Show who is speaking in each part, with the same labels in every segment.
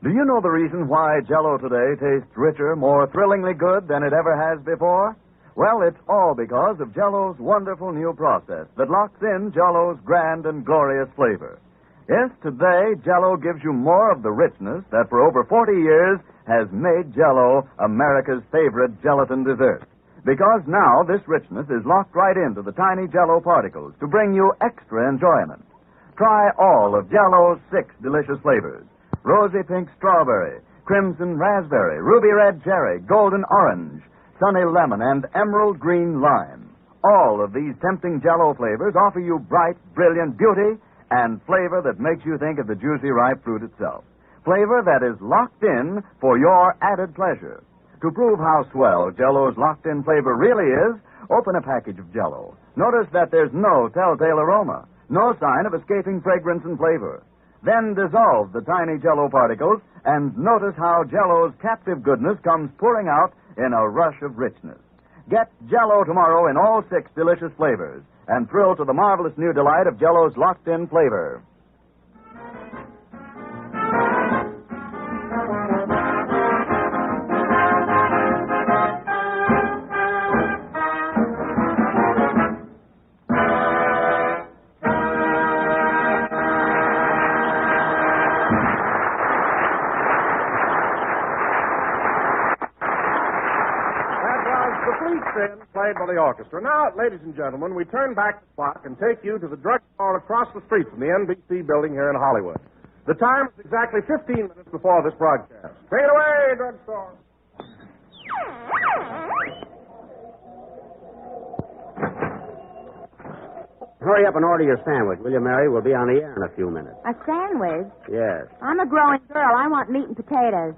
Speaker 1: Do you know the reason why Jell-O today tastes richer, more thrillingly good than it ever has before? Well, it's all because of Jell-O's wonderful new process that locks in Jell-O's grand and glorious flavor. Yes, today, Jell-O gives you more of the richness that for over 40 years has made Jell-O America's favorite gelatin dessert. Because now this richness is locked right into the tiny Jell-O particles to bring you extra enjoyment. Try all of Jell-O's 6 delicious flavors: rosy pink strawberry, crimson raspberry, ruby red cherry, golden orange, sunny lemon, and emerald green lime. All of these tempting Jell-O flavors offer you bright, brilliant beauty and flavor that makes you think of the juicy, ripe fruit itself. Flavor that is locked in for your added pleasure. To prove how swell Jell-O's locked-in flavor really is, open a package of Jell-O. Notice that there's no telltale aroma, no sign of escaping fragrance and flavor. Then dissolve the tiny Jell-O particles and notice how Jell-O's captive goodness comes pouring out in a rush of richness. Get Jell-O tomorrow in all 6 delicious flavors and thrill to the marvelous new delight of Jell-O's locked-in flavor.
Speaker 2: Played by the orchestra. Now, ladies and gentlemen, we turn back the clock and take you to the drugstore across the street from the NBC building here in Hollywood. The time is exactly 15 minutes before this broadcast. Take it away, drugstore.
Speaker 3: Hurry up and order your sandwich, will you, Mary? We'll be on the air in a few minutes.
Speaker 4: A sandwich?
Speaker 3: Yes.
Speaker 4: I'm a growing girl. I want meat and potatoes.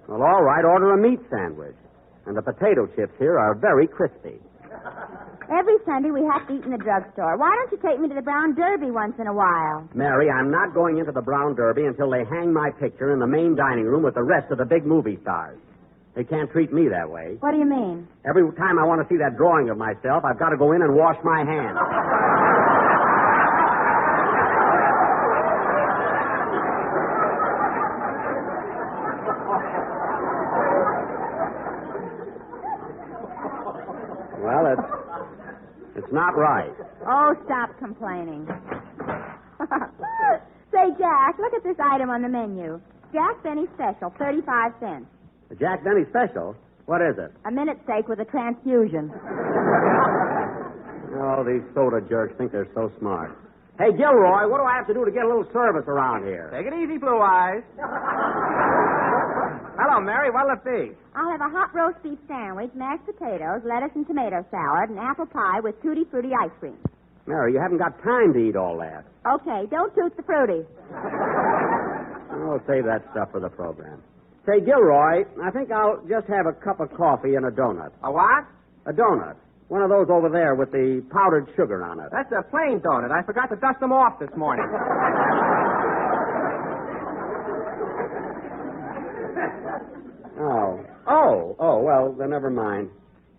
Speaker 3: Well, all right, order a meat sandwich. And the potato chips here are very crispy.
Speaker 4: Every Sunday we have to eat in the drugstore. Why don't you take me to the Brown Derby once in a while?
Speaker 3: Mary, I'm not going into the Brown Derby until they hang my picture in the main dining room with the rest of the big movie stars. They can't treat me that way.
Speaker 4: What do you mean?
Speaker 3: Every time I want to see that drawing of myself, I've got to go in and wash my hands. Well, it's not right.
Speaker 4: Oh, stop complaining. Say, Jack, look at this item on the menu. Jack Benny Special, 35 cents.
Speaker 3: The Jack Benny Special? What is it?
Speaker 4: A minute steak with a transfusion.
Speaker 3: Oh, these soda jerks think they're so smart. Hey, Gilroy, what do I have to do to get a little service around here?
Speaker 5: Take it easy, Blue Eyes. Hello, Mary. What'll it be?
Speaker 4: I'll have a hot roast beef sandwich, mashed potatoes, lettuce and tomato salad, and apple pie with tutti frutti ice cream.
Speaker 3: Mary, you haven't got time to eat all that.
Speaker 4: Okay, don't toot the fruity.
Speaker 3: Oh, save that stuff for the program. Say, Gilroy, I think I'll just have a cup of coffee and a donut.
Speaker 5: A what?
Speaker 3: A donut. One of those over there with the powdered sugar on it.
Speaker 5: That's a plain donut. I forgot to dust them off this morning.
Speaker 3: Oh, well, then never mind.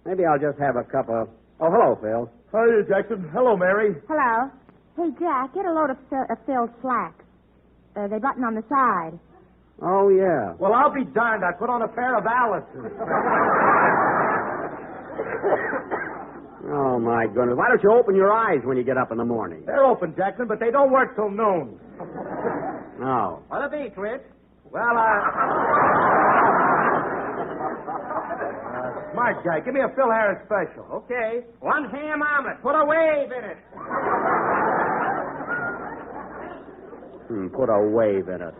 Speaker 3: Maybe I'll just have a cup of... Oh, hello, Phil.
Speaker 2: Hi, Jackson. Hello, Mary.
Speaker 4: Hello. Hey, Jack, get a load of Phil's slacks. They button on the side.
Speaker 3: Oh, yeah.
Speaker 2: Well, I'll be darned. I put on a pair of Alice's.
Speaker 3: Oh, my goodness. Why don't you open your eyes when you get up in the morning?
Speaker 2: They're open, Jackson, but they don't work till noon.
Speaker 3: No.
Speaker 5: What'll it be, Twitch?
Speaker 2: Well, smart guy. Give me a Phil Harris special.
Speaker 5: Okay. 1 ham omelet. Put a wave in it.
Speaker 3: Put a wave in it.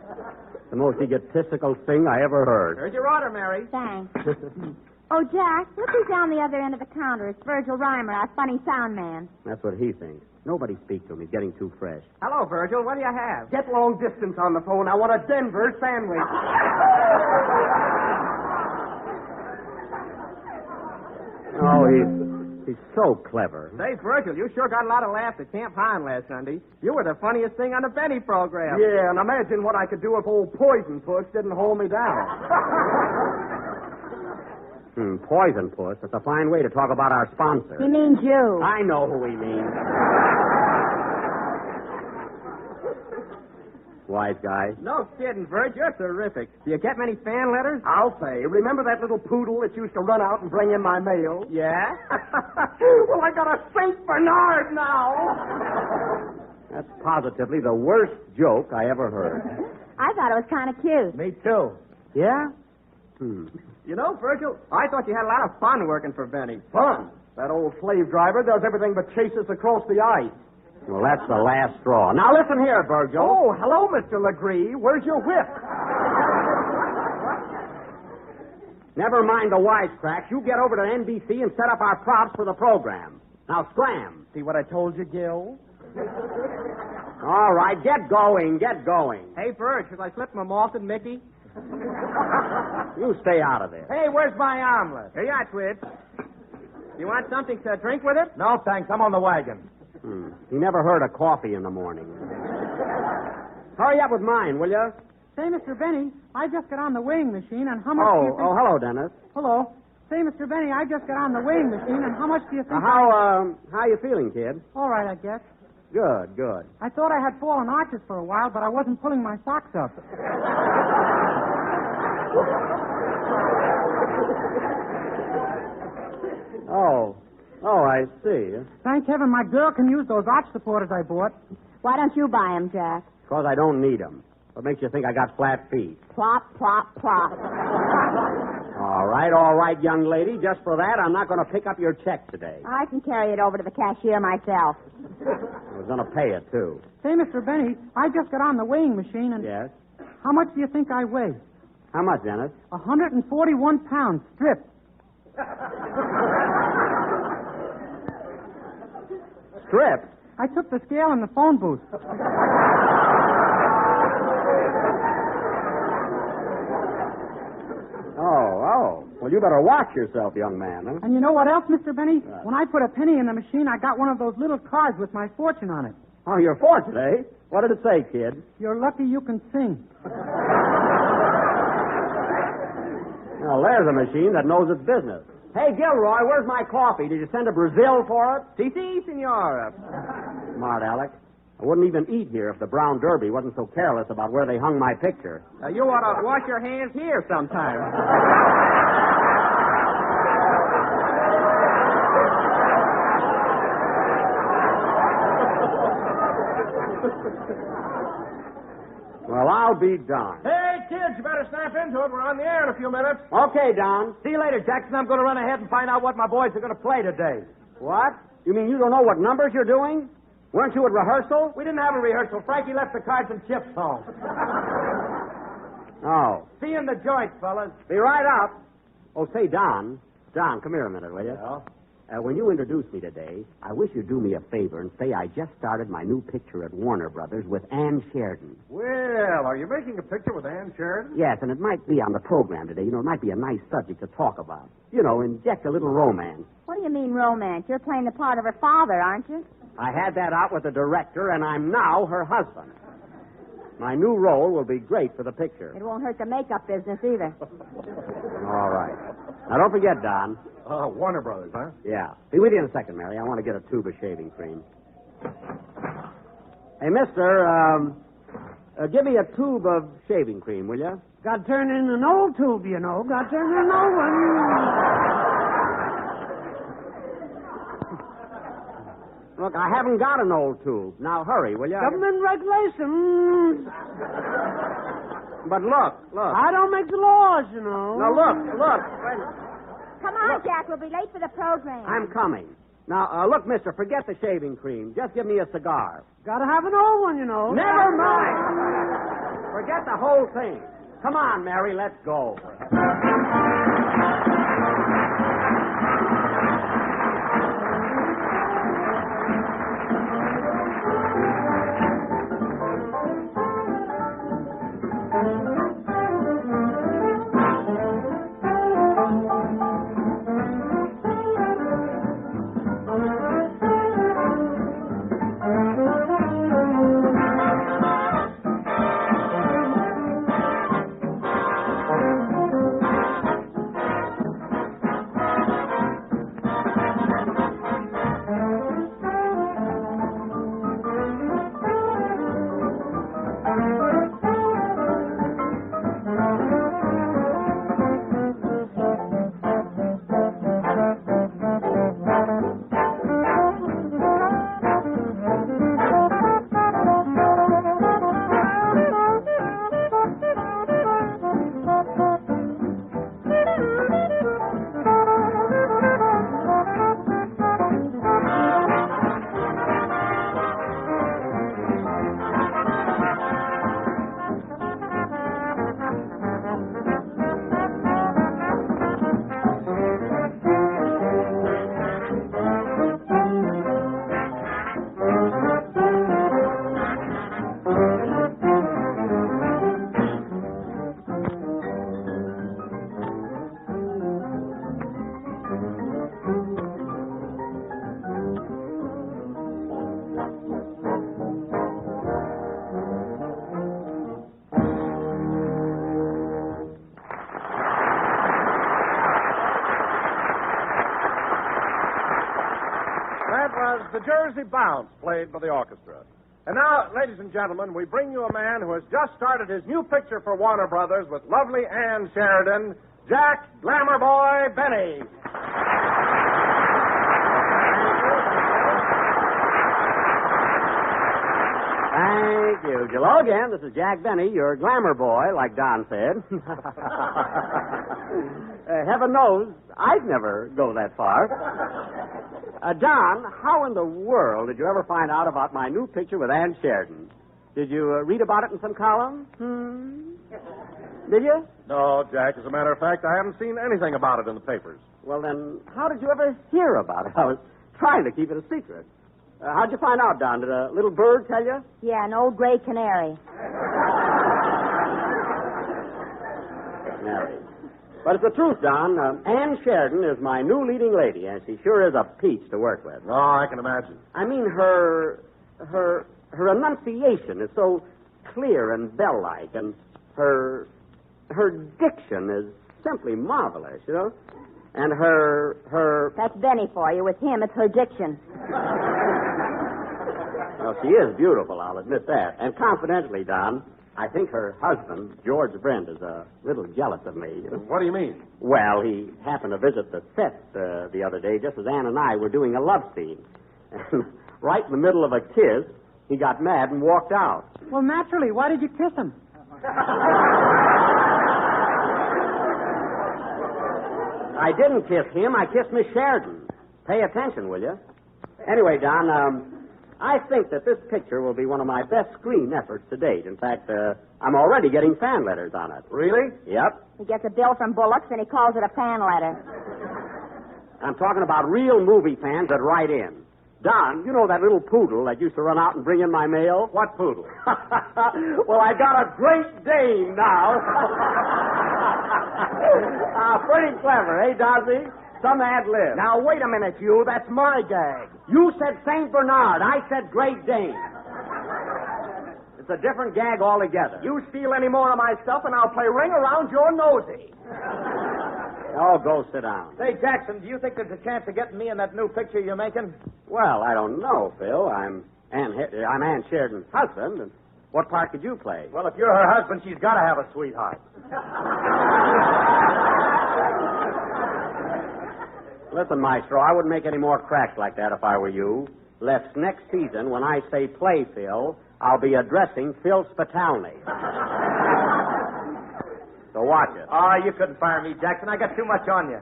Speaker 3: The most egotistical thing I ever heard.
Speaker 5: Here's your order, Mary.
Speaker 4: Thanks. Oh, Jack, look who's down the other end of the counter. It's Virgil Reimer, our funny sound man.
Speaker 3: That's what he thinks. Nobody speak to him. He's getting too fresh.
Speaker 5: Hello, Virgil. What do you have?
Speaker 2: Get long distance on the phone. I want a Denver sandwich.
Speaker 3: Oh, he's so clever.
Speaker 5: Say, Virgil, you sure got a lot of laughs at Camp Pine last Sunday. You were the funniest thing on the Benny program.
Speaker 2: Yeah, and imagine what I could do if old Poison Puss didn't hold me down.
Speaker 3: Poison Puss. That's a fine way to talk about our sponsor.
Speaker 4: He means you.
Speaker 3: I know who he means. Wise guy.
Speaker 5: No kidding, Bert. You're terrific. Do you get many fan letters?
Speaker 6: I'll say. Remember that little poodle that used to run out and bring in my mail?
Speaker 5: Yeah?
Speaker 6: Well, I got a St. Bernard now.
Speaker 3: That's positively the worst joke I ever heard.
Speaker 4: I thought it was kind of cute.
Speaker 6: Me too.
Speaker 3: Yeah?
Speaker 5: You know, Virgil, I thought you had a lot of fun working for Benny.
Speaker 6: Fun. That old slave driver does everything but chase us across the ice.
Speaker 3: Well, that's the last straw. Now, listen here, Virgil.
Speaker 6: Oh, hello, Mr. Legree. Where's your whip?
Speaker 3: Never mind the wisecracks. You get over to NBC and set up our props for the program. Now, scram.
Speaker 6: See what I told you, Gil?
Speaker 3: All right, get going, get going.
Speaker 5: Hey, Bert, should I slip my malted Mickey?
Speaker 3: You stay out of there.
Speaker 5: Hey, where's my omelet? Here you are, Twitch. You want something to drink with it?
Speaker 6: No, thanks. I'm on the wagon.
Speaker 3: He never heard of coffee in the morning. Hurry up with mine, will you?
Speaker 7: Say, Mr. Benny, I just got on the weighing machine, and how much do you think...
Speaker 3: hello, Dennis.
Speaker 7: Hello. Say, Mr. Benny, I just got on the weighing machine, and how much do you think
Speaker 3: How you feeling, kid?
Speaker 7: All right, I guess.
Speaker 3: Good, good.
Speaker 7: I thought I had fallen arches for a while, but I wasn't pulling my socks up.
Speaker 3: Oh, I see.
Speaker 7: Thank heaven my girl can use those arch supporters I bought.
Speaker 4: Why don't you buy 'em, Jack?
Speaker 3: Because I don't need them. What makes you think I got flat feet?
Speaker 4: Plop, plop, plop.
Speaker 3: All right, young lady. Just for that, I'm not going to pick up your check today.
Speaker 4: I can carry it over to the cashier myself.
Speaker 3: I was going to pay it, too.
Speaker 7: Say, Mr. Benny, I just got on the weighing machine, and...
Speaker 3: Yes?
Speaker 7: How much do you think I weigh?
Speaker 3: How much, Dennis?
Speaker 7: 141 pounds, stripped.
Speaker 3: Stripped?
Speaker 7: I took the scale in the phone booth.
Speaker 3: Oh. Well, you better watch yourself, young man, huh?
Speaker 7: And you know what else, Mr. Benny? When I put a penny in the machine, I got one of those little cards with my fortune on it.
Speaker 3: Oh, your fortune, eh? What did it say, kid?
Speaker 7: You're lucky you can sing.
Speaker 3: Well, there's a machine that knows its business. Hey, Gilroy, where's my coffee? Did you send to Brazil for it?
Speaker 5: Si, senora.
Speaker 3: Smart Alex. I wouldn't even eat here if the Brown Derby wasn't so careless about where they hung my picture.
Speaker 5: You ought to wash your hands here sometime.
Speaker 3: Well, I'll be darned.
Speaker 2: Hey, kids, you better snap into it. We're on the air in a few minutes.
Speaker 3: Okay, Don.
Speaker 6: See you later, Jackson. I'm going to run ahead and find out what my boys are going to play today.
Speaker 3: What? You mean you don't know what numbers you're doing? Weren't you at rehearsal?
Speaker 6: We didn't have a rehearsal. Frankie left the cards and chips home.
Speaker 3: Oh.
Speaker 6: See you in the joint, fellas.
Speaker 3: Be right up. Oh, say, Don. Don, come here a minute, will you?
Speaker 6: Yeah?
Speaker 3: When you introduce me today, I wish you'd do me a favor and say I just started my new picture at Warner Brothers with Ann Sheridan.
Speaker 2: Well, are you making a picture with Ann Sheridan?
Speaker 3: Yes, and it might be on the program today. You know, it might be a nice subject to talk about. You know, inject a little romance.
Speaker 4: What do you mean romance? You're playing the part of her father, aren't you?
Speaker 3: I had that out with the director, and I'm now her husband. My new role will be great for the picture.
Speaker 4: It won't hurt the makeup business either.
Speaker 3: All right. Now, don't forget, Don.
Speaker 2: Warner Brothers, huh?
Speaker 3: Yeah. Be with you in a second, Mary. I want to get a tube of shaving cream. Hey, mister, give me a tube of shaving cream, will you?
Speaker 7: Got to turn in an old tube, you know. Got to turn in an old one.
Speaker 3: Look, I haven't got an old tube. Now, hurry, will you?
Speaker 7: Government regulations.
Speaker 3: But look.
Speaker 7: I don't make the laws, you know.
Speaker 3: Now, look.
Speaker 4: Come on, Jack. We'll be late for the program.
Speaker 3: I'm coming. Now, look, mister, forget the shaving cream. Just give me a cigar.
Speaker 7: Got to have an old one, you know.
Speaker 3: Never mind. Forget the whole thing. Come on, Mary, let's go.
Speaker 2: the Jersey Bounce, played by the orchestra. And now, ladies and gentlemen, we bring you a man who has just started his new picture for Warner Brothers with lovely Ann Sheridan, Jack Glamour Boy Benny.
Speaker 3: Thank you. Hello again. This is Jack Benny, your glamour boy, like Don said. Heaven knows I'd never go that far. Don, how in the world did you ever find out about my new picture with Ann Sheridan? Did you read about it in some column? Did you?
Speaker 2: No, Jack. As a matter of fact, I haven't seen anything about it in the papers.
Speaker 3: Well, then, how did you ever hear about it? I was trying to keep it a secret. How'd you find out, Don? Did a little bird tell you?
Speaker 4: Yeah, an old gray canary.
Speaker 3: Canary. But it's the truth, Don. Ann Sheridan is my new leading lady, and she sure is a peach to work with.
Speaker 2: Oh, I can imagine.
Speaker 3: I mean, her enunciation is so clear and bell-like, and her diction is simply marvelous, you know? And her...
Speaker 4: That's Benny for you. With him, it's her diction.
Speaker 3: Well, she is beautiful, I'll admit that. And confidentially, Don, I think her husband, George Brent, is a little jealous of me. You know?
Speaker 2: What do you mean?
Speaker 3: Well, he happened to visit the set the other day just as Ann and I were doing a love scene. And right in the middle of a kiss, he got mad and walked out.
Speaker 7: Well, naturally. Why did you kiss him?
Speaker 3: I didn't kiss him. I kissed Miss Sheridan. Pay attention, will you? Anyway, Don, I think that this picture will be one of my best screen efforts to date. In fact, I'm already getting fan letters on it.
Speaker 2: Really?
Speaker 3: Yep.
Speaker 4: He gets a bill from Bullock's and he calls it a fan letter.
Speaker 3: I'm talking about real movie fans that write in. Don, you know that little poodle that used to run out and bring in my mail?
Speaker 2: What poodle?
Speaker 3: Well, I got a Great Dane now. Pretty clever, eh, Dossie? Some ad-lib.
Speaker 6: Now, wait a minute, you. That's my gag.
Speaker 3: You said St. Bernard. I said Great Dane. It's a different gag altogether.
Speaker 6: You steal any more of my stuff, and I'll play ring around your nosy.
Speaker 3: Oh, go sit down.
Speaker 6: Say, Jackson, do you think there's a chance of getting me in that new picture you're making?
Speaker 3: Well, I don't know, Phil. I'm Ann Sheridan's husband, and what part could you play?
Speaker 6: Well, if you're her husband, she's got to have a sweetheart.
Speaker 3: Listen, Maestro, I wouldn't make any more cracks like that if I were you. Lest next season, when I say play Phil, I'll be addressing Phil Spitalny. So watch it.
Speaker 6: Oh, you couldn't fire me, Jackson. I got too much on you.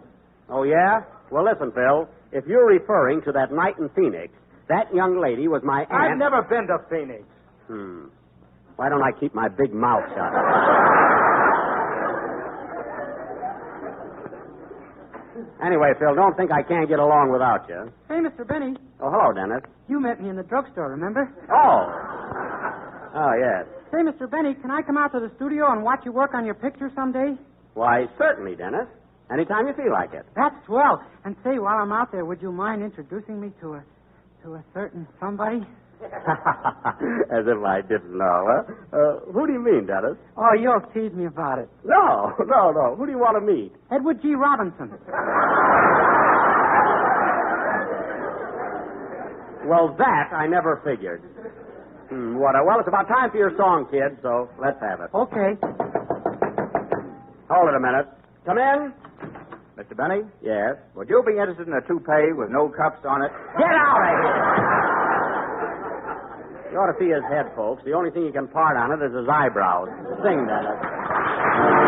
Speaker 3: Oh, yeah? Well, listen, Phil. If you're referring to that night in Phoenix, that young lady was my aunt.
Speaker 6: I've never been to Phoenix.
Speaker 3: Why don't I keep my big mouth shut? Anyway, Phil, don't think I can't get along without you.
Speaker 7: Hey, Mr. Benny,
Speaker 3: Oh, hello, Dennis.
Speaker 7: you met me in the drugstore, remember?
Speaker 3: Oh, yes.
Speaker 7: Say, Mr. Benny, can I come out to the studio and watch you work on your picture someday?
Speaker 3: Why, certainly, Dennis. Anytime you feel like it.
Speaker 7: That's swell. And say, while I'm out there, would you mind introducing me to a certain somebody?
Speaker 3: As if I didn't know, huh? Who do you mean, Dennis?
Speaker 7: Oh, you'll tease me about it.
Speaker 3: No. Who do you want to meet?
Speaker 7: Edward G. Robinson.
Speaker 3: Well, that I never figured. Well, it's about time for your song, kid, so let's have it.
Speaker 7: Okay.
Speaker 3: Hold it a minute. Come in.
Speaker 8: Mr. Benny,
Speaker 3: Yes.
Speaker 8: would you be interested in a toupee with no cuffs on it?
Speaker 3: Get out of here! You ought to see his head, folks. The only thing he can part on it is his eyebrows. Sing, Dennis.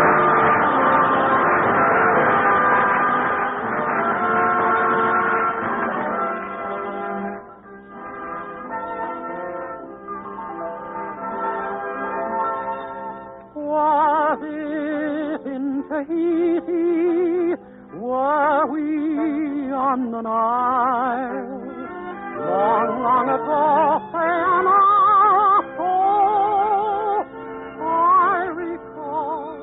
Speaker 7: Was it in Tahiti? Were we on the Nile? Long, long ago, an hour ago, I recall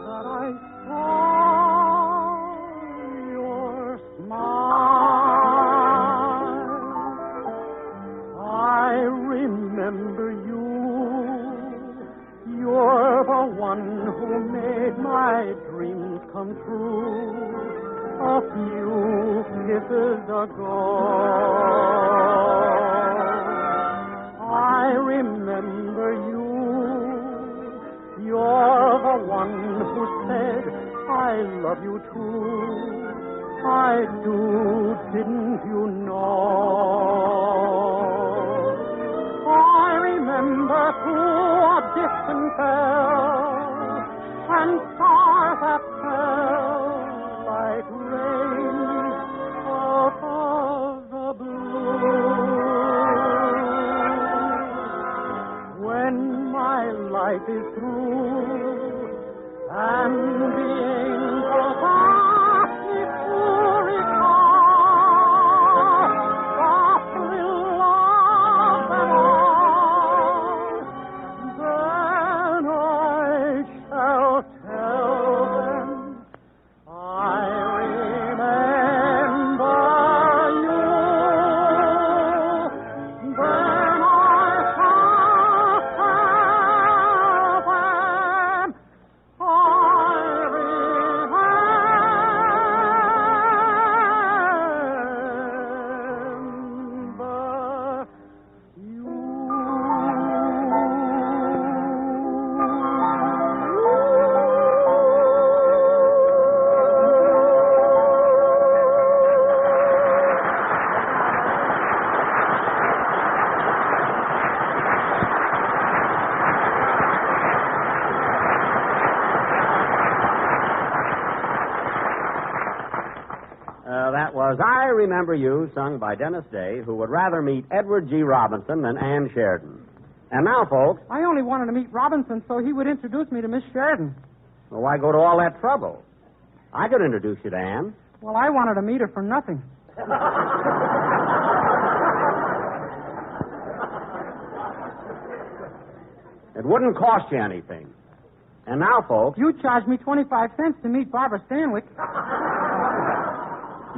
Speaker 7: that I saw your smile. I remember you. You're the one who made my dreams come true. a few kisses ago. I remember you. You're the one who said, I love you too. I do, didn't you know? I remember through a distant bell and stars that fell like rain above the blue. When my life is through and the angels ask me to recall the thrill of them all, then I shall tell them I remember you. Then I shall tell them I remember you.
Speaker 3: That was I Remember You, sung by Dennis Day, who would rather meet Edward G. Robinson than Ann Sheridan. And now, folks,
Speaker 7: I only wanted to meet Robinson so he would introduce me to Miss Sheridan.
Speaker 3: well, why go to all that trouble? I could introduce you to Ann.
Speaker 7: Well, I wanted to meet her for nothing.
Speaker 3: It wouldn't cost you anything. And now, folks,
Speaker 7: You charged me 25 cents to meet Barbara Stanwyck.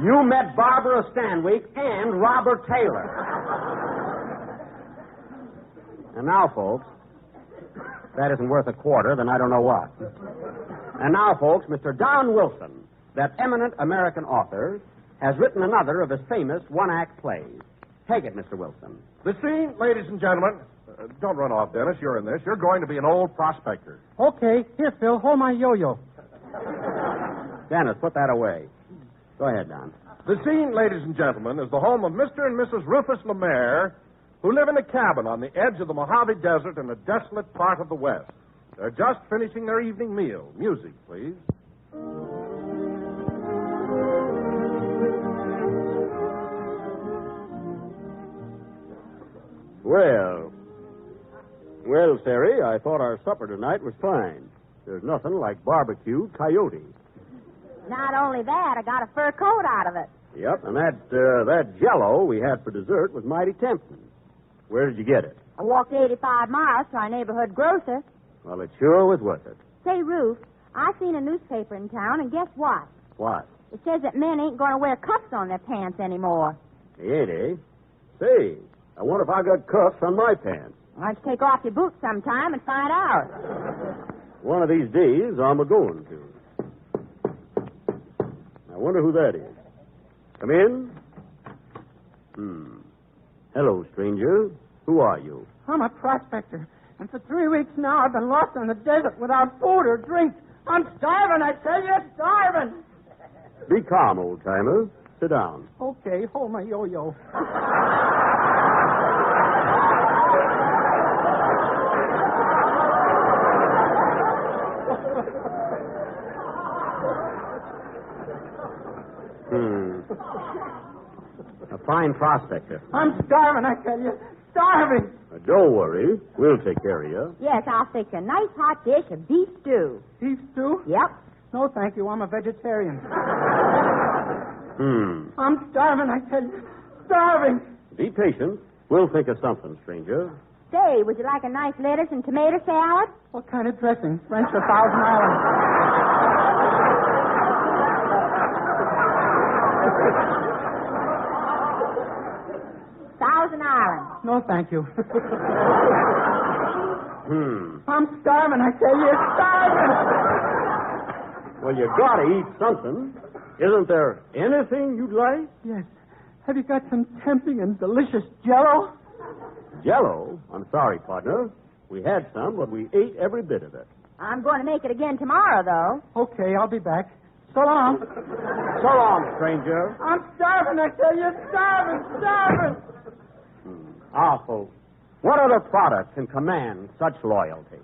Speaker 3: you met Barbara Stanwyck and Robert Taylor. And now, folks, if that isn't worth a quarter, then I don't know what. And now, folks, Mr. Don Wilson, that eminent American author, has written another of his famous one-act plays. Take it, Mr. Wilson.
Speaker 2: The scene, ladies and gentlemen. Don't run off, Dennis. You're in this. You're going to be an old prospector.
Speaker 7: Okay, here, Phil, hold my yo-yo.
Speaker 3: Dennis, put that away. Go ahead, Don.
Speaker 2: The scene, ladies and gentlemen, is the home of Mr. and Mrs. Rufus Lemaire, who live in a cabin on the edge of the Mojave Desert in a desolate part of the West. They're just finishing their evening meal. Music, please.
Speaker 3: Well, Terry, I thought our supper tonight was fine. There's nothing like barbecued coyote.
Speaker 4: Not only that, I got a fur coat out of it.
Speaker 3: Yep, and that Jell-O we had for dessert was mighty tempting. Where did you get it?
Speaker 4: I walked 85 miles to our neighborhood grocer.
Speaker 3: Well, it sure was worth it.
Speaker 4: Say, Ruth, I seen a newspaper in town, and guess what?
Speaker 3: What?
Speaker 4: It says that men ain't going to wear cuffs on their pants anymore.
Speaker 3: Ain't, eh? Say, I wonder if I got cuffs on my pants.
Speaker 4: Why don't you take off your boots sometime and find out?
Speaker 3: One of these days, I'm a-going to. I wonder who that is. Come in. Hello, stranger. Who are you?
Speaker 7: I'm a prospector, and for 3 weeks now I've been lost in the desert without food or drink. I'm starving, I tell you, starving.
Speaker 3: Be calm, old-timer. Sit down.
Speaker 7: Okay, hold my yo-yo.
Speaker 3: A fine prospector.
Speaker 7: I'm starving, I tell you. Starving.
Speaker 3: Don't worry. We'll take care of you.
Speaker 4: Yes, I'll fix a nice hot dish of beef stew.
Speaker 7: Beef stew?
Speaker 4: Yep.
Speaker 7: No, thank you. I'm a vegetarian. I'm starving, I tell you. Starving.
Speaker 3: Be patient. We'll think of something, stranger.
Speaker 4: Say, would you like a nice lettuce and tomato salad?
Speaker 7: What kind of dressing? French or Thousand Island?
Speaker 4: Thousand Island.
Speaker 7: No, thank you. I'm starving, I tell you. Starving.
Speaker 3: Well, you gotta eat something. Isn't there anything you'd like?
Speaker 7: Yes. Have you got some tempting and delicious Jell-O?
Speaker 3: Jell-O? I'm sorry, partner. We had some, but we ate every bit of it.
Speaker 4: I'm going to make it again tomorrow, though.
Speaker 7: Okay, I'll be back. So long.
Speaker 3: So long, stranger.
Speaker 7: I'm starving, I tell you. Starving.
Speaker 3: Ah, folks, what other product can command such loyalty?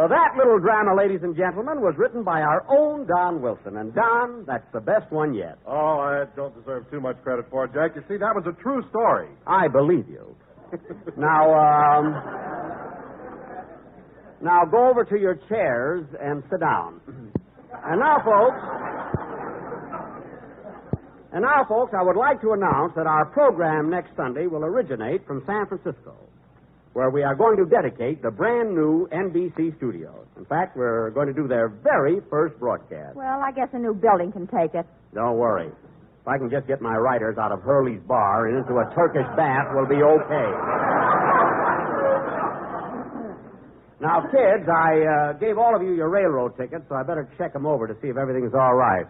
Speaker 3: That little drama, ladies and gentlemen, was written by our own Don Wilson. And, Don, that's the best one yet.
Speaker 2: Oh, I don't deserve too much credit for it, Jack. You see, that was a true story.
Speaker 3: I believe you. Now go over to your chairs and sit down. And now, folks, I would like to announce that our program next Sunday will originate from San Francisco, where we are going to dedicate the brand new NBC studios. In fact, we're going to do their very first broadcast.
Speaker 4: Well, I guess a new building can take it.
Speaker 3: Don't worry. If I can just get my writers out of Hurley's bar and into a Turkish bath, we'll be okay. Now, kids, I gave all of you your railroad tickets, so I better check them over to see if everything's all right.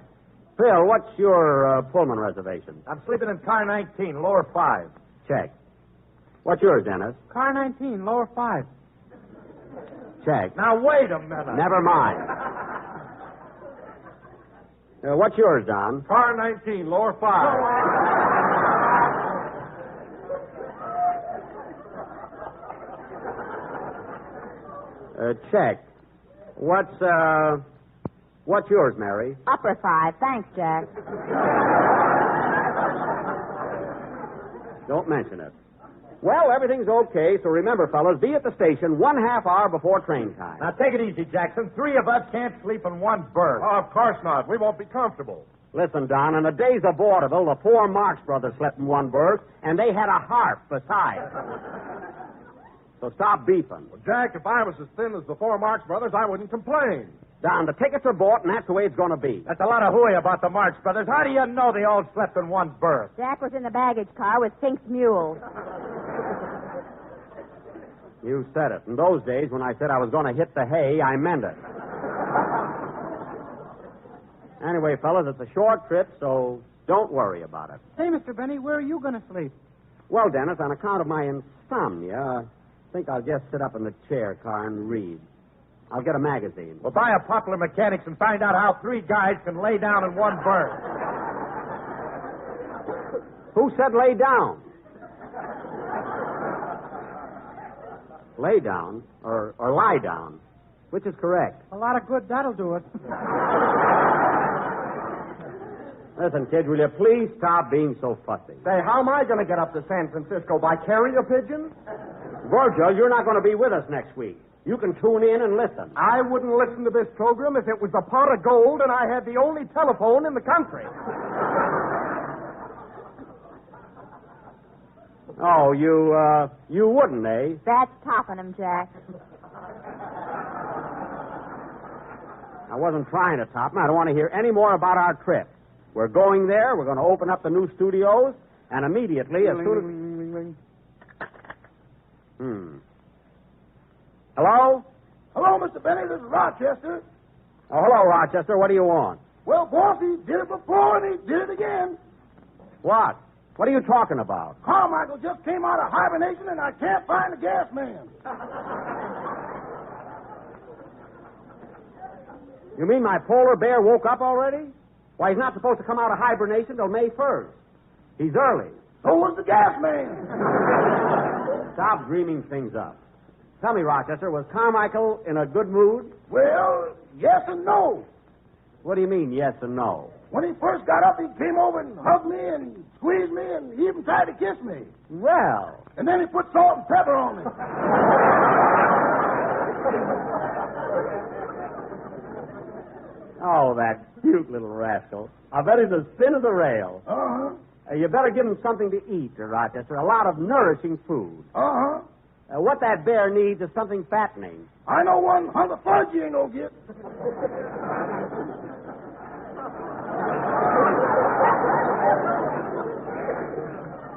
Speaker 3: Phil, what's your Pullman reservation?
Speaker 6: I'm sleeping in car 19, lower 5.
Speaker 3: Check. What's yours, Dennis?
Speaker 7: Car 19, lower 5.
Speaker 3: Check.
Speaker 6: Now, wait a minute.
Speaker 3: Never mind. What's yours, Don?
Speaker 2: Car 19, lower 5.
Speaker 3: Check. What's yours, Mary?
Speaker 4: Upper 5. Thanks, Jack.
Speaker 3: Don't mention it. Well, everything's okay, so remember, fellas, be at the station 1/2 hour before train time.
Speaker 6: Now, take it easy, Jackson. 3 of us can't sleep in one berth.
Speaker 2: Oh, of course not. We won't be comfortable.
Speaker 3: Listen, Don, in the days of vaudeville, the 4 Marx brothers slept in one berth, and they had a harp besides. So stop beefing.
Speaker 2: Well, Jack, if I was as thin as the 4 Marx brothers, I wouldn't complain.
Speaker 3: Don, the tickets are bought, and that's the way it's going to be.
Speaker 6: That's a lot of hooey about the Marx brothers. How do you know they all slept in one berth?
Speaker 4: Jack was in the baggage car with Fink's mule.
Speaker 3: You said it. In those days, when I said I was going to hit the hay, I meant it. Anyway, fellas, it's a short trip, so don't worry about it.
Speaker 7: Hey, Mr. Benny, where are you going to sleep?
Speaker 3: Well, Dennis, on account of my insomnia, I think I'll just sit up in the chair car and read. I'll get a magazine.
Speaker 6: Well, buy a Popular Mechanics and find out how 3 guys can lay down in one berth.
Speaker 3: Who said lay down? Lay down or lie down? Which is correct?
Speaker 7: A lot of good that'll do it.
Speaker 3: Listen, kid, will you please stop being so fussy?
Speaker 6: Say, how am I going to get up to San Francisco? By carrier pigeon?
Speaker 3: Virgil, you're not going to be with us next week. You can tune in and listen.
Speaker 6: I wouldn't listen to this program if it was a pot of gold and I had the only telephone in the country.
Speaker 3: Oh, you wouldn't, eh?
Speaker 4: That's topping him, Jack.
Speaker 3: I wasn't trying to top him. I don't want to hear any more about our trip. We're going there. We're going to open up the new studios, and immediately, as soon as... Hello?
Speaker 6: Hello, Mr. Benny. This is Rochester.
Speaker 3: Oh, hello, Rochester. What do you want?
Speaker 6: Well, boss, he did it before and he did it again.
Speaker 3: What? What are you talking about?
Speaker 6: Carmichael just came out of hibernation and I can't find the gas man.
Speaker 3: You mean my polar bear woke up already? Why, he's not supposed to come out of hibernation till May 1st. He's early.
Speaker 6: So was the gas man.
Speaker 3: Stop dreaming things up. Tell me, Rochester, was Carmichael in a good mood?
Speaker 6: Well, yes and no.
Speaker 3: What do you mean, yes and no?
Speaker 6: When he first got up, he came over and hugged me and squeezed me and he even tried to kiss me.
Speaker 3: Well.
Speaker 6: And then he put salt and pepper on me.
Speaker 3: Oh, that cute little rascal. I bet he's as thin as a rail.
Speaker 6: Uh-huh.
Speaker 3: You better give him something to eat, Rochester. A lot of nourishing food.
Speaker 6: Uh-huh.
Speaker 3: What that bear needs is something fattening.
Speaker 6: I know one hunk of fudge you ain't gonna get.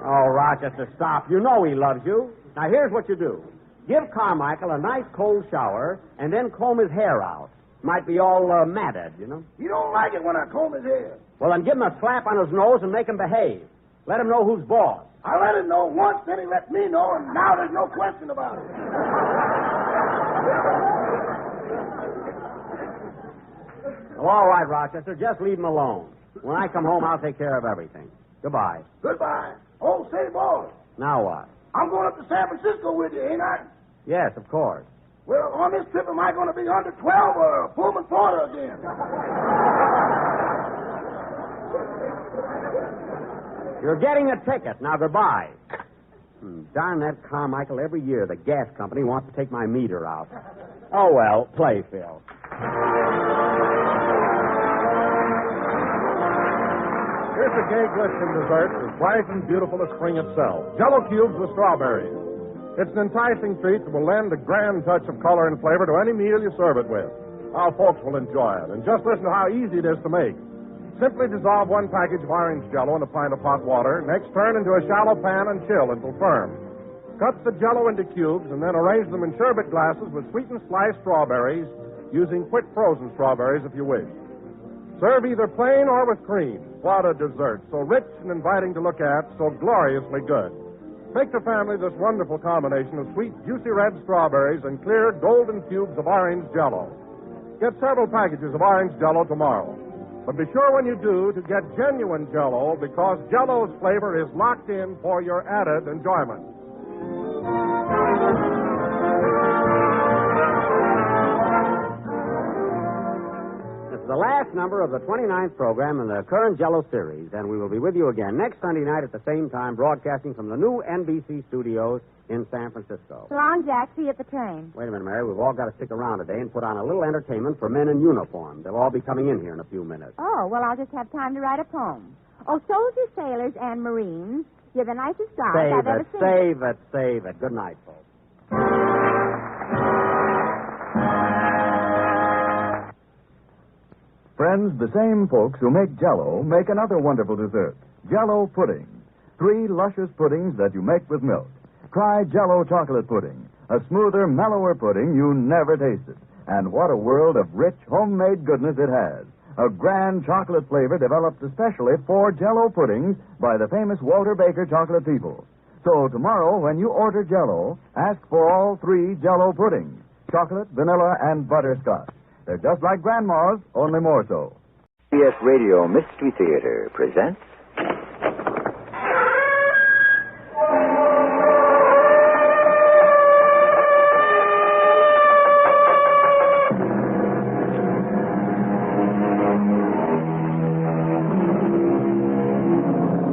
Speaker 3: Oh, Rochester, stop. You know he loves you. Now, here's what you do. Give Carmichael a nice cold shower and then comb his hair out. Might be all matted, you know.
Speaker 9: He don't like it when I comb his hair.
Speaker 3: Well, then give him a slap on his nose and make him behave. Let him know who's boss.
Speaker 9: I let him know once, then he let me know, and now there's no question about it.
Speaker 3: Well, all right, Rochester. Just leave him alone. When I come home, I'll take care of everything. Goodbye.
Speaker 9: Goodbye. Oh, say, boss,
Speaker 3: Now what?
Speaker 9: I'm going up to San Francisco with you, ain't I?
Speaker 3: Yes, of course.
Speaker 9: Well, on this trip, am I going to be under 12 or a Pullman Porter again?
Speaker 3: You're getting a ticket. Now, goodbye. Darn that Carmichael. Every year, the gas company wants to take my meter out. Oh, well, play, Phil.
Speaker 2: Here's a gay Gliskin dessert as bright and beautiful as spring itself. Jello cubes with strawberries. It's an enticing treat that will lend a grand touch of color and flavor to any meal you serve it with. Our folks will enjoy it. And just listen to how easy it is to make. Simply dissolve one package of orange Jello in a pint of hot water. Next, turn into a shallow pan and chill until firm. Cut the Jello into cubes and then arrange them in sherbet glasses with sweetened sliced strawberries, using quick frozen strawberries if you wish. Serve either plain or with cream. What a dessert. So rich and inviting to look at, so gloriously good. Make the family this wonderful combination of sweet, juicy red strawberries and clear, golden cubes of orange Jello. Get several packages of orange Jello tomorrow. But be sure when you do to get genuine Jello, because Jello's flavor is locked in for your added enjoyment.
Speaker 3: This is the last number of the 29th program in the current Jello series, and we will be with you again next Sunday night at the same time, broadcasting from the new NBC studios in San Francisco.
Speaker 4: So long, Jack. See you at the train.
Speaker 3: Wait a minute, Mary. We've all got to stick around today and put on a little entertainment for men in uniform. They'll all be coming in here in a few minutes.
Speaker 4: Oh, well, I'll just have time to write a poem. Oh, soldiers, sailors, and Marines, you're the nicest guys I've ever seen.
Speaker 3: Save it. Good night, folks.
Speaker 1: Friends, the same folks who make Jello make another wonderful dessert, Jello pudding. 3 luscious puddings that you make with milk. Try Jello chocolate pudding, a smoother, mellower pudding you never tasted. And what a world of rich, homemade goodness it has. A grand chocolate flavor developed especially for Jello puddings by the famous Walter Baker chocolate people. So tomorrow, when you order Jello, ask for all 3 Jello puddings, chocolate, vanilla, and butterscotch. They're just like Grandma's, only more so.
Speaker 10: CBS Radio Mystery Theater presents...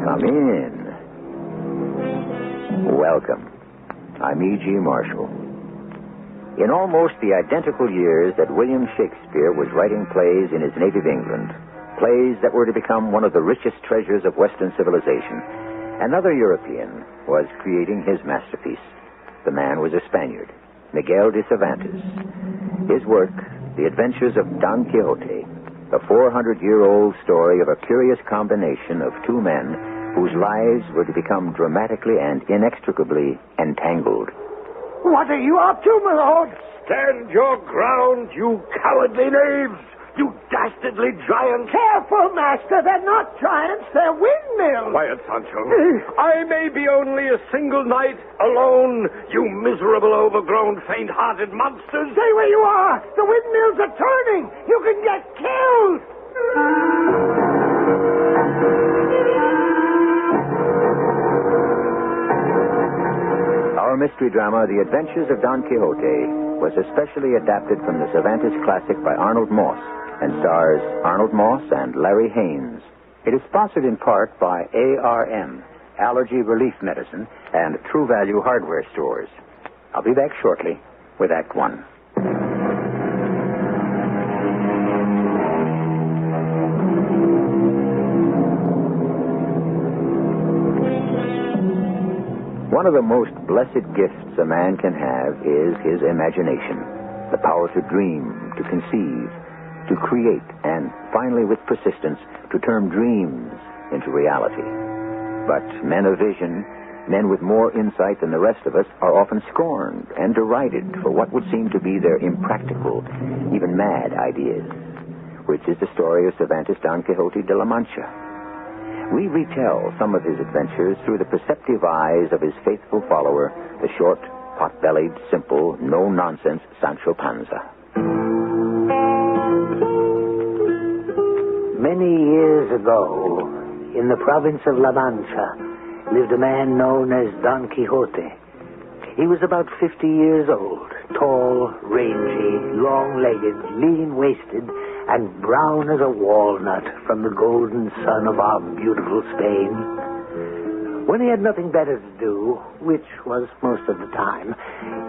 Speaker 10: Come in. Welcome. I'm E.G. Marshall. In almost the identical years that William Shakespeare was writing plays in his native England, plays that were to become one of the richest treasures of Western civilization, another European was creating his masterpiece. The man was a Spaniard, Miguel de Cervantes. His work, The Adventures of Don Quixote, the 400-year-old story of a curious combination of 2 men whose lives were to become dramatically and inextricably entangled.
Speaker 9: What are you up to, my lord?
Speaker 11: Stand your ground, you cowardly knaves! You dastardly giants!
Speaker 9: Careful, master. They're not giants. They're windmills.
Speaker 11: Quiet, Sancho. I may be only a single knight, alone, you miserable, overgrown, faint-hearted monsters.
Speaker 9: Stay where you are. The windmills are turning. You can get killed.
Speaker 10: Our mystery drama, The Adventures of Don Quixote, was especially adapted from the Cervantes classic by Arnold Moss and stars Arnold Moss and Larry Haynes. It is sponsored in part by ARM, Allergy Relief Medicine, and True Value Hardware Stores. I'll be back shortly with Act 1. One of the most blessed gifts a man can have is his imagination, the power to dream, to conceive, to create, and finally, with persistence, to turn dreams into reality. But men of vision, men with more insight than the rest of us, are often scorned and derided for what would seem to be their impractical, even mad ideas, which is the story of Cervantes' Don Quixote de la Mancha. We retell some of his adventures through the perceptive eyes of his faithful follower, the short, pot-bellied, simple, no-nonsense Sancho Panza.
Speaker 12: Many years ago, in the province of La Mancha, lived a man known as Don Quixote. He was about 50 years old, tall, rangy, long-legged, lean-waisted, and brown as a walnut from the golden sun of our beautiful Spain. When he had nothing better to do, which was most of the time,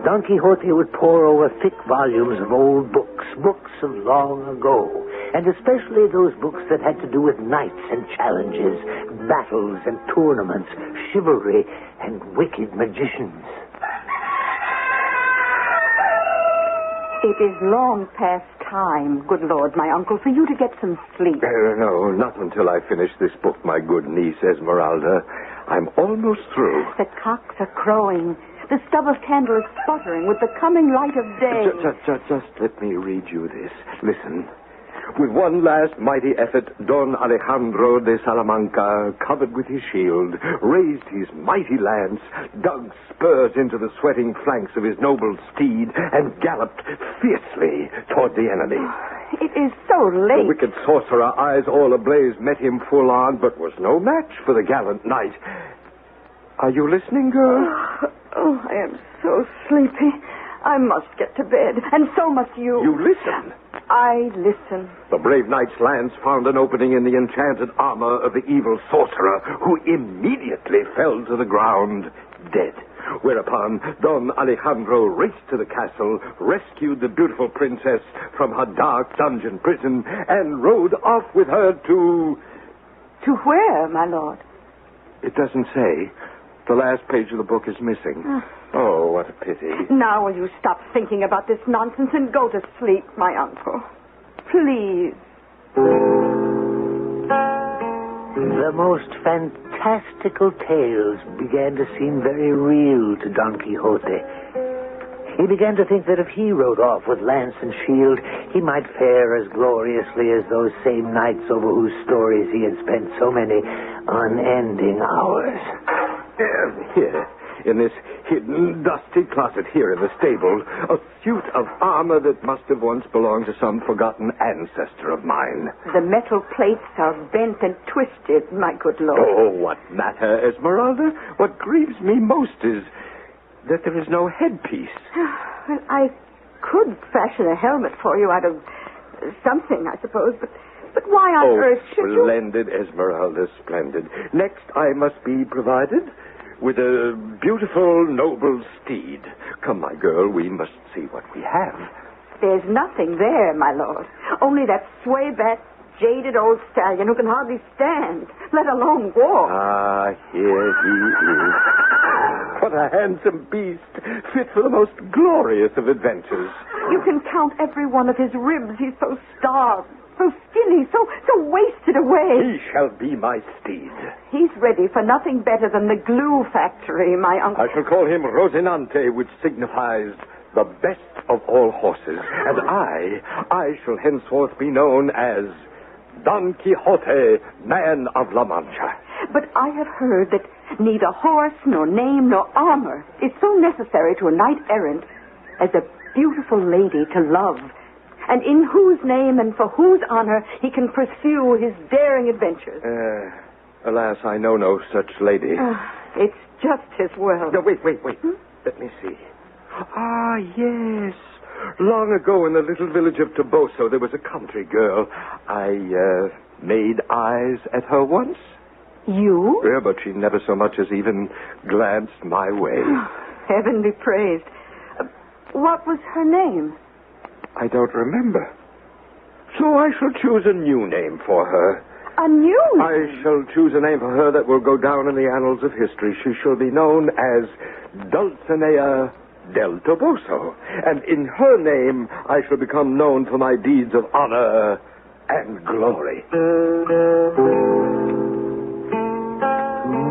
Speaker 12: Don Quixote would pore over thick volumes of old books of long ago, and especially those books that had to do with knights and challenges, battles and tournaments, chivalry and wicked magicians.
Speaker 13: It is long past time, good Lord, my uncle, for you to get some sleep.
Speaker 11: No, not until I finish this book, my good niece Esmeralda. I'm almost through.
Speaker 13: The cocks are crowing. The stub of candle is sputtering with the coming light of day.
Speaker 11: Just let me read you this. Listen. With one last mighty effort, Don Alejandro de Salamanca, covered with his shield, raised his mighty lance, dug spurs into the sweating flanks of his noble steed, and galloped fiercely toward the enemy.
Speaker 13: It is so late.
Speaker 11: The wicked sorcerer, eyes all ablaze, met him full on, but was no match for the gallant knight. Are you listening, girl?
Speaker 13: Oh, I am so sleepy. I must get to bed, and so must you.
Speaker 11: You listen.
Speaker 13: I listen.
Speaker 11: The brave knight's lance found an opening in the enchanted armor of the evil sorcerer, who immediately fell to the ground, dead. Whereupon Don Alejandro raced to the castle, rescued the beautiful princess from her dark dungeon prison, and rode off with her to...
Speaker 13: To where, my lord?
Speaker 11: It doesn't say. The last page of the book is missing. Oh, what a pity.
Speaker 13: Now will you stop thinking about this nonsense and go to sleep, my uncle? Please.
Speaker 12: The most fantastical tales began to seem very real to Don Quixote. He began to think that if he rode off with lance and shield, he might fare as gloriously as those same knights over whose stories he had spent so many unending hours.
Speaker 11: Here, in this hidden, dusty closet here in the stable, a suit of armor that must have once belonged to some forgotten ancestor of mine.
Speaker 13: The metal plates are bent and twisted, my good lord.
Speaker 11: Oh, what matter, Esmeralda? What grieves me most is that there is no headpiece.
Speaker 13: Well, I could fashion a helmet for you out of something, I suppose, but why on earth should you...
Speaker 11: Splendid, Esmeralda, splendid. Next, I must be provided with a beautiful, noble steed. Come, my girl, we must see what we have.
Speaker 13: There's nothing there, my lord. Only that sway-back, jaded old stallion who can hardly stand, let alone walk.
Speaker 11: Ah, here he is. What a handsome beast, fit for the most glorious of adventures.
Speaker 13: You can count every one of his ribs. He's so starved, so skinny, so wasted away.
Speaker 11: He shall be my steed.
Speaker 13: He's ready for nothing better than the glue factory, my uncle.
Speaker 11: I shall call him Rosinante, which signifies the best of all horses. And I shall henceforth be known as Don Quixote, man of La Mancha.
Speaker 13: But I have heard that neither horse, nor name, nor armor is so necessary to a knight-errant as a beautiful lady to love, and in whose name and for whose honor he can pursue his daring adventures.
Speaker 11: Alas, I know no such lady.
Speaker 13: It's just his world.
Speaker 11: No, wait. Let me see. Ah, yes. Long ago in the little village of Toboso, there was a country girl. I made eyes at her once.
Speaker 13: You?
Speaker 11: Yeah, but she never so much as even glanced my way.
Speaker 13: Heaven be praised. What was her name?
Speaker 11: I don't remember. So I shall choose a new name for her.
Speaker 13: A new name?
Speaker 11: I shall choose a name for her that will go down in the annals of history. She shall be known as Dulcinea del Toboso. And in her name, I shall become known for my deeds of honor and glory.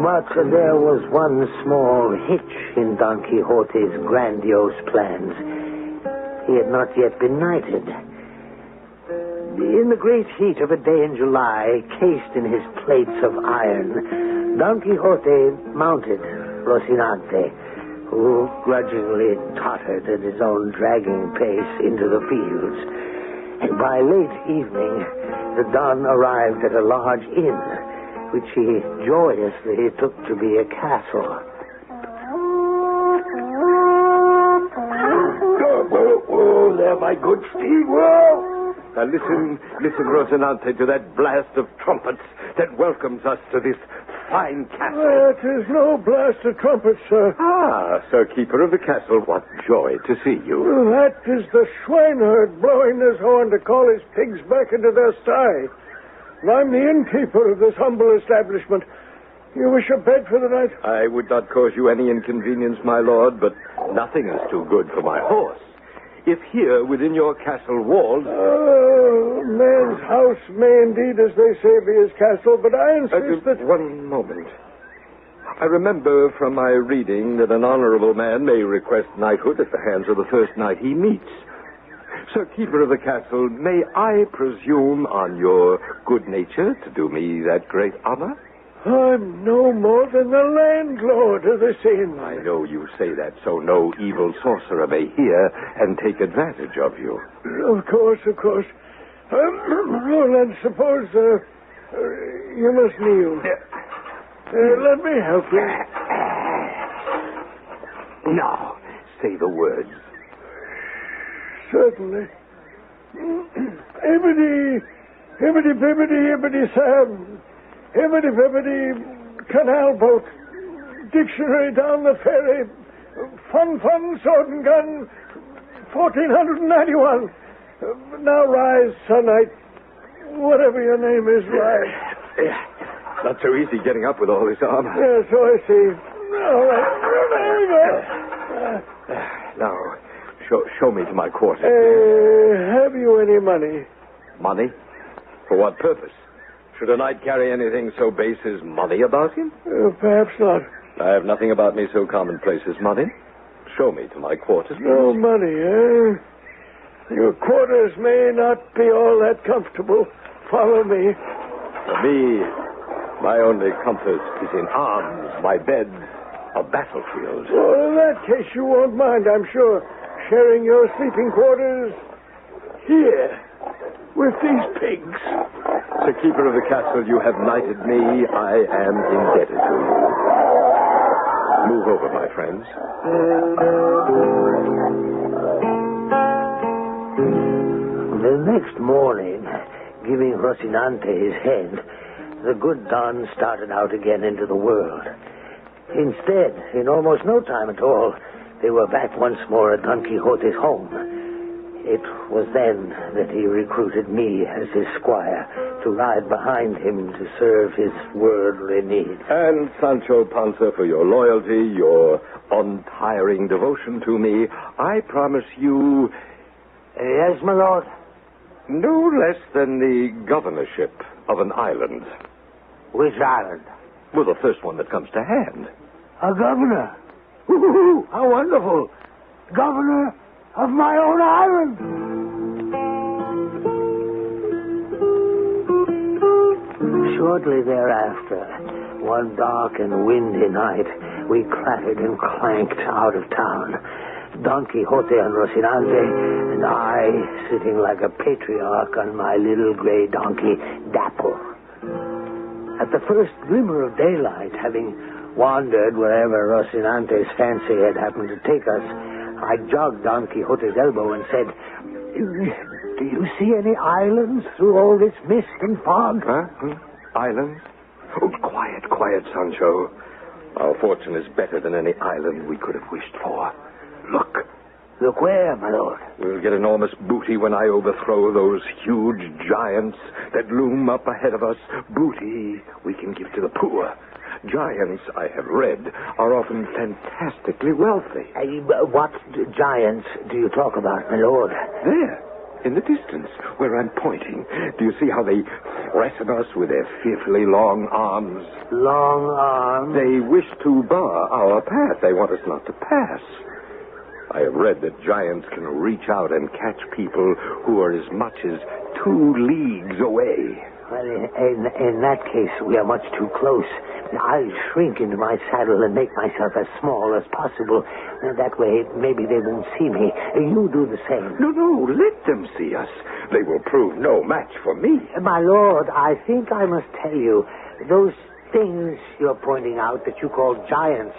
Speaker 12: But there was one small hitch in Don Quixote's grandiose plans. He had not yet been knighted. In the great heat of a day in July, cased in his plates of iron, Don Quixote mounted Rocinante, who grudgingly tottered at his own dragging pace into the fields. And by late evening, the Don arrived at a large inn, which he joyously took to be a castle.
Speaker 11: Whoa, there, my good steed, whoa! Now listen, Rocinante, to that blast of trumpets that welcomes us to this fine castle.
Speaker 14: That is no blast of trumpets, sir.
Speaker 11: Ah, Sir Keeper of the castle, what joy to see you.
Speaker 14: That is the swineherd blowing his horn to call his pigs back into their sty. And I'm the innkeeper of this humble establishment. You wish a bed for the night?
Speaker 11: I would not cause you any inconvenience, my lord, but nothing is too good for my horse. If here, within your castle walls...
Speaker 14: Man's house may indeed, as they say, be his castle, but I insist that...
Speaker 11: One moment. I remember from my reading that an honorable man may request knighthood at the hands of the first knight he meets. Sir Keeper of the castle, may I presume on your good nature to do me that great honor?
Speaker 14: I'm no more than the landlord of this inn.
Speaker 11: I know you say that so no evil sorcerer may hear and take advantage of you.
Speaker 14: Of course. Roland, suppose you must kneel. Let me help you.
Speaker 11: Now, say the words.
Speaker 14: Certainly. Hibbity-bibbity-hibbity-sam. Hibbity-bibbity canal boat. Dictionary down the ferry. Fun, sword and gun. 1491. Now rise, Sir Knight. Whatever your name is, rise.
Speaker 11: Not so easy getting up with all this armor.
Speaker 14: Yeah, so I see. All right.
Speaker 11: Now, show me to my quarters.
Speaker 14: Have you any money?
Speaker 11: Money? For what purpose? Should a knight carry anything so base as money about him?
Speaker 14: Perhaps not.
Speaker 11: I have nothing about me so commonplace as money. Show me to my quarters.
Speaker 14: No money, eh? Your quarters may not be all that comfortable. Follow me.
Speaker 11: For me, my only comfort is in arms, my bed, a battlefield.
Speaker 14: Well, in that case, you won't mind, I'm sure, sharing your sleeping quarters here with these pigs.
Speaker 11: Sir Keeper of the castle, you have knighted me. I am indebted to you. Move over, my friends.
Speaker 12: The next morning, giving Rocinante his hand, the good Don started out again into the world. Instead, in almost no time at all, they were back once more at Don Quixote's home. It was then that he recruited me as his squire to ride behind him to serve his worldly needs.
Speaker 11: And Sancho Panza, for your loyalty, your untiring devotion to me, I promise you...
Speaker 12: Yes, my lord?
Speaker 11: No less than the governorship of an island.
Speaker 12: Which island?
Speaker 11: Well, the first one that comes to hand.
Speaker 12: A governor? Ooh, how wonderful. Governor of my own island. Shortly thereafter, one dark and windy night, we clattered and clanked out of town. Don Quixote and Rocinante, and I sitting like a patriarch on my little gray donkey, Dapple. At the first glimmer of daylight, having wandered wherever Rocinante's fancy had happened to take us, I jogged Don Quixote's elbow and said, "Do you see any islands through all this mist and fog?"
Speaker 11: Huh? Islands? Oh, quiet, Sancho. Our fortune is better than any island we could have wished for. Look.
Speaker 12: Look where, my lord?
Speaker 11: We'll get enormous booty when I overthrow those huge giants that loom up ahead of us. Booty we can give to the poor. Giants, I have read, are often fantastically wealthy.
Speaker 12: What giants do you talk about, my lord?
Speaker 11: In the distance, where I'm pointing. Do you see how they threaten us with their fearfully long arms?
Speaker 12: Long arms?
Speaker 11: They wish to bar our path. They want us not to pass. I have read that giants can reach out and catch people who are as much as 2 leagues away.
Speaker 12: Well, in that case, we are much too close. I'll shrink into my saddle and make myself as small as possible. That way, maybe they won't see me. You do the same.
Speaker 11: No, let them see us. They will prove no match for me.
Speaker 12: My lord, I think I must tell you, those things you're pointing out that you call giants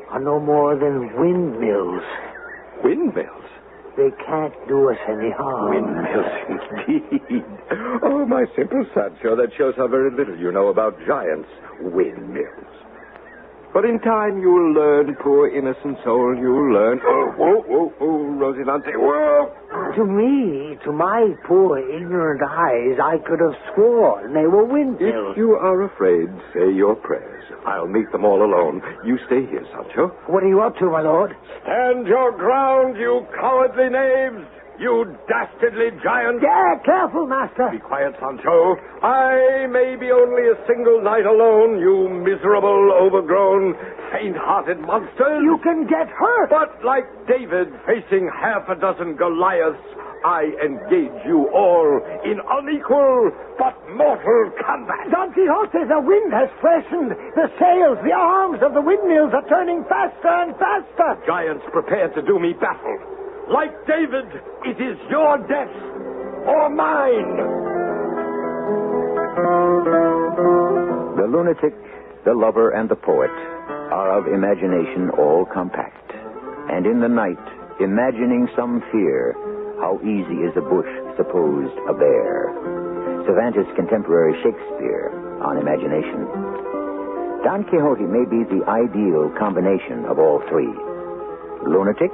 Speaker 12: are no more than windmills.
Speaker 11: Windmills?
Speaker 12: They can't do us any harm.
Speaker 11: Windmills, indeed. Oh, my simple Sancho, that shows how very little you know about giants. Windmills. But in time you'll learn, poor innocent soul, you'll learn. Oh, Rosinante, whoa!
Speaker 12: To me, to my poor ignorant eyes, I could have sworn they were windmills.
Speaker 11: If you are afraid, say your prayers. I'll meet them all alone. You stay here, Sancho.
Speaker 12: What are you up to, my lord?
Speaker 11: Stand your ground, you cowardly knaves! You dastardly giant!
Speaker 12: Yeah, careful, master.
Speaker 11: Be quiet, Sancho. I may be only a single night alone, you miserable, overgrown, faint-hearted monsters.
Speaker 12: You can get hurt.
Speaker 11: But like David facing half a dozen Goliaths, I engage you all in unequal but mortal combat.
Speaker 12: Don Quixote, the wind has freshened. The sails, the arms of the windmills are turning faster and faster.
Speaker 11: Giants prepare to do me battle. Like David, it is your death or mine.
Speaker 10: The lunatic, the lover, and the poet are of imagination all compact. And in the night, imagining some fear, how easy is a bush supposed a bear. Cervantes' contemporary Shakespeare on imagination. Don Quixote may be the ideal combination of all three. Lunatic,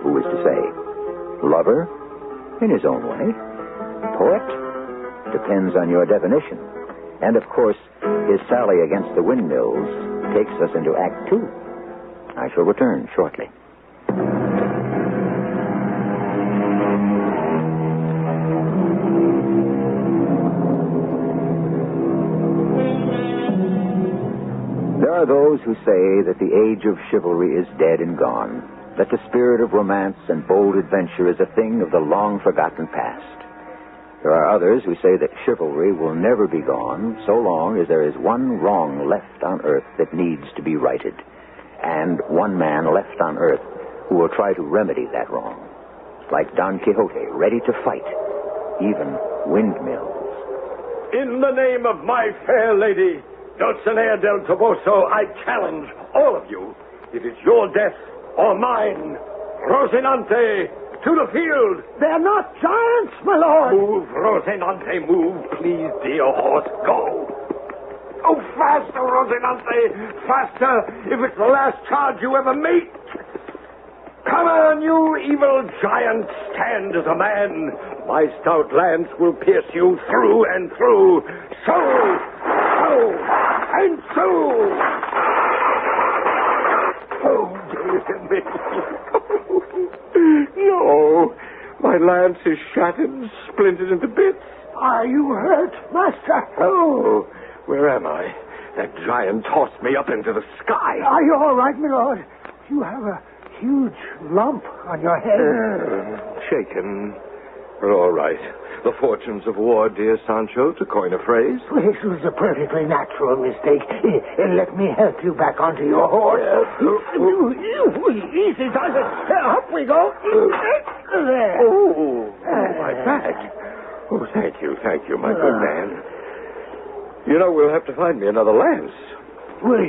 Speaker 10: who is to say? Lover, in his own way. Poet, depends on your definition. And, of course, his sally against the windmills takes us into Act 2. I shall return shortly. There are those who say that the age of chivalry is dead and gone, that the spirit of romance and bold adventure is a thing of the long-forgotten past. There are others who say that chivalry will never be gone so long as there is one wrong left on earth that needs to be righted, and one man left on earth who will try to remedy that wrong, like Don Quixote, ready to fight, even windmills.
Speaker 11: In the name of my fair lady, Dulcinea del Toboso, I challenge all of you. It is your death or mine. Rosinante, to the field.
Speaker 12: They're not giants, my lord.
Speaker 11: Move, Rosinante, move. Please, dear horse, go. Oh, faster, Rosinante, faster, if it's the last charge you ever make. Come on, you evil giant, stand as a man. My stout lance will pierce you through and through. So, and so. Oh, dear me. No, my lance is shattered and splintered into bits.
Speaker 12: Are you hurt, master?
Speaker 11: Oh, where am I? That giant tossed me up into the sky.
Speaker 12: Are you all right, my lord? You have a huge lump on your head.
Speaker 11: Shaken. But all right. The fortunes of war, dear Sancho, to coin a phrase.
Speaker 12: This was a perfectly natural mistake. Let me help you back onto your horse. Easy, does it? Up we go. There.
Speaker 11: Oh, my back. Oh, thank you, my good man. You know, we'll have to find me another lance.
Speaker 12: Well,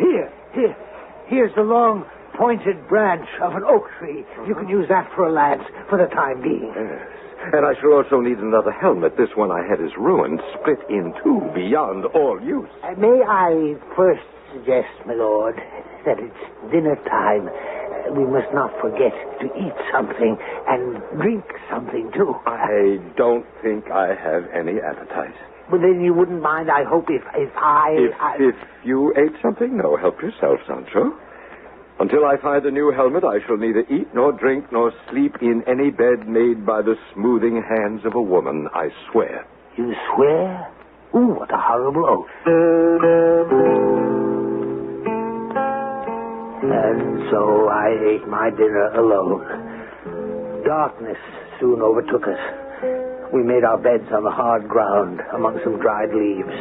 Speaker 12: here's the long, pointed branch of an oak tree. You can use that for a lance for the time being.
Speaker 11: Yes. And I shall also need another helmet. This one I had is ruined, split in two, beyond all use.
Speaker 12: May I first suggest, my lord, that it's dinner time. We must not forget to eat something and drink something, too.
Speaker 11: I don't think I have any appetite.
Speaker 12: Well, then you wouldn't mind, I hope, if
Speaker 11: you ate something? No, help yourself, Sancho. Until I find a new helmet, I shall neither eat nor drink nor sleep in any bed made by the smoothing hands of a woman, I swear.
Speaker 12: You swear? Ooh, what a horrible oath. And so I ate my dinner alone. Darkness soon overtook us. We made our beds on the hard ground among some dried leaves.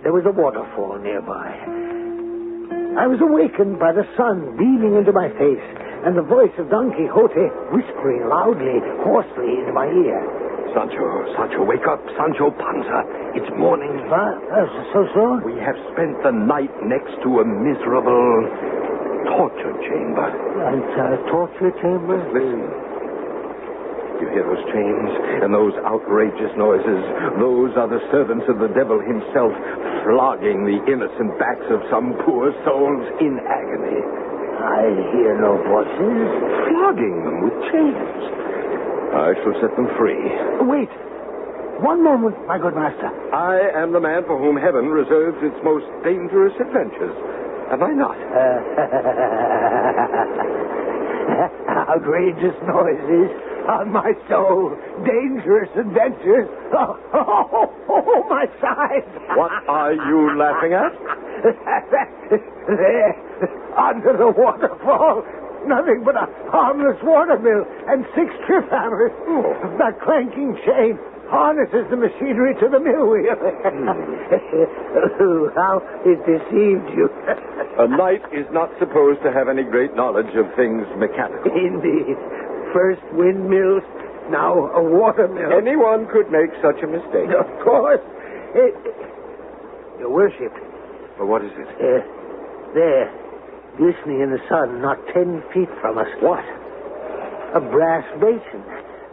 Speaker 12: There was a waterfall nearby. I was awakened by the sun beaming into my face and the voice of Don Quixote whispering loudly, hoarsely into my ear.
Speaker 11: Sancho, wake up. Sancho Panza. It's morning.
Speaker 12: So soon?
Speaker 11: We have spent the night next to a miserable torture chamber.
Speaker 12: Torture chamber?
Speaker 11: Listen. You hear those chains and those outrageous noises? Those are the servants of the devil himself flogging the innocent backs of some poor souls in agony.
Speaker 12: I hear no voices.
Speaker 11: Flogging them with chains. I shall set them free.
Speaker 12: Wait. One moment, my good master.
Speaker 11: I am the man for whom heaven reserves its most dangerous adventures. Am I not?
Speaker 12: Outrageous noises on my soul. Dangerous adventures. Oh, my sides.
Speaker 11: What are you laughing at?
Speaker 12: There, under the waterfall, nothing but a harmless watermill and 6 trip hammers. Oh. That clanking chain harnesses the machinery to the mill wheel. How it deceived you.
Speaker 11: A knight is not supposed to have any great knowledge of things mechanical.
Speaker 12: Indeed. First windmills, now a watermill.
Speaker 11: Anyone could make such a mistake.
Speaker 12: Of course. Your worship.
Speaker 11: Well, what is it?
Speaker 12: There, glistening in the sun, not 10 feet from us.
Speaker 11: What?
Speaker 12: A brass basin.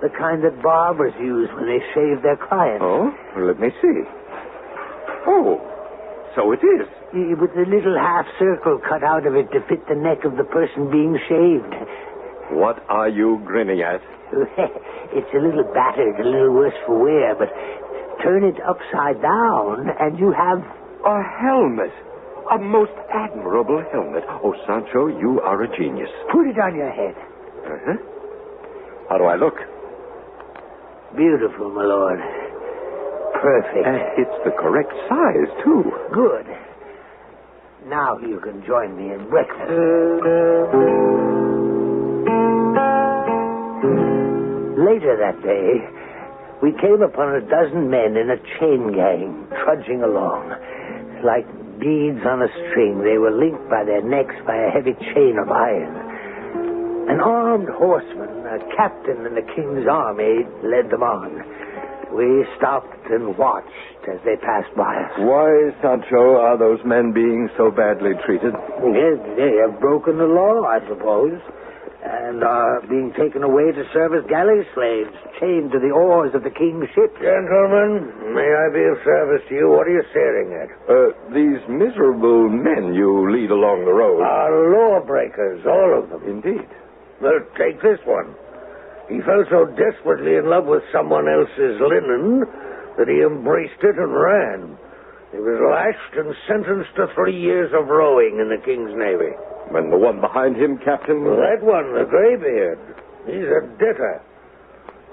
Speaker 12: The kind that barbers use when they shave their clients.
Speaker 11: Oh? Well, let me see. Oh, so it is.
Speaker 12: With a little half circle cut out of it to fit the neck of the person being shaved.
Speaker 11: What are you grinning at?
Speaker 12: It's a little battered, a little worse for wear, but turn it upside down and you have...
Speaker 11: A helmet. A most admirable helmet. Oh, Sancho, you are a genius.
Speaker 12: Put it on your head.
Speaker 11: Uh-huh. How do I look?
Speaker 12: Beautiful, my lord. Perfect.
Speaker 11: And it's the correct size, too.
Speaker 12: Good. Now you can join me in breakfast. Later that day, we came upon a dozen men in a chain gang trudging along. Like beads on a string, they were linked by their necks by a heavy chain of iron. An armed horseman, a captain in the king's army, led them on. We stopped and watched as they passed by us.
Speaker 11: Why, Sancho, are those men being so badly treated?
Speaker 12: Yes, they have broken the law, I suppose, and are being taken away to serve as galley slaves, chained to the oars of the king's ship.
Speaker 14: Gentlemen, may I be of service to you? What are you staring at?
Speaker 11: These miserable men you lead along the road.
Speaker 14: Are lawbreakers, all of them.
Speaker 11: Indeed.
Speaker 14: Well, take this one. He fell so desperately in love with someone else's linen that he embraced it and ran. He was lashed and sentenced to 3 years of rowing in the King's Navy.
Speaker 11: And the one behind him, Captain?
Speaker 14: Well, that one, the graybeard. He's a debtor.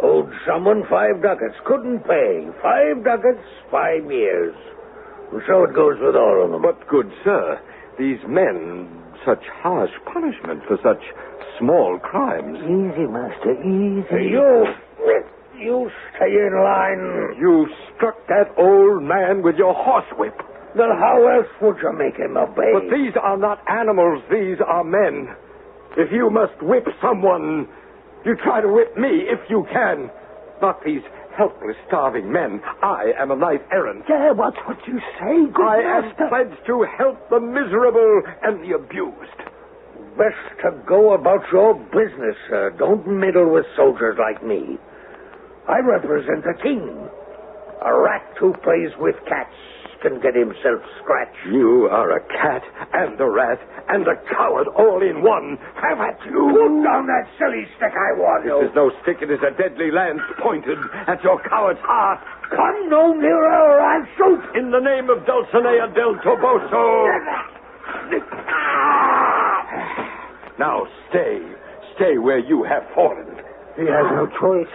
Speaker 14: Owed someone 5 ducats. Couldn't pay. 5 ducats, 5 years. And so it goes with all of them.
Speaker 11: But, good sir, these men, such harsh punishment for such small crimes.
Speaker 12: Easy, master, easy.
Speaker 14: You stay in line.
Speaker 11: You struck that old man with your horsewhip.
Speaker 14: Then how else would you make him obey?
Speaker 11: But these are not animals. These are men. If you must whip someone, you try to whip me if you can. Not these helpless, starving men. I am a knight-errant.
Speaker 12: Yeah, what's what you say, good master?
Speaker 11: I am pledged to help the miserable and the abused.
Speaker 14: Best to go about your business, sir. Don't meddle with soldiers like me. I represent the king. A rat who plays with cats can get himself scratched.
Speaker 11: You are a cat and a rat and a coward all in one. Have at you.
Speaker 14: Put down that silly stick, I warn you.
Speaker 11: This is no stick. It is a deadly lance pointed at your coward's heart.
Speaker 14: Come no nearer or I'll shoot.
Speaker 11: In the name of Dulcinea del Toboso. Now stay. Stay where you have fallen.
Speaker 12: He has no choice.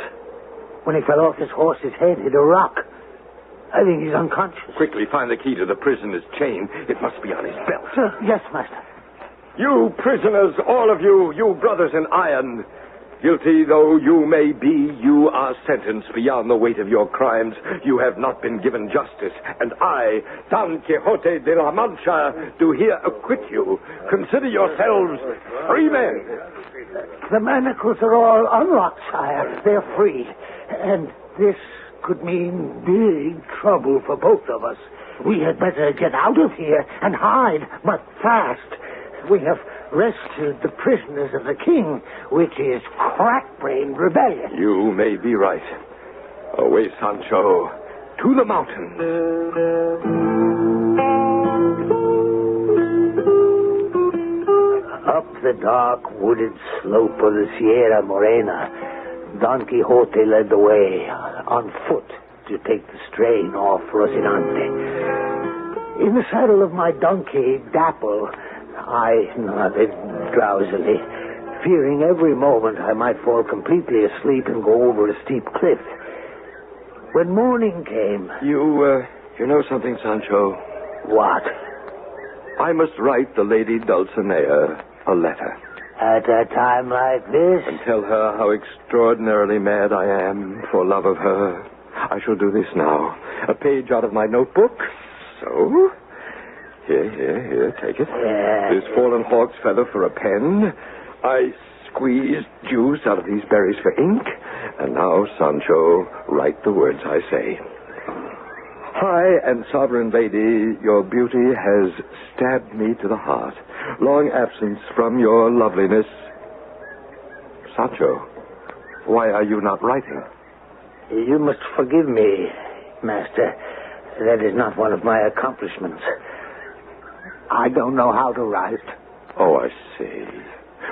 Speaker 12: When he fell off his horse's head, hit a rock. I think he's unconscious.
Speaker 11: Quickly find the key to the prisoner's chain. It must be on his belt.
Speaker 12: Yes, master.
Speaker 11: You prisoners, all of you, you brothers in iron, guilty though you may be, you are sentenced beyond the weight of your crimes. You have not been given justice, and I, Don Quixote de la Mancha, do here acquit you. Consider yourselves free men.
Speaker 12: The manacles are all unlocked, sire. They're free. And this could mean big trouble for both of us. We had better get out of here and hide, but fast. We have rescued the prisoners of the king, which is crack-brained rebellion.
Speaker 11: You may be right. Away, Sancho, to the mountains.
Speaker 12: Up the dark, wooded slope of the Sierra Morena, Don Quixote led the way on foot to take the strain off Rocinante. In the saddle of my donkey, Dapple, I nodded drowsily, fearing every moment I might fall completely asleep and go over a steep cliff. When morning came...
Speaker 11: You know something, Sancho?
Speaker 12: What?
Speaker 11: I must write the Lady Dulcinea a letter.
Speaker 12: At a time like this?
Speaker 11: And tell her how extraordinarily mad I am for love of her. I shall do this now. A page out of my notebook. So... Here, take it. This fallen hawk's feather for a pen. I squeezed juice out of these berries for ink. And now, Sancho, write the words I say. High and sovereign lady, your beauty has stabbed me to the heart. Long absence from your loveliness. Sancho, why are you not writing?
Speaker 12: You must forgive me, master. That is not one of my accomplishments. I don't know how to write.
Speaker 11: Oh, I see.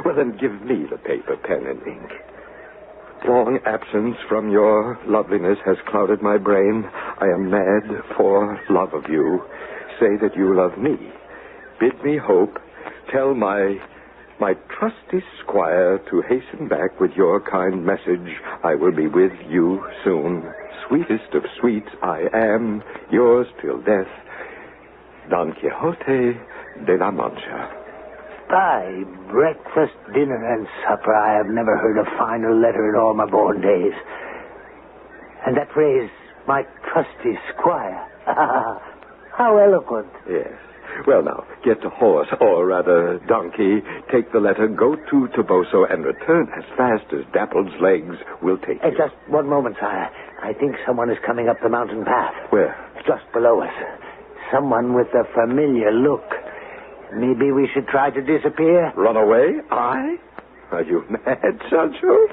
Speaker 11: Well, then give me the paper, pen, and ink. Long absence from your loveliness has clouded my brain. I am mad for love of you. Say that you love me. Bid me hope. Tell my trusty squire to hasten back with your kind message. I will be with you soon. Sweetest of sweets, I am yours till death, Don Quixote de la Mancha.
Speaker 12: By breakfast, dinner, and supper, I have never heard a finer letter in all my born days. And that phrase, my trusty squire. How eloquent.
Speaker 11: Yes. Well, now, get to horse, or rather donkey, take the letter, go to Toboso, and return as fast as Dapple's legs will take you.
Speaker 12: Just one moment, sire. I think someone is coming up the mountain path.
Speaker 11: Where?
Speaker 12: Just below us. Someone with a familiar look. Maybe we should try to disappear?
Speaker 11: Run away? I? Are you mad, Sancho?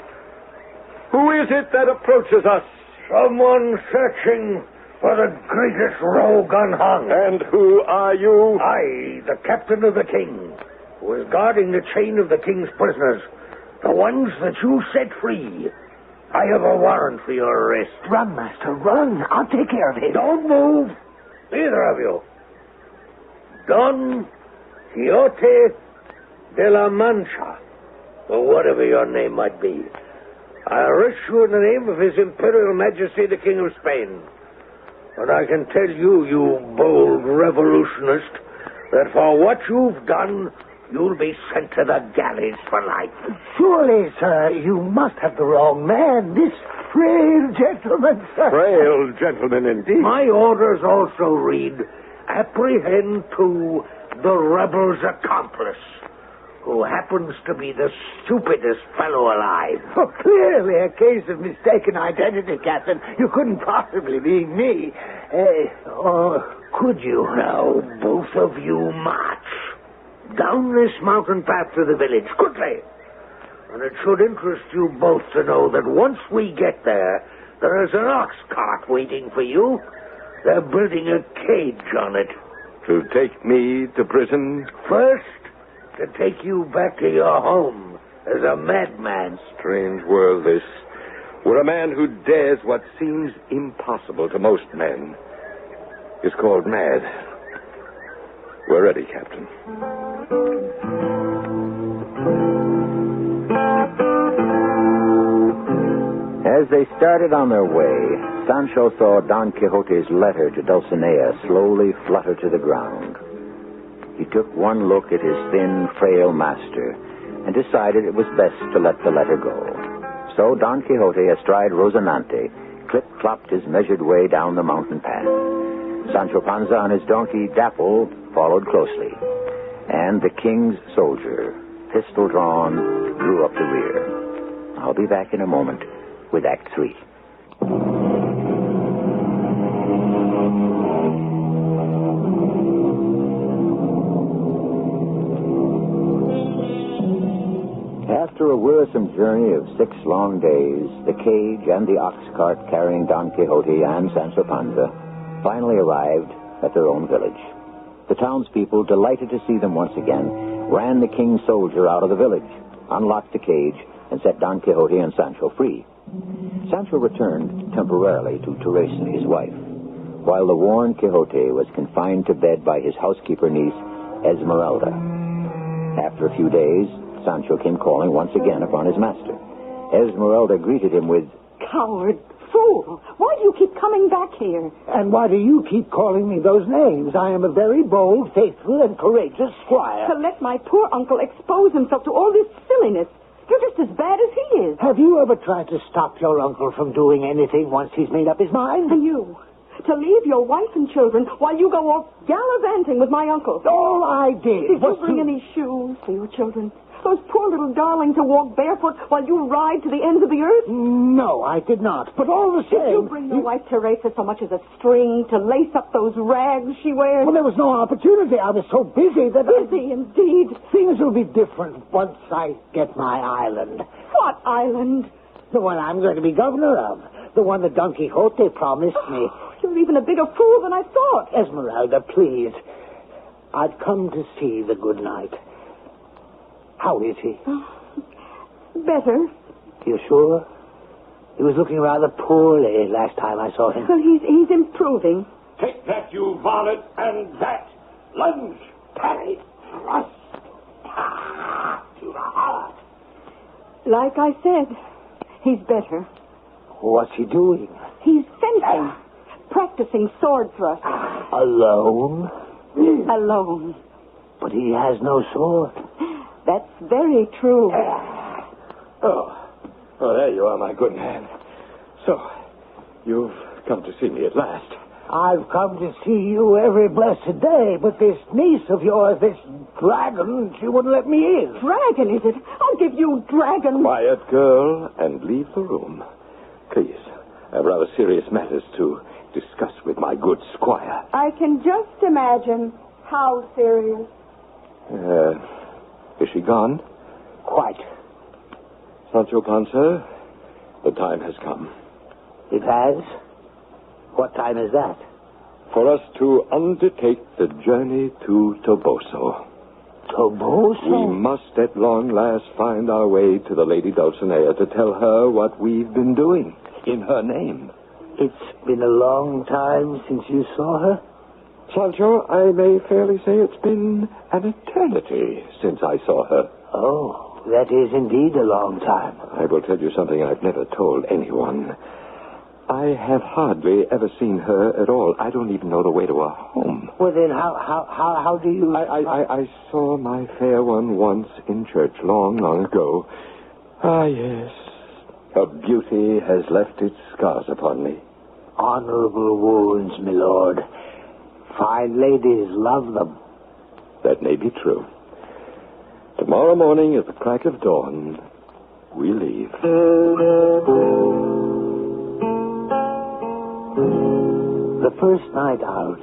Speaker 11: Who is it that approaches us?
Speaker 14: Someone searching for the greatest rogue unhung.
Speaker 11: And who are you?
Speaker 14: I, the captain of the king, who is guarding the chain of the king's prisoners, the ones that you set free. I have a warrant for your arrest.
Speaker 12: Run, master, run. I'll take care of him.
Speaker 14: Don't move, either of you. Don Quixote de la Mancha, or whatever your name might be. I arrest you in the name of His Imperial Majesty the King of Spain. And I can tell you, you bold revolutionist, that for what you've done, you'll be sent to the galleys for life.
Speaker 12: Surely, sir, you must have the wrong man. This frail gentleman, sir.
Speaker 11: Frail gentleman, indeed.
Speaker 14: My orders also read, apprehend to the rebel's accomplice, who happens to be the stupidest fellow alive.
Speaker 12: Oh, clearly a case of mistaken identity, Captain. You couldn't possibly be me. Or could you?
Speaker 14: Now, both of you march down this mountain path to the village, quickly. And it should interest you both to know that once we get there is an ox cart waiting for you. They're building a cage on it.
Speaker 11: To take me to prison?
Speaker 14: First, to take you back to your home as a madman.
Speaker 11: Strange world, this. Where a man who dares what seems impossible to most men is called mad. We're ready, Captain.
Speaker 10: As they started on their way, Sancho saw Don Quixote's letter to Dulcinea slowly flutter to the ground. He took one look at his thin, frail master and decided it was best to let the letter go. So Don Quixote, astride Rocinante, clip-clopped his measured way down the mountain path. Sancho Panza on his donkey, Dapple, followed closely. And the king's soldier, pistol drawn, drew up the rear. I'll be back in a moment with Act 3. After a wearisome journey of 6 long days, the cage and the ox cart carrying Don Quixote and Sancho Panza finally arrived at their own village. The townspeople, delighted to see them once again, ran the king's soldier out of the village, unlocked the cage, and set Don Quixote and Sancho free. Sancho returned temporarily to Teresa, his wife, while the worn Quixote was confined to bed by his housekeeper niece, Esmeralda. After a few days, Sancho came calling once again upon his master. Esmeralda greeted him with,
Speaker 13: "Coward, fool! Why do you keep coming back here?"
Speaker 12: "And why do you keep calling me those names? I am a very bold, faithful, and courageous squire."
Speaker 13: "To let my poor uncle expose himself to all this silliness. You're just as bad as he is."
Speaker 12: "Have you ever tried to stop your uncle from doing anything once he's made up his mind?"
Speaker 13: "And you, to leave your wife and children while you go off gallivanting with my uncle."
Speaker 12: "All I did
Speaker 13: Did
Speaker 12: was
Speaker 13: you bring any shoes for your children? Those poor little darlings who walk barefoot while you ride to the ends of the earth?"
Speaker 12: "No, I did not. But all the same..."
Speaker 13: "Did you bring your wife Teresa so much as a string to lace up those rags she wears?"
Speaker 12: "Well, there was no opportunity. I was so busy that
Speaker 13: Busy, indeed.
Speaker 12: Things will be different once I get my island."
Speaker 13: "What island?"
Speaker 12: "The one I'm going to be governor of. The one that Don Quixote promised me."
Speaker 13: "You're even a bigger fool than I thought."
Speaker 12: "Esmeralda, please. I've come to see the good knight. How is he?"
Speaker 13: "Better."
Speaker 12: "You sure? He was looking rather poorly last time I saw him."
Speaker 13: Well, he's improving."
Speaker 14: Take that, you varlet, and that. Lunge, parry, thrust. To the heart.
Speaker 13: Like I said, he's better.
Speaker 12: "What's he doing?"
Speaker 13: "He's fencing, practicing sword thrusts."
Speaker 12: "Alone?"
Speaker 13: "Alone."
Speaker 12: "But he has no sword."
Speaker 13: "That's very true."
Speaker 11: Oh, there you are, my good man. So, you've come to see me at last.
Speaker 12: "I've come to see you every blessed day, but this niece of yours, this dragon, she wouldn't let me in."
Speaker 13: "Dragon, is it? I'll give you dragon."
Speaker 11: Quiet, girl, and leave the room. Please, I have rather serious matters to discuss with my good squire.
Speaker 13: "I can just imagine how serious."
Speaker 11: Is she gone?"
Speaker 12: "Quite."
Speaker 11: "Sancho Panza, the time has come."
Speaker 12: "It has? What time is that?"
Speaker 11: "For us to undertake the journey to Toboso."
Speaker 12: "Toboso?"
Speaker 11: "We must at long last find our way to the Lady Dulcinea to tell her what we've been doing in her name."
Speaker 12: "It's been a long time since you saw her?"
Speaker 11: "Sancho, I may fairly say it's been an eternity since I saw her."
Speaker 12: "Oh, that is indeed a long time."
Speaker 11: "I will tell you something I've never told anyone. I have hardly ever seen her at all. I don't even know the way to her home."
Speaker 12: "Well, then how do you..."
Speaker 11: I saw my fair one once in church long, long ago. Ah, yes. Her beauty has left its scars upon me."
Speaker 12: "Honorable wounds, my lord. Fine ladies love them."
Speaker 11: "That may be true. Tomorrow morning at the crack of dawn, we leave."
Speaker 12: The first night out,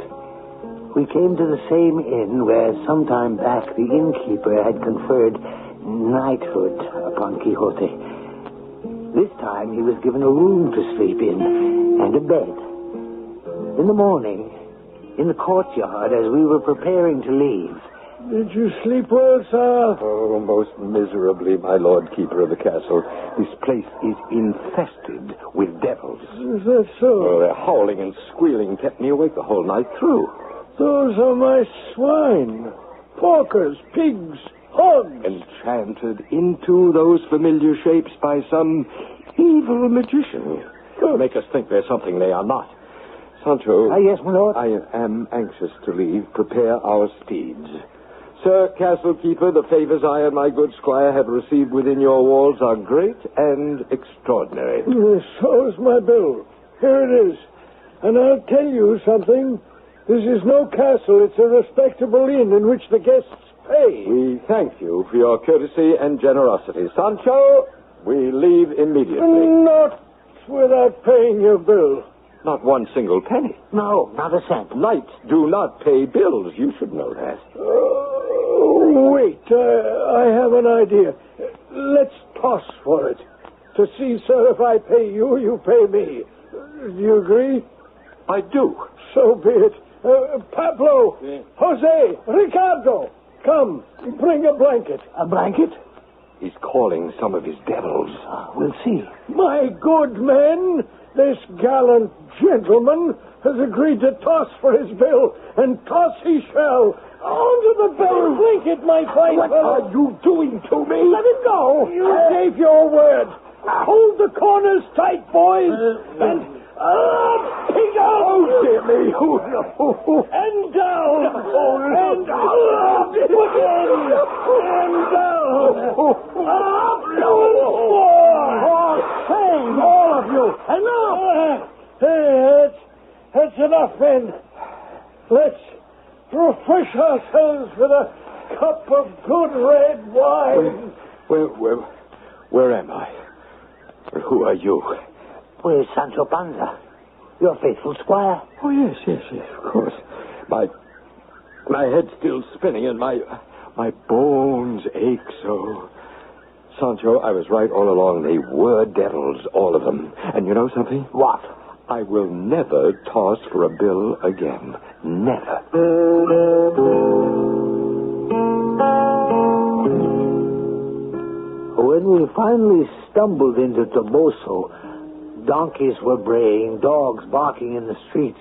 Speaker 12: we came to the same inn where some time back the innkeeper had conferred knighthood upon Quixote. This time he was given a room to sleep in and a bed. In the morning, in the courtyard, as we were preparing to leave...
Speaker 11: "Did you sleep well, sir?" "Oh, most miserably, my lord keeper of the castle. This place is infested with devils."
Speaker 14: "Is that so?"
Speaker 11: "Oh, their howling and squealing kept me awake the whole night through."
Speaker 14: "Those are my swine. Porkers, pigs, Hugs.
Speaker 11: Enchanted into those familiar shapes by some evil magician. Make us think they're something they are not. Sancho.
Speaker 12: Yes, my lord.
Speaker 11: I am anxious to leave. Prepare our steeds. Sir Castle Keeper, the favors I and my good squire have received within your walls are great and extraordinary.
Speaker 14: So is my bill. Here it is. And I'll tell you something. This is no castle. It's a respectable inn in which the guests pay.
Speaker 11: We thank you for your courtesy and generosity. Sancho, we leave immediately.
Speaker 14: Not without paying your bill.
Speaker 11: Not one single penny.
Speaker 12: No, not a cent.
Speaker 11: Knights do not pay bills. You should know that.
Speaker 14: Wait. I have an idea. Let's toss for it. To see, sir, if I pay you, you pay me. Do you agree?
Speaker 11: I do.
Speaker 14: So be it. Pablo, Jose, Ricardo, come, bring a blanket.
Speaker 12: A blanket?
Speaker 11: He's calling some of his devils.
Speaker 12: We'll see.
Speaker 14: My good men, this gallant gentleman has agreed to toss for his bill, and toss he shall. Onto the blanket, my fine
Speaker 11: What
Speaker 14: fellow.
Speaker 11: are you doing to me?
Speaker 14: Let it go. You gave your word. Hold the corners tight, boys, and pig out!
Speaker 11: Oh, dear me.
Speaker 14: And down! And up again! And down! Up and four! Shame, all of you! Enough! That's enough, then. Let's refresh ourselves with a cup of good red wine.
Speaker 11: Where am I? Who are you?
Speaker 12: Where's Sancho Panza? Your faithful squire.
Speaker 11: Oh, yes, of course. My head's still spinning and my bones ache so. Sancho, I was right all along. They were devils, all of them. And you know something?
Speaker 12: What?
Speaker 11: I will never toss for a bill again. Never.
Speaker 12: When we finally stumbled into Toboso, donkeys were braying, dogs barking in the streets.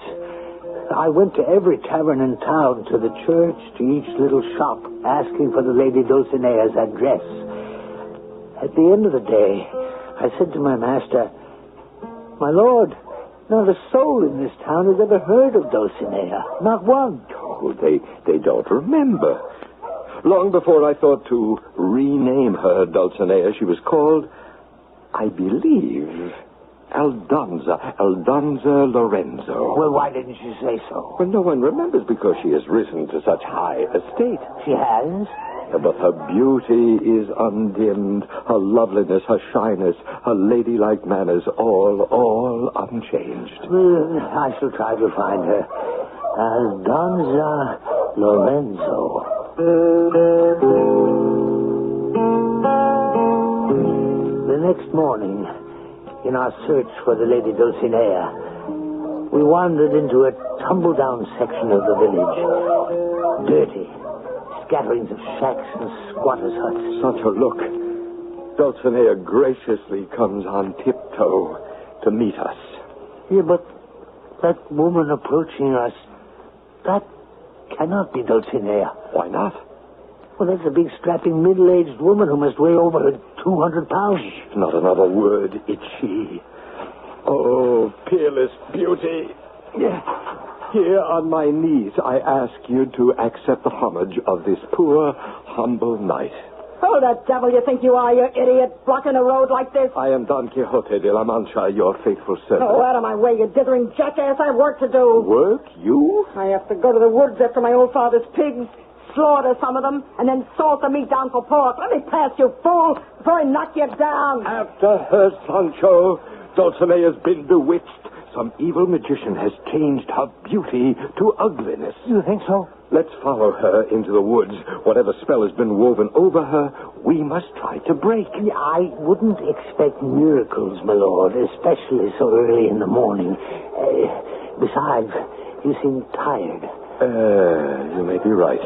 Speaker 12: I went to every tavern in town, to the church, to each little shop, asking for the Lady Dulcinea's address. At the end of the day, I said to my master, "My lord, not a soul in this town has ever heard of Dulcinea. Not one."
Speaker 11: Oh, they don't remember. Long before I thought to rename her Dulcinea, she was called, I believe, Aldonza Lorenzo.
Speaker 12: Well, why didn't you say so?
Speaker 11: Well, no one remembers because she has risen to such high estate.
Speaker 12: She has?
Speaker 11: But her beauty is undimmed, her loveliness, her shyness, her ladylike manners, all unchanged.
Speaker 12: I shall try to find her. Aldonza Lorenzo. The next morning, in our search for the Lady Dulcinea, we wandered into a tumble-down section of the village. Dirty. Scatterings of shacks and squatters' huts.
Speaker 11: Sancho, look. Dulcinea graciously comes on tiptoe to meet us.
Speaker 12: Yeah, but that woman approaching us, that cannot be Dulcinea.
Speaker 11: Why not?
Speaker 12: Well, that's a big, strapping, middle-aged woman who must weigh over 200 pounds.
Speaker 11: Not another word. It's she. Oh, peerless beauty. Here on my knees, I ask you to accept the homage of this poor, humble knight.
Speaker 15: Who the devil you think you are, you idiot, blocking a road like this?
Speaker 11: I am Don Quixote de la Mancha, your faithful servant.
Speaker 15: Oh, out of my way, you dithering jackass. I have work to do.
Speaker 11: Work? You?
Speaker 15: I have to go to the woods after my old father's pigs, slaughter some of them, and then salt the meat down for pork. Let me pass, you fool, before I knock you down.
Speaker 11: After her, Sancho, Dulcinea's been bewitched. Some evil magician has changed her beauty to ugliness.
Speaker 12: You think so?
Speaker 11: Let's follow her into the woods. Whatever spell has been woven over her, we must try to break.
Speaker 12: I wouldn't expect miracles, my lord, especially so early in the morning. Besides, you seem tired.
Speaker 11: You may be right.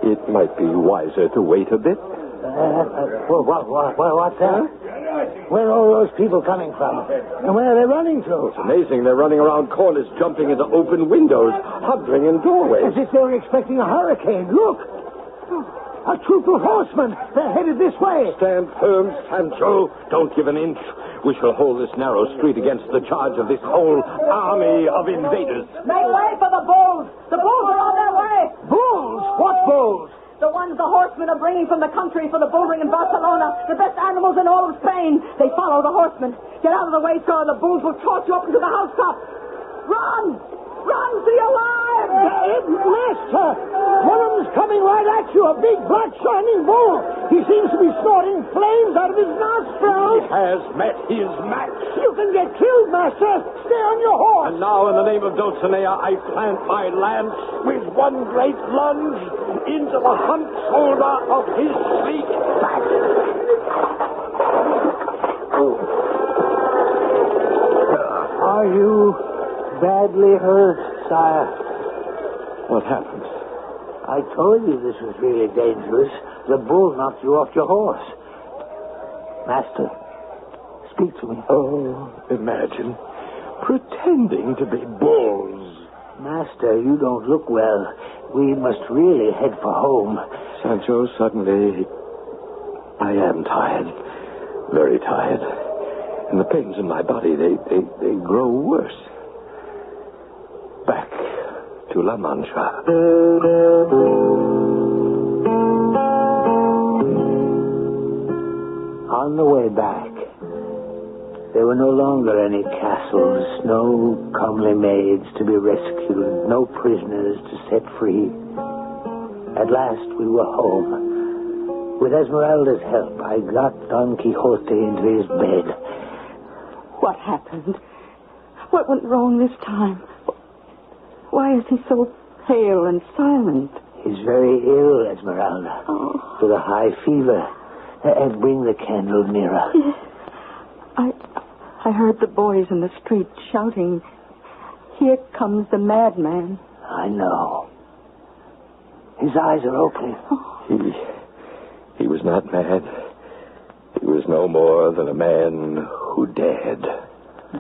Speaker 11: It might be wiser to wait a bit.
Speaker 12: What's that? Where are all those people coming from? And where are they running to?
Speaker 11: It's amazing. They're running around corners, jumping into open windows, hovering in doorways.
Speaker 12: As if they were expecting a hurricane. Look!
Speaker 14: A troop of horsemen. They're headed this way.
Speaker 11: Stand firm, Sancho. Don't give an inch. We shall hold this narrow street against the charge of this whole army of invaders.
Speaker 15: Make way for the bulls. The bulls are on their way.
Speaker 14: Bulls? What bulls?
Speaker 15: The ones the horsemen are bringing from the country for the bull ring in Barcelona. The best animals in all of Spain. They follow the horsemen. Get out of the way, sir. The bulls will toss you up into the housetop. Run! Run for your lives!
Speaker 14: Master! One of them's coming right at you. A big, black, shining bull. He seems to be snorting flames out of his nostrils.
Speaker 11: He has met his match.
Speaker 14: You can get killed, Master. Stay on your horse.
Speaker 11: And now, in the name of Dulcinea, I plant my lance with one great lunge into the humped shoulder of his sleek back.
Speaker 12: Are you badly hurt, sire?
Speaker 11: What happened?
Speaker 12: I told you this was really dangerous. The bull knocked you off your horse. Master, speak to me.
Speaker 11: Oh, imagine pretending to be bulls.
Speaker 12: Master, you don't look well. We must really head for home.
Speaker 11: Sancho, suddenly I am tired. Very tired. And the pains in my body, they grow worse. Back to La Mancha.
Speaker 12: On the way back, there were no longer any castles, no comely maids to be rescued, no prisoners to set free. At last we were home. With Esmeralda's help, I got Don Quixote into his bed.
Speaker 13: What happened? What went wrong this time? Why is he so pale and silent?
Speaker 12: He's very ill, Esmeralda.
Speaker 13: Oh.
Speaker 12: With a high fever. And bring the candle nearer.
Speaker 13: Yes. I heard the boys in the street shouting, "Here comes the madman."
Speaker 12: I know. His eyes are opening.
Speaker 13: Oh.
Speaker 11: He was not mad. He was no more than a man who dared.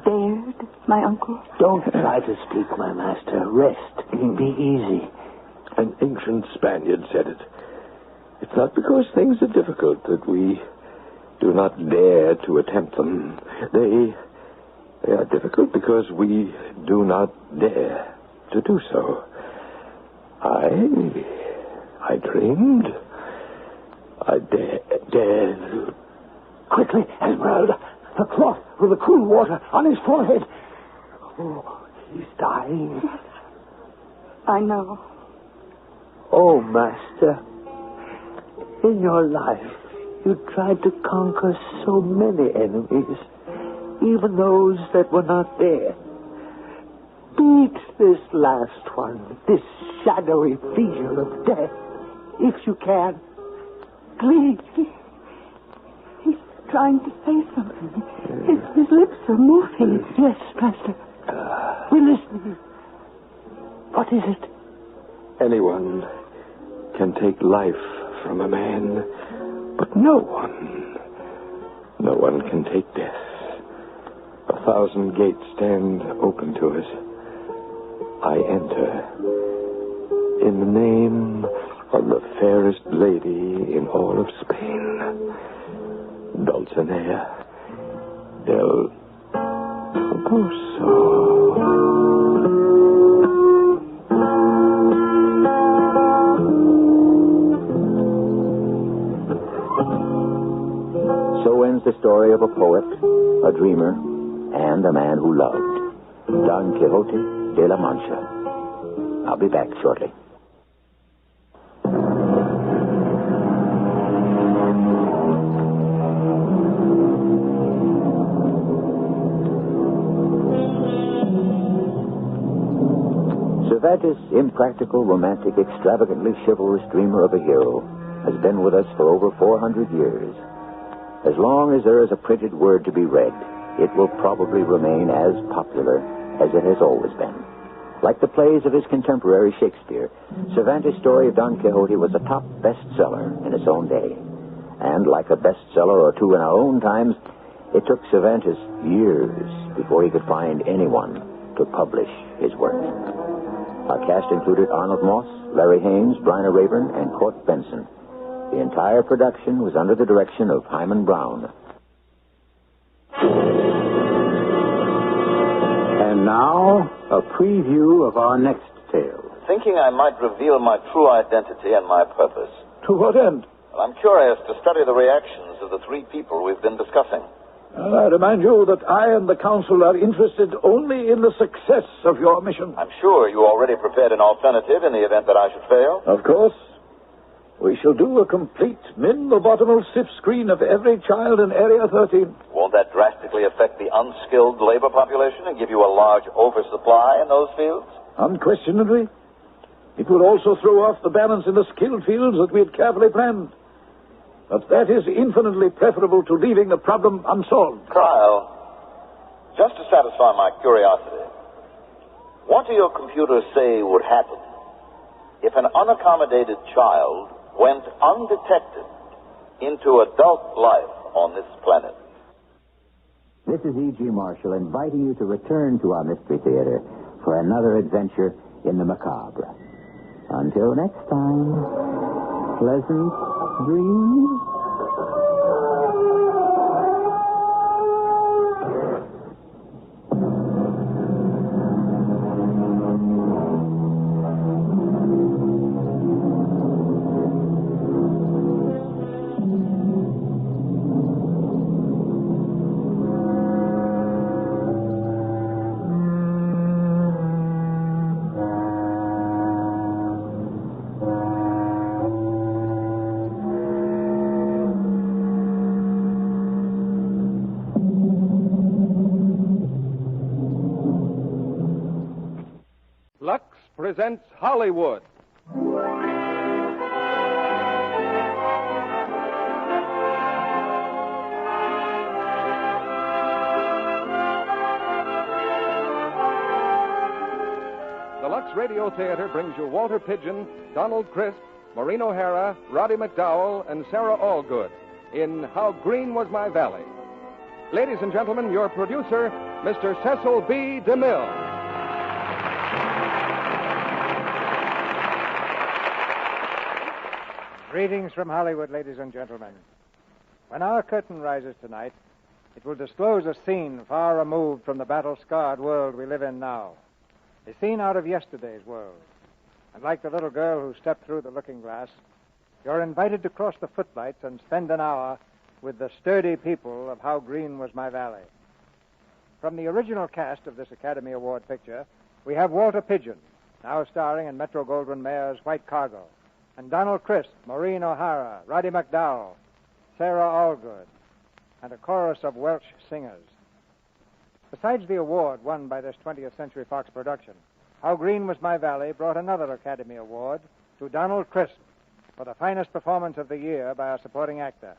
Speaker 13: Dared, my uncle?
Speaker 12: Don't try to speak, my master. Rest. Be easy.
Speaker 11: An ancient Spaniard said it. It's not because things are difficult that we do not dare to attempt them. They are difficult because we do not dare to do so. I dreamed. I dared.
Speaker 14: Quickly, Esmeralda. The cloth with the cool water on his forehead. Oh, he's dying.
Speaker 13: I know.
Speaker 12: Oh, Master. In your life, you tried to conquer so many enemies, even those that were not there. Beat this last one, this shadowy figure of death, if you can. Please.
Speaker 13: He's trying to say something. His lips are moving.
Speaker 12: Yes, Master. We're listening. What is it?
Speaker 11: Anyone can take life from a man, but no one can take death. 1,000 gates stand open to us. I enter in the name of the fairest lady in all of Spain, Dulcinea del Toboso.
Speaker 10: So ends the story of a poet, a dreamer, and a man who loved. Don Quixote de la Mancha. I'll be back shortly. Cervantes' impractical, romantic, extravagantly chivalrous dreamer of a hero has been with us for over 400 years. As long as there is a printed word to be read, it will probably remain as popular as it has always been. Like the plays of his contemporary Shakespeare, Cervantes' story of Don Quixote was a top bestseller in its own day. And like a bestseller or two in our own times, it took Cervantes years before he could find anyone to publish his work. Our cast included Arnold Moss, Larry Haynes, Bryna Rayburn, and Court Benson. The entire production was under the direction of Hyman Brown.
Speaker 16: And now, a preview of our next tale.
Speaker 17: Thinking I might reveal my true identity and my purpose.
Speaker 18: To what end?
Speaker 17: Well, I'm curious to study the reactions of the three people we've been discussing.
Speaker 18: I remind you that I and the council are interested only in the success of your mission.
Speaker 17: I'm sure you already prepared an alternative in the event that I should fail.
Speaker 18: Of course. We shall do a complete min-lobotomal sift screen of every child in Area 13.
Speaker 17: Won't that drastically affect the unskilled labor population and give you a large oversupply in those fields?
Speaker 18: Unquestionably. It will also throw off the balance in the skilled fields that we had carefully planned. But that is infinitely preferable to leaving the problem unsolved.
Speaker 17: Kyle, just to satisfy my curiosity, what do your computers say would happen if an unaccommodated child went undetected into adult life on this planet?
Speaker 10: This is E.G. Marshall inviting you to return to our Mystery Theater for another adventure in the macabre. Until next time, pleasant dreams.
Speaker 2: Lux presents Hollywood. The Lux Radio Theater brings you Walter Pidgeon, Donald Crisp, Maureen O'Hara, Roddy McDowell, and Sarah Allgood in How Green Was My Valley. Ladies and gentlemen, your producer, Mr. Cecil B. DeMille.
Speaker 19: Greetings from Hollywood, ladies and gentlemen. When our curtain rises tonight, it will disclose a scene far removed from the battle-scarred world we live in now. A scene out of yesterday's world. And like the little girl who stepped through the looking glass, you're invited to cross the footlights and spend an hour with the sturdy people of How Green Was My Valley. From the original cast of this Academy Award picture, we have Walter Pidgeon, now starring in Metro-Goldwyn-Mayer's White Cargo, and Donald Crisp, Maureen O'Hara, Roddy McDowell, Sarah Allgood, and a chorus of Welsh singers. Besides the award won by this 20th Century Fox production, How Green Was My Valley brought another Academy Award to Donald Crisp for the finest performance of the year by a supporting actor.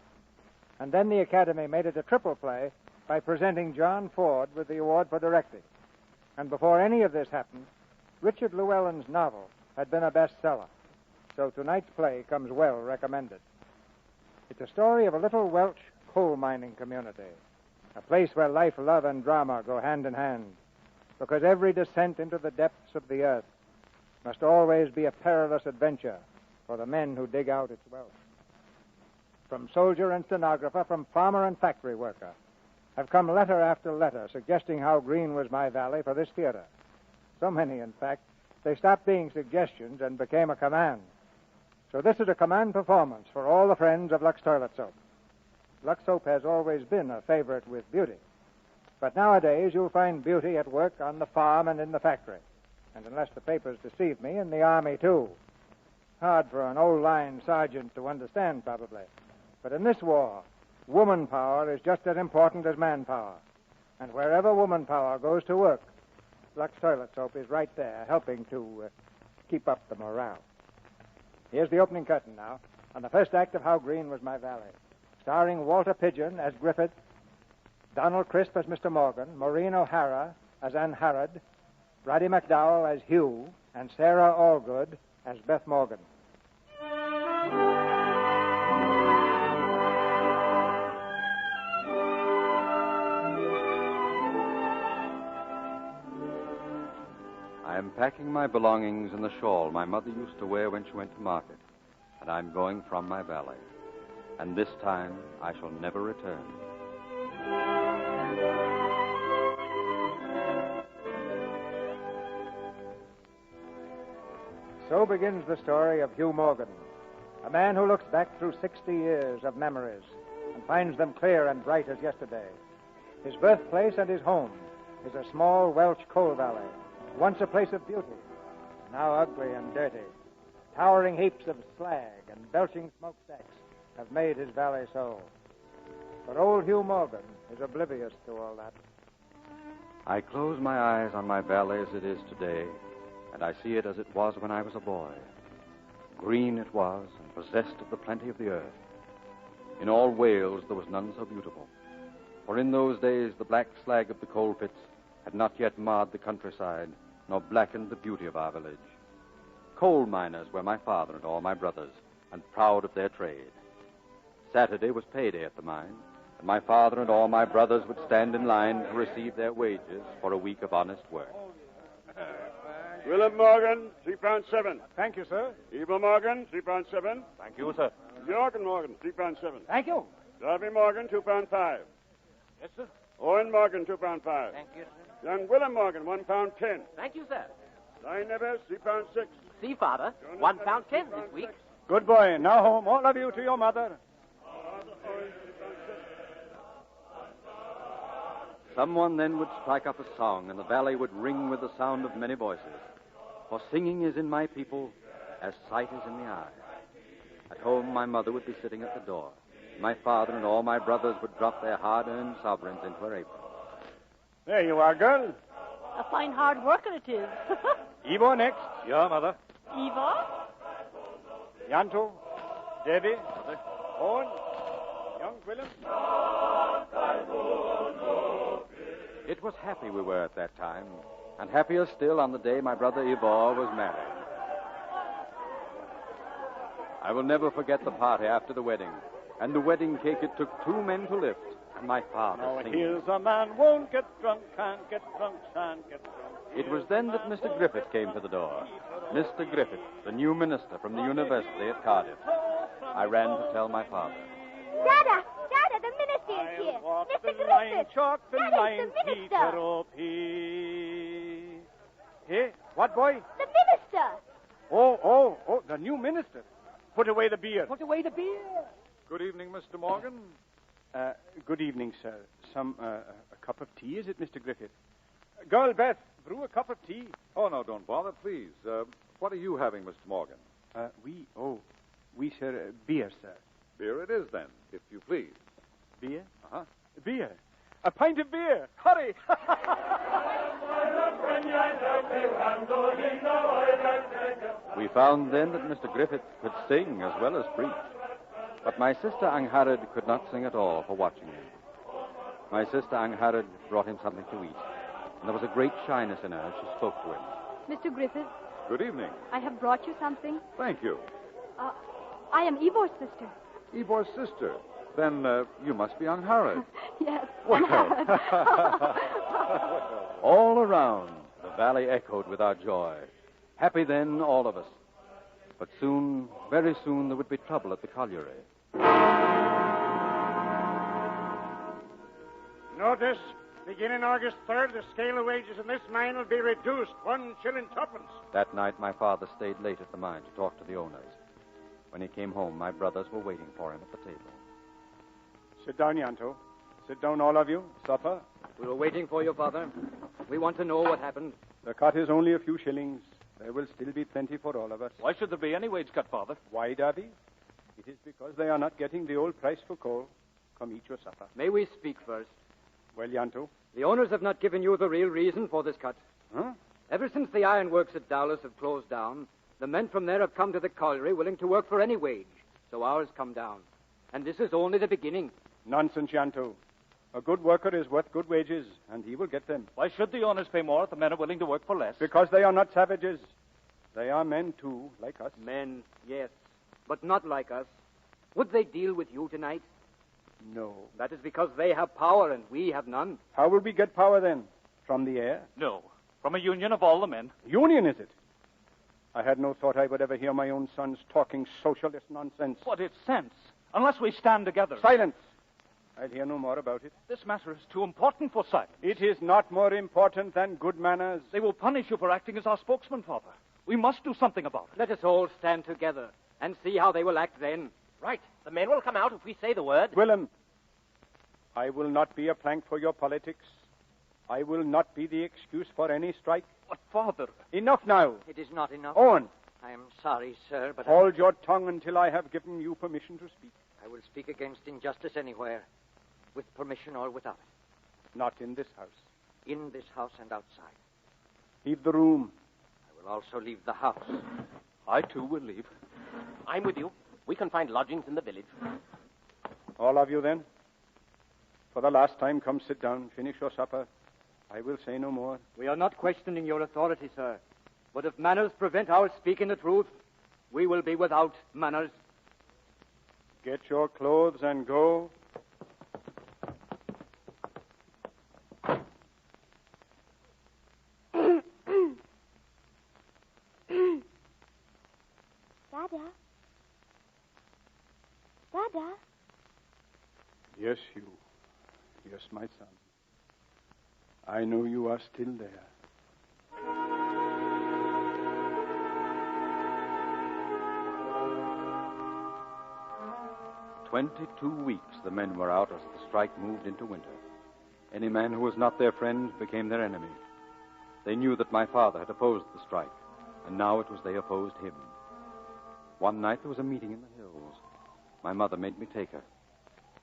Speaker 19: And then the Academy made it a triple play by presenting John Ford with the award for directing. And before any of this happened, Richard Llewellyn's novel had been a bestseller. So tonight's play comes well recommended. It's a story of a little Welsh coal mining community, a place where life, love, and drama go hand in hand, because every descent into the depths of the earth must always be a perilous adventure for the men who dig out its wealth. From soldier and stenographer, from farmer and factory worker, have come letter after letter suggesting how green was my valley for this theater. So many, in fact, they stopped being suggestions and became a command. So this is a command performance for all the friends of Lux Toilet Soap. Lux Soap has always been a favorite with beauty. But nowadays you'll find beauty at work on the farm and in the factory. And unless the papers deceive me, in the Army, too. Hard for an old line sergeant to understand, probably. But in this war, woman power is just as important as manpower. And wherever woman power goes to work, Lux Toilet Soap is right there, helping to keep up the morale. Here's the opening curtain now, on the first act of How Green Was My Valley, starring Walter Pidgeon as Griffith, Donald Crisp as Mr. Morgan, Maureen O'Hara as Ann Harrod, Roddy McDowell as Hugh, and Sarah Allgood as Beth Morgan.
Speaker 20: I am packing my belongings in the shawl my mother used to wear when she went to market. and I'm going from my valley. And this time I shall never return.
Speaker 19: So begins the story of Hugh Morgan, a man who looks back through 60 years of memories and finds them clear and bright as yesterday. His birthplace and his home is a small Welsh coal valley, once a place of beauty, now ugly and dirty. Towering heaps of slag and belching smokestacks have made his valley so. But old Hugh Morgan is oblivious to all that.
Speaker 20: I close my eyes on my valley as it is today, and I see it as it was when I was a boy. Green it was, and possessed of the plenty of the earth. In all Wales there was none so beautiful. For in those days the black slag of the coal pits had not yet marred the countryside, nor blackened the beauty of our village. Coal miners were my father and all my brothers, and proud of their trade. Saturday was payday at the mine, and my father and all my brothers would stand in line to receive their wages for a week of honest work.
Speaker 21: Willem Morgan, £3.7.
Speaker 19: Thank you, sir.
Speaker 21: Evil Morgan, £3.7.
Speaker 19: Thank you, sir.
Speaker 21: Jorgen Morgan, £3.7.
Speaker 19: Thank you.
Speaker 21: Darby Morgan, £2.5.
Speaker 19: Yes, sir.
Speaker 21: Owen Morgan, £2.5.
Speaker 5: Thank you, sir.
Speaker 21: Young Willem Morgan, £1.10.
Speaker 5: Thank you, sir.
Speaker 21: Line Neves, £3.6.
Speaker 5: See, Father, £1.10 this week.
Speaker 19: Good boy. Now home, all of you, to your mother.
Speaker 20: Someone then would strike up a song, and the valley would ring with the sound of many voices. For singing is in my people as sight is in the eye. At home, my mother would be sitting at the door. My father and all my brothers would drop their hard-earned sovereigns into her apron.
Speaker 19: There you are, girl.
Speaker 22: A fine hard worker it is.
Speaker 19: Ivo next.
Speaker 18: Yeah, Mother.
Speaker 22: Ivo?
Speaker 19: Yanto. Davy. Owen. Young Willem.
Speaker 20: It was happy we were at that time, and happier still on the day my brother Ivor was married. I will never forget the party after the wedding, and the wedding cake it took 2 men to lift, and my father singing.
Speaker 18: Here's a man won't get drunk, can't get drunk, shan't get drunk.
Speaker 20: It was then that Mr. Griffith came to the door. Mr. Griffith, the new minister from the university at Cardiff. I ran to tell my father.
Speaker 4: Dada, the minister is here. Mr. Griffith. Daddy, the minister.
Speaker 19: Hey, what boy?
Speaker 4: The minister.
Speaker 19: Oh, the new minister. Put away the beer.
Speaker 22: Put away the beer.
Speaker 18: Good evening, Mr. Morgan.
Speaker 19: Good evening, sir. A cup of tea, is it, Mr. Griffith? Girl, Beth, brew a cup of tea.
Speaker 18: Oh, no, don't bother, please. What are you having, Mr. Morgan?
Speaker 19: We, sir, beer, sir.
Speaker 18: Beer it is, then, if you please.
Speaker 19: Beer?
Speaker 18: Uh-huh.
Speaker 19: Beer. A pint of beer. Hurry.
Speaker 20: We found then that Mr. Griffith could sing as well as preach. But my sister Angharad could not sing at all for watching him. My sister Angharad brought him something to eat, and there was a great shyness in her as she spoke to him.
Speaker 22: Mr. Griffith,
Speaker 18: Good evening.
Speaker 22: I have brought you something.
Speaker 18: Thank you.
Speaker 22: I am Ivor's sister.
Speaker 18: Ivor's sister. Then you must be Angharad.
Speaker 22: Yes.
Speaker 18: Well.
Speaker 20: All around, the valley echoed with our joy. Happy then, all of us. But soon, very soon, there would be trouble at the colliery.
Speaker 21: Notice, beginning August 3rd, the scale of wages in this mine will be reduced 1 shilling twopence.
Speaker 20: That night, my father stayed late at the mine to talk to the owners. When he came home, my brothers were waiting for him at the table.
Speaker 19: Sit down, Yanto. Sit down, all of you. Supper.
Speaker 5: We were waiting for you, Father. We want to know what happened.
Speaker 19: The cut is only a few shillings. There will still be plenty for all of us.
Speaker 18: Why should there be any wage cut, Father?
Speaker 19: Why, Darby? It is because they are not getting the old price for coal. Come, eat your supper.
Speaker 5: May we speak first?
Speaker 19: Well, Yanto?
Speaker 5: The owners have not given you the real reason for this cut.
Speaker 19: Huh?
Speaker 5: Ever since the ironworks at Dowlas have closed down, the men from there have come to the colliery willing to work for any wage. So ours come down. And this is only the beginning.
Speaker 19: Nonsense, Yanto. A good worker is worth good wages, and he will get them.
Speaker 18: Why should the owners pay more if the men are willing to work for less?
Speaker 19: Because they are not savages. They are men, too, like us.
Speaker 5: Men, yes, but not like us. Would they deal with you tonight?
Speaker 19: No.
Speaker 5: That is because they have power and we have none.
Speaker 19: How will we get power, then? From the air?
Speaker 18: No. From a union of all the men.
Speaker 19: Union, is it?
Speaker 7: I had no thought I would ever hear my own sons talking socialist nonsense.
Speaker 8: But it's sense. Unless we stand together.
Speaker 7: Silence! I'll hear no more about it.
Speaker 8: This matter is too important for silence.
Speaker 7: It is not more important than good manners.
Speaker 8: They will punish you for acting as our spokesman, Father. We must do something about it.
Speaker 5: Let us all stand together and see how they will act then.
Speaker 23: Right. The men will come out if we say the word.
Speaker 7: Willem, I will not be a plank for your politics. I will not be the excuse for any strike.
Speaker 8: But, Father...
Speaker 7: Enough now.
Speaker 5: It is not enough.
Speaker 7: Owen.
Speaker 5: I am sorry, sir, but...
Speaker 7: Hold your tongue until I have given you permission to speak.
Speaker 5: I will speak against injustice anywhere, with permission or without it.
Speaker 7: Not in this house.
Speaker 5: In this house and outside.
Speaker 7: Leave the room.
Speaker 5: I will also leave the house.
Speaker 8: I, too, will leave.
Speaker 23: I'm with you. We can find lodgings in the village.
Speaker 7: All of you, then? For the last time, come sit down, finish your supper. I will say no more.
Speaker 5: We are not questioning your authority, sir. But if manners prevent our speaking the truth, we will be without manners.
Speaker 7: Get your clothes and go.
Speaker 4: Dada? Dada?
Speaker 7: Yes, you. Yes, my son. I know you are still there.
Speaker 20: "22 weeks the men were out as the strike moved into winter. Any man who was not their friend became their enemy. They knew that my father had opposed the strike, and now it was they opposed him. One night there was a meeting in the hills. My mother made me take her.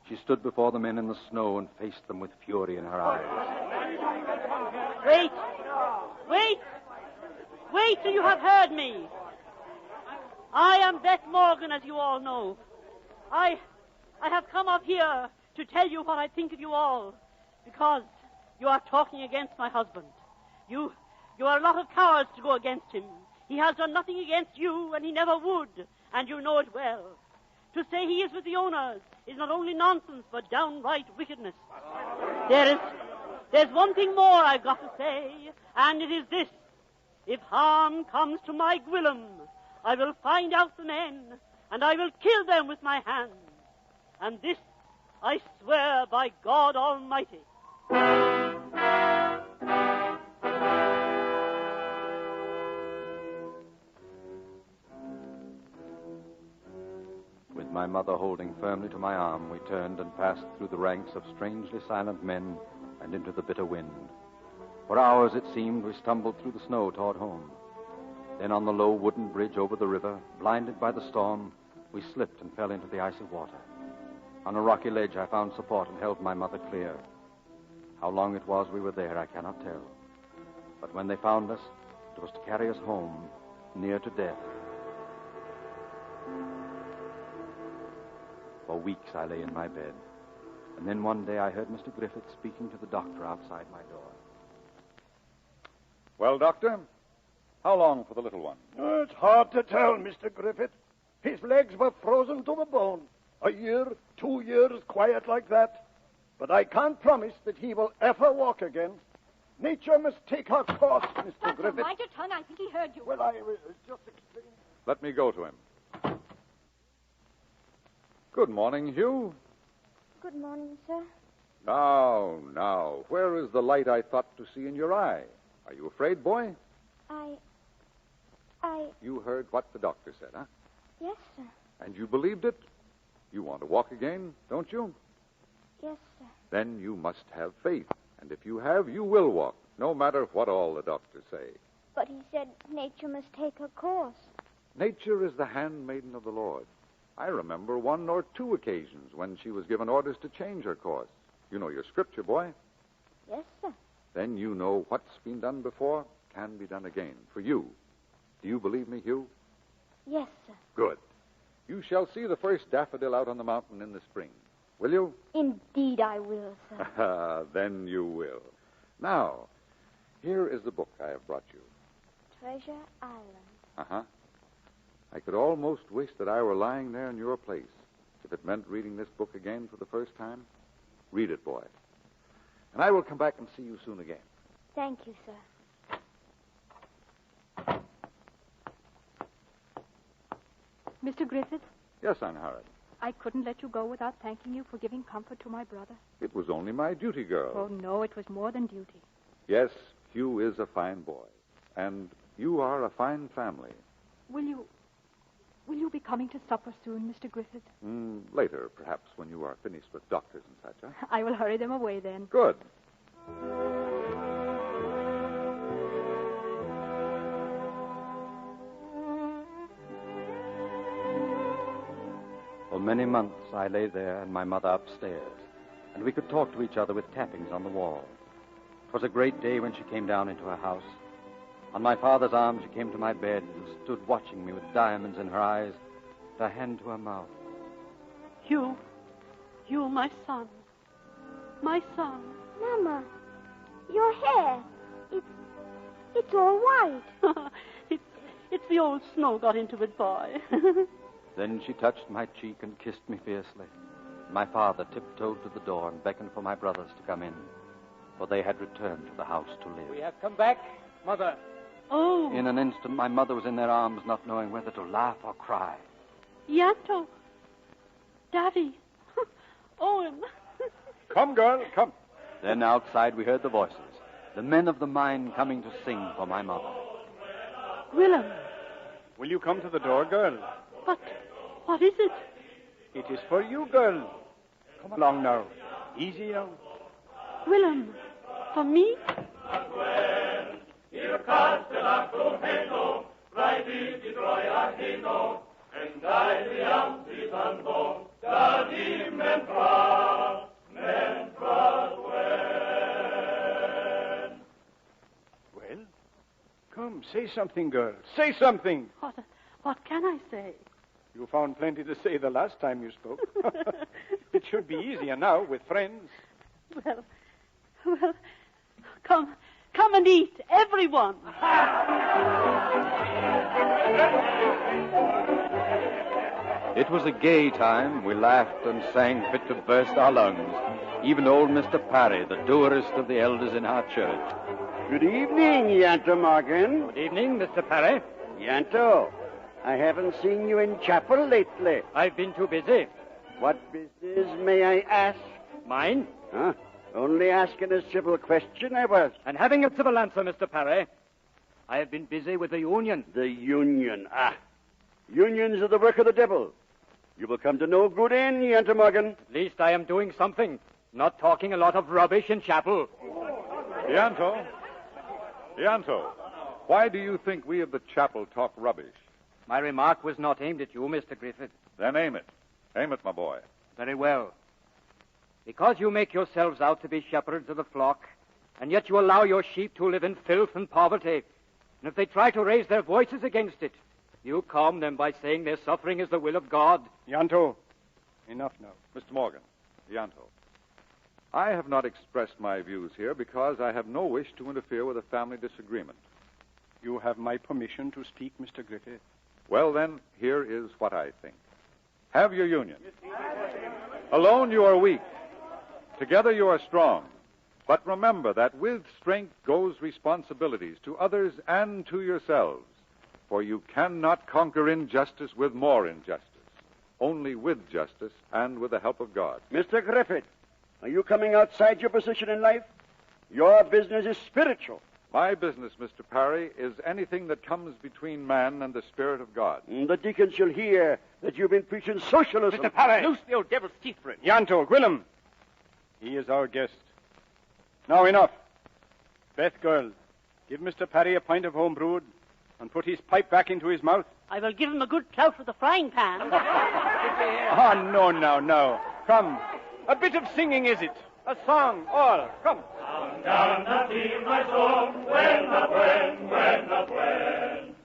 Speaker 20: She stood before the men in the snow and faced them with fury in her eyes.
Speaker 24: Wait! Wait! Wait till you have heard me. I am Beth Morgan, as you all know. I have come up here to tell you what I think of you all, because you are talking against my husband. You are a lot of cowards to go against him. He has done nothing against you, and he never would, and you know it well. To say he is with the owners is not only nonsense, but downright wickedness. There's one thing more I've got to say, and it is this. If harm comes to my Gwillem, I will find out the men, and I will kill them with my hands. And this I swear by God Almighty.
Speaker 20: With my mother holding firmly to my arm, we turned and passed through the ranks of strangely silent men and into the bitter wind. For hours, it seemed, we stumbled through the snow toward home. Then on the low wooden bridge over the river, blinded by the storm, we slipped and fell into the icy water. On a rocky ledge, I found support and held my mother clear. How long it was we were there, I cannot tell. But when they found us, it was to carry us home, near to death. For weeks I lay in my bed. And then one day I heard Mr. Griffith speaking to the doctor outside my door.
Speaker 18: Well, Doctor, how long for the little one?
Speaker 9: It's hard to tell, Mr. Griffith. His legs were frozen to the bone. A year, 2 years, quiet like that. But I can't promise that he will ever walk again. Nature must take her course, Mr. Griffith.
Speaker 22: Mind your tongue. I think he heard you.
Speaker 9: Well, I just explained.
Speaker 18: Let me go to him. Good morning, Hugh.
Speaker 4: Good morning, sir.
Speaker 18: Now, where is the light I thought to see in your eye? Are you afraid, boy? You heard what the doctor said, huh?
Speaker 4: Yes, sir.
Speaker 18: And you believed it? You want to walk again, don't you?
Speaker 4: Yes, sir.
Speaker 18: Then you must have faith. And if you have, you will walk, no matter what all the doctors say.
Speaker 4: But he said nature must take her course.
Speaker 18: Nature is the handmaiden of the Lord. I remember 1 or 2 occasions when she was given orders to change her course. You know your scripture, boy.
Speaker 4: Yes, sir.
Speaker 18: Then you know what's been done before can be done again, for you. Do you believe me, Hugh?
Speaker 4: Yes, sir.
Speaker 18: Good. You shall see the first daffodil out on the mountain in the spring. Will you?
Speaker 4: Indeed I will, sir.
Speaker 18: Then you will. Now, here is the book I have brought you.
Speaker 4: Treasure Island.
Speaker 18: Uh-huh. I could almost wish that I were lying there in your place. If it meant reading this book again for the first time, read it, boy. And I will come back and see you soon again.
Speaker 4: Thank you, sir.
Speaker 22: Mr. Griffith,
Speaker 1: Yes, Aunt Harriet.
Speaker 22: I couldn't let you go without thanking you for giving comfort to my brother.
Speaker 1: It was only my duty, girl.
Speaker 22: Oh, no, it was more than duty.
Speaker 1: Yes, Hugh is a fine boy. And you are a fine family.
Speaker 22: Will you be coming to supper soon, Mr. Griffith?
Speaker 1: Later, perhaps, when you are finished with doctors and such, huh?
Speaker 22: I will hurry them away then.
Speaker 1: Good.
Speaker 20: For many months I lay there and my mother upstairs, and we could talk to each other with tappings on the wall. It was a great day when she came down into her house. On my father's arm, she came to my bed and stood watching me with diamonds in her eyes, with her hand to her mouth.
Speaker 24: Hugh, my son. My son.
Speaker 4: Mama, your hair, it's all white.
Speaker 24: It's the old snow got into it, boy.
Speaker 20: Then she touched my cheek and kissed me fiercely. My father tiptoed to the door and beckoned for my brothers to come in, for they had returned to the house to live.
Speaker 5: We have come back, Mother.
Speaker 24: Oh.
Speaker 20: In an instant, my mother was in their arms, not knowing whether to laugh or cry.
Speaker 24: Yanto. Daddy. Owen.
Speaker 7: Come, girl, come.
Speaker 20: Then outside we heard the voices, the men of the mine coming to sing for my mother.
Speaker 24: Willem.
Speaker 7: Will you come to the door, girl?
Speaker 24: But what is it?
Speaker 7: It is for you, girl. Come along now. Easy now.
Speaker 24: Willem, for me?
Speaker 7: Well, come, say something, girl. Say something.
Speaker 24: What can I say?
Speaker 7: You found plenty to say the last time you spoke. It should be easier now with friends.
Speaker 24: Well, come and eat, everyone.
Speaker 20: It was a gay time. We laughed and sang fit to burst our lungs. Even old Mr. Parry, the dourest of the elders in our church.
Speaker 3: Good evening, Yanto Morgan.
Speaker 5: Good evening, Mr. Parry.
Speaker 3: Yanto, I haven't seen you in chapel lately.
Speaker 5: I've been too busy.
Speaker 3: What business, may I ask?
Speaker 5: Mine?
Speaker 3: Huh? Only asking a civil question, I was.
Speaker 5: And having a civil answer, Mr. Parry. I have been busy with the union.
Speaker 3: The union, Unions are the work of the devil. You will come to no good end, Yanto Morgan.
Speaker 5: At least I am doing something, not talking a lot of rubbish in chapel.
Speaker 1: Yanto, why do you think we of the chapel talk rubbish?
Speaker 5: My remark was not aimed at you, Mr. Griffith.
Speaker 1: Then aim it. Aim it, my boy.
Speaker 5: Very well. Because you make yourselves out to be shepherds of the flock, and yet you allow your sheep to live in filth and poverty, and if they try to raise their voices against it, you calm them by saying their suffering is the will of God.
Speaker 7: Yanto, enough now.
Speaker 1: Mr. Morgan, Yanto, I have not expressed my views here because I have no wish to interfere with a family disagreement.
Speaker 7: You have my permission to speak, Mr. Griffith.
Speaker 1: Well, then, here is what I think. Have your union. Alone you are weak. Together you are strong. But remember that with strength goes responsibilities to others and to yourselves. For you cannot conquer injustice with more injustice. Only with justice and with the help of God.
Speaker 3: Mr. Griffith, are you coming outside your position in life? Your business is spiritual.
Speaker 1: My business, Mr. Parry, is anything that comes between man and the Spirit of God.
Speaker 3: The deacons shall hear that you've been preaching socialism.
Speaker 7: Mr. Parry!
Speaker 3: Loose the old devil's teeth for it.
Speaker 7: Yanto, Gwillem. He is our guest. Now enough. Beth, girl, give Mr. Parry a pint of home brewed and put his pipe back into his mouth.
Speaker 24: I will give him a good clout with the frying pan.
Speaker 7: Oh, no, now. Come. A bit of singing, is it? A song, all. Come.
Speaker 6: Down, down, my soul, when,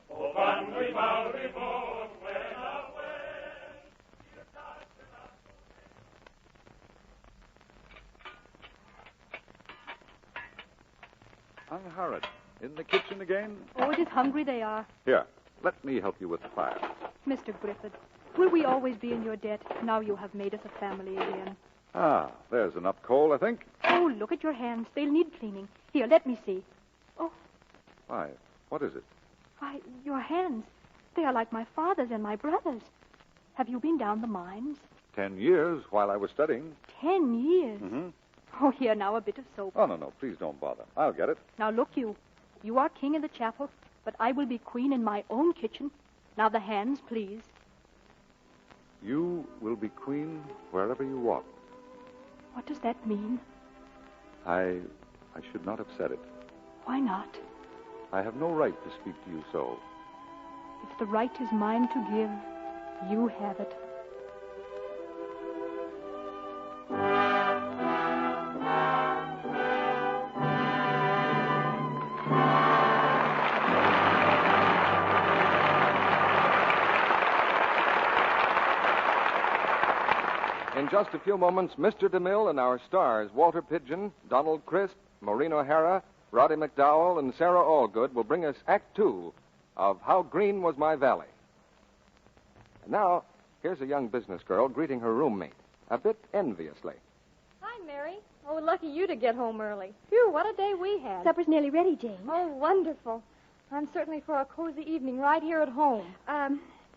Speaker 6: oh, van we mal report,
Speaker 1: Unhurried. In the kitchen again?
Speaker 22: Oh, it is hungry they are.
Speaker 1: Here, let me help you with the fire.
Speaker 22: Mr. Griffith, will we always be in your debt now you have made us a family again?
Speaker 1: Ah, there's enough coal, I think.
Speaker 22: Oh, look at your hands. They'll need cleaning. Here, let me see. Oh.
Speaker 1: Why, what is it?
Speaker 22: Why, your hands. They are like my father's and my brother's. Have you been down the mines?
Speaker 1: 10 years while I was studying.
Speaker 22: 10 years?
Speaker 1: Mm-hmm.
Speaker 22: Oh, here, now, a bit of soap.
Speaker 1: Oh, no, please don't bother. I'll get it.
Speaker 22: Now, look, you. You are king in the chapel, but I will be queen in my own kitchen. Now, the hands, please.
Speaker 1: You will be queen wherever you walk.
Speaker 22: What does that mean?
Speaker 1: I should not have said it.
Speaker 22: Why not?
Speaker 1: I have no right to speak to you so.
Speaker 22: If the right is mine to give, you have it.
Speaker 20: In just a few moments, Mr. DeMille and our stars, Walter Pidgeon, Donald Crisp, Maureen O'Hara, Roddy McDowell, and Sarah Allgood, will bring us Act Two of How Green Was My Valley. And now, here's a young business girl greeting her roommate, a bit enviously.
Speaker 12: Hi, Mary. Oh, lucky you to get home early. Phew, what a day we had.
Speaker 4: Supper's nearly ready, Jane.
Speaker 12: Oh, wonderful. I'm certainly for a cozy evening right here at home.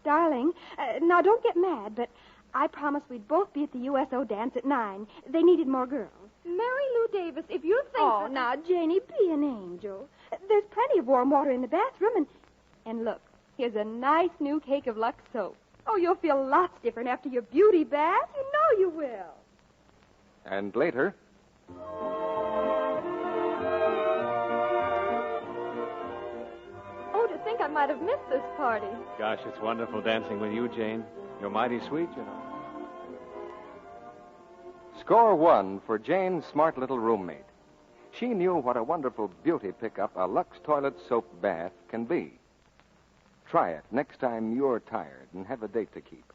Speaker 4: Darling, now don't get mad, but I promised we'd both be at the USO dance at 9. They needed more girls.
Speaker 12: Mary Lou Davis, if you think...
Speaker 4: Oh, now, Janie, be an angel. There's plenty of warm water in the bathroom, and look, here's a nice new cake of Lux soap. Oh, you'll feel lots different after your beauty bath. You know you will.
Speaker 20: And later...
Speaker 12: Oh, to think I might have missed this party.
Speaker 13: Gosh, it's wonderful dancing with you, Jane. You're mighty sweet, you know.
Speaker 20: Score one for Jane's smart little roommate. She knew what a wonderful beauty pickup a Lux toilet soap bath can be. Try it next time you're tired and have a date to keep.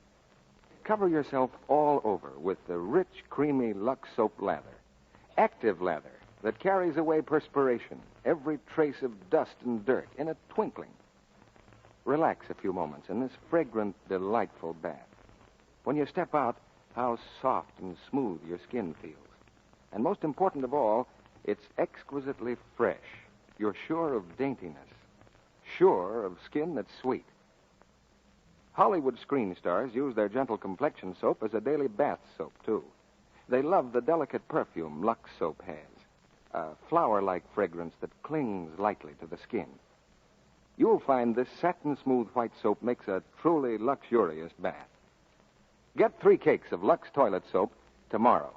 Speaker 20: Cover yourself all over with the rich, creamy Lux soap lather. Active lather that carries away perspiration, every trace of dust and dirt in a twinkling. Relax a few moments in this fragrant, delightful bath. When you step out, how soft and smooth your skin feels. And most important of all, it's exquisitely fresh. You're sure of daintiness, sure of skin that's sweet. Hollywood screen stars use their gentle complexion soap as a daily bath soap, too. They love the delicate perfume Lux soap has, a flower-like fragrance that clings lightly to the skin. You'll find this satin-smooth white soap makes a truly luxurious bath. Get 3 cakes of Lux toilet soap tomorrow.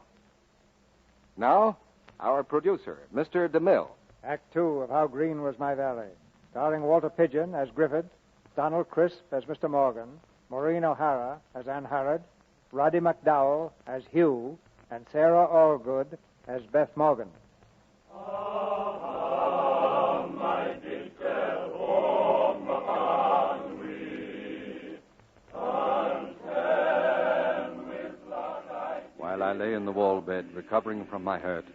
Speaker 20: Now, our producer, Mr. DeMille.
Speaker 19: Act Two of How Green Was My Valley, starring Walter Pidgeon as Griffith, Donald Crisp as Mr. Morgan, Maureen O'Hara as Ann Harrod, Roddy McDowell as Hugh, and Sarah Allgood as Beth Morgan.
Speaker 20: While I lay in the wall bed, recovering from my hurt,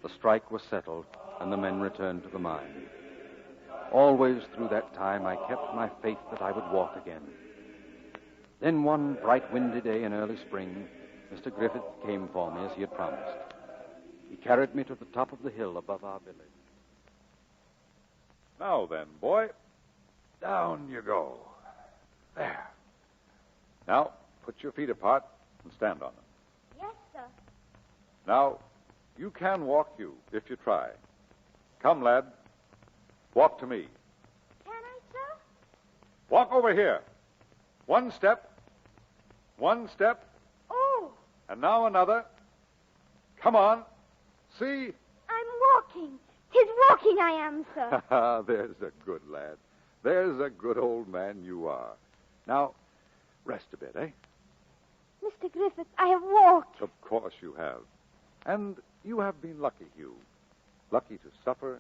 Speaker 20: the strike was settled, and the men returned to the mine. Always through that time, I kept my faith that I would walk again. Then one bright, windy day in early spring, Mr. Griffith came for me as he had promised. He carried me to the top of the hill above our village.
Speaker 1: Now then, boy, down you go. There. Now, put your feet apart and stand on them.
Speaker 4: Yes, sir.
Speaker 1: Now, you can walk, you, if you try. Come, lad. Walk to me.
Speaker 4: Can I, sir?
Speaker 1: Walk over here. 1 step. 1 step.
Speaker 4: Oh,
Speaker 1: And now another. Come on. See?
Speaker 4: I'm walking. 'Tis walking I am, sir.
Speaker 1: There's a good lad. There's a good old man you are. Now, rest a bit, eh?
Speaker 4: Mr. Griffith, I have walked.
Speaker 1: Of course you have. And you have been lucky, Hugh. Lucky to suffer,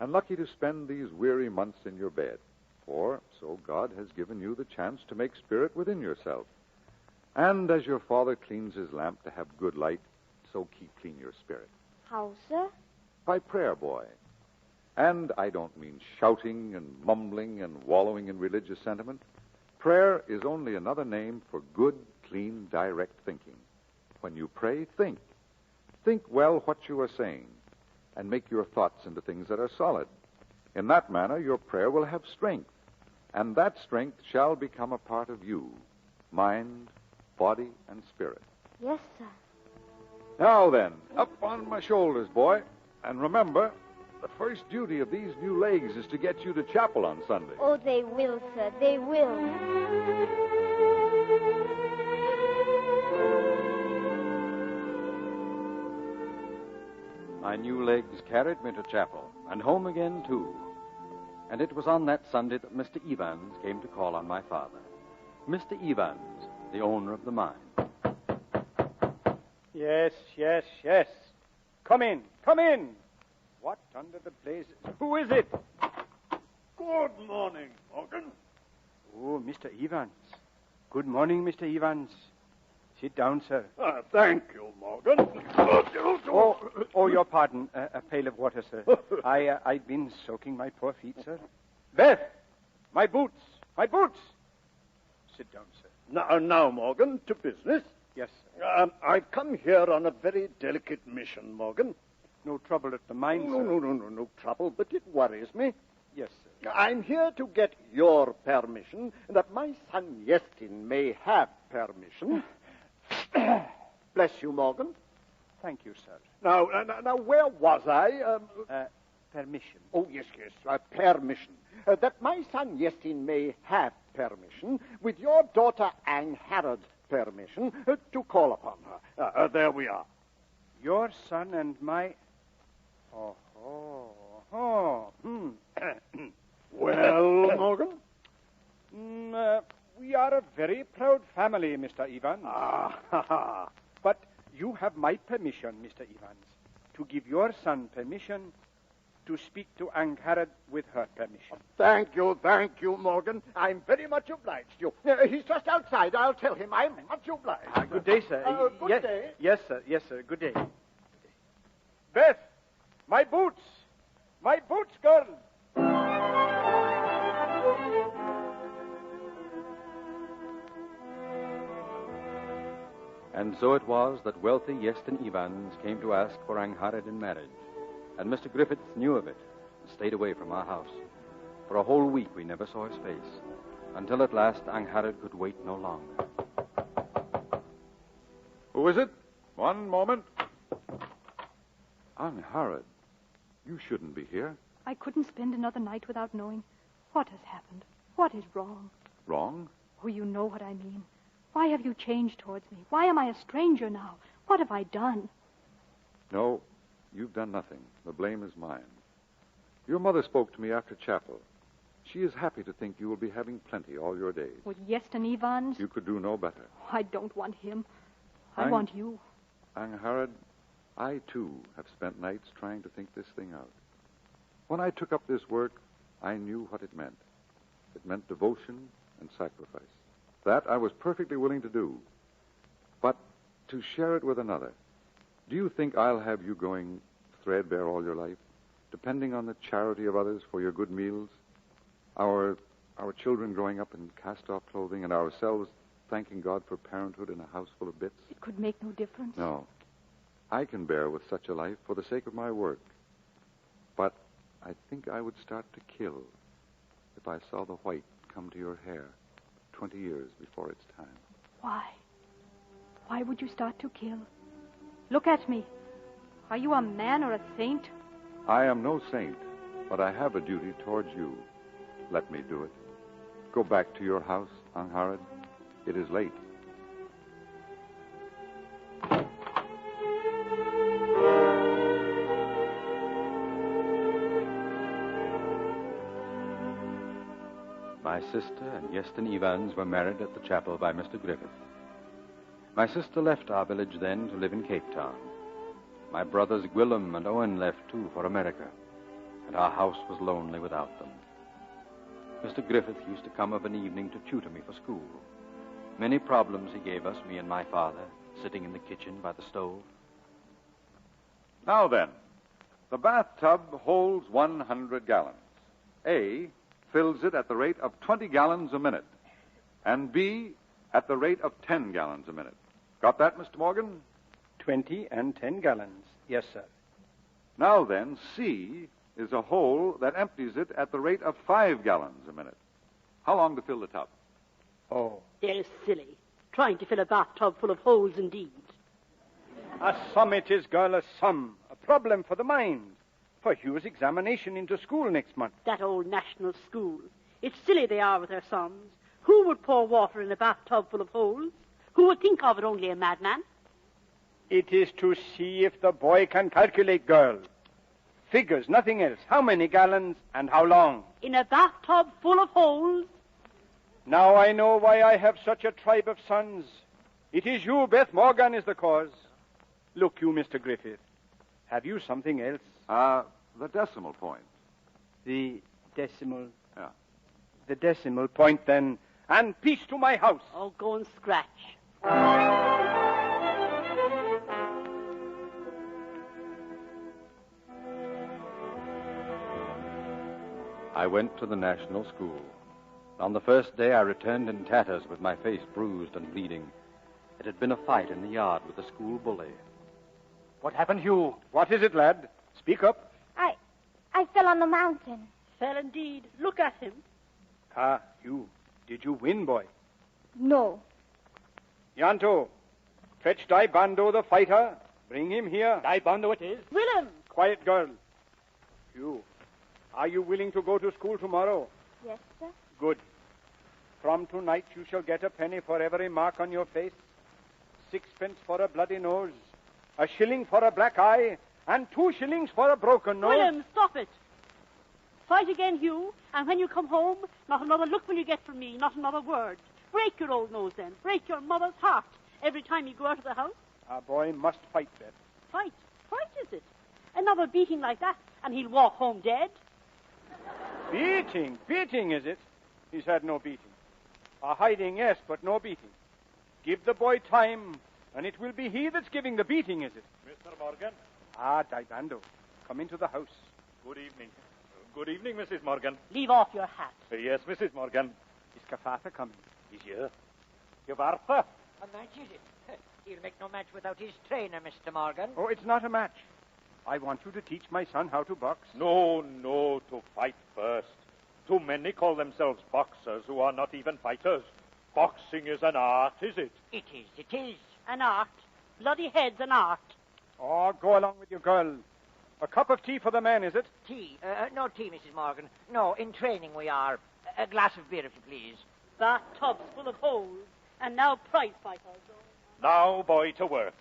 Speaker 1: and lucky to spend these weary months in your bed. For so God has given you the chance to make spirit within yourself. And as your father cleans his lamp to have good light, so keep clean your spirit.
Speaker 4: How, sir?
Speaker 1: By prayer, boy. And I don't mean shouting and mumbling and wallowing in religious sentiment. Prayer is only another name for good, clean, direct thinking. When you pray, think. Think well what you are saying, and make your thoughts into things that are solid. In that manner, your prayer will have strength, and that strength shall become a part of you, mind, body, and spirit.
Speaker 11: Yes, sir.
Speaker 1: Now then, up on my shoulders, boy. And remember, the first duty of these new legs is to get you to chapel on Sunday.
Speaker 11: Oh, they will, sir. They will.
Speaker 20: My new legs carried me to chapel, and home again, too. And it was on that Sunday that Mr. Evans came to call on my father. Mr. Evans, the owner of the mine.
Speaker 7: Yes, yes, yes. Come in, come in. What under the blazes? Who is it?
Speaker 9: Good morning, Morgan.
Speaker 7: Oh, Mr. Evans. Good morning, Mr. Evans. Sit down, sir.
Speaker 9: Thank you, Morgan.
Speaker 7: Oh, your pardon. A pail of water, sir. I've been soaking my poor feet, sir. Beth! My boots! My boots! Sit down, sir.
Speaker 9: Now, Morgan, to business.
Speaker 7: Yes, sir.
Speaker 9: I've come here on a very delicate mission, Morgan.
Speaker 7: No trouble at the mine, sir?
Speaker 9: No trouble, but it worries me.
Speaker 7: Yes, sir.
Speaker 9: I'm here to get your permission that my son Yestin may have permission. Bless you, Morgan.
Speaker 7: Thank you, sir.
Speaker 9: Now, where was I?
Speaker 7: Permission.
Speaker 9: Oh, yes, permission. That my son Yestin may have permission, with your daughter Anne Harrod's permission, to call upon her. There we are.
Speaker 7: Your son and my...
Speaker 9: Well, Morgan?
Speaker 7: We are a very proud family, Mr. Evans. But you have my permission, Mr. Evans, to give your son permission to speak to Anne Harrod with her permission.
Speaker 9: Thank you, Morgan. I'm very much obliged to you. He's just outside. I'll tell him I'm much obliged.
Speaker 7: Good day, sir.
Speaker 9: Good day.
Speaker 7: Yes, sir. Good day. Beth, my boots. My boots, girl.
Speaker 20: And so it was that wealthy Yeston Evans came to ask for Angharad in marriage. And Mr. Griffiths knew of it and stayed away from our house. For a whole week we never saw his face, until at last Angharad could wait no longer.
Speaker 1: Who is it? One moment. Angharad, you shouldn't be here.
Speaker 22: I couldn't spend another night without knowing what has happened. What is wrong?
Speaker 1: Wrong?
Speaker 22: Oh, you know what I mean. Why have you changed towards me? Why am I a stranger now? What have I done?
Speaker 1: No, you've done nothing. The blame is mine. Your mother spoke to me after chapel. She is happy to think you will be having plenty all your days.
Speaker 22: With Yeston Evans?
Speaker 1: You could do no better.
Speaker 22: I don't want him. I want you.
Speaker 1: Angharad, I, too, have spent nights trying to think this thing out. When I took up this work, I knew what it meant. It meant devotion and sacrifice. That I was perfectly willing to do. But to share it with another, do you think I'll have you going threadbare all your life, depending on the charity of others for your good meals, our children growing up in cast-off clothing, and ourselves thanking God for parenthood in a house full of bits?
Speaker 22: It could make no difference.
Speaker 1: No. I can bear with such a life for the sake of my work. But I think I would start to kill if I saw the white come to your hair 20 years before its time.
Speaker 22: Why? Why would you start to kill? Look at me. Are you a man or a saint?
Speaker 1: I am no saint, but I have a duty towards you. Let me do it. Go back to your house, Angharad. It is late.
Speaker 20: My sister and Yeston Evans were married at the chapel by Mr. Griffith. My sister left our village then to live in Cape Town. My brothers Gwillem and Owen left, too, for America, and our house was lonely without them. Mr. Griffith used to come of an evening to tutor me for school. Many problems he gave us, me and my father, sitting in the kitchen by the stove.
Speaker 1: Now then, the bathtub holds 100 gallons. A fills it at the rate of 20 gallons a minute, and B at the rate of 10 gallons a minute. Got that, Mr. Morgan?
Speaker 7: 20 and 10 gallons. Yes, sir.
Speaker 1: Now then, C is a hole that empties it at the rate of 5 gallons a minute. How long to fill the tub?
Speaker 7: Oh.
Speaker 24: They're silly. Trying to fill a bathtub full of holes, indeed.
Speaker 7: A sum it is, girl, a sum. A problem for the mind. For Hugh's examination into school next month.
Speaker 24: That old national school. It's silly they are with their sums. Who would pour water in a bathtub full of holes? Who would think of it? Only a madman.
Speaker 7: It is to see if the boy can calculate, girl. Figures, nothing else. How many gallons and how long?
Speaker 24: In a bathtub full of holes.
Speaker 7: Now I know why I have such a tribe of sons. It is you, Beth Morgan, is the cause. Look, you, Mr. Griffith. Have you something else?
Speaker 1: The decimal point.
Speaker 7: The decimal?
Speaker 1: Yeah.
Speaker 7: The decimal point, then. And peace to my house.
Speaker 24: Oh, go and scratch.
Speaker 20: I went to the National School. On the first day, I returned in tatters with my face bruised and bleeding. It had been a fight in the yard with the school bully.
Speaker 7: What happened, Hugh? What is it, lad? Speak up.
Speaker 11: I fell on the mountain.
Speaker 24: Fell indeed. Look at him.
Speaker 7: Hugh, did you win, boy?
Speaker 11: No.
Speaker 7: Yanto, fetch Bando the fighter. Bring him here.
Speaker 5: Bando it is.
Speaker 24: Willem!
Speaker 7: Quiet, girl. Hugh, are you willing to go to school tomorrow?
Speaker 11: Yes, sir.
Speaker 7: Good. From tonight you shall get a penny for every mark on your face, 6 pence for a bloody nose, a shilling for a black eye, and 2 shillings for a broken nose.
Speaker 24: Willem, stop it. Fight again, Hugh, and when you come home, not another look will you get from me, not another word. Break your old nose, then. Break your mother's heart every time you go out of the house.
Speaker 7: A boy must fight, Beth.
Speaker 24: Fight? Fight, is it? Another beating like that, and he'll walk home dead.
Speaker 7: Beating? Beating, is it? He's had no beating. A hiding, yes, but no beating. Give the boy time, and it will be he that's giving the beating, is it?
Speaker 6: Mr. Morgan.
Speaker 7: Bando, come into the house.
Speaker 6: Good evening. Good evening, Mrs. Morgan.
Speaker 24: Leave off your hat.
Speaker 6: Yes, Mrs. Morgan.
Speaker 7: Is Kafatha coming?
Speaker 6: He's here. Kavartha.
Speaker 14: A match, is it? He'll make no match without his trainer, Mr. Morgan.
Speaker 7: Oh, it's not a match. I want you to teach my son how to box.
Speaker 6: No, to fight first. Too many call themselves boxers who are not even fighters. Boxing is an art, is it?
Speaker 14: It is.
Speaker 24: An art. Bloody head's an art.
Speaker 7: Oh, go along with your girl. A cup of tea for the man, is it?
Speaker 14: Tea? No tea, Mrs. Morgan. No, in training we are. A glass of beer, if you please.
Speaker 24: Bathtubs full of holes, and now prize fighters.
Speaker 6: Now, boy, to work.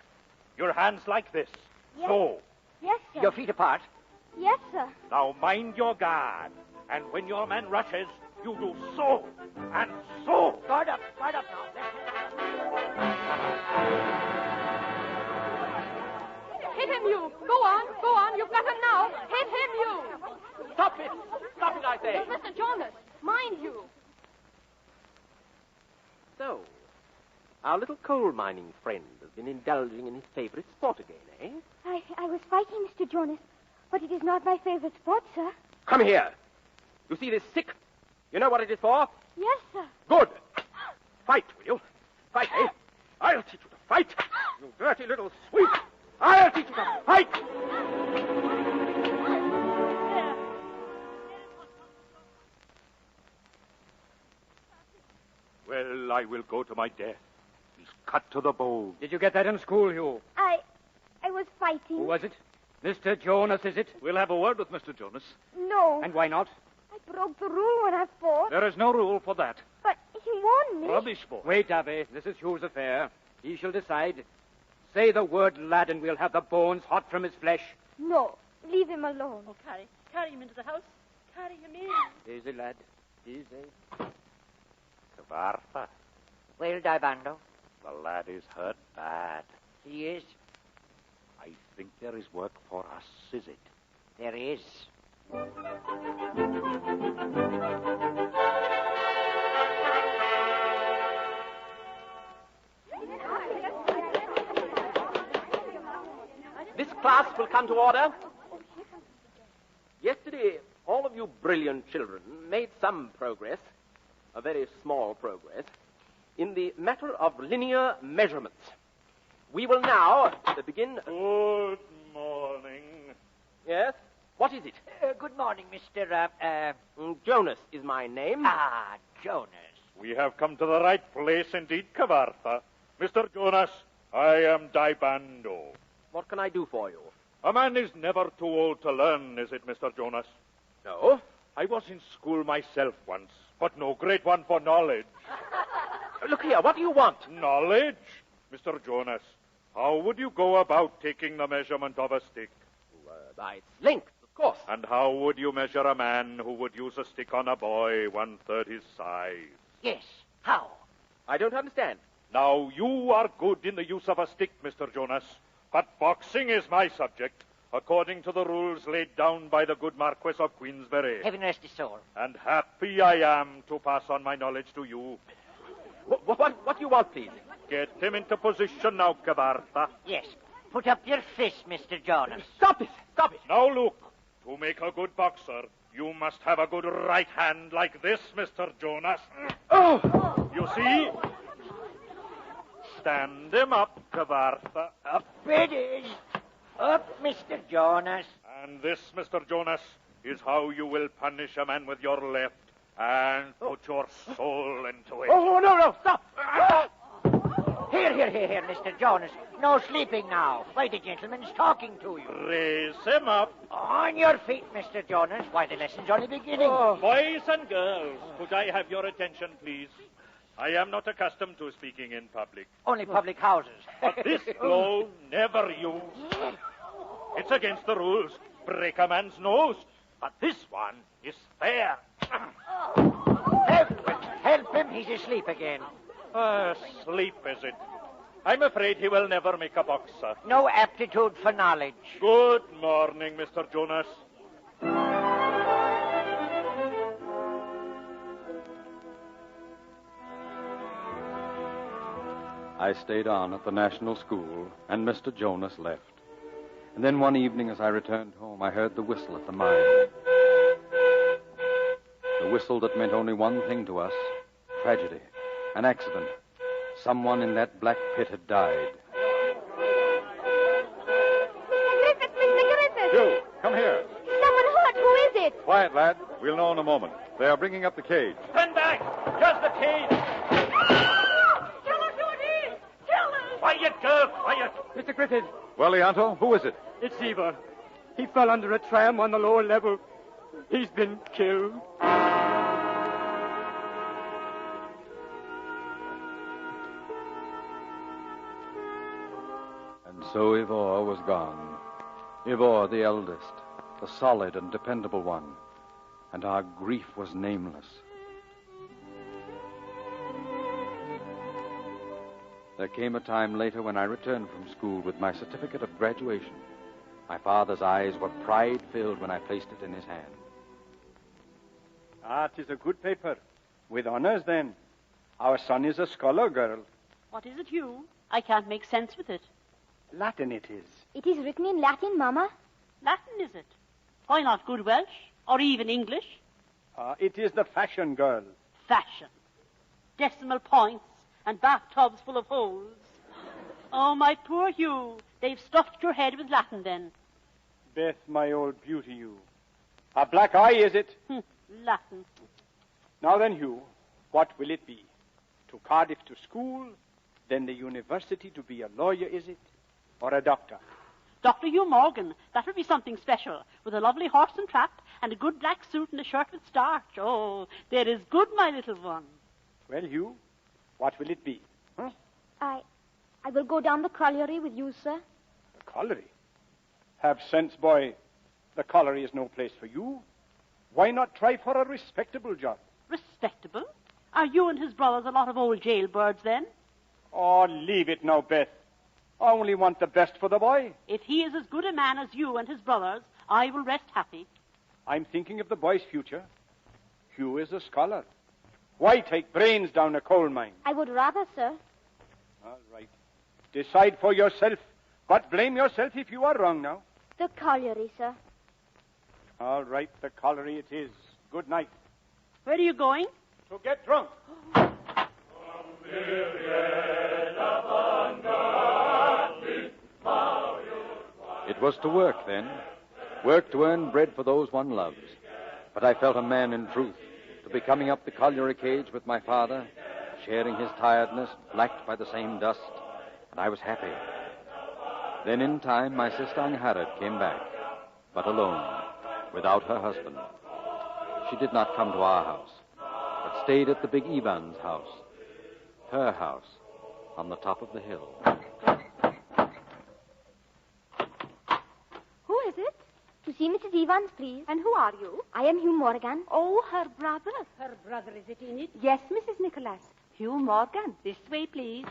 Speaker 6: Your hands like this.
Speaker 11: Yes.
Speaker 6: So.
Speaker 11: Yes, sir.
Speaker 14: Your feet apart.
Speaker 11: Yes, sir.
Speaker 6: Now, mind your guard. And when your man rushes, you do so and so.
Speaker 14: Guard up now.
Speaker 4: Hit him, you. Go on. You've got him now. Hit him, you.
Speaker 23: Stop it, I say.
Speaker 4: Mr. Jonas, mind you.
Speaker 23: So, our little coal mining friend has been indulging in his favorite sport again, eh?
Speaker 11: I was fighting, Mr. Jonas, but it is not my favorite sport, sir.
Speaker 23: Come here. You see this stick? You know what it is for?
Speaker 11: Yes, sir.
Speaker 23: Good. Fight, will you? Fight, eh? I'll teach you to fight. You dirty little sweep. I'll teach you to fight.
Speaker 6: Well, I will go to my death. He's cut to the bone.
Speaker 5: Did you get that in school, Hugh?
Speaker 11: I was fighting.
Speaker 5: Who was it? Mr. Jonas, is it?
Speaker 6: We'll have a word with Mr. Jonas.
Speaker 11: No.
Speaker 5: And why not?
Speaker 11: I broke the rule when I fought.
Speaker 6: There is no rule for that.
Speaker 11: But he warned me.
Speaker 6: Rubbish, boy.
Speaker 5: Wait, Abbe. This is Hugh's affair. He shall decide. Say the word, lad, and we'll have the bones hot from his flesh.
Speaker 11: No. Leave him alone.
Speaker 24: Oh, carry him into the house. Carry him in.
Speaker 5: Easy, lad. Easy.
Speaker 6: Kavartha.
Speaker 14: Well, Bando.
Speaker 6: The lad is hurt bad.
Speaker 14: He is.
Speaker 6: I think there is work for us, is it?
Speaker 14: There is.
Speaker 23: This class will come to order. Yesterday, all of you brilliant children made some progress, a very small progress, in the matter of linear measurements. We will now begin...
Speaker 6: Good morning.
Speaker 23: Yes? What is it?
Speaker 14: Good morning, Mr.
Speaker 23: Jonas is my name.
Speaker 14: Jonas.
Speaker 6: We have come to the right place indeed, Cavartha. Mr. Jonas, I am Dibando.
Speaker 23: What can I do for you?
Speaker 6: A man is never too old to learn, is it, Mr. Jonas?
Speaker 23: No.
Speaker 6: I was in school myself once, but no great one for knowledge.
Speaker 23: Look here, what do you want?
Speaker 6: Knowledge? Mr. Jonas, how would you go about taking the measurement of a stick?
Speaker 23: By its length, of course.
Speaker 6: And how would you measure a man who would use a stick on a boy 1/3 his size?
Speaker 14: Yes, how?
Speaker 23: I don't understand.
Speaker 6: Now, you are good in the use of a stick, Mr. Jonas, but boxing is my subject, according to the rules laid down by the good Marquess of Queensberry.
Speaker 14: Heaven rest his soul.
Speaker 6: And happy I am to pass on my knowledge to you.
Speaker 23: What do you want, please?
Speaker 6: Get him into position now, Cavartha.
Speaker 14: Yes. Put up your fist, Mr. Jonas.
Speaker 23: Stop it! Stop it!
Speaker 6: Now, look. To make a good boxer, you must have a good right hand like this, Mr. Jonas.
Speaker 23: Oh!
Speaker 6: You see? Stand him up, Cavartha.
Speaker 14: Up it is. Up, Mr. Jonas.
Speaker 6: And this, Mr. Jonas, is how you will punish a man with your left and put your soul into it.
Speaker 14: Oh, no, stop. Here, Mr. Jonas. No sleeping now. Why, the gentleman's talking to you.
Speaker 6: Raise him up.
Speaker 14: On your feet, Mr. Jonas. Why, the lesson's only beginning.
Speaker 6: Boys and girls, could I have your attention, please? I am not accustomed to speaking in public.
Speaker 14: Only public houses.
Speaker 6: But this blow, never used. It's against the rules. Break a man's nose. But this one is fair.
Speaker 14: Help him. He's asleep again.
Speaker 6: Sleep, is it? I'm afraid he will never make a boxer.
Speaker 14: No aptitude for knowledge.
Speaker 6: Good morning, Mr. Jonas.
Speaker 20: I stayed on at the National School, and Mr. Jonas left. And then one evening as I returned home, I heard the whistle at the mine. The whistle that meant only one thing to us: tragedy, an accident. Someone in that black pit had died.
Speaker 11: Mr. Griffith!
Speaker 1: You, come here.
Speaker 11: Someone hurt. Who is it?
Speaker 1: Quiet, lad. We'll know in a moment. They are bringing up the cage.
Speaker 6: Stand back! Just the cage!
Speaker 24: Tell us who it is! Tell us!
Speaker 6: Quiet, girl, quiet!
Speaker 5: Mr. Griffith,
Speaker 1: Well, Leonto, who is it?
Speaker 5: it's Eva. He fell under a tram on the lower level. He's been killed.
Speaker 20: And so Ivor was gone. Ivor, the eldest, the solid and dependable one. And our grief was nameless. There came a time later when I returned from school with my certificate of graduation. My father's eyes were pride-filled when I placed it in his hand.
Speaker 7: Ah, 'tis a good paper. With honors, then. Our son is a scholar, girl.
Speaker 24: What is it, Hugh? I can't make sense with it.
Speaker 7: Latin it is.
Speaker 11: It is written in Latin, Mama.
Speaker 24: Latin, is it? Why not good Welsh? Or even English?
Speaker 7: It is the fashion, girl.
Speaker 24: Fashion. Decimal points and bathtubs full of holes. Oh, my poor Hugh. They've stuffed your head with Latin, then.
Speaker 7: Beth, my old beauty, you. A black eye, is it?
Speaker 24: Latin.
Speaker 7: Now then, Hugh, what will it be? To Cardiff to school, then the university to be a lawyer, is it? Or a doctor?
Speaker 24: Dr. Hugh Morgan. That would be something special, with a lovely horse and trap, and a good black suit and a shirt with starch. Oh, there is good, my little one.
Speaker 7: Well, Hugh, what will it be? Huh?
Speaker 11: I will go down the colliery with you, sir.
Speaker 7: The colliery? Have sense, boy. The colliery is no place for you. Why not try for a respectable job?
Speaker 24: Respectable? Are you and his brothers a lot of old jailbirds, then?
Speaker 7: Oh, leave it now, Beth. I only want the best for the boy.
Speaker 24: If he is as good a man as you and his brothers, I will rest happy.
Speaker 7: I'm thinking of the boy's future. Hugh is a scholar. Why take brains down a coal mine?
Speaker 11: I would rather, sir.
Speaker 7: All right. Decide for yourself, but blame yourself if you are wrong now.
Speaker 11: The colliery, sir.
Speaker 7: All right, the colliery it is. Good night.
Speaker 24: Where are you going?
Speaker 7: To get drunk.
Speaker 20: It was to work then. Work to earn bread for those one loves. But I felt a man in truth. to be coming up the colliery cage with my father, sharing his tiredness, blacked by the same dust, and I was happy. Then in time, my sister Angharad came back, but alone, without her husband. She did not come to our house, but stayed at the big Ivan's house, her house, on the top of the hill.
Speaker 11: Who is it? To see Mrs. Evans, please.
Speaker 22: And who are you?
Speaker 11: I am Hugh Morgan.
Speaker 24: Oh, her brother. Her brother, is it in it?
Speaker 22: Yes, Mrs. Nicholas. Hugh Morgan.
Speaker 24: This way, please.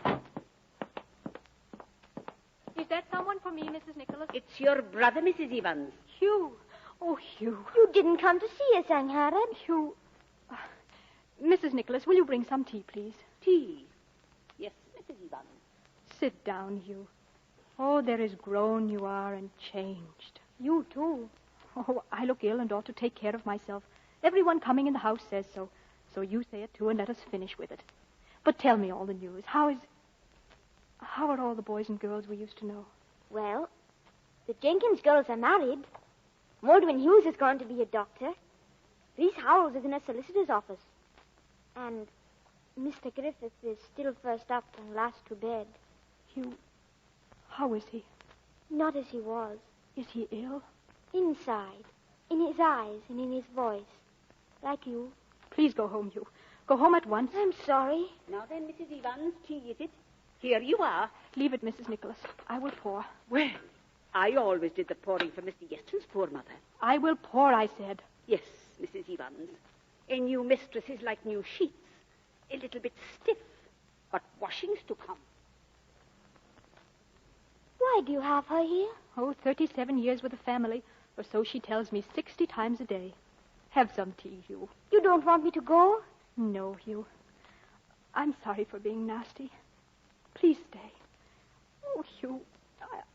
Speaker 12: Is that someone for me, Mrs. Nicholas?
Speaker 24: It's your brother, Mrs. Evans.
Speaker 22: Hugh. Oh, Hugh.
Speaker 11: You didn't come to see us, Angharad.
Speaker 22: Hugh. Mrs. Nicholas, will you bring some tea, please?
Speaker 24: Tea? Yes, Mrs. Evans.
Speaker 22: Sit down, Hugh. Oh, there is grown you are and changed.
Speaker 11: You, too.
Speaker 22: Oh, I look ill and ought to take care of myself. Everyone coming in the house says so. So you say it, too, and let us finish with it. But tell me all the news. How are all the boys and girls we used to know?
Speaker 11: Well, the Jenkins girls are married. Mordwin Hughes has gone to be a doctor. Reese Howells is in a solicitor's office. And Mr. Griffith is still first up and last to bed.
Speaker 22: Hugh, how is he?
Speaker 11: Not as he was.
Speaker 22: Is he ill?
Speaker 11: Inside. In his eyes and in his voice. Like you.
Speaker 22: Please go home, Hugh. Go home at once.
Speaker 11: I'm sorry.
Speaker 24: Now then, Mrs. Evans, tea, is it? Here you are.
Speaker 22: Leave it, Mrs. Nicholas. I will pour.
Speaker 24: Well, I always did the pouring for Mr. Yeston's poor mother.
Speaker 22: I will pour, I said.
Speaker 24: Yes, Mrs. Evans. A new mistress is like new sheets. A little bit stiff, but washing's to come.
Speaker 11: Why do you have her here?
Speaker 22: Oh, 37 years with the family, or so she tells me 60 times a day. Have some tea, Hugh.
Speaker 11: You don't want me to go?
Speaker 22: No, Hugh. I'm sorry for being nasty. Please stay. Oh, Hugh,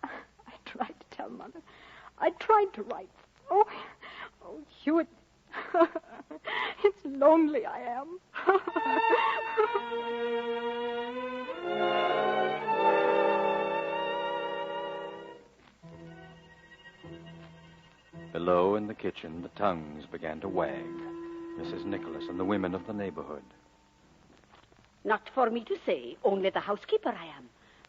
Speaker 22: I tried to tell Mother. I tried to write. Oh, Hugh, it's lonely I am.
Speaker 20: Below in the kitchen, the tongues began to wag. Mrs. Nicholas and the women of the neighborhood.
Speaker 24: Not for me to say, only the housekeeper I am.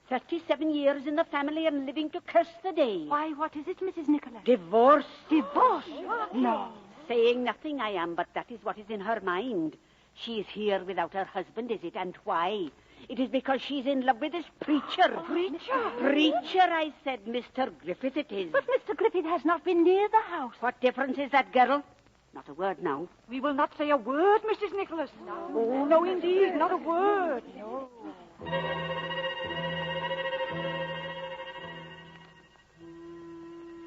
Speaker 24: 37 years in the family and living to curse the day.
Speaker 22: Why, what is it, Mrs. Nicholas?
Speaker 24: Divorce.
Speaker 22: Divorce?
Speaker 24: No. Saying nothing I am, but that is what is in her mind. She is here without her husband, is it? And why? It is because she's in love with this preacher.
Speaker 22: Preacher?
Speaker 24: Preacher, I said. Mr. Griffith it is.
Speaker 22: But Mr. Griffith has not been near the house.
Speaker 24: What difference is that, girl? Not a word now.
Speaker 22: We will not say a word, Mrs. Nicholas. Oh, no, indeed, not a word. No.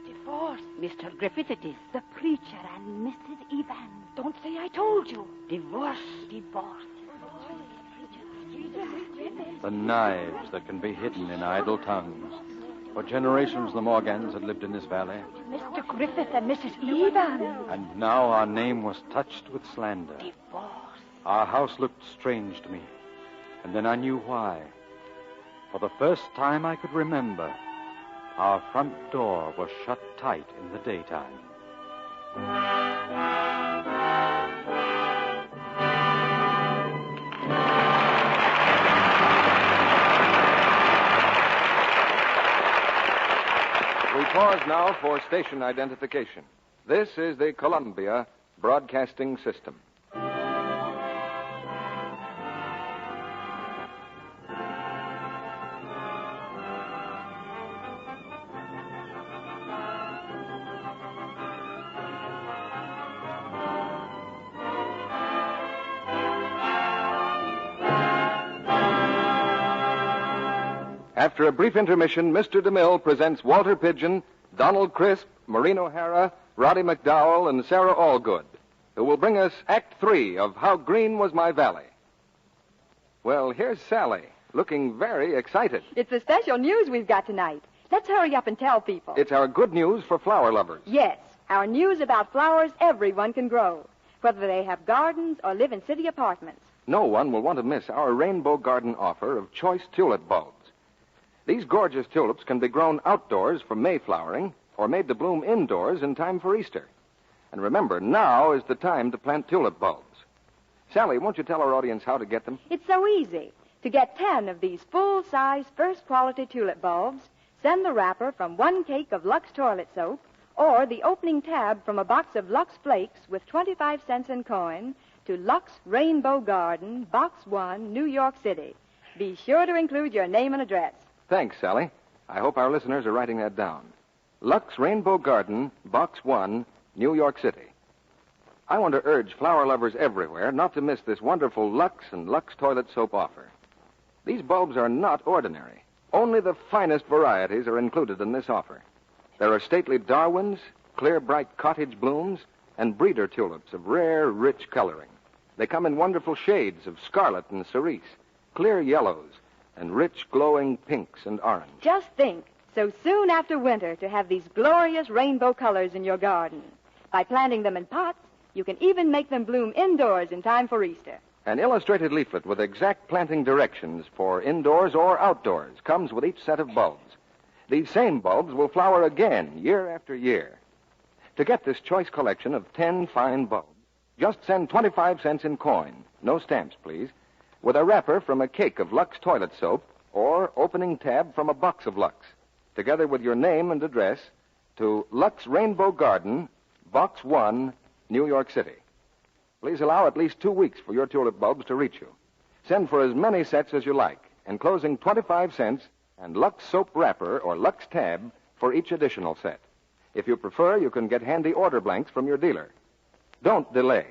Speaker 22: Divorce.
Speaker 24: Mr. Griffith it is.
Speaker 22: The preacher and Mrs. Evans. Don't say I told you.
Speaker 24: Divorce.
Speaker 22: Divorce.
Speaker 20: The knives that can be hidden in idle tongues. For generations, the Morgans had lived in this valley.
Speaker 22: Mr. Griffith and Mrs. Evans.
Speaker 20: And now our name was touched with slander.
Speaker 22: Divorce.
Speaker 20: Our house looked strange to me. And then I knew why. For the first time I could remember, our front door was shut tight in the daytime.
Speaker 10: We pause now for station identification. This is the Columbia Broadcasting System. After a brief intermission, Mr. DeMille presents Walter Pidgeon, Donald Crisp, Maureen O'Hara, Roddy McDowell, and Sarah Allgood, who will bring us Act 3 of How Green Was My Valley. Well, here's Sally, looking very excited.
Speaker 15: It's the special news we've got tonight. Let's hurry up and tell people.
Speaker 10: It's our good news for flower lovers.
Speaker 15: Yes, our news about flowers everyone can grow, whether they have gardens or live in city apartments.
Speaker 10: No one will want to miss our Rainbow Garden offer of choice tulip bulbs. These gorgeous tulips can be grown outdoors for May flowering or made to bloom indoors in time for Easter. And remember, now is the time to plant tulip bulbs. Sally, won't you tell our audience how to get them?
Speaker 15: It's so easy. To get 10 of these full-size, first-quality tulip bulbs, send the wrapper from 1 cake of Lux toilet soap or the opening tab from a box of Lux Flakes with 25 cents in coin to Lux Rainbow Garden, Box 1, New York City. Be sure to include your name and address.
Speaker 10: Thanks, Sally. I hope our listeners are writing that down. Lux Rainbow Garden, Box 1, New York City. I want to urge flower lovers everywhere not to miss this wonderful Lux and Lux toilet soap offer. These bulbs are not ordinary. Only the finest varieties are included in this offer. There are stately Darwins, clear, bright cottage blooms, and breeder tulips of rare, rich coloring. They come in wonderful shades of scarlet and cerise, clear yellows, and rich, glowing pinks and orange.
Speaker 15: Just think, so soon after winter, to have these glorious rainbow colors in your garden. By planting them in pots, you can even make them bloom indoors in time for Easter.
Speaker 10: An illustrated leaflet with exact planting directions for indoors or outdoors comes with each set of bulbs. These same bulbs will flower again year after year. To get this choice collection of 10 fine bulbs, just send 25 cents in coin, no stamps, please, with a wrapper from a cake of Lux toilet soap or opening tab from a box of Lux, together with your name and address to Lux Rainbow Garden, Box 1, New York City. Please allow at least 2 weeks for your tulip bulbs to reach you. Send for as many sets as you like, enclosing 25 cents and Lux soap wrapper or Lux tab for each additional set. If you prefer, you can get handy order blanks from your dealer. Don't delay,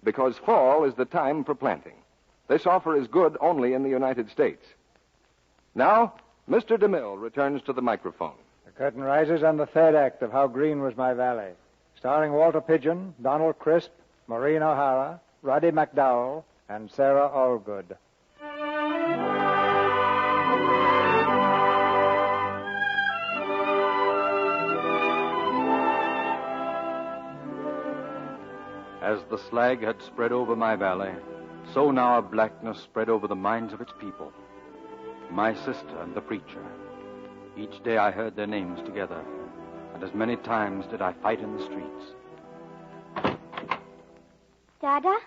Speaker 10: because fall is the time for planting. This offer is good only in the United States. Now, Mr. DeMille returns to the microphone.
Speaker 19: The curtain rises on the third act of How Green Was My Valley, starring Walter Pidgeon, Donald Crisp, Maureen O'Hara, Roddy McDowell, and Sarah Allgood.
Speaker 20: As the slag had spread over my valley, so now a blackness spread over the minds of its people. My sister and the preacher. Each day I heard their names together, and as many times did I fight in the streets.
Speaker 11: Dada?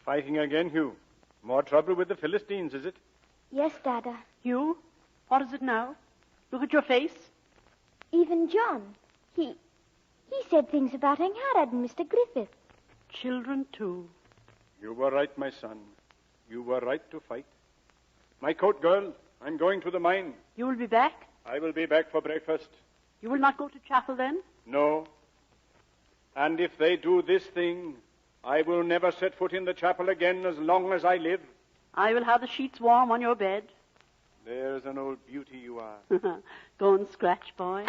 Speaker 7: Fighting again, Hugh. More trouble with the Philistines, is it?
Speaker 11: Yes, Dada.
Speaker 24: Hugh, what is it now? Look at your face.
Speaker 11: Even John. He said things about Angharad and Mr. Griffith.
Speaker 24: Children, too.
Speaker 7: You were right, my son. You were right to fight. My coat, girl. I'm going to the mine.
Speaker 24: You will be back?
Speaker 7: I will be back for breakfast.
Speaker 24: You will not go to chapel then?
Speaker 7: No. And if they do this thing, I will never set foot in the chapel again as long as I live.
Speaker 24: I will have the sheets warm on your bed.
Speaker 7: There's an old beauty you are.
Speaker 24: Go and scratch, boy.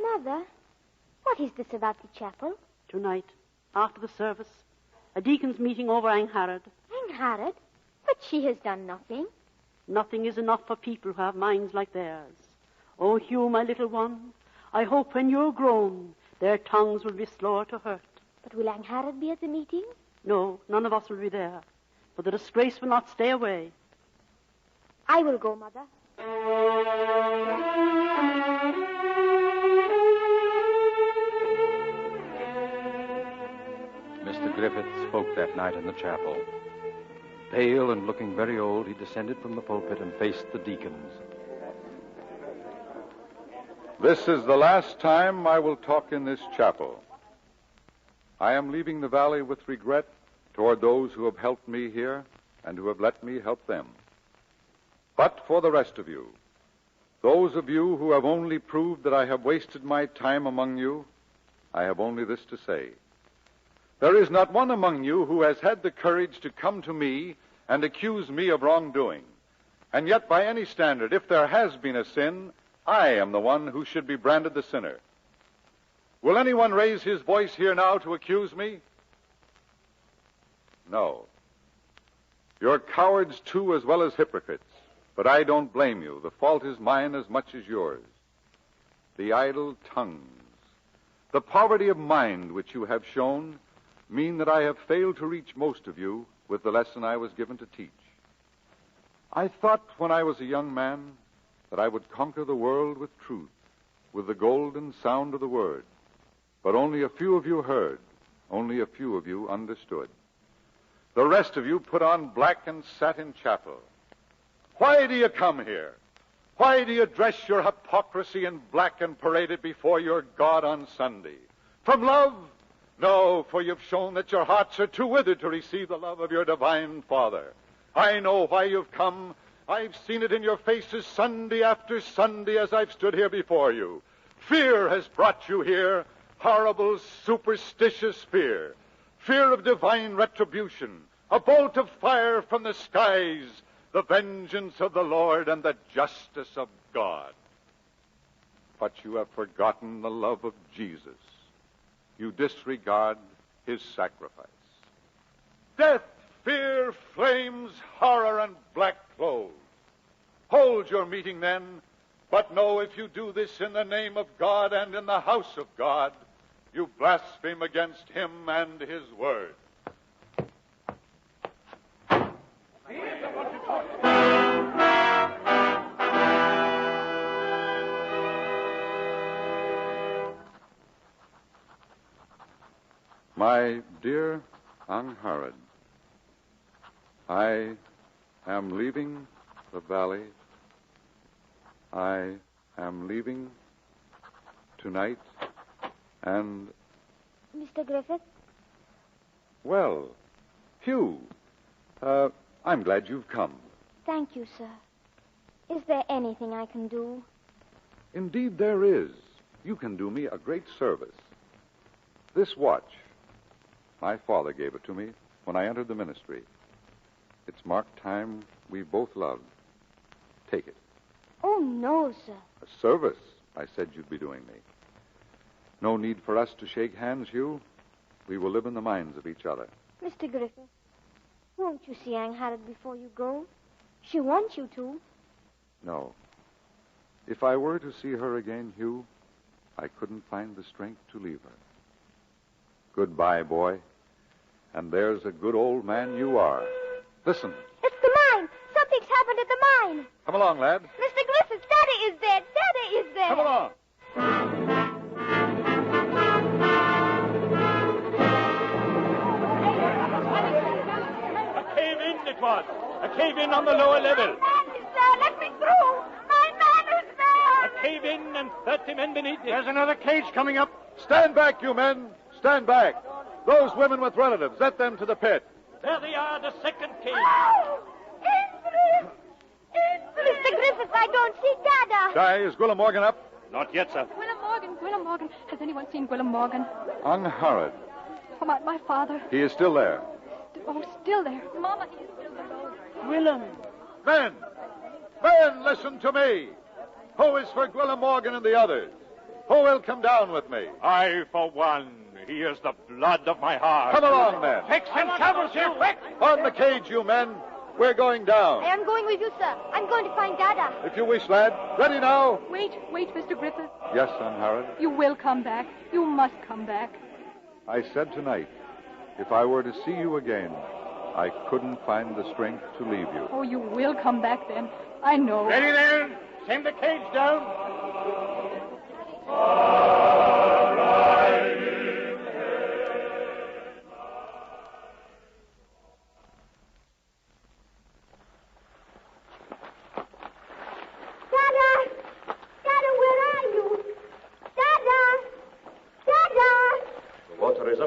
Speaker 11: Mother, what is this about the chapel?
Speaker 24: Tonight, after the service, a deacon's meeting over Angharad.
Speaker 11: Angharad? But she has done nothing.
Speaker 24: Nothing is enough for people who have minds like theirs. Oh, Hugh, my little one, I hope when you're grown, their tongues will be slower to hurt.
Speaker 11: But will Angharad be at the meeting?
Speaker 24: No, none of us will be there. For the disgrace will not stay away.
Speaker 11: I will go, Mother.
Speaker 20: Mr. Griffith spoke that night in the chapel. Pale and looking very old, he descended from the pulpit and faced the deacons.
Speaker 1: This is the last time I will talk in this chapel. I am leaving the valley with regret toward those who have helped me here and who have let me help them. But for the rest of you, those of you who have only proved that I have wasted my time among you, I have only this to say. There is not one among you who has had the courage to come to me and accuse me of wrongdoing. And yet, by any standard, if there has been a sin, I am the one who should be branded the sinner. Will anyone raise his voice here now to accuse me? No. You're cowards, too, as well as hypocrites. But I don't blame you. The fault is mine as much as yours. The idle tongues, the poverty of mind which you have shown, mean that I have failed to reach most of you with the lesson I was given to teach. I thought when I was a young man that I would conquer the world with truth, with the golden sound of the word. But only a few of you heard, Only a few of you understood. The rest of you put on black and sat in chapel. Why do you come here? Why do you dress your hypocrisy in black and parade it before your God on Sunday? From love? No, for you've shown that your hearts are too withered to receive the love of your divine Father. I know why you've come. I've seen it in your faces Sunday after Sunday as I've stood here before you. Fear has brought you here. Horrible, superstitious fear. Fear of divine retribution. A bolt of fire from the skies. The vengeance of the Lord and the justice of God. But you have forgotten the love of Jesus. You disregard his sacrifice. Death, fear, flames, horror, and black clothes. Hold your meeting then, but know if you do this in the name of God and in the house of God, you blaspheme against him and his word. My dear Angharad, I am leaving the valley. I am leaving tonight, and...
Speaker 11: Mr. Griffith?
Speaker 1: Well, Hugh, I'm glad you've come.
Speaker 11: Thank you, sir. Is there anything I can do?
Speaker 1: Indeed there is. You can do me a great service. This watch, my father gave it to me when I entered the ministry. It's marked time we both loved. Take it.
Speaker 11: Oh, no, sir.
Speaker 1: A service I said you'd be doing me. No need for us to shake hands, Hugh. We will live in the minds of each other.
Speaker 11: Mr. Griffith, won't you see Angharad before you go? She wants you to.
Speaker 1: No. If I were to see her again, Hugh, I couldn't find the strength to leave her. Goodbye, boy. And there's a good old man you are. Listen.
Speaker 11: It's the mine. Something's happened at the mine.
Speaker 1: Come along, lad.
Speaker 11: Mr. Griffith, Daddy is there. Daddy is there.
Speaker 1: Come along.
Speaker 6: A cave-in it was. A cave-in on the lower level.
Speaker 11: My man is there. Let me through. My man is there.
Speaker 6: A cave-in and 30 men beneath it.
Speaker 3: There's another cage coming up.
Speaker 1: Stand back, you men. Stand back. Those women with relatives, let them to the pit.
Speaker 6: There they are, the second cage.
Speaker 11: Oh! Entry! Mr. Griffith, I don't see Dada.
Speaker 1: Di, is Gwilla Morgan up?
Speaker 6: Not yet, sir.
Speaker 22: Gwilla Morgan. Has anyone seen Gwilla Morgan?
Speaker 1: Angharad.
Speaker 22: Oh, my father.
Speaker 1: He is still there.
Speaker 22: Oh, still there. Mama, he is still there.
Speaker 24: Willem.
Speaker 1: Men, listen to me. Who is for Gwilla Morgan and the others? Who will come down with me?
Speaker 6: I, for one. He is the blood of my heart.
Speaker 1: Come along, men.
Speaker 3: Fix and shovels here, quick.
Speaker 1: On the cage, you men. We're going down.
Speaker 11: I am going with you, sir. I'm going to find Dada.
Speaker 1: If you wish, lad. Ready now?
Speaker 22: Wait, Mr. Griffith.
Speaker 1: Yes, Angharad.
Speaker 22: You will come back. You must come back.
Speaker 1: I said tonight, if I were to see you again, I couldn't find the strength to leave you.
Speaker 22: Oh, you will come back then. I know.
Speaker 3: Ready there? Send the cage down.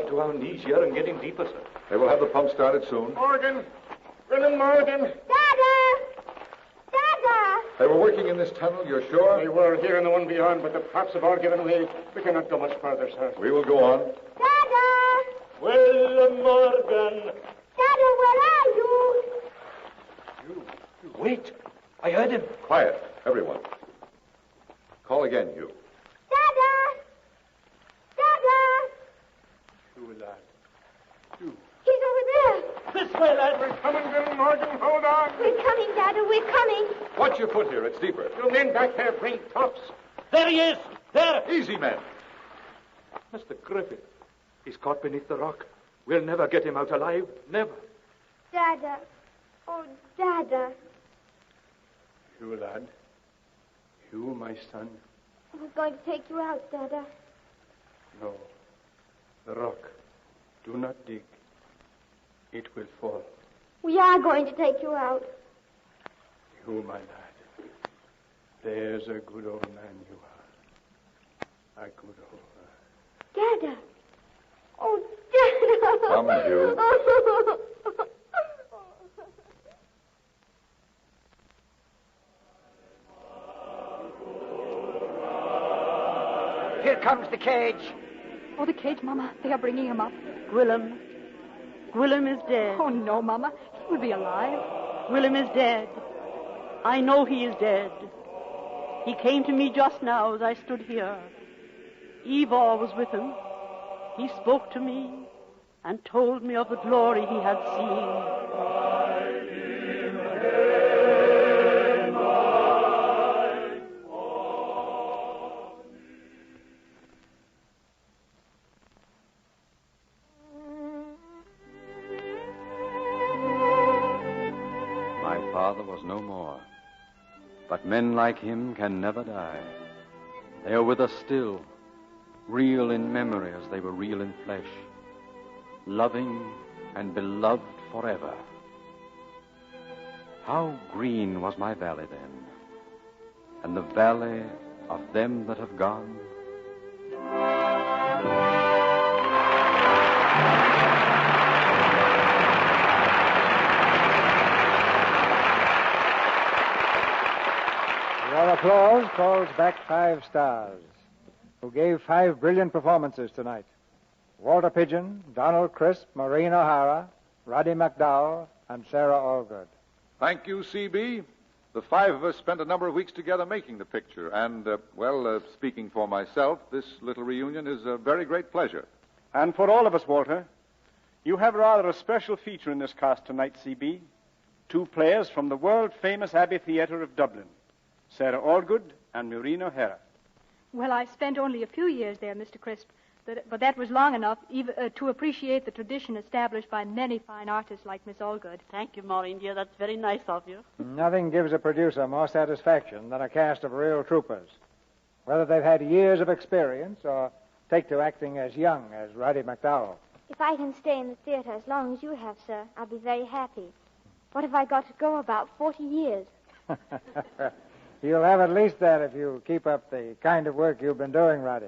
Speaker 18: To our knees here and getting deeper, sir.
Speaker 1: They will have the pump started soon.
Speaker 3: Morgan. Willem Morgan.
Speaker 11: Dada!
Speaker 1: They were working in this tunnel, you're sure?
Speaker 3: They were here in the one beyond, but the props have all given way. We cannot go much further, sir.
Speaker 1: We will go on.
Speaker 11: Dada!
Speaker 3: Willem Morgan.
Speaker 11: Dada, where are you?
Speaker 18: Wait. I heard him.
Speaker 1: Quiet, everyone. Call again, Hugh.
Speaker 11: Dada!
Speaker 3: Lad.
Speaker 11: He's over there.
Speaker 3: This way, lad. We're coming, Willem Morgan. Hold on.
Speaker 11: We're coming, Dada. We're coming.
Speaker 1: Watch your foot here. It's deeper.
Speaker 3: You men back there bring tops.
Speaker 6: There he is. There.
Speaker 1: Easy, men.
Speaker 18: Mr. Griffith. He's caught beneath the rock. We'll never get him out alive. Never.
Speaker 11: Dada. Oh, Dada.
Speaker 3: Hugh, lad. Hugh, my son.
Speaker 11: I was going to take you out, Dada.
Speaker 3: No. The rock.
Speaker 7: Do not dig. It will fall.
Speaker 11: We are going to take you out.
Speaker 7: You, my lad. There's a good old man you are. A good old man.
Speaker 11: Dada. Oh, Dada.
Speaker 1: Come, Jude.
Speaker 14: Here comes the cage.
Speaker 22: Oh, the cage, Mama. They are bringing him up.
Speaker 24: Gwillem. Gwillem is dead.
Speaker 22: Oh, no, Mama. He will be alive.
Speaker 24: Gwillem is dead. I know he is dead. He came to me just now as I stood here. Ivor was with him. He spoke to me and told me of the glory he had seen.
Speaker 20: No more. But men like him can never die. They are with us still, real in memory as they were real in flesh, loving and beloved forever. How green was my valley then, and the valley of them that have gone.
Speaker 19: Your applause calls back 5 stars, who gave 5 brilliant performances tonight. Walter Pidgeon, Donald Crisp, Maureen O'Hara, Roddy McDowell, and Sarah Allgood.
Speaker 1: Thank you, C.B. The 5 of us spent a number of weeks together making the picture, and, speaking for myself, this little reunion is a very great pleasure.
Speaker 7: And for all of us, Walter, you have rather a special feature in this cast tonight, C.B. 2 players from the world-famous Abbey Theatre of Dublin, Sarah Allgood and Maureen O'Hara.
Speaker 22: Well, I spent only a few years there, Mr. Crisp, but that was long enough even, to appreciate the tradition established by many fine artists like Miss Allgood.
Speaker 24: Thank you, Maureen, dear. That's very nice of you.
Speaker 19: Nothing gives a producer more satisfaction than a cast of real troopers, whether they've had years of experience or take to acting as young as Roddy McDowell.
Speaker 11: If I can stay in the theater as long as you have, sir, I'll be very happy. What have I got to go about 40 years?
Speaker 19: You'll have at least that if you keep up the kind of work you've been doing, Roddy.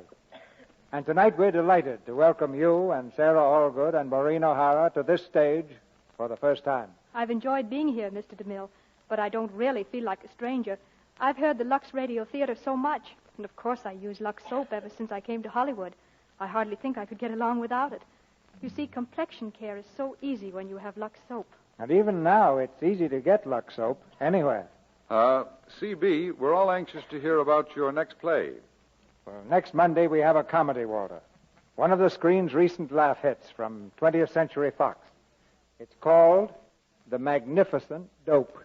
Speaker 19: And tonight we're delighted to welcome you and Sarah Allgood and Maureen O'Hara to this stage for the first time.
Speaker 22: I've enjoyed being here, Mr. DeMille, but I don't really feel like a stranger. I've heard the Lux Radio Theater so much, and of course I use Lux soap ever since I came to Hollywood. I hardly think I could get along without it. You see, complexion care is so easy when you have Lux soap.
Speaker 19: And even now, it's easy to get Lux soap anywhere.
Speaker 1: C.B., we're all anxious to hear about your next play.
Speaker 19: Well, next Monday, we have a comedy, Walter. One of the screen's recent laugh hits from 20th Century Fox. It's called The Magnificent Dope.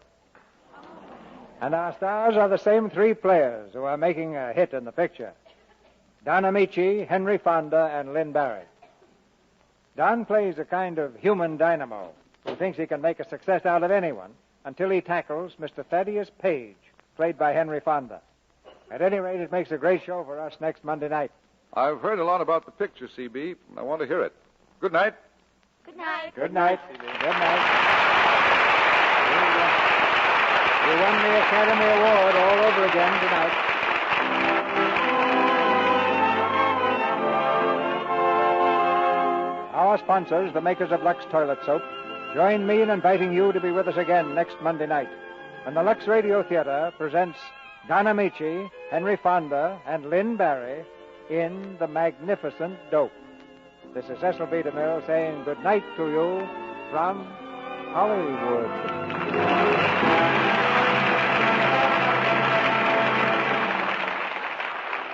Speaker 19: And our stars are the same 3 players who are making a hit in the picture. Don Ameche, Henry Fonda, and Lynn Barry. Don plays a kind of human dynamo who thinks he can make a success out of anyone until he tackles Mr. Thaddeus Page, played by Henry Fonda. At any rate, it makes a great show for us next Monday night.
Speaker 1: I've heard a lot about the picture, C.B. I want to hear it. Good night.
Speaker 11: Good night.
Speaker 19: Good night. Good night. You won the Academy Award all over again tonight. Our sponsors, the makers of Lux Toilet Soap, join me in inviting you to be with us again next Monday night when the Lux Radio Theater presents Don Ameche, Henry Fonda, and Lynn Barry in The Magnificent Dope. This is Cecil B. DeMille saying good night to you from Hollywood.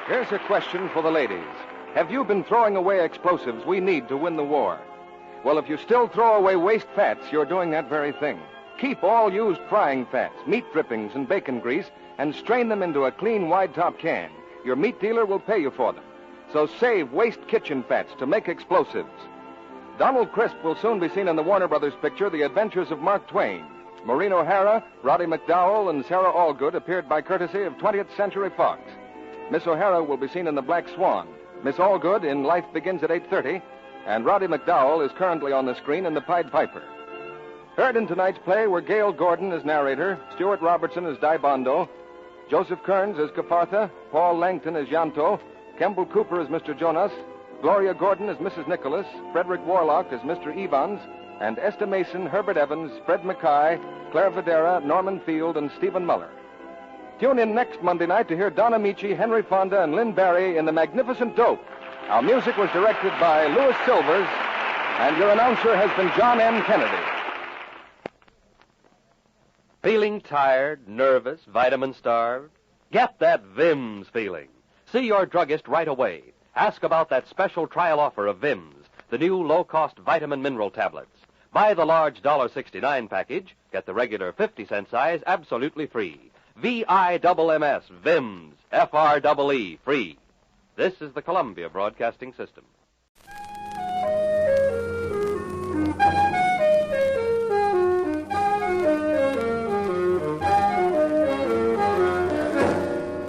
Speaker 10: Here's a question for the ladies. Have you been throwing away explosives we need to win the war? Well, if you still throw away waste fats, you're doing that very thing. Keep all used frying fats, meat drippings, and bacon grease, and strain them into a clean, wide-top can. Your meat dealer will pay you for them. So save waste kitchen fats to make explosives. Donald Crisp will soon be seen in the Warner Brothers picture, The Adventures of Mark Twain. Maureen O'Hara, Roddy McDowell, and Sarah Allgood appeared by courtesy of 20th Century Fox. Miss O'Hara will be seen in The Black Swan. Miss Allgood in Life Begins at 8:30. and Roddy McDowell is currently on the screen in The Pied Piper. Heard in tonight's play were Gail Gordon as narrator, Stuart Robertson as Daibondo, Joseph Kearns as Kaphartha, Paul Langton as Yanto, Kemble Cooper as Mr. Jonas, Gloria Gordon as Mrs. Nicholas, Frederick Warlock as Mr. Evans, and Esther Mason, Herbert Evans, Fred Mackay, Claire Videra, Norman Field, and Stephen Muller. Tune in next Monday night to hear Don Ameche, Henry Fonda, and Lynn Barry in The Magnificent Dope. Our music was directed by Louis Silvers, and your announcer has been John M. Kennedy.
Speaker 2: Feeling tired, nervous, vitamin-starved? Get that Vims feeling. See your druggist right away. Ask about that special trial offer of Vims, the new low-cost vitamin mineral tablets. Buy the large $1.69 package, get the regular 50-cent size absolutely free. VIMMS, Vims, FREE, free. This is the Columbia Broadcasting System.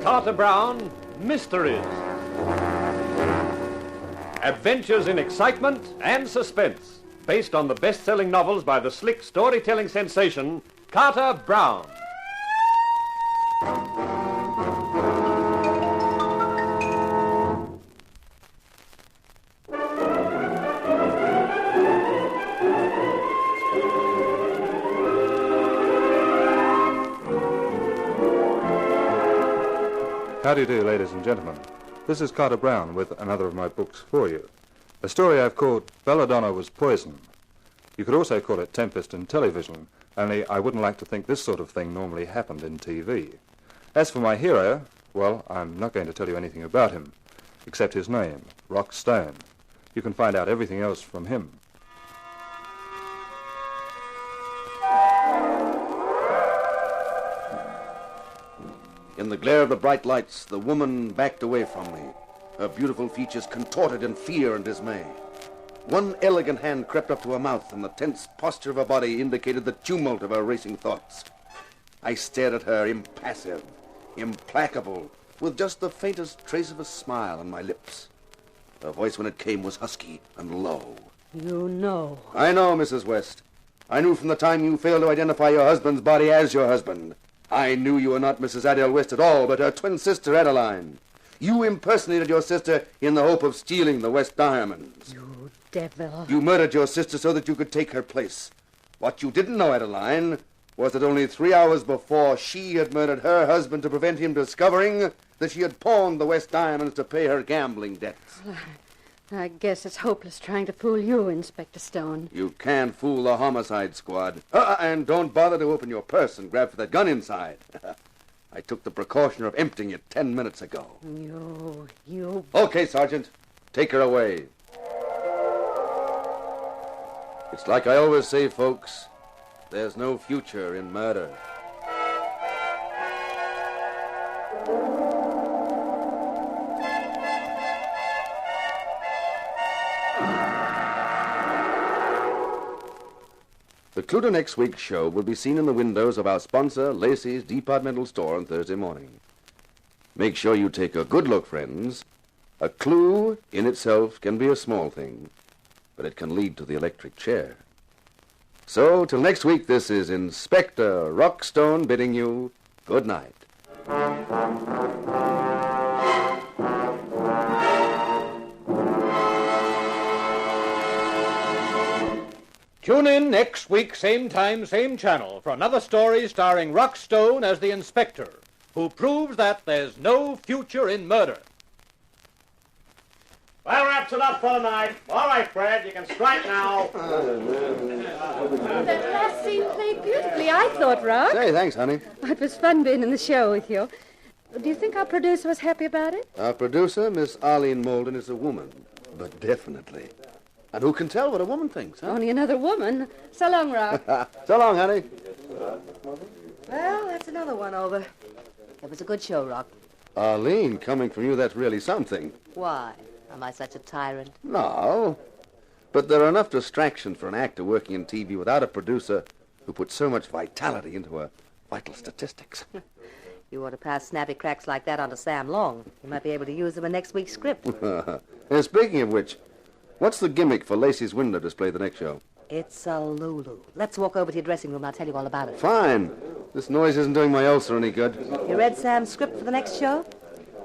Speaker 13: Carter Brown, Mysteries. Adventures in excitement and suspense, based on the best-selling novels by the slick storytelling sensation, Carter Brown.
Speaker 16: How do you do, ladies and gentlemen? This is Carter Brown with another of my books for you. A story I've called Belladonna Was Poison. You could also call it Tempest in Television, only I wouldn't like to think this sort of thing normally happened in TV. As for my hero, well, I'm not going to tell you anything about him, except his name, Rock Stone. You can find out everything else from him.
Speaker 17: In the glare of the bright lights, the woman backed away from me, her beautiful features contorted in fear and dismay. One elegant hand crept up to her mouth, and the tense posture of her body indicated the tumult of her racing thoughts. I stared at her, impassive, implacable, with just the faintest trace of a smile on my lips. Her voice, when it came, was husky and low.
Speaker 21: You know.
Speaker 17: I know, Mrs. West. I knew from the time you failed to identify your husband's body as your husband. I knew you were not Mrs. Adele West at all, but her twin sister, Adeline. You impersonated your sister in the hope of stealing the West diamonds.
Speaker 21: You devil.
Speaker 17: You murdered your sister so that you could take her place. What you didn't know, Adeline, was that only 3 hours before she had murdered her husband to prevent him discovering that she had pawned the West diamonds to pay her gambling debts.
Speaker 21: I guess it's hopeless trying to fool you, Inspector Stone.
Speaker 17: You can't fool the homicide squad. And don't bother to open your purse and grab for that gun inside. I took the precaution of emptying it 10 minutes ago.
Speaker 21: You...
Speaker 17: Okay, Sergeant. Take her away. It's like I always say, folks. There's no future in murder. The clue to next week's show will be seen in the windows of our sponsor, Lacey's Departmental Store, on Thursday morning. Make sure you take a good look, friends. A clue in itself can be a small thing, but it can lead to the electric chair. So, till next week, this is Inspector Rockstone bidding you good night.
Speaker 13: Tune in next week, same time, same channel, for another story starring Rock Stone as the inspector, who proves that there's no future in murder.
Speaker 14: Well, wraps it up for the night. All right, Fred, you can strike now.
Speaker 22: That last scene played beautifully, I thought, Rock.
Speaker 17: Say, thanks, honey.
Speaker 22: It was fun being in the show with you. Do you think our producer was happy about it?
Speaker 17: Our producer, Miss Arlene Molden, is a woman, but definitely. And who can tell what a woman thinks, huh?
Speaker 22: Only another woman. So long, Rock.
Speaker 17: So long, honey.
Speaker 25: Well, that's another one over. It was a good show, Rock.
Speaker 17: Arlene, coming from you, that's really something.
Speaker 25: Why? Am I such a tyrant?
Speaker 17: No. But there are enough distractions for an actor working in TV without a producer who puts so much vitality into her vital statistics.
Speaker 25: You ought to pass snappy cracks like that on to Sam Long. He might be able to use them in next week's script.
Speaker 17: And speaking of which, What's the gimmick for Lacey's window display the next show?
Speaker 25: It's a Lulu. Let's walk over to your dressing room. I'll tell you all about it.
Speaker 17: Fine. This noise isn't doing my ulcer any good.
Speaker 25: You read Sam's script for the next show?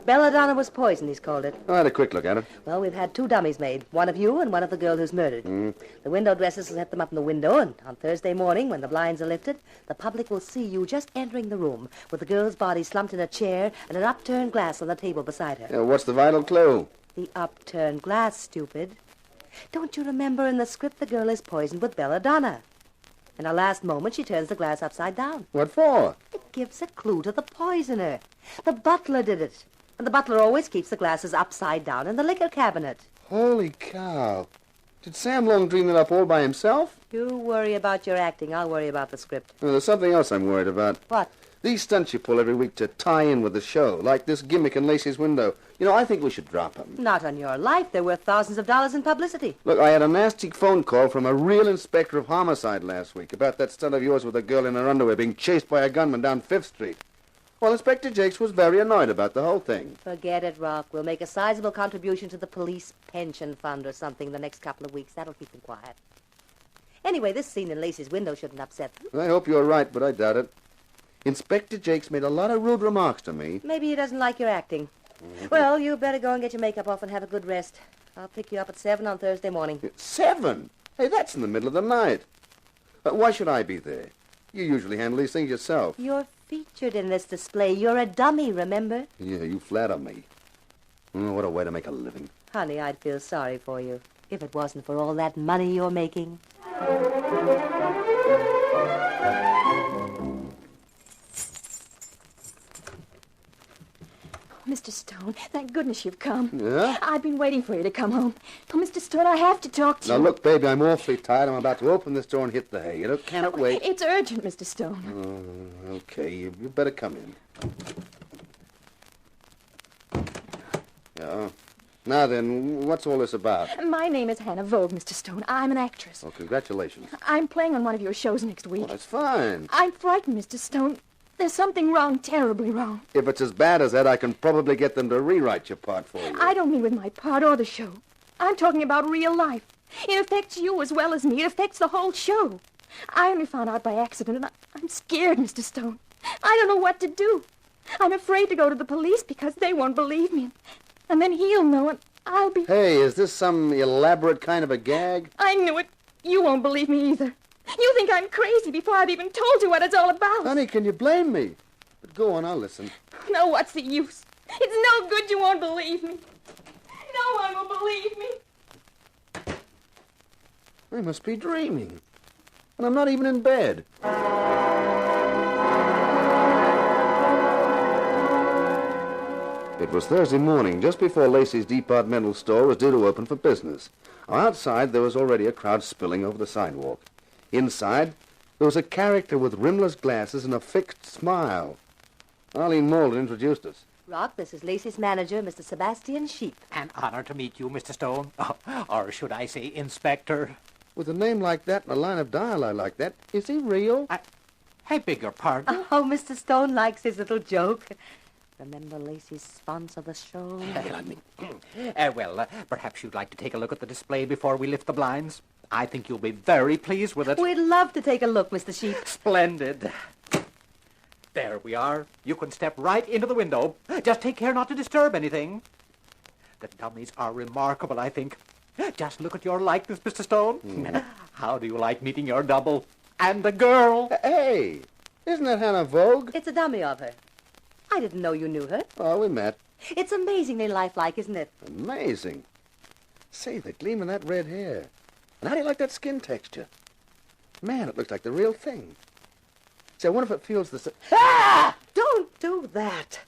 Speaker 25: Belladonna was poisoned, he's called it.
Speaker 17: I had a quick look at it.
Speaker 25: Well, we've had 2 dummies made. One of you and one of the girl who's murdered. The window dressers will set them up in the window, and on Thursday morning, when the blinds are lifted, the public will see you just entering the room with the girl's body slumped in a chair and an upturned glass on the table beside her.
Speaker 17: Yeah, what's the vital clue?
Speaker 25: The upturned glass, stupid. Don't you remember in the script the girl is poisoned with belladonna? In her last moment, she turns the glass upside down.
Speaker 17: What for?
Speaker 25: It gives a clue to the poisoner. The butler did it. And the butler always keeps the glasses upside down in the liquor cabinet.
Speaker 17: Holy cow. Did Sam Long dream that up all by himself?
Speaker 25: You worry about your acting. I'll worry about the script.
Speaker 17: Well, there's something else I'm worried about.
Speaker 25: What?
Speaker 17: These stunts you pull every week to tie in with the show, like this gimmick in Lacey's window. You know, I think we should drop them.
Speaker 25: Not on your life. They're worth thousands of dollars in publicity.
Speaker 17: Look, I had a nasty phone call from a real inspector of homicide last week about that stunt of yours with a girl in her underwear being chased by a gunman down 5th Street. Well, Inspector Jakes was very annoyed about the whole thing.
Speaker 25: Forget it, Rock. We'll make a sizable contribution to the police pension fund or something the next couple of weeks. That'll keep them quiet. Anyway, this scene in Lacey's window shouldn't upset them.
Speaker 17: I hope you're right, but I doubt it. Inspector Jakes made a lot of rude remarks to me.
Speaker 25: Maybe he doesn't like your acting. Well, you better go and get your makeup off and have a good rest. I'll pick you up at 7 on Thursday morning.
Speaker 17: 7? Hey, that's in the middle of the night. Why should I be there? You usually handle these things yourself.
Speaker 25: You're featured in this display. You're a dummy, remember?
Speaker 17: Yeah, you flatter me. Oh, what a way to make a living.
Speaker 25: Honey, I'd feel sorry for you if it wasn't for all that money you're making.
Speaker 22: Mr. Stone, thank goodness you've come.
Speaker 17: Yeah?
Speaker 22: I've been waiting for you to come home. Oh, Mr. Stone, I have to talk to you.
Speaker 17: Now, look, baby, I'm awfully tired. I'm about to open this door and hit the hay. You cannot wait.
Speaker 22: It's urgent, Mr. Stone.
Speaker 17: Oh, okay. You better come in. Yeah. Now then, what's all this about?
Speaker 22: My name is Hannah Vogue, Mr. Stone. I'm an actress.
Speaker 17: Oh, congratulations.
Speaker 22: I'm playing on one of your shows next week.
Speaker 17: Well, that's fine.
Speaker 22: I'm frightened, Mr. Stone. There's something wrong, terribly wrong.
Speaker 17: If it's as bad as that, I can probably get them to rewrite your part for you.
Speaker 22: I don't mean with my part or the show. I'm talking about real life. It affects you as well as me. It affects the whole show. I only found out by accident, and I'm scared, Mr. Stone. I don't know what to do. I'm afraid to go to the police because they won't believe me. And then he'll know, and I'll be...
Speaker 17: Hey, is this some elaborate kind of a gag?
Speaker 22: I knew it. You won't believe me either. You think I'm crazy before I've even told you what it's all about.
Speaker 17: Honey, can you blame me? But go on, I'll listen.
Speaker 22: No, what's the use? It's no good you won't believe me. No one will believe me.
Speaker 17: I must be dreaming. And I'm not even in bed. It was Thursday morning, just before Lacey's departmental store was due to open for business. Outside, there was already a crowd spilling over the sidewalk. Inside, there was a character with rimless glasses and a fixed smile. Arlene Malden introduced us.
Speaker 25: Rock, this is Lacey's manager, Mr. Sebastian Sheep.
Speaker 4: An honor to meet you, Mr. Stone. Or should I say Inspector?
Speaker 17: With a name like that and a line of dialogue like that, is he real?
Speaker 4: I beg your pardon?
Speaker 25: Oh, Mr. Stone likes his little joke. Remember Lacey's sponsor the show?
Speaker 4: Perhaps you'd like to take a look at the display before we lift the blinds. I think you'll be very pleased with it.
Speaker 25: We'd love to take a look, Mr. Sheep.
Speaker 4: Splendid. There we are. You can step right into the window. Just take care not to disturb anything. The dummies are remarkable, I think. Just look at your likeness, Mr. Stone. How do you like meeting your double? And the girl.
Speaker 17: Hey, isn't that Hannah Vogue?
Speaker 25: It's a dummy of her. I didn't know you knew her.
Speaker 17: Oh, we met.
Speaker 25: It's amazingly lifelike, isn't it?
Speaker 17: Amazing. Say, the gleam in that red hair. And how do you like that skin texture? Man, it looks like the real thing. Say, I wonder if it feels the same.
Speaker 25: Ah! Don't do that.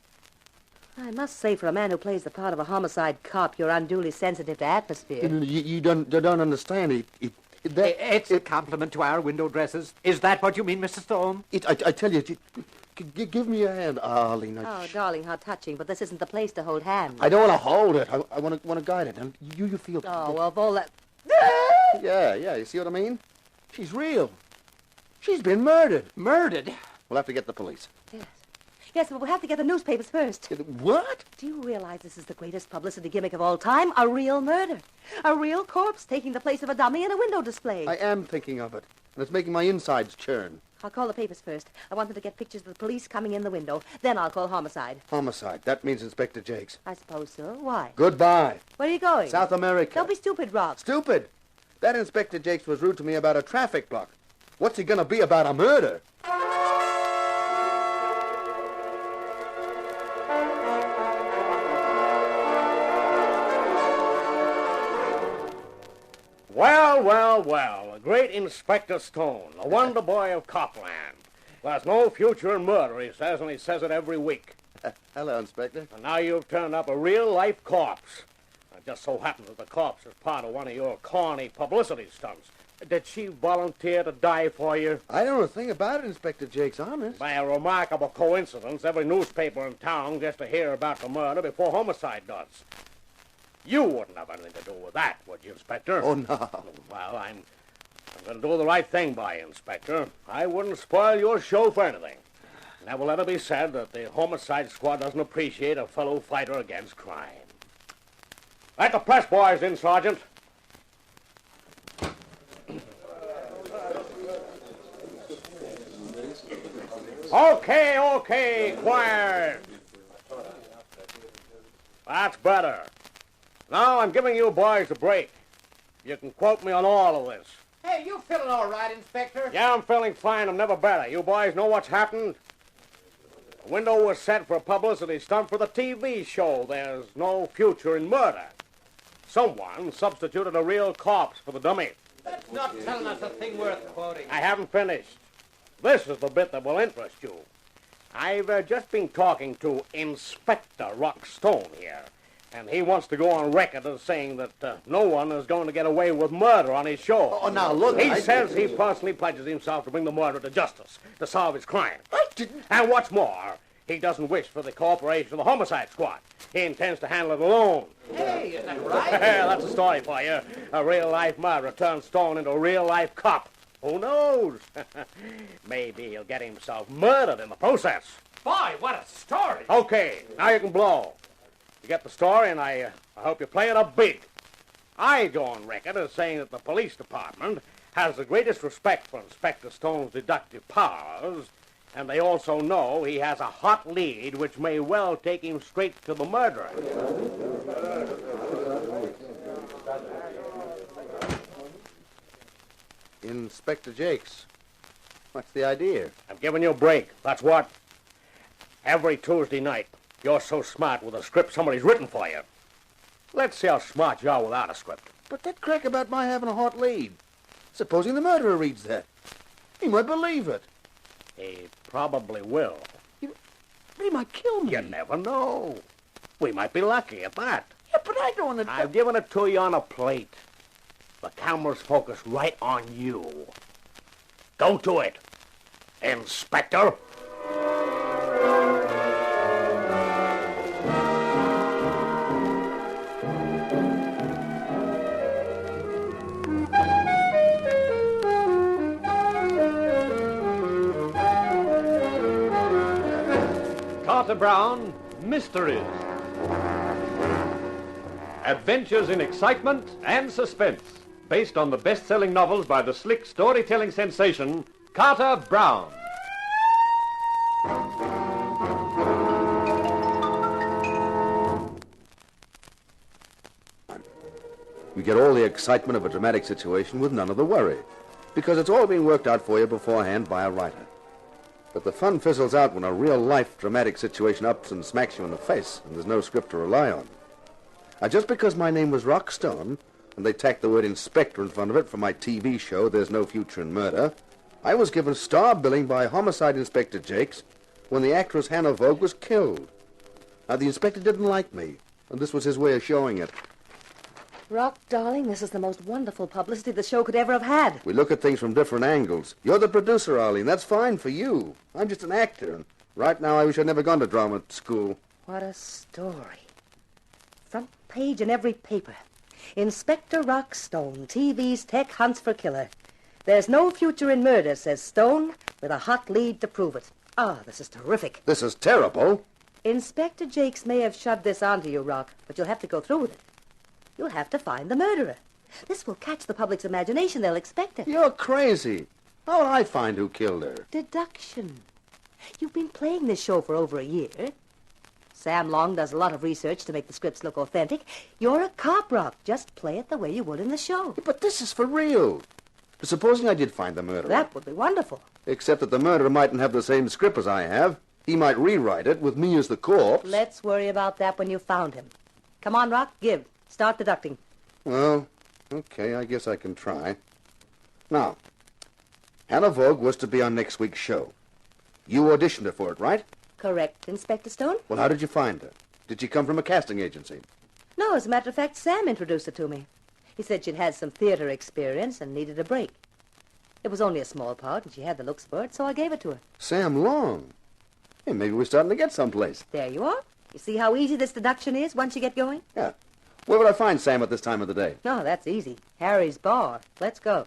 Speaker 25: I must say, for a man who plays the part of a homicide cop, you're unduly sensitive to atmosphere.
Speaker 17: You don't understand.
Speaker 4: It's a compliment to our window dressers. Is that what you mean, Mr. Stone?
Speaker 17: I tell you, give me your hand, Arlene.
Speaker 25: Oh, darling, how touching, but this isn't the place to hold hands.
Speaker 17: I don't want to hold it. I want to guide it. And you feel...
Speaker 25: Oh, well, of all that...
Speaker 17: Yeah, you see what I mean? She's real. She's been murdered.
Speaker 4: Murdered?
Speaker 17: We'll have to get the police.
Speaker 25: Yes. Yes, but we'll have to get the newspapers first.
Speaker 17: What?
Speaker 25: Do you realize this is the greatest publicity gimmick of all time? A real murder. A real corpse taking the place of a dummy in a window display.
Speaker 17: I am thinking of it, and it's making my insides churn.
Speaker 25: I'll call the papers first. I want them to get pictures of the police coming in the window. Then I'll call homicide.
Speaker 17: Homicide. That means Inspector Jakes.
Speaker 25: I suppose so. Why?
Speaker 17: Goodbye.
Speaker 25: Where are you going?
Speaker 17: South America.
Speaker 25: Don't be stupid, Rock.
Speaker 17: Stupid? That Inspector Jakes was rude to me about a traffic block. What's he going to be about a murder?
Speaker 5: Well, well, well. The great Inspector Stone, the wonder boy of Copland. There's no future in murder, he says, and he says it every week.
Speaker 17: Hello, Inspector.
Speaker 5: And now you've turned up a real-life corpse. It just so happens that the corpse is part of one of your corny publicity stunts. Did she volunteer to die for you?
Speaker 17: I don't know a thing about it, Inspector Jakes, honest.
Speaker 5: By a remarkable coincidence, every newspaper in town gets to hear about the murder before homicide does. You wouldn't have anything to do with that, would you, Inspector?
Speaker 17: Oh, no.
Speaker 5: Well, I'm going to do the right thing by you, Inspector. I wouldn't spoil your show for anything. Never let it be said that the homicide squad doesn't appreciate a fellow fighter against crime. Let the press boys in, Sergeant. Okay, quiet. That's better. Now I'm giving you boys a break. You can quote me on all of this.
Speaker 4: Hey, you feeling all right, Inspector?
Speaker 5: Yeah, I'm feeling fine. I'm never better. You boys know what's happened? The window was set for a publicity stunt for the TV show There's No Future in Murder. Someone substituted a real corpse for the dummy.
Speaker 4: That's not telling us a thing worth quoting.
Speaker 5: I haven't finished. This is the bit that will interest you. I've just been talking to Inspector Rock Stone here, and he wants to go on record as saying that no one is going to get away with murder on his show.
Speaker 17: Oh, now, look,
Speaker 5: He says he personally pledges himself to bring the murderer to justice, to solve his crime.
Speaker 17: I didn't...
Speaker 5: And what's more, he doesn't wish for the cooperation of the homicide squad. He intends to handle it alone.
Speaker 4: Hey, is that right?
Speaker 5: That's a story for you. A real-life murderer turns Stone into a real-life cop. Who knows? Maybe he'll get himself murdered in the process.
Speaker 4: Boy, what a story.
Speaker 5: Okay, now you can blow. You get the story, and I hope you play it up big. I go on record as saying that the police department has the greatest respect for Inspector Stone's deductive powers, and they also know he has a hot lead which may well take him straight to the murderer.
Speaker 17: Inspector Jakes, what's the idea?
Speaker 5: I'm giving you a break. That's what. Every Tuesday night, you're so smart with a script somebody's written for you. Let's see how smart you are without a script.
Speaker 17: But that crack about my having a hot lead. Supposing the murderer reads that. He might believe it.
Speaker 5: He probably will.
Speaker 17: But he might kill me.
Speaker 5: You never know. We might be lucky at that.
Speaker 17: Yeah, but I don't want to...
Speaker 5: I've given it to you on a plate. The camera's focused right on you. Go to it, Inspector.
Speaker 13: Carter Brown, Mysteries. Adventures in excitement and suspense, based on the best-selling novels by the slick storytelling sensation, Carter Brown.
Speaker 17: You get all the excitement of a dramatic situation with none of the worry, because it's all been worked out for you beforehand by a writer. But the fun fizzles out when a real-life dramatic situation ups and smacks you in the face, and there's no script to rely on. Now, just because my name was Rock Stone, and they tacked the word inspector in front of it for my TV show, There's No Future in Murder, I was given star billing by Homicide Inspector Jakes when the actress Hannah Vogue was killed. Now, the inspector didn't like me, and this was his way of showing it.
Speaker 25: Rock, darling, this is the most wonderful publicity the show could ever have had.
Speaker 17: We look at things from different angles. You're the producer, Arlene. That's fine for you. I'm just an actor, and right now I wish I'd never gone to drama school.
Speaker 25: What a story. Front page in every paper. Inspector Rock Stone, TV's tech hunts for killer. There's no future in murder, says Stone, with a hot lead to prove it. Oh, this is terrific.
Speaker 17: This is terrible.
Speaker 25: Inspector Jakes may have shoved this onto you, Rock, but you'll have to go through with it. You'll have to find the murderer. This will catch the public's imagination. They'll expect it.
Speaker 17: You're crazy. How would I find who killed her?
Speaker 25: Deduction. You've been playing this show for over a year. Sam Long does a lot of research to make the scripts look authentic. You're a cop, Rock. Just play it the way you would in the show.
Speaker 17: But this is for real. Supposing I did find the murderer.
Speaker 25: That would be wonderful.
Speaker 17: Except that the murderer mightn't have the same script as I have. He might rewrite it with me as the corpse.
Speaker 25: Let's worry about that when you've found him. Come on, Rock. Give. Start deducting.
Speaker 17: Well, okay, I guess I can try. Now, Hannah Vogue was to be on next week's show. You auditioned her for it, right?
Speaker 25: Correct, Inspector Stone.
Speaker 17: Well, how did you find her? Did she come from a casting agency?
Speaker 25: No, as a matter of fact, Sam introduced her to me. He said she'd had some theater experience and needed a break. It was only a small part, and she had the looks for it, so I gave it to her.
Speaker 17: Sam Long. Hey, maybe we're starting to get someplace.
Speaker 25: There you are. You see how easy this deduction is once you get going?
Speaker 17: Yeah. Where would I find Sam at this time of the day?
Speaker 25: No, that's easy. Harry's bar. Let's go.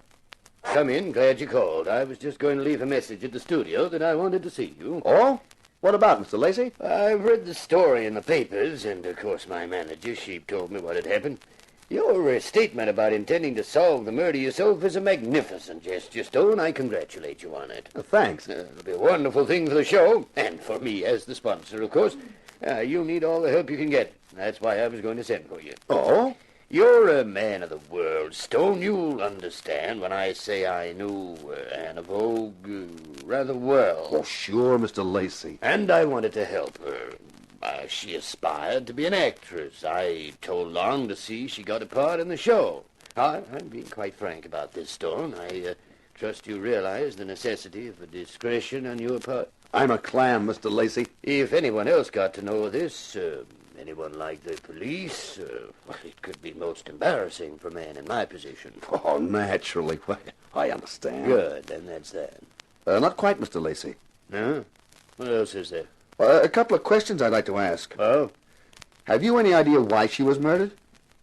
Speaker 8: Come in. Glad you called. I was just going to leave a message at the studio that I wanted to see you.
Speaker 17: Oh? What about, Mr. Lacey?
Speaker 8: I've read the story in the papers, and, of course, my manager, she told me what had happened. Your statement about intending to solve the murder yourself is a magnificent gesture, Stone. I congratulate you on it.
Speaker 17: Thanks.
Speaker 8: It'll be a wonderful thing for the show, and for me as the sponsor, of course. You'll need all the help you can get. That's why I was going to send for you.
Speaker 17: Oh?
Speaker 8: You're a man of the world, Stone. You'll understand when I say I knew Hannah Vogue rather well.
Speaker 17: Oh, sure, Mr. Lacey.
Speaker 8: And I wanted to help her. She aspired to be an actress. I told Long to see she got a part in the show. I'm being quite frank about this, Stone. I trust you realize the necessity of a discretion on your part.
Speaker 17: I'm a clam, Mr. Lacey.
Speaker 8: If anyone else got to know this, anyone like the police, well, it could be most embarrassing for a man in my position.
Speaker 17: Oh, naturally. I understand.
Speaker 8: Good, then that's that.
Speaker 17: Not quite, Mr. Lacey.
Speaker 8: No? What else is there?
Speaker 17: A couple of questions I'd like to ask.
Speaker 8: Oh?
Speaker 17: Have you any idea why she was murdered?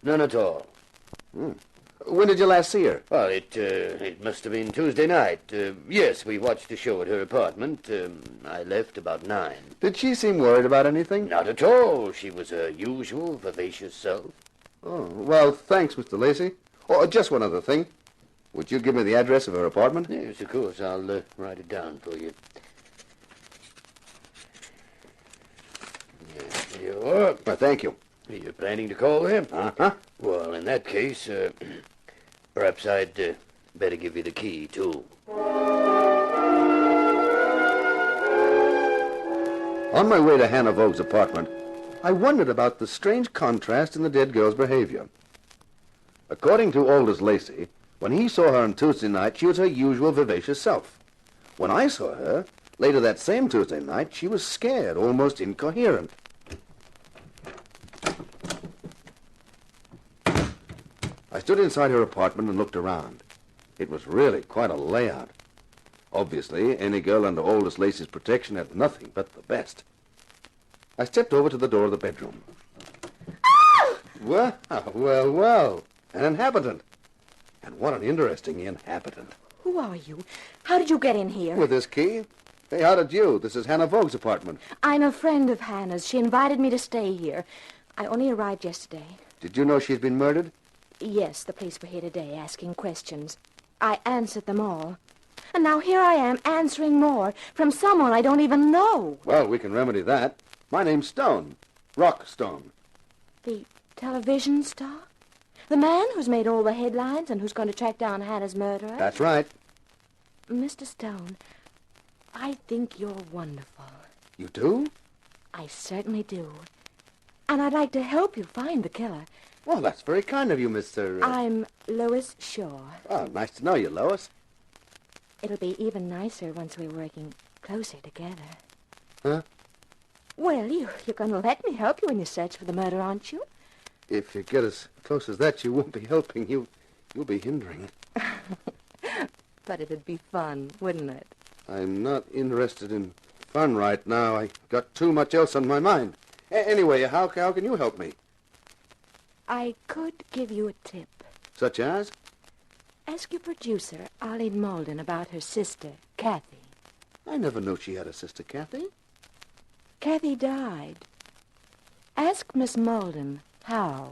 Speaker 8: None at all.
Speaker 17: When did you last see her?
Speaker 8: Well, it must have been Tuesday night. Yes, we watched a show at her apartment. I left about 9.
Speaker 17: Did she seem worried about anything?
Speaker 8: Not at all. She was her usual vivacious self.
Speaker 17: Oh, well, thanks, Mr. Lacey. Oh, just one other thing. Would you give me the address of her apartment?
Speaker 8: Yes, of course. I'll write it down for you. Yes, here you are.
Speaker 17: Thank you.
Speaker 8: You're planning to call them?
Speaker 17: Uh-huh.
Speaker 8: Well, in that case, perhaps I'd better give you the key, too.
Speaker 17: On my way to Hannah Vogue's apartment, I wondered about the strange contrast in the dead girl's behavior. According to Aldous Lacey, when he saw her on Tuesday night, she was her usual vivacious self. When I saw her, later that same Tuesday night, she was scared, almost incoherent. I stood inside her apartment and looked around. It was really quite a layout. Obviously, any girl under Aldous Lacey's protection had nothing but the best. I stepped over to the door of the bedroom. Well, well. An inhabitant. And what an interesting inhabitant.
Speaker 9: Who are you? How did you get in here?
Speaker 17: With this key? Hey, how did you? This is Hannah Vogue's apartment.
Speaker 9: I'm a friend of Hannah's. She invited me to stay here. I only arrived yesterday.
Speaker 17: Did you know she'd been murdered?
Speaker 9: Yes, the police were here today asking questions. I answered them all. And now here I am answering more from someone I don't even know.
Speaker 17: Well, we can remedy that. My name's Stone. Rock Stone.
Speaker 9: The television star? The man who's made all the headlines and who's going to track down Hannah's murderer?
Speaker 17: That's right.
Speaker 9: Mr. Stone, I think you're wonderful.
Speaker 17: You do?
Speaker 9: I certainly do. And I'd like to help you find the killer.
Speaker 17: Well, that's very kind of you, Mr.
Speaker 9: I'm Lois Shaw.
Speaker 17: Oh, nice to know you, Lois.
Speaker 9: It'll be even nicer once we're working closer together.
Speaker 17: Huh?
Speaker 9: Well, you're going to let me help you in your search for the murder, aren't you?
Speaker 17: If you get as close as that, you won't be helping. You'll be hindering.
Speaker 9: But it'd be fun, wouldn't it?
Speaker 17: I'm not interested in fun right now. I got too much else on my mind. Anyway, how can you help me?
Speaker 9: I could give you a tip.
Speaker 17: Such as?
Speaker 9: Ask your producer, Arlene Malden, about her sister, Kathy.
Speaker 17: I never knew she had a sister, Kathy.
Speaker 9: Kathy died. Ask Miss Malden how.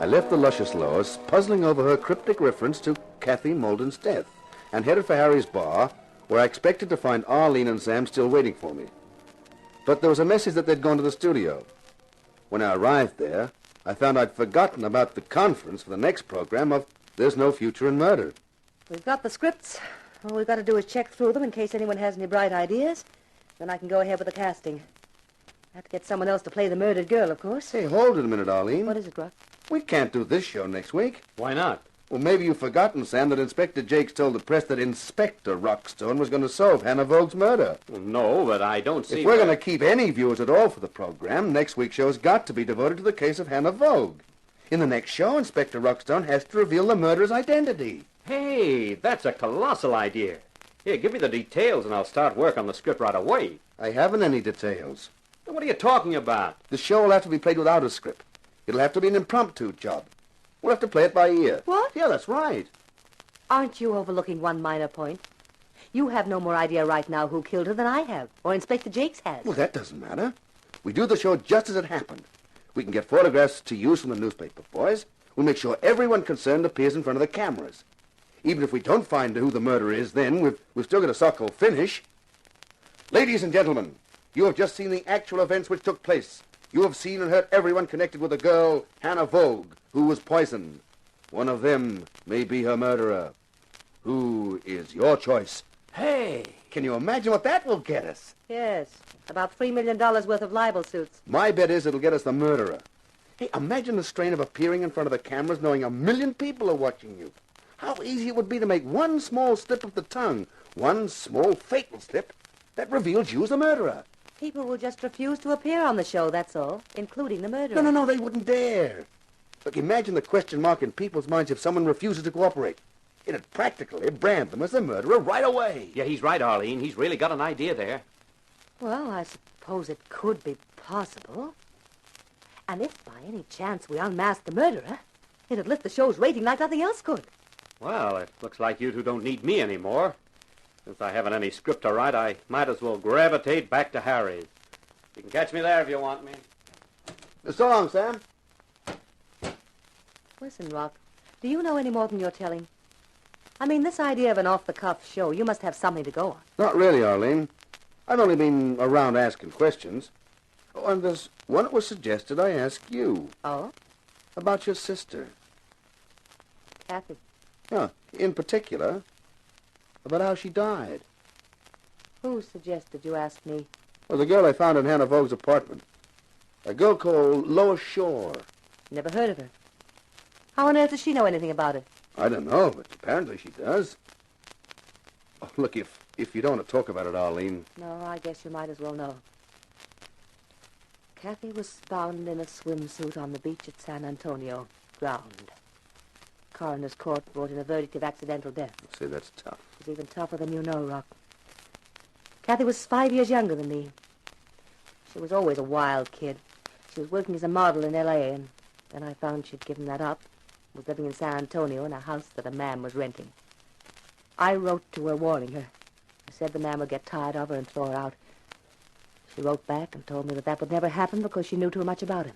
Speaker 17: I left the luscious Lois puzzling over her cryptic reference to Kathy Malden's death and headed for Harry's bar, where I expected to find Arlene and Sam still waiting for me. But there was a message that they'd gone to the studio. When I arrived there, I found I'd forgotten about the conference for the next program of There's No Future in Murder.
Speaker 25: We've got the scripts. All we've got to do is check through them in case anyone has any bright ideas. Then I can go ahead with the casting. I have to get someone else to play the murdered girl, of course.
Speaker 17: Hey, hold it a minute, Arlene.
Speaker 25: What is it, Rock?
Speaker 17: We can't do this show next week.
Speaker 5: Why not?
Speaker 17: Well, maybe you've forgotten, Sam, that Inspector Jakes told the press that Inspector Rockstone was going to solve Hannah Vogue's murder.
Speaker 5: Well, no, but I don't see...
Speaker 17: If we're going to keep any viewers at all for the program, next week's show's got to be devoted to the case of Hannah Vogue. In the next show, Inspector Rockstone has to reveal the murderer's identity.
Speaker 5: Hey, that's a colossal idea. Here, give me the details and I'll start work on the script right away.
Speaker 17: I haven't any details.
Speaker 5: Then what are you talking about?
Speaker 17: The show will have to be played without a script. It'll have to be an impromptu job. We'll have to play it by ear.
Speaker 25: What?
Speaker 17: Yeah, that's right.
Speaker 25: Aren't you overlooking one minor point? You have no more idea right now who killed her than I have, or Inspector Jakes has.
Speaker 17: Well, that doesn't matter. We do the show just as it happened. We can get photographs to use from the newspaper boys. We'll make sure everyone concerned appears in front of the cameras. Even if we don't find who the murderer is then, we've still got a so-called finish. Ladies and gentlemen, you have just seen the actual events which took place. You have seen and heard everyone connected with the girl, Hannah Vogue, who was poisoned. One of them may be her murderer. Who is your choice? Hey! Can you imagine what that will get us?
Speaker 25: Yes, about $3 million worth of libel suits.
Speaker 17: My bet is it'll get us the murderer. Hey, imagine the strain of appearing in front of the cameras knowing 1 million people are watching you. How easy it would be to make one small slip of the tongue, one small fatal slip, that reveals you as the murderer.
Speaker 25: People will just refuse to appear on the show, that's all, including the murderer.
Speaker 17: No, they wouldn't dare. Look, imagine the question mark in people's minds if someone refuses to cooperate. It'd practically brand them as the murderer right away.
Speaker 5: Yeah, he's right, Arlene. He's really got an idea there.
Speaker 25: Well, I suppose it could be possible. And if by any chance we unmasked the murderer, it'd lift the show's rating like nothing else could.
Speaker 5: Well, it looks like you two don't need me anymore. Since I haven't any script to write, I might as well gravitate back to Harry's. You can catch me there if you want me.
Speaker 17: So long, Sam.
Speaker 25: Listen, Rock, do you know any more than you're telling? I mean, this idea of an off-the-cuff show, you must have something to go on.
Speaker 17: Not really, Arlene. I've only been around asking questions. Oh, and there's one that was suggested I ask you.
Speaker 25: Oh?
Speaker 17: About your sister.
Speaker 25: Kathy.
Speaker 17: Yeah, in particular, about how she died.
Speaker 25: Who suggested you ask me?
Speaker 17: Well, the girl I found in Hannah Vogue's apartment. A girl called Lois Shore.
Speaker 25: Never heard of her. How on earth does she know anything about it?
Speaker 17: I don't know, but apparently she does. Oh, look, if you don't want to talk about it, Arlene.
Speaker 25: No, I guess you might as well know. Kathy was found in a swimsuit on the beach at San Antonio, drowned. Coroner's court brought in a verdict of accidental death.
Speaker 17: See, that's tough.
Speaker 25: It's even tougher than you know, Rock. Kathy was 5 years younger than me. She was always a wild kid. She was working as a model in L.A., and then I found she'd given that up, was living in San Antonio in a house that a man was renting. I wrote to her warning her. I said the man would get tired of her and throw her out. She wrote back and told me that would never happen because she knew too much about him.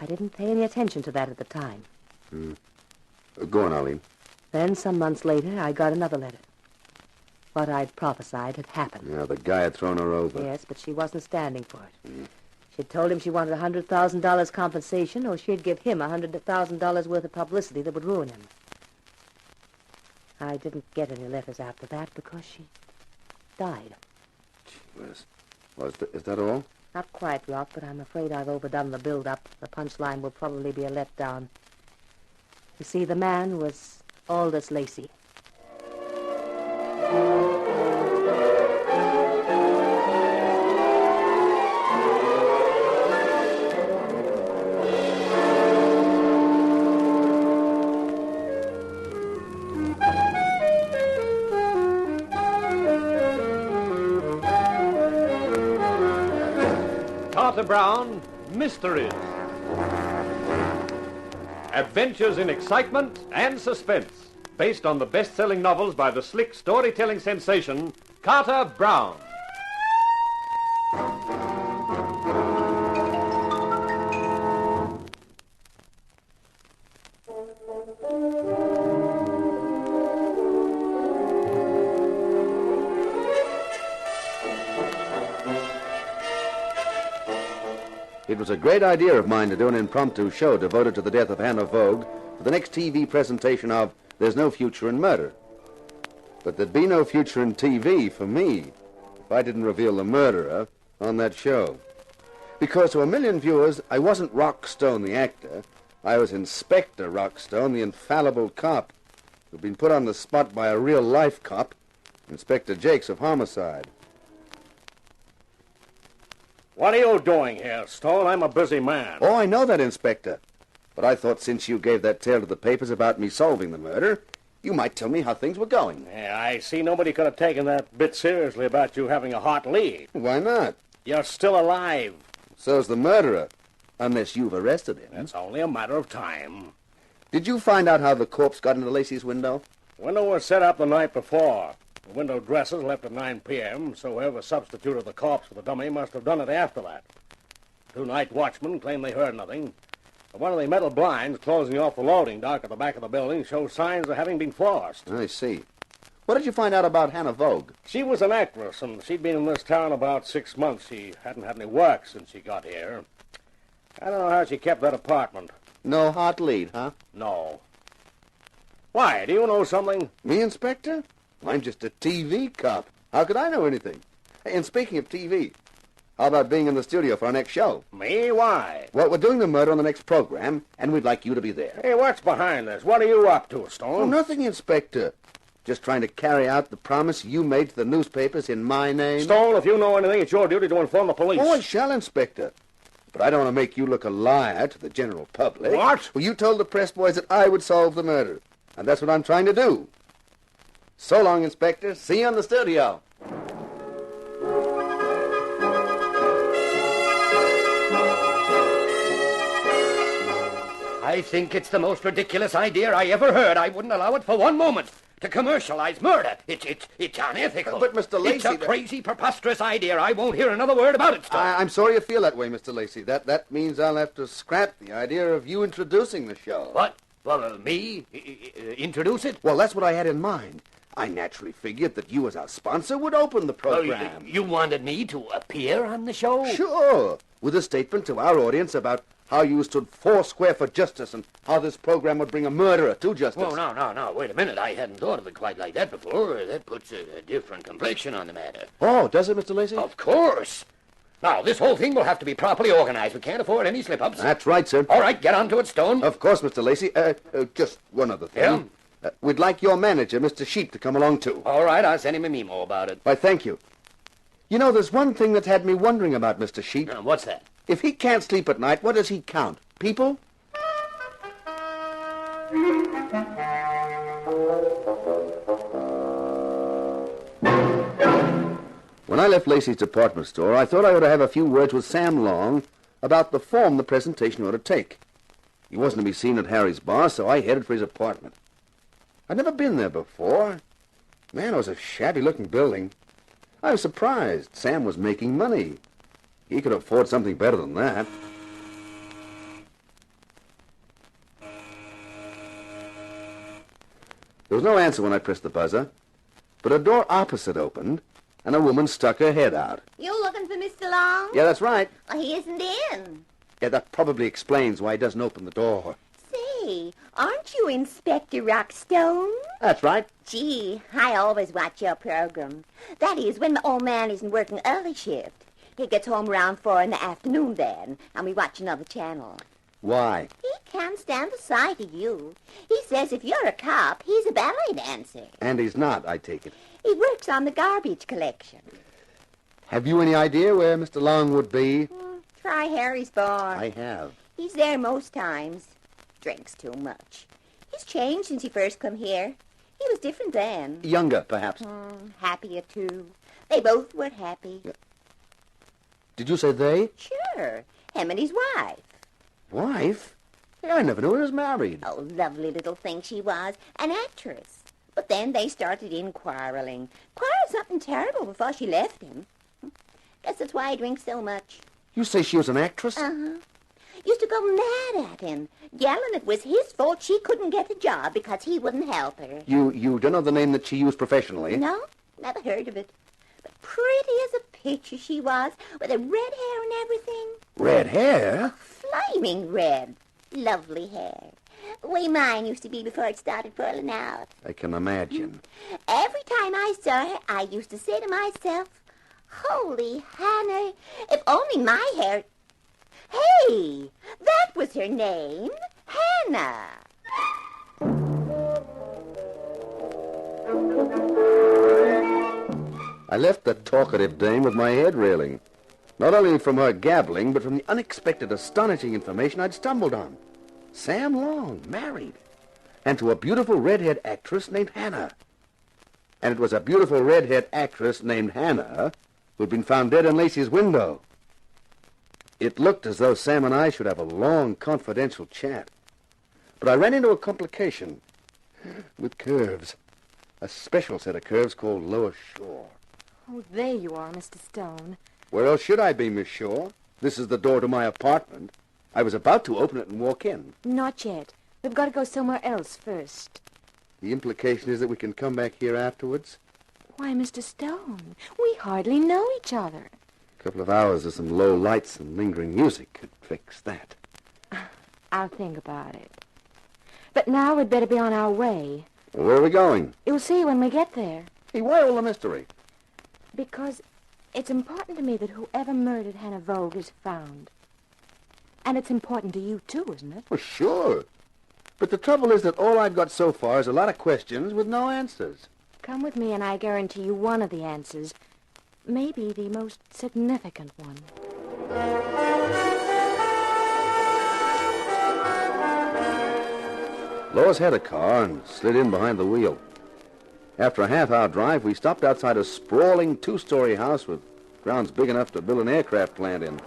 Speaker 25: I didn't pay any attention to that at the time.
Speaker 17: Go on, Arlene.
Speaker 25: Then, some months later, I got another letter. What I'd prophesied had happened.
Speaker 17: Yeah, the guy had thrown her over.
Speaker 25: Yes, but she wasn't standing for it. She'd told him she wanted $100,000 compensation, or she'd give him $100,000 worth of publicity that would ruin him. I didn't get any letters after that because she died.
Speaker 17: Gee whiz. Well, is that all?
Speaker 25: Not quite, Rock, but I'm afraid I've overdone the build-up. The punchline will probably be a letdown. You see, the man was Aldous Lacey.
Speaker 5: Carter Brown, Mysteries.
Speaker 13: Adventures in excitement and suspense, based on the best-selling novels by the slick storytelling sensation, Carter Brown.
Speaker 17: It was a great idea of mine to do an impromptu show devoted to the death of Hannah Vogue for the next TV presentation of There's No Future in Murder. But there'd be no future in TV for me if I didn't reveal the murderer on that show. Because to a million viewers, I wasn't Rockstone the actor. I was Inspector Rockstone, the infallible cop, who'd been put on the spot by a real-life cop, Inspector Jakes of Homicide.
Speaker 5: What are you doing here, Stone? I'm a busy man.
Speaker 17: Oh, I know that, Inspector. But I thought since you gave that tale to the papers about me solving the murder, you might tell me how things were going.
Speaker 5: Yeah, I see nobody could have taken that bit seriously about you having a hot lead.
Speaker 17: Why not?
Speaker 5: You're still alive.
Speaker 17: So's the murderer, unless you've arrested him.
Speaker 5: It's only a matter of time.
Speaker 17: Did you find out how the corpse got into Lacey's window?
Speaker 5: The window was set up the night before. The window dressers left at 9 p.m., so whoever substituted the corpse for the dummy must have done it after that. 2 night watchmen claim they heard nothing. But one of the metal blinds closing off the loading dock at the back of the building shows signs of having been forced.
Speaker 17: I see. What did you find out about Hannah Vogue?
Speaker 5: She was an actress, and she'd been in this town about 6 months. She hadn't had any work since she got here. I don't know how she kept that apartment.
Speaker 17: No hot lead, huh?
Speaker 5: No. Why, do you know something?
Speaker 17: Me, Inspector? I'm just a TV cop. How could I know anything? Hey, and speaking of TV, how about being in the studio for our next show?
Speaker 5: Me? Why?
Speaker 17: Well, we're doing the murder on the next program, and we'd like you to be there.
Speaker 5: Hey, what's behind this? What are you up to, Stone?
Speaker 17: Oh, nothing, Inspector. Just trying to carry out the promise you made to the newspapers in my name.
Speaker 5: Stone, if you know anything, it's your duty to inform the police.
Speaker 17: Oh, I shall, Inspector. But I don't want to make you look a liar to the general public.
Speaker 5: What?
Speaker 17: Well, you told the press boys that I would solve the murder, and that's what I'm trying to do. So long, Inspector. See you in the studio.
Speaker 8: I think it's the most ridiculous idea I ever heard. I wouldn't allow it for one moment. To commercialize murder. It's unethical.
Speaker 17: But, Mr. Lacey...
Speaker 8: It's a crazy, preposterous idea. I won't hear another word about it, Stone.
Speaker 17: I'm sorry you feel that way, Mr. Lacey. That means I'll have to scrap the idea of you introducing the show.
Speaker 8: What? Well, me? Introduce it?
Speaker 17: Well, that's what I had in mind. I naturally figured that you, as our sponsor, would open the program.
Speaker 8: You wanted me to appear on the show?
Speaker 17: Sure. With a statement to our audience about how you stood foursquare for justice and how this program would bring a murderer to justice.
Speaker 8: Oh, no. Wait a minute. I hadn't thought of it quite like that before. That puts a different complexion on the matter.
Speaker 17: Oh, does it, Mr. Lacey?
Speaker 8: Of course. Now, this whole thing will have to be properly organized. We can't afford any slip-ups.
Speaker 17: That's right, sir.
Speaker 8: All right, get on to it, Stone.
Speaker 17: Of course, Mr. Lacey. Just one other thing.
Speaker 8: Yeah?
Speaker 17: We'd like your manager, Mr. Sheep, to come along, too.
Speaker 8: All right, I'll send him a memo about it.
Speaker 17: Why, thank you. You know, there's one thing that's had me wondering about Mr. Sheep.
Speaker 8: What's that?
Speaker 17: If he can't sleep at night, what does he count? People? When I left Lacey's department store, I thought I ought to have a few words with Sam Long about the form the presentation ought to take. He wasn't to be seen at Harry's bar, so I headed for his apartment. I'd never been there before. Man, it was a shabby-looking building. I was surprised. Sam was making money. He could afford something better than that. There was no answer when I pressed the buzzer, but a door opposite opened, and a woman stuck her head out.
Speaker 6: You looking for Mr. Long?
Speaker 17: Yeah, that's right.
Speaker 6: Well, he isn't in.
Speaker 17: Yeah, that probably explains why he doesn't open the door.
Speaker 6: Say, aren't you Inspector Rockstone?
Speaker 17: That's right.
Speaker 6: Gee, I always watch your program. That is, when my old man isn't working early shift. He gets home around 4 in the afternoon then, and we watch another channel.
Speaker 17: Why?
Speaker 6: He can't stand the sight of you. He says if you're a cop, he's a ballet dancer.
Speaker 17: And he's not, I take it.
Speaker 6: He works on the garbage collection.
Speaker 17: Have you any idea where Mr. Long would be?
Speaker 6: Try Harry's bar.
Speaker 17: I have.
Speaker 6: He's there most times. Drinks too much. He's changed since he first come here. He was different then.
Speaker 17: Younger, perhaps.
Speaker 6: Happier, too. They both were happy.
Speaker 17: Did you say they?
Speaker 6: Sure. Him and his wife.
Speaker 17: Wife? Hey, I never knew he was married.
Speaker 6: Oh, lovely little thing she was. An actress. But then they started in quarreling. Quarreled something terrible before she left him. Guess that's why he drinks so much.
Speaker 17: You say she was an actress?
Speaker 6: Uh-huh. Used to go mad at him, yelling it was his fault she couldn't get a job because he wouldn't help her.
Speaker 17: You don't know the name that she used professionally?
Speaker 6: No, never heard of it. But pretty as a picture she was, with her red hair and everything.
Speaker 17: Red hair?
Speaker 6: Flaming red. Lovely hair. The way mine used to be before it started falling out.
Speaker 17: I can imagine.
Speaker 6: Every time I saw her, I used to say to myself, Holy Hannah, if only my hair... Hey, that was her name, Hannah.
Speaker 17: I left the talkative dame with my head reeling. Not only from her gabbling, but from the unexpected, astonishing information I'd stumbled on. Sam Long, married. And to a beautiful redhead actress named Hannah. And it was a beautiful redhead actress named Hannah who'd been found dead in Lacey's window. It looked as though Sam and I should have a long, confidential chat. But I ran into a complication with curves. A special set of curves called Lower Shore.
Speaker 9: Oh, there you are, Mr. Stone.
Speaker 17: Where else should I be, Miss Shore? This is the door to my apartment. I was about to open it and walk in.
Speaker 9: Not yet. We've got to go somewhere else first.
Speaker 17: The implication is that we can come back here afterwards?
Speaker 9: Why, Mr. Stone, we hardly know each other.
Speaker 17: A couple of hours of some low lights and lingering music could fix that.
Speaker 9: I'll think about it. But now we'd better be on our way.
Speaker 17: Well, where are we going?
Speaker 9: You'll see when we get there.
Speaker 17: Hey, why all the mystery?
Speaker 9: Because it's important to me that whoever murdered Hannah Vogue is found. And it's important to you, too, isn't it?
Speaker 17: Well, sure. But the trouble is that all I've got so far is a lot of questions with no answers.
Speaker 9: Come with me and I guarantee you one of the answers. Maybe the most significant one.
Speaker 17: Lois had a car and slid in behind the wheel. After a half-hour drive, we stopped outside a sprawling two-story house with grounds big enough to build an aircraft plant in.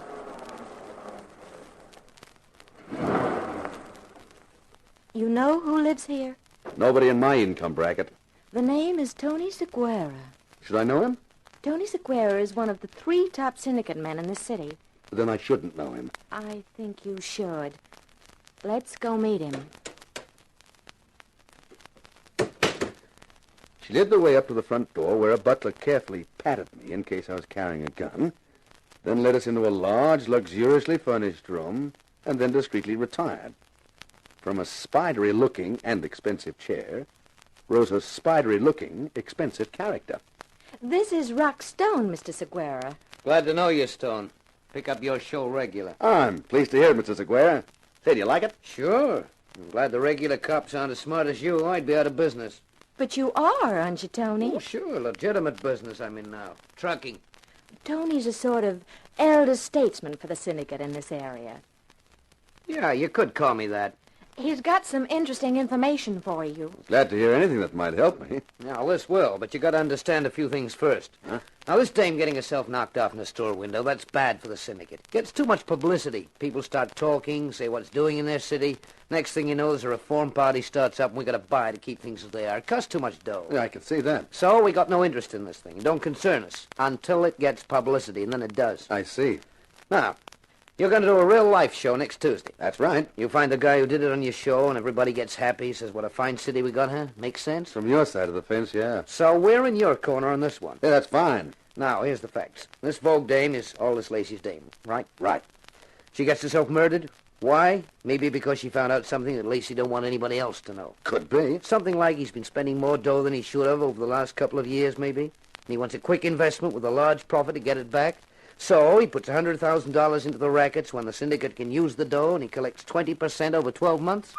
Speaker 9: You know who lives here?
Speaker 17: Nobody in my income bracket.
Speaker 9: The name is Tony Seguera.
Speaker 17: Should I know him?
Speaker 9: Tony Seguera is one of the 3 top syndicate men in the city.
Speaker 17: Then I shouldn't know him.
Speaker 9: I think you should. Let's go meet him.
Speaker 17: She led the way up to the front door, where a butler carefully patted me in case I was carrying a gun, then led us into a large, luxuriously furnished room, and then discreetly retired. From a spidery-looking and expensive chair rose a spidery-looking, expensive character.
Speaker 9: This is Rock Stone, Mr. Seguera.
Speaker 14: Glad to know you, Stone. Pick up your show regular.
Speaker 17: I'm pleased to hear it, Mr. Seguera. Say, do you like it?
Speaker 14: Sure. I'm glad the regular cops aren't as smart as you. I'd be out of business.
Speaker 9: But you are, aren't you, Tony?
Speaker 14: Oh, sure. Legitimate business I'm in now. Trucking.
Speaker 9: Tony's a sort of elder statesman for the syndicate in this area.
Speaker 14: Yeah, you could call me that.
Speaker 9: He's got some interesting information for you.
Speaker 17: Glad to hear anything that might help me.
Speaker 14: Now, this will, but you got to understand a few things first.
Speaker 17: Huh?
Speaker 14: Now, this dame getting herself knocked off in a store window, that's bad for the syndicate. Gets too much publicity. People start talking, say what it's doing in their city. Next thing you know, there's a reform party starts up, and we got to buy to keep things as they are. It costs too much dough.
Speaker 17: Yeah, I can see that.
Speaker 14: So we got no interest in this thing. It don't concern us until it gets publicity, and then it does.
Speaker 17: I see.
Speaker 14: Now, you're going to do a real-life show next Tuesday.
Speaker 17: That's right.
Speaker 14: You find the guy who did it on your show, and everybody gets happy, says, what a fine city we got, huh? Makes sense?
Speaker 17: From your side of the fence, yeah.
Speaker 14: So we're in your corner on this one.
Speaker 17: Yeah, that's fine.
Speaker 14: Now, here's the facts. This Vogue dame is Aldous Lacey's dame, right?
Speaker 17: Right.
Speaker 14: She gets herself murdered. Why? Maybe because she found out something that Lacey don't want anybody else to know.
Speaker 17: Could be.
Speaker 14: Something like he's been spending more dough than he should have over the last couple of years, maybe. And he wants a quick investment with a large profit to get it back. So he puts $100,000 into the rackets when the syndicate can use the dough, and he collects 20% over 12 months.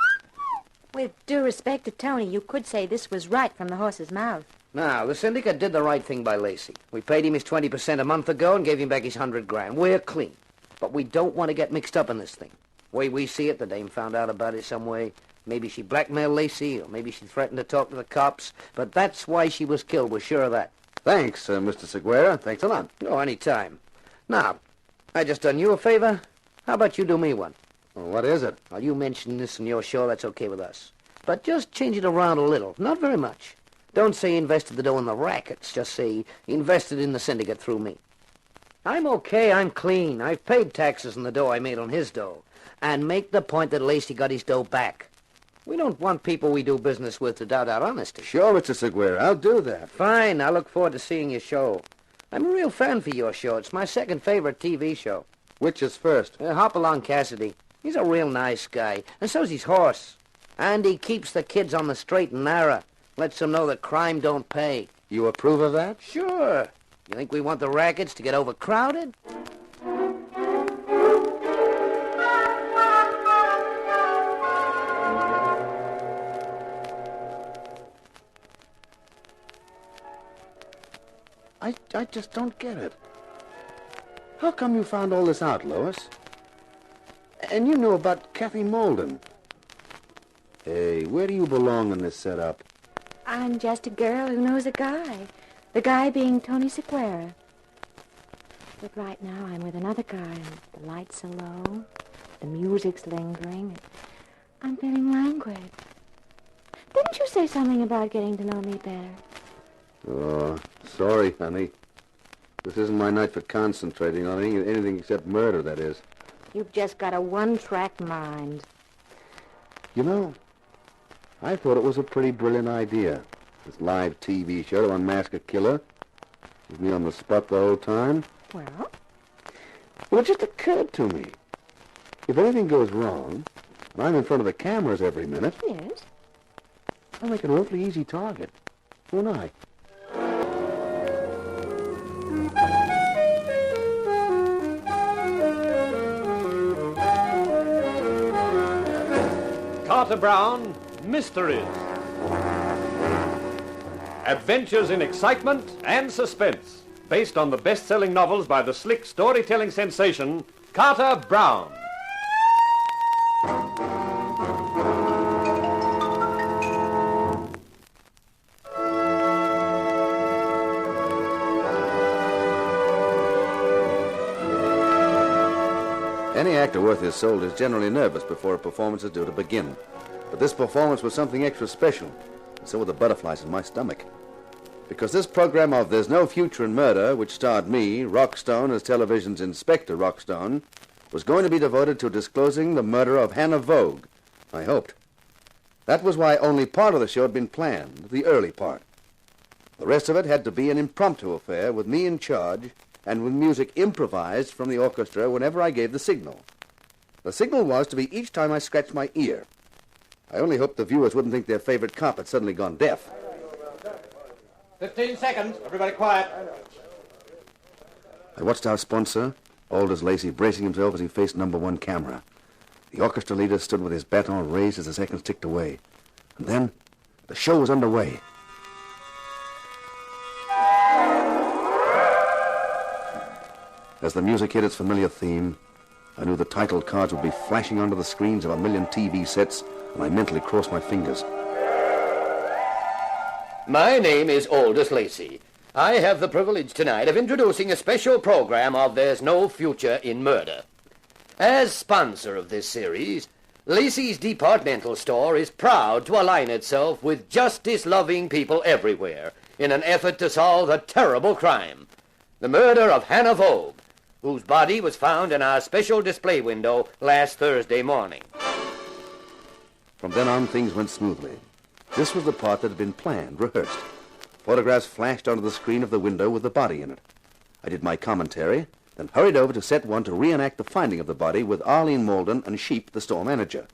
Speaker 9: With due respect to Tony, you could say this was right from the horse's mouth.
Speaker 14: Now, the syndicate did the right thing by Lacey. We paid him his 20% a month ago and gave him back his $100,000. We're clean. But we don't want to get mixed up in this thing. Way we see it, the dame found out about it some way. Maybe she blackmailed Lacey, or maybe she threatened to talk to the cops. But that's why she was killed. We're sure of that.
Speaker 17: Thanks, Mr. Seguera. Thanks a lot.
Speaker 14: Oh, any time. Now, I just done you a favor. How about you do me one? Well, what is it? Well, you mention this in your show, that's okay with us. But just change it around a little. Not very much. Don't say he invested the dough in the rackets. Just say he invested in the syndicate through me. I'm okay. I'm clean. I've paid taxes on the dough I made on his dough. And make the point that Lacey got his dough back. We don't want people we do business with to doubt our honesty.
Speaker 17: Sure, Mr. Seguer. I'll do that.
Speaker 14: Fine. I look forward to seeing your show. I'm a real fan for your show. It's my second favorite TV show.
Speaker 17: Which is first?
Speaker 14: Hopalong Cassidy. He's a real nice guy. And so's his horse. And he keeps the kids on the straight and narrow. Lets them know that crime don't pay.
Speaker 17: You approve of that?
Speaker 14: Sure. You think we want the rackets to get overcrowded?
Speaker 17: I just don't get it. How come you found all this out, Lois? And you knew about Kathy Molden. Hey, where do you belong in this setup?
Speaker 9: I'm just a girl who knows a guy. The guy being Tony Sequeira. But right now I'm with another guy, and the lights are low, the music's lingering. I'm feeling languid. Didn't you say something about getting to know me better?
Speaker 17: Oh, sorry, honey. This isn't my night for concentrating on anything except murder, that is.
Speaker 9: You've just got a one-track mind.
Speaker 17: You know, I thought it was a pretty brilliant idea. This live TV show to unmask a killer. With me on the spot the whole time.
Speaker 9: Well?
Speaker 17: Well, it just occurred to me. If anything goes wrong, and I'm in front of the cameras every minute...
Speaker 9: Yes?
Speaker 17: I'll make an awfully easy target. Won't I?
Speaker 13: Carter Brown, Mysteries. Adventures in excitement and suspense, based on the best-selling novels by the slick storytelling sensation, Carter Brown.
Speaker 17: Any actor worth his salt is generally nervous before a performance is due to begin. But this performance was something extra special, and so were the butterflies in my stomach. Because this program of There's No Future in Murder, which starred me, Rockstone, as television's Inspector Rockstone, was going to be devoted to disclosing the murder of Hannah Vogue, I hoped. That was why only part of the show had been planned, the early part. The rest of it had to be an impromptu affair with me in charge and with music improvised from the orchestra whenever I gave the signal. The signal was to be each time I scratched my ear. I only hoped the viewers wouldn't think their favorite cop had suddenly gone deaf.
Speaker 13: 15 seconds. Everybody quiet.
Speaker 17: I watched our sponsor, Aldous Lacey, bracing himself as he faced number one camera. The orchestra leader stood with his baton raised as the seconds ticked away. And then, the show was underway. As the music hit its familiar theme, I knew the title cards would be flashing onto the screens of a million TV sets, and I mentally crossed my fingers.
Speaker 8: My name is Aldous Lacey. I have the privilege tonight of introducing a special program of There's No Future in Murder. As sponsor of this series, Lacey's Departmental Store is proud to align itself with justice-loving people everywhere in an effort to solve a terrible crime, the murder of Hannah Vogue, whose body was found in our special display window last Thursday morning.
Speaker 17: From then on, things went smoothly. This was the part that had been planned, rehearsed. Photographs flashed onto the screen of the window with the body in it. I did my commentary, then hurried over to set one to reenact the finding of the body with Arlene Molden and Sheep, the store manager.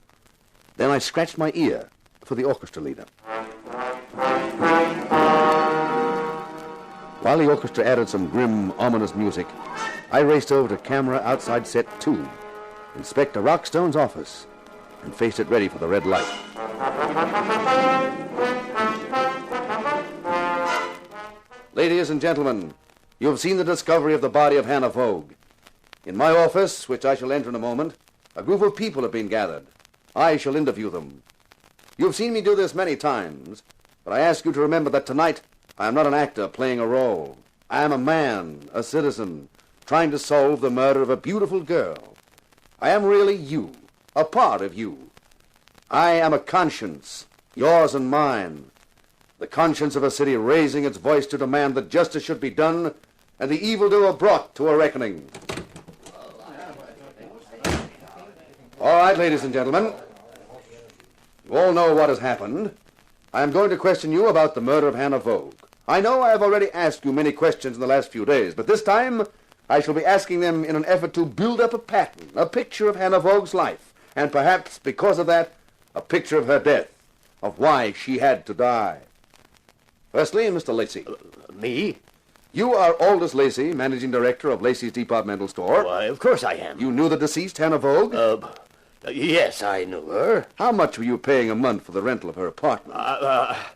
Speaker 17: Then I scratched my ear for the orchestra leader. While the orchestra added some grim, ominous music, I raced over to camera outside set 2, Inspector Rockstone's office, and faced it ready for the red light. Ladies and gentlemen, you have seen the discovery of the body of Hannah Vogue. In my office, which I shall enter in a moment, a group of people have been gathered. I shall interview them. You have seen me do this many times, but I ask you to remember that tonight I am not an actor playing a role. I am a man, a citizen, trying to solve the murder of a beautiful girl. I am really you, a part of you. I am a conscience, yours and mine. The conscience of a city raising its voice to demand that justice should be done and the evildoer brought to a reckoning. All right, ladies and gentlemen. You all know what has happened. I am going to question you about the murder of Hannah Vogue. I know I have already asked you many questions in the last few days, but this time I shall be asking them in an effort to build up a pattern, a picture of Hannah Vogue's life, and perhaps, because of that, a picture of her death, of why she had to die. Firstly, Mr. Lacey.
Speaker 8: Me?
Speaker 17: You are Aldous Lacey, managing director of Lacey's Departmental Store.
Speaker 8: Why, of course I am.
Speaker 17: You knew the deceased, Hannah Vogue?
Speaker 8: Yes, I knew her.
Speaker 17: How much were you paying a month for the rental of her apartment?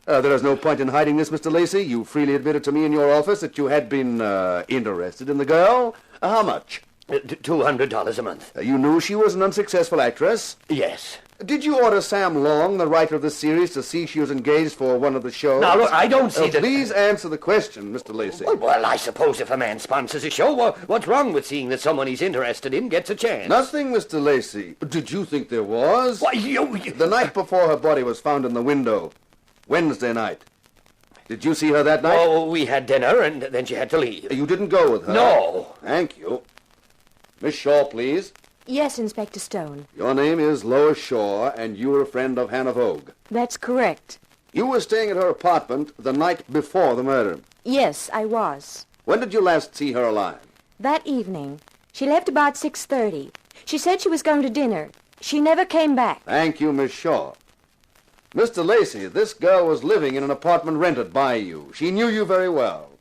Speaker 17: There is no point in hiding this, Mr. Lacey. You freely admitted to me in your office that you had been interested in the girl. How much?
Speaker 8: $200 a month.
Speaker 17: You knew she was an unsuccessful actress?
Speaker 8: Yes.
Speaker 17: Did you order Sam Long, the writer of the series, to see she was engaged for one of the shows?
Speaker 8: Now, look, I don't see that...
Speaker 17: Please answer the question, Mr. Lacey.
Speaker 8: Well, I suppose if a man sponsors a show, what's wrong with seeing that someone he's interested in gets a chance?
Speaker 17: Nothing, Mr. Lacey. Did you think there was?
Speaker 8: Why,
Speaker 17: The night before her body was found in the window, Wednesday night. Did you see her that night?
Speaker 8: Oh, we had dinner, and then she had to leave.
Speaker 17: You didn't go with her?
Speaker 8: No.
Speaker 17: Thank you. Miss Shaw, please.
Speaker 9: Yes, Inspector Stone.
Speaker 17: Your name is Lois Shaw, and you were a friend of Hannah Vogue.
Speaker 9: That's correct.
Speaker 17: You were staying at her apartment the night before the murder.
Speaker 9: Yes, I was.
Speaker 17: When did you last see her alive?
Speaker 9: That evening. She left about 6:30. She said she was going to dinner. She never came back.
Speaker 17: Thank you, Miss Shaw. Mr. Lacey, this girl was living in an apartment rented by you. She knew you very well.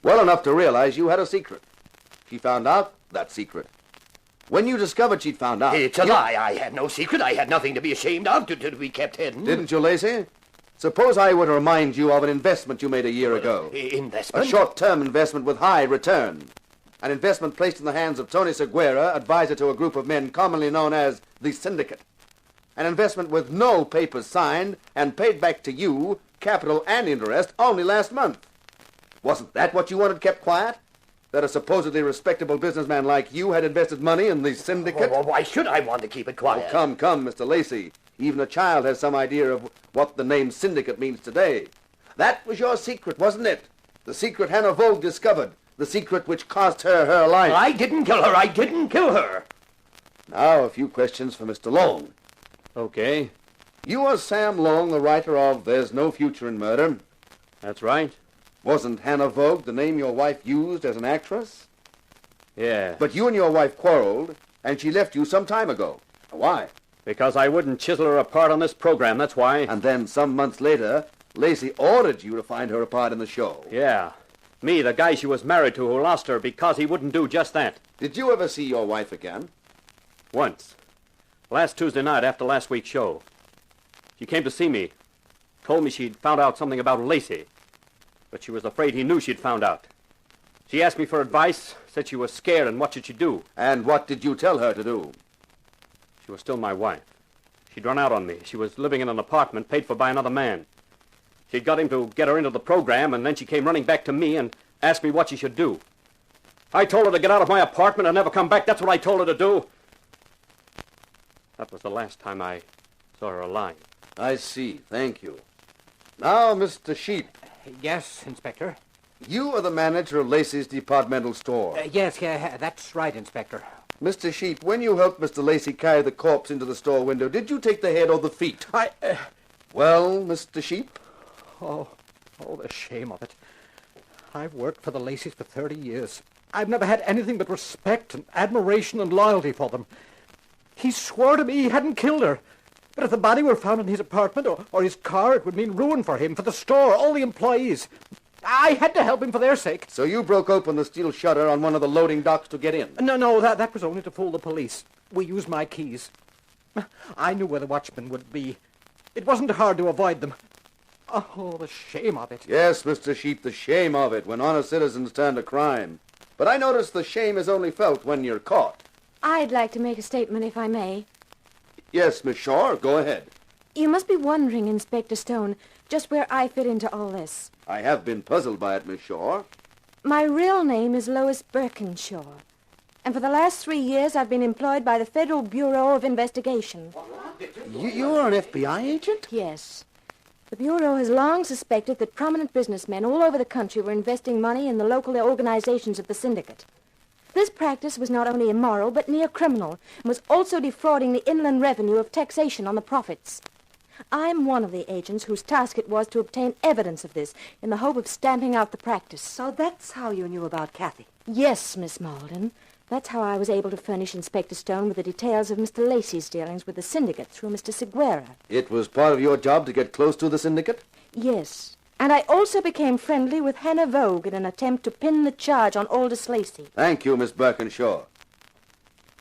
Speaker 17: Well enough to realize you had a secret. She found out that secret. When you discovered she'd found out...
Speaker 8: It's a lie. I had no secret. I had nothing to be ashamed of, to be kept hidden.
Speaker 17: Didn't you, Lacey? Suppose I were to remind you of an investment you made a year ago.
Speaker 8: Investment?
Speaker 17: A short-term investment with high return. An investment placed in the hands of Tony Seguera, advisor to a group of men commonly known as the Syndicate. An investment with no papers signed and paid back to you, capital and interest, only last month. Wasn't that what you wanted kept quiet? That a supposedly respectable businessman like you had invested money in the Syndicate?
Speaker 8: Well, why should I want to keep it quiet?
Speaker 17: Oh, come, Mr. Lacey. Even a child has some idea of what the name Syndicate means today. That was your secret, wasn't it? The secret Hannah Vogue discovered. The secret which cost her her life.
Speaker 8: I didn't kill her. I didn't kill her.
Speaker 17: Now, a few questions for Mr. Long.
Speaker 20: Okay.
Speaker 17: You are Sam Long, the writer of There's No Future in Murder.
Speaker 20: That's right.
Speaker 17: Wasn't Hannah Vogue the name your wife used as an actress?
Speaker 20: Yeah.
Speaker 17: But you and your wife quarreled, and she left you some time ago. Why?
Speaker 20: Because I wouldn't chisel her apart on this program, that's why.
Speaker 17: And then some months later, Lacey ordered you to find her a part in the show.
Speaker 20: Yeah. Me, the guy she was married to, who lost her because he wouldn't do just that.
Speaker 17: Did you ever see your wife again?
Speaker 20: Once. Last Tuesday night after last week's show. She came to see me. Told me she'd found out something about Lacey. But she was afraid he knew she'd found out. She asked me for advice, said she was scared, and what should she do?
Speaker 17: And what did you tell her to do?
Speaker 20: She was still my wife. She'd run out on me. She was living in an apartment paid for by another man. She'd got him to get her into the program, and then she came running back to me and asked me what she should do. I told her to get out of my apartment and never come back. That's what I told her to do. That was the last time I saw her alive.
Speaker 17: I see. Thank you. Now, Mr. Sheep.
Speaker 4: Yes, Inspector.
Speaker 17: You are the manager of Lacey's Departmental Store.
Speaker 4: Yes, that's right, Inspector.
Speaker 17: Mr. Sheep, when you helped Mr. Lacey carry the corpse into the store window, did you take the head or the feet? Well, Mr. Sheep?
Speaker 4: Oh, the shame of it. I've worked for the Lacys for 30 years. I've never had anything but respect and admiration and loyalty for them. He swore to me he hadn't killed her. But if the body were found in his apartment or his car, it would mean ruin for him, for the store, all the employees. I had to help him for their sake.
Speaker 17: So you broke open the steel shutter on one of the loading docks to get in?
Speaker 4: No, that was only to fool the police. We used my keys. I knew where the watchmen would be. It wasn't hard to avoid them. Oh, the shame of it.
Speaker 17: Yes, Mr. Sheep, the shame of it when honest citizens turn to crime. But I notice the shame is only felt when you're caught.
Speaker 9: I'd like to make a statement, if I may.
Speaker 17: Yes, Miss Shaw, go ahead.
Speaker 9: You must be wondering, Inspector Stone, just where I fit into all this.
Speaker 17: I have been puzzled by it, Miss Shaw.
Speaker 9: My real name is Lois Birkinshaw.
Speaker 21: And for the last 3 years, I've been employed by the Federal Bureau of Investigation.
Speaker 17: You're an FBI agent?
Speaker 21: Yes. The Bureau has long suspected that prominent businessmen all over the country were investing money in the local organizations of the syndicate. This practice was not only immoral, but near criminal, and was also defrauding the inland revenue of taxation on the profits. I'm one of the agents whose task it was to obtain evidence of this in the hope of stamping out the practice.
Speaker 25: So that's how you knew about Kathy?
Speaker 21: Yes, Miss Malden. That's how I was able to furnish Inspector Stone with the details of Mr. Lacey's dealings with the syndicate through Mr. Seguera.
Speaker 17: It was part of your job to get close to the syndicate?
Speaker 21: Yes. And I also became friendly with Hannah Vogue in an attempt to pin the charge on Aldous Lacey.
Speaker 17: Thank you, Miss Birkinshaw.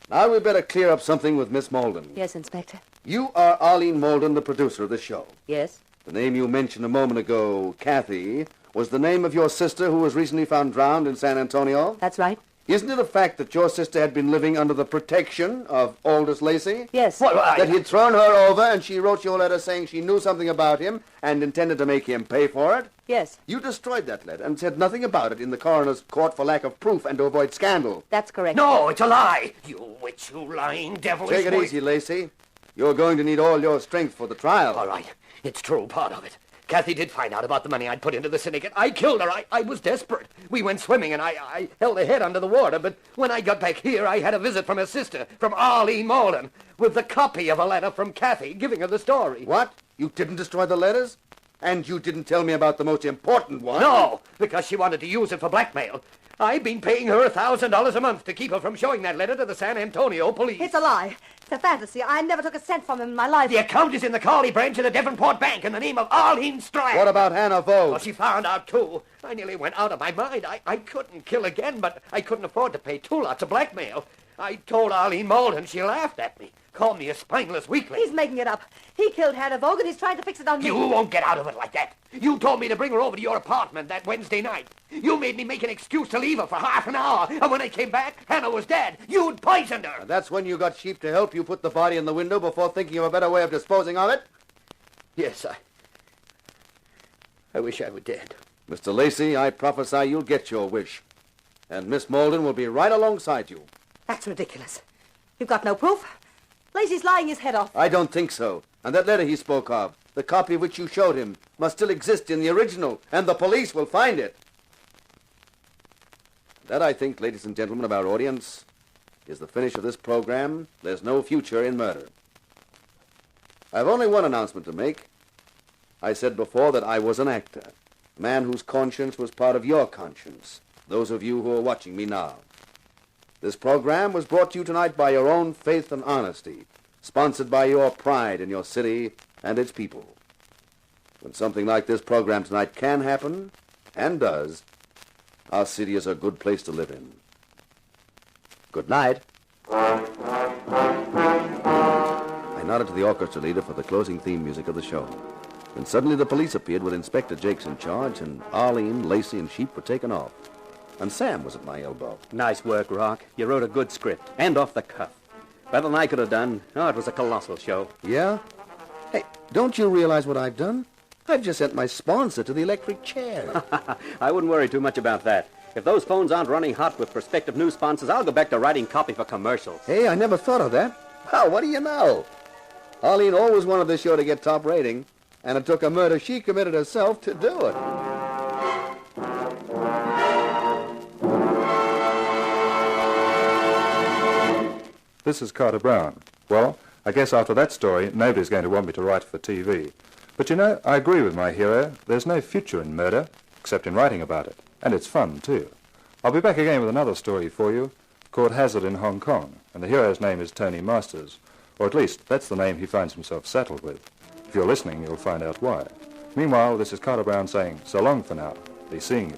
Speaker 17: Now we better clear up something with Miss Malden.
Speaker 25: Yes, Inspector.
Speaker 17: You are Arlene Malden, the producer of the show.
Speaker 25: Yes.
Speaker 17: The name you mentioned a moment ago, Kathy, was the name of your sister who was recently found drowned in San Antonio?
Speaker 25: That's right.
Speaker 17: Isn't it a fact that your sister had been living under the protection of Aldous Lacey?
Speaker 25: Yes.
Speaker 17: That he'd thrown her over and she wrote you a letter saying she knew something about him and intended to make him pay for it?
Speaker 25: Yes.
Speaker 17: You destroyed that letter and said nothing about it in the coroner's court for lack of proof and to avoid scandal.
Speaker 25: That's correct.
Speaker 14: No, it's a lie. You witch, you lying devilish...
Speaker 17: Take it easy, Lacey. You're going to need all your strength for the trial.
Speaker 14: All right. It's true, part of it. Kathy did find out about the money I'd put into the syndicate. I killed her. I was desperate. We went swimming, and I held her head under the water. But when I got back here, I had a visit from her sister, from Arlene Malden, with the copy of a letter from Kathy giving her the story.
Speaker 17: What? You didn't destroy the letters? And you didn't tell me about the most important one?
Speaker 14: No, because she wanted to use it for blackmail. I've been paying her $1,000 a month to keep her from showing that letter to the San Antonio police.
Speaker 25: It's a lie. It's a fantasy. I never took a cent from him in my life.
Speaker 14: The account is in the Carley branch of the Devonport Bank in the name of Arlene Strand.
Speaker 17: What about Hannah Vogue?
Speaker 14: Well, she found out, too. I nearly went out of my mind. I couldn't kill again, but I couldn't afford to pay 2 lots of blackmail. I told Arlene Malden. She laughed at me. Called me a spineless weakling.
Speaker 25: He's making it up. He killed Hannah Vogue and he's trying to fix it on me.
Speaker 14: You won't get out of it like that. You told me to bring her over to your apartment that Wednesday night. You made me make an excuse to leave her for half an hour. And when I came back, Hannah was dead. You'd poisoned her.
Speaker 17: And that's when you got Sheep to help you put the body in the window before thinking of a better way of disposing of it?
Speaker 14: Yes, I wish I were dead.
Speaker 17: Mr. Lacey, I prophesy you'll get your wish. And Miss Malden will be right alongside you.
Speaker 25: That's ridiculous. You've got no proof. Lacey's lying his head off.
Speaker 17: I don't think so. And that letter he spoke of, the copy which you showed him, must still exist in the original, and the police will find it. That, I think, ladies and gentlemen of our audience, is the finish of this program. There's no future in murder. I've only one announcement to make. I said before that I was an actor, a man whose conscience was part of your conscience, those of you who are watching me now. This program was brought to you tonight by your own faith and honesty, sponsored by your pride in your city and its people. When something like this program tonight can happen, and does, our city is a good place to live in. Good night. I nodded to the orchestra leader for the closing theme music of the show. Then suddenly the police appeared with Inspector Jakes in charge, and Arlene, Lacey, and Sheep were taken off. And Sam was at my elbow.
Speaker 20: Nice work, Rock. You wrote a good script, and off the cuff. Better than I could have done. Oh, it was a colossal show.
Speaker 17: Yeah? Hey, don't you realize what I've done? I've just sent my sponsor to the electric chair.
Speaker 20: I wouldn't worry too much about that. If those phones aren't running hot with prospective new sponsors, I'll go back to writing copy for commercials.
Speaker 17: Hey, I never thought of that. Well, what do you know? Arlene always wanted this show to get top rating, and it took a murder she committed herself to do it.
Speaker 16: This is Carter Brown. Well, I guess after that story, nobody's going to want me to write for TV. But you know, I agree with my hero. There's no future in murder, except in writing about it. And it's fun, too. I'll be back again with another story for you, called Hazard in Hong Kong. And the hero's name is Tony Masters. Or at least, that's the name he finds himself saddled with. If you're listening, you'll find out why. Meanwhile, this is Carter Brown saying, so long for now. Be seeing you.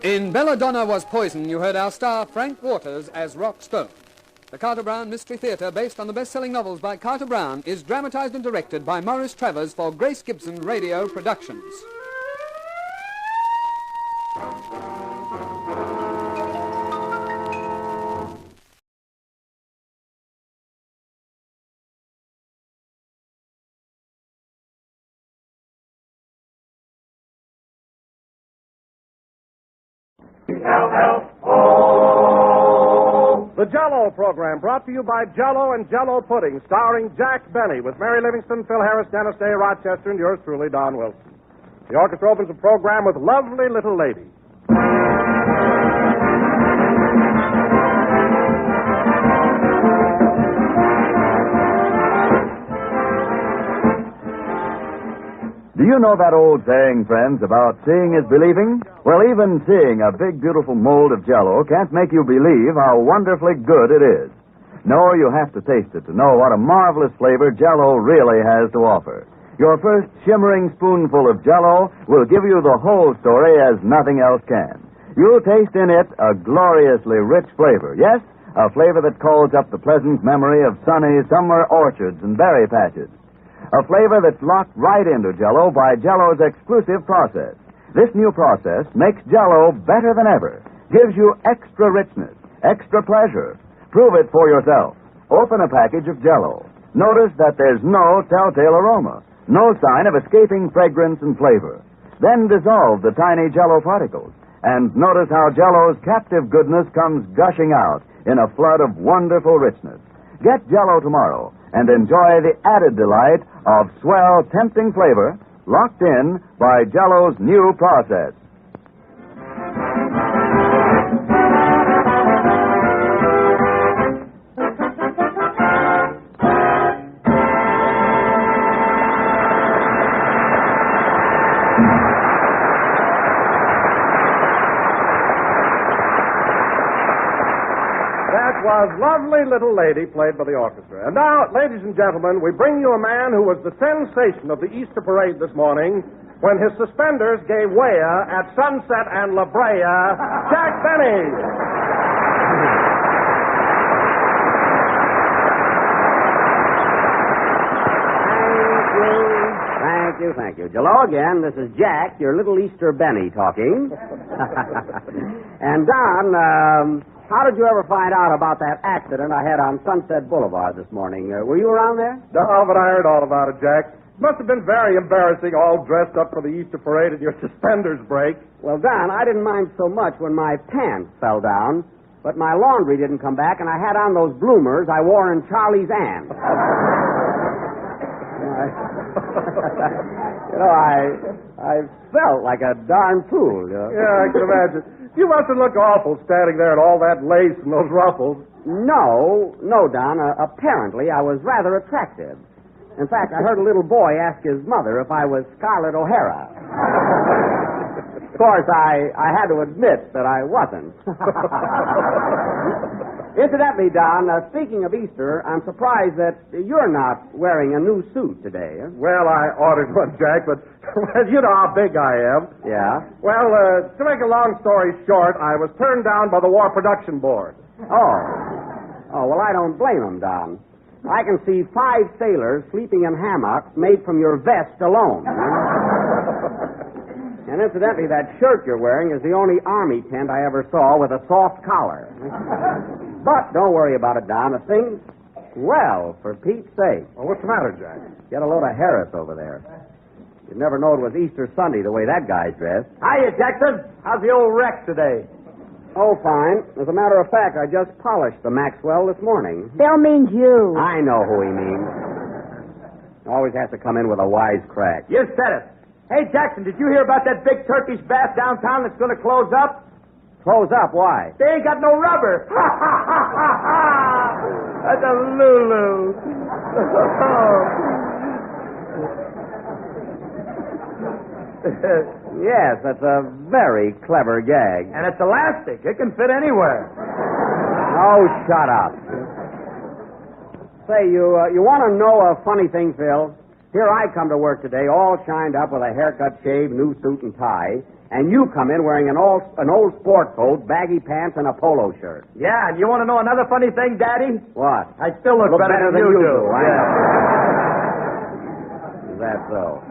Speaker 3: In Belladonna Was Poison, you heard our star Frank Waters as Rock Stone. The Carter Brown Mystery Theatre, based on the best-selling novels by Carter Brown, is dramatized and directed by Maurice Travers for Grace Gibson Radio Productions.
Speaker 5: The Jell-O program brought to you by Jell-O and Jell-O Pudding, starring Jack Benny with Mary Livingston, Phil Harris, Dennis Day, Rochester, and yours truly, Don Wilson. The orchestra opens the program with Lovely Little Lady.
Speaker 7: Do you know that old saying, friends, about seeing is believing? Well, even seeing a big, beautiful mold of Jell-O can't make you believe how wonderfully good it is. No, you have to taste it to know what a marvelous flavor Jell-O really has to offer. Your first shimmering spoonful of Jell-O will give you the whole story as nothing else can. You'll taste in it a gloriously rich flavor. Yes, a flavor that calls up the pleasant memory of sunny summer orchards and berry patches. A flavor that's locked right into Jell-O by Jell-O's exclusive process. This new process makes Jell-O better than ever, gives you extra richness, extra pleasure. Prove it for yourself. Open a package of Jell-O. Notice that there's no telltale aroma, no sign of escaping fragrance and flavor. Then dissolve the tiny Jell-O particles, and notice how Jell-O's captive goodness comes gushing out in a flood of wonderful richness. Get Jell-O tomorrow and enjoy the added delight of swell, tempting flavor locked in by Jell-O's new process.
Speaker 5: Was Lovely Little Lady, played by the orchestra. And now, ladies and gentlemen, we bring you a man who was the sensation of the Easter parade this morning when his suspenders gave way at Sunset and La Brea, Jack Benny.
Speaker 12: Thank you. Hello again. This is Jack, your little Easter Benny, talking. And Don, how did you ever find out about that accident I had on Sunset Boulevard this morning? Were you around there?
Speaker 5: No, but I heard all about it, Jack. It must have been very embarrassing, all dressed up for the Easter parade and your suspenders break.
Speaker 12: Well, Don, I didn't mind so much when my pants fell down, but my laundry didn't come back, and I had on those bloomers I wore in Charlie's Aunt. I felt like a darn fool.
Speaker 5: Yeah, I can imagine. You must have looked awful standing there in all that lace and those ruffles.
Speaker 12: No, Don. Apparently, I was rather attractive. In fact, I heard a little boy ask his mother if I was Scarlett O'Hara. Of course, I had to admit that I wasn't. Incidentally, Don, speaking of Easter, I'm surprised that you're not wearing a new suit today.
Speaker 5: Well, I ordered one, Jack, but you know how big I am.
Speaker 12: Yeah?
Speaker 5: Well, to make a long story short, I was turned down by the War Production Board.
Speaker 12: Oh, well, I don't blame them, Don. I can see 5 sailors sleeping in hammocks made from your vest alone. And incidentally, that shirt you're wearing is the only Army tent I ever saw with a soft collar. But don't worry about it, Don. The thing's well, for Pete's sake.
Speaker 5: Well, what's the matter, Jack?
Speaker 12: Get a load of Harris over there. You'd never know it was Easter Sunday the way that guy's dressed.
Speaker 15: Hiya, Jackson. How's the old wreck today?
Speaker 12: Oh, fine. As a matter of fact, I just polished the Maxwell this morning.
Speaker 18: Bill means you.
Speaker 12: I know who he means. Always has to come in with a wise crack.
Speaker 15: You said it. Hey, Jackson, did you hear about that big Turkish bath downtown that's going to close up?
Speaker 12: Close up? Why?
Speaker 15: They ain't got no rubber. That's a Lulu.
Speaker 12: Yes, that's a very clever gag.
Speaker 15: And it's elastic. It can fit anywhere.
Speaker 12: Oh, shut up. Say, you want to know a funny thing, Phil? Here I come to work today, all shined up with a haircut, shave, new suit and tie, and you come in wearing an old sport coat, baggy pants, and a polo shirt.
Speaker 15: Yeah, and you want to know another funny thing, Daddy?
Speaker 12: What?
Speaker 15: I still look better than you do.
Speaker 12: Is that so?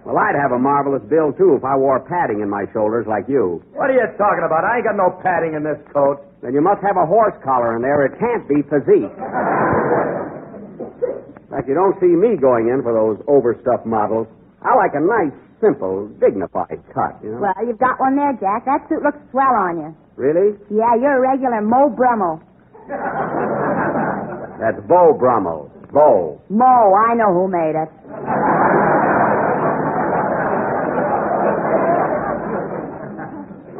Speaker 12: Well, I'd have a marvelous bill, too, if I wore padding in my shoulders like you.
Speaker 15: What are you talking about? I ain't got no padding in this coat.
Speaker 12: Then you must have a horse collar in there. It can't be physique. In fact, you don't see me going in for those overstuffed models. I like a nice, simple, dignified cut, you know?
Speaker 1: Well, you've got one there, Jack. That suit looks swell on you.
Speaker 12: Really?
Speaker 1: Yeah, you're a regular Mo Brummel.
Speaker 12: That's Beau Brummel. Beau.
Speaker 1: Mo, I know who made it.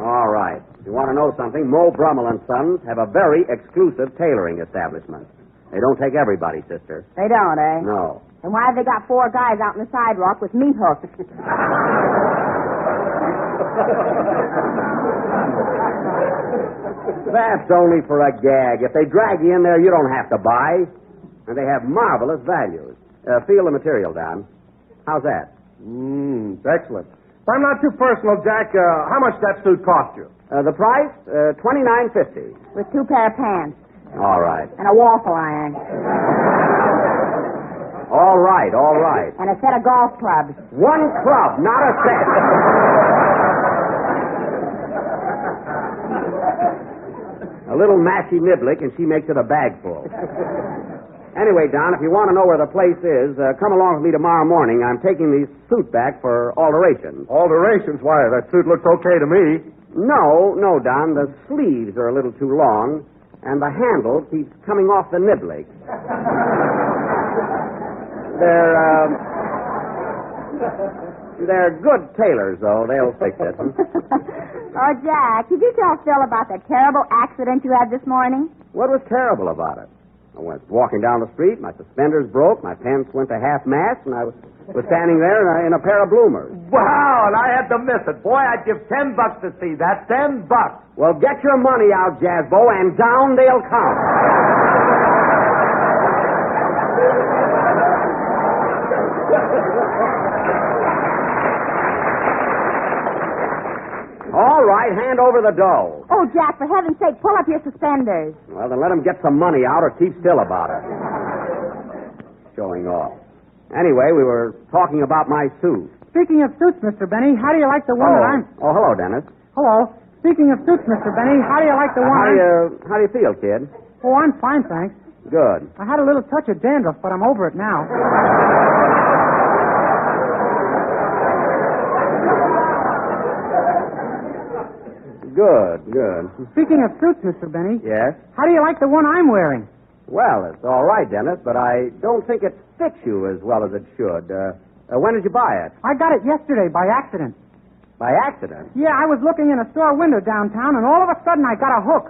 Speaker 12: All right. If you want to know something, Mo Brummel and Sons have a very exclusive tailoring establishment. They don't take everybody, sister.
Speaker 1: They don't, eh?
Speaker 12: No.
Speaker 1: And why have they got 4 guys out on the sidewalk with meat hooks?
Speaker 12: That's only for a gag. If they drag you in there, you don't have to buy. And they have marvelous values. Feel the material, Don. How's that?
Speaker 11: Excellent. If I'm not too personal, Jack, how much that suit cost you?
Speaker 12: The price? $29.50.
Speaker 1: With 2 pair of pants.
Speaker 12: All right.
Speaker 1: And a waffle iron.
Speaker 12: All right, all right.
Speaker 1: And a set of golf clubs.
Speaker 12: 1 club, not a set. A little mashy niblick, and she makes it a bag full. Anyway, Don, if you want to know where the place is, come along with me tomorrow morning. I'm taking the suit back for alterations.
Speaker 11: Alterations? Why, that suit looks okay to me.
Speaker 12: No, Don. The sleeves are a little too long, and the handle keeps coming off the niblick. They're good tailors, though. They'll fix it.
Speaker 1: Oh, Jack, did you tell Phil about the terrible accident you had this morning?
Speaker 12: What was terrible about it? I went walking down the street, my suspenders broke, my pants went to half-mast, and I was standing there in a pair of bloomers.
Speaker 11: Wow, and I had to miss it. Boy, I'd give $10 to see that. $10.
Speaker 12: Well, get your money out, Jazzbo, and down they'll come. All right, hand over the dough.
Speaker 1: Oh, Jack, for heaven's sake, pull up your suspenders.
Speaker 12: Well, then let him get some money out or keep still about it. Showing off. Anyway, we were talking about my suit.
Speaker 18: Speaking of suits, Mr. Benny, how do you like the one that I'm...
Speaker 12: Oh, hello, Dennis.
Speaker 18: Hello. Speaking of suits, Mr. Benny, how do you like the one
Speaker 12: How do you feel, kid?
Speaker 18: Oh, I'm fine, thanks.
Speaker 12: Good.
Speaker 18: I had a little touch of dandruff, but I'm over it now.
Speaker 12: Good.
Speaker 18: Speaking of suits, Mr. Benny.
Speaker 12: Yes?
Speaker 18: How do you like the one I'm wearing?
Speaker 12: Well, it's all right, Dennis, but I don't think it fits you as well as it should. When did you buy it?
Speaker 18: I got it yesterday by accident.
Speaker 12: By accident?
Speaker 18: Yeah, I was looking in a store window downtown, and all of a sudden I got a hook.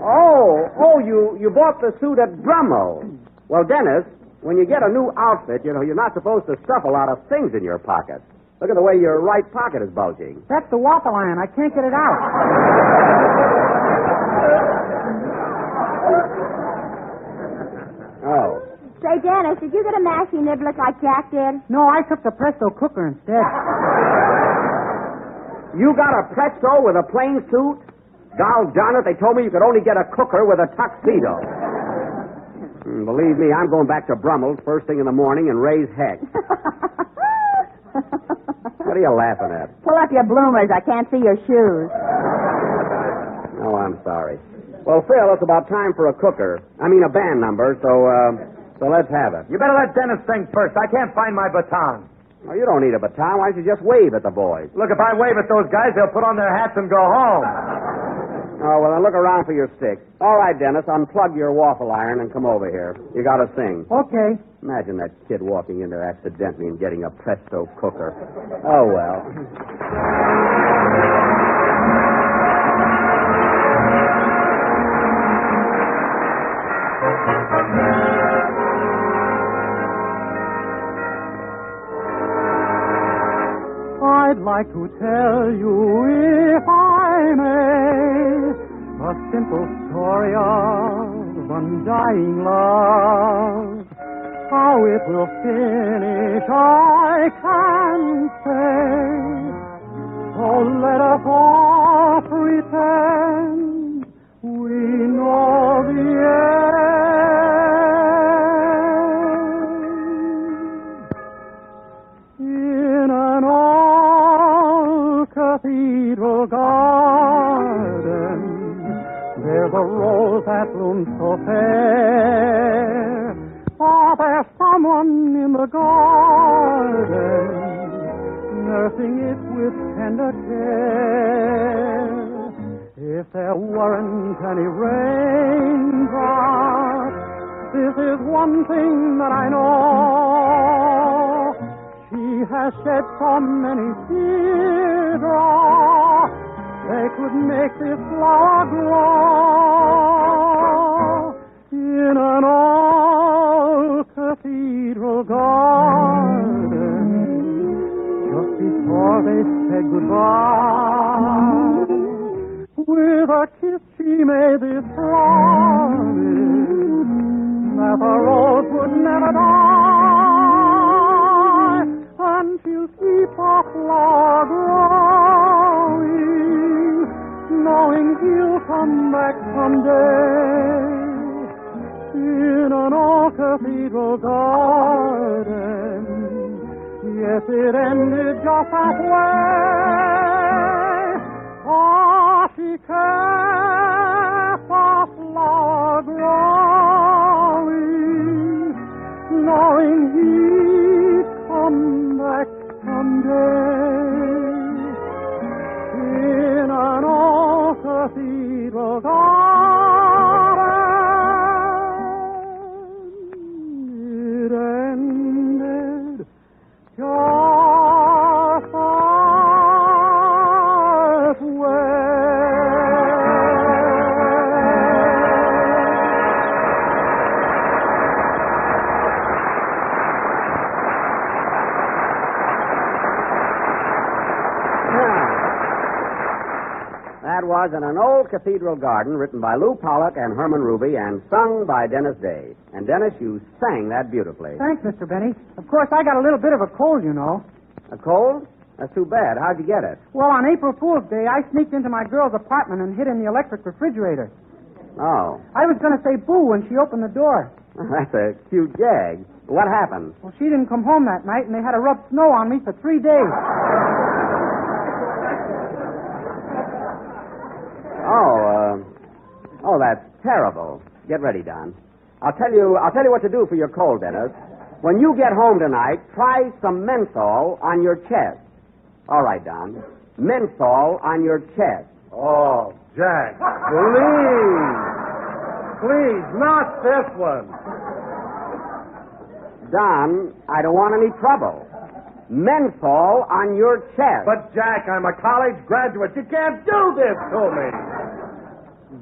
Speaker 12: Oh, you bought the suit at Brummel. Well, Dennis, when you get a new outfit, you know, you're not supposed to stuff a lot of things in your pockets. Look at the way your right pocket is bulging.
Speaker 18: That's the waffle iron. I can't get it out.
Speaker 12: Oh.
Speaker 1: Say, Dennis, did you get a mashy niblick like Jack did?
Speaker 18: No, I took the Presto cooker instead.
Speaker 12: You got a Presto with a plain suit? Gol darn it, they told me you could only get a cooker with a tuxedo. Believe me, I'm going back to Brummel's first thing in the morning and raise heck. What are you laughing at?
Speaker 1: Pull up your bloomers. I can't see your shoes.
Speaker 12: Oh, I'm sorry. Well, Phil, it's about time for a band number, so let's have it.
Speaker 11: You better let Dennis sing first. I can't find my baton.
Speaker 12: Oh, you don't need a baton. Why don't you just wave at the boys?
Speaker 11: Look, if I wave at those guys, they'll put on their hats and go home.
Speaker 12: Oh, well, then look around for your sticks. All right, Dennis, unplug your waffle iron and come over here. You got to sing.
Speaker 18: Okay.
Speaker 12: Imagine that kid walking in there accidentally and getting a Presto cooker. Oh, well.
Speaker 18: I'd like to tell you, if I may, a simple story of undying love. How it will finish, I can't say. So let us all pretend we know the end. In an old cathedral garden, there's a rose that blooms so fair. Now there's someone in the garden, nursing it with tender care. If there weren't any raindrops, this is one thing that I know. She has shed so many teardrops, they could make this flower grow. In an old cathedral garden, just before they said goodbye, with a kiss she made this promise that the rose would never die, and she'll keep her flower growing, knowing he'll come back someday. In an old cathedral garden, yes, it ended just halfway. Oh, she kept a flower growing, knowing he'd come back someday. In an old cathedral garden, it ended just halfway.
Speaker 12: That was In an Old Cathedral Garden, written by Lou Pollock and Herman Ruby, and sung by Dennis Day. And, Dennis, you sang that beautifully.
Speaker 18: Thanks, Mr. Benny. Of course, I got a little bit of a cold, you know.
Speaker 12: A cold? That's too bad. How'd you get it?
Speaker 18: Well, on April Fool's Day, I sneaked into my girl's apartment and hid in the electric refrigerator.
Speaker 12: Oh.
Speaker 18: I was going to say boo when she opened the door.
Speaker 12: That's a cute gag. What happened?
Speaker 18: Well, she didn't come home that night, and they had to rub snow on me for 3 days.
Speaker 12: Oh, that's terrible. Get ready, Don. I'll tell you what to do for your cold, Dennis. When you get home tonight, try some menthol on your chest. All right, Don. Menthol on your chest.
Speaker 11: Oh, Jack, please, not this one.
Speaker 12: Don, I don't want any trouble. Menthol on your chest.
Speaker 11: But, Jack, I'm a college graduate. You can't do this to me.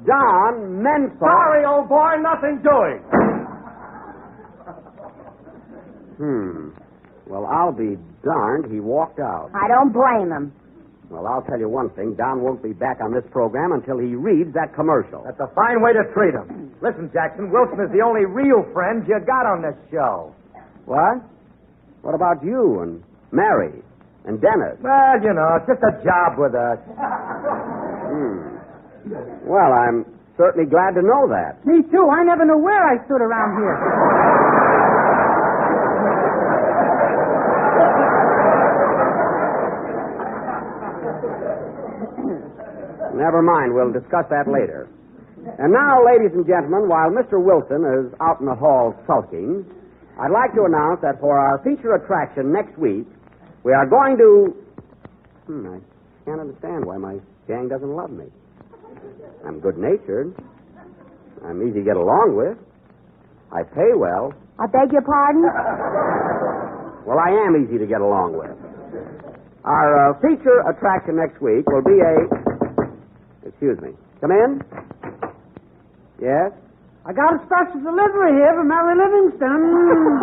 Speaker 12: Don, menthol.
Speaker 11: Sorry, old boy, nothing doing.
Speaker 12: Well, I'll be darned he walked out.
Speaker 1: I don't blame him.
Speaker 12: Well, I'll tell you one thing. Don won't be back on this program until he reads that commercial.
Speaker 15: That's a fine way to treat him. Listen, Jackson, Wilson is the only real friend you got on this show.
Speaker 12: What? What about you and Mary and Dennis?
Speaker 15: Well, you know, it's just a job with us.
Speaker 12: Well, I'm certainly glad to know that.
Speaker 18: Me too. I never knew where I stood around here.
Speaker 12: Never mind. We'll discuss that later. And now, ladies and gentlemen, while Mr. Wilson is out in the hall sulking, I'd like to announce that for our feature attraction next week, we are going to... I can't understand why my gang doesn't love me. I'm good-natured. I'm easy to get along with. I pay well.
Speaker 1: I beg your pardon?
Speaker 12: Well, I am easy to get along with. Our feature attraction next week will be a... Excuse me. Come in. Yes?
Speaker 18: I got a special delivery here from Mary Livingston.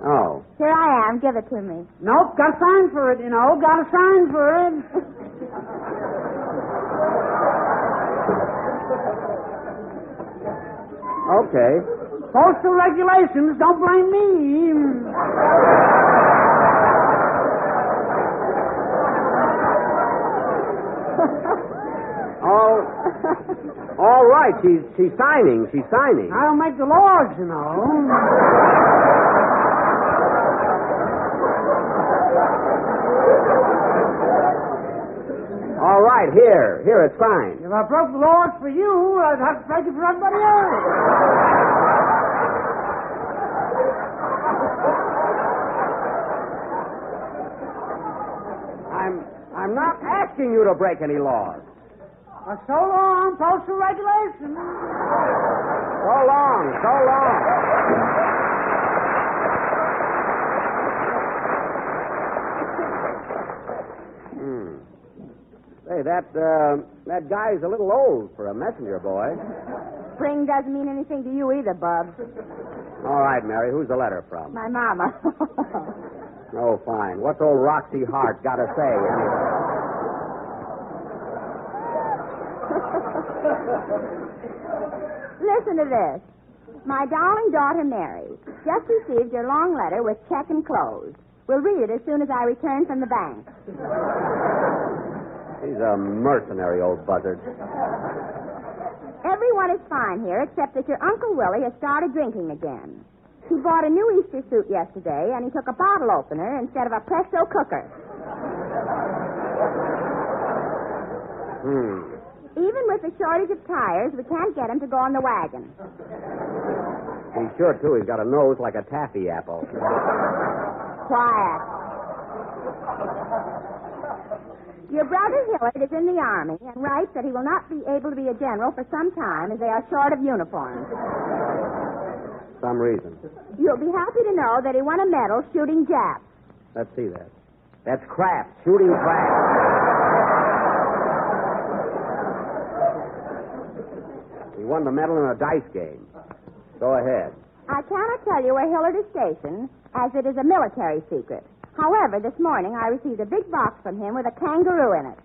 Speaker 12: Oh.
Speaker 1: Here I am. Give it to me.
Speaker 18: Nope, got to sign for it, you know. Got to sign for it.
Speaker 12: Okay.
Speaker 18: Postal regulations, don't blame me.
Speaker 12: All right, she's signing. She's signing.
Speaker 18: I don't make the laws, you know.
Speaker 12: All right, here, it's signed.
Speaker 18: If I broke the laws for you, I'd have to break it for everybody else.
Speaker 12: I'm not asking you to break any laws.
Speaker 18: So long, postal regulations.
Speaker 12: So long, so long. Hey, that guy's a little old for a messenger boy.
Speaker 1: Spring doesn't mean anything to you either, Bub.
Speaker 12: All right, Mary, who's the letter from?
Speaker 1: My mama.
Speaker 12: Oh, fine. What's old Roxy Hart got to say, anyway?
Speaker 1: Listen to this. My darling daughter, Mary, just received your long letter with check enclosed. We'll read it as soon as I return from the bank.
Speaker 12: He's a mercenary old buzzard.
Speaker 1: Everyone is fine here except that your Uncle Willie has started drinking again. He bought a new Easter suit yesterday, and he took a bottle opener instead of a presto cooker. Even with the shortage of tires, we can't get him to go on the wagon.
Speaker 12: He's sure, too. He's got a nose like a taffy apple.
Speaker 1: Quiet. Your brother Hillard is in the Army and writes that he will not be able to be a general for some time as they are short of uniforms.
Speaker 12: Some reason.
Speaker 1: You'll be happy to know that he won a medal shooting Japs.
Speaker 12: Let's see that. That's crap. Shooting crap. He won the medal in a dice game. Go ahead.
Speaker 1: I cannot tell you where Hillard is stationed, as it is a military secret. However, this morning I received a big box from him with a kangaroo in it.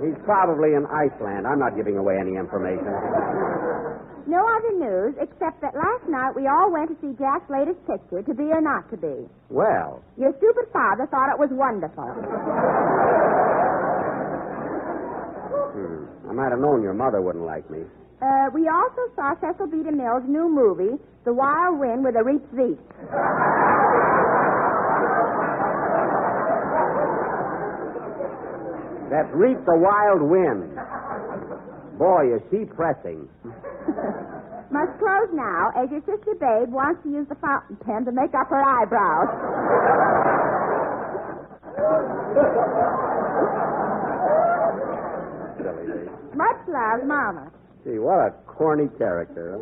Speaker 12: He's probably in Iceland. I'm not giving away any information.
Speaker 1: No other news except that last night we all went to see Jack's latest picture, To Be or Not to Be.
Speaker 12: Well.
Speaker 1: Your stupid father thought it was wonderful.
Speaker 12: I might have known your mother wouldn't like me.
Speaker 1: We also saw Cecil B. DeMille's new movie, The Wild Wind with a Reach Zeet.
Speaker 12: That's Reap the Wild Wind. Boy, is she pressing.
Speaker 1: Must close now, as your sister Babe wants to use the fountain pen to make up her eyebrows.
Speaker 12: Silly lady.
Speaker 1: Much love, Mama.
Speaker 12: Gee, what a corny character.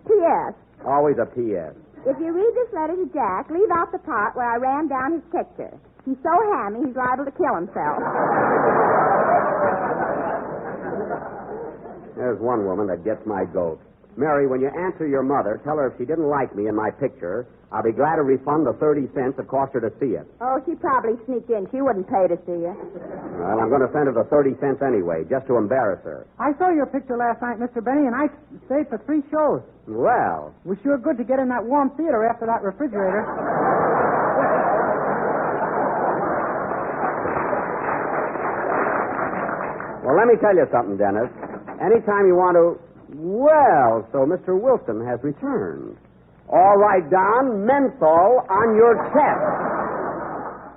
Speaker 1: P.S.
Speaker 12: Always a P.S.
Speaker 1: If you read this letter to Jack, leave out the part where I ran down his picture. He's so hammy, he's liable to kill himself.
Speaker 12: There's one woman that gets my goat. Mary, when you answer your mother, tell her if she didn't like me in my picture, I'll be glad to refund the 30 cents it cost her to see it.
Speaker 1: Oh, she probably sneaked in. She wouldn't pay to see you.
Speaker 12: Well, I'm going to send her the 30 cents anyway, just to embarrass her.
Speaker 18: I saw your picture last night, Mr. Benny, and I stayed for 3 shows.
Speaker 12: Well.
Speaker 18: It was sure good to get in that warm theater after that refrigerator.
Speaker 12: Well, let me tell you something, Dennis. Anytime you want to... Well, so Mr. Wilson has returned. All right, Don, menthol on your chest.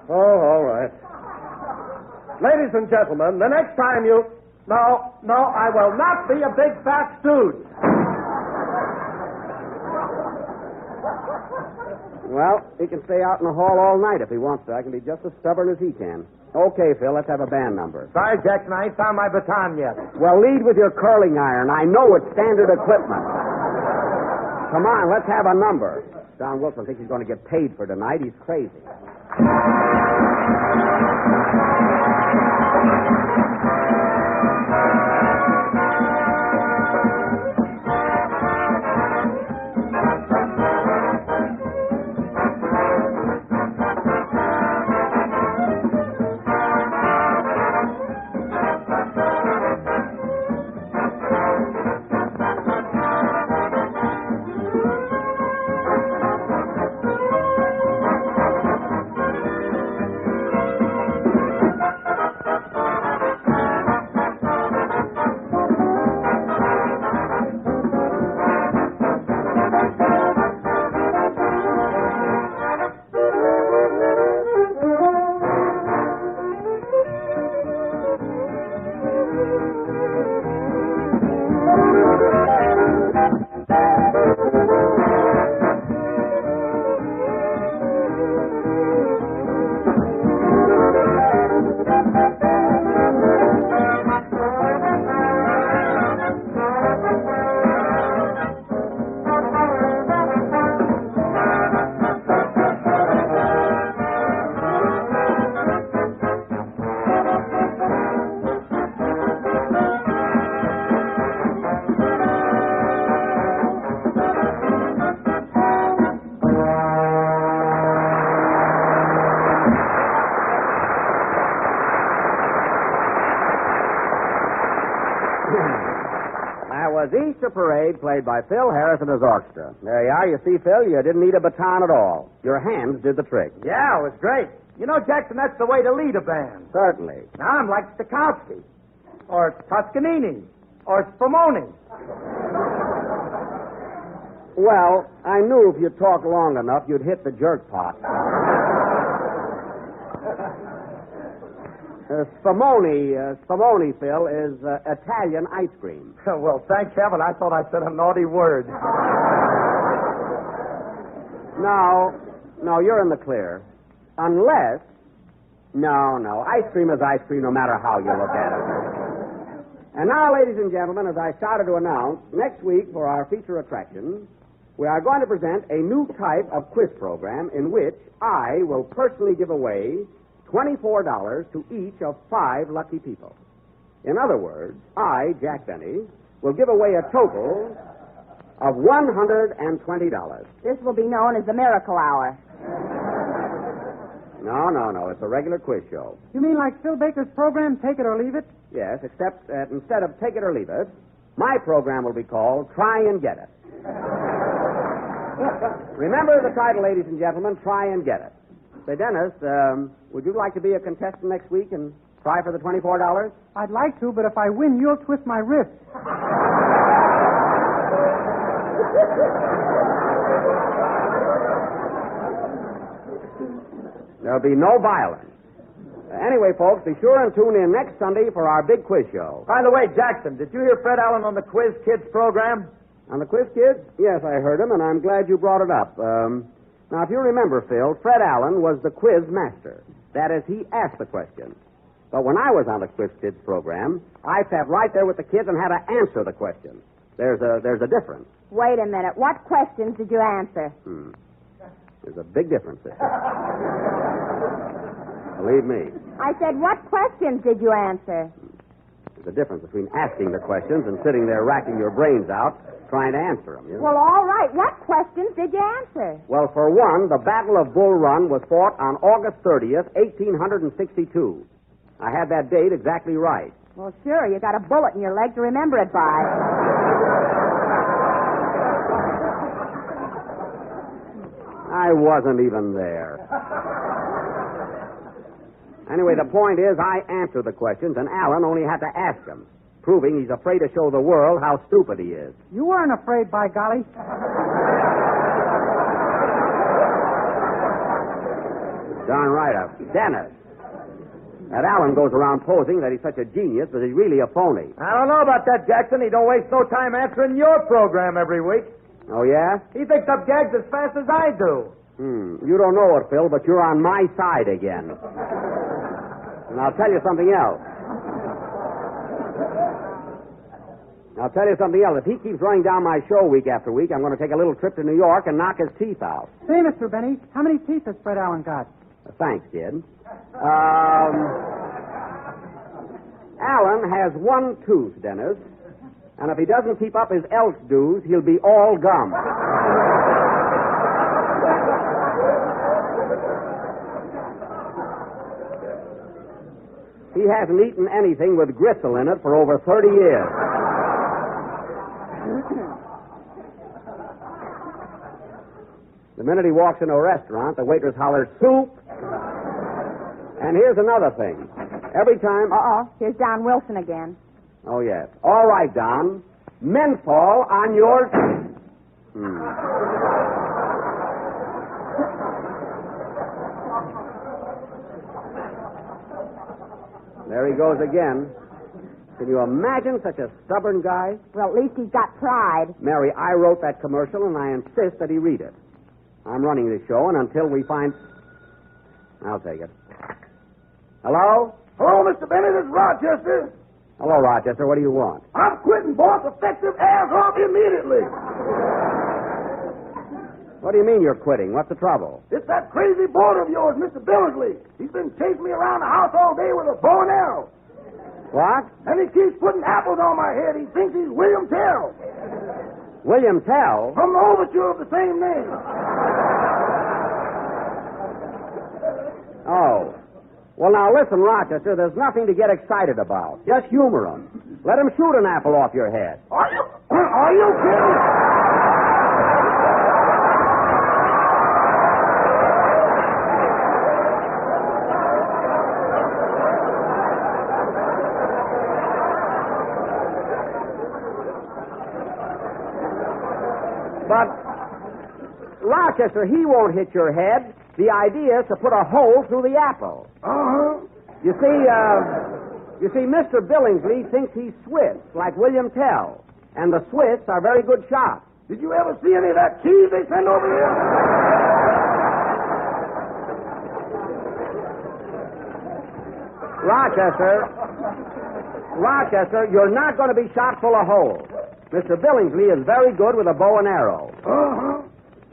Speaker 11: Oh, all right. Ladies and gentlemen, the next time you... No, I will not be a big fat stooge.
Speaker 12: Well, he can stay out in the hall all night if he wants to. I can be just as stubborn as he can. Okay, Phil, let's have a band number.
Speaker 15: Sorry, Jackson, I ain't found my baton yet.
Speaker 12: Well, lead with your curling iron. I know it's standard equipment. Come on, let's have a number. Don Wilson thinks he's going to get paid for tonight. He's crazy. That was Easter Parade, played by Phil Harris and his orchestra. There you are. You see, Phil, you didn't need a baton at all. Your hands did the trick.
Speaker 15: Yeah, it was great. You know, Jackson, that's the way to lead a band.
Speaker 12: Certainly.
Speaker 15: Now, I'm like Stokowski, or Toscanini, or Spumoni.
Speaker 12: Well, I knew if you talked long enough, you'd hit the jerk pot. Spumoni, Phil, is Italian ice cream.
Speaker 15: Well, thank heaven. I thought I said a naughty word.
Speaker 12: No, you're in the clear. Unless... No. Ice cream is ice cream no matter how you look at it. And now, ladies and gentlemen, as I started to announce, next week for our feature attraction, we are going to present a new type of quiz program in which I will personally give away $24 to each of 5 lucky people. In other words, I, Jack Benny, will give away a total of $120.
Speaker 1: This will be known as the Miracle Hour.
Speaker 12: No. It's a regular quiz show.
Speaker 18: You mean like Phil Baker's program, Take It or Leave It?
Speaker 12: Yes, except that instead of Take It or Leave It, my program will be called Try and Get It. Remember the title, ladies and gentlemen, Try and Get It. Say, Dennis, would you like to be a contestant next week and try for the $24?
Speaker 18: I'd like to, but if I win, you'll twist my wrist.
Speaker 12: There'll be no violence. Anyway, folks, be sure and tune in next Sunday for our big quiz show.
Speaker 15: By the way, Jackson, did you hear Fred Allen on the Quiz Kids program?
Speaker 12: On the Quiz Kids? Yes, I heard him, and I'm glad you brought it up. Now, if you remember, Phil, Fred Allen was the quiz master. That is, he asked the questions. But when I was on the Quiz Kids program, I sat right there with the kids and had to answer the questions. There's a difference.
Speaker 1: Wait a minute. What questions did you answer?
Speaker 12: There's a big difference there. Believe me.
Speaker 1: I said, what questions did you answer?
Speaker 12: There's a difference between asking the questions and sitting there racking your brains out trying to answer them. You know?
Speaker 1: Well, all right. What questions did you answer?
Speaker 12: Well, for one, the Battle of Bull Run was fought on August 30th, 1862. I had that date exactly right.
Speaker 1: Well, sure. You got a bullet in your leg to remember it by.
Speaker 12: I wasn't even there. Anyway, the point is I answered the questions, and Alan only had to ask them, proving he's afraid to show the world how stupid he is.
Speaker 18: You weren't afraid, by golly.
Speaker 12: Darn right, Dennis. That Alan goes around posing that he's such a genius, but he's really a phony.
Speaker 15: I don't know about that, Jackson. He don't waste no time answering your program every week.
Speaker 12: Oh, yeah?
Speaker 15: He picks up gags as fast as I do.
Speaker 12: You don't know it, Phil, but you're on my side again. And I'll tell you something else. If he keeps running down my show week after week, I'm going to take a little trip to New York and knock his teeth out.
Speaker 18: Say, Mr. Benny, how many teeth has Fred Allen got?
Speaker 12: Thanks, kid. Allen has one tooth, Dennis. And if he doesn't keep up his else dues, he'll be all gum. He hasn't eaten anything with gristle in it for over 30 years. The minute he walks into a restaurant, the waitress hollers, soup. And here's another thing. Every time...
Speaker 1: Here's Don Wilson again.
Speaker 12: Oh, yes. All right, Don. Menthol on your... There he goes again. Can you imagine such a stubborn guy?
Speaker 1: Well, at least he's got pride.
Speaker 12: Mary, I wrote that commercial, and I insist that he read it. I'm running this show, and until we find... I'll take it. Hello?
Speaker 11: Hello, Mr. Benny. This is Rochester.
Speaker 12: Hello, Rochester. What do you want?
Speaker 11: I'm quitting, boss. Effective as of immediately.
Speaker 12: What do you mean you're quitting? What's the trouble?
Speaker 11: It's that crazy boarder of yours, Mr. Billingsley. He's been chasing me around the house all day with a bow and arrow.
Speaker 12: What?
Speaker 11: And he keeps putting apples on my head. He thinks he's William Tell.
Speaker 12: William Tell?
Speaker 11: From the overture of the same name.
Speaker 12: Oh. Well, now, listen, Rochester, there's nothing to get excited about. Just humor him. Let him shoot an apple off your head.
Speaker 11: Are you kidding?
Speaker 12: But, Rochester, he won't hit your head. The idea is to put a hole through the apple.
Speaker 11: Uh-huh.
Speaker 12: You see, Mr. Billingsley thinks he's Swiss, like William Tell. And the Swiss are very good shots.
Speaker 11: Did you ever see any of that cheese they send over here?
Speaker 12: Rochester, you're not going to be shot full of holes. Mr. Billingsley is very good with a bow and arrow.
Speaker 11: Uh-huh.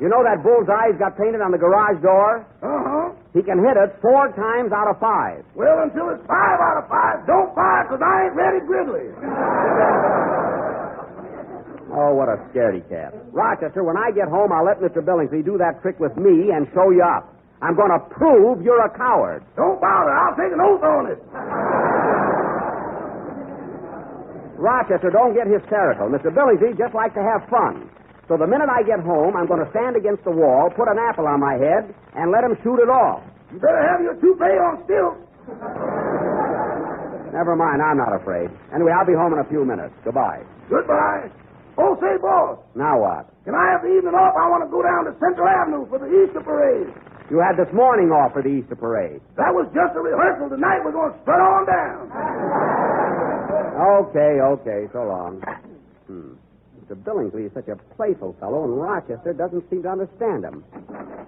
Speaker 12: You know that bullseye he's got painted on the garage door?
Speaker 11: Uh-huh.
Speaker 12: He can hit it 4 times out of 5.
Speaker 11: Well, until it's 5 out of 5, don't fire, because I ain't ready grizzly.
Speaker 12: Oh, what a scaredy cat. Rochester, when I get home, I'll let Mr. Billingsley do that trick with me and show you up. I'm going to prove you're a coward.
Speaker 11: Don't bother. I'll take an oath on it.
Speaker 12: Rochester, don't get hysterical. Mr. Billingsley just likes to have fun. So the minute I get home, I'm going to stand against the wall, put an apple on my head, and let him shoot it off.
Speaker 11: You better have your toupee on stilts.
Speaker 12: Never mind, I'm not afraid. Anyway, I'll be home in a few minutes. Goodbye.
Speaker 11: Goodbye. Oh, say, boss.
Speaker 12: Now what?
Speaker 11: Can I have the evening off? I want to go down to Central Avenue for the Easter parade.
Speaker 12: You had this morning off for the Easter parade.
Speaker 11: That was just a rehearsal. Tonight we're going to strut on down.
Speaker 12: Okay, so long. Mr. Billingsley is such a playful fellow, and Rochester doesn't seem to understand him.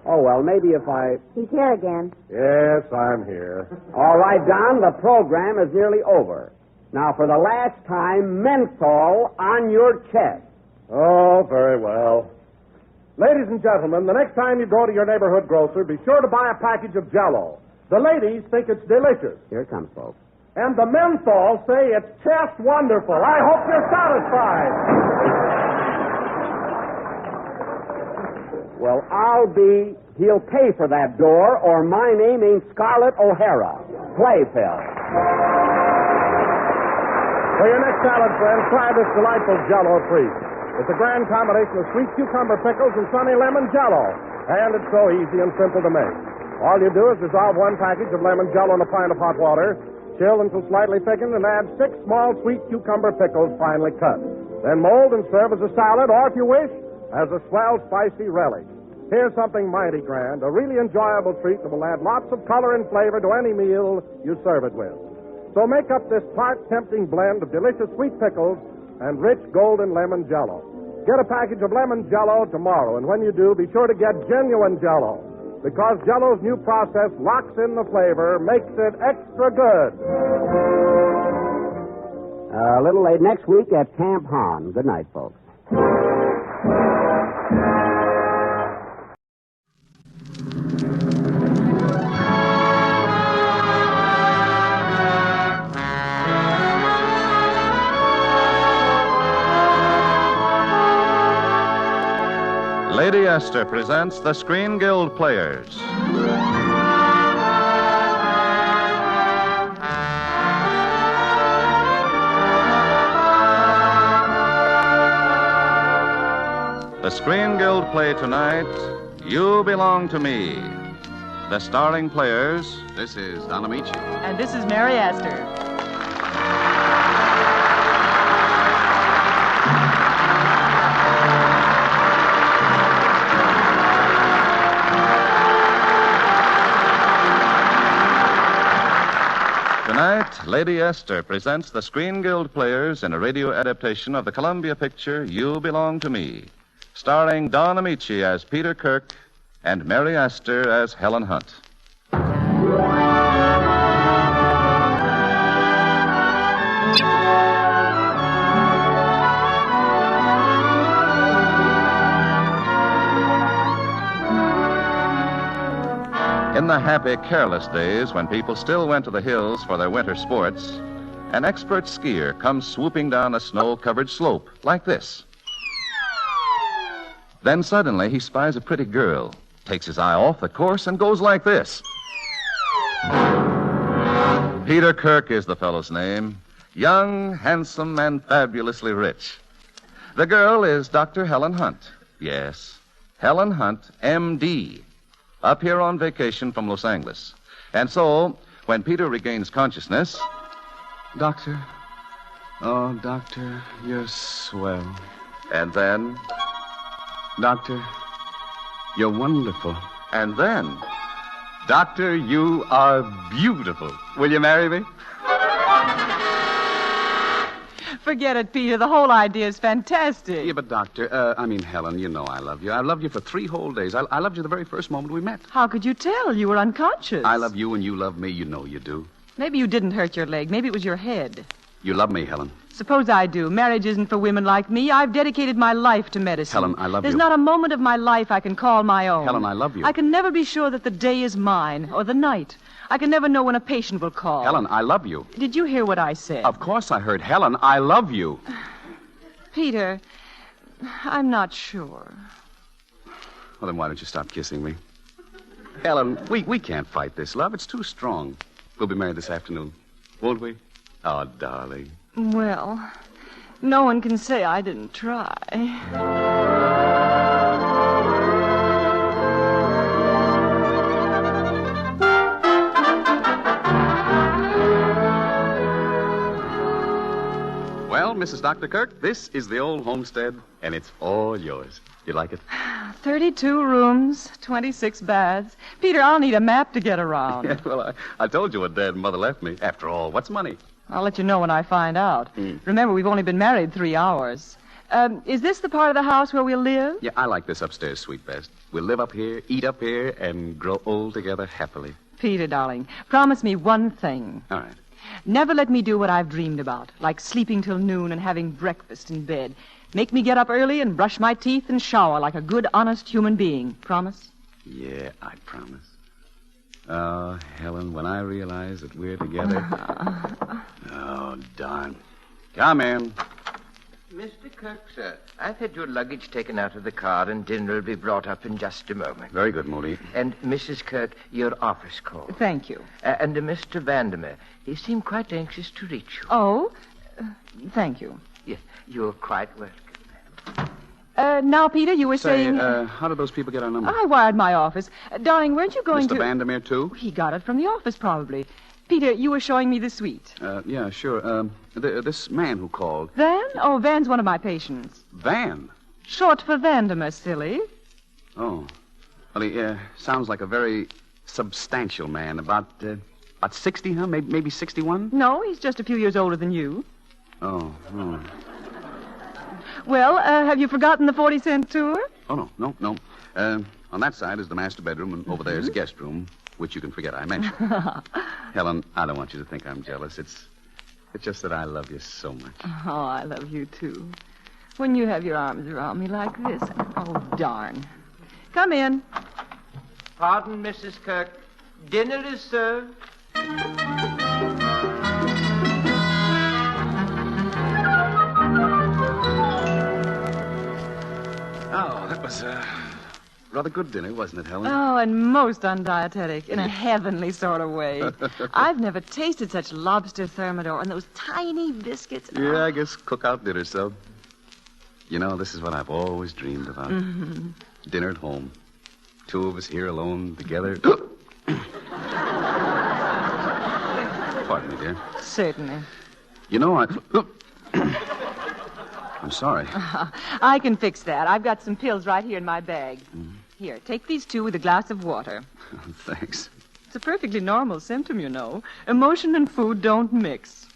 Speaker 12: Oh, well, maybe if I...
Speaker 1: He's here again.
Speaker 11: Yes, I'm here.
Speaker 12: All right, Don, the program is nearly over. Now, for the last time, menthol on your chest.
Speaker 11: Oh, very well. Ladies and gentlemen, the next time you go to your neighborhood grocer, be sure to buy a package of Jell-O. The ladies think it's delicious.
Speaker 12: Here it comes, folks.
Speaker 11: And the menthol say it's just wonderful. I hope you're satisfied.
Speaker 12: Well, he'll pay for that door, or my name ain't Scarlett O'Hara. Play, Phil.
Speaker 11: For your next salad, friends, try this delightful Jell-O treat. It's a grand combination of sweet cucumber pickles and sunny lemon Jell-O. And it's so easy and simple to make. All you do is dissolve 1 package of lemon Jell-O in a pint of hot water, chill until slightly thickened, and add 6 small sweet cucumber pickles finely cut. Then mold and serve as a salad, or if you wish, as a swell spicy relish. Here's something mighty grand, a really enjoyable treat that will add lots of color and flavor to any meal you serve it with. So make up this tart, tempting blend of delicious sweet pickles and rich golden lemon Jell-O. Get a package of lemon Jell-O tomorrow, and when you do, be sure to get genuine Jell-O, because Jell-O's new process locks in the flavor, makes it extra good.
Speaker 12: A little late next week at Camp Han. Good night, folks.
Speaker 2: Lady Esther presents the Screen Guild Players. The Screen Guild play tonight, You Belong to Me. The starring players, this is Ameche.
Speaker 10: And this is Mary Esther.
Speaker 2: Tonight, Lady Esther presents the Screen Guild Players in a radio adaptation of the Columbia picture You Belong to Me, starring Don Ameche as Peter Kirk and Mary Esther as Helen Hunt. In the happy, careless days when people still went to the hills for their winter sports, an expert skier comes swooping down a snow-covered slope like this. Then suddenly he spies a pretty girl, takes his eye off the course, and goes like this. Peter Kirk is the fellow's name. young, handsome, and fabulously rich. The girl is Dr. Helen Hunt. Yes, Helen Hunt, M.D., up here on vacation from Los Angeles. And so, when Peter regains consciousness...
Speaker 6: Doctor. Oh, Doctor, you're swell.
Speaker 2: And then...
Speaker 6: Doctor, you're wonderful.
Speaker 2: And then... Doctor, you are beautiful. Will you marry me?
Speaker 10: Forget it, Peter. The whole idea is fantastic.
Speaker 6: Yeah, but Doctor, Helen, you know I love you. I loved you for 3 whole days. I loved you the very first moment we met.
Speaker 10: How could you tell? You were unconscious.
Speaker 6: I love you and you love me. You know you do.
Speaker 10: Maybe you didn't hurt your leg. Maybe it was your head.
Speaker 6: You love me, Helen.
Speaker 10: Suppose I do. Marriage isn't for women like me. I've dedicated my life to medicine.
Speaker 6: Helen, I love
Speaker 10: There's
Speaker 6: you.
Speaker 10: not a moment of my life I can call my own.
Speaker 6: Helen, I love you.
Speaker 10: I can never be sure that the day is mine or the night. I can never know when a patient will call.
Speaker 6: Helen, I love you.
Speaker 10: Did you hear what I said?
Speaker 6: Of course I heard. Helen, I love you.
Speaker 10: Peter, I'm not sure.
Speaker 6: Well, then why don't you stop kissing me? Helen, we can't fight this love. It's too strong. We'll be married this afternoon, won't we? Oh, darling.
Speaker 10: Well, no one can say I didn't try.
Speaker 6: Well, Mrs. Dr. Kirk, this is the old homestead, and it's all yours. You like it?
Speaker 10: 32 rooms, 26 baths. Peter, I'll need a map to get around.
Speaker 6: Yeah, well, I told you what Dad and Mother left me. After all, what's money?
Speaker 10: I'll let you know when I find out. Remember, we've only been married 3 hours. Is this the part of the house where we'll live?
Speaker 6: Yeah, I like this upstairs suite best. We'll live up here, eat up here, and grow old together happily.
Speaker 10: Peter, darling, promise me one thing.
Speaker 6: All right.
Speaker 10: Never let me do what I've dreamed about, like sleeping till noon and having breakfast in bed. Make me get up early and brush my teeth and shower like a good, honest human being. Promise?
Speaker 6: Yeah, I promise. Oh, Helen, when I realize that we're together... Oh, darn. Come in.
Speaker 19: Mr. Kirk, sir, I've had your luggage taken out of the car, and dinner will be brought up in just a moment.
Speaker 6: Very good, Moody.
Speaker 19: And, Mrs. Kirk, your office call.
Speaker 10: Thank you.
Speaker 19: And Mr. Vandermeer, he seemed quite anxious to reach you.
Speaker 10: Oh, thank you.
Speaker 19: Yes, you're quite welcome.
Speaker 10: Now, Peter, you were saying...
Speaker 6: how did those people get our number?
Speaker 10: I wired my office. Darling, weren't you going to...
Speaker 6: Mr. Vandermeer, too?
Speaker 10: He got it from the office, probably. Peter, you were showing me the suite.
Speaker 6: Yeah, sure. This man who called.
Speaker 10: Van? Oh, Van's one of my patients.
Speaker 6: Van?
Speaker 10: Short for Vandermeer, silly.
Speaker 6: Oh. Well, he sounds like a very substantial man. About 60, huh? Maybe 61?
Speaker 10: No, he's just a few years older than you.
Speaker 6: Oh.
Speaker 10: Well, have you forgotten the 40-cent tour?
Speaker 6: Oh, no. On that side is the master bedroom, and over there is the guest room, which you can forget I mentioned. Helen, I don't want you to think I'm jealous. It's just that I love you so much.
Speaker 10: Oh, I love you, too. When you have your arms around me like this. Oh, darn. Come in.
Speaker 19: Pardon, Mrs. Kirk. Dinner is served.
Speaker 6: Oh, that was a rather good dinner, wasn't it, Helen?
Speaker 10: Oh, and most undietetic, in a heavenly sort of way. I've never tasted such lobster thermidor and those tiny biscuits.
Speaker 6: Yeah, I guess cook-out dinner, so. You know, this is what I've always dreamed about.
Speaker 10: Mm-hmm.
Speaker 6: Dinner at home. 2 of us here alone together. Pardon me, dear.
Speaker 10: Certainly.
Speaker 6: You know, I'm sorry.
Speaker 10: I can fix that. I've got some pills right here in my bag. Here, take these 2 with a glass of water.
Speaker 6: Thanks.
Speaker 10: It's a perfectly normal symptom, you know. Emotion and food don't mix.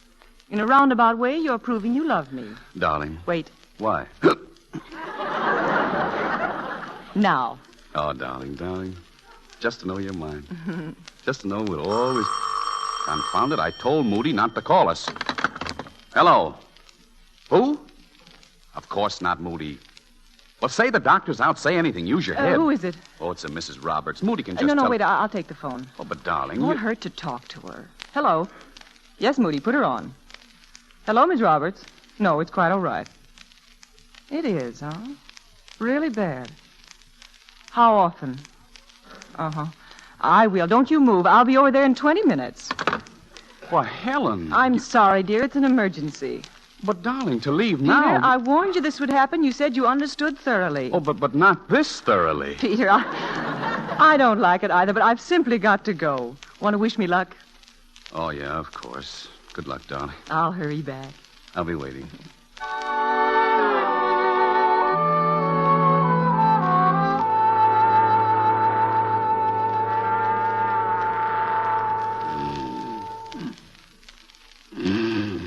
Speaker 10: In a roundabout way, you're proving you love me.
Speaker 6: Darling.
Speaker 10: Wait.
Speaker 6: Why?
Speaker 10: Now.
Speaker 6: Oh, darling. Just to know you're mine. Just to know we'll always... Confound it, I told Moody not to call us. Hello. Who? Of course not, Moody. Well, say the doctor's out. Say anything. Use your head.
Speaker 10: Who is it?
Speaker 6: Oh, it's a Mrs. Roberts. Moody can just
Speaker 10: No,
Speaker 6: tell...
Speaker 10: wait. I'll take the phone.
Speaker 6: Oh, but darling...
Speaker 10: It won't hurt to talk to her. Hello. Yes, Moody, put her on. Hello, Miss Roberts. No, it's quite all right. It is, huh? Really bad. How often? Uh-huh. I will. Don't you move. I'll be over there in 20 minutes.
Speaker 6: Well, Helen.
Speaker 10: I'm sorry, dear. It's an emergency.
Speaker 6: But, darling, to leave
Speaker 10: Peter,
Speaker 6: now...
Speaker 10: I warned you this would happen. You said you understood thoroughly.
Speaker 6: Oh, but not this thoroughly.
Speaker 10: Peter, I don't like it either, but I've simply got to go. Want to wish me luck?
Speaker 6: Oh, yeah, of course. Good luck, darling.
Speaker 10: I'll hurry back.
Speaker 6: I'll be waiting.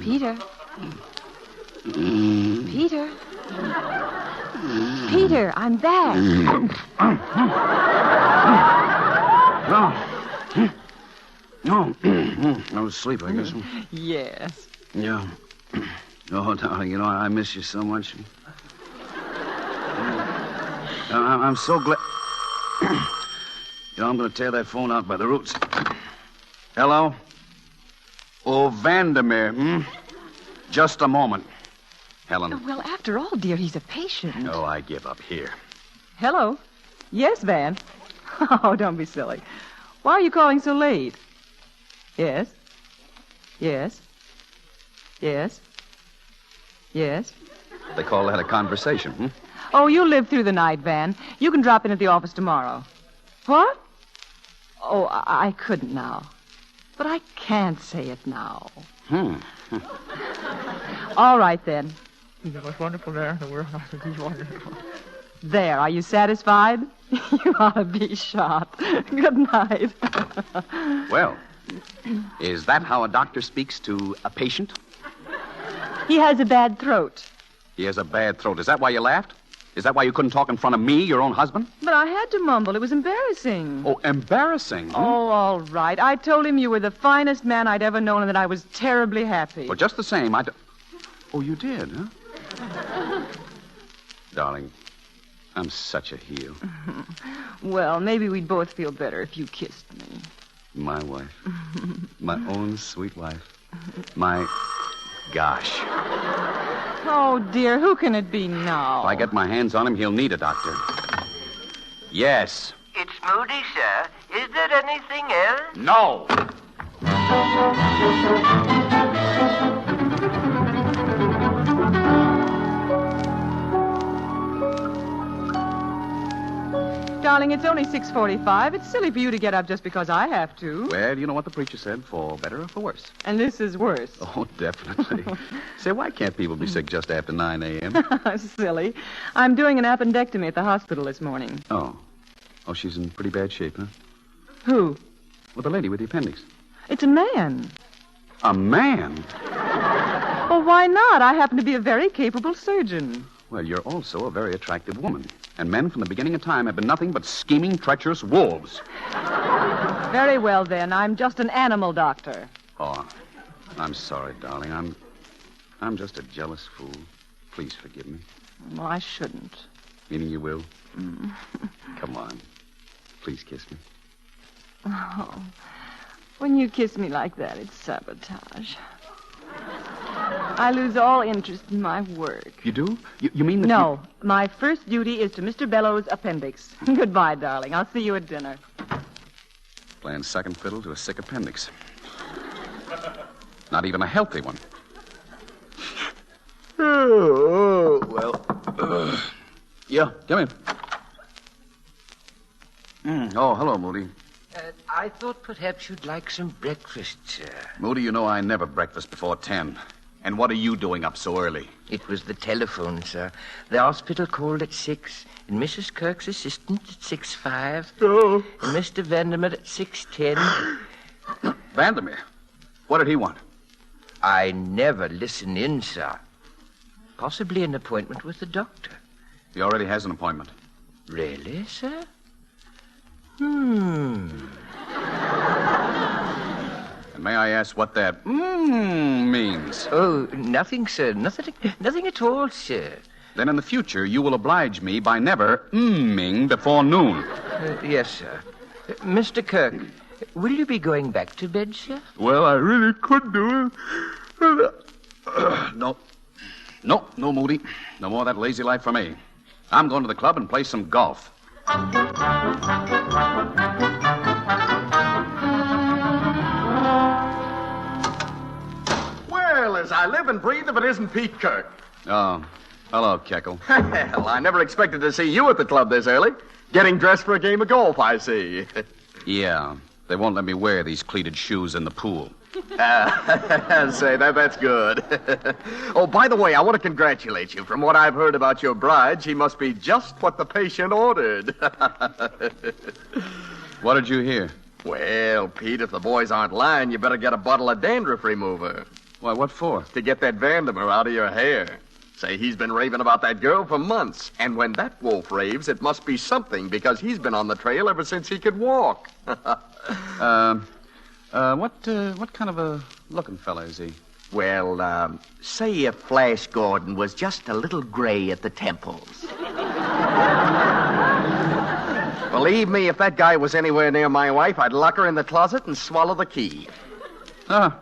Speaker 10: Peter. Peter. Peter, I'm back.
Speaker 6: No. I was asleep, I guess.
Speaker 10: Yes.
Speaker 6: Yeah. Oh, darling, you know, I miss you so much. I'm so glad... I'm going to tear that phone out by the roots. Hello? Oh, Vandermeer, Just a moment. Helen.
Speaker 10: Well, after all, dear, he's a patient.
Speaker 6: Oh, I give up here.
Speaker 10: Hello? Yes, Van? Oh, don't be silly. Why are you calling so late? Yes? Yes? Yes? Yes?
Speaker 6: They call that a conversation,
Speaker 10: Oh, you'll live through the night, Van. You can drop in at the office tomorrow. What? Oh, I couldn't now. But I can't say it now. All right, then.
Speaker 8: He's the most wonderful man in the world. He's wonderful.
Speaker 10: There, are you satisfied? You ought to be shot. Good night.
Speaker 6: Well, is that how a doctor speaks to a patient?
Speaker 10: He has a bad throat.
Speaker 6: He has a bad throat. Is that why you laughed? Is that why you couldn't talk in front of me, your own husband?
Speaker 10: But I had to mumble. It was embarrassing.
Speaker 6: Oh, embarrassing?
Speaker 10: Oh, all right. I told him you were the finest man I'd ever known and that I was terribly happy.
Speaker 6: Well, just the same, Oh, you did, huh? Darling, I'm such a heel.
Speaker 10: Well, maybe we'd both feel better if you kissed me.
Speaker 6: My wife. My own sweet wife. My... Gosh.
Speaker 10: Oh, dear, who can it be now?
Speaker 6: If I get my hands on him, he'll need a doctor. Yes.
Speaker 19: It's Moody, sir. Is there anything else?
Speaker 6: No.
Speaker 10: Darling, it's only 6:45. It's silly for you to get up just because I have to.
Speaker 6: Well, you know what the preacher said, for better or for worse.
Speaker 10: And this is worse.
Speaker 6: Oh, definitely. Say, why can't people be sick just after 9 a.m.?
Speaker 10: Silly. I'm doing an appendectomy at the hospital this morning.
Speaker 6: Oh, she's in pretty bad shape, huh?
Speaker 10: Who?
Speaker 6: Well, the lady with the appendix.
Speaker 10: It's a man.
Speaker 6: A man?
Speaker 10: Well, why not? I happen to be a very capable surgeon.
Speaker 6: Well, you're also a very attractive woman. And men from the beginning of time have been nothing but scheming, treacherous wolves.
Speaker 10: Very well, then. I'm just an animal doctor.
Speaker 6: Oh, I'm sorry, darling. I'm just a jealous fool. Please forgive me.
Speaker 10: Well, I shouldn't.
Speaker 6: Meaning you will? Come on. Please kiss me.
Speaker 10: Oh, when you kiss me like that, it's sabotage. I lose all interest in my work.
Speaker 6: You do? You mean that
Speaker 10: No. My first duty is to Mr. Bellow's appendix. Goodbye, darling. I'll see you at dinner.
Speaker 6: Playing second fiddle to a sick appendix. Not even a healthy one. Well. Yeah, come in. Oh, hello, Moody.
Speaker 19: I thought perhaps you'd like some breakfast, sir.
Speaker 6: Moody, you know I never breakfast before 10. And what are you doing up so early?
Speaker 19: It was the telephone, sir. The hospital called at 6, and Mrs. Kirk's assistant at 6:05.
Speaker 6: Oh.
Speaker 19: And Mr. Vandermeer at 6:10.
Speaker 6: Vandermeer? What did he want?
Speaker 19: I never listen in, sir. Possibly an appointment with the doctor.
Speaker 6: He already has an appointment.
Speaker 19: Really, sir?
Speaker 6: And may I ask what that means?
Speaker 19: Oh, nothing, sir. Nothing at all, sir.
Speaker 6: Then in the future, you will oblige me by never ing before noon.
Speaker 19: Yes, sir. Mr. Kirk, will you be going back to bed, sir?
Speaker 6: Well, I really could do it. No, Moody. No more of that lazy life for me. I'm going to the club and play some golf.
Speaker 4: I live and breathe if it isn't Pete Kirk.
Speaker 6: Oh, hello, Keckle.
Speaker 4: Hell, I never expected to see you at the club this early. Getting dressed for a game of golf, I see.
Speaker 6: Yeah, they won't let me wear these cleated shoes in the pool.
Speaker 4: Say, that's good. Oh, by the way, I want to congratulate you. From what I've heard about your bride, she must be just what the patient ordered.
Speaker 6: What did you hear?
Speaker 4: Well, Pete, if the boys aren't lying, you better get a bottle of dandruff remover.
Speaker 6: Why, what for?
Speaker 4: To get that Vandermeer out of your hair. Say, he's been raving about that girl for months. And when that wolf raves, it must be something, because he's been on the trail ever since he could walk.
Speaker 6: What kind of a looking fella is he?
Speaker 19: Well, say if Flash Gordon was just a little gray at the temples.
Speaker 4: Believe me, if that guy was anywhere near my wife, I'd lock her in the closet and swallow the key.
Speaker 6: Oh,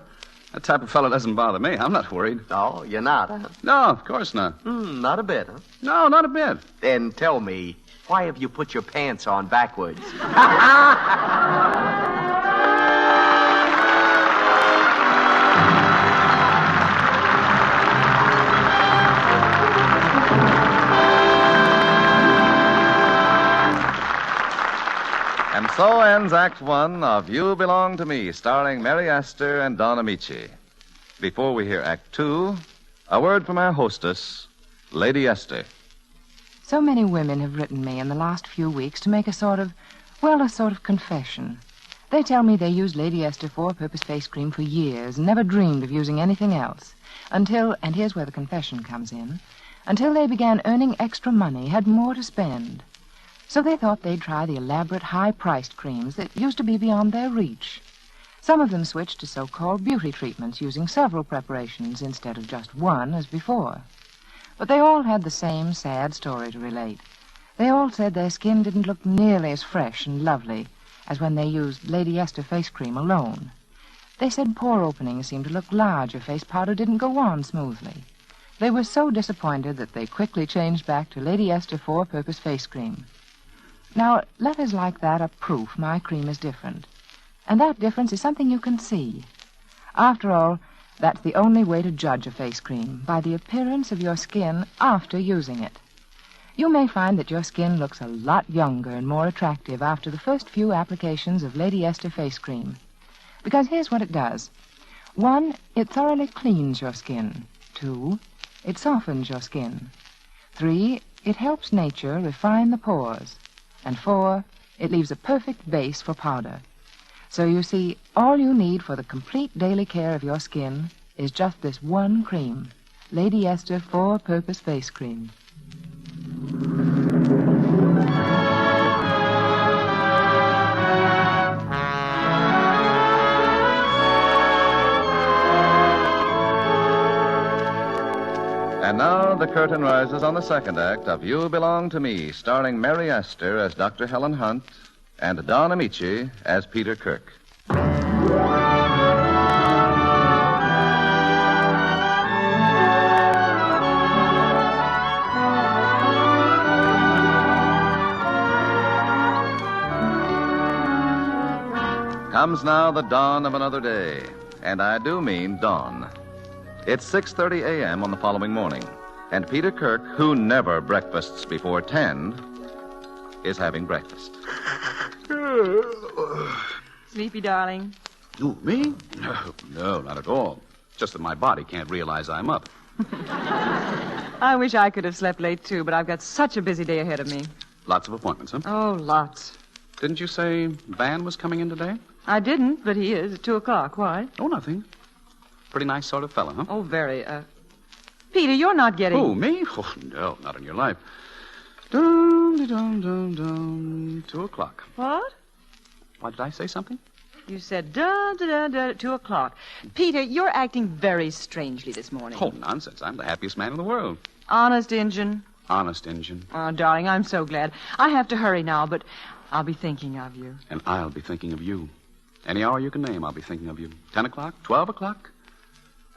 Speaker 6: that type of fella doesn't bother me. I'm not worried.
Speaker 19: Oh, you're not, huh?
Speaker 6: No, of course not.
Speaker 19: Not a bit, huh?
Speaker 6: No, not a bit.
Speaker 19: Then tell me, why have you put your pants on backwards?
Speaker 2: And so ends Act One of You Belong to Me, starring Mary Astor and Don Ameche. Before we hear Act Two, a word from our hostess, Lady Esther.
Speaker 10: So many women have written me in the last few weeks to make a sort of confession. They tell me they used Lady Esther four-purpose face cream for years and never dreamed of using anything else. Until, and here's where the confession comes in, until they began earning extra money, had more to spend. So they thought they'd try the elaborate, high-priced creams that used to be beyond their reach. Some of them switched to so-called beauty treatments, using several preparations instead of just one as before. But they all had the same sad story to relate. They all said their skin didn't look nearly as fresh and lovely as when they used Lady Esther face cream alone. They said pore openings seemed to look large, or face powder didn't go on smoothly. They were so disappointed that they quickly changed back to Lady Esther four-purpose face cream. Now, letters like that are proof my cream is different. And that difference is something you can see. After all, that's the only way to judge a face cream, by the appearance of your skin after using it. You may find that your skin looks a lot younger and more attractive after the first few applications of Lady Esther face cream. Because here's what it does. 1, it thoroughly cleans your skin. 2, it softens your skin. 3, it helps nature refine the pores. And 4, it leaves a perfect base for powder. So you see, all you need for the complete daily care of your skin is just this one cream, Lady Esther four-purpose face cream.
Speaker 2: And now the curtain rises on the second act of You Belong to Me, starring Mary Astor as Dr. Helen Hunt and Don Ameche as Peter Kirk. Comes now the dawn of another day, and I do mean dawn. It's 6:30 a.m. on the following morning, and Peter Kirk, who never breakfasts before 10, is having breakfast.
Speaker 10: Sleepy, darling?
Speaker 6: Who, me? No, not at all. Just that my body can't realize I'm up.
Speaker 10: I wish I could have slept late, too, but I've got such a busy day ahead of me.
Speaker 6: Lots of appointments, huh?
Speaker 10: Oh, lots.
Speaker 6: Didn't you say Van was coming in today?
Speaker 10: I didn't, but he is at 2 o'clock. Why?
Speaker 6: Oh, nothing. Pretty nice sort of fella, huh?
Speaker 10: Oh, very. Peter, you're not getting...
Speaker 6: Who, me? Oh, no, not in your life. Dum, 2 o'clock.
Speaker 10: What?
Speaker 6: Why, did I say something?
Speaker 10: You said 2 o'clock. Peter, you're acting very strangely this morning.
Speaker 6: Oh, nonsense. I'm the happiest man in the world.
Speaker 10: Honest Injun.
Speaker 6: Honest Injun.
Speaker 10: Oh, darling, I'm so glad. I have to hurry now, but I'll be thinking of you.
Speaker 6: And I'll be thinking of you. Any hour you can name, I'll be thinking of you. 10 o'clock, 12 o'clock,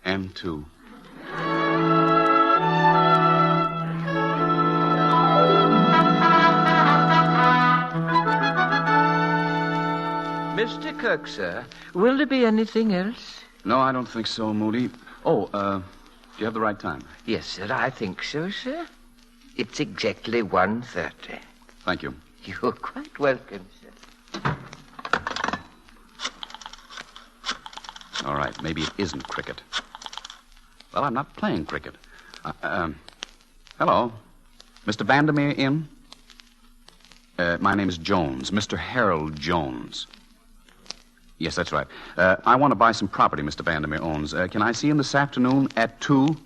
Speaker 6: and 2.
Speaker 19: Mr. Kirk, sir, will there be anything else?
Speaker 6: No, I don't think so, Moody. Oh, do you have the right time?
Speaker 19: Yes, sir, I think so, sir. It's exactly 1:30.
Speaker 6: Thank you.
Speaker 19: You're quite welcome, sir.
Speaker 6: All right, maybe it isn't cricket. Well, I'm not playing cricket. Hello. Mr. Vandermeer in? My name is Jones, Mr. Harold Jones. Yes, that's right. I want to buy some property Mr. Vandermeer owns. Can I see him this afternoon at 2?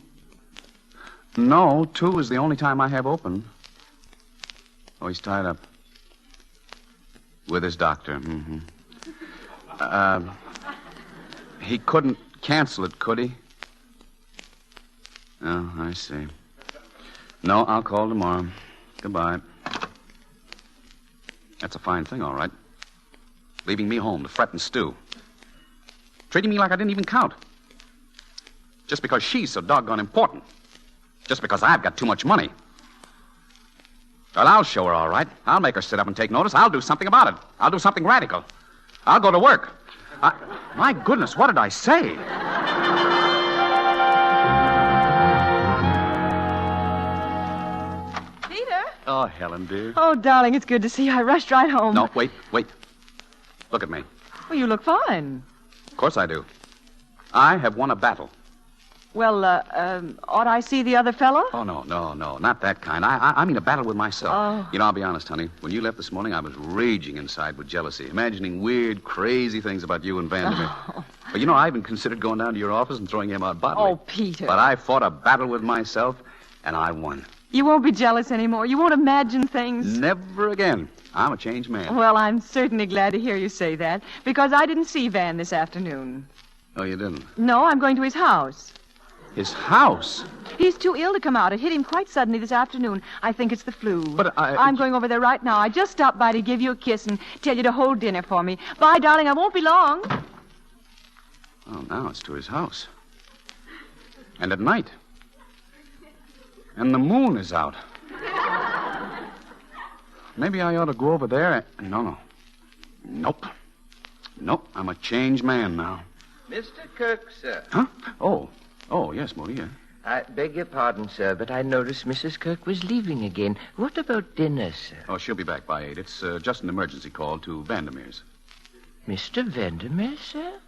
Speaker 6: No, 2 is the only time I have open. Oh, he's tied up. With his doctor. Mm-hmm. He couldn't cancel it, could he? Oh, I see. No, I'll call tomorrow. Goodbye. That's a fine thing, all right. Leaving me home to fret and stew. Treating me like I didn't even count. Just because she's so doggone important. Just because I've got too much money. Well, I'll show her, all right. I'll make her sit up and take notice. I'll do something about it. I'll do something radical. I'll go to work. My goodness, what did I say?
Speaker 10: Peter?
Speaker 6: Oh, Helen, dear.
Speaker 10: Oh, darling, it's good to see you. I rushed right home.
Speaker 6: No, wait. Look at me.
Speaker 10: Well, you look fine.
Speaker 6: Of course I do. I have won a battle.
Speaker 10: Well, ought I see the other fellow?
Speaker 6: Oh, no, not that kind. I mean a battle with myself.
Speaker 10: Oh.
Speaker 6: You know, I'll be honest, honey. When you left this morning, I was raging inside with jealousy, imagining weird, crazy things about you and Vandermeer.
Speaker 10: Oh.
Speaker 6: But, you know, I even considered going down to your office and throwing him out bodily.
Speaker 10: Oh, Peter.
Speaker 6: But I fought a battle with myself, and I won.
Speaker 10: You won't be jealous anymore. You won't imagine things.
Speaker 6: Never again. I'm a changed man.
Speaker 10: Well, I'm certainly glad to hear you say that, because I didn't see Van this afternoon.
Speaker 6: Oh, you didn't?
Speaker 10: No, I'm going to his house.
Speaker 6: His house?
Speaker 10: He's too ill to come out. It hit him quite suddenly this afternoon. I think it's the flu.
Speaker 6: But
Speaker 10: I'm going over there right now. I just stopped by to give you a kiss and tell you to hold dinner for me. Bye, darling. I won't be long.
Speaker 6: Oh, now it's to his house. And at night. And the moon is out. Maybe I ought to go over there. No. Nope. I'm a changed man now.
Speaker 19: Mr. Kirk, sir.
Speaker 6: Huh? Oh, yes, Moody, yeah.
Speaker 19: I beg your pardon, sir, but I noticed Mrs. Kirk was leaving again. What about dinner, sir?
Speaker 6: Oh, she'll be back by 8. It's just an emergency call to Vandermeer's.
Speaker 19: Mr. Vandermeer, sir?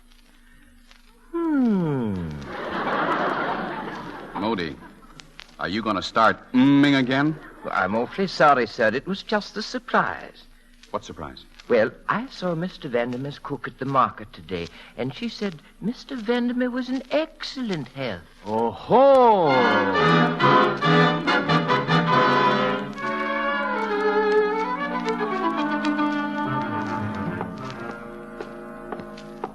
Speaker 6: Moody, are you going to start mming again?
Speaker 19: Well, I'm awfully sorry, sir. It was just a surprise.
Speaker 6: What surprise?
Speaker 19: Well, I saw Mr. Vandermeer's cook at the market today, and she said Mr. Vandermeer was in excellent health.
Speaker 6: Oh-ho!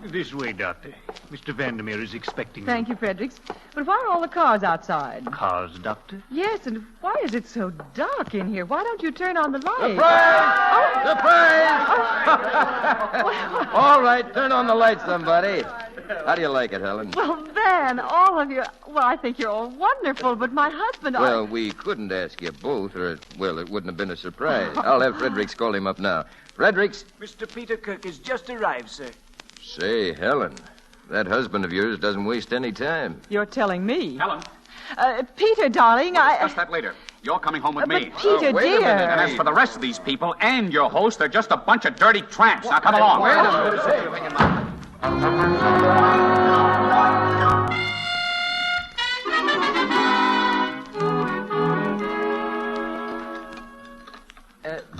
Speaker 9: This way, Doctor. Mr. Vandermeer is expecting you.
Speaker 10: Thank you, Fredericks. But why are all the cars outside?
Speaker 9: Cars, Doctor?
Speaker 10: Yes, and why is it so dark in here? Why don't you turn on the lights?
Speaker 19: Surprise! All right, turn on the lights, somebody. How do you like it, Helen?
Speaker 10: Well, Van, all of you... Well, I think you're all wonderful, but my husband...
Speaker 19: Well, we couldn't ask you both, or, it wouldn't have been a surprise. I'll have Fredericks call him up now. Fredericks?
Speaker 13: Mr. Peter Kirk has just arrived, sir.
Speaker 19: Say, Helen, that husband of yours doesn't waste any time.
Speaker 10: You're telling me.
Speaker 6: Helen.
Speaker 10: Peter, darling,
Speaker 6: We'll discuss that later. You're coming home with me.
Speaker 10: But Peter,
Speaker 19: wait a
Speaker 10: dear.
Speaker 19: minute.
Speaker 6: And as for the rest of these people and your host, they're just a bunch of dirty tramps. Now, come along.
Speaker 19: Wait a minute.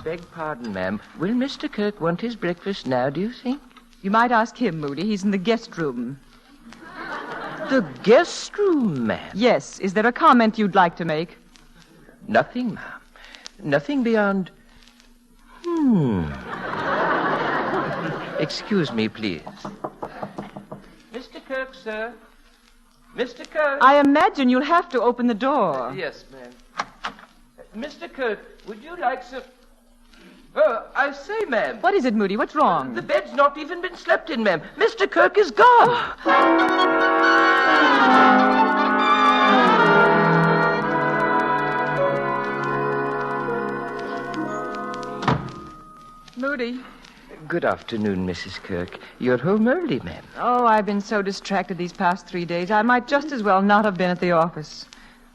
Speaker 19: Beg pardon, ma'am. Will Mr. Kirk want his breakfast now, do you think?
Speaker 10: You might ask him, Moody. He's in the guest room.
Speaker 19: The guest room, ma'am?
Speaker 10: Yes. Is there a comment you'd like to make?
Speaker 19: Nothing, ma'am. Nothing beyond... Excuse me, please. Mr. Kirk, sir. Mr. Kirk.
Speaker 10: I imagine you'll have to open the door.
Speaker 19: Yes, ma'am. Mr. Kirk, would you like some... I say, ma'am.
Speaker 10: What is it, Moody? What's wrong?
Speaker 19: The bed's not even been slept in, ma'am. Mr. Kirk is gone.
Speaker 10: Moody.
Speaker 19: Good afternoon, Mrs. Kirk. You're home early, ma'am.
Speaker 10: Oh, I've been so distracted these past 3 days. I might just as well not have been at the office.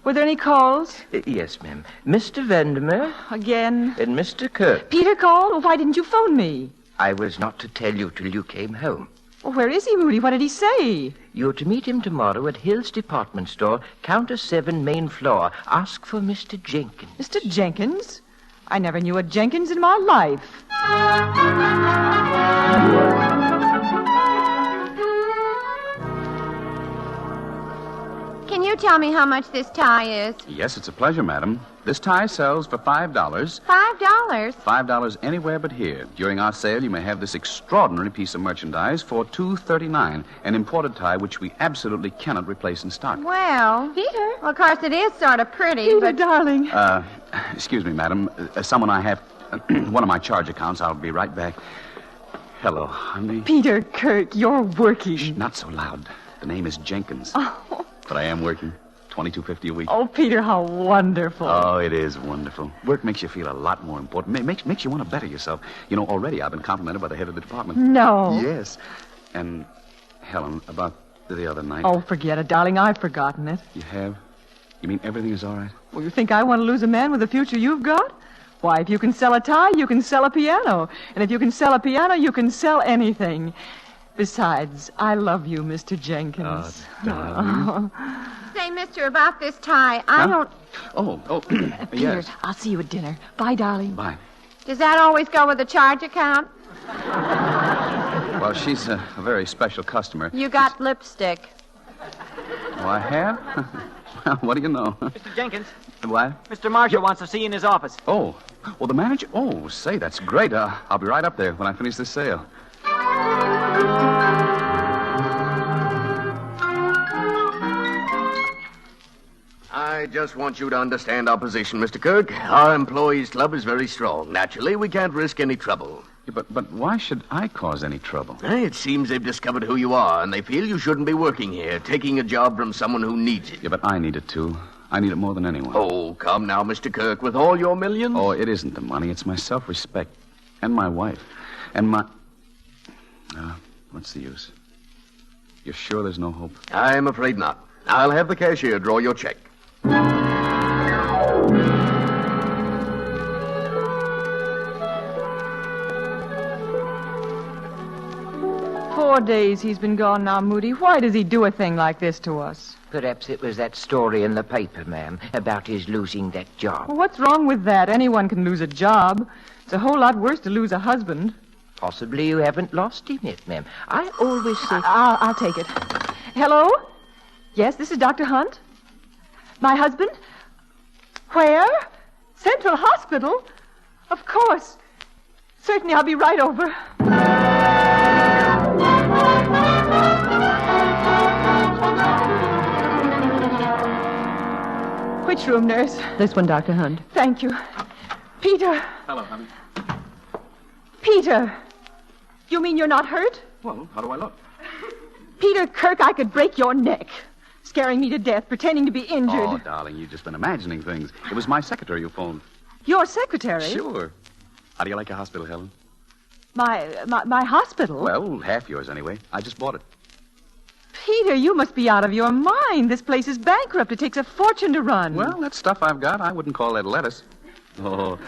Speaker 10: Were there any calls?
Speaker 19: Yes, ma'am. Mr. Vandermeer.
Speaker 10: Again?
Speaker 19: And Mr. Kirk.
Speaker 10: Peter called? Well, why didn't you phone me?
Speaker 19: I was not to tell you till you came home.
Speaker 10: Well, where is he, Moody? What did he say?
Speaker 19: You're to meet him tomorrow at Hill's Department Store, Counter 7, main floor. Ask for Mr. Jenkins.
Speaker 10: Mr. Jenkins? I never knew a Jenkins in my life.
Speaker 1: Can you tell me how much this tie is?
Speaker 6: Yes, it's a pleasure, madam. This tie sells for $5.
Speaker 1: $5?
Speaker 6: $5 anywhere but here. During our sale, you may have this extraordinary piece of merchandise for $2.39, an imported tie which we absolutely cannot replace in stock.
Speaker 1: Well, Peter. Well, of course, it is sort of pretty,
Speaker 10: Peter,
Speaker 1: but...
Speaker 10: darling.
Speaker 6: Excuse me, madam. Someone I have... one of my charge accounts. I'll be right back. Hello, honey.
Speaker 10: Peter Kirk, you're working.
Speaker 6: Shh, not so loud. The name is Jenkins.
Speaker 10: Oh.
Speaker 6: But I am working. $22.50 a week.
Speaker 10: Oh, Peter, how wonderful.
Speaker 6: Oh, it is wonderful. Work makes you feel a lot more important. Makes you want to better yourself. You know, already I've been complimented by the head of the department.
Speaker 10: No.
Speaker 6: Yes. And, Helen, about the other night.
Speaker 10: Oh, forget it, darling. I've forgotten it.
Speaker 6: You have? You mean everything is all right?
Speaker 10: Well, you think I want to lose a man with the future you've got? Why, if you can sell a tie, you can sell a piano. And if you can sell a piano, you can sell anything. Besides, I love you, Mr. Jenkins.
Speaker 1: Say, mister, about this tie, I don't...
Speaker 6: Oh,
Speaker 10: Peter,
Speaker 6: yes.
Speaker 10: I'll see you at dinner. Bye, darling.
Speaker 6: Bye.
Speaker 1: Does that always go with the charge account?
Speaker 6: Well, she's a very special customer.
Speaker 1: You got lipstick.
Speaker 6: Oh, I have? Well, what do you know?
Speaker 14: Mr. Jenkins.
Speaker 6: What?
Speaker 14: Mr. Marshall wants to see you in his office.
Speaker 6: Oh, well, the manager... Oh, say, that's great. I'll be right up there when I finish this sale.
Speaker 4: I just want you to understand our position, Mr. Kirk. Our employees' club is very strong. Naturally, we can't risk any trouble.
Speaker 6: Yeah, but why should I cause any trouble?
Speaker 4: It seems they've discovered who you are, and they feel you shouldn't be working here, taking a job from someone who needs it.
Speaker 6: Yeah, but I need it, too. I need it more than anyone.
Speaker 4: Oh, come now, Mr. Kirk, with all your millions?
Speaker 6: Oh, it isn't the money. It's my self-respect. And my wife. And my... what's the use? You're sure there's no hope?
Speaker 4: I'm afraid not. I'll have the cashier draw your check.
Speaker 10: 4 days he's been gone now, Moody. Why does he do a thing like this to us?
Speaker 19: Perhaps it was that story in the paper, ma'am, about his losing that job.
Speaker 10: Well, what's wrong with that? Anyone can lose a job. It's a whole lot worse to lose a husband.
Speaker 19: Possibly you haven't lost him yet, ma'am. I always say...
Speaker 10: I'll take it. Hello? Yes, this is Dr. Hunt. My husband? Where? Central Hospital? Of course. Certainly, I'll be right over. Which room, nurse?
Speaker 21: This one, Dr. Hunt.
Speaker 10: Thank you. Peter.
Speaker 6: Hello, honey.
Speaker 10: Peter. You mean you're not hurt?
Speaker 6: Well, how do I look?
Speaker 10: Peter Kirk, I could break your neck. Scaring me to death, pretending to be injured.
Speaker 6: Oh, darling, you've just been imagining things. It was my secretary who phoned.
Speaker 10: Your secretary?
Speaker 6: Sure. How do you like your hospital, Helen?
Speaker 10: My hospital?
Speaker 6: Well, half yours anyway. I just bought it.
Speaker 10: Peter, you must be out of your mind. This place is bankrupt. It takes a fortune to run.
Speaker 6: Well, that stuff I've got, I wouldn't call that lettuce. Oh,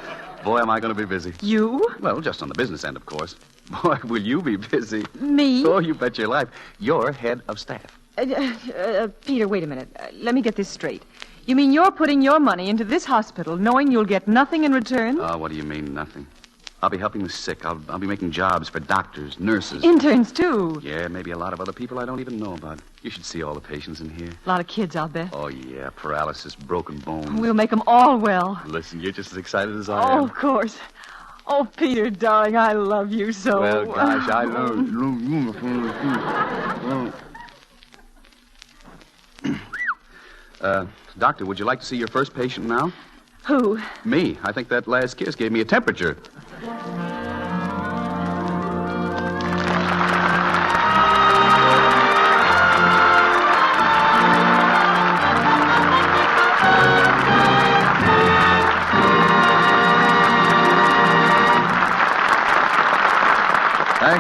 Speaker 6: boy, am I going to be busy.
Speaker 10: You?
Speaker 6: Well, just on the business end, of course. Boy, will you be busy.
Speaker 10: Me?
Speaker 6: Oh, you bet your life. You're head of staff.
Speaker 10: Peter, wait a minute. Let me get this straight. You mean you're putting your money into this hospital knowing you'll get nothing in return?
Speaker 6: Oh, what do you mean, nothing? I'll be helping the sick. I'll be making jobs for doctors, nurses.
Speaker 10: Interns, too.
Speaker 6: Yeah, maybe a lot of other people I don't even know about. You should see all the patients in here.
Speaker 10: A lot of kids, I'll bet.
Speaker 6: Oh, yeah, paralysis, broken bones.
Speaker 10: We'll make them all well.
Speaker 6: Listen, you're just as excited as I am.
Speaker 10: Oh, of course. Oh, Peter, darling, I love you so.
Speaker 6: Well, gosh, I love you. Doctor, would you like to see your first patient now?
Speaker 10: Who?
Speaker 6: Me. I think that last kiss gave me a temperature.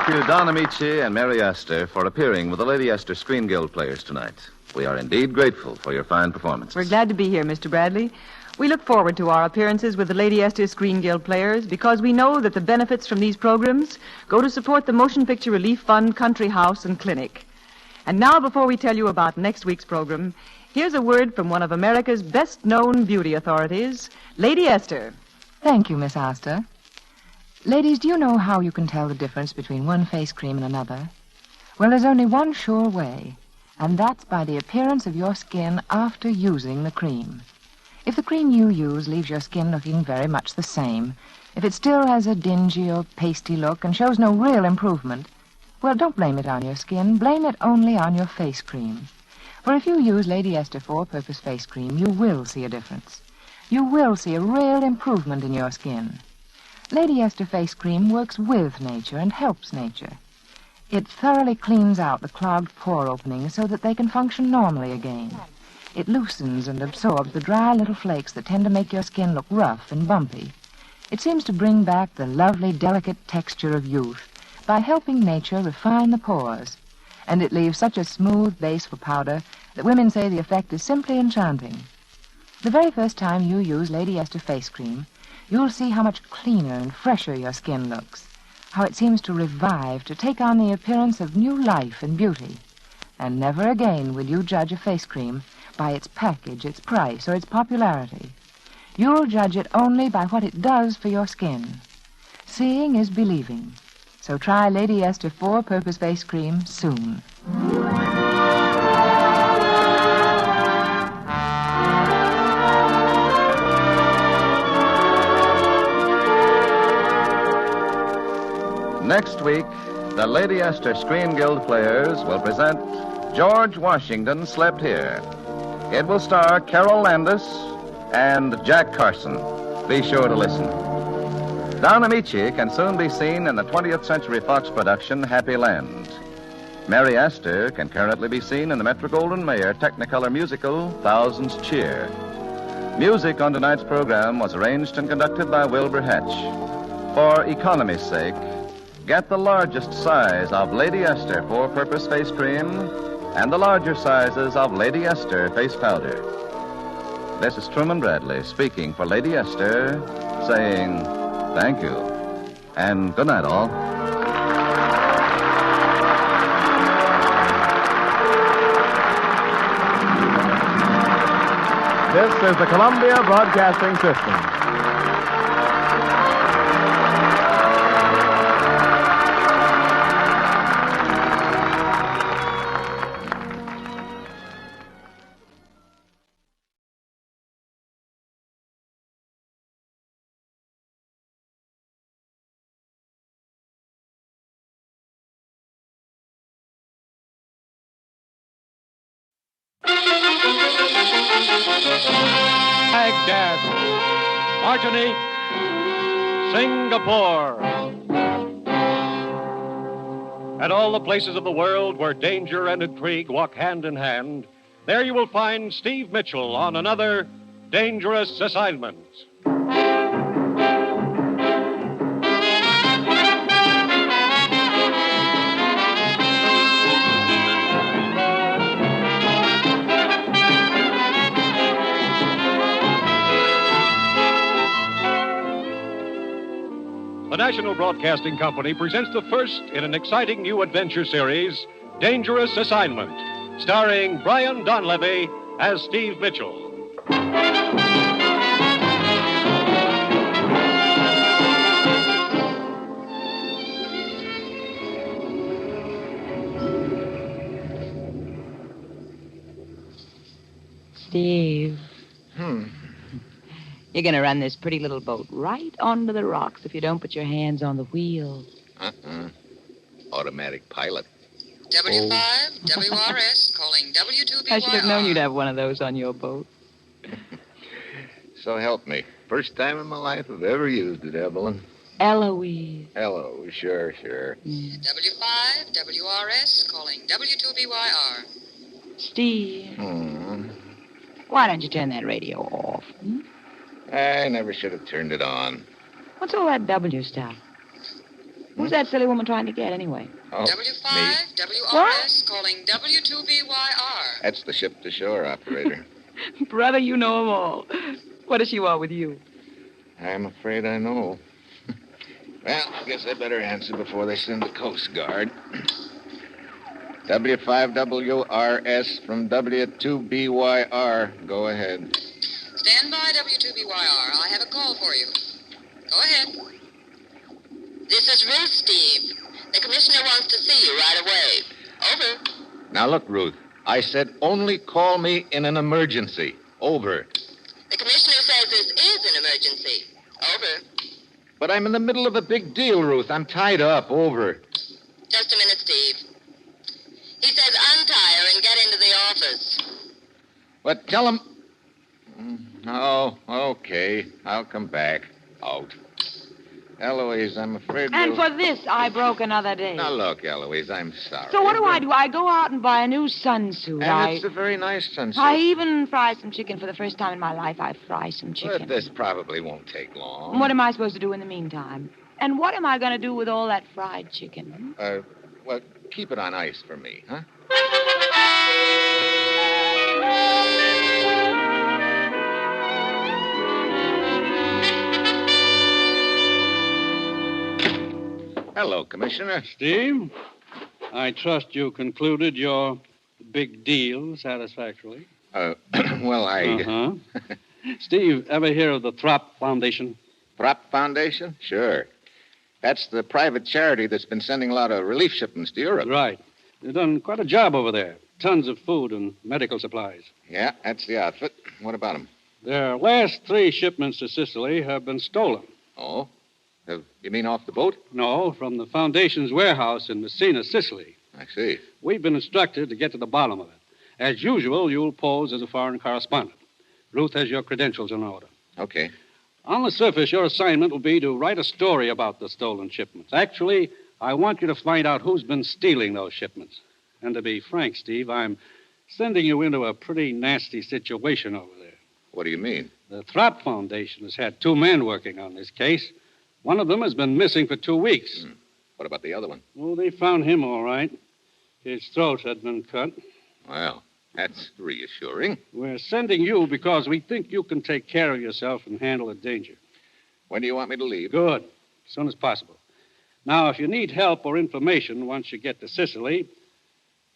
Speaker 2: thank you, Don Ameche and Mary Esther, for appearing with the Lady Esther Screen Guild players tonight. We are indeed grateful for your fine performances.
Speaker 10: We're glad to be here, Mr. Bradley. We look forward to our appearances with the Lady Esther Screen Guild players because we know that the benefits from these programs go to support the Motion Picture Relief Fund Country House and Clinic. And now, before we tell you about next week's program, here's a word from one of America's best-known beauty authorities, Lady Esther.
Speaker 21: Thank you, Miss Astor. Ladies, do you know how you can tell the difference between one face cream and another? Well, there's only one sure way, and that's by the appearance of your skin after using the cream. If the cream you use leaves your skin looking very much the same, if it still has a dingy or pasty look and shows no real improvement, well, don't blame it on your skin. Blame it only on your face cream. For if you use Lady Esther Four-Purpose Face Cream, you will see a difference. You will see a real improvement in your skin. Lady Esther Face Cream works with nature and helps nature. It thoroughly cleans out the clogged pore openings so that they can function normally again. It loosens and absorbs the dry little flakes that tend to make your skin look rough and bumpy. It seems to bring back the lovely, delicate texture of youth by helping nature refine the pores. And it leaves such a smooth base for powder that women say the effect is simply enchanting. The very first time you use Lady Esther Face Cream, you'll see how much cleaner and fresher your skin looks, how it seems to revive, to take on the appearance of new life and beauty. And never again will you judge a face cream by its package, its price, or its popularity. You'll judge it only by what it does for your skin. Seeing is believing. So try Lady Esther Four-Purpose Face Cream soon.
Speaker 2: Next week, the Lady Esther Screen Guild players will present George Washington Slept Here. It will star Carol Landis and Jack Carson. Be sure to listen. Don Ameche can soon be seen in the 20th Century Fox production Happy Land. Mary Esther can currently be seen in the Metro-Goldwyn-Mayer Technicolor musical Thousands Cheer. Music on tonight's program was arranged and conducted by Wilbur Hatch. For economy's sake, get the largest size of Lady Esther Four-Purpose Face Cream and the larger sizes of Lady Esther Face Powder. This is Truman Bradley speaking for Lady Esther, saying thank you, and good night, all.
Speaker 11: This is the Columbia Broadcasting System.
Speaker 22: Baghdad, Martinique, Singapore, and all the places of the world where danger and intrigue walk hand in hand, there you will find Steve Mitchell on another dangerous assignment. The National Broadcasting Company presents the first in an exciting new adventure series, Dangerous Assignment, starring Brian Donlevy as Steve Mitchell.
Speaker 23: Steve. You're going to run this pretty little boat right onto the rocks if you don't put your hands on the wheel.
Speaker 24: Automatic pilot.
Speaker 23: W5, WRS, calling W2BYR. I should have known you'd have one of those on your boat.
Speaker 24: So help me. First time in my life I've ever used it, Evelyn.
Speaker 23: Eloise.
Speaker 24: Hello, sure.
Speaker 23: W5, WRS, calling W2BYR. Steve. Why don't you turn that radio off?
Speaker 24: I never should have turned it on.
Speaker 23: What's all that W stuff? Who's that silly woman trying to get, anyway?
Speaker 24: Oh,
Speaker 23: W5, WRS, calling W2BYR.
Speaker 24: that's the ship-to-shore operator.
Speaker 23: Brother, you know 'em all. What does she want with you?
Speaker 24: I'm afraid I know. Well, I guess I better answer before they send the Coast Guard. W5WRS from W2BYR. Go ahead.
Speaker 23: Stand by, W2BYR. I have a call for you. Go ahead. This is Ruth, Steve. The commissioner wants to see you right away. Over.
Speaker 24: Now, look, Ruth. I said only call me in an emergency. Over.
Speaker 23: The commissioner says this is an emergency. Over.
Speaker 24: But I'm in the middle of a big deal, Ruth. I'm tied up. Over.
Speaker 23: Just a minute, Steve. He says untie her and get into the office.
Speaker 24: But tell him... Oh, okay. I'll come back. Out. Eloise, I'm afraid
Speaker 23: And for this, I broke another day.
Speaker 24: Now, look, Eloise, I'm sorry.
Speaker 23: So what do? I go out and buy a new sunsuit.
Speaker 24: And it's a very nice sunsuit.
Speaker 23: I even fry some chicken for the first time in my life. I fry some chicken.
Speaker 24: But this probably won't take long.
Speaker 23: What am I supposed to do in the meantime? And what am I going to do with all that fried chicken?
Speaker 24: Well, keep it on ice for me, huh? Hello, Commissioner.
Speaker 3: Steve, I trust you concluded your big deal satisfactorily.
Speaker 24: Well,
Speaker 3: Uh-huh. Steve, ever hear of the Throp Foundation?
Speaker 24: Throp Foundation? Sure. That's the private charity that's been sending a lot of relief shipments to Europe.
Speaker 3: Right. They've done quite a job over there. Tons of food and medical supplies.
Speaker 24: Yeah, that's the outfit. What about them?
Speaker 3: Their last 3 shipments to Sicily have been stolen.
Speaker 24: Oh? You mean off the boat?
Speaker 3: No, from the Foundation's warehouse in Messina, Sicily.
Speaker 24: I see.
Speaker 3: We've been instructed to get to the bottom of it. As usual, you'll pose as a foreign correspondent. Ruth has your credentials in order.
Speaker 24: Okay.
Speaker 3: On the surface, your assignment will be to write a story about the stolen shipments. Actually, I want you to find out who's been stealing those shipments. And to be frank, Steve, I'm sending you into a pretty nasty situation over there.
Speaker 24: What do you mean?
Speaker 3: The Throp Foundation has had 2 men working on this case. One of them has been missing for 2 weeks.
Speaker 24: What about the other one?
Speaker 3: Oh, they found him all right. His throat had been cut.
Speaker 24: Well, that's reassuring.
Speaker 3: We're sending you because we think you can take care of yourself and handle the danger.
Speaker 24: When do you want me to leave?
Speaker 3: Good. As soon as possible. Now, if you need help or information once you get to Sicily,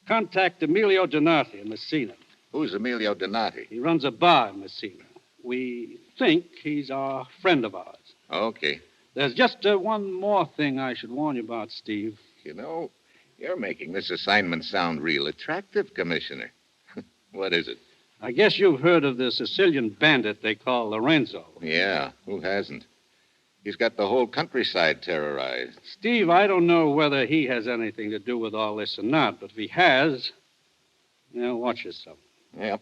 Speaker 3: contact Emilio Donati in Messina.
Speaker 24: Who's Emilio Donati?
Speaker 3: He runs a bar in Messina. We think he's a friend of ours.
Speaker 24: Okay.
Speaker 3: There's just one more thing I should warn you about, Steve.
Speaker 24: You know, you're making this assignment sound real attractive, Commissioner. What is it?
Speaker 3: I guess you've heard of the Sicilian bandit they call Lorenzo.
Speaker 24: Yeah, who hasn't? He's got the whole countryside terrorized.
Speaker 3: Steve, I don't know whether he has anything to do with all this or not, but if he has, watch yourself.
Speaker 24: Yep.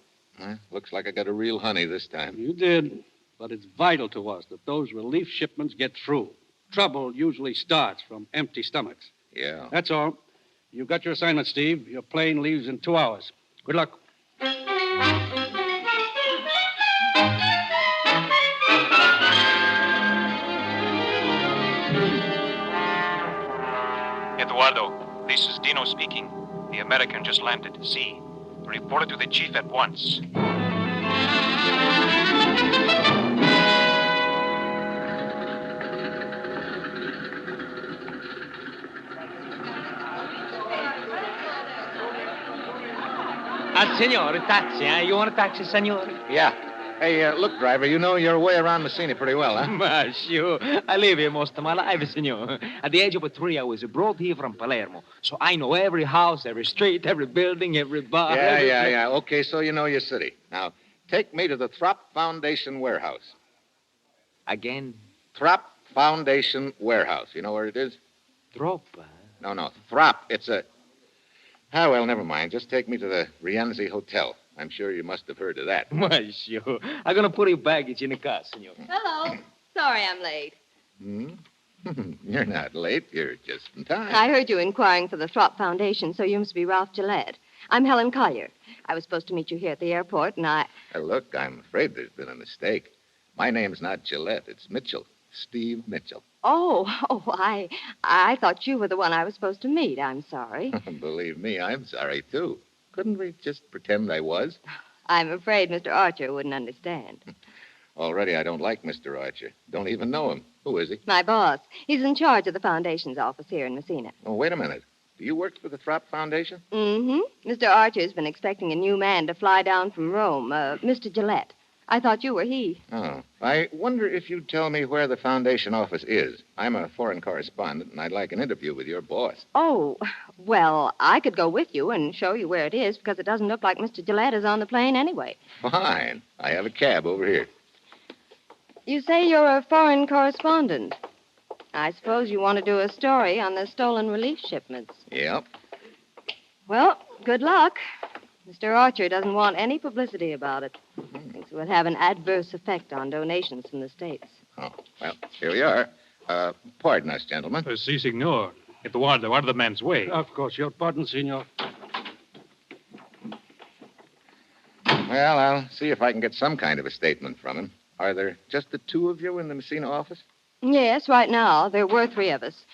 Speaker 24: Looks like I got a real honey this time.
Speaker 3: You did, but it's vital to us that those relief shipments get through. Trouble usually starts from empty stomachs.
Speaker 24: Yeah.
Speaker 3: That's all. You've got your assignment, Steve. Your plane leaves in 2 hours. Good luck.
Speaker 16: Eduardo, this is Dino speaking. The American just landed. See. Report it to the chief at once.
Speaker 14: Senor, taxi, eh? You want a taxi, senor?
Speaker 24: Yeah. Hey, look, driver, you know your way around Messina pretty well, huh?
Speaker 14: Sure. I live here most of my life, senor. At the age of 3, I was brought here from Palermo. So I know every house, every street, every building, every bar.
Speaker 24: Yeah. Okay, so you know your city. Now, take me to the Throp Foundation warehouse.
Speaker 14: Again?
Speaker 24: Throp Foundation warehouse. You know where it is?
Speaker 14: Throp?
Speaker 24: No. Throp. It's a... Ah, well, never mind. Just take me to the Rienzi Hotel. I'm sure you must have heard of that.
Speaker 14: Well, sure. I'm going to put your baggage in the car, senor.
Speaker 17: Hello. Sorry I'm late.
Speaker 24: You're not late. You're just in time.
Speaker 17: I heard you inquiring for the Throp Foundation, so you must be Ralph Gillette. I'm Helen Collier. I was supposed to meet you here at the airport, and
Speaker 24: Look, I'm afraid there's been a mistake. My name's not Gillette. It's Mitchell. Steve Mitchell.
Speaker 17: I thought you were the one I was supposed to meet. I'm sorry.
Speaker 24: Believe me, I'm sorry, too. Couldn't we just pretend I was?
Speaker 17: I'm afraid Mr. Archer wouldn't understand.
Speaker 24: Already I don't like Mr. Archer. Don't even know him. Who is he?
Speaker 17: My boss. He's in charge of the Foundation's office here in Messina.
Speaker 24: Oh, wait a minute. Do you work for the Throp Foundation?
Speaker 17: Mm-hmm. Mr. Archer's been expecting a new man to fly down from Rome, Mr. Gillette. I thought you were he.
Speaker 24: Oh. I wonder if you'd tell me where the Foundation office is. I'm a foreign correspondent, and I'd like an interview with your boss.
Speaker 17: Oh, well, I could go with you and show you where it is, because it doesn't look like Mr. Gillette is on the plane anyway.
Speaker 24: Fine. I have a cab over here.
Speaker 17: You say you're a foreign correspondent. I suppose you want to do a story on the stolen relief shipments.
Speaker 24: Yep.
Speaker 17: Well, good luck. Mr. Archer doesn't want any publicity about it. Thinks it would have an adverse effect on donations from the States.
Speaker 24: Oh, well, here we are. Pardon us, gentlemen.
Speaker 22: Si, signor. Guarda the man's way.
Speaker 3: Of course, your pardon, senor.
Speaker 24: Well, I'll see if I can get some kind of a statement from him. Are there just the two of you in the Messina office?
Speaker 17: Yes, right now. There were 3 of us.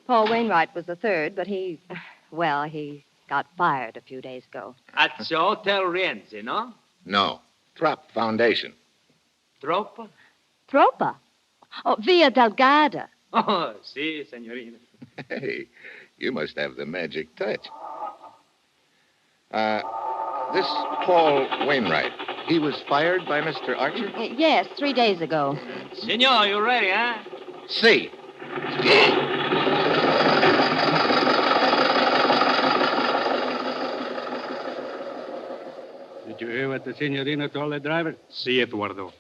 Speaker 17: Paul Wainwright was the 3rd, but he got fired a few days ago.
Speaker 14: At the Hotel Rienzi, no?
Speaker 24: No. Throp Foundation.
Speaker 14: Troppa?
Speaker 17: Troppa? Oh, Via Delgada.
Speaker 14: Oh, si, signorina.
Speaker 24: Hey, you must have the magic touch. This Paul Wainwright, he was fired by Mr. Archer?
Speaker 17: Yes, 3 days ago.
Speaker 14: Senor, you ready, huh?
Speaker 24: Si.
Speaker 3: Did you hear what the signorina told the driver?
Speaker 22: Si, Eduardo.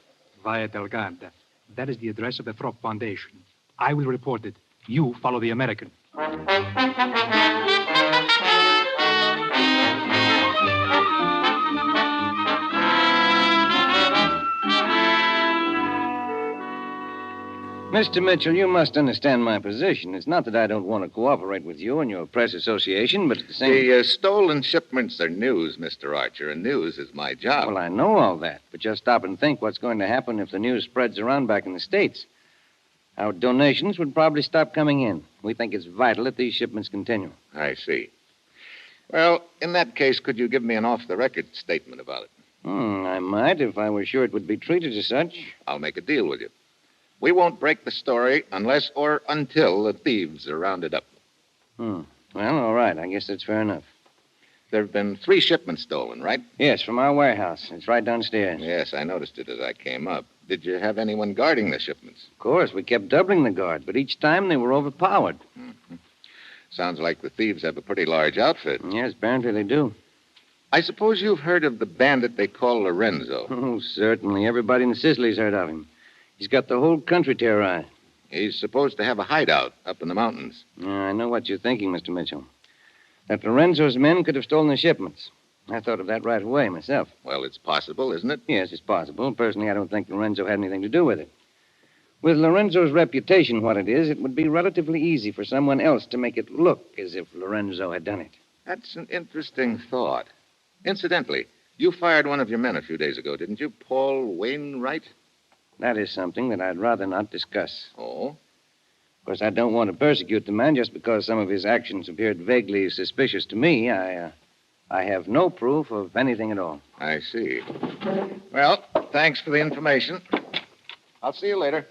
Speaker 22: Via Delgada. That is the address of the Throp Foundation. I will report it. You follow the American.
Speaker 5: Mr. Mitchell, you must understand my position. It's not that I don't want to cooperate with you and your press association, but at the same...
Speaker 24: The stolen shipments are news, Mr. Archer, and news is my job.
Speaker 5: Well, I know all that, but just stop and think what's going to happen if the news spreads around back in the States. Our donations would probably stop coming in. We think it's vital that these shipments continue.
Speaker 24: I see. Well, in that case, could you give me an off-the-record statement about it?
Speaker 5: I might, if I were sure it would be treated as such.
Speaker 24: I'll make a deal with you. We won't break the story unless or until the thieves are rounded up.
Speaker 5: Well, all right. I guess that's fair enough.
Speaker 24: There have been 3 shipments stolen, right?
Speaker 5: Yes, from our warehouse. It's right downstairs.
Speaker 24: Yes, I noticed it as I came up. Did you have anyone guarding the shipments?
Speaker 5: Of course. We kept doubling the guard, but each time they were overpowered.
Speaker 24: Sounds like the thieves have a pretty large outfit.
Speaker 5: Yes, apparently they do.
Speaker 24: I suppose you've heard of the bandit they call Lorenzo.
Speaker 5: Oh, certainly. Everybody in Sicily's heard of him. He's got the whole country terrorized.
Speaker 24: He's supposed to have a hideout up in the mountains.
Speaker 5: I know what you're thinking, Mr. Mitchell. That Lorenzo's men could have stolen the shipments. I thought of that right away myself.
Speaker 24: Well, it's possible, isn't it?
Speaker 5: Yes, it's possible. Personally, I don't think Lorenzo had anything to do with it. With Lorenzo's reputation what it is, it would be relatively easy for someone else to make it look as if Lorenzo had done it.
Speaker 24: That's an interesting thought. Incidentally, you fired one of your men a few days ago, didn't you? Paul Wainwright?
Speaker 5: That is something that I'd rather not discuss.
Speaker 24: Oh?
Speaker 5: Of course, I don't want to persecute the man just because some of his actions appeared vaguely suspicious to me. I have no proof of anything at all.
Speaker 24: I see. Well, thanks for the information. I'll see you later.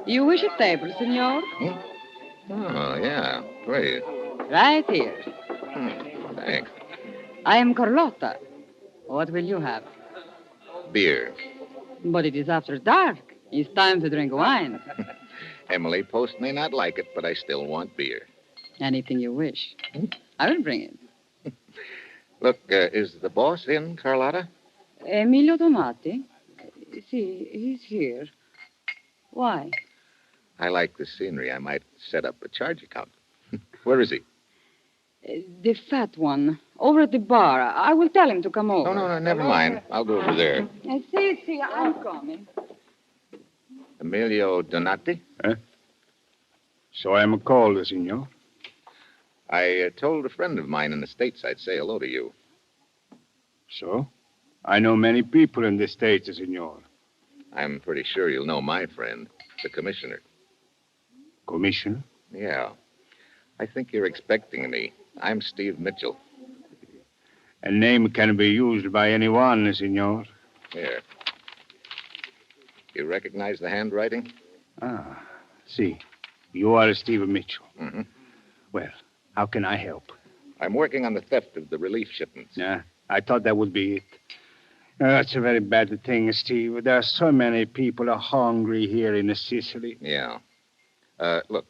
Speaker 10: You wish a table, senor?
Speaker 24: Oh, yeah. Please.
Speaker 10: Right here.
Speaker 24: Thanks.
Speaker 10: I am Carlotta. What will you have?
Speaker 24: Beer.
Speaker 10: But it is after dark. It's time to drink wine.
Speaker 24: Emily Post may not like it, but I still want beer.
Speaker 10: Anything you wish. I will bring it.
Speaker 24: Look, is the boss in, Carlotta?
Speaker 10: Emilio Tomati? See, he's here. Why?
Speaker 24: I like the scenery. I might set up a charge account. Where is he?
Speaker 10: The fat one. Over at the bar. I will tell him to come over.
Speaker 24: No, never mind. I'll go over there.
Speaker 10: See, I'm coming.
Speaker 24: Emilio Donati?
Speaker 7: So I am called, senor.
Speaker 24: I told a friend of mine in the States I'd say hello to you.
Speaker 7: So? I know many people in the States, senor.
Speaker 24: I'm pretty sure you'll know my friend, the commissioner.
Speaker 7: Commissioner?
Speaker 24: Yeah. I think you're expecting me. I'm Steve Mitchell.
Speaker 7: A name can be used by anyone, senor.
Speaker 24: Here. You recognize the handwriting?
Speaker 7: Ah, see. You are Steve Mitchell.
Speaker 24: Mm-hmm.
Speaker 7: Well, how can I help?
Speaker 24: I'm working on the theft of the relief shipments.
Speaker 7: Yeah, I thought that would be it. That's a very bad thing, Steve. There are so many people are hungry here in Sicily.
Speaker 24: Yeah. Look,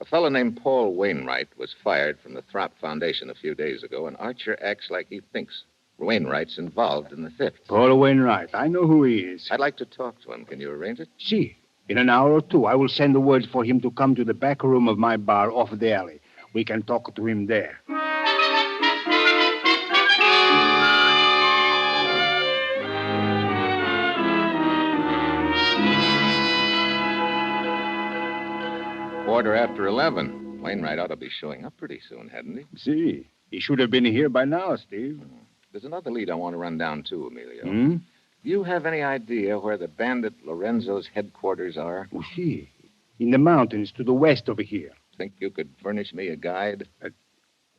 Speaker 24: a fellow named Paul Wainwright was fired from the Throp Foundation a few days ago, and Archer acts like he thinks Wainwright's involved in the theft.
Speaker 7: Paul Wainwright. I know who he is.
Speaker 24: I'd like to talk to him. Can you arrange it?
Speaker 7: See, in an hour or two, I will send the word for him to come to the back room of my bar off the alley. We can talk to him there.
Speaker 24: Quarter after 11. Wainwright ought to be showing up pretty soon, hadn't he?
Speaker 7: See, he should have been here by now, Steve.
Speaker 24: There's another lead I want to run down, too, Emilio.
Speaker 7: Hmm?
Speaker 24: Do you have any idea where the bandit Lorenzo's headquarters are?
Speaker 7: Oh, see, in the mountains to the west over here.
Speaker 24: Think you could furnish me a guide?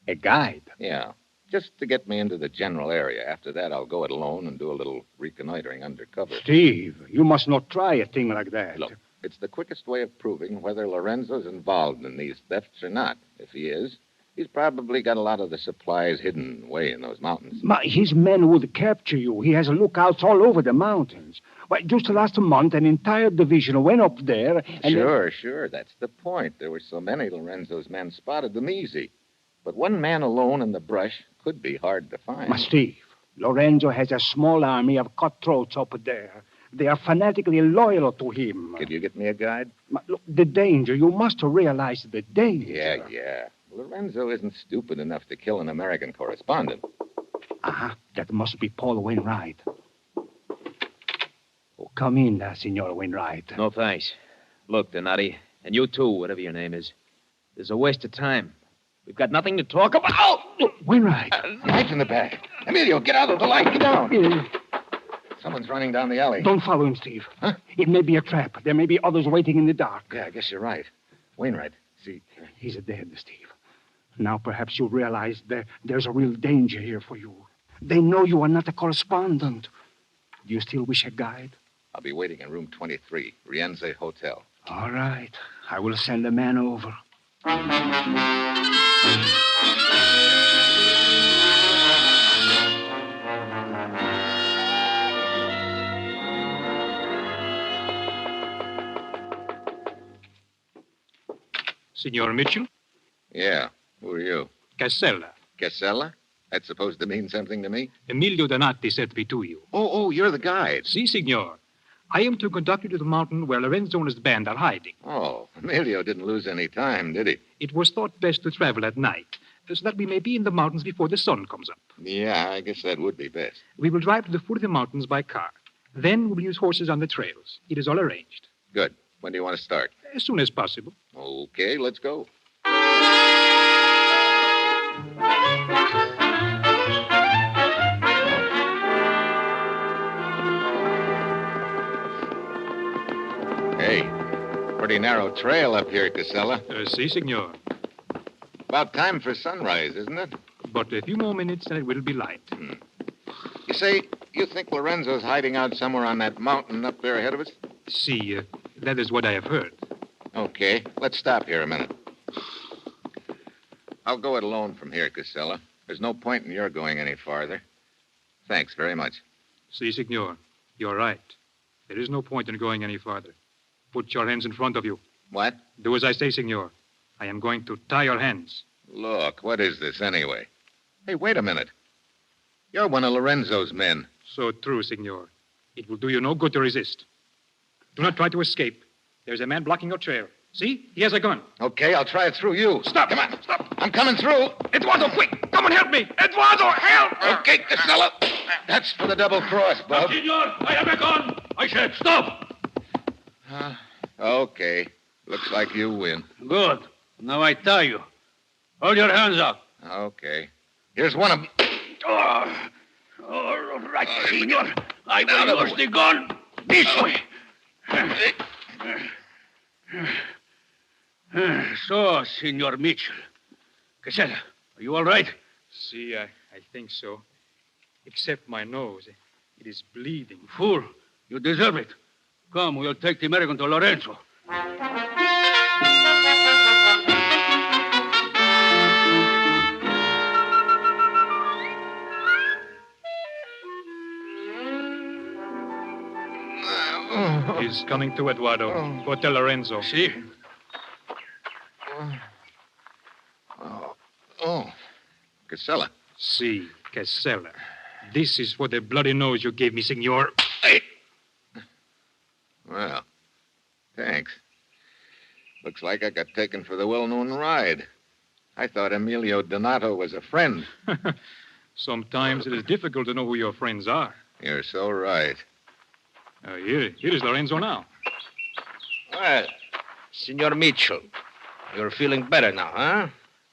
Speaker 7: A guide?
Speaker 24: Yeah, just to get me into the general area. After that, I'll go it alone and do a little reconnoitering undercover.
Speaker 7: Steve, you must not try a thing like that.
Speaker 24: Look, it's the quickest way of proving whether Lorenzo's involved in these thefts or not. If he is, he's probably got a lot of the supplies hidden away in those mountains.
Speaker 7: His men would capture you. He has lookouts all over the mountains. Why, just last month, an entire division went up there and...
Speaker 24: Sure. That's the point. There were so many Lorenzo's men spotted them easy. But one man alone in the brush could be hard to find.
Speaker 7: Steve, Lorenzo has a small army of cutthroats up there. They are fanatically loyal to him.
Speaker 24: Could you get me a guide?
Speaker 7: Look, the danger. You must realize the danger.
Speaker 24: Yeah. Lorenzo isn't stupid enough to kill an American correspondent.
Speaker 7: That must be Paul Wainwright. Oh, come in, Senor Wainwright.
Speaker 14: No, thanks. Look, Donati, and you too, whatever your name is. This is a waste of time. We've got nothing to talk about. Oh!
Speaker 7: Wainwright.
Speaker 24: Knife in the back. Emilio, get out of the light. Get down. Someone's running down the alley.
Speaker 7: Don't follow him, Steve. Huh? It may be a trap. There may be others waiting in the dark.
Speaker 24: Yeah, I guess you're right. Wainwright, see...
Speaker 7: He's dead, Steve. Now perhaps you realize there's a real danger here for you. They know you are not a correspondent. Do you still wish a guide?
Speaker 24: I'll be waiting in room 23, Rienzi Hotel.
Speaker 7: All right. I will send a man over.
Speaker 16: Signor Mitchell?
Speaker 24: Yeah. Who are you?
Speaker 16: Casella.
Speaker 24: Casella? That's supposed to mean something to me?
Speaker 16: Emilio Donati sent me to you.
Speaker 24: Oh, you're the guide.
Speaker 16: Si, signor. I am to conduct you to the mountain where Lorenzo and his band are hiding.
Speaker 24: Oh, Emilio didn't lose any time, did he?
Speaker 16: It was thought best to travel at night, so that we may be in the mountains before the sun comes up.
Speaker 24: Yeah, I guess that would be best.
Speaker 16: We will drive to the foot of the mountains by car. Then we will use horses on the trails. It is all arranged.
Speaker 24: Good. When do you want to start?
Speaker 16: As soon as possible.
Speaker 24: Okay, let's go. Hey, pretty narrow trail up here, Casella.
Speaker 16: Si, signor.
Speaker 24: About time for sunrise, isn't it?
Speaker 16: But a few more minutes and it will be light.
Speaker 24: You say, you think Lorenzo's hiding out somewhere on that mountain up there ahead of us?
Speaker 16: Si, that is what I have heard.
Speaker 24: Okay, let's stop here a minute. I'll go it alone from here, Casella. There's no point in your going any farther. Thanks very much.
Speaker 16: Si, signor. You're right. There is no point in going any farther. Put your hands in front of you.
Speaker 24: What?
Speaker 16: Do as I say, signor. I am going to tie your hands.
Speaker 24: Look, what is this anyway? Hey, wait a minute. You're one of Lorenzo's men.
Speaker 16: So true, signor. It will do you no good to resist. Do not try to escape. There's a man blocking your trail. See? He has a gun.
Speaker 24: Okay, I'll try it through you.
Speaker 16: Stop!
Speaker 24: Come on.
Speaker 16: Stop!
Speaker 24: I'm coming through.
Speaker 16: Eduardo, quick! Come and help me! Eduardo, help!
Speaker 24: Okay, Casella. That's for the double cross, Bub.
Speaker 16: Senor, I have a gun. I said stop.
Speaker 24: Okay. Looks like you win.
Speaker 3: Good. Now I tie you. Hold your hands up.
Speaker 24: Okay. Here's one of them.
Speaker 3: All right, senor. I will use the gun this way. So, Senor Mitchell. Casella, are you all right?
Speaker 16: See, I think so. Except my nose. It is bleeding.
Speaker 3: Fool. You deserve it. Come, we'll take the American to Lorenzo.
Speaker 16: He's coming to Eduardo. Go tell Lorenzo.
Speaker 3: See?
Speaker 24: Oh. Casella.
Speaker 16: See, Casella. This is for the bloody nose you gave me, senor.
Speaker 24: Well, thanks. Looks like I got taken for the well-known ride. I thought Emilio Donato was a friend.
Speaker 16: Sometimes it is difficult to know who your friends are.
Speaker 24: You're so right.
Speaker 16: Here is Lorenzo now.
Speaker 14: Well, Senor Mitchell, you're feeling better now, huh?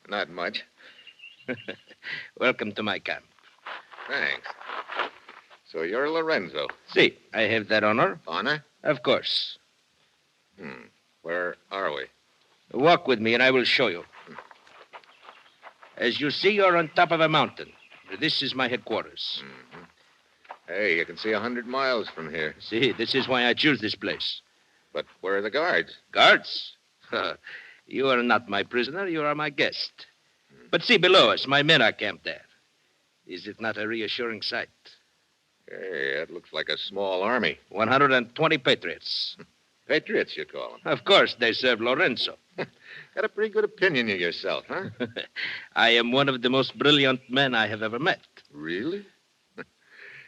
Speaker 24: Not much.
Speaker 14: Welcome to my camp.
Speaker 24: Thanks. So you're Lorenzo?
Speaker 14: See, I have that honor.
Speaker 24: Honor?
Speaker 14: Of course.
Speaker 24: Where are we?
Speaker 14: Walk with me and I will show you. As you see, you're on top of a mountain. This is my headquarters.
Speaker 24: Mm-hmm. Hey, you can see 100 miles from here.
Speaker 14: See, this is why I choose this place.
Speaker 24: But where are the guards?
Speaker 14: Guards? You are not my prisoner. You are my guest. But see below us, my men are camped there. Is it not a reassuring sight?
Speaker 24: Hey, that looks like a small army.
Speaker 14: 120 patriots.
Speaker 24: Patriots, you call them?
Speaker 14: Of course, they serve Lorenzo.
Speaker 24: Got a pretty good opinion of yourself, huh?
Speaker 14: I am one of the most brilliant men I have ever met.
Speaker 24: Really?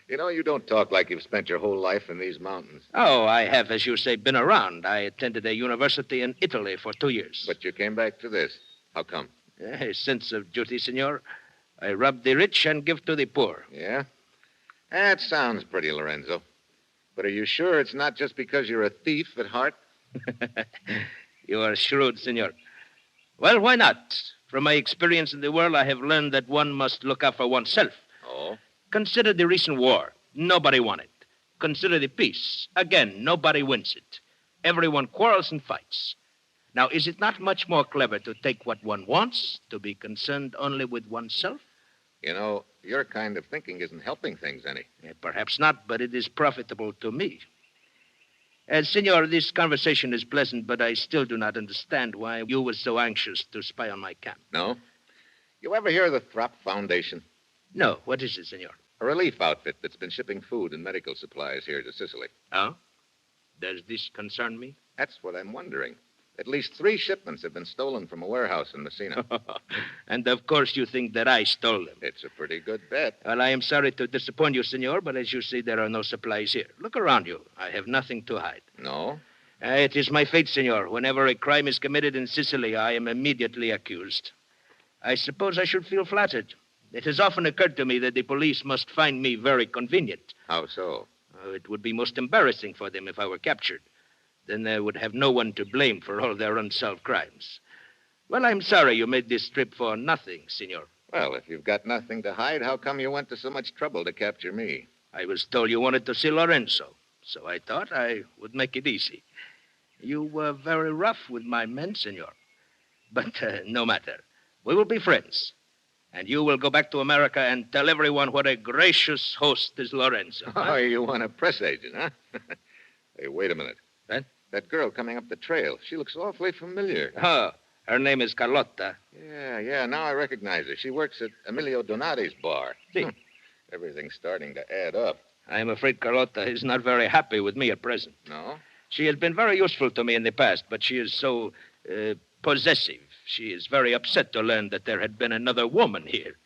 Speaker 24: You know, you don't talk like you've spent your whole life in these mountains.
Speaker 14: Oh, I have, as you say, been around. I attended a university in Italy for 2 years.
Speaker 24: But you came back to this. How come?
Speaker 14: A sense of duty, senor. I rob the rich and give to the poor.
Speaker 24: Yeah? That sounds pretty, Lorenzo. But are you sure it's not just because you're a thief at heart?
Speaker 14: You are shrewd, senor. Well, why not? From my experience in the world, I have learned that one must look out for oneself.
Speaker 24: Oh?
Speaker 14: Consider the recent war. Nobody won it. Consider the peace. Again, nobody wins it. Everyone quarrels and fights. Now, is it not much more clever to take what one wants, to be concerned only with oneself?
Speaker 24: You know, your kind of thinking isn't helping things any.
Speaker 14: Perhaps not, but it is profitable to me. Senor, this conversation is pleasant, but I still do not understand why you were so anxious to spy on my camp.
Speaker 24: No? You ever hear of the Throp Foundation?
Speaker 14: No. What is it, senor?
Speaker 24: A relief outfit that's been shipping food and medical supplies here to Sicily.
Speaker 14: Oh? Does this concern me?
Speaker 24: That's what I'm wondering. At least 3 shipments have been stolen from a warehouse in Messina.
Speaker 14: And of course you think that I stole them.
Speaker 24: It's a pretty good bet.
Speaker 14: Well, I am sorry to disappoint you, senor, but as you see, there are no supplies here. Look around you. I have nothing to hide.
Speaker 24: No?
Speaker 14: It is my fate, senor. Whenever a crime is committed in Sicily, I am immediately accused. I suppose I should feel flattered. It has often occurred to me that the police must find me very convenient.
Speaker 24: How so?
Speaker 14: It would be most embarrassing for them if I were captured. Then they would have no one to blame for all their unsolved crimes. Well, I'm sorry you made this trip for nothing, senor.
Speaker 24: Well, if you've got nothing to hide, how come you went to so much trouble to capture me?
Speaker 14: I was told you wanted to see Lorenzo, so I thought I would make it easy. You were very rough with my men, senor. But no matter. We will be friends. And you will go back to America and tell everyone what a gracious host is Lorenzo.
Speaker 24: Oh, you want a press agent, huh? Hey, wait a minute.
Speaker 14: What?
Speaker 24: That girl coming up the trail. She looks awfully familiar.
Speaker 14: Oh, her name is Carlotta.
Speaker 24: Yeah, now I recognize her. She works at Emilio Donati's bar.
Speaker 14: See?
Speaker 24: Everything's starting to add up.
Speaker 14: I am afraid Carlotta is not very happy with me at present.
Speaker 24: No?
Speaker 14: She has been very useful to me in the past, but she is so possessive. She is very upset to learn that there had been another woman here.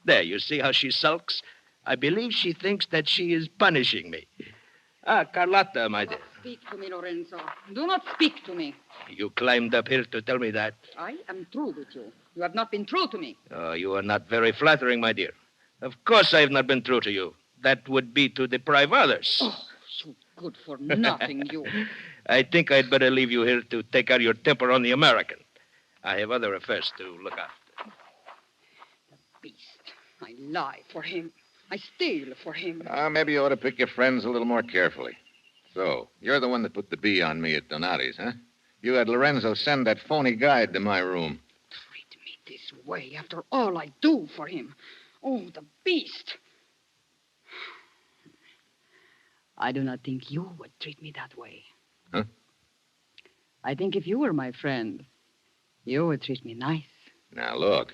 Speaker 14: There, you see how she sulks? I believe she thinks that she is punishing me. Carlotta, my dear.
Speaker 12: Speak to me, Lorenzo. Do not speak to me.
Speaker 14: You climbed up here to tell me that?
Speaker 12: I am true with you. You have not been true to me.
Speaker 14: Oh, you are not very flattering, my dear. Of course I have not been true to you. That would be to deprive others.
Speaker 12: Oh, so good for nothing, you.
Speaker 14: I think I'd better leave you here to take out your temper on the American. I have other affairs to look after.
Speaker 12: Beast. I lie for him. I steal for him.
Speaker 24: Maybe you ought to pick your friends a little more carefully. So, you're the one that put the bee on me at Donati's, huh? You had Lorenzo send that phony guide to my room.
Speaker 12: Treat me this way after all I do for him. Oh, the beast. I do not think you would treat me that way.
Speaker 24: Huh?
Speaker 12: I think if you were my friend, you would treat me nice.
Speaker 24: Now, look.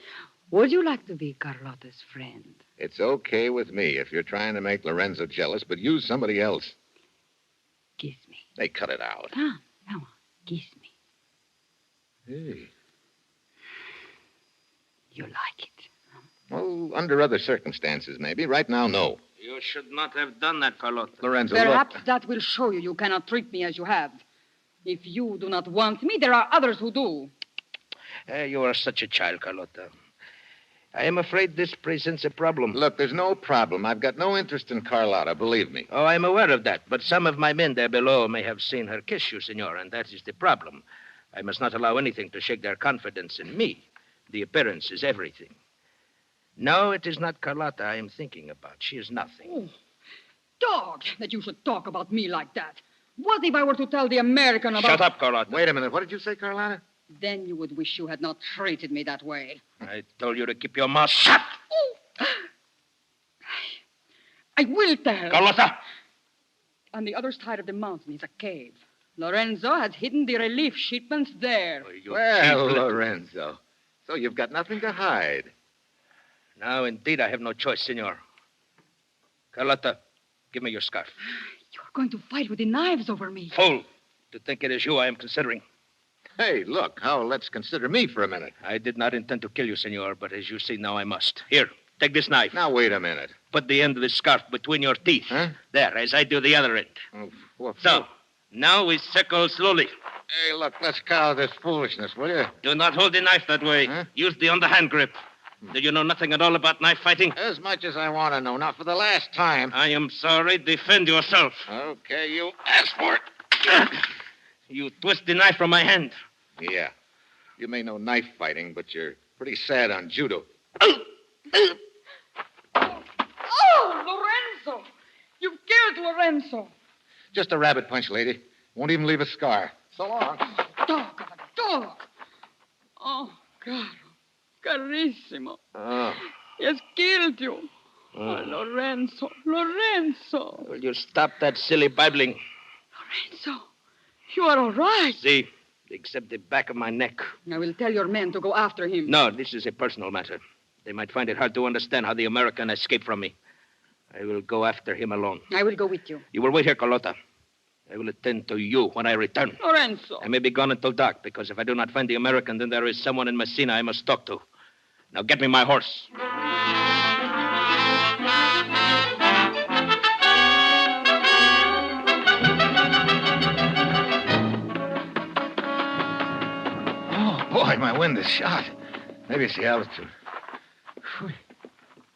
Speaker 12: Would you like to be Carlotta's friend?
Speaker 24: It's okay with me if you're trying to make Lorenzo jealous, but use somebody else.
Speaker 12: Kiss me.
Speaker 24: They cut it out.
Speaker 12: Come on, kiss me.
Speaker 24: Hey.
Speaker 12: You like it?
Speaker 24: Well, under other circumstances, maybe. Right now, no.
Speaker 14: You should not have done that, Carlotta.
Speaker 24: Lorenzo,
Speaker 12: Perhaps
Speaker 24: look.
Speaker 12: that will show you cannot treat me as you have. If you do not want me, there are others who do.
Speaker 14: You are such a child, Carlotta. I am afraid this presents a problem.
Speaker 24: Look, there's no problem. I've got no interest in Carlotta, believe me.
Speaker 14: Oh, I'm aware of that. But some of my men there below may have seen her kiss you, senor, and that is the problem. I must not allow anything to shake their confidence in me. The appearance is everything. No, it is not Carlotta I am thinking about. She is nothing.
Speaker 12: Oh, dog, that you should talk about me like that. What if I were to tell the American about...
Speaker 14: Shut up, Carlotta.
Speaker 24: Wait a minute. What did you say, Carlotta?
Speaker 12: Then you would wish you had not treated me that way.
Speaker 14: I told you to keep your mouth shut.
Speaker 12: Oh. I will tell.
Speaker 14: Carlotta!
Speaker 12: On the other side of the mountain is a cave. Lorenzo has hidden the relief shipments there.
Speaker 24: Well, Lorenzo. So you've got nothing to hide.
Speaker 14: Now, indeed, I have no choice, senor. Carlotta, give me your scarf.
Speaker 12: You're going to fight with the knives over me.
Speaker 14: Fool! To think it is you I am considering.
Speaker 24: Hey, look, let's consider me for a minute.
Speaker 14: I did not intend to kill you, senor, but as you see now, I must. Here, take this knife.
Speaker 24: Now, wait a minute.
Speaker 14: Put the end of the scarf between your teeth.
Speaker 24: Huh?
Speaker 14: There, as I do the other end. So, now we circle slowly.
Speaker 24: Hey, look, let's cow this foolishness, will you?
Speaker 14: Do not hold the knife that way.
Speaker 24: Huh?
Speaker 14: Use the underhand grip. Do you know nothing at all about knife fighting?
Speaker 24: As much as I want to know. Not for the last time.
Speaker 14: I am sorry. Defend yourself.
Speaker 24: Okay, you asked for it.
Speaker 14: You twist the knife from my hand.
Speaker 24: Yeah. You may know knife fighting, but you're pretty sad on judo.
Speaker 12: Oh, Lorenzo! You've killed Lorenzo.
Speaker 24: Just a rabbit punch, lady. Won't even leave a scar. So long.
Speaker 12: Dog of a dog. Oh, caro. Carissimo.
Speaker 24: Oh.
Speaker 12: He has killed you. Oh, Lorenzo. Lorenzo.
Speaker 14: Will you stop that silly babbling?
Speaker 12: Lorenzo, you are all right.
Speaker 14: See, except the back of my neck.
Speaker 12: I will tell your men to go after him.
Speaker 14: No, this is a personal matter. They might find it hard to understand how the American escaped from me. I will go after him alone.
Speaker 12: I will go with you.
Speaker 14: You will wait here, Carlotta. I will attend to you when I return.
Speaker 12: Lorenzo.
Speaker 14: I may be gone until dark, because if I do not find the American, then there is someone in Messina I must talk to. Now get me my horse.
Speaker 24: Oh, boy, my wind is shot. Maybe it's the altitude. Whew.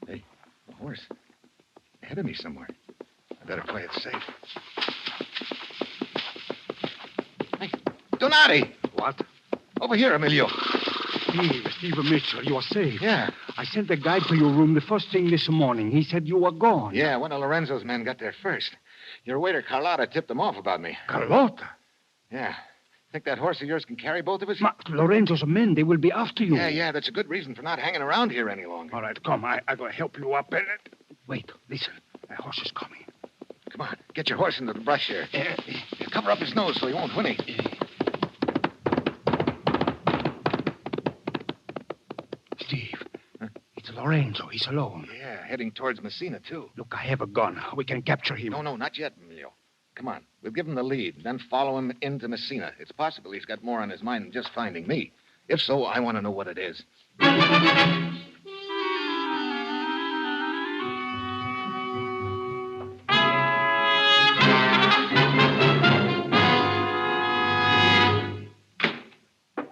Speaker 24: Hey, a horse. Ahead of me somewhere. I better play it safe. Hey, Donati!
Speaker 7: What?
Speaker 24: Over here, Emilio.
Speaker 7: Steve Mitchell, you are safe.
Speaker 24: Yeah.
Speaker 7: I sent the guide to your room the first thing this morning. He said you were gone.
Speaker 24: Yeah, one of Lorenzo's men got there first. Your waiter, Carlotta, tipped them off about me.
Speaker 7: Carlotta?
Speaker 24: Yeah. Think that horse of yours can carry both of us?
Speaker 7: Lorenzo's men, they will be after you.
Speaker 24: Yeah, that's a good reason for not hanging around here any longer.
Speaker 7: All right, come. I'm going to help you up in it. Wait, listen. My horse is coming.
Speaker 24: Come on, get your horse into the brush here. Cover up his nose so he won't whinny.
Speaker 7: Steve, it's Lorenzo. He's alone.
Speaker 24: Yeah, heading towards Messina, too.
Speaker 7: Look, I have a gun. We can capture him.
Speaker 24: No, not yet, Emilio. Come on, we'll give him the lead, then follow him into Messina. It's possible he's got more on his mind than just finding me. If so, I want to know what it is.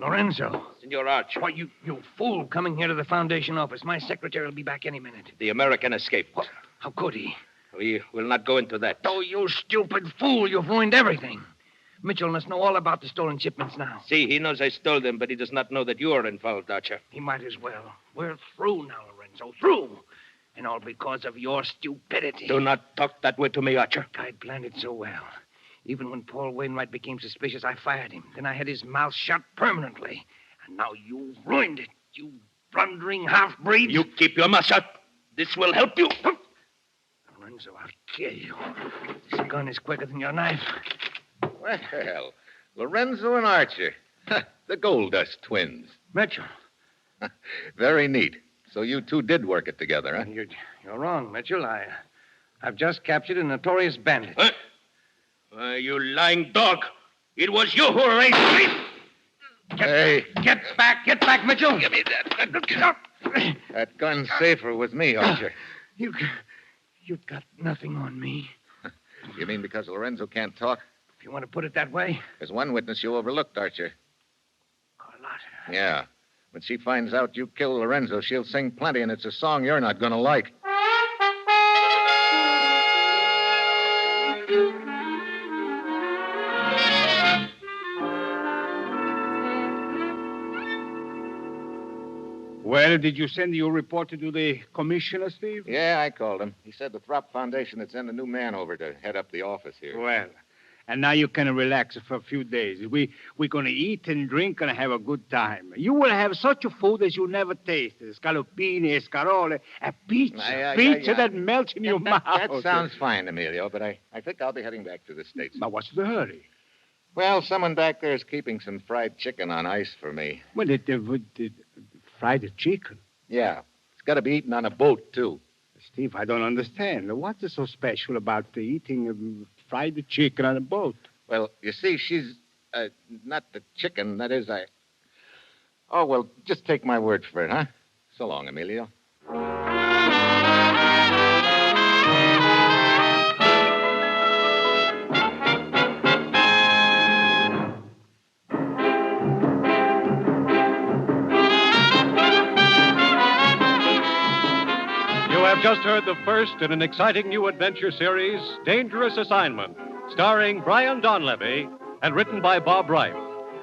Speaker 5: Lorenzo.
Speaker 14: Senor Arch.
Speaker 5: Why, you fool coming here to the Foundation office. My secretary will be back any minute.
Speaker 14: The American escaped.
Speaker 5: What? How could he?
Speaker 14: We will not go into that.
Speaker 5: Oh, you stupid fool. You've ruined everything. Mitchell must know all about the stolen shipments now.
Speaker 14: See, he knows I stole them, but he does not know that you are involved, Archer.
Speaker 5: He might as well. We're through now, Lorenzo. Through. And all because of your stupidity.
Speaker 14: Do not talk that way to me, Archer.
Speaker 5: I planned it so well. Even when Paul Wainwright became suspicious, I fired him. Then I had his mouth shut permanently. And now you've ruined it, you blundering half-breed.
Speaker 14: You keep your mouth shut. This will help you.
Speaker 5: Lorenzo, I'll kill you. This gun is quicker than your knife.
Speaker 24: Well, Lorenzo and Archer. The Gold Dust twins.
Speaker 5: Mitchell.
Speaker 24: Very neat. So you two did work it together, huh?
Speaker 5: You're wrong, Mitchell. I've just captured a notorious bandit.
Speaker 14: Huh? You lying dog. It was you who raised me.
Speaker 5: Get back, Mitchell.
Speaker 24: Give me that. That gun's safer with me, Archer.
Speaker 5: You've got nothing on me.
Speaker 24: You mean because Lorenzo can't talk?
Speaker 5: If you want to put it that way.
Speaker 24: There's one witness you overlooked, Archer.
Speaker 5: Carlotta.
Speaker 24: Yeah. When she finds out you killed Lorenzo, she'll sing plenty, and it's a song you're not going to like.
Speaker 7: Well, did you send your report to the commissioner, Steve?
Speaker 24: Yeah, I called him. He said the Throp Foundation had sent a new man over to head up the office here.
Speaker 7: Well, and now you can relax for a few days. We're going to eat and drink and have a good time. You will have such a food as you never tasted. Scallopini, escarole, a pizza that melts in your mouth.
Speaker 24: That sounds fine, Emilio, but I think I'll be heading back to the States.
Speaker 7: But what's the hurry?
Speaker 24: Well, someone back there is keeping some fried chicken on ice for me.
Speaker 7: Well, fried chicken?
Speaker 24: Yeah. It's got to be eaten on a boat, too.
Speaker 7: Steve, I don't understand. What's so special about eating fried chicken on a boat?
Speaker 24: Well, you see, she's not the chicken. That is, Oh, well, just take my word for it, huh? So long, Emilio.
Speaker 22: Just heard the first in an exciting new adventure series, Dangerous Assignment, starring Brian Donlevy and written by Bob Wright.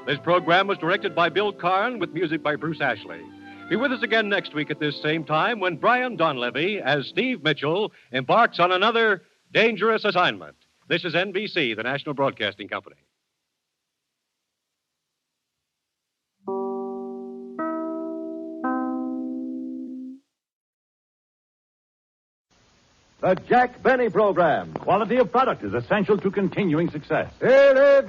Speaker 22: This program was directed by Bill Karn with music by Bruce Ashley. Be with us again next week at this same time when Brian Donlevy, as Steve Mitchell, embarks on another Dangerous Assignment. This is NBC, the National Broadcasting Company.
Speaker 8: The Jack Benny Program. Quality of product is essential to continuing success.
Speaker 11: In a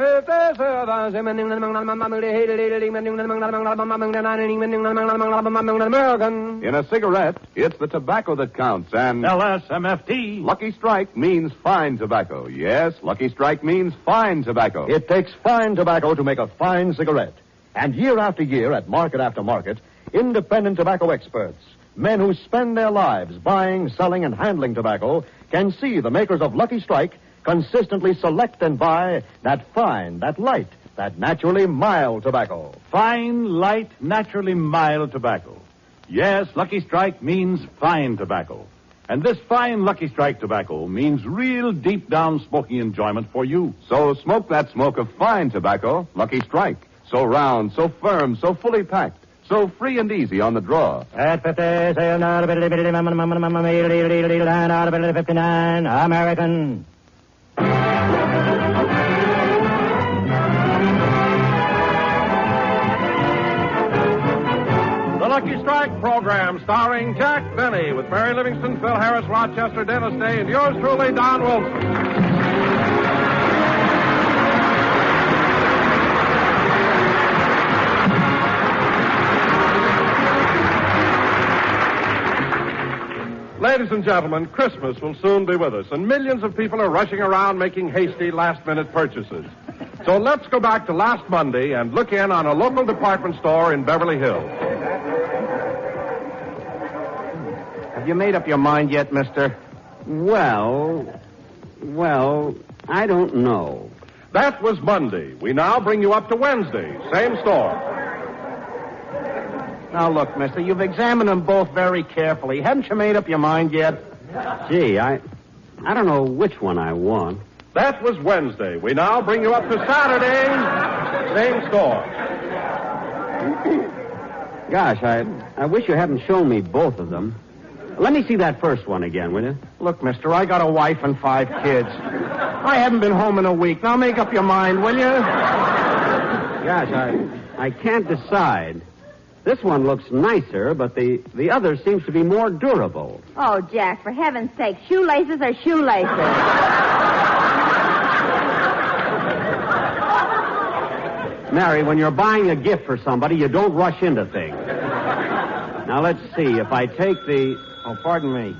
Speaker 11: cigarette, it's the tobacco that counts, and
Speaker 8: LSMFT.
Speaker 11: Lucky Strike means fine tobacco. Yes, Lucky Strike means fine tobacco.
Speaker 8: It takes fine tobacco to make a fine cigarette. And year after year, at market after market, independent tobacco experts, men who spend their lives buying, selling, and handling tobacco, can see the makers of Lucky Strike consistently select and buy that fine, that light, that naturally mild tobacco. Fine, light, naturally mild tobacco. Yes, Lucky Strike means fine tobacco. And this fine Lucky Strike tobacco means real deep down smoking enjoyment for you.
Speaker 11: So smoke that smoke of fine tobacco, Lucky Strike. So round, so firm, so fully packed. So free and easy on the draw.
Speaker 8: At 59, American.
Speaker 11: The Lucky Strike program starring Jack Benny with Mary Livingston, Phil Harris, Rochester, Dennis Day, and yours truly, Don Wilson. Ladies and gentlemen, Christmas will soon be with us, and millions of people are rushing around making hasty last-minute purchases. So let's go back to last Monday and look in on a local department store in Beverly Hills.
Speaker 15: Have you made up your mind yet, mister? Well, I don't know.
Speaker 11: That was Monday. We now bring you up to Wednesday. Same store.
Speaker 15: Now, look, mister, you've examined them both very carefully. Haven't you made up your mind yet? Gee, I don't know which one I want.
Speaker 11: That was Wednesday. We now bring you up to Saturday. Same store.
Speaker 15: Gosh, I wish you hadn't shown me both of them. Let me see that first one again, will you?
Speaker 9: Look, mister, I got a wife and 5 kids. I haven't been home in a week. Now make up your mind, will you?
Speaker 15: Gosh, I can't decide. This one looks nicer, but the other seems to be more durable.
Speaker 1: Oh, Jack, for heaven's sake, shoelaces are shoelaces.
Speaker 15: Mary, when you're buying a gift for somebody, you don't rush into things. Now, let's see. If I take the...
Speaker 9: Oh, pardon me.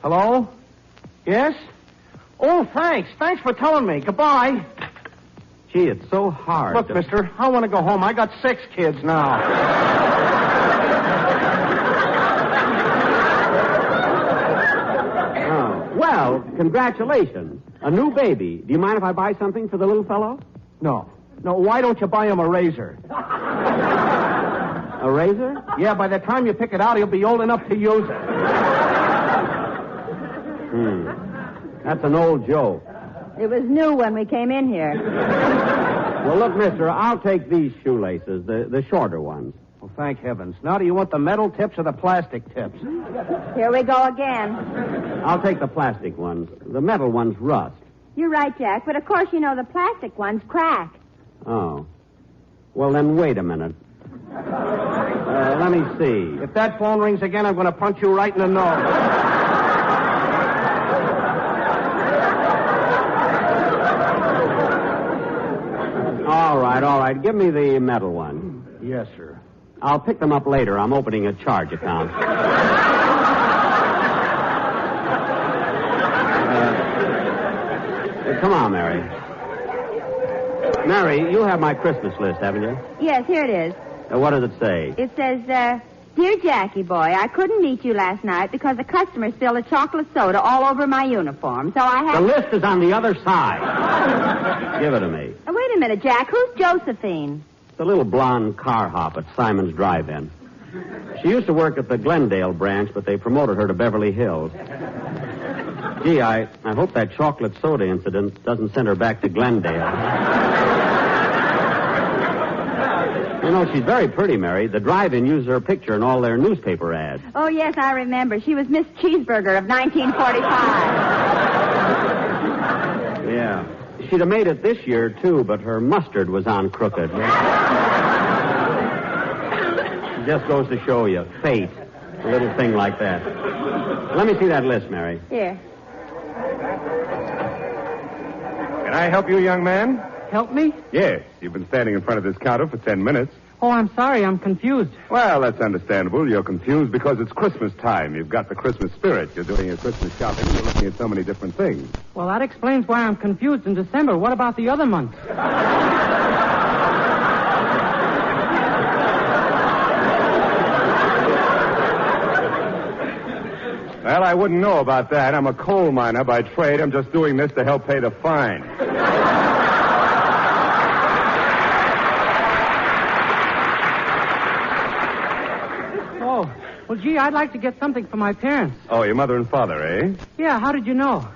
Speaker 9: Hello? Yes? Oh, thanks. Thanks for telling me. Goodbye.
Speaker 15: Gee, it's so hard.
Speaker 9: Look, mister, I want to go home. I got 6 kids now.
Speaker 15: Oh, well, congratulations. A new baby. Do you mind if I buy something for the little fellow?
Speaker 9: No, why don't you buy him a razor?
Speaker 15: A razor?
Speaker 9: Yeah, by the time you pick it out, he'll be old enough to use it.
Speaker 15: That's an old joke.
Speaker 1: It was new when we came in here.
Speaker 15: Well, look, mister, I'll take these shoelaces, the shorter ones.
Speaker 9: Well, thank heavens. Now, do you want the metal tips or the plastic tips?
Speaker 1: Here we go again.
Speaker 15: I'll take the plastic ones. The metal ones rust.
Speaker 1: You're right, Jack, but of course you know the plastic ones crack.
Speaker 15: Oh. Well, then wait a minute. Let me see.
Speaker 9: If that phone rings again, I'm going to punch you right in the nose.
Speaker 15: All right. Give me the metal one.
Speaker 9: Yes, sir.
Speaker 15: I'll pick them up later. I'm opening a charge account. Come on, Mary. Mary, you have my Christmas list, haven't you?
Speaker 1: Yes, here it is.
Speaker 15: What does it say?
Speaker 1: It says, Dear Jackie boy, I couldn't meet you last night because a customer spilled a chocolate soda all over my uniform, so I had...
Speaker 15: The list is on the other side. Give it to me.
Speaker 1: Wait a minute, Jack. Who's Josephine?
Speaker 15: The little blonde car hop at Simon's Drive-In. She used to work at the Glendale branch, but they promoted her to Beverly Hills. Gee, I hope that chocolate soda incident doesn't send her back to Glendale. You know, she's very pretty, Mary. The Drive-In used her picture in all their newspaper ads.
Speaker 1: Oh, yes, I remember. She was Miss Cheeseburger of 1945.
Speaker 15: Yeah. She'd have made it this year, too, but her mustard was on crooked. It just goes to show you. Fate. A little thing like that. Let me see that list, Mary.
Speaker 1: Here.
Speaker 13: Can I help you, young man?
Speaker 9: Help me?
Speaker 13: Yes. You've been standing in front of this counter for 10 minutes.
Speaker 9: Oh, I'm sorry. I'm confused.
Speaker 13: Well, that's understandable. You're confused because it's Christmas time. You've got the Christmas spirit. You're doing your Christmas shopping. You're looking at so many different things.
Speaker 9: Well, that explains why I'm confused in December. What about the other months?
Speaker 13: Well, I wouldn't know about that. I'm a coal miner by trade. I'm just doing this to help pay the fine.
Speaker 9: Oh, well, gee, I'd like to get something for my parents.
Speaker 13: Oh, your mother and father, eh?
Speaker 9: Yeah, how did you know?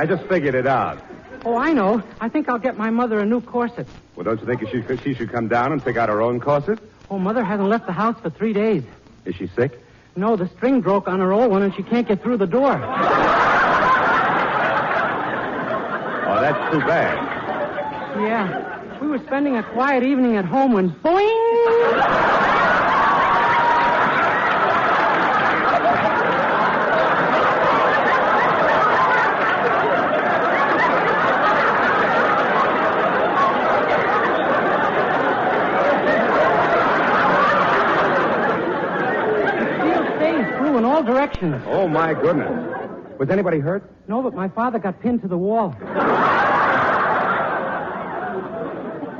Speaker 13: I just figured it out.
Speaker 9: Oh, I know. I think I'll get my mother a new corset.
Speaker 13: Well, don't you think she should come down and pick out her own corset?
Speaker 9: Oh, Mother hasn't left the house for 3 days.
Speaker 13: Is she sick?
Speaker 9: No, the string broke on her old one and she can't get through the door.
Speaker 13: Oh, that's too bad.
Speaker 9: Yeah. We were spending a quiet evening at home when boing! Directions.
Speaker 13: Oh, my goodness. Was anybody hurt?
Speaker 9: No, but my father got pinned to the wall.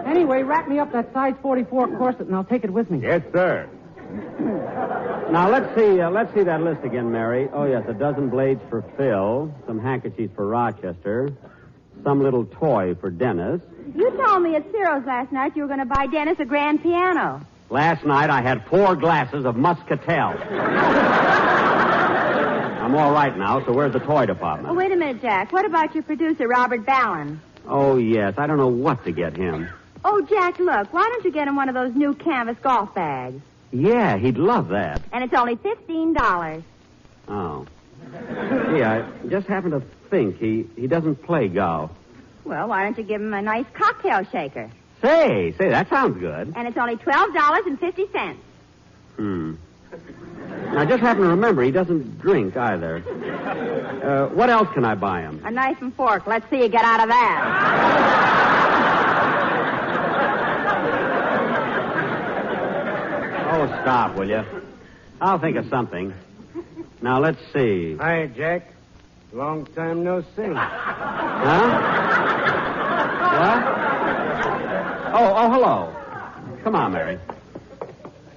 Speaker 9: Anyway, wrap me up that size 44 corset and I'll take it with me.
Speaker 13: Yes, sir.
Speaker 15: Now, let's see that list again, Mary. Oh, yes, a dozen blades for Phil, some handkerchiefs for Rochester, some little toy for Dennis.
Speaker 1: You told me at Ciro's last night you were going to buy Dennis a grand piano.
Speaker 15: Last night I had 4 glasses of muscatel. I'm all right now, so where's the toy department?
Speaker 1: Oh, wait a minute, Jack. What about your producer, Robert Ballin?
Speaker 15: Oh, yes. I don't know what to get him.
Speaker 1: Oh, Jack, look. Why don't you get him one of those new canvas golf bags?
Speaker 15: Yeah, he'd love that.
Speaker 1: And it's only $15.
Speaker 15: Oh. Gee, I just happened to think he doesn't play golf.
Speaker 1: Well, why don't you give him a nice cocktail shaker?
Speaker 15: Say, that sounds good.
Speaker 1: And it's only $12.50.
Speaker 15: I just happen to remember he doesn't drink either. What else can I buy him?
Speaker 1: A knife and fork. Let's see you get out of that.
Speaker 15: Oh, stop, will you? I'll think of something. Now, let's see.
Speaker 9: Hi, Jack. Long time no see.
Speaker 15: Huh? What? Oh, hello. Come on, Mary.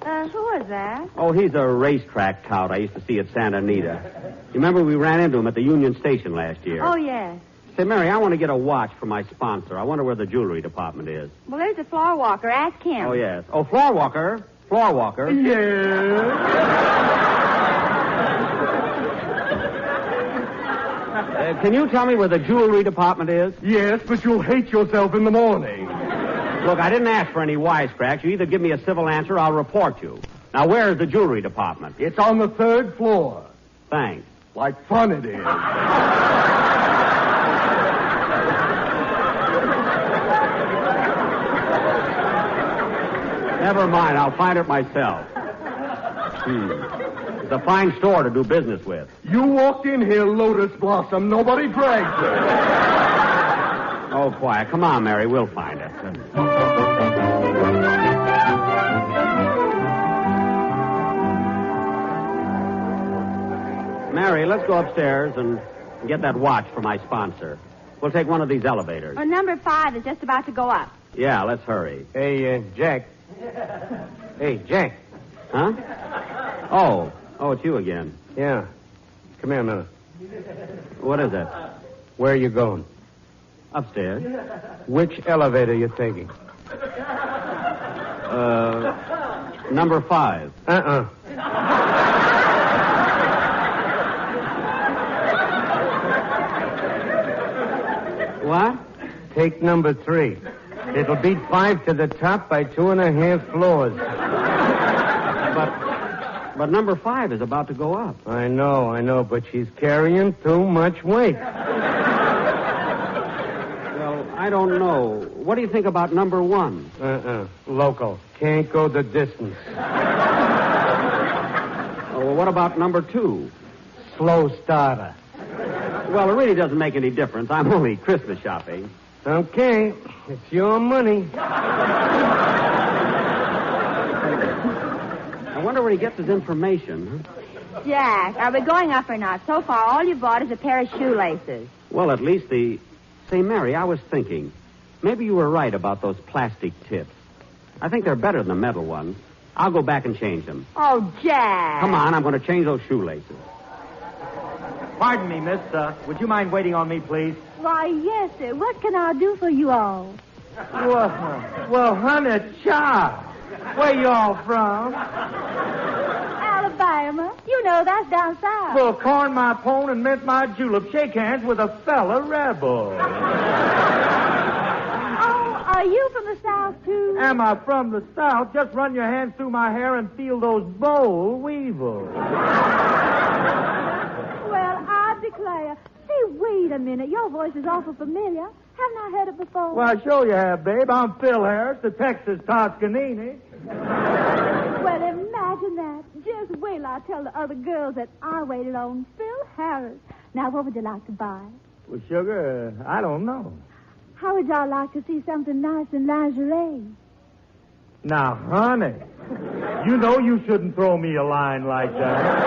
Speaker 1: Who was that?
Speaker 15: Oh, he's a racetrack tout I used to see at Santa Anita. You remember we ran into him at the Union Station last year?
Speaker 1: Oh, yes.
Speaker 15: Say, Mary, I want to get a watch for my sponsor. I wonder where the jewelry department is.
Speaker 1: Well, there's the floor walker. Ask him.
Speaker 15: Oh, yes. Oh, floor walker. Floor walker.
Speaker 9: Yeah.
Speaker 15: Can you tell me where the jewelry department is?
Speaker 9: Yes, but you'll hate yourself in the morning.
Speaker 15: Look, I didn't ask for any wisecracks. You either give me a civil answer or I'll report you. Now, where's the jewelry department?
Speaker 9: It's on the 3rd floor.
Speaker 15: Thanks.
Speaker 9: Like fun it is.
Speaker 15: Never mind. I'll find it myself. It's a fine store to do business with.
Speaker 9: You walked in here, Lotus Blossom. Nobody dragged you.
Speaker 15: Oh, quiet. Come on, Mary. We'll find it. Mary, let's go upstairs and get that watch for my sponsor. We'll take one of these elevators.
Speaker 1: Number 5 is just about to go up.
Speaker 15: Yeah, let's hurry.
Speaker 9: Hey, Jack. Hey, Jack.
Speaker 15: Huh? Oh, it's you again.
Speaker 9: Yeah. Come here a minute.
Speaker 15: What is it?
Speaker 9: Where are you going?
Speaker 15: Upstairs.
Speaker 9: Which elevator are you taking?
Speaker 15: Number 5. What?
Speaker 9: Take number 3. It'll beat 5 to the top by 2.5 floors.
Speaker 15: But number 5 is about to go up.
Speaker 9: I know, but she's carrying too much weight.
Speaker 15: Well, I don't know. What do you think about number 1?
Speaker 9: Local. Can't go the distance.
Speaker 15: Oh, well, what about number 2?
Speaker 9: Slow starter.
Speaker 15: Well, it really doesn't make any difference. I'm only Christmas shopping.
Speaker 9: Okay. It's your money.
Speaker 15: I wonder where he gets his information.
Speaker 1: Jack, are we going up or not? So far, all you bought is a pair of shoelaces.
Speaker 15: Well, at least the... Say, Mary, I was thinking. Maybe you were right about those plastic tips. I think they're better than the metal ones. I'll go back and change them.
Speaker 1: Oh, Jack.
Speaker 15: Come on, I'm going to change those shoelaces.
Speaker 4: Pardon me, miss. Would you mind waiting on me, please?
Speaker 18: Why, yes, sir. What can I do for you all?
Speaker 9: Well, honey, child. Where you all from?
Speaker 18: Alabama. You know, that's down south.
Speaker 9: Well, corn my pone and mint my julep. Shake hands with a fella rebel.
Speaker 18: Are you from the South, too?
Speaker 9: Am I from the South? Just run your hands through my hair and feel those boll weevils.
Speaker 18: Well, I declare. Say, wait a minute. Your voice is awful familiar. Haven't I heard it before?
Speaker 9: Well, sure you have, babe. I'm Phil Harris, the Texas Toscanini.
Speaker 18: Well, imagine that. Just wait till I tell the other girls that I waited on Phil Harris. Now, what would you like to buy?
Speaker 9: Well, sugar, I don't know.
Speaker 18: How would y'all like to see something nice in lingerie?
Speaker 9: Now, honey, you know you shouldn't throw me a line like that.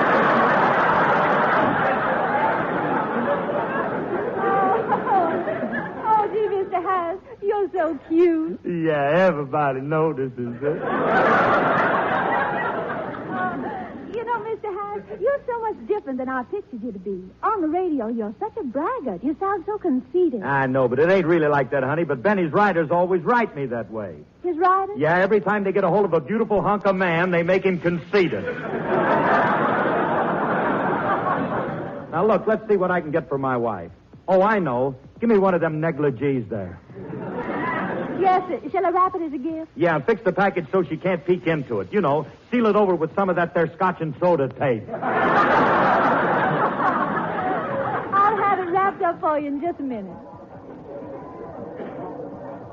Speaker 18: Oh, gee, Mr. Harris, you're so cute.
Speaker 9: Yeah, everybody notices it.
Speaker 18: You know, Mr. Harris, you're so much different than I pictured you to be. On the radio, you're such a braggart. You sound so conceited.
Speaker 9: I know, but it ain't really like that, honey. But Benny's writers always write me that way.
Speaker 18: His his riding?
Speaker 4: Yeah, every time they get a hold of a beautiful hunk of man, they make him conceited. Now, look, let's see what I can get for my wife. Oh, I know. Give me one of them negligees there.
Speaker 18: Yes, shall I wrap it as a gift?
Speaker 4: Yeah, and fix the package so she can't peek into it. You know, seal it over with some of that there scotch and soda tape.
Speaker 18: I'll have it wrapped up for you in just a minute.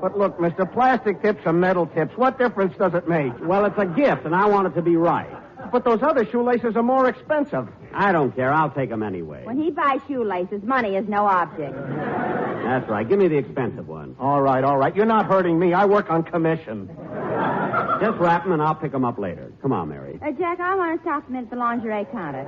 Speaker 9: But look, mister, plastic tips or metal tips, what difference does it make?
Speaker 15: Well, it's a gift, and I want it to be right.
Speaker 9: But those other shoelaces are more expensive.
Speaker 15: I don't care. I'll take them anyway.
Speaker 1: When he buys shoelaces, money is no object.
Speaker 15: That's right. Give me the expensive one.
Speaker 9: All right. You're not hurting me. I work on commission.
Speaker 15: Just wrap them, and I'll pick them up later. Come on, Mary.
Speaker 1: Jack, I want to stop a minute at the lingerie counter.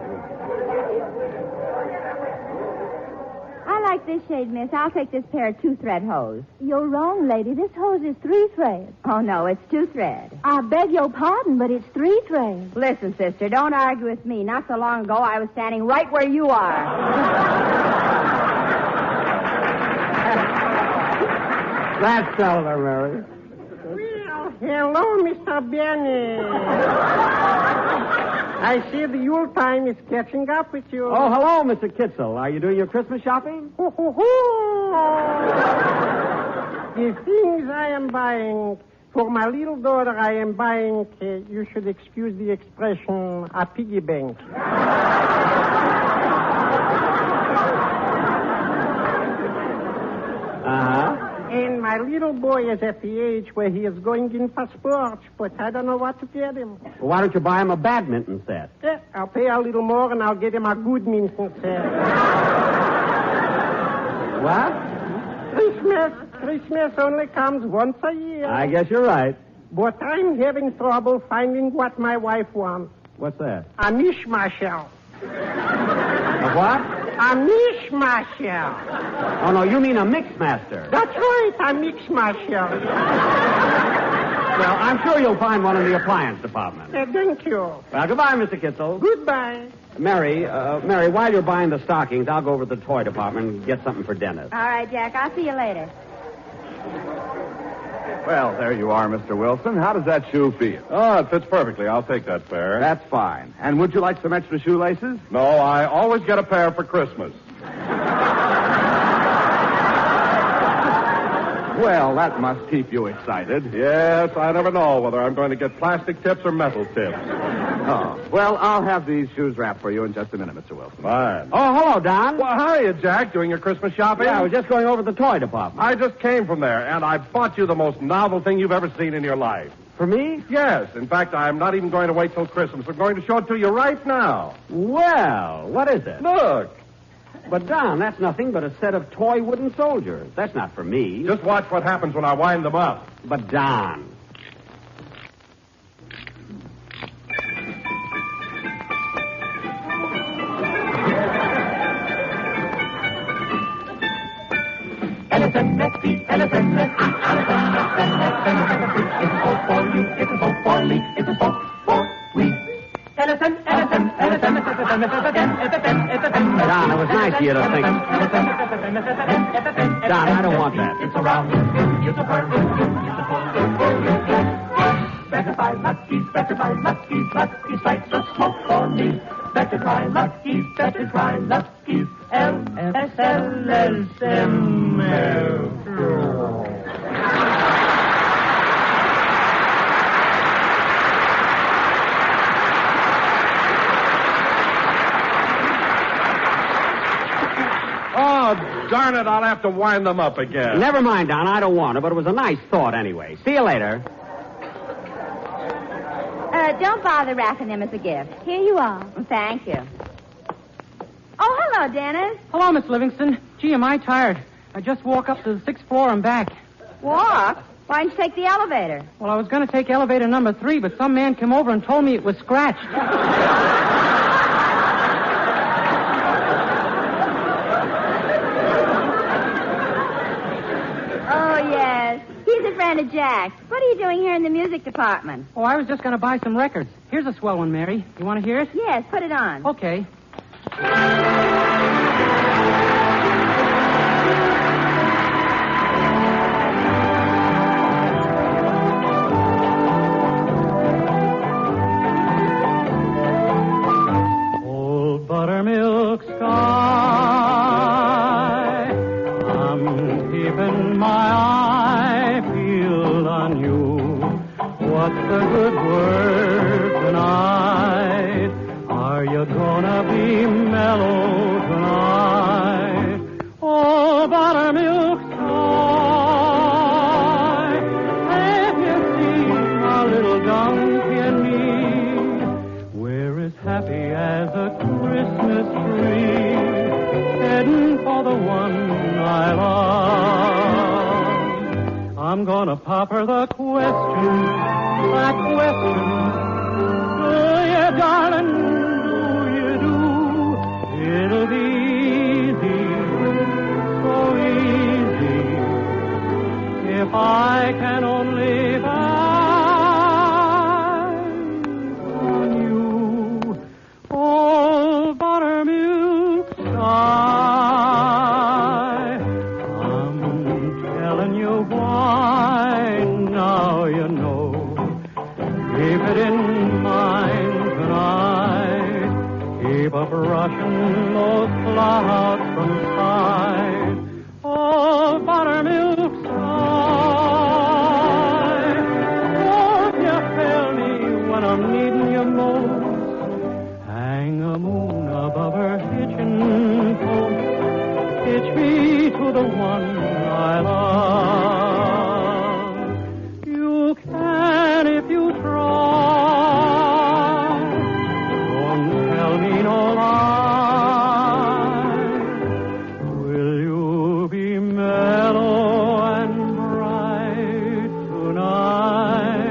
Speaker 1: I like this shade, miss. I'll take this pair of 2-thread hose.
Speaker 18: You're wrong, lady. This hose is 3 threads.
Speaker 1: Oh, no, it's 2 thread.
Speaker 18: I beg your pardon, but it's 3 threads.
Speaker 1: Listen, sister, don't argue with me. Not so long ago, I was standing right where you are.
Speaker 9: That's Sullivan, Mary.
Speaker 6: Well, hello, Mr. Benny. I see the Yule time is catching up with you.
Speaker 15: Oh, hello, Mr. Kitzel. Are you doing your Christmas shopping?
Speaker 6: The things I am buying, for my little daughter I am buying, you should excuse the expression, a piggy bank.
Speaker 15: Uh-huh.
Speaker 6: And my little boy is at the age where he is going in for sports, but I don't know what to get him.
Speaker 15: Well, why don't you buy him a badminton set?
Speaker 6: I'll pay a little more and I'll get him a good minton set.
Speaker 15: What?
Speaker 6: Christmas only comes once a year.
Speaker 15: I guess you're right.
Speaker 6: But I'm having trouble finding what my wife wants.
Speaker 15: What's that?
Speaker 6: A mishmashel.
Speaker 15: A what?
Speaker 6: A mishmashel.
Speaker 15: Oh, no, you mean a mixmaster.
Speaker 6: That's right, a mixmashel.
Speaker 15: Well, I'm sure you'll find one in the appliance department.
Speaker 6: Thank you.
Speaker 15: Well, goodbye, Mr. Kitzel.
Speaker 6: Goodbye.
Speaker 15: Mary, while you're buying the stockings, I'll go over to the toy department and get something for Dennis.
Speaker 1: All right, Jack. I'll see you later.
Speaker 13: Well, there you are, Mr. Wilson. How does that shoe feel?
Speaker 11: Oh, it fits perfectly. I'll take that pair.
Speaker 13: That's fine. And would you like some extra shoelaces?
Speaker 11: No, I always get a pair for Christmas.
Speaker 13: Well, that must keep you excited.
Speaker 11: Yes, I never know whether I'm going to get plastic tips or metal tips.
Speaker 13: Oh, well, I'll have these shoes wrapped for you in just a minute, Mr. Wilson.
Speaker 11: Fine.
Speaker 15: Oh, hello, Don.
Speaker 11: Well, how are you, Jack? Doing your Christmas shopping?
Speaker 15: Yeah, I was just going over to the toy department.
Speaker 11: I just came from there, and I bought you the most novel thing you've ever seen in your life.
Speaker 15: For me?
Speaker 11: Yes. In fact, I'm not even going to wait till Christmas. I'm going to show it to you right now.
Speaker 15: Well, what is it?
Speaker 11: Look.
Speaker 15: But, Don, that's nothing but a set of toy wooden soldiers. That's not for me.
Speaker 11: Just watch what happens when I wind them up.
Speaker 15: But, Don...
Speaker 19: Elephant, let's be elephant, let's be elephant. It's all for you, it's all for me, it's all for we. Elephant, elephant, elephant,
Speaker 15: Don, it was nice of you to think. Don, I don't want that.
Speaker 19: It's around you, it's a bird, better buy Lucky's, Lucky strikes a smoke for me. Better try Lucky's, LSLSM.
Speaker 11: Oh, darn it, I'll have to wind them up again.
Speaker 15: Never mind, Don, I don't want it, but it was a nice thought anyway. See you later.
Speaker 1: Don't bother wrapping them as a gift.
Speaker 18: Here you are.
Speaker 1: Thank you. Oh, hello, Dennis.
Speaker 10: Hello, Miss Livingston. Gee, am I tired. I just walked up to the 6th floor and back.
Speaker 1: Walk? Why didn't you take the elevator?
Speaker 10: Well, I was going to take elevator number 3, but some man came over and told me it was scratched.
Speaker 1: Oh, yes. He's a friend of Jack's. What are you doing here in the music department?
Speaker 10: Oh, I was just going to buy some records. Here's a swell one, Mary. You want to hear it?
Speaker 1: Yes, put it on.
Speaker 10: Okay.
Speaker 2: hidden for the one I love. I'm gonna pop her the question, that question. Do you, darling, do you do? It'll be easy, so easy, if I can only find on you. Oh, buttermilk sky, I'm telling you why, now you know. Keep it in mind tonight, keep a brushing those clouds from sight. Oh, buttermilk sky, won't you tell me when I'm needing you most? Hang a moon above her hitching post, hitch me to the one I love. You can if you try, don't tell me no lie. Will you be mellow and bright tonight?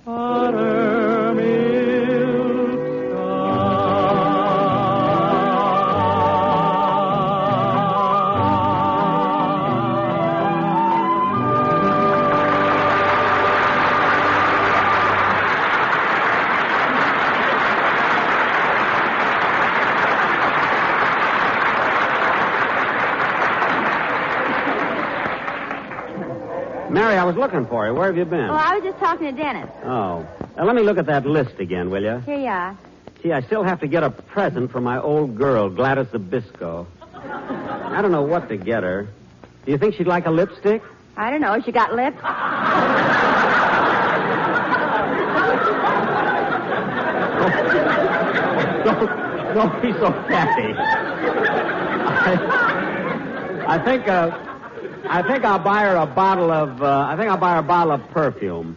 Speaker 2: Buttermilk
Speaker 15: Mary, I was looking for you. Where have you been?
Speaker 1: Oh, I was just talking to Dennis.
Speaker 15: Oh. Now, let me look at that list again, will you?
Speaker 1: Here you are.
Speaker 15: Gee, I still have to get a present for my old girl, Gladys Zabisco. I don't know what to get her. Do you think she'd like a lipstick?
Speaker 1: I don't know. She got lips.
Speaker 15: Don't be so catty. I think I'll buy her a bottle of. I think I'll buy her a bottle of perfume.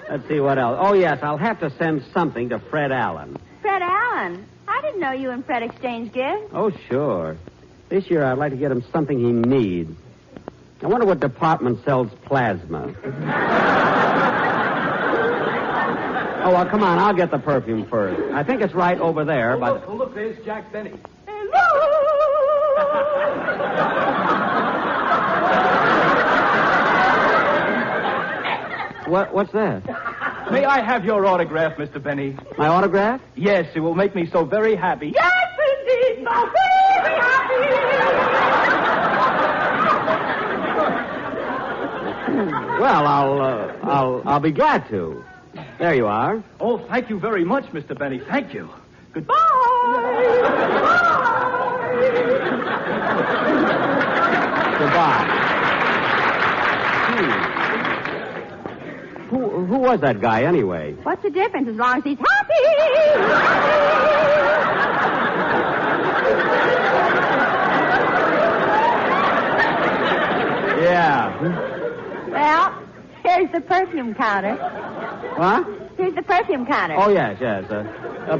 Speaker 15: Let's see what else. Oh yes, I'll have to send something to Fred Allen.
Speaker 1: Fred Allen? I didn't know you and Fred exchanged gifts.
Speaker 15: Oh sure. This year I'd like to get him something he needs. I wonder what department sells plasma. Oh well, come on. I'll get the perfume first. I think it's right over there. But
Speaker 20: Look, there's Jack Benny.
Speaker 15: What's that?
Speaker 20: May I have your autograph, Mr. Benny?
Speaker 15: My autograph?
Speaker 20: Yes, it will make me so very happy.
Speaker 18: Yes, indeed, so very happy.
Speaker 15: Well, I'll be glad to. There you are.
Speaker 20: Oh, thank you very much, Mr. Benny. Thank you. Goodbye.
Speaker 15: Goodbye. Who was that guy anyway?
Speaker 1: What's the difference as long as he's happy?
Speaker 15: Yeah.
Speaker 1: Well, here's the perfume counter.
Speaker 15: What?
Speaker 1: Here's the perfume counter.
Speaker 15: Oh, yes.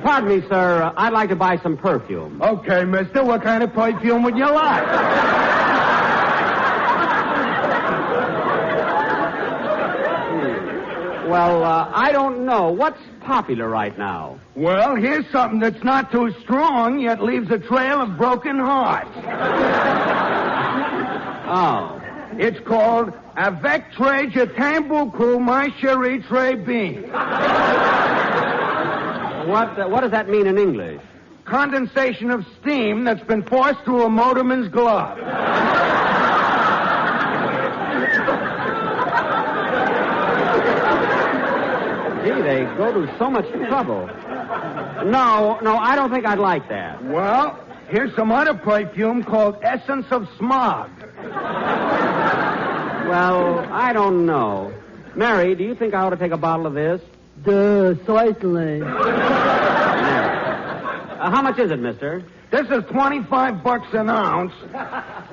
Speaker 15: Pardon me, sir. I'd like to buy some perfume.
Speaker 21: Okay, mister. What kind of perfume would you like?
Speaker 15: Well, I don't know. What's popular right now?
Speaker 21: Well, here's something that's not too strong, yet leaves a trail of broken hearts.
Speaker 15: Oh.
Speaker 21: It's called Avec Très Je t'aime beaucoup, my chérie très bien.
Speaker 15: What does that mean in English?
Speaker 21: Condensation of steam that's been forced through a motorman's glove.
Speaker 15: Gee, they go to so much trouble. No, I don't think I'd like that.
Speaker 21: Well, here's some other perfume called Essence of Smog.
Speaker 15: Well, I don't know. Mary, do you think I ought to take a bottle of this?
Speaker 23: Certainly.
Speaker 15: How much is it, mister?
Speaker 21: This is $25 an ounce,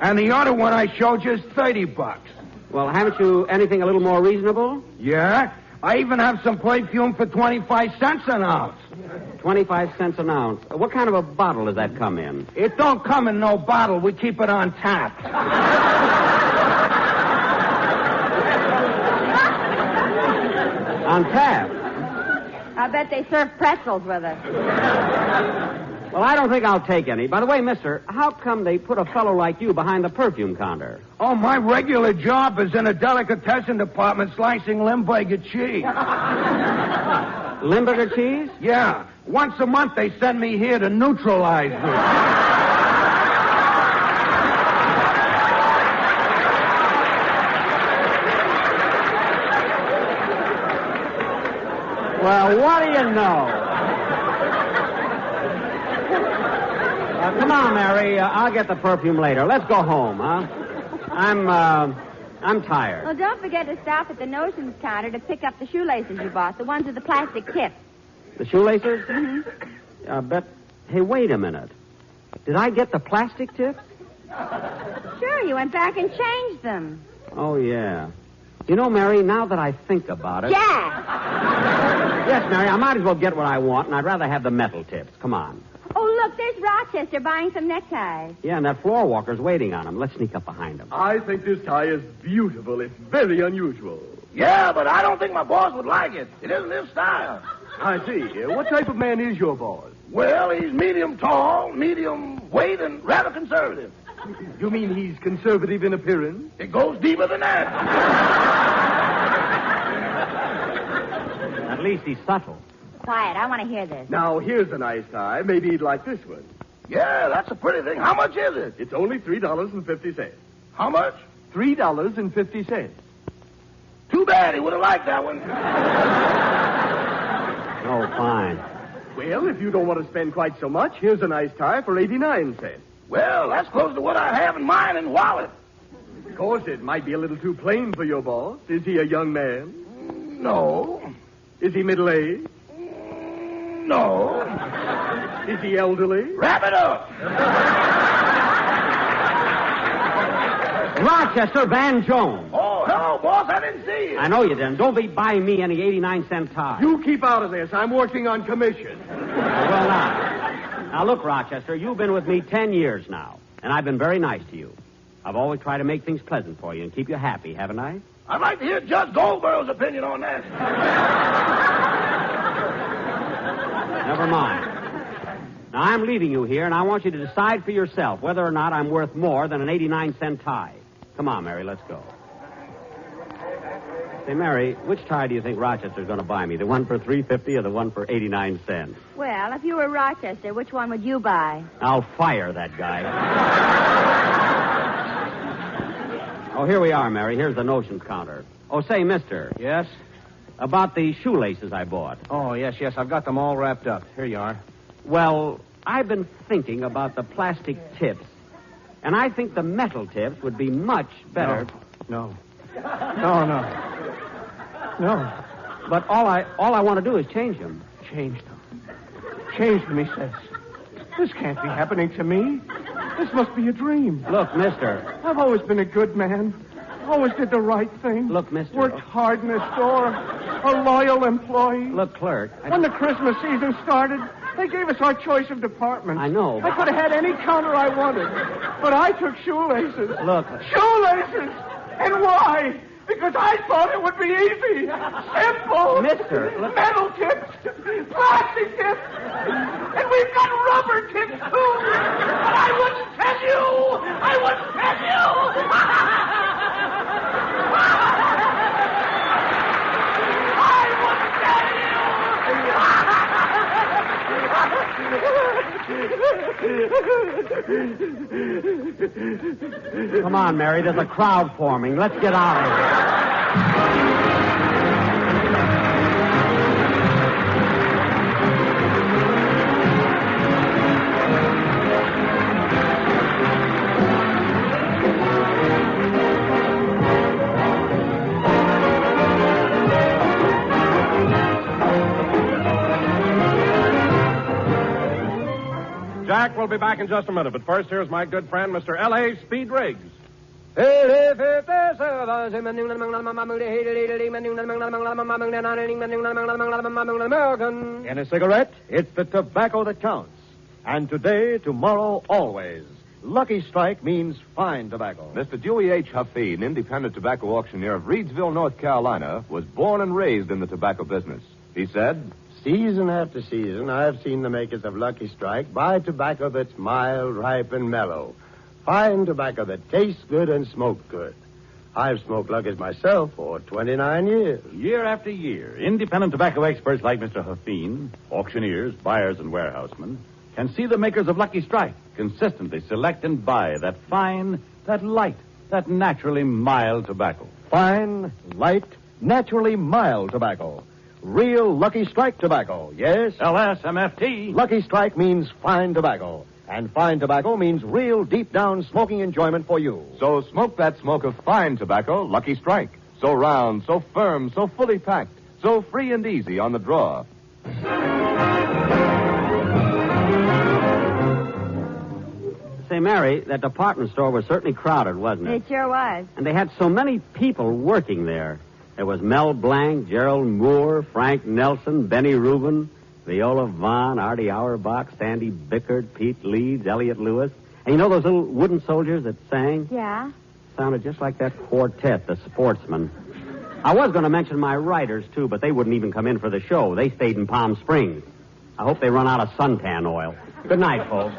Speaker 21: and the other one I showed you is $30.
Speaker 15: Well, haven't you anything a little more reasonable?
Speaker 21: Yeah? I even have some perfume for 25 cents an ounce.
Speaker 15: 25 cents an ounce. What kind of a bottle does that come in?
Speaker 21: It don't come in no bottle. We keep it on tap.
Speaker 15: On tap?
Speaker 1: I bet they serve pretzels with it.
Speaker 15: Well, I don't think I'll take any. By the way, mister, how come they put a fellow like you behind the perfume counter?
Speaker 21: Oh, my regular job is in a delicatessen department slicing Limburger cheese.
Speaker 15: Limburger cheese?
Speaker 21: Yeah. Once a month they send me here to neutralize it.
Speaker 15: Well, what do you know? Come on, Mary. I'll get the perfume later. Let's go home, huh? I'm tired.
Speaker 1: Well, don't forget to stop at the notions counter to pick up the shoelaces you bought, the ones with the plastic tips.
Speaker 15: The shoelaces?
Speaker 1: Mm-hmm.
Speaker 15: Hey, wait a minute. Did I get the plastic tips?
Speaker 1: Sure, you went back and changed them.
Speaker 15: Oh, yeah. You know, Mary, now that I think about it...
Speaker 1: Jack!
Speaker 15: Yes, Mary, I might as well get what I want, and I'd rather have the metal tips. Come on.
Speaker 1: Oh, look, there's Rochester buying some neckties.
Speaker 15: Yeah, and that floor walker's waiting on him. Let's sneak up behind him.
Speaker 3: I think this tie is beautiful. It's very unusual.
Speaker 21: Yeah, but I don't think my boss would like it. It isn't his style.
Speaker 3: I see. What type of man is your boss?
Speaker 21: Well, he's medium tall, medium weight, and rather conservative.
Speaker 3: You mean he's conservative in appearance?
Speaker 21: It goes deeper than that.
Speaker 15: At least he's subtle.
Speaker 1: Quiet, I want to hear this.
Speaker 3: Now, here's a nice tie. Maybe he'd like this one.
Speaker 21: Yeah, that's a pretty thing. How much is it?
Speaker 3: It's only $3.50.
Speaker 21: How much?
Speaker 3: $3.50.
Speaker 21: Too bad. He would have liked that one.
Speaker 15: Oh, fine.
Speaker 3: Well, if you don't want to spend quite so much, here's a nice tie for 89 cents.
Speaker 21: Well, that's close to what I have in mine and wallet.
Speaker 3: Of course, it might be a little too plain for your boss. Is he a young man?
Speaker 21: No.
Speaker 3: Is he middle-aged?
Speaker 21: No.
Speaker 3: Is he elderly?
Speaker 21: Wrap it up.
Speaker 15: Rochester Van Jones.
Speaker 21: Oh, hello, boss. I didn't see you.
Speaker 15: I know you didn't. Don't be buying me any 89-cent tie.
Speaker 3: You keep out of this. I'm working on commission.
Speaker 15: Well, now, look, Rochester, you've been with me 10 years now, and I've been very nice to you. I've always tried to make things pleasant for you and keep you happy, haven't I?
Speaker 21: I'd like to hear Judge Goldberg's opinion on that.
Speaker 15: Never mind. Now, I'm leaving you here, and I want you to decide for yourself whether or not I'm worth more than an 89-cent tie. Come on, Mary, let's go. Say, Mary, which tie do you think Rochester's going to buy me? The one for $3.50 or the one for 89 cents?
Speaker 1: Well, if you were Rochester, which one would you buy?
Speaker 15: I'll fire that guy. Oh, here we are, Mary. Here's the notions counter. Oh, say, mister.
Speaker 9: Yes?
Speaker 15: About the shoelaces I bought.
Speaker 9: Oh, yes. I've got them all wrapped up. Here you are.
Speaker 15: Well, I've been thinking about the plastic tips, and I think the metal tips would be much better.
Speaker 9: No.
Speaker 15: But all I want to do is change them.
Speaker 9: Change them, he says. This can't be happening to me. This must be a dream.
Speaker 15: Look, mister.
Speaker 9: I've always been a good man. Always did the right thing.
Speaker 15: Look, mister.
Speaker 9: Worked hard in the store. A loyal employee.
Speaker 15: Look, clerk.
Speaker 9: When the Christmas season started, they gave us our choice of departments.
Speaker 15: I know.
Speaker 9: I could have had any counter I wanted. But I took shoelaces.
Speaker 15: Look.
Speaker 9: Shoelaces! And why? Because I thought it would be easy. Simple.
Speaker 15: Mister.
Speaker 9: Metal tips. Plastic tips. And we've got rubber tips, too. But I wouldn't tell you.
Speaker 15: Come on, Mary. There's a crowd forming. Let's get out of here.
Speaker 11: Jack will be back in just a minute, but first, here's my good friend, Mr. L.A. Speed Riggs.
Speaker 8: In a cigarette, it's the tobacco that counts. And today, tomorrow, always. Lucky Strike means fine tobacco.
Speaker 13: Mr. Dewey H. Huffey, an independent tobacco auctioneer of Reedsville, North Carolina, was born and raised in the tobacco business. He said,
Speaker 12: "Season after season, I've seen the makers of Lucky Strike buy tobacco that's mild, ripe, and mellow. Fine tobacco that tastes good and smokes good. I've smoked Lucky's myself for 29 years.
Speaker 14: Year after year, independent tobacco experts like Mr. Huffine, auctioneers, buyers, and warehousemen, can see the makers of Lucky Strike consistently select and buy that fine, that light, that naturally mild tobacco.
Speaker 8: Fine, light, naturally mild tobacco. Real Lucky Strike tobacco, yes?
Speaker 14: LSMFT.
Speaker 8: Lucky Strike means fine tobacco. And fine tobacco means real deep-down smoking enjoyment for you.
Speaker 13: So smoke that smoke of fine tobacco, Lucky Strike. So round, so firm, so fully packed, so free and easy on the draw.
Speaker 15: Say, Mary, that department store was certainly crowded, wasn't it?
Speaker 1: It sure was.
Speaker 15: And they had so many people working there. There was Mel Blanc, Gerald Moore, Frank Nelson, Benny Rubin, Viola Vaughn, Artie Auerbach, Sandy Bickert, Pete Leeds, Elliot Lewis. And you know those little wooden soldiers that sang?
Speaker 1: Yeah?
Speaker 15: Sounded just like that quartet, the Sportsmen. I was going to mention my writers, too, but they wouldn't even come in for the show. They stayed in Palm Springs. I hope they run out of suntan oil. Good night, folks.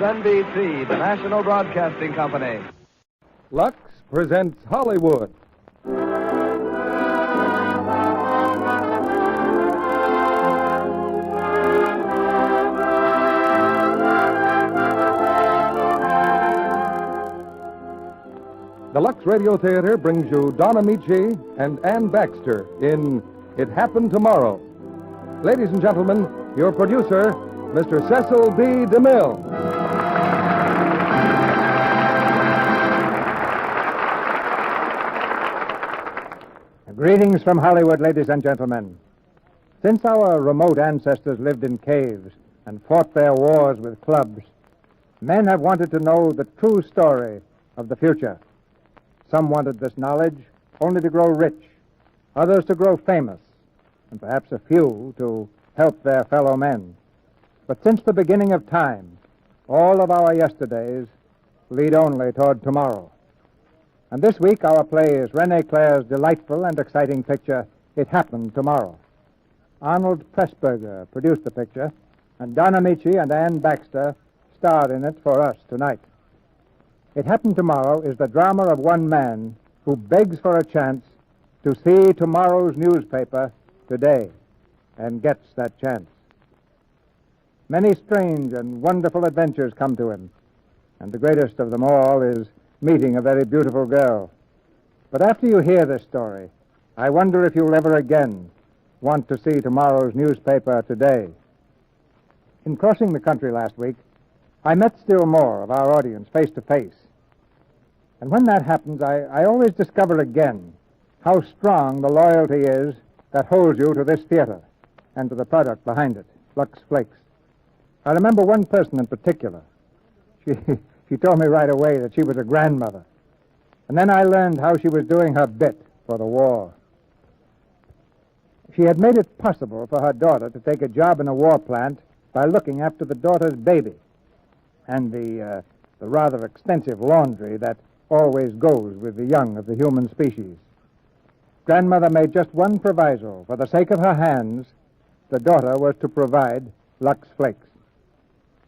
Speaker 3: NBC, the National Broadcasting Company.
Speaker 11: Lux presents Hollywood. The Lux Radio Theater brings you Don Ameche and Ann Baxter in It Happened Tomorrow. Ladies and gentlemen, your producer, Mr. Cecil B. DeMille.
Speaker 16: Greetings from Hollywood, ladies and gentlemen. Since our remote ancestors lived in caves and fought their wars with clubs, men have wanted to know the true story of the future. Some wanted this knowledge only to grow rich, others to grow famous, and perhaps a few to help their fellow men. But since the beginning of time, all of our yesterdays lead only toward tomorrow. And this week, our play is René Clair's delightful and exciting picture, It Happened Tomorrow. Arnold Pressburger produced the picture, and Don Ameche and Ann Baxter starred in it for us tonight. It Happened Tomorrow is the drama of one man who begs for a chance to see tomorrow's newspaper today, and gets that chance. Many strange and wonderful adventures come to him, and the greatest of them all is meeting a very beautiful girl. But after you hear this story, I wonder if you'll ever again want to see tomorrow's newspaper today. In crossing the country last week, I met still more of our audience face to face. And when that happens, I always discover again how strong the loyalty is that holds you to this theater and to the product behind it, Lux Flakes. I remember one person in particular. She told me right away that she was a grandmother. And then I learned how she was doing her bit for the war. She had made it possible for her daughter to take a job in a war plant by looking after the daughter's baby and the rather extensive laundry that always goes with the young of the human species. Grandmother made just one proviso. For the sake of her hands, the daughter was to provide Lux Flakes.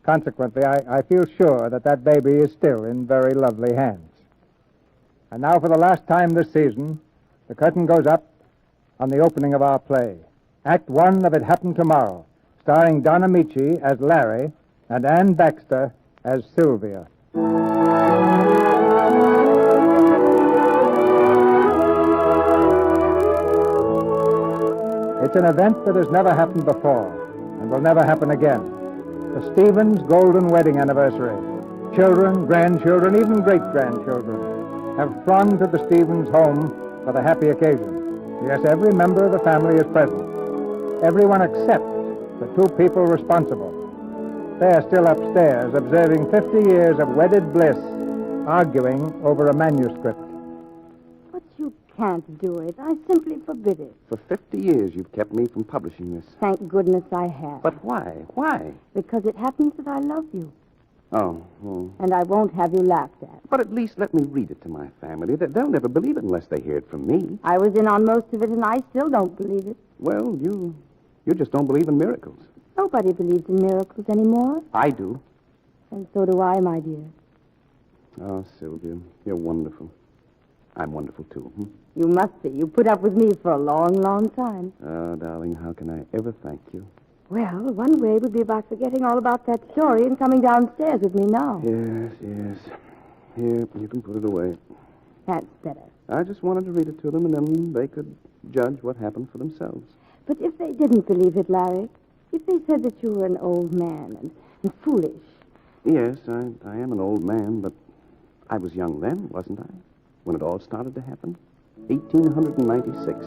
Speaker 16: Consequently, I feel sure that baby is still in very lovely hands. And now, for the last time this season, the curtain goes up on the opening of our play, Act One of It Happened Tomorrow, starring Don Ameche as Larry and Ann Baxter as Sylvia. It's an event that has never happened before and will never happen again. The Stevens' golden wedding anniversary. Children, grandchildren, even great-grandchildren have thronged to the Stevens home for the happy occasion. Yes, every member of the family is present. Everyone except the two people responsible. They're still upstairs, observing 50 years of wedded bliss, arguing over a manuscript.
Speaker 5: But you can't do it. I simply forbid it.
Speaker 7: For 50 years, you've kept me from publishing this.
Speaker 5: Thank goodness I have.
Speaker 7: But why? Why?
Speaker 5: Because it happens that I love you.
Speaker 7: Oh, well.
Speaker 5: And I won't have you laughed at.
Speaker 7: But at least let me read it to my family. They'll never believe it unless they hear it from me.
Speaker 5: I was in on most of it, and I still don't believe it.
Speaker 7: Well, you just don't believe in miracles.
Speaker 5: Nobody believes in miracles anymore.
Speaker 7: I do.
Speaker 5: And so do I, my dear.
Speaker 7: Oh, Sylvia, you're wonderful. I'm wonderful, too.
Speaker 5: You must be. You put up with me for a long, long time.
Speaker 7: Oh, darling, how can I ever thank you?
Speaker 5: Well, one way would be by forgetting all about that story and coming downstairs with me now.
Speaker 7: Yes. Here, you can put it away.
Speaker 5: That's better.
Speaker 7: I just wanted to read it to them, and then they could judge what happened for themselves.
Speaker 5: But if they didn't believe it, Larry, if they said that you were an old man and foolish.
Speaker 7: Yes, I am an old man, but I was young then, wasn't I? When it all started to happen? 1896.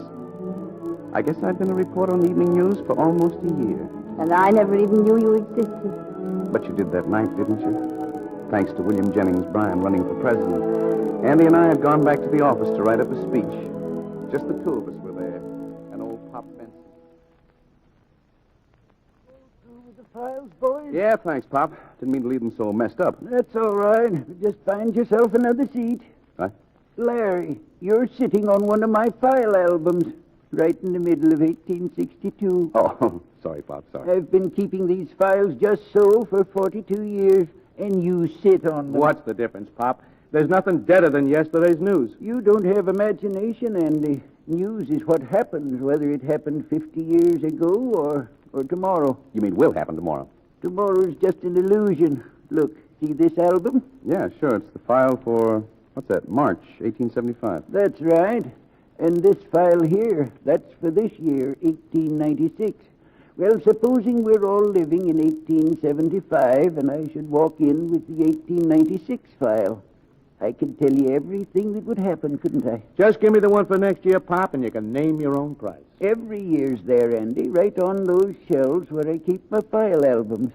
Speaker 7: I guess I've been a reporter on the evening news for almost a year.
Speaker 5: And I never even knew you existed.
Speaker 7: But you did that night, didn't you? Thanks to William Jennings Bryan running for president. Andy and I had gone back to the office to write up a speech. Just the two of us were there. And old Pop Benson.
Speaker 21: Files, boys?
Speaker 7: Yeah, thanks, Pop. Didn't mean to leave them so messed up.
Speaker 21: That's all right. Just find yourself another seat.
Speaker 7: What?
Speaker 21: Larry, you're sitting on one of my file albums, right in the middle of 1862.
Speaker 7: Oh, sorry, Pop, sorry.
Speaker 21: I've been keeping these files just so for 42 years, and you sit on them.
Speaker 7: What's the difference, Pop? There's nothing deader than yesterday's news.
Speaker 21: You don't have imagination, Andy. News is what happens, whether it happened 50 years ago or tomorrow.
Speaker 7: You mean will happen tomorrow?
Speaker 21: Tomorrow's just an illusion. Look, see this album?
Speaker 7: Yeah, sure. It's the file for, what's that, March 1875.
Speaker 21: That's right. And this file here, that's for this year, 1896. Well, supposing we're all living in 1875, and I should walk in with the 1896 file. I could tell you everything that would happen, couldn't I?
Speaker 7: Just give me the one for next year, Pop, and you can name your own price.
Speaker 21: Every year's there, Andy, right on those shelves where I keep my file albums.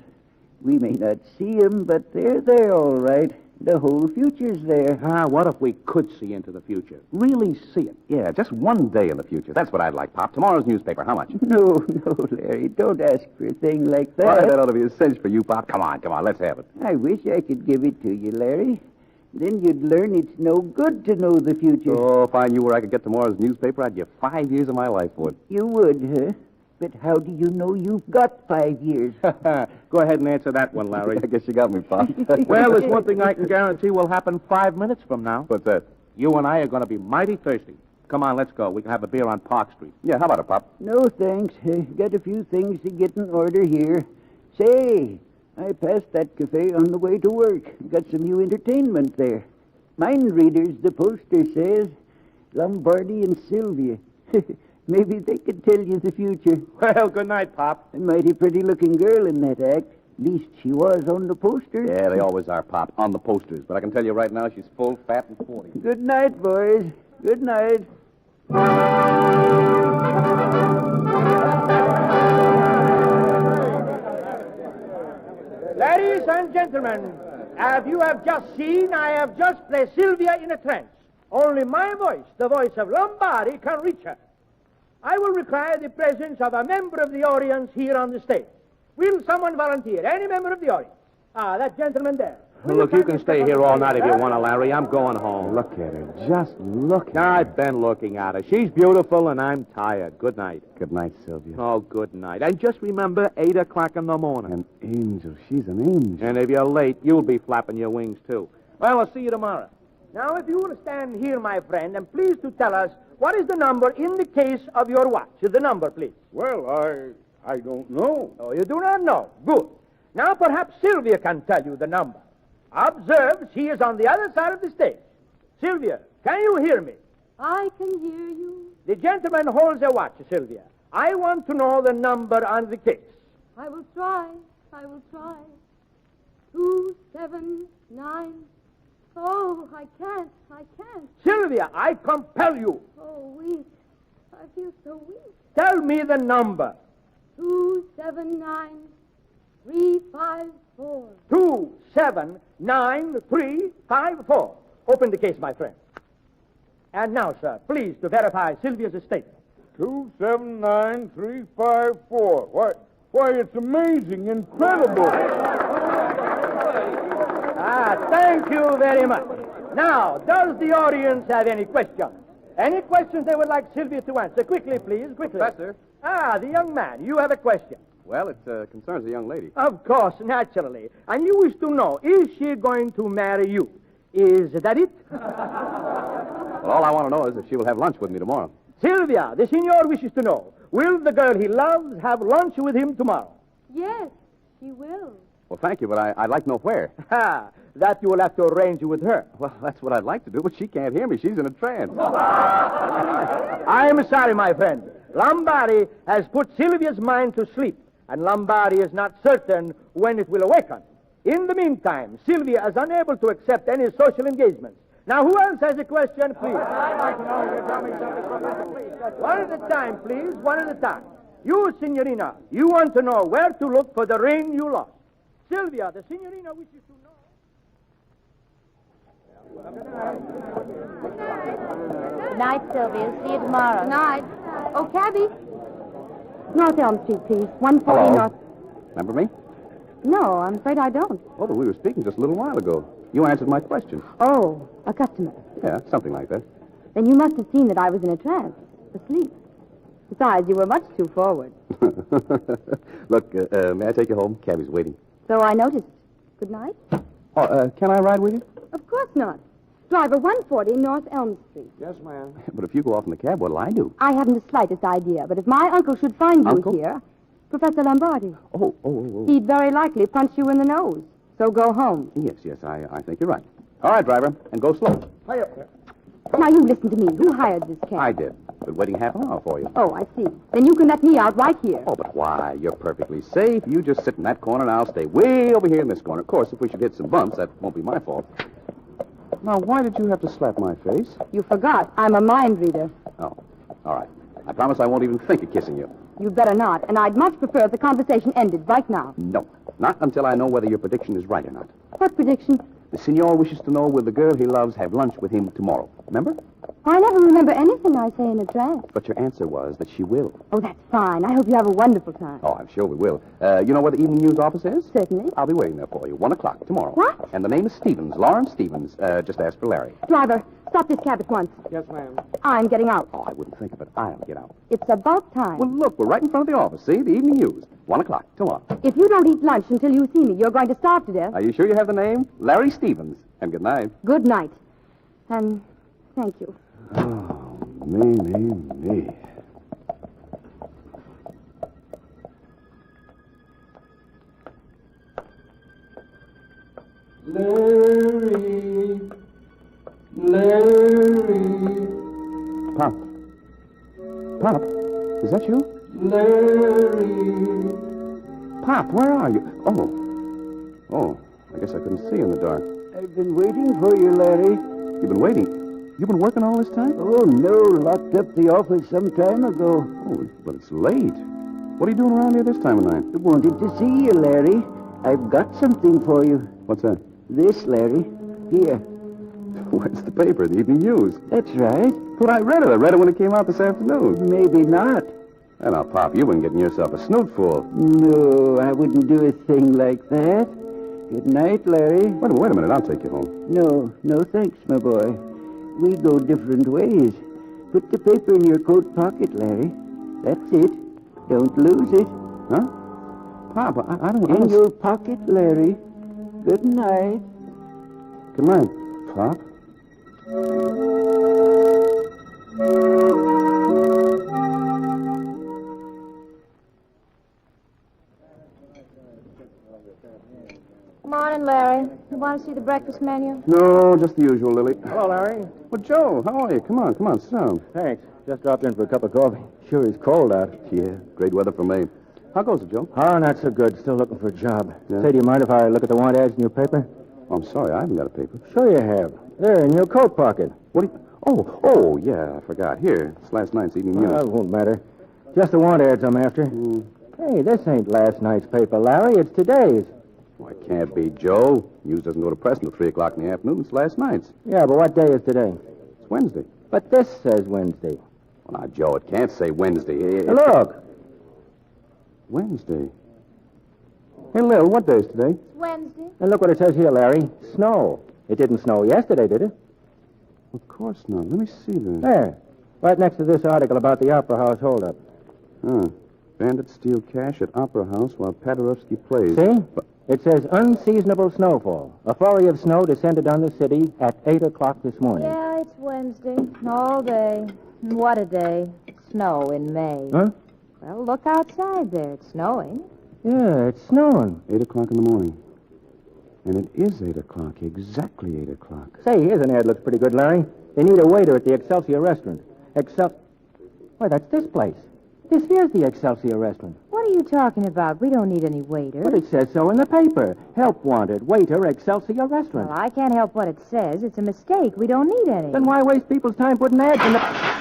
Speaker 21: We may not see 'em, but they're there all right. The whole future's there.
Speaker 7: What if we could see into the future? Really see it? Yeah, just one day in the future. That's what I'd like, Pop. Tomorrow's newspaper. How much?
Speaker 21: No, Larry, don't ask for a thing like that.
Speaker 7: All right, that ought to be a cinch for you, Pop. Come on, let's have it.
Speaker 21: I wish I could give it to you, Larry. Then you'd learn it's no good to know the future.
Speaker 7: Oh, if I knew where I could get tomorrow's newspaper, I'd give 5 years of my life for it.
Speaker 21: You would, huh? But how do you know you've got 5 years?
Speaker 7: Go ahead and answer that one, Larry. I guess you got me, Pop. Well, there's one thing I can guarantee will happen 5 minutes from now. What's that? You and I are going to be mighty thirsty. Come on, let's go. We can have a beer on Park Street. Yeah, how about it, Pop?
Speaker 21: No, thanks. Got a few things to get in order here. Say, I passed that cafe on the way to work. Got some new entertainment there. Mind readers, the poster says. Lombardi and Sylvia. Maybe they could tell you the future.
Speaker 7: Well, good night, Pop.
Speaker 21: A mighty pretty-looking girl in that act. At least she was on the poster.
Speaker 7: Yeah, they always are, Pop, on the posters. But I can tell you right now, she's full, fat, and 40.
Speaker 21: Good night, boys. Good night.
Speaker 17: Ladies and gentlemen, as you have just seen, I have just placed Sylvia in a trance. Only my voice, the voice of Lombardi, can reach her. I will require the presence of a member of the audience here on the stage. Will someone volunteer? Any member of the audience? That gentleman there.
Speaker 4: Look, you can stay here all night if you want to, Larry. I'm going home.
Speaker 7: Look at her. Just look at her.
Speaker 4: I've been looking at her. She's beautiful, and I'm tired. Good night.
Speaker 7: Good night, Sylvia.
Speaker 4: Oh, good night. And just remember, 8 o'clock in the morning.
Speaker 7: An angel. She's an angel.
Speaker 4: And if you're late, you'll be flapping your wings, too. Well, I'll see you tomorrow.
Speaker 17: Now, if you will stand here, my friend, and please to tell us what is the number in the case of your watch. The number, please.
Speaker 21: Well, I don't know.
Speaker 17: Oh, you do not know. Good. Now, perhaps Sylvia can tell you the number. Observe, she is on the other side of the stage. Sylvia, can you hear me?
Speaker 5: I can hear you.
Speaker 17: The gentleman holds a watch, Sylvia. I want to know the number on the case.
Speaker 5: I will try. I will try. 279. Oh, I can't.
Speaker 17: Sylvia, I compel you.
Speaker 5: Oh, weak. I feel so weak.
Speaker 17: Tell me the number.
Speaker 5: 279-354.
Speaker 17: 279-354. Open the case, my friend. And now, sir, please, to verify Sylvia's statement.
Speaker 6: 279-354. Why, it's amazing, incredible.
Speaker 17: Thank you very much. Now, does the audience have any questions? Any questions they would like Sylvia to answer? Quickly, please, quickly.
Speaker 7: Professor.
Speaker 17: The young man, you have a question.
Speaker 7: Well, it concerns a young lady.
Speaker 17: Of course, naturally. And you wish to know, is she going to marry you? Is that it?
Speaker 7: Well, all I want to know is if she will have lunch with me tomorrow.
Speaker 17: Sylvia, the signor wishes to know, will the girl he loves have lunch with him tomorrow?
Speaker 5: Yes, she will.
Speaker 7: Well, thank you, but I'd like to know where.
Speaker 17: That you will have to arrange with her.
Speaker 7: Well, that's what I'd like to do, but she can't hear me. She's in a trance.
Speaker 17: I'm sorry, my friend. Lombardi has put Sylvia's mind to sleep, and Lombardi is not certain when it will awaken. In the meantime, Sylvia is unable to accept any social engagements. Now, who else has a question, please? I'd like to know you tell me something, Professor, please. One at a time, please. One at a time. You, Signorina, you want to know where to look for the ring you lost. Sylvia, the Signorina wishes to know.
Speaker 1: Good night, Sylvia. See you tomorrow.
Speaker 5: Good night. Oh, cabby. North Elm Street, please. 140
Speaker 7: Hello?
Speaker 5: North.
Speaker 7: Remember me?
Speaker 5: No, I'm afraid I don't.
Speaker 7: Oh, but we were speaking just a little while ago. You answered my question.
Speaker 5: Oh, a customer.
Speaker 7: Yeah, something like that.
Speaker 5: Then you must have seen that I was in a trance, asleep. Besides, you were much too forward.
Speaker 7: Look, may I take you home? Cabby's waiting.
Speaker 5: So I noticed. Good night.
Speaker 7: Oh, can I ride with you?
Speaker 5: Of course not. Driver 140 North Elm Street.
Speaker 7: Yes, ma'am. But if you go off in the cab, what'll I do?
Speaker 5: I haven't the slightest idea, but if my uncle should find you
Speaker 7: Uncle?
Speaker 5: here, Professor Lombardi,
Speaker 7: Oh.
Speaker 5: he'd very likely punch you in the nose. So go home.
Speaker 7: Yes, I think you're right. All right, driver, and go slow.
Speaker 17: Hi up there.
Speaker 5: Now, you listen to me. Who hired this cab?
Speaker 7: I did. Been waiting half an hour for you.
Speaker 5: Oh, I see. Then you can let me out right here.
Speaker 7: Oh, but why? You're perfectly safe. You just sit in that corner, and I'll stay way over here in this corner. Of course, if we should hit some bumps, that won't be my fault. Now, why did you have to slap my face?
Speaker 5: You forgot. I'm a mind reader.
Speaker 7: Oh, all right. I promise I won't even think of kissing you.
Speaker 5: You'd better not, and I'd much prefer if the conversation ended right now.
Speaker 7: No, not until I know whether your prediction is right or not.
Speaker 5: What prediction?
Speaker 7: The signor wishes to know will the girl he loves have lunch with him tomorrow. Remember?
Speaker 5: I never remember anything I say in a trance.
Speaker 7: But your answer was that she will.
Speaker 5: Oh, that's fine. I hope you have a wonderful time.
Speaker 7: Oh, I'm sure we will. You know where the evening news office is?
Speaker 5: Certainly.
Speaker 7: I'll be waiting there for you. 1 o'clock tomorrow.
Speaker 5: What?
Speaker 7: And the name is Stevens, Lawrence Stevens. Just ask for Larry.
Speaker 5: Driver, stop this cab at once.
Speaker 7: Yes, ma'am.
Speaker 5: I'm getting out.
Speaker 7: Oh, I wouldn't think of it. I'll get out.
Speaker 5: It's about time.
Speaker 7: Well, look, we're right in front of the office. See? The evening news. 1 o'clock tomorrow.
Speaker 5: If you don't eat lunch until you see me, you're going to starve to death.
Speaker 7: Are you sure you have the name? Larry Stevens. And good night.
Speaker 5: Good night. And thank you.
Speaker 7: Oh, me.
Speaker 6: Larry.
Speaker 7: Pop, is that you?
Speaker 6: Larry.
Speaker 7: Pop, where are you? Oh, I guess I couldn't see in the dark.
Speaker 21: I've been waiting for you, Larry.
Speaker 7: You've been waiting? You've been working all this time?
Speaker 21: Oh, no, locked up the office some time ago.
Speaker 7: Oh, but it's late. What are you doing around here this time of night?
Speaker 21: I wanted to see you, Larry. I've got something for you.
Speaker 7: What's that?
Speaker 21: This, Larry. Here.
Speaker 7: Where's the paper, the evening news?
Speaker 21: That's right.
Speaker 7: But I read it. I read it when it came out this afternoon.
Speaker 21: Maybe not.
Speaker 7: And now, Pop, you've been getting yourself a snootful.
Speaker 21: No, I wouldn't do a thing like that. Good night, Larry.
Speaker 7: Wait a minute. I'll take you home.
Speaker 21: No, thanks, my boy. We go different ways. Put the paper in your coat pocket, Larry. That's it. Don't lose it.
Speaker 7: Huh? Pop, I don't...
Speaker 21: In your pocket, Larry. Good night.
Speaker 7: Good night, Pop.
Speaker 1: Morning, Larry. You want to see the breakfast menu?
Speaker 7: No, just the usual, Lily.
Speaker 17: Hello, Larry.
Speaker 7: Well, Joe, how are you? Come on, sit down.
Speaker 17: Thanks. Just dropped in for a cup of coffee. Sure is cold out.
Speaker 7: Yeah, great weather for May. How goes it, Joe?
Speaker 10: Oh, not so good. Still looking for a job. Say, do you mind if I look at the want ads in your paper?
Speaker 7: Oh, I'm sorry, I haven't got a paper.
Speaker 10: Sure you have. There, in your coat pocket.
Speaker 7: What do you... Oh, yeah, I forgot. Here, it's last night's evening news.
Speaker 10: It won't matter. Just the want ads I'm after. Hey, this ain't last night's paper, Larry. It's today's.
Speaker 7: Why, it can't be, Joe. News doesn't go to press until 3 o'clock in the afternoon. It's last night's.
Speaker 10: Yeah, but what day is today?
Speaker 7: It's Wednesday.
Speaker 10: But this says Wednesday.
Speaker 7: Well, now, Joe, it can't say Wednesday.
Speaker 10: Now, look.
Speaker 7: Wednesday. Hey, Lil, what day is today?
Speaker 1: It's Wednesday.
Speaker 10: And look what it says here, Larry. Snow. It didn't snow yesterday, did it?
Speaker 7: Of course not. Let me see then.
Speaker 10: There. Right next to this article about the Opera House holdup.
Speaker 7: Bandits steal cash at Opera House while Paderewski plays.
Speaker 10: See? It says unseasonable snowfall. A flurry of snow descended on the city at 8 o'clock this morning.
Speaker 19: Yeah, it's Wednesday. All day. And what a day. Snow in May.
Speaker 10: Huh?
Speaker 19: Well, look outside there. It's snowing.
Speaker 10: Yeah, it's snowing.
Speaker 7: 8 o'clock in the morning. And it is 8 o'clock. Exactly 8 o'clock.
Speaker 10: Say, here's an ad looks pretty good, Larry. They need a waiter at the Excelsior restaurant. Why, that's this place. This here's the Excelsior restaurant.
Speaker 19: What are you talking about? We don't need any waiters.
Speaker 10: But it says so in the paper. Help wanted. Waiter, Excelsior restaurant.
Speaker 19: Well, I can't help what it says. It's a mistake. We don't need any.
Speaker 10: Then why waste people's time putting ads in the...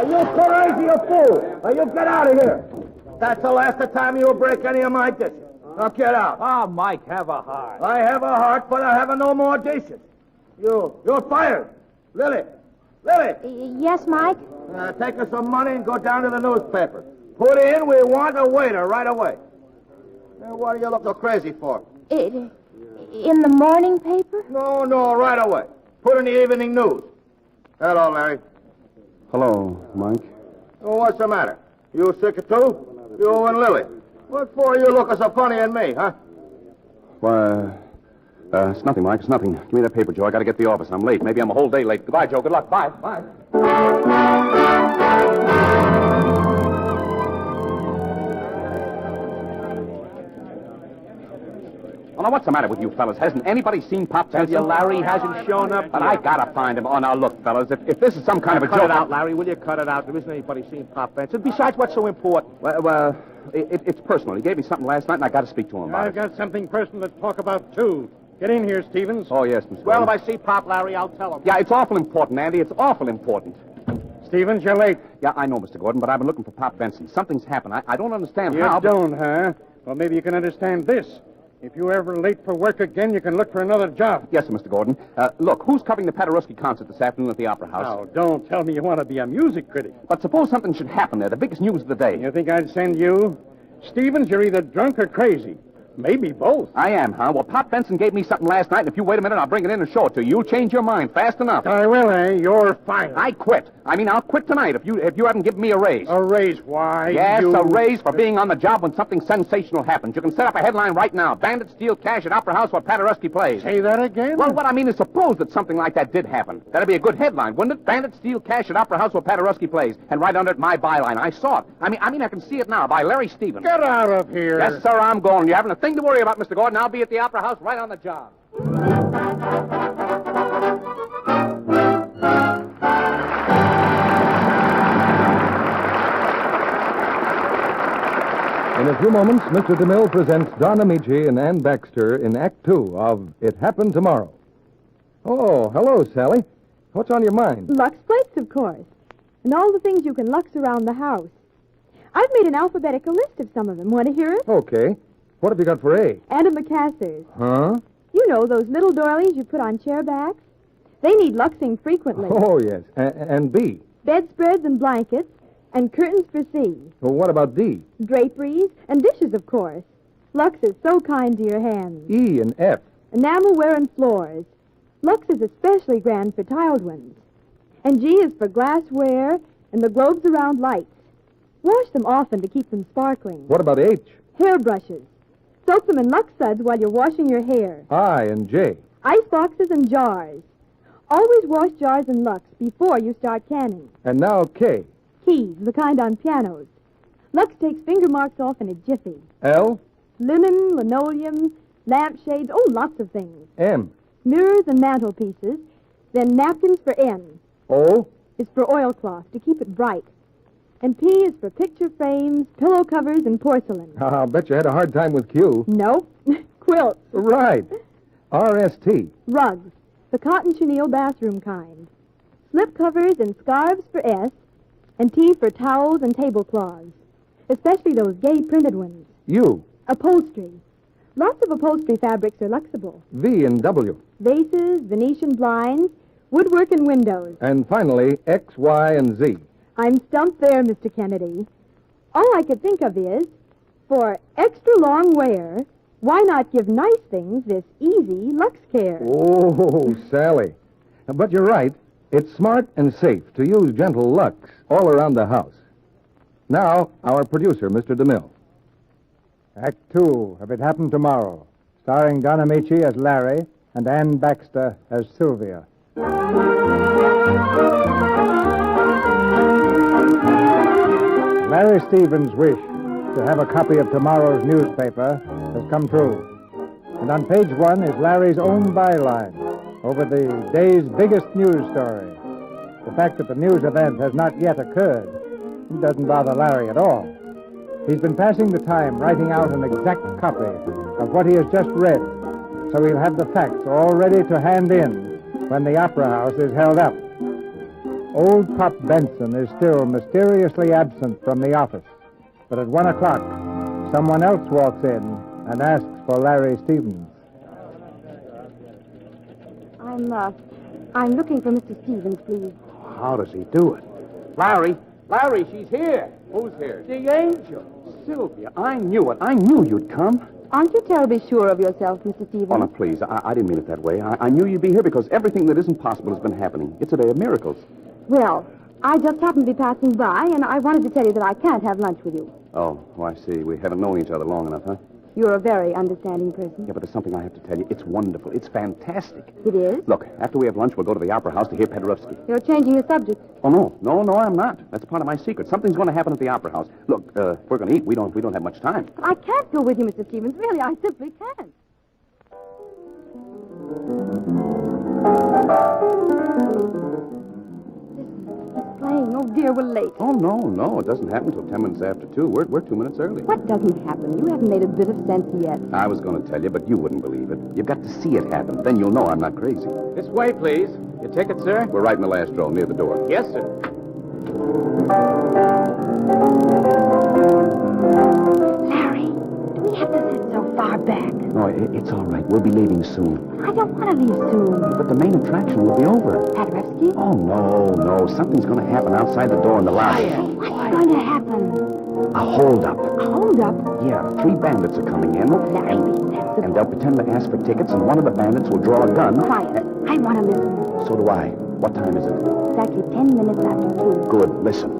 Speaker 17: You crazy fool! Now, you get out of here. That's the last time you'll break any of my dishes. Now, get out.
Speaker 20: Ah, Mike, have a heart.
Speaker 17: I have a heart, but I have no more dishes. You're fired. Lily.
Speaker 19: Yes, Mike?
Speaker 17: Take us some money and go down to the newspaper. Put in, we want a waiter right away. What do you look so crazy for?
Speaker 19: In the morning paper?
Speaker 17: No, right away. Put in the evening news. Hello, Larry.
Speaker 7: Hello, Mike.
Speaker 17: Oh, what's the matter? You sick too? You and Lily. What for are you looking so funny at me, huh?
Speaker 7: Why, it's nothing, Mike. It's nothing. Give me that paper, Joe. I got to get to the office. I'm late. Maybe I'm a whole day late. Goodbye, Joe. Good luck. Bye. Bye. Well, now, what's the matter with you fellas? Hasn't anybody seen Pop Benson?
Speaker 17: Larry hasn't shown up.
Speaker 7: But I gotta find him. Oh, now, look, fellas, if this is some kind of a joke...
Speaker 17: Cut it out, Larry. Will you cut it out? There isn't anybody seen Pop Benson. Besides, what's so important?
Speaker 7: Well, it's personal. He gave me something last night, and I got to speak to him about
Speaker 16: I've got something personal to talk about, too. Get in here, Stevens.
Speaker 7: Oh, yes, Mr.
Speaker 17: Well, if
Speaker 7: Gordon.
Speaker 17: I see Pop Larry, I'll tell him.
Speaker 7: Yeah, it's awful important, Andy. It's awful important.
Speaker 16: Stevens, you're late.
Speaker 7: Yeah, I know, Mr. Gordon, but I've been looking for Pop Benson. Something's happened. I don't understand
Speaker 16: You
Speaker 7: how...
Speaker 16: don't, huh? Well, maybe you can understand this. If you're ever late for work again, you can look for another job.
Speaker 7: Yes, sir, Mr. Gordon. Look, who's covering the Paderewski concert this afternoon at the Opera House?
Speaker 16: Now, don't tell me you want to be a music critic.
Speaker 7: But suppose something should happen there, the biggest news of the day.
Speaker 16: You think I'd send you? Stevens, you're either drunk or crazy. Maybe both.
Speaker 7: I am, huh? Well, Pop Benson gave me something last night, and if you wait a minute, I'll bring it in and show it to you. You'll change your mind fast enough.
Speaker 16: I will, eh? You're fired.
Speaker 7: I quit. I mean, I'll quit tonight if you haven't given me a raise.
Speaker 16: A raise? Why?
Speaker 7: Yes, a raise for being on the job when something sensational happens. You can set up a headline right now. Bandits steal cash at Opera House while Paderewski plays.
Speaker 16: Say that again?
Speaker 7: Well, what I mean is suppose that something like that did happen. That'd be a good headline, wouldn't it? Bandits steal cash at Opera House while Paderewski plays. And right under it, my byline. I saw it. I mean, I can see it now by Larry Stevens.
Speaker 16: Get out of here.
Speaker 7: Yes, sir, I'm going. You haven't a thing to worry about, Mr. Gordon. I'll be at the Opera House right on the job.
Speaker 22: In a few moments, Mr. DeMille presents Don Ameche and Ann Baxter in Act Two of It Happened Tomorrow. Oh, hello, Sally. What's on your mind?
Speaker 24: Lux plates, of course. And all the things you can lux around the house. I've made an alphabetical list of some of them. Want to hear it?
Speaker 22: Okay. What have you got for A?
Speaker 24: Antimacassars.
Speaker 22: Huh?
Speaker 24: You know, those little doilies you put on chair backs. They need luxing frequently.
Speaker 22: Oh, yes. And B?
Speaker 24: Bedspreads and blankets, and curtains for C.
Speaker 22: Well, what about D?
Speaker 24: Draperies, and dishes, of course. Lux is so kind to your hands.
Speaker 22: E and F?
Speaker 24: Enamelware and floors. Lux is especially grand for tiled ones. And G is for glassware and the globes around lights. Wash them often to keep them sparkling.
Speaker 22: What about H?
Speaker 24: Hairbrushes. Soak them in Lux suds while you're washing your hair.
Speaker 22: I and J?
Speaker 24: Ice boxes and jars. Always wash jars in Lux before you start canning.
Speaker 22: And now K?
Speaker 24: Keys, the kind on pianos. Lux takes finger marks off in a jiffy.
Speaker 22: L?
Speaker 24: Linen, linoleum, lampshades, lots of things.
Speaker 22: M?
Speaker 24: Mirrors and mantelpieces. Then napkins for N.
Speaker 22: O?
Speaker 24: Is for oilcloth to keep it bright. And P is for picture frames, pillow covers, and porcelain.
Speaker 22: I'll bet you had a hard time with Q.
Speaker 24: Nope. Quilts.
Speaker 22: Right. RST.
Speaker 24: Rugs. The cotton chenille bathroom kind. Slip covers and scarves for S. And T for towels and tablecloths. Especially those gay printed ones.
Speaker 22: U.
Speaker 24: Upholstery. Lots of upholstery fabrics are luxable.
Speaker 22: V and W.
Speaker 24: Vases, Venetian blinds, woodwork and windows.
Speaker 22: And finally, X, Y, and Z.
Speaker 24: I'm stumped there, Mr. Kennedy. All I could think of is, for extra long wear, why not give nice things this easy Lux Care?
Speaker 22: Oh, Sally. But you're right. It's smart and safe to use gentle Lux all around the house. Now, our producer, Mr. DeMille.
Speaker 16: Act 2 of It Happened Tomorrow, starring Don Ameche as Larry and Ann Baxter as Sylvia. Larry Stevens' wish to have a copy of tomorrow's newspaper has come true. And on page 1 is Larry's own byline over the day's biggest news story. The fact that the news event has not yet occurred doesn't bother Larry at all. He's been passing the time writing out an exact copy of what he has just read, so he'll have the facts all ready to hand in when the Opera House is held up. Old Pop Benson is still mysteriously absent from the office, but at 1 o'clock, someone else walks in and asks for Larry Stevens.
Speaker 5: I'm looking for Mr. Stevens, please.
Speaker 7: How does he do it? Larry, she's here.
Speaker 17: Who's here?
Speaker 7: The angel. Sylvia, I knew it. I knew you'd come.
Speaker 5: Aren't you terribly sure of yourself, Mr. Stevens?
Speaker 7: Oh, no, please. I didn't mean it that way. I knew you'd be here because everything that isn't possible has been happening. It's a day of miracles.
Speaker 5: Well, I just happened to be passing by, and I wanted to tell you that I can't have lunch with you.
Speaker 7: Oh, I see. We haven't known each other long enough, huh?
Speaker 5: You're a very understanding person.
Speaker 7: Yeah, but there's something I have to tell you. It's wonderful. It's fantastic.
Speaker 5: It is?
Speaker 7: Look, after we have lunch, we'll go to the Opera House to hear Paderewski.
Speaker 5: You're changing the subject.
Speaker 7: Oh, no, I'm not. That's part of my secret. Something's going to happen at the Opera House. Look, if we're going to eat, we don't have much time.
Speaker 5: But I can't go with you, Mr. Stevens. Really, I simply can't. It's playing. Oh, dear, we're late.
Speaker 7: Oh, no. It doesn't happen until 10 minutes after 2. We're 2 minutes early.
Speaker 5: What doesn't happen? You haven't made a bit of sense yet.
Speaker 7: I was going to tell you, but you wouldn't believe it. You've got to see it happen. Then you'll know I'm not crazy.
Speaker 10: This way, please. Your ticket, sir?
Speaker 7: We're right in the last row, near the door.
Speaker 10: Yes, sir.
Speaker 5: Larry, do we have to sit so far back?
Speaker 7: No, it's all right. We'll be leaving soon.
Speaker 5: I don't want to leave soon.
Speaker 7: But the main attraction will be over.
Speaker 5: Paderewski?
Speaker 7: Oh, no. Something's going to happen outside the door in the lobby.
Speaker 5: What's going to happen?
Speaker 7: A holdup.
Speaker 5: A holdup?
Speaker 7: Yeah, 3 bandits are coming in.
Speaker 5: Larry, be sensible.
Speaker 7: And they'll pretend to ask for tickets, and one of the bandits will draw a gun.
Speaker 5: Quiet. I want to listen.
Speaker 7: So do I. What time is it?
Speaker 5: Exactly 10 minutes after 2.
Speaker 7: Good. Listen.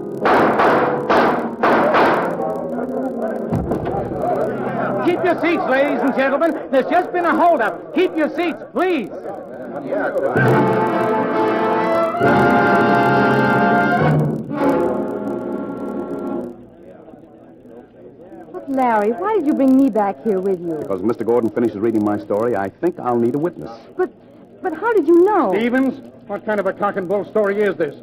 Speaker 10: Keep your seats, ladies and gentlemen. There's just been a holdup. Keep your seats, please.
Speaker 5: But, Larry, why did you bring me back here with you?
Speaker 7: Because Mr. Gordon finishes reading my story, I think I'll need a witness.
Speaker 5: But how did you know?
Speaker 17: Stevens, what kind of a cock and bull story is this?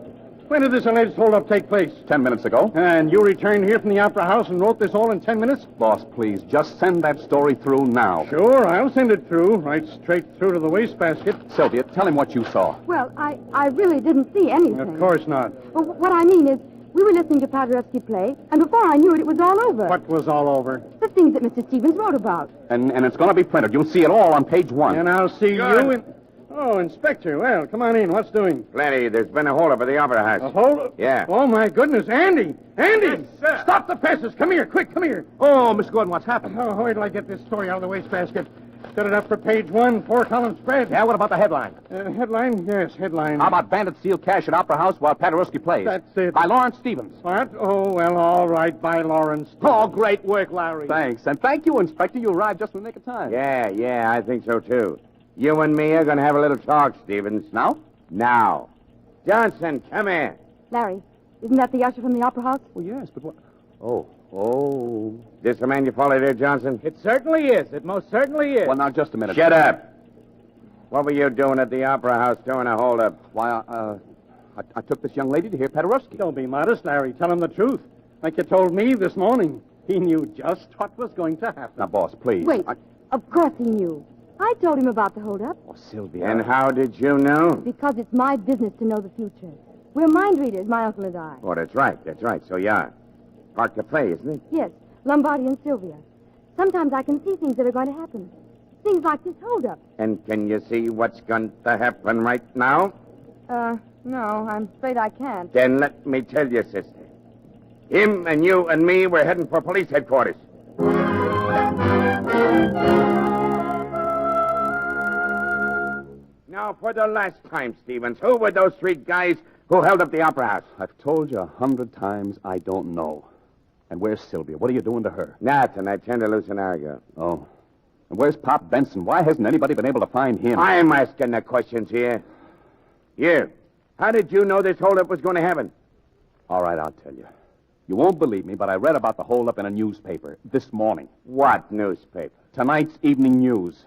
Speaker 17: When did this alleged holdup take place?
Speaker 7: 10 minutes ago.
Speaker 17: And you returned here from the Opera House and wrote this all in 10 minutes?
Speaker 7: Boss, please, just send that story through now.
Speaker 17: Sure, I'll send it through. Right straight through to the wastebasket.
Speaker 7: Sylvia, tell him what you saw.
Speaker 5: Well, I really didn't see anything.
Speaker 17: Of course not.
Speaker 5: Well, what I mean is, we were listening to Paderewski play, and before I knew it, it was all over.
Speaker 17: What was all over?
Speaker 5: The things that Mr. Stevens wrote about.
Speaker 7: And it's going to be printed. You'll see it all on page 1.
Speaker 17: And I'll see you in... Oh, Inspector. Well, come on in. What's doing?
Speaker 12: Plenty. There's been a holdup at the Opera House.
Speaker 17: A holdup?
Speaker 12: Yeah.
Speaker 17: Oh, my goodness. Andy!
Speaker 12: Yes, sir.
Speaker 17: Stop the presses. Come here. Quick, come here.
Speaker 7: Oh, Mr. Gordon, what's happened?
Speaker 17: Oh, wait till I get this story out of the wastebasket. Set it up for page 1, 4-column spread.
Speaker 7: Yeah, what about the headline?
Speaker 17: Headline? Yes, headline.
Speaker 7: How about bandits steal cash at Opera House while Paderewski plays?
Speaker 17: That's it.
Speaker 7: By Lawrence Stevens.
Speaker 17: What? Oh, well, all right, by Lawrence.
Speaker 7: Oh, great work, Larry. Thanks. And thank you, Inspector. You arrived just in the nick of time.
Speaker 12: Yeah, I think so, too. You and me are going to have a little talk, Stevens.
Speaker 7: Now?
Speaker 12: Now. Johnson, come here.
Speaker 5: Larry, isn't that the usher from the Opera House?
Speaker 7: Oh, yes, but what?
Speaker 12: Oh. This the man you followed here, Johnson?
Speaker 10: It certainly is. It most certainly is.
Speaker 7: Well, now, just a minute.
Speaker 12: Shut up. What were you doing at the Opera House doing a holdup?
Speaker 7: Why, I took this young lady to hear Paderewski.
Speaker 2: Don't be modest, Larry. Tell him the truth. Like you told me this morning. He knew just what was going to happen.
Speaker 7: Now, boss, please.
Speaker 24: Wait. Of course he knew. I told him about the holdup.
Speaker 7: Oh, Sylvia.
Speaker 9: And how did you know?
Speaker 24: Because it's my business to know the future. We're mind readers, my uncle and I.
Speaker 9: Oh, that's right. So you are. Park Cafe, isn't it?
Speaker 24: Yes, Lombardi and Sylvia. Sometimes I can see things that are going to happen. Things like this holdup.
Speaker 9: And can you see what's going to happen right now?
Speaker 24: No, I'm afraid I can't.
Speaker 9: Then let me tell you, sister. Him and you and me, we're heading for police headquarters. Now, for the last time, Stevens, who were those three guys who held up the Opera House?
Speaker 7: I've told you 100 times I don't know. And where's Sylvia? What are you doing to her?
Speaker 9: Nothing. I turned her loose an hour ago.
Speaker 7: Oh. And where's Pop Benson? Why hasn't anybody been able to find him?
Speaker 9: I'm asking the questions here. Here. How did you know this holdup was going to happen?
Speaker 7: All right, I'll tell you. You won't believe me, but I read about the holdup in a newspaper this morning.
Speaker 9: What newspaper?
Speaker 7: Tonight's Evening News.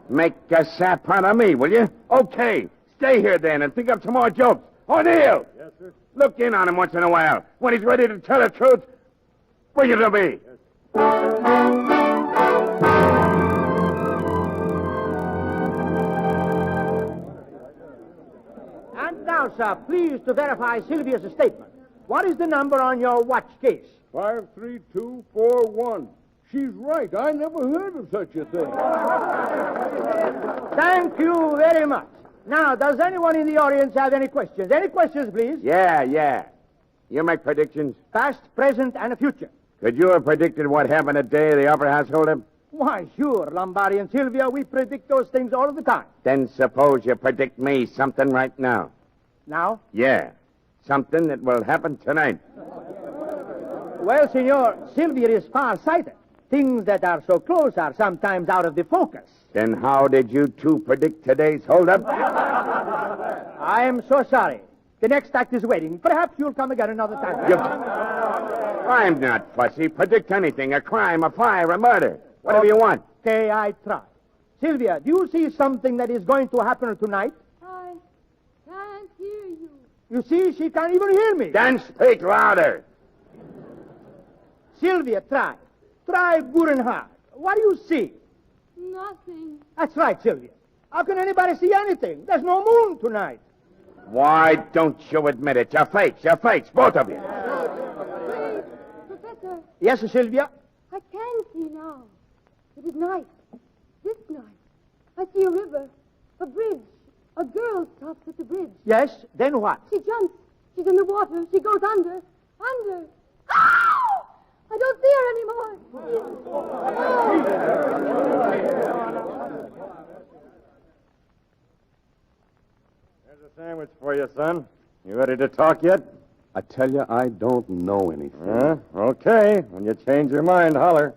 Speaker 9: Make a sap out of me, will you? Okay. Stay here then and think up some more jokes. O'Neill!
Speaker 11: Yes, sir?
Speaker 9: Look in on him once in a while. When he's ready to tell the truth, bring it to me.
Speaker 17: And now, sir, please to verify Sylvia's statement. What is the number on your watch case?
Speaker 6: 53241. She's right. I never heard of such a thing.
Speaker 17: Thank you very much. Now, does anyone in the audience have any questions? Any questions, please?
Speaker 9: Yeah. You make predictions?
Speaker 17: Past, present, and future.
Speaker 9: Could you have predicted what happened the day of the Opera House holdup?
Speaker 17: Why, sure, Lombardi and Sylvia, we predict those things all the time.
Speaker 9: Then suppose you predict me something right now.
Speaker 17: Now?
Speaker 9: Yeah. Something that will happen tonight.
Speaker 17: Well, senor, Sylvia is far-sighted. Things that are so close are sometimes out of the focus.
Speaker 9: Then how did you two predict today's holdup?
Speaker 17: I am so sorry. The next act is waiting. Perhaps you'll come again another time.
Speaker 9: I'm not fussy. Predict anything. A crime, a fire, a murder. Whatever you want.
Speaker 17: Okay, I try. Sylvia, do you see something that is going to happen tonight?
Speaker 24: I can't hear you.
Speaker 17: You see, she can't even hear me.
Speaker 9: Then speak louder.
Speaker 17: Sylvia, try. Try good and hard. What do you see?
Speaker 24: Nothing.
Speaker 17: That's right, Sylvia. How can anybody see anything? There's no moon tonight.
Speaker 9: Why don't you admit it? You're fakes, both of you.
Speaker 24: Wait, Professor.
Speaker 17: Yes, Sylvia?
Speaker 24: I can see now. It is night. This night. I see a river, a bridge. A girl stops at the bridge.
Speaker 17: Yes, then what?
Speaker 24: She jumps. She's in the water. She goes under. Ow! I don't see her anymore.
Speaker 11: There's a sandwich for you, son. You ready to talk yet?
Speaker 7: I tell you, I don't know anything.
Speaker 11: Okay. When you change your mind, holler.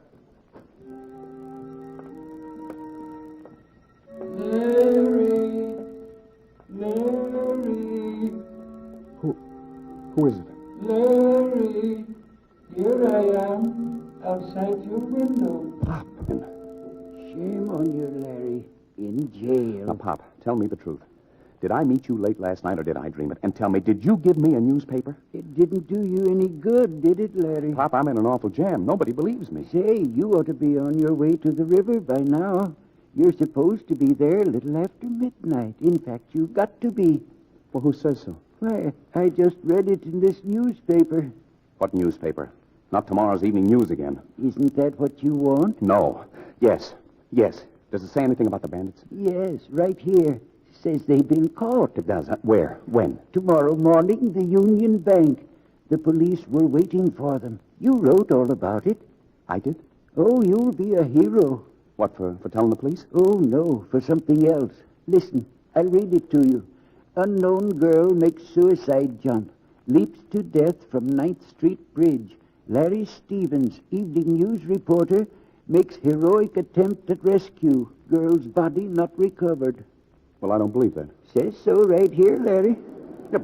Speaker 6: Larry.
Speaker 7: Who is it?
Speaker 6: Larry. Here I am, outside your window.
Speaker 7: Pop.
Speaker 21: Shame on you, Larry. In jail.
Speaker 7: Now, Pop, tell me the truth. Did I meet you late last night, or did I dream it? And tell me, did you give me a newspaper?
Speaker 21: It didn't do you any good, did it, Larry?
Speaker 7: Pop, I'm in an awful jam. Nobody believes me.
Speaker 21: Say, you ought to be on your way to the river by now. You're supposed to be there a little after midnight. In fact, you've got to be.
Speaker 7: Well, who says so?
Speaker 21: Why, I just read it in this newspaper.
Speaker 7: What newspaper? Not tomorrow's Evening News again.
Speaker 21: Isn't that what you want?
Speaker 7: No. Yes. Does it say anything about the bandits?
Speaker 21: Yes, right here. Says they've been caught.
Speaker 7: It does. Where? When?
Speaker 21: Tomorrow morning, the Union Bank. The police were waiting for them. You wrote all about it.
Speaker 7: I did?
Speaker 21: Oh, you'll be a hero.
Speaker 7: What, for telling the police?
Speaker 21: Oh, no, for something else. Listen, I'll read it to you. Unknown girl makes suicide jump. Leaps to death from 9th Street Bridge. Larry Stevens, Evening News reporter, makes heroic attempt at rescue. Girl's body not recovered.
Speaker 7: Well, I don't believe that.
Speaker 21: Says so right here, Larry.
Speaker 7: Yeah,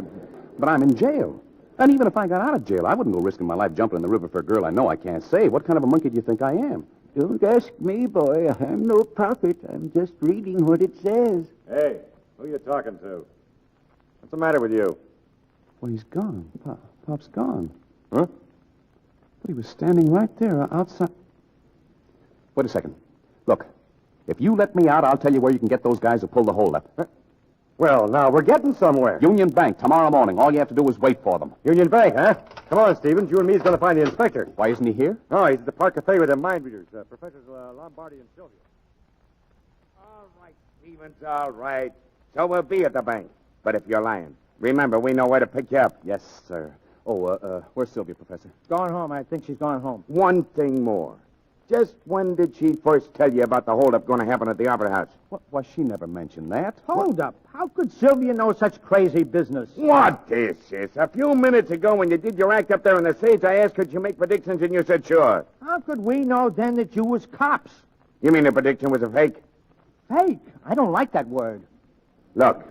Speaker 7: but I'm in jail. And even if I got out of jail, I wouldn't go risking my life jumping in the river for a girl I know I can't save. What kind of a monkey do you think I am?
Speaker 21: Don't ask me, boy. I'm no prophet. I'm just reading what it says.
Speaker 11: Hey, who you talking to?
Speaker 9: What's the matter with you?
Speaker 7: Well, he's gone. Pop's gone. Huh? But he was standing right there outside. Wait a second. Look, if you let me out, I'll tell you where you can get those guys who pulled the holdup. Huh?
Speaker 4: Well, now we're getting somewhere.
Speaker 7: Union Bank, tomorrow morning. All you have to do is wait for them.
Speaker 4: Union Bank, huh? Come on, Stevens. You and me's going to find the inspector.
Speaker 7: Why isn't he here?
Speaker 4: Oh, he's at the Park Cafe with the mind readers, Professors Lombardi and Sylvia.
Speaker 9: All right, Stevens, all right. So we'll be at the bank. But if you're lying, remember, we know where to pick you up.
Speaker 7: Yes, sir. Oh, where's Sylvia, Professor?
Speaker 17: Gone home. I think she's gone home.
Speaker 9: One thing more. Just when did she first tell you about the holdup going to happen at the Opera House?
Speaker 7: Why, she never mentioned that.
Speaker 17: Hold up. How could Sylvia know such crazy business?
Speaker 9: What this is? A few minutes ago when you did your act up there in the stage, I asked could you make predictions, and you said sure.
Speaker 17: How could we know then that you was cops?
Speaker 9: You mean the prediction was a fake?
Speaker 17: Fake? I don't like that word.
Speaker 9: Look,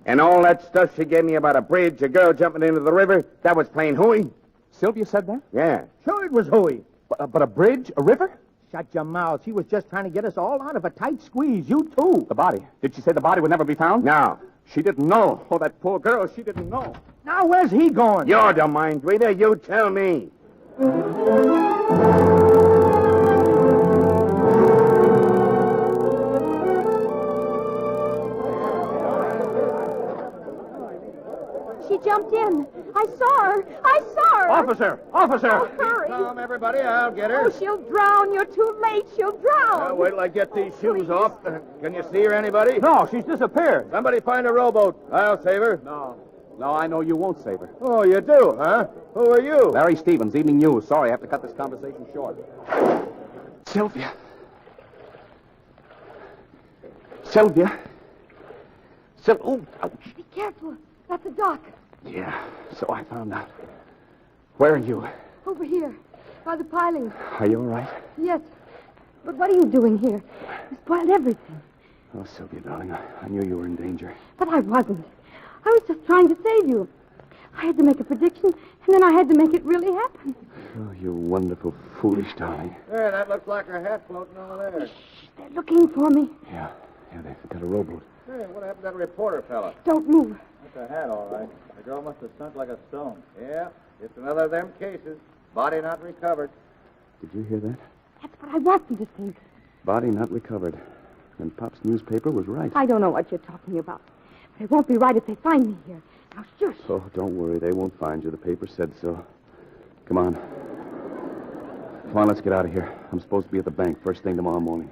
Speaker 9: and all that stuff she gave me about a bridge, a girl jumping into the river, that was plain hooey.
Speaker 7: Sylvia said that?
Speaker 9: Yeah.
Speaker 17: Sure it was hooey.
Speaker 7: But a bridge? A river?
Speaker 17: Shut your mouth. She was just trying to get us all out of a tight squeeze. You too.
Speaker 7: The body. Did she say the body would never be found?
Speaker 9: No.
Speaker 7: She didn't know. Oh, that poor girl. She didn't know.
Speaker 17: Now, where's he going?
Speaker 9: You're the mind reader. You tell me.
Speaker 24: She jumped in. I saw her.
Speaker 4: Officer!
Speaker 24: Oh, hurry.
Speaker 3: Come, everybody. I'll get her.
Speaker 24: Oh, she'll drown. You're too late. She'll drown.
Speaker 3: Wait till I get these shoes off. Can you see her, anybody?
Speaker 4: No, she's disappeared.
Speaker 3: Somebody find a rowboat. I'll save her.
Speaker 7: No, I know you won't save her.
Speaker 3: Oh, you do, huh? Who are you?
Speaker 7: Larry Stevens, Evening News. Sorry, I have to cut this conversation short. Sylvia. Oh, ouch.
Speaker 24: Be careful. That's a dock.
Speaker 7: Yeah, so I found out. Where are you?
Speaker 24: Over here. By the pilings.
Speaker 7: Are you all right?
Speaker 24: Yes. But what are you doing here? You spoiled everything.
Speaker 7: Oh, Sylvia, darling, I knew you were in danger.
Speaker 24: But I wasn't. I was just trying to save you. I had to make a prediction, and then I had to make it really happen.
Speaker 7: Oh, you wonderful, foolish darling.
Speaker 3: There, that looks like her hat floating over there.
Speaker 24: Shh, they're looking for me.
Speaker 7: Yeah, they've got a rowboat.
Speaker 3: Hey, what happened to that reporter fella?
Speaker 24: Don't move.
Speaker 3: That's a hat, all right. The girl must have sunk like a stone. Yeah, it's another of them cases. Body not recovered.
Speaker 7: Did you hear that?
Speaker 24: That's what I want you to think.
Speaker 7: Body not recovered. And Pop's newspaper was right.
Speaker 24: I don't know what you're talking about. But it won't be right if they find me here. Now, shush.
Speaker 7: Oh, don't worry. They won't find you. The paper said so. Come on. Come on, let's get out of here. I'm supposed to be at the bank first thing tomorrow morning.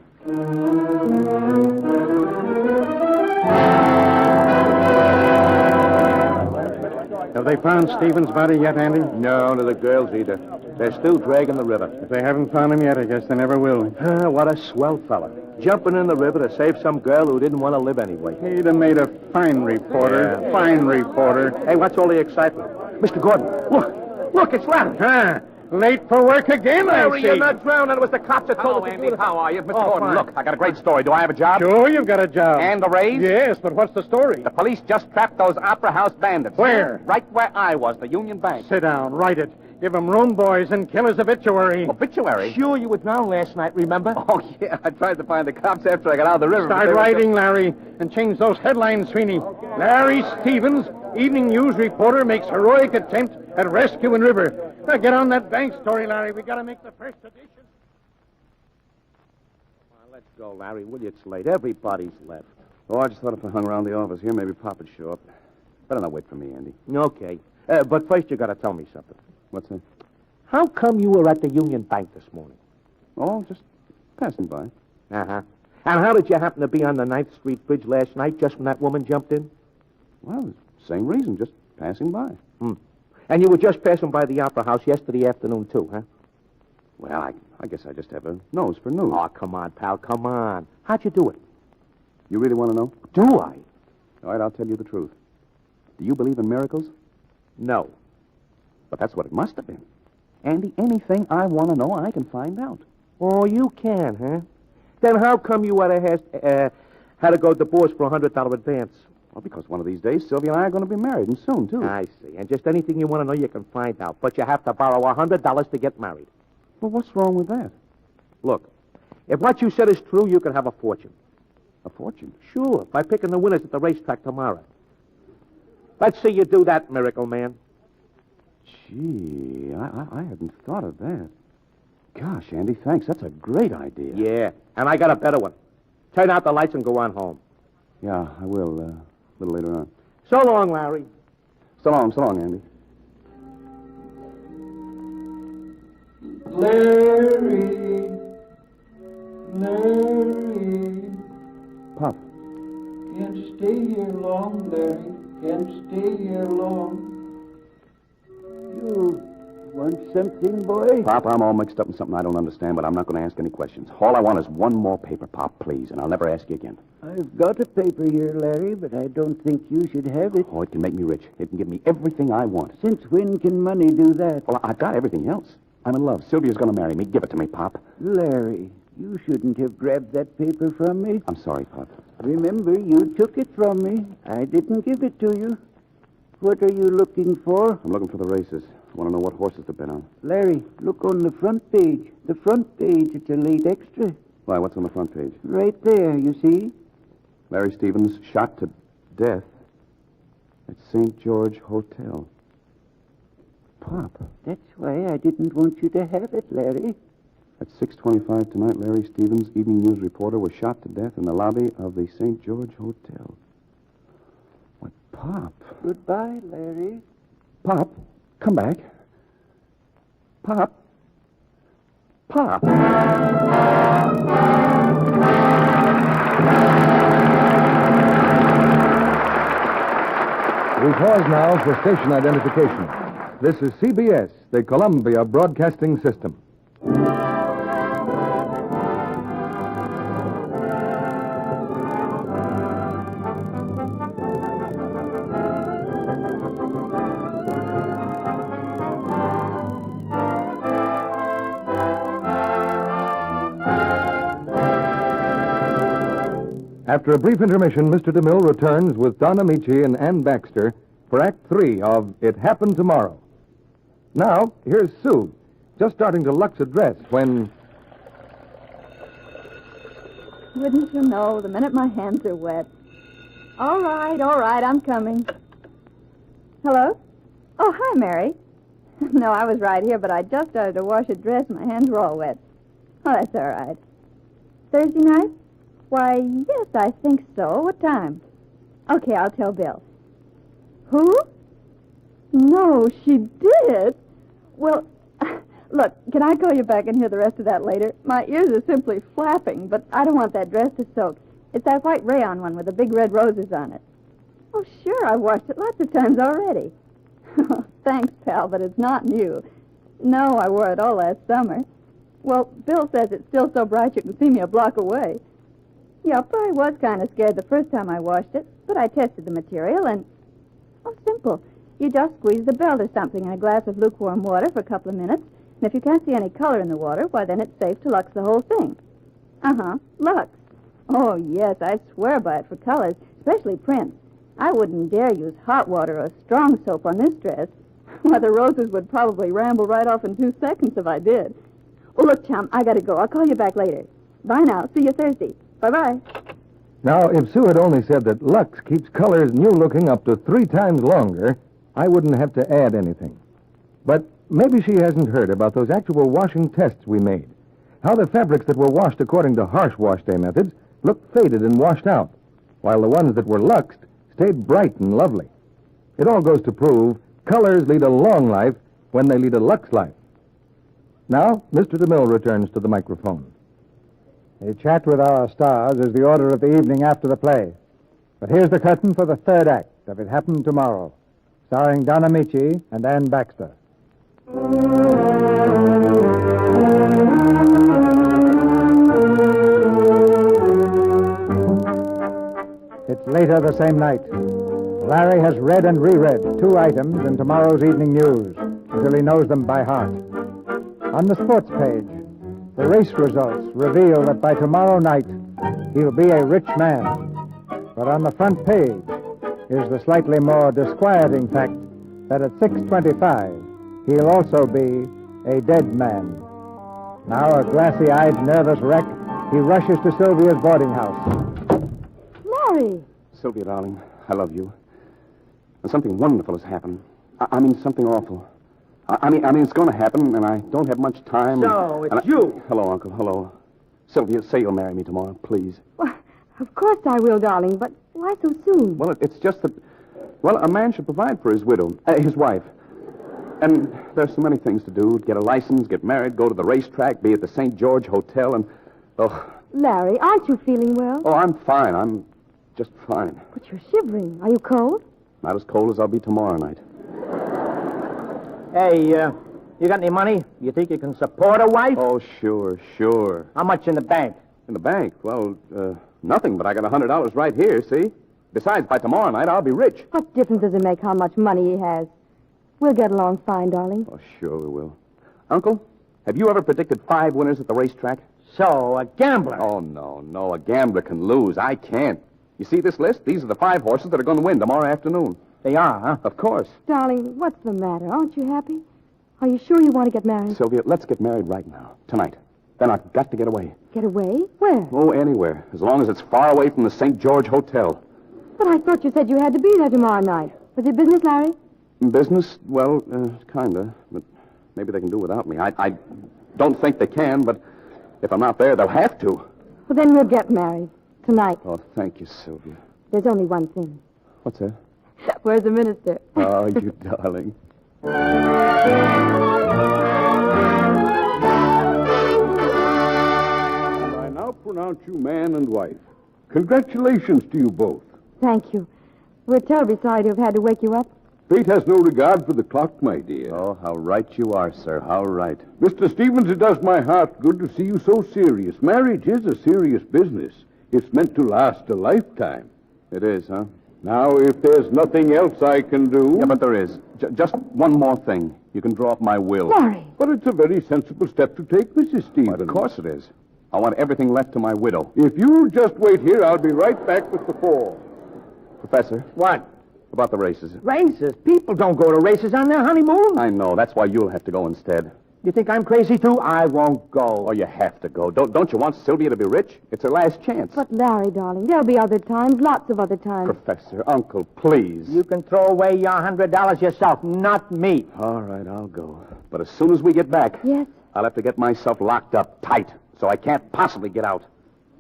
Speaker 2: Have they found Stevens' body yet, Andy?
Speaker 11: No, nor the girls either. They're still dragging the river.
Speaker 2: If they haven't found him yet, I guess they never will.
Speaker 11: What a swell fella. Jumping in the river to save some girl who didn't want to live anyway.
Speaker 2: He'd have made a fine reporter.
Speaker 11: Yeah.
Speaker 2: Fine reporter.
Speaker 11: Hey, what's all the excitement? Mr. Gordon, look, it's Larry.
Speaker 2: Huh? Late for work again,
Speaker 11: Larry,
Speaker 2: I see.
Speaker 11: you're not drowned. It was the cops that told us.
Speaker 7: Andy, how are you? Mr.
Speaker 11: Oh,
Speaker 7: Gordon,
Speaker 11: fine.
Speaker 7: look, I got a great story. Do I have a job?
Speaker 2: Sure, you've got a job.
Speaker 7: And a raise?
Speaker 2: Yes, but what's the story?
Speaker 7: The police just trapped those Opera House bandits.
Speaker 2: Where?
Speaker 7: Right where I was, the Union Bank.
Speaker 2: Sit down, write it. Give them room boys and killer's obituary.
Speaker 7: Obituary?
Speaker 11: Sure, you were drowned last night, remember?
Speaker 7: Oh, yeah. I tried to find the cops after I got out of the river.
Speaker 2: Start writing, Larry, and change those headlines, Sweeney. Okay. Larry Stevens, Evening News reporter, makes heroic attempt at rescue in river. Now, get on that bank story, Larry. We got to make the first edition.
Speaker 11: Come on, let's go, Larry. Will you? It's late. Everybody's left.
Speaker 7: Oh, I just thought if I hung around the office here, maybe Pop would show up. Better not wait for me, Andy.
Speaker 11: Okay. But first you got to tell me something.
Speaker 7: What's that?
Speaker 11: How come you were at the Union Bank this morning?
Speaker 7: Oh, just passing by.
Speaker 11: Uh-huh. And how did you happen to be on the 9th Street Bridge last night just when that woman jumped in?
Speaker 7: Well, same reason, just passing by.
Speaker 11: And you were just passing by the Opera House yesterday afternoon, too, huh?
Speaker 7: Well, I guess I just have a nose for news.
Speaker 11: Oh, come on, pal, come on. How'd you do it?
Speaker 7: You really want to know?
Speaker 11: Do I?
Speaker 7: All right, I'll tell you the truth. Do you believe in miracles?
Speaker 11: No.
Speaker 7: But that's what it must have been. Andy, anything I want to know, I can find out.
Speaker 11: Oh, you can, huh? Then how come you had to go divorce for a $100 advance?
Speaker 7: Well, because one of these days, Sylvia and I are going to be married, and soon, too.
Speaker 11: I see. And just anything you want to know, you can find out. But you have to borrow $100 to get married.
Speaker 7: Well, what's wrong with that?
Speaker 11: Look, if what you said is true, you can have a fortune.
Speaker 7: A fortune?
Speaker 11: Sure, by picking the winners at the racetrack tomorrow.
Speaker 17: Let's see you do that, Miracle Man.
Speaker 7: Gee, I hadn't thought of that. Gosh, Andy, thanks. That's a great idea.
Speaker 17: Yeah, and I got a better one. Turn out the lights and go on home.
Speaker 7: Yeah, I will, a little later on.
Speaker 17: So long, Larry.
Speaker 7: So long, Andy.
Speaker 6: Larry.
Speaker 7: Pop.
Speaker 6: Can't stay here long, Larry. Can't stay here long.
Speaker 21: You want something, boy?
Speaker 7: Pop, I'm all mixed up in something I don't understand, but I'm not going to ask any questions. All I want is one more paper, Pop, please, and I'll never ask you again.
Speaker 21: I've got a paper here, Larry, but I don't think you should have it.
Speaker 7: Oh, it can make me rich. It can give me everything I want.
Speaker 21: Since when can money do that?
Speaker 7: Well, I've got everything else. I'm in love. Sylvia's going to marry me. Give it to me, Pop.
Speaker 21: Larry, you shouldn't have grabbed that paper from me.
Speaker 7: I'm sorry, Pop.
Speaker 21: Remember, you took it from me. I didn't give it to you. What are you looking for?
Speaker 7: I'm looking for the races. I want to know what horses they've been on.
Speaker 21: Larry, look on the front page. The front page, it's a late extra.
Speaker 7: Why, what's on the front page?
Speaker 21: Right there, you see?
Speaker 7: Larry Stevens shot to death at St. George Hotel. Pop.
Speaker 21: That's why I didn't want you to have it, Larry.
Speaker 7: At 6:25 tonight, Larry Stevens, evening news reporter, was shot to death in the lobby of the St. George Hotel. What, Pop?
Speaker 21: Goodbye, Larry.
Speaker 7: Pop, come back. Pop. Pop.
Speaker 22: We pause now for station identification. This is CBS, the Columbia Broadcasting System. After a brief intermission, Mr. DeMille returns with Don Ameche and Ann Baxter for Act 3 of It Happened Tomorrow. Now, here's Sue, just starting to Luck's address when...
Speaker 19: Wouldn't you know, the minute my hands are wet. All right, I'm coming. Hello? Oh, hi, Mary. No, I was right here, but I just started to wash a dress and my hands were all wet. Oh, that's all right. Thursday night? Why, yes, I think so. What time? Okay, I'll tell Bill. Who? No, she did. Well, look, can I call you back and hear the rest of that later? My ears are simply flapping, but I don't want that dress to soak. It's that white rayon one with the big red roses on it. Oh, sure, I've washed it lots of times already. Thanks, pal, but it's not new. No, I wore it all last summer. Well, Bill says it's still so bright you can see me a block away. Yeah, I was kind of scared the first time I washed it, but I tested the material and... Oh, simple. You just squeeze the belt or something in a glass of lukewarm water for a couple of minutes, and if you can't see any color in the water, why, then it's safe to Lux the whole thing. Lux. Oh, yes, I swear by it for colors, especially prints. I wouldn't dare use hot water or strong soap on this dress. Why, the roses would probably ramble right off in 2 seconds if I did. Oh, look, chum, I gotta go. I'll call you back later. Bye now. See you Thursday. Bye-bye.
Speaker 22: Now, if Sue had only said that Lux keeps colors new-looking up to 3 times longer, I wouldn't have to add anything. But maybe she hasn't heard about those actual washing tests we made. How the fabrics that were washed according to harsh wash day methods looked faded and washed out, while the ones that were Luxed stayed bright and lovely. It all goes to prove colors lead a long life when they lead a Lux life. Now, Mr. DeMille returns to the microphone.
Speaker 16: A chat with our stars is the order of the evening after the play. But here's the curtain for the third act of It Happened Tomorrow, starring Don Ameche and Ann Baxter. It's later the same night. Larry has read and reread 2 items in tomorrow's evening news until he knows them by heart. On the sports page, the race results reveal that by tomorrow night, he'll be a rich man. But on the front page is the slightly more disquieting fact that at 6:25, he'll also be a dead man. Now, a glassy-eyed, nervous wreck, he rushes to Sylvia's boarding house.
Speaker 5: Larry!
Speaker 7: Sylvia, darling, I love you. Something wonderful has happened. I mean, something awful. I mean, it's going to happen, and I don't have much time.
Speaker 17: So, it's you.
Speaker 7: Hello, Uncle. Hello. Sylvia, say you'll marry me tomorrow, please.
Speaker 5: Well, of course I will, darling, but why so soon?
Speaker 7: Well, it's just that, well, a man should provide for his his wife. And there's so many things to do. Get a license, get married, go to the racetrack, be at the St. George Hotel, and,
Speaker 5: Larry, aren't you feeling well?
Speaker 7: Oh, I'm fine. I'm just fine.
Speaker 5: But you're shivering. Are you cold?
Speaker 7: Not as cold as I'll be tomorrow night.
Speaker 17: Hey, you got any money? You think you can support a wife?
Speaker 7: Oh, sure.
Speaker 17: How much in the bank?
Speaker 7: In the bank? Well, nothing, but I got $100 right here, see? Besides, by tomorrow night, I'll be rich.
Speaker 5: What difference does it make how much money he has? We'll get along fine, darling.
Speaker 7: Oh, sure we will. Uncle, have you ever predicted 5 winners at the racetrack?
Speaker 17: So, a gambler?
Speaker 7: Oh, no. A gambler can lose. I can't. You see this list? These are the 5 horses that are going to win tomorrow afternoon.
Speaker 17: They are, huh?
Speaker 7: Of course.
Speaker 5: Darling, what's the matter? Aren't you happy? Are you sure you want to get married?
Speaker 7: Sylvia, let's get married right now. Tonight. Then I've got to get away.
Speaker 5: Get away? Where?
Speaker 7: Oh, anywhere. As long as it's far away from the St. George Hotel.
Speaker 5: But I thought you said you had to be there tomorrow night. Was it business, Larry?
Speaker 7: Business? Well, kinda. But maybe they can do without me. I don't think they can, but if I'm not there, they'll have to.
Speaker 5: Well, then we'll get married. Tonight.
Speaker 7: Oh, thank you, Sylvia.
Speaker 5: There's only one thing.
Speaker 7: What's that?
Speaker 5: Where's the minister?
Speaker 7: Oh, you darling.
Speaker 8: I now pronounce you man and wife. Congratulations to you both.
Speaker 5: Thank you. We're terribly sorry to have had to wake you up.
Speaker 8: Fate has no regard for the clock, my dear.
Speaker 7: Oh, how right you are, sir. How right.
Speaker 8: Mr. Stevens, it does my heart good to see you so serious. Marriage is a serious business. It's meant to last a lifetime.
Speaker 7: It is, huh?
Speaker 8: Now, if there's nothing else I can do...
Speaker 7: Yeah, but there is. Just one more thing. You can draw up my will.
Speaker 5: Larry!
Speaker 8: But it's a very sensible step to take, Mrs. Stevens.
Speaker 7: Well, of course it is. I want everything left to my widow.
Speaker 8: If you'll just wait here, I'll be right back with the 4.
Speaker 7: Professor?
Speaker 17: What?
Speaker 7: About the races.
Speaker 17: Races? People don't go to races on their honeymoon.
Speaker 7: I know. That's why you'll have to go instead.
Speaker 17: You think I'm crazy, too? I won't go.
Speaker 7: Oh, you have to go. Don't you want Sylvia to be rich? It's her last chance.
Speaker 5: But, Larry, darling, there'll be other times, lots of other times.
Speaker 7: Professor, Uncle, please.
Speaker 17: You can throw away your $100 yourself, not me.
Speaker 7: All right, I'll go. But as soon as we get back...
Speaker 5: Yes?
Speaker 7: I'll have to get myself locked up tight, so I can't possibly get out.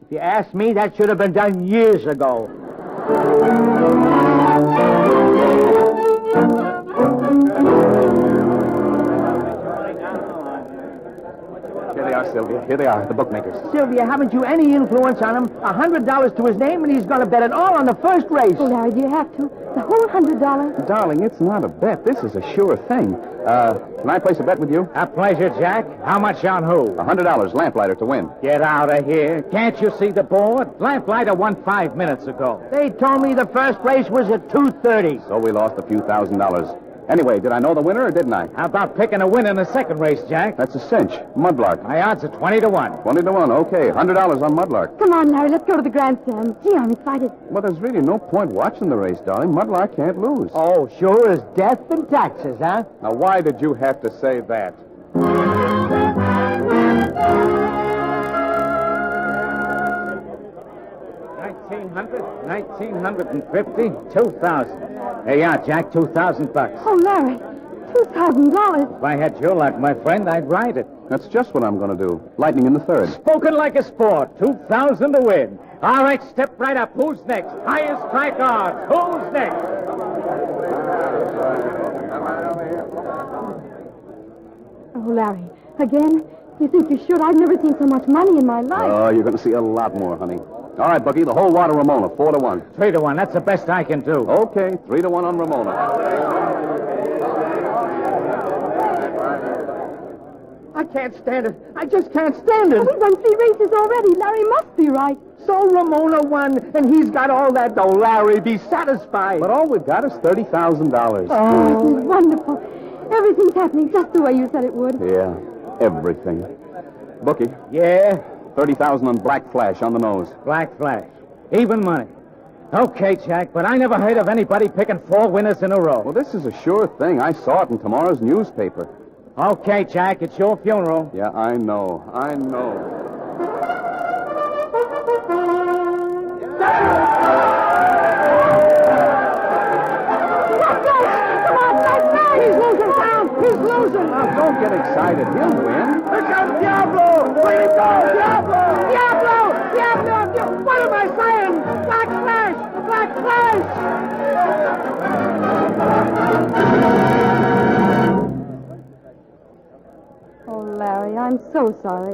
Speaker 17: If you ask me, that should have been done years ago.
Speaker 7: Here they are, Sylvia. Here they are, the bookmakers.
Speaker 17: Sylvia, haven't you any influence on him? $100 to his name, and he's going to bet it all on the first race.
Speaker 5: Oh, Larry, do you have to? The whole $100?
Speaker 7: Darling, it's not a bet. This is a sure thing. Can I place a bet with you?
Speaker 14: A pleasure, Jack. How much on who?
Speaker 7: $100, lamplighter to win.
Speaker 14: Get out of here. Can't you see the board? Lamplighter won 5 minutes ago.
Speaker 17: They told me the first race was at 2:30.
Speaker 7: So we lost a few $1,000s. Anyway, did I know the winner or didn't I?
Speaker 14: How about picking a win in the second race, Jack?
Speaker 7: That's a cinch. Mudlark.
Speaker 14: My odds are 20 to 1.
Speaker 7: 20 to 1, okay. $100 on Mudlark.
Speaker 5: Come on, Larry, let's go to the grandstand. Gee, I'm excited.
Speaker 7: Well, there's really no point watching the race, darling. Mudlark can't lose.
Speaker 17: Oh, sure as death and taxes, huh?
Speaker 7: Now, why did you have to say that?
Speaker 14: 1950, 2,000. There you are, Jack, $2,000.
Speaker 5: Oh, Larry, $2,000.
Speaker 14: If I had your luck, my friend, I'd ride it.
Speaker 7: That's just what I'm going to do. Lightning in the third.
Speaker 14: Spoken like a sport. 2,000 to win. All right, step right up. Who's next? Highest strike odds. Who's next?
Speaker 5: Oh, Larry, again? You think you should? I've never seen so much money in my life.
Speaker 7: Oh, you're going to see a lot more, honey. All right, Bucky, the whole lot of Ramona, 4 to 1.
Speaker 14: 3 to 1. That's the best I can do.
Speaker 7: Okay, 3 to 1 on Ramona.
Speaker 17: I can't stand it. I just can't stand it.
Speaker 5: Oh, we've won 3 races already. Larry must be right.
Speaker 17: So Ramona won, and he's got all that. Oh, Larry, be satisfied.
Speaker 7: But all we've got is $30,000.
Speaker 5: Oh, this is wonderful. Everything's happening just the way you said it would.
Speaker 7: Yeah, everything. Bucky.
Speaker 14: Yeah?
Speaker 7: 30,000 on Black Flash on the nose.
Speaker 14: Black Flash. Even money. Okay, Jack, but I never heard of anybody picking 4 winners in a row.
Speaker 7: Well, this is a sure thing. I saw it in tomorrow's newspaper.
Speaker 14: Okay, Jack, it's your funeral.
Speaker 7: Yeah, I know. I know. get excited. He'll win.
Speaker 17: Here comes Diablo! Where it go? Diablo! Diablo! Diablo! What am I saying? Black flash! Black flash!
Speaker 5: Oh, Larry, I'm so sorry.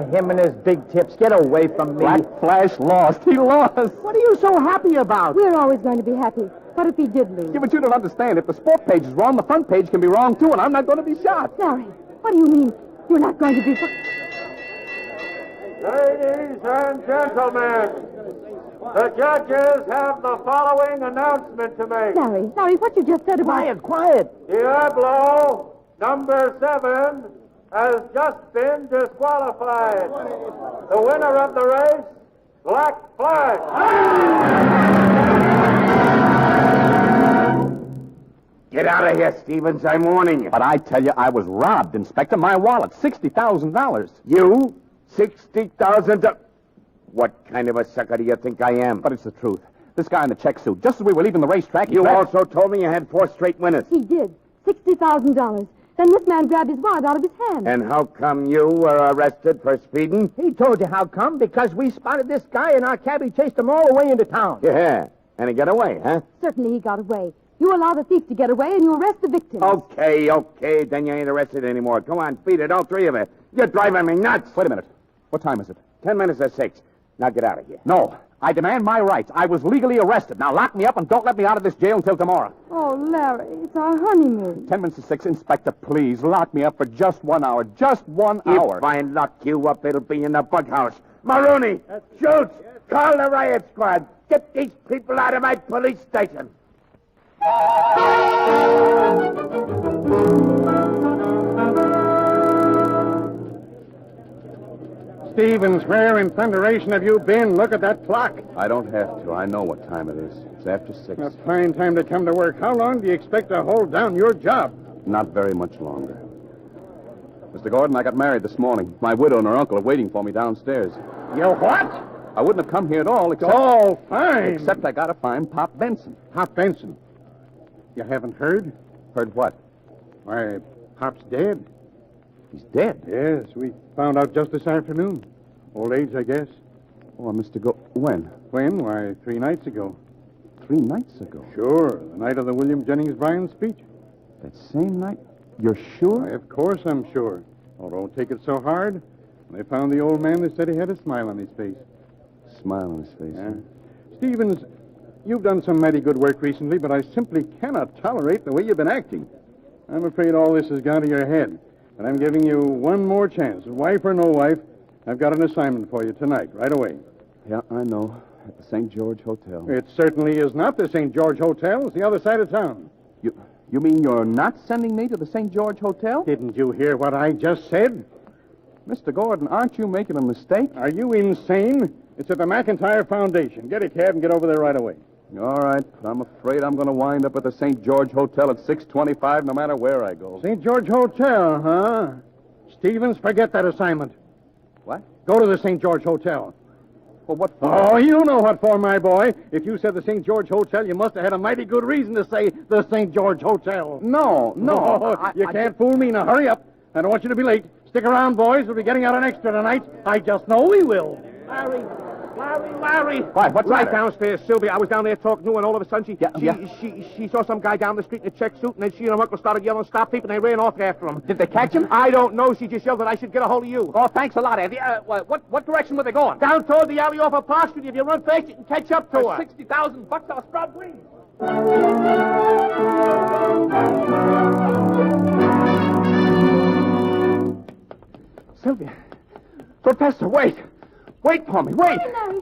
Speaker 17: Him and his big tips. Get away from me.
Speaker 7: Black Flash lost. He lost.
Speaker 17: What are you so happy about?
Speaker 5: We're always going to be happy. What if he did lose?
Speaker 7: Yeah, but you don't understand. If the sport page is wrong, the front page can be wrong, too, and I'm not going to be shot.
Speaker 5: Larry, what do you mean? You're not going to be...
Speaker 11: Ladies and gentlemen, the judges have the following announcement to make.
Speaker 5: Larry, what you just said about...
Speaker 17: Quiet.
Speaker 11: Diablo, number 7, has just been disqualified. The winner of the race, Black Flash.
Speaker 9: Get out of here, Stevens. I'm warning you.
Speaker 7: But I tell you, I was robbed, Inspector. My wallet, $60,000.
Speaker 9: You? $60,000? What kind of a sucker do you think I am?
Speaker 7: But it's the truth. This guy in the check suit, just as we were leaving the racetrack...
Speaker 9: You also told me you had 4 straight winners.
Speaker 5: He did. $60,000. Then this man grabbed his wallet out of his hand.
Speaker 9: And how come you were arrested for speeding?
Speaker 17: He told you how come, because we spotted this guy and our cabbie chased him all the way into town.
Speaker 9: Yeah. And he got away, huh?
Speaker 5: Certainly he got away. You allow the thief to get away and you arrest the victim.
Speaker 9: Okay. Then you ain't arrested anymore. Go on, beat it, all 3 of you. You're driving me nuts.
Speaker 7: Wait a minute. What time is it?
Speaker 9: 10 minutes to 6. Now get out of here.
Speaker 7: No. I demand my rights. I was legally arrested. Now lock me up and don't let me out of this jail until tomorrow.
Speaker 5: Oh, Larry, it's our honeymoon.
Speaker 7: 10 minutes to 6. Inspector, please, lock me up for just 1 hour. Just 1 hour.
Speaker 9: If I lock you up, it'll be in the bug house. Maroney, Schultz, call the riot squad. Get these people out of my police station.
Speaker 2: Stevens, where in thunderation have you been? Look at that clock.
Speaker 7: I don't have to. I know what time it is. It's after 6.
Speaker 2: A fine time to come to work. How long do you expect to hold down your job?
Speaker 7: Not very much longer. Mr. Gordon, I got married this morning. My widow and her uncle are waiting for me downstairs.
Speaker 2: You what?
Speaker 7: I wouldn't have come here at all except...
Speaker 2: Oh, fine.
Speaker 7: Except I got to find Pop Benson.
Speaker 2: Pop Benson? You haven't heard?
Speaker 7: Heard what?
Speaker 2: Why, Pop's dead.
Speaker 7: He's dead?
Speaker 2: Yes, we found out just this afternoon. Old age, I guess.
Speaker 7: Oh, Mr. When?
Speaker 2: When? Why, 3 nights ago.
Speaker 7: 3 nights ago?
Speaker 2: Sure, the night of the William Jennings Bryan speech.
Speaker 7: That same night? You're sure?
Speaker 2: Why, of course I'm sure. Oh, don't take it so hard. When they found the old man, they said he had a smile on his face.
Speaker 7: Smile on his face?
Speaker 2: Yeah. Stevens, you've done some mighty good work recently, but I simply cannot tolerate the way you've been acting. I'm afraid all this has gone to your head. But I'm giving you one more chance. Wife or no wife, I've got an assignment for you tonight, right away.
Speaker 7: Yeah, I know. At the St. George Hotel.
Speaker 2: It certainly is not the St. George Hotel. It's the other side of town.
Speaker 7: You mean you're not sending me to the St. George Hotel?
Speaker 2: Didn't you hear what I just said?
Speaker 7: Mr. Gordon, aren't you making a mistake?
Speaker 2: Are you insane? It's at the McIntyre Foundation. Get a cab and get over there right away.
Speaker 7: All right, but I'm afraid I'm going to wind up at the St. George Hotel at 6:25 no matter where I go.
Speaker 2: St. George Hotel, huh? Stevens, forget that assignment.
Speaker 7: What?
Speaker 2: Go to the St. George Hotel.
Speaker 7: Well, what for?
Speaker 2: Oh, you know what for, my boy. If you said the St. George Hotel, you must have had a mighty good reason to say the St. George Hotel.
Speaker 7: No.
Speaker 2: You can't fool me. Now, hurry up. I don't want you to be late. Stick around, boys. We'll be getting out an extra tonight. I just know we will.
Speaker 17: Larry.
Speaker 7: Why, what's
Speaker 17: right
Speaker 7: that?
Speaker 17: downstairs, Sylvia. I was down there talking to her, and all of a sudden she saw some guy down the street in a check suit, and then she and her uncle started yelling, "Stop thief," and they ran off after him.
Speaker 7: Did they catch him?
Speaker 17: I don't know. She just yelled that I should get a hold of you.
Speaker 7: Oh, thanks a lot, Andy. What direction were they going?
Speaker 17: Down toward the alley off of Park Street. If you run fast, you can catch up to her.
Speaker 7: $60,000, I'll sprout wings. Sylvia. Professor, wait. Wait for me. Wait.
Speaker 5: Hey, Larry.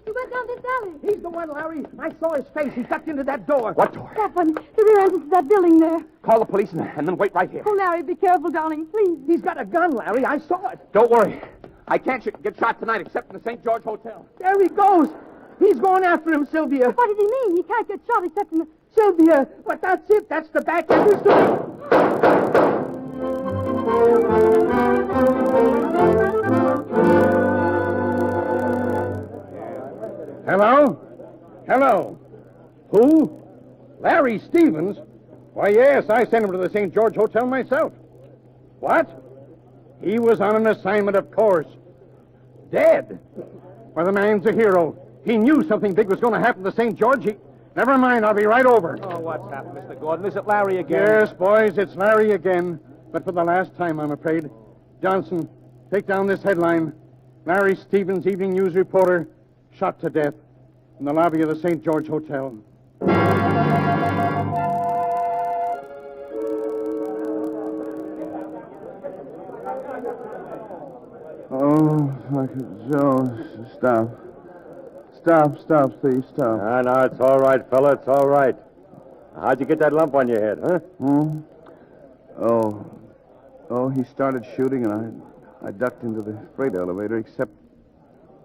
Speaker 5: He went down this alley.
Speaker 17: He's the one, Larry. I saw his face. He ducked into that door.
Speaker 7: What door?
Speaker 5: That one. The rear entrance to that building there.
Speaker 7: Call the police and then wait right here.
Speaker 5: Oh, Larry, be careful, darling, please.
Speaker 17: He's got a gun, Larry. I saw it.
Speaker 7: Don't worry. I can't get shot tonight except in the St. George Hotel.
Speaker 17: There he goes. He's going after him, Sylvia.
Speaker 5: What does he mean? He can't get shot except in the...
Speaker 17: Sylvia, but that's it. That's the back entrance to...
Speaker 2: Hello? Who? Larry Stevens? Why, yes, I sent him to the St. George Hotel myself. What? He was on an assignment, of course. Dead? Well, the man's a hero. He knew something big was going to happen to St. George. Never mind, I'll be right over.
Speaker 14: Oh, what's happened, Mr. Gordon? Is it Larry again?
Speaker 2: Yes, boys, it's Larry again. But for the last time, I'm afraid. Johnson, take down this headline. Larry Stevens, Evening News reporter, shot to death in the lobby of the St. George Hotel.
Speaker 7: Oh, Uncle Joe, stop. Stop, Steve, stop.
Speaker 12: No, it's all right, fella, it's all right. How'd you get that lump on your head, huh?
Speaker 7: Oh, he started shooting, and I ducked into the freight elevator, except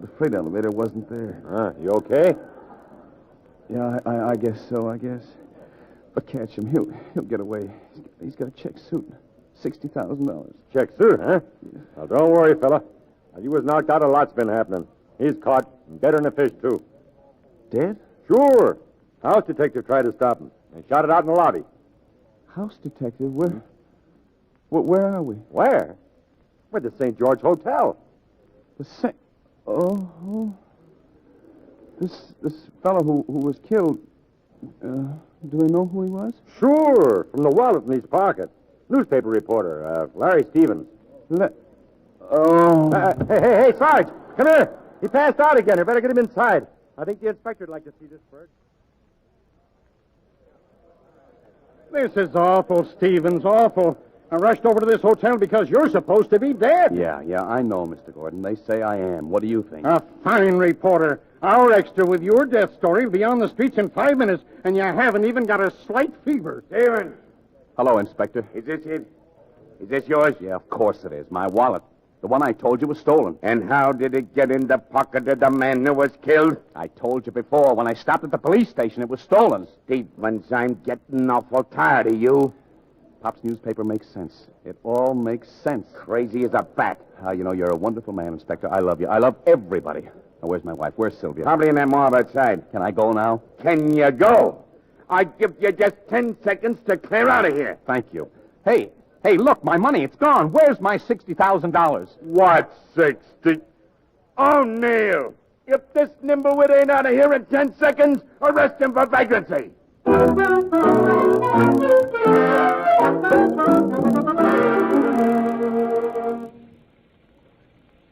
Speaker 7: the freight elevator wasn't there.
Speaker 12: You okay?
Speaker 7: Yeah, I guess so, But catch him. He'll get away. He's got a check suit. $60,000.
Speaker 12: Check suit, huh? Yeah. Well, don't worry, fella. Now, you was knocked out, a lot's been happening. He's caught, and deader than a fish, too.
Speaker 7: Dead?
Speaker 12: Sure. House detective tried to stop him and shot it out in the lobby.
Speaker 7: House detective? Where are we?
Speaker 12: Where? We're at the St. George Hotel.
Speaker 7: Oh. This fellow who was killed, do we know who he was?
Speaker 12: Sure, from the wallet in his pocket. Newspaper reporter, Larry Stevens.
Speaker 7: Hey,
Speaker 12: Sarge, come here. He passed out again. You better get him inside. I think the inspector'd like to see this bird.
Speaker 2: This is awful, Stevens, awful. I rushed over to this hotel because you're supposed to be dead.
Speaker 7: Yeah, I know, Mr. Gordon. They say I am. What do you think?
Speaker 2: A fine reporter. Our extra with your death story will be on the streets in 5 minutes, and you haven't even got a slight fever.
Speaker 3: Stephen.
Speaker 7: Hello, Inspector.
Speaker 3: Is this it? Is this yours?
Speaker 7: Yeah, of course it is. My wallet. The one I told you was stolen.
Speaker 9: And how did it get in the pocket of the man who was killed?
Speaker 7: I told you before. When I stopped at the police station, it was stolen.
Speaker 9: Stevens, I'm getting awful tired of you.
Speaker 7: Pop's newspaper makes sense. It all makes sense.
Speaker 9: Crazy as a bat.
Speaker 7: You know, you're a wonderful man, Inspector. I love you. I love everybody. Now, where's my wife? Where's Sylvia?
Speaker 9: Probably in that mob outside.
Speaker 7: Can I go now?
Speaker 9: Can you go? I give you just 10 seconds to clear out of here.
Speaker 7: Thank you. Hey, look, my money, it's gone. Where's my $60,000?
Speaker 9: What 60? O'Neill, if this nimblewit ain't out of here in 10 seconds, arrest him for vagrancy.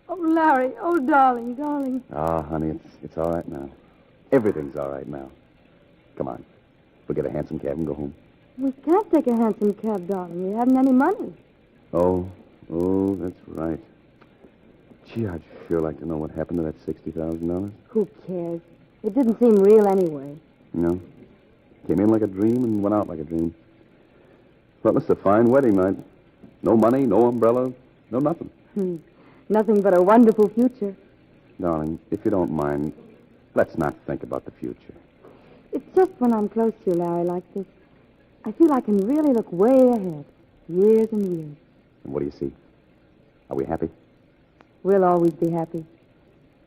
Speaker 5: Oh, Larry. Oh, darling.
Speaker 7: Oh, honey, it's all right now. Everything's all right now. Come on. We'll get a hansom cab and go home.
Speaker 5: We can't take a hansom cab, darling. We haven't any money.
Speaker 7: Oh, that's right. Gee, I'd sure like to know what happened to that $60,000.
Speaker 5: Who cares? It didn't seem real anyway.
Speaker 7: No. Came in like a dream and went out like a dream. Well, it's a fine wedding night. No money, no umbrella, no nothing.
Speaker 5: Nothing but a wonderful future.
Speaker 7: Darling, if you don't mind, let's not think about the future.
Speaker 5: It's just when I'm close to you, Larry, like this, I feel I can really look way ahead. Years and years.
Speaker 7: And what do you see? Are we happy?
Speaker 5: We'll always be happy.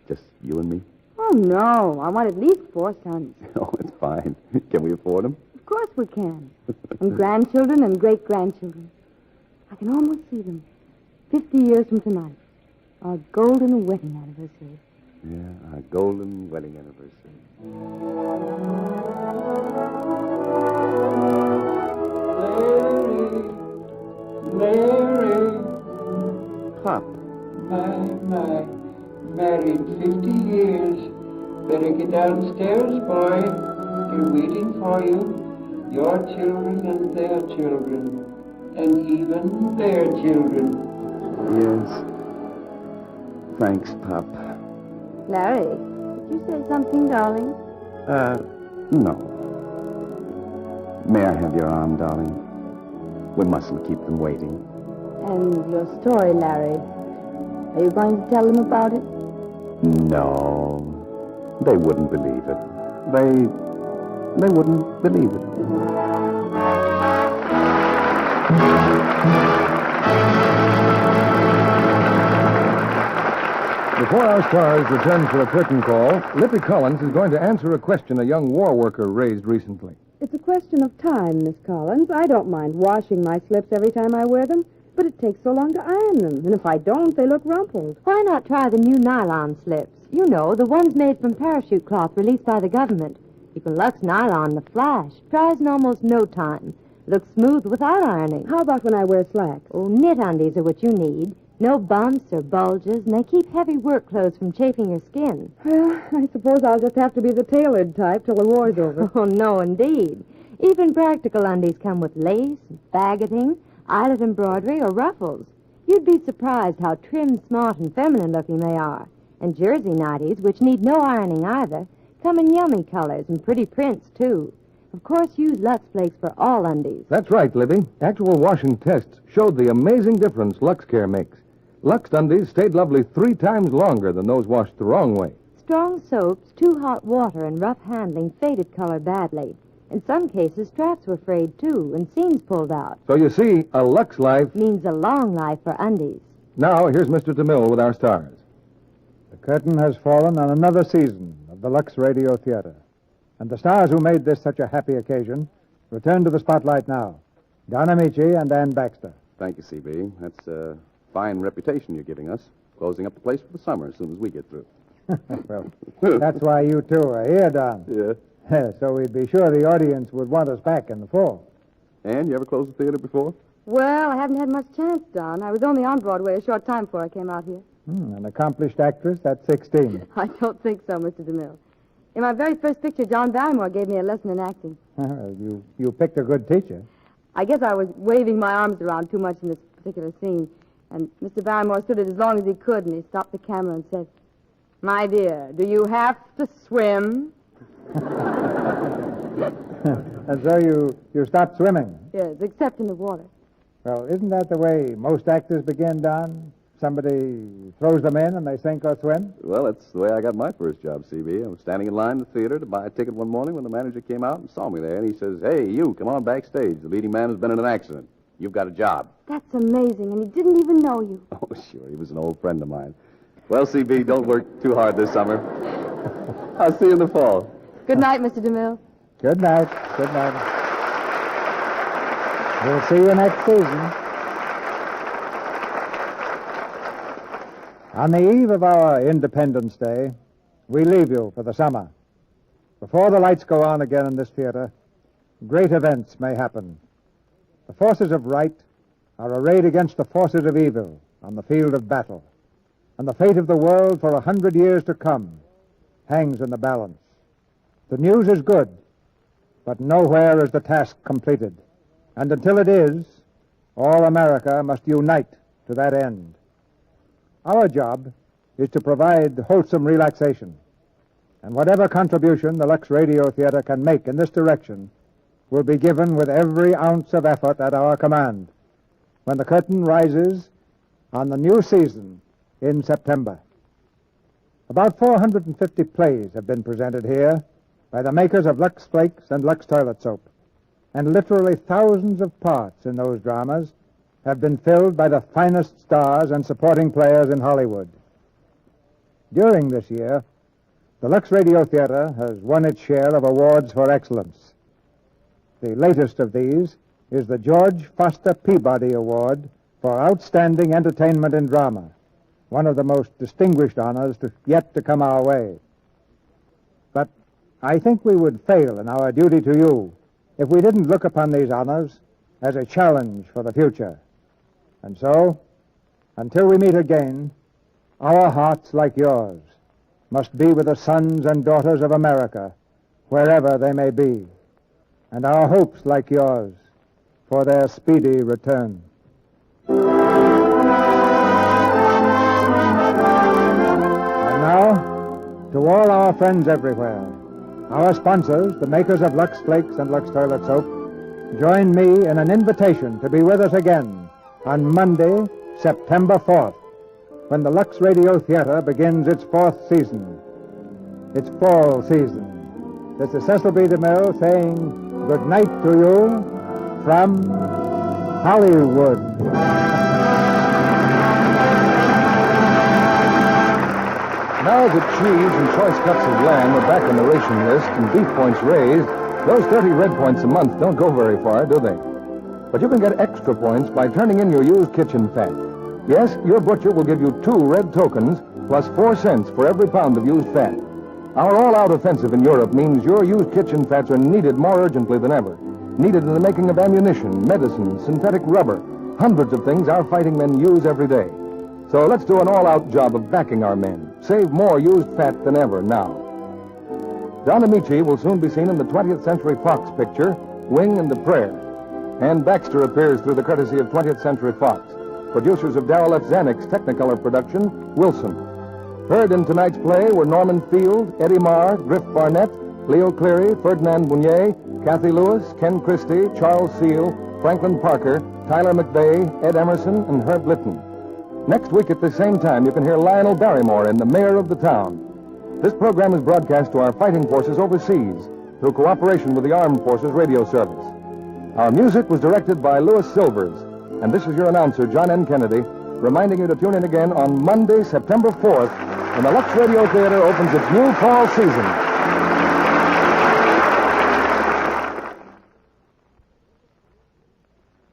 Speaker 7: Just you and me?
Speaker 5: Oh, no. I want at least 4 sons.
Speaker 7: Oh, it's fine. Can we afford them?
Speaker 5: Of course we can. And grandchildren and great-grandchildren. I can almost see them. 50 years from tonight. Our golden wedding anniversary.
Speaker 7: Yeah, our golden wedding anniversary.
Speaker 6: Larry.
Speaker 7: Pop.
Speaker 6: My. Married 50 years. Better get downstairs, boy. They're waiting for you. Your children and their children. And even their children.
Speaker 7: Yes. Thanks, Pop.
Speaker 5: Larry, did you say something, darling?
Speaker 7: No. May I have your arm, darling? We mustn't keep them waiting.
Speaker 5: And your story, Larry. Are you going to tell them about it?
Speaker 7: No. They wouldn't believe it. They wouldn't believe it.
Speaker 22: Before our stars return for a curtain call, Lippy Collins is going to answer a question a young war worker raised recently.
Speaker 24: It's a question of time, Miss Collins. I don't mind washing my slips every time I wear them.
Speaker 5: But it takes so long to iron them, and if I don't, they look rumpled.
Speaker 13: Why not try the new nylon slips? You know, the ones made from parachute cloth released by the government. You can Lux nylon in a flash. Dries in almost no time. Looks smooth without ironing.
Speaker 5: How about when I wear slacks?
Speaker 13: Oh, knit undies are what you need. No bumps or bulges, and they keep heavy work clothes from chafing your skin.
Speaker 5: Well, I suppose I'll just have to be the tailored type till the war's over.
Speaker 13: Oh, no, indeed. Even practical undies come with lace, baggeting, eyelet embroidery, or ruffles. You'd be surprised how trim, smart, and feminine-looking they are. And jersey nighties, which need no ironing either, come in yummy colors and pretty prints, too. Of course, use Lux Flakes for all undies.
Speaker 22: That's right, Libby. Actual washing tests showed the amazing difference Lux Care makes. Lux undies stayed lovely 3 times longer than those washed the wrong way.
Speaker 13: Strong soaps, too hot water, and rough handling faded color badly. In some cases, straps were frayed, too, and seams pulled out.
Speaker 22: So you see, a Lux life
Speaker 13: means a long life for undies.
Speaker 22: Now, here's Mr. DeMille with our stars.
Speaker 16: The curtain has fallen on another season of the Lux Radio Theater. And the stars who made this such a happy occasion return to the spotlight now. Don Ameche and Ann Baxter.
Speaker 7: Thank you, C.B. That's a fine reputation you're giving us. Closing up the place for the summer as soon as we get through.
Speaker 16: Well, that's why you two are here, Don.
Speaker 7: Yeah.
Speaker 16: So we'd be sure the audience would want us back in the fall.
Speaker 7: Ann, you ever closed the theater before?
Speaker 19: Well, I haven't had much chance, Don. I was only on Broadway a short time before I came out here.
Speaker 16: An accomplished actress at 16.
Speaker 19: I don't think so, Mr. DeMille. In my very first picture, John Barrymore gave me a lesson in acting.
Speaker 16: You picked a good teacher.
Speaker 19: I guess I was waving my arms around too much in this particular scene. And Mr. Barrymore stood it as long as he could, and he stopped the camera and said, "My dear, do you have to swim?"
Speaker 16: And so you stopped swimming?
Speaker 19: Yes, except in the water.
Speaker 16: Well, isn't that the way most actors begin, Don? Somebody throws them in and they sink or swim?
Speaker 7: Well, that's the way I got my first job, C.B. I was standing in line in the theater to buy a ticket one morning when the manager came out and saw me there, and he says, "Hey, you, come on backstage. The leading man has been in an accident. You've got a job."
Speaker 19: That's amazing, and he didn't even know you.
Speaker 7: Oh, sure. He was an old friend of mine. Well, C.B., don't work too hard this summer. I'll see you in the fall.
Speaker 19: Good night, Mr. DeMille.
Speaker 16: Good night. Good night. We'll see you next season. On the eve of our Independence Day, we leave you for the summer. Before the lights go on again in this theater, great events may happen. The forces of right are arrayed against the forces of evil on the field of battle, and the fate of the world for 100 years to come hangs in the balance. The news is good, but nowhere is the task completed. And until it is, all America must unite to that end. Our job is to provide wholesome relaxation, and whatever contribution the Lux Radio Theater can make in this direction will be given with every ounce of effort at our command when the curtain rises on the new season in September. About 450 plays have been presented here by the makers of Lux Flakes and Lux Toilet Soap, and literally thousands of parts in those dramas have been filled by the finest stars and supporting players in Hollywood. During this year, the Lux Radio Theater has won its share of awards for excellence. The latest of these is the George Foster Peabody Award for Outstanding Entertainment in Drama, one of the most distinguished honors yet to come our way. But I think we would fail in our duty to you if we didn't look upon these honors as a challenge for the future. And so, until we meet again, our hearts, like yours, must be with the sons and daughters of America, wherever they may be, and our hopes, like yours, for their speedy return. And now, to all our friends everywhere, our sponsors, the makers of Lux Flakes and Lux Toilet Soap, join me in an invitation to be with us again on Monday, September 4th, when the Lux Radio Theater begins its 4th season, its fall season. This is Cecil B. DeMille saying good night to you from Hollywood.
Speaker 22: Now that cheese and choice cuts of lamb are back on the ration list and beef points raised, those 30 red points a month don't go very far, do they? But you can get extra points by turning in your used kitchen fat. Yes, your butcher will give you 2 red tokens plus 4 cents for every pound of used fat. Our all-out offensive in Europe means your used kitchen fats are needed more urgently than ever. Needed in the making of ammunition, medicine, synthetic rubber, hundreds of things our fighting men use every day. So let's do an all-out job of backing our men. Save more used fat than ever now. Don Ameche will soon be seen in the 20th Century Fox picture, Wing and the Prayer. Ann Baxter appears through the courtesy of 20th Century Fox. Producers of Darrell F. Zanuck's Technicolor production, Wilson. Heard in tonight's play were Norman Field, Eddie Marr, Griff Barnett, Leo Cleary, Ferdinand Bounier, Kathy Lewis, Ken Christie, Charles Seal, Franklin Parker, Tyler McVeigh, Ed Emerson, and Herb Litton. Next week at the same time, you can hear Lionel Barrymore in The Mayor of the Town. This program is broadcast to our fighting forces overseas through cooperation with the Armed Forces Radio Service. Our music was directed by Louis Silvers, and this is your announcer, John N. Kennedy, reminding you to tune in again on Monday, September 4th, when the Lux Radio Theater opens its new fall season.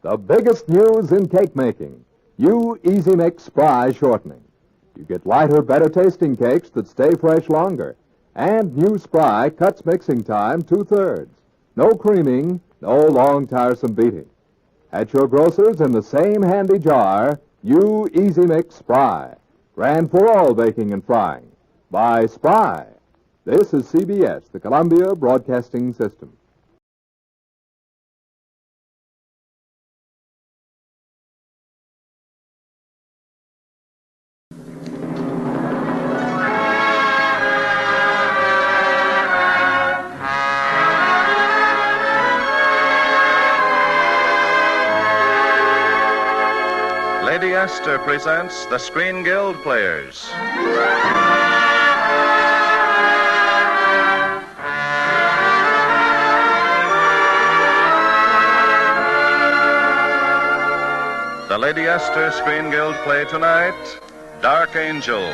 Speaker 1: The biggest news in cake making. New Easy Mix Spry Shortening. You get lighter, better tasting cakes that stay fresh longer. And new Spry cuts mixing time 2/3. No creaming, no long, tiresome beating. At your grocer's in the same handy jar, new Easy Mix Spry. Grand for all baking and frying. By Spry. This is CBS, the Columbia Broadcasting System.
Speaker 15: Lady Esther presents the Screen Guild Players. The Lady Esther Screen Guild play tonight, Dark Angel.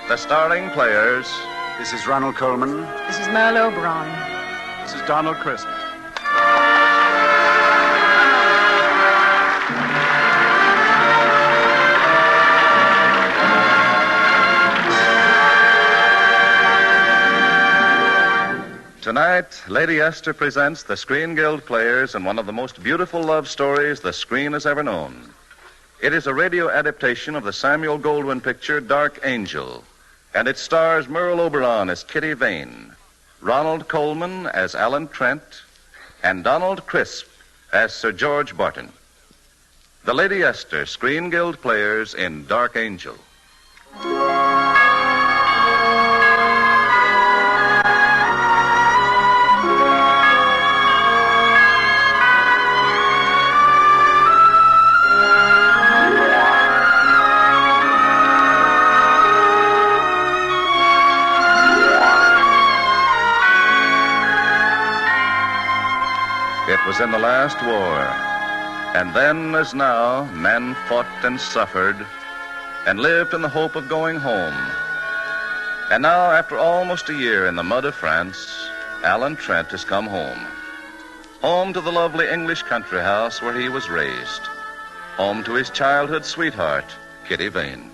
Speaker 15: The starring players...
Speaker 18: This is Ronald Coleman.
Speaker 23: This is Merle Oberon.
Speaker 18: This is Donald Crisp.
Speaker 15: Tonight, Lady Esther presents the Screen Guild Players in one of the most beautiful love stories the screen has ever known. It is a radio adaptation of the Samuel Goldwyn picture Dark Angel, and it stars Merle Oberon as Kitty Vane, Ronald Coleman as Alan Trent, and Donald Crisp as Sir George Barton. The Lady Esther Screen Guild Players in Dark Angel. It was in the last war, and then, as now, men fought and suffered and lived in the hope of going home. And now, after almost a year in the mud of France, Alan Trent has come home. Home to the lovely English country house where he was raised. Home to his childhood sweetheart, Kitty Vane.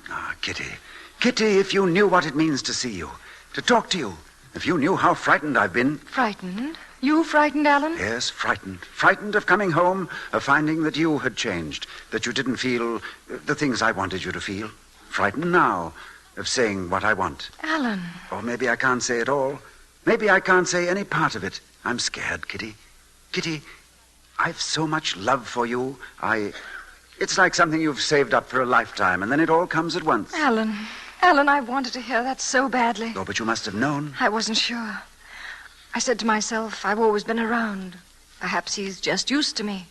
Speaker 18: Ah, Kitty. Kitty, if you knew what it means to see you, to talk to you, if you knew how frightened I've been.
Speaker 23: Frightened? You frightened, Alan?
Speaker 18: Yes, frightened. Frightened of coming home, of finding that you had changed, that you didn't feel the things I wanted you to feel. Frightened now of saying what I want.
Speaker 23: Alan.
Speaker 18: Or maybe I can't say it all. Maybe I can't say any part of it. I'm scared, Kitty. Kitty, I've so much love for you. It's like something you've saved up for a lifetime, and then it all comes at once.
Speaker 23: Alan. Alan, I wanted to hear that so badly.
Speaker 18: Oh, but you must have known.
Speaker 23: I wasn't sure. I said to myself, I've always been around. Perhaps he's just used to me.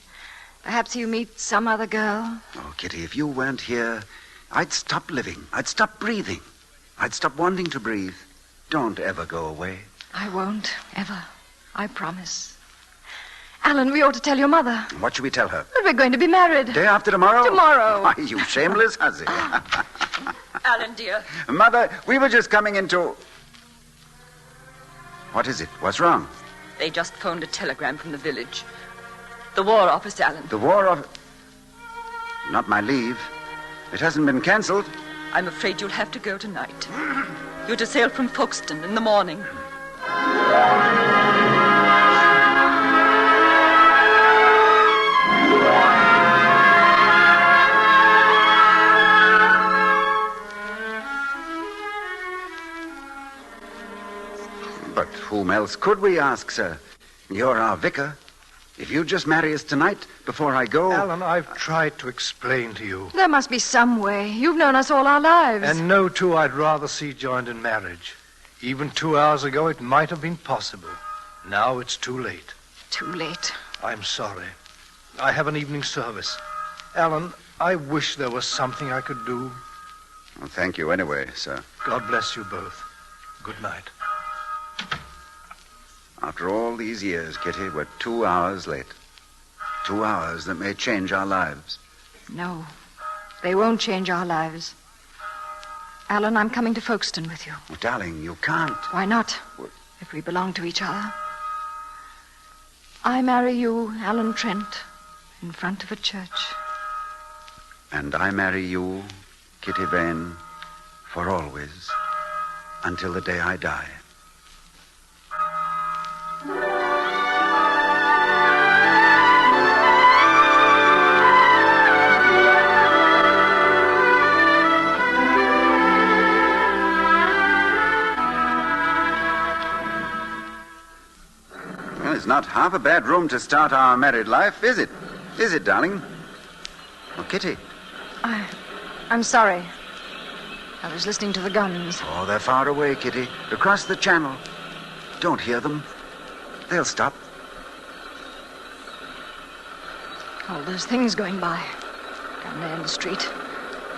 Speaker 23: Perhaps he'll meet some other girl.
Speaker 18: Oh, Kitty, if you weren't here, I'd stop living. I'd stop breathing. I'd stop wanting to breathe. Don't ever go away.
Speaker 23: I won't, ever. I promise. Alan, we ought to tell your mother.
Speaker 18: What should we tell her?
Speaker 23: That we're going to be married.
Speaker 18: Day after tomorrow?
Speaker 23: Tomorrow.
Speaker 18: Why, you shameless hussy.
Speaker 23: Alan, dear.
Speaker 18: Mother, we were just coming into... What is it? What's wrong?
Speaker 23: They just phoned a telegram from the village.
Speaker 4: The War Office, Alan.
Speaker 18: The War Office? Not my leave. It hasn't been cancelled.
Speaker 4: I'm afraid you'll have to go tonight. You're to sail from Folkestone in the morning.
Speaker 18: But whom else could we ask, sir? You're our vicar. If you just marry us tonight, before I go...
Speaker 10: Alan, I've tried to explain to you.
Speaker 23: There must be some way. You've known us all our lives.
Speaker 10: And no two I'd rather see joined in marriage. Even 2 hours ago, it might have been possible. Now it's too late.
Speaker 23: Too late.
Speaker 10: I'm sorry. I have an evening service. Alan, I wish there was something I could do.
Speaker 18: Well, thank you anyway, sir.
Speaker 10: God bless you both. Good night.
Speaker 18: After all these years, Kitty, we're 2 hours late. 2 hours that may change our lives.
Speaker 23: No, they won't change our lives. Alan, I'm coming to Folkestone with you.
Speaker 18: Oh, darling, you can't.
Speaker 23: Why not? If we belong to each other. I marry you, Alan Trent, in front of a church.
Speaker 18: And I marry you, Kitty Vane, for always, until the day I die. Well, it's not half a bad room to start our married life, is it? Is it, darling? Oh, Kitty.
Speaker 23: I'm sorry. I was listening to the guns.
Speaker 18: Oh, they're far away, Kitty. Across the channel. Don't hear them. They'll stop.
Speaker 23: All those things going by. Down there in the street.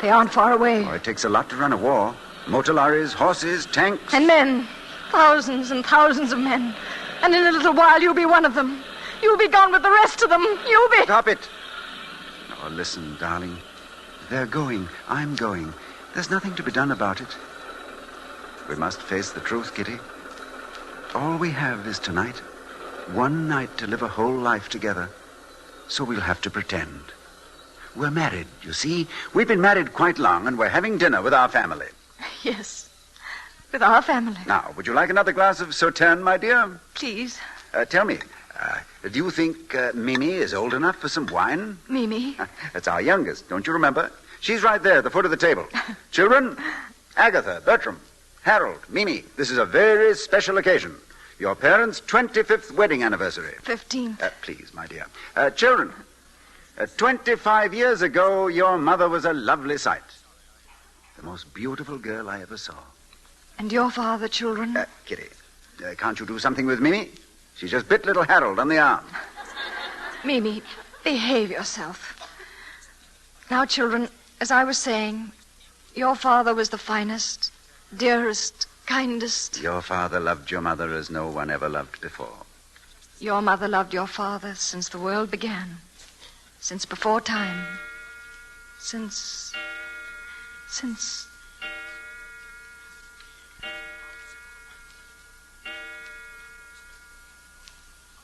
Speaker 23: They aren't far away.
Speaker 18: Oh, it takes a lot to run a war. Motor lorries, horses, tanks.
Speaker 23: And men. Thousands and thousands of men. And in a little while, you'll be one of them. You'll be gone with the rest of them. You'll be...
Speaker 18: Stop it. Oh, listen, darling. They're going. I'm going. There's nothing to be done about it. We must face the truth, Kitty. All we have is tonight. One night to live a whole life together. So we'll have to pretend. We're married, you see. We've been married quite long, and we're having dinner with our family.
Speaker 23: Yes. With our family.
Speaker 18: Now, would you like another glass of Sauterne, my dear?
Speaker 23: Please.
Speaker 18: Tell me, do you think Mimi is old enough for some wine?
Speaker 23: Mimi?
Speaker 18: That's our youngest, don't you remember? She's right there at the foot of the table. Children, Agatha, Bertram, Harold, Mimi, this is a very special occasion. Your parents' 25th wedding anniversary.
Speaker 23: 15th.
Speaker 18: Please, my dear. Children, 25 years ago, your mother was a lovely sight. The most beautiful girl I ever saw.
Speaker 23: And your father, children?
Speaker 18: Kitty, can't you do something with Mimi? She just bit little Harold on the arm.
Speaker 23: Mimi, behave yourself. Now, children, as I was saying, your father was the finest, dearest, kindest.
Speaker 18: Your father loved your mother as no one ever loved before.
Speaker 23: Your mother loved your father since the world began. Since before time. Since...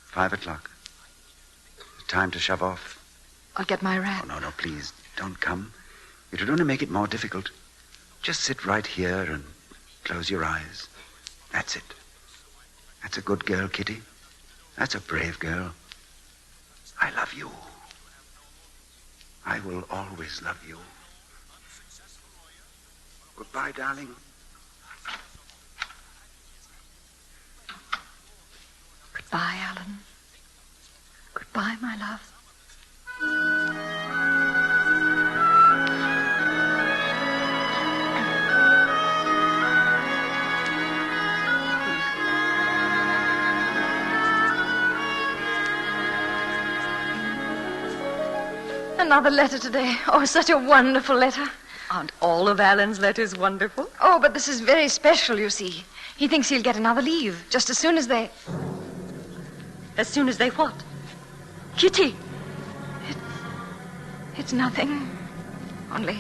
Speaker 18: 5 o'clock. Time to shove off.
Speaker 23: I'll get my wrap.
Speaker 18: Oh, no, please, don't come. It'll only make it more difficult. Just sit right here and close your eyes. That's it. That's a good girl, Kitty. That's a brave girl. I love you. I will always love you. Goodbye, darling.
Speaker 23: Goodbye, Alan. Goodbye, my love. Another letter today. Oh, such a wonderful letter.
Speaker 4: Aren't all of Alan's letters wonderful?
Speaker 23: Oh, but this is very special, you see. He thinks he'll get another leave just as soon as they...
Speaker 4: As soon as they what?
Speaker 23: Kitty! It's nothing. Only...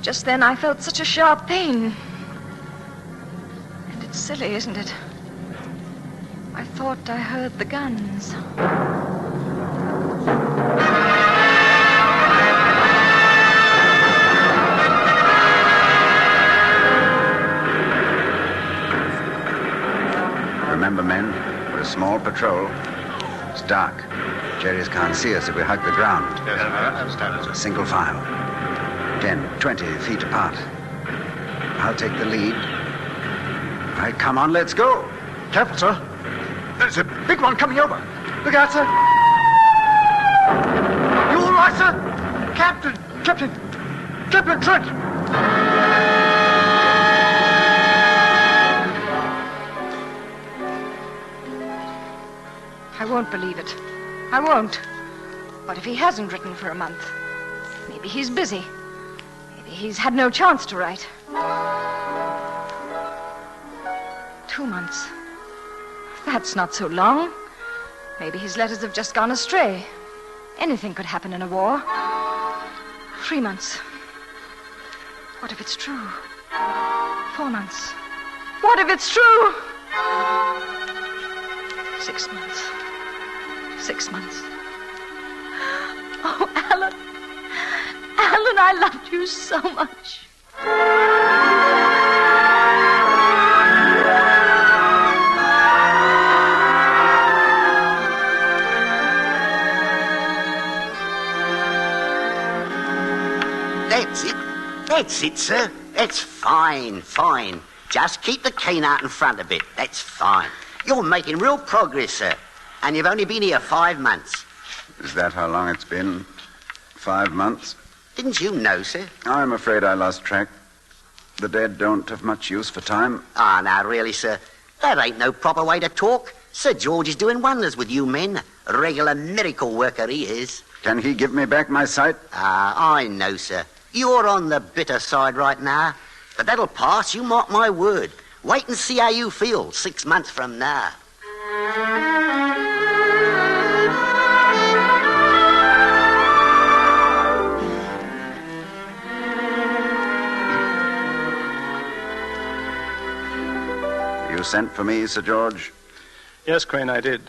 Speaker 23: just then I felt such a sharp pain. And it's silly, isn't it? I thought I heard the guns.
Speaker 18: remember, men. We're a small patrol. It's dark. Jerry's can't see us if we hug the ground.
Speaker 12: Yes, I understand.
Speaker 18: Single file. 10, 20 feet apart. I'll take the lead. All right, come on, let's go.
Speaker 12: Careful, sir. There's a big one coming over. Look out, sir. You all right, sir? Captain Trent.
Speaker 23: I won't believe it. I won't. What if he hasn't written for a month? Maybe he's busy. Maybe he's had no chance to write. 2 months. That's not so long. Maybe his letters have just gone astray. Anything could happen in a war. 3 months. What if it's true? 4 months. What if it's true? 6 months. 6 months. Oh, Alan. Alan, I loved you so much.
Speaker 8: That's it, sir. That's fine. Just keep the cane out in front of it. That's fine. You're making real progress, sir. And you've only been here 5 months.
Speaker 18: Is that how long it's been? 5 months?
Speaker 8: Didn't you know, sir?
Speaker 18: I'm afraid I lost track. The dead don't have much use for time.
Speaker 8: Ah, now, really, sir. That ain't no proper way to talk. Sir George is doing wonders with you men. A regular miracle worker he is.
Speaker 18: Can he give me back my sight?
Speaker 8: Ah, I know, sir. You're on the bitter side right now. But that'll pass, you mark my word. Wait and see how you feel 6 months from now.
Speaker 18: You sent for me, Sir George?
Speaker 11: Yes, Crane, I did.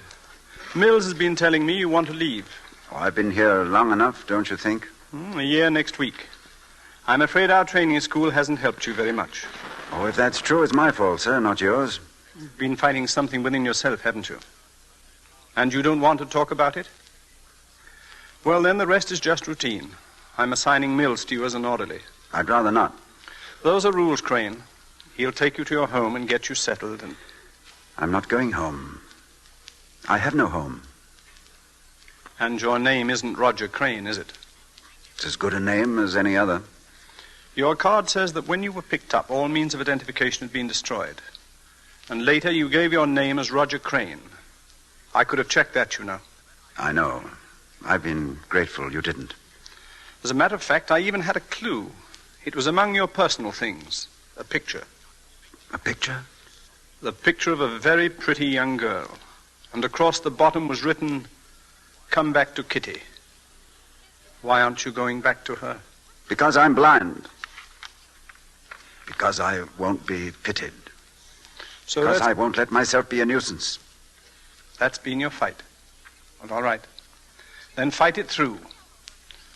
Speaker 11: Mills has been telling me you want to leave.
Speaker 18: Oh, I've been here long enough, don't you think?
Speaker 11: A year next week. I'm afraid our training school hasn't helped you very much.
Speaker 18: Oh, if that's true, it's my fault, sir, not yours.
Speaker 11: You've been fighting something within yourself, haven't you? And you don't want to talk about it? Well, then the rest is just routine. I'm assigning Mills to you as an orderly.
Speaker 18: I'd rather not.
Speaker 11: Those are rules, Crane. He'll take you to your home and get you settled and...
Speaker 18: I'm not going home. I have no home.
Speaker 11: And your name isn't Roger Crane, is it?
Speaker 18: It's as good a name as any other.
Speaker 11: Your card says that when you were picked up, all means of identification had been destroyed. And later you gave your name as Roger Crane. I could have checked that, you know.
Speaker 18: I know. I've been grateful you didn't.
Speaker 11: As a matter of fact, I even had a clue. It was among your personal things. A picture.
Speaker 18: A picture?
Speaker 11: The picture of a very pretty young girl. And across the bottom was written, "Come back to Kitty." Why aren't you going back to her?
Speaker 18: Because I'm blind. Because I won't be pitied. Because I won't let myself be a nuisance.
Speaker 11: That's been your fight. Well, all right. Then fight it through.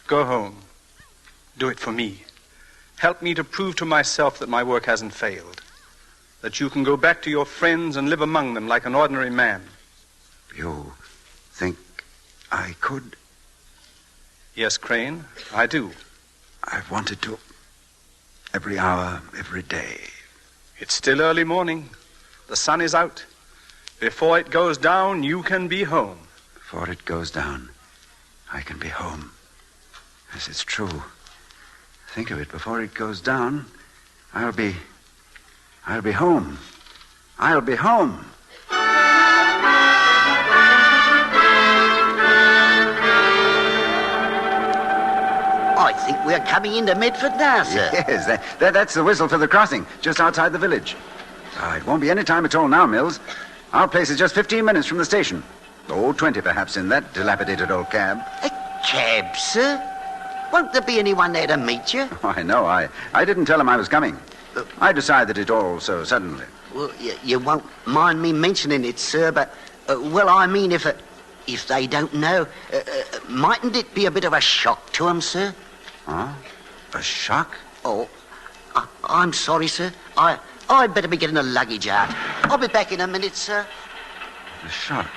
Speaker 11: Go home. Do it for me. Help me to prove to myself that my work hasn't failed. That you can go back to your friends and live among them like an ordinary man.
Speaker 18: You think I could?
Speaker 11: Yes, Crane, I do.
Speaker 18: I've wanted to. Every hour, every day.
Speaker 11: It's still early morning. The sun is out. Before it goes down, you can be home.
Speaker 18: Before it goes down, I can be home. Yes, it's true. Think of it. Before it goes down, I'll be home. I'll be home.
Speaker 8: I think we're coming into Medford now, sir.
Speaker 18: Yes, that's the whistle for the crossing, just outside the village. It won't be any time at all now, Mills. Our place is just 15 minutes from the station. Oh, 20 perhaps in that dilapidated old cab.
Speaker 8: A cab, sir? Won't there be anyone there to meet you?
Speaker 18: Oh, I know. I didn't tell him I was coming. I decided it all so suddenly.
Speaker 8: Well, you won't mind me mentioning it, sir, but, well, I mean, if they don't know, mightn't it be a bit of a shock to them, sir?
Speaker 18: Huh? A shock?
Speaker 8: Oh, I'm sorry, sir. I'd better be getting the luggage out. I'll be back in a minute, sir.
Speaker 18: A shock.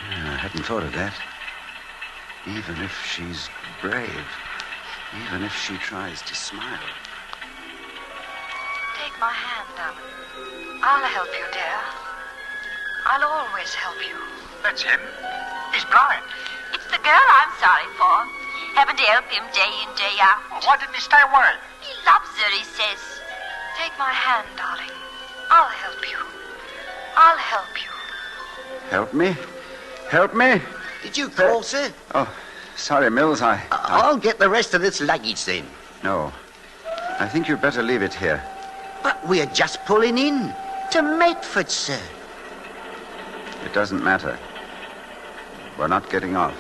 Speaker 18: Yeah, I hadn't thought of that. Even if she's brave, even if she tries to smile.
Speaker 23: Take my hand, darling. I'll help you, dear. I'll always help you.
Speaker 14: That's him. He's blind.
Speaker 17: It's the girl I'm sorry for. Having to help him day in, day out.
Speaker 14: Well, why didn't he stay away?
Speaker 17: He loves her, he says.
Speaker 23: Take my hand, darling. I'll help you. I'll help you.
Speaker 18: Help me? Help me?
Speaker 8: Did you call, sir?
Speaker 18: Oh, sorry, Mills.
Speaker 8: I'll get the rest of this luggage then.
Speaker 18: No. I think you'd better leave it here.
Speaker 8: But we're just pulling in to Medford, sir.
Speaker 18: It doesn't matter. We're not getting off.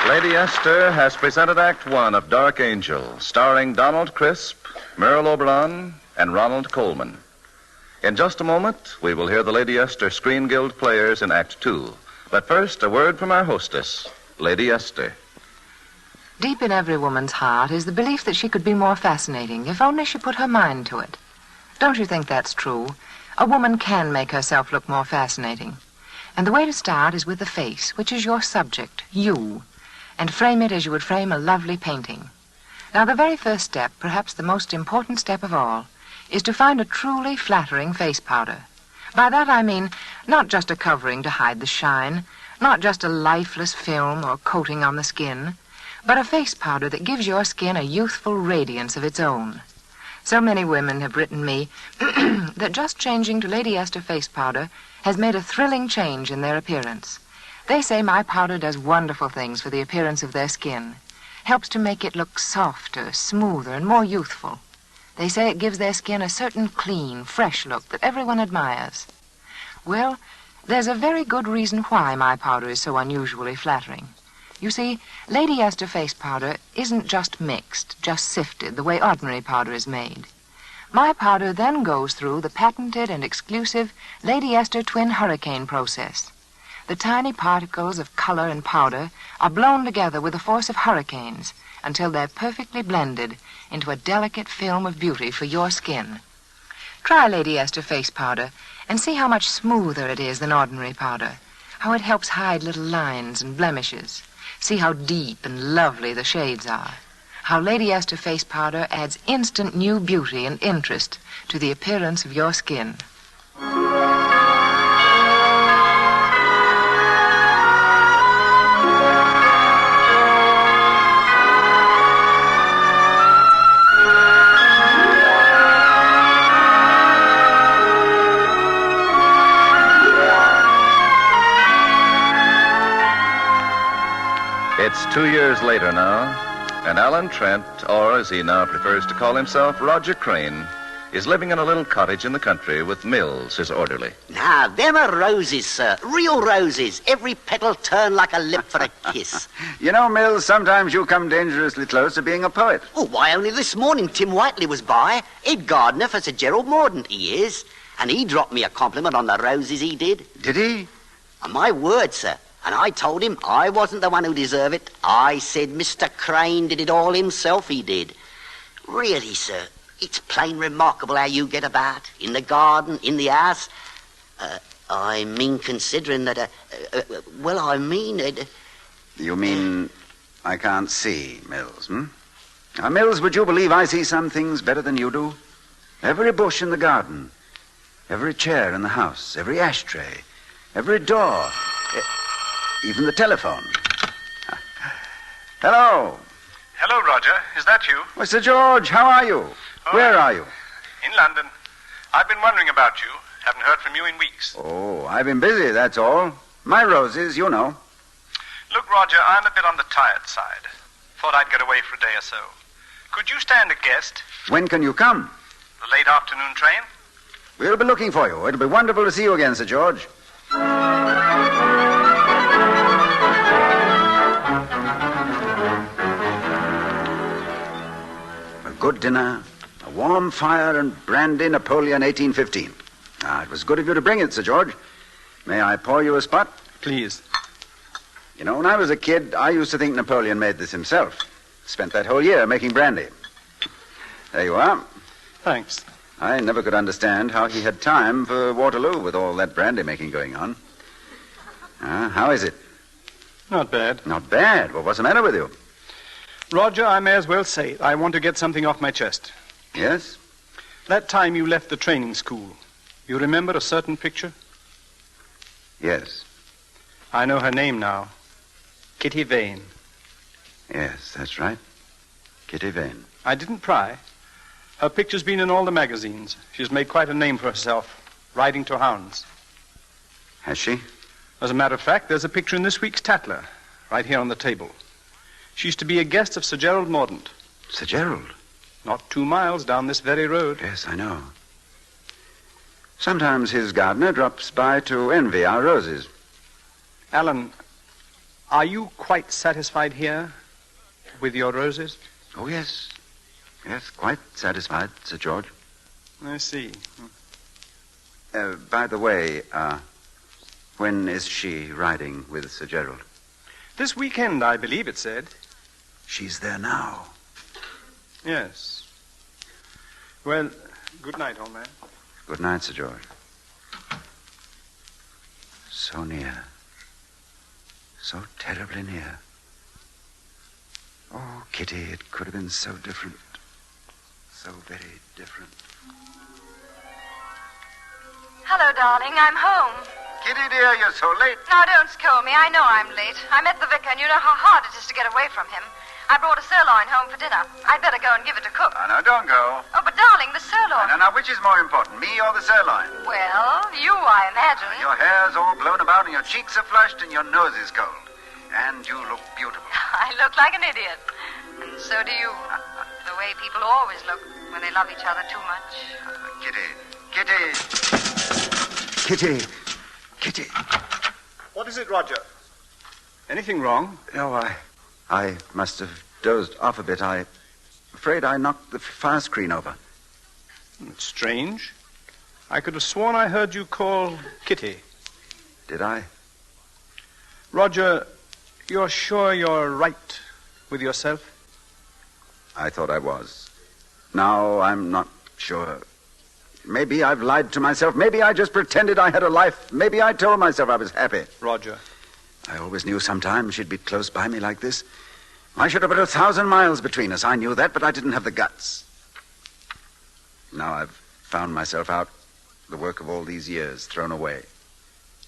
Speaker 15: Lady Esther has presented Act One of Dark Angel, starring Donald Crisp, Merle Oberon, and Ronald Coleman. In just a moment, we will hear the Lady Esther Screen Guild players in Act Two. But first, a word from our hostess, Lady Esther.
Speaker 20: Deep in every woman's heart is the belief that she could be more fascinating if only she put her mind to it. Don't you think that's true? A woman can make herself look more fascinating. And the way to start is with the face, which is your subject, you, and frame it as you would frame a lovely painting. Now, the very first step, perhaps the most important step of all, is to find a truly flattering face powder. By that I mean not just a covering to hide the shine, not just a lifeless film or coating on the skin, but a face powder that gives your skin a youthful radiance of its own. So many women have written me that just changing to Lady Esther face powder has made a thrilling change in their appearance. They say my powder does wonderful things for the appearance of their skin, helps to make it look softer, smoother, and more youthful. They say it gives their skin a certain clean, fresh look that everyone admires. Well, there's a very good reason why my powder is so unusually flattering. You see, Lady Esther face powder isn't just mixed, just sifted, the way ordinary powder is made. My powder then goes through the patented and exclusive Lady Esther Twin Hurricane process. The tiny particles of color and powder are blown together with the force of hurricanes until they're perfectly blended into a delicate film of beauty for your skin. Try Lady Esther face powder and see how much smoother it is than ordinary powder, how it helps hide little lines and blemishes. See how deep and lovely the shades are, how Lady Esther face powder adds instant new beauty and interest to the appearance of your skin.
Speaker 15: It's 2 years later now, and Alan Trent, or as he now prefers to call himself, Roger Crane, is living in a little cottage in the country with Mills, his orderly.
Speaker 8: Now, them are roses, sir. Real roses. Every petal turned like a lip for a kiss.
Speaker 18: You know, Mills, sometimes you come dangerously close to being a poet.
Speaker 8: Oh, why, only this morning Tim Whiteley was by. Head gardener for Sir Gerald Mordaunt, he is. And he dropped me a compliment on the roses, he did.
Speaker 18: Did he?
Speaker 8: On my word, sir. And I told him I wasn't the one who deserved it. I said Mr. Crane did it all himself, he did. Really, sir, it's plain remarkable how you get about. In the garden, in the house. I mean, considering that, well, I mean...
Speaker 18: You mean I can't see, Mills, hmm? Now, Mills, would you believe I see some things better than you do? Every bush in the garden, every chair in the house, every ashtray, every door... Even the telephone. Hello.
Speaker 11: Hello, Roger. Is that you?
Speaker 18: Well, Sir George, how are you? Where are you?
Speaker 11: In London. I've been wondering about you. Haven't heard from you in weeks.
Speaker 18: Oh, I've been busy, that's all. My roses, you know.
Speaker 11: Look, Roger, I'm a bit on the tired side. Thought I'd get away for a day or so. Could you stand a guest?
Speaker 18: When can you come?
Speaker 11: The late afternoon train?
Speaker 18: We'll be looking for you. It'll be wonderful to see you again, Sir George. A good dinner, a warm fire, and brandy Napoleon 1815. Ah, it was good of you to bring it, Sir George. May I pour you a spot?
Speaker 11: Please.
Speaker 18: You know, when I was a kid, I used to think Napoleon made this himself. Spent that whole year making brandy. There you are.
Speaker 11: Thanks.
Speaker 18: I never could understand how he had time for Waterloo with all that brandy making going on. How is it?
Speaker 11: Not bad.
Speaker 18: Not bad? Well, what's the matter with you?
Speaker 11: Roger, I may as well say it. I want to get something off my chest.
Speaker 18: Yes?
Speaker 11: That time you left the training school, you remember a certain picture?
Speaker 18: Yes.
Speaker 11: I know her name now. Kitty Vane.
Speaker 18: Yes, that's right. Kitty Vane.
Speaker 11: I didn't pry. Her picture's been in all the magazines. She's made quite a name for herself, riding to hounds.
Speaker 18: Has she?
Speaker 11: As a matter of fact, there's a picture in this week's Tatler, right here on the table. She used to be a guest of Sir Gerald Mordaunt.
Speaker 18: Sir Gerald?
Speaker 11: Not 2 miles down this very road.
Speaker 18: Yes, I know. Sometimes his gardener drops by to envy our roses.
Speaker 11: Alan, are you quite satisfied here with your roses?
Speaker 18: Oh, yes. Yes, quite satisfied, Sir George.
Speaker 11: I see.
Speaker 18: By the way, when is she riding with Sir Gerald?
Speaker 11: This weekend, I believe it said.
Speaker 18: She's there now.
Speaker 11: Yes. Well, good night, old man.
Speaker 18: Good night, Sir George. So near. So terribly near. Oh, Kitty, it could have been so different. So very different.
Speaker 23: Hello, darling. I'm home.
Speaker 18: Kitty, dear, you're so late.
Speaker 23: Now, don't scold me. I know I'm late. I met the vicar, and you know how hard it is to get away from him. I brought a sirloin home for dinner. I'd better go and give it to cook.
Speaker 18: No, don't go.
Speaker 23: Oh, but darling, the sirloin.
Speaker 18: Now, which is more important, me or the sirloin?
Speaker 23: Well, you, I imagine.
Speaker 18: Your hair's all blown about, and your cheeks are flushed, and your nose is cold. And you look beautiful.
Speaker 23: I look like an idiot. And so do you. The way people always look when they love each other too much.
Speaker 18: Kitty. Kitty. Kitty.
Speaker 11: What is it, Roger? Anything wrong?
Speaker 18: No, I must have dozed off a bit. I'm afraid I knocked the fire screen over.
Speaker 11: It's strange. I could have sworn I heard you call Kitty.
Speaker 18: Did I?
Speaker 11: Roger, you're sure you're right with yourself?
Speaker 18: I thought I was. Now I'm not sure. Maybe I've lied to myself. Maybe I just pretended I had a life. Maybe I told myself I was happy.
Speaker 11: Roger.
Speaker 18: I always knew sometime she'd be close by me like this. I should have put 1,000 miles between us. I knew that, but I didn't have the guts. Now I've found myself out, the work of all these years thrown away.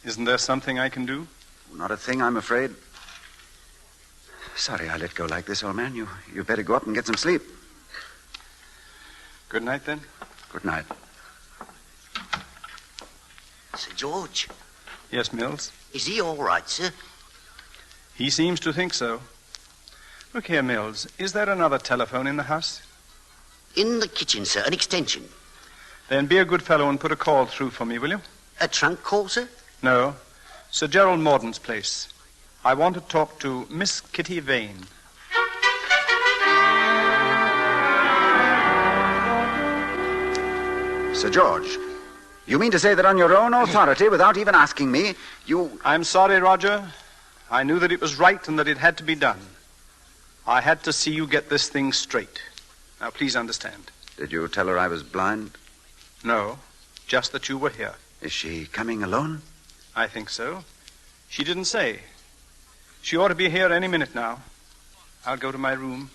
Speaker 11: Isn't there something I can do?
Speaker 18: Not a thing, I'm afraid. Sorry I let go like this, old man. You better go up and get some sleep.
Speaker 11: Good night, then.
Speaker 18: Good night.
Speaker 8: Sir George?
Speaker 11: Yes, Mills?
Speaker 8: Is he all right, sir?
Speaker 11: He seems to think so. Look here, Mills. Is there another telephone in the house?
Speaker 8: In the kitchen, sir. An extension.
Speaker 11: Then be a good fellow and put a call through for me, will you?
Speaker 8: A trunk call, sir?
Speaker 11: No. Sir Gerald Mordaunt's place. I want to talk to Miss Kitty Vane.
Speaker 18: Sir George, you mean to say that on your own authority, without even asking me, you...
Speaker 11: I'm sorry, Roger. I knew that it was right and that it had to be done. I had to see you get this thing straight. Now, please understand.
Speaker 18: Did you tell her I was blind?
Speaker 11: No, just that you were here.
Speaker 18: Is she coming alone?
Speaker 11: I think so. She didn't say. She ought to be here any minute now. I'll go to my room.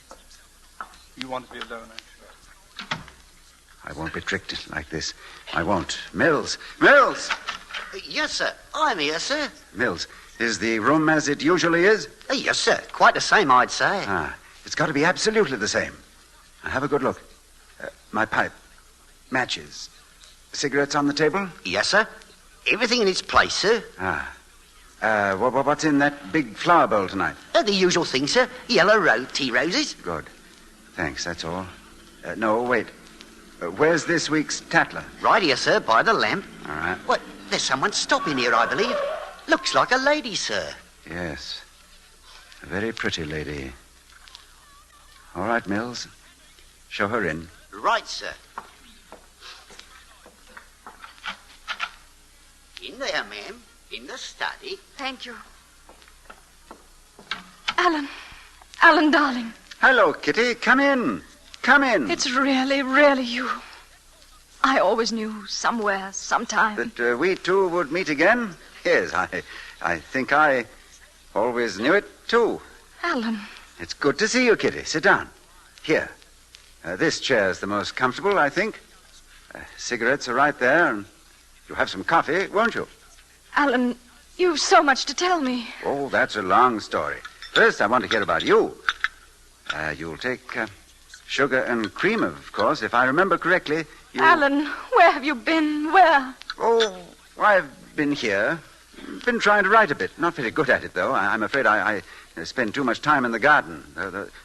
Speaker 11: You want to be alone, I'm sure.
Speaker 18: I won't be tricked like this. I won't. Mills! Mills!
Speaker 8: Yes, sir. I'm here, sir.
Speaker 18: Mills, is the room as it usually is?
Speaker 8: Yes, sir. Quite the same, I'd say.
Speaker 18: It's got to be absolutely the same. Now, have a good look. My pipe. Matches. Cigarettes on the table?
Speaker 8: Yes, sir. Everything in its place, sir.
Speaker 18: What's in that big flower bowl tonight?
Speaker 8: The usual thing, sir. Yellow tea roses.
Speaker 18: Good. Thanks, that's all. No, wait. Where's this week's Tatler?
Speaker 8: Right here, sir, by the lamp.
Speaker 18: All right.
Speaker 8: What? There's someone stopping here, I believe. Looks like a lady, sir.
Speaker 18: Yes. A very pretty lady. All right, Mills. Show her in.
Speaker 8: Right, sir. In there, ma'am. In the study.
Speaker 23: Thank you. Alan, darling.
Speaker 18: Hello, Kitty. Come in. Come in.
Speaker 23: It's really, really you. I always knew somewhere, sometime.
Speaker 18: That we two would meet again? Yes, I think I always knew it, too.
Speaker 23: Alan.
Speaker 18: It's good to see you, Kitty. Sit down. Here. This chair's the most comfortable, I think. Cigarettes are right there, and you'll have some coffee, won't you?
Speaker 23: Alan, you've so much to tell me.
Speaker 18: Oh, that's a long story. First, I want to hear about you. You'll take sugar and cream, of course, if I remember correctly.
Speaker 23: Alan, where have you been? Where?
Speaker 18: Oh, I've been here. Been trying to write a bit. Not very good at it, though. I'm afraid I spend too much time in the garden.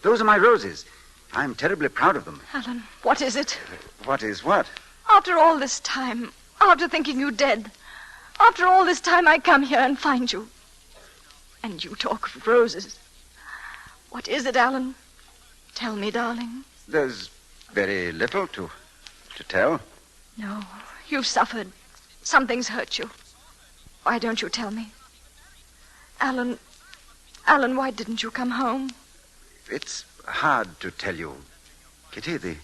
Speaker 18: Those are my roses. I'm terribly proud of them.
Speaker 23: Alan, what is it?
Speaker 18: What is what?
Speaker 23: After all this time, after thinking you dead, after all this time I come here and find you. And you talk of roses. What is it, Alan? Tell me, darling.
Speaker 18: There's very little to tell.
Speaker 23: No, you've suffered. Something's hurt you. Why don't you tell me? Alan, why didn't you come home?
Speaker 18: It's hard to tell you, Kitty.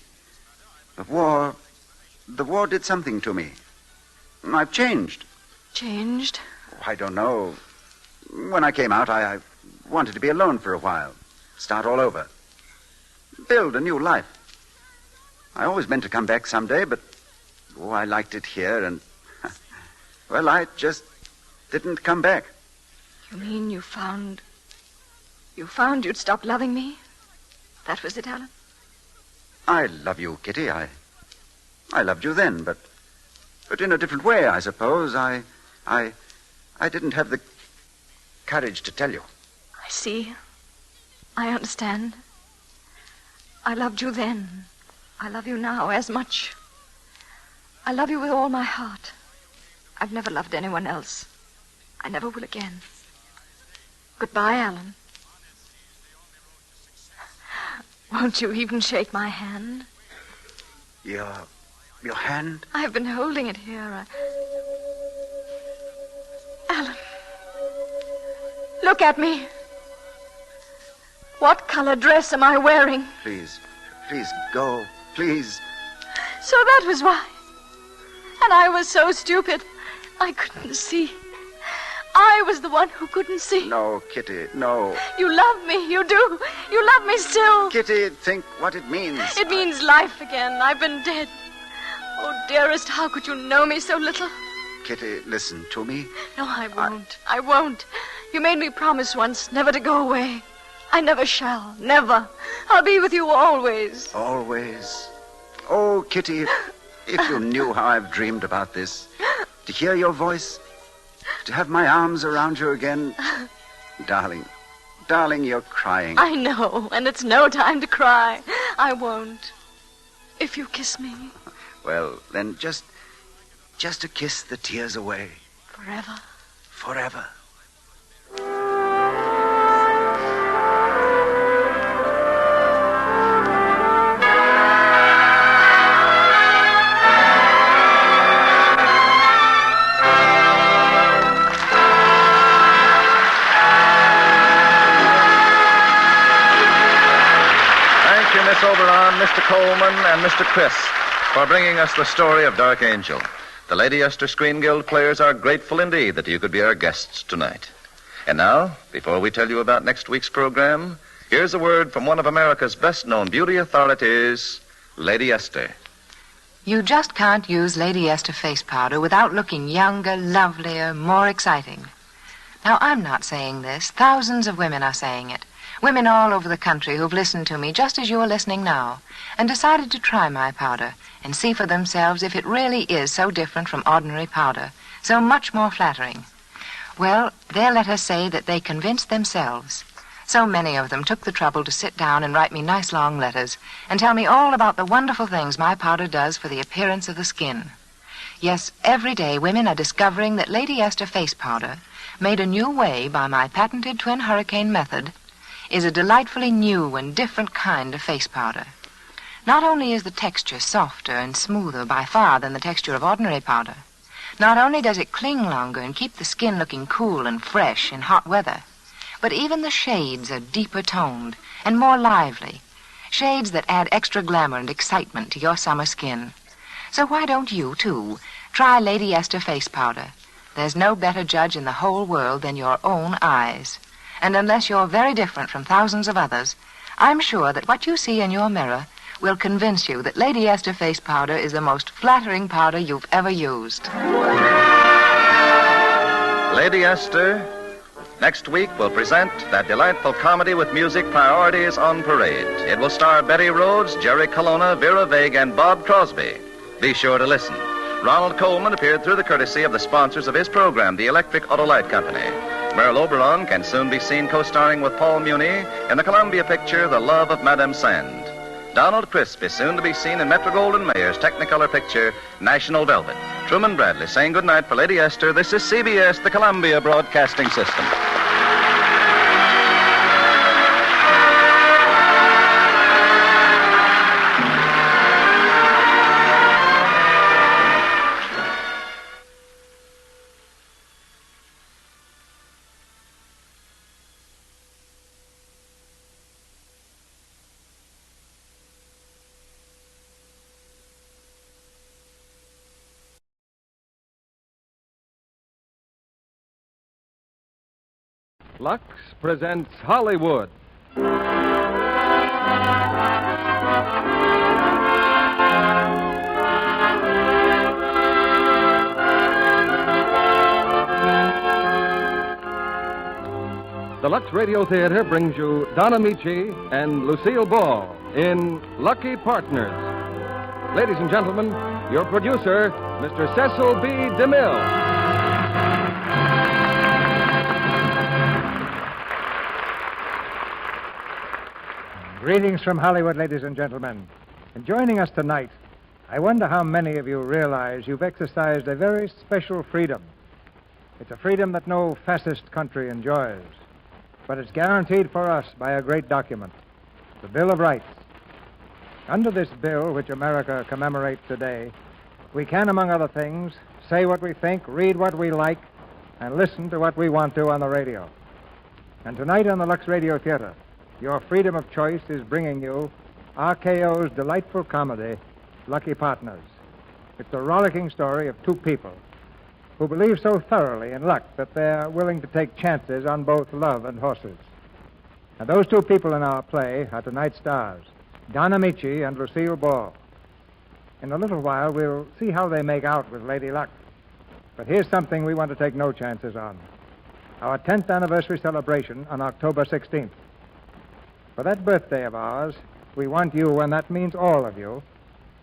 Speaker 18: The war did something to me. I've changed.
Speaker 23: Changed?
Speaker 18: I don't know. When I came out, I wanted to be alone for a while. Start all over. Build a new life. I always meant to come back someday, but I liked it here, and well, I just didn't come back.
Speaker 23: You mean you found you'd stop loving me? That was it, Alan?
Speaker 18: I love you, Kitty. I loved you then, but in a different way, I suppose. I didn't have the courage to tell you.
Speaker 23: I see. I understand. I loved you then. I love you now as much. I love you with all my heart. I've never loved anyone else. I never will again. Goodbye, Alan. Won't you even shake my hand?
Speaker 18: Your hand?
Speaker 23: I've been holding it here. Alan, look at me. What color dress am I wearing?
Speaker 18: Please go. Please.
Speaker 23: So that was why. And I was so stupid. I couldn't see. I was the one who couldn't see.
Speaker 18: No, Kitty, no.
Speaker 23: You love me, you do. You love me still.
Speaker 18: Kitty, think what it means.
Speaker 23: It means life again. I've been dead. Oh, dearest, how could you know me so little?
Speaker 18: Kitty, listen to me.
Speaker 23: No, I won't. I won't. You made me promise once never to go away. I never shall. Never. I'll be with you always.
Speaker 18: Always. Oh, Kitty, if you knew how I've dreamed about this. To hear your voice. To have my arms around you again. Darling, you're crying.
Speaker 23: I know, and it's no time to cry. I won't. If you kiss me.
Speaker 18: Well, then just to kiss the tears away.
Speaker 23: Forever.
Speaker 18: Forever.
Speaker 15: Oberon, Mr. Coleman, and Mr. Chris for bringing us the story of Dark Angel. The Lady Esther Screen Guild players are grateful indeed that you could be our guests tonight. And now, before we tell you about next week's program, here's a word from one of America's best-known beauty authorities, Lady Esther.
Speaker 20: You just can't use Lady Esther face powder without looking younger, lovelier, more exciting. Now, I'm not saying this. Thousands of women are saying it. Women all over the country who've listened to me just as you are listening now and decided to try my powder and see for themselves if it really is so different from ordinary powder, so much more flattering. Well, their letters say that they convinced themselves. So many of them took the trouble to sit down and write me nice long letters and tell me all about the wonderful things my powder does for the appearance of the skin. Yes, every day women are discovering that Lady Esther face powder, made a new way by my patented twin hurricane method, is a delightfully new and different kind of face powder. Not only is the texture softer and smoother by far than the texture of ordinary powder, Not only does it cling longer and keep the skin looking cool and fresh in hot weather, but even the shades are deeper toned and more lively. Shades that add extra glamour and excitement to your summer skin. So why don't you, too, try Lady Esther face powder? There's no better judge in the whole world than your own eyes. And unless you're very different from thousands of others, I'm sure that what you see in your mirror will convince you that Lady Esther face powder is the most flattering powder you've ever used.
Speaker 15: Lady Esther, next week will present that delightful comedy with music, Priorities on Parade. It will star Betty Rhodes, Jerry Colonna, Vera Vague, and Bob Crosby. Be sure to listen. Ronald Coleman appeared through the courtesy of the sponsors of his program, the Electric Autolite Company. Merle Oberon can soon be seen co-starring with Paul Muni in the Columbia picture, The Love of Madame Sand. Donald Crisp is soon to be seen in Metro-Goldwyn-Mayer's Technicolor picture, National Velvet. Truman Bradley saying goodnight for Lady Esther. This is CBS, the Columbia Broadcasting System.
Speaker 22: Lux presents Hollywood. The Lux Radio Theater brings you Don Ameche and Lucille Ball in Lucky Partners. Ladies and gentlemen, your producer, Mr. Cecil B. DeMille.
Speaker 16: Greetings from Hollywood, ladies and gentlemen. In joining us tonight, I wonder how many of you realize you've exercised a very special freedom. It's a freedom that no fascist country enjoys, but it's guaranteed for us by a great document, the Bill of Rights. Under this bill, which America commemorates today, we can, among other things, say what we think, read what we like, and listen to what we want to on the radio. And tonight on the Lux Radio Theater, your freedom of choice is bringing you RKO's delightful comedy, Lucky Partners. It's the rollicking story of two people who believe so thoroughly in luck that they're willing to take chances on both love and horses. And those two people in our play are tonight's stars, Don Ameche and Lucille Ball. In a little while, we'll see how they make out with Lady Luck. But here's something we want to take no chances on. Our 10th anniversary celebration on October 16th. For that birthday of ours, we want you, and that means all of you,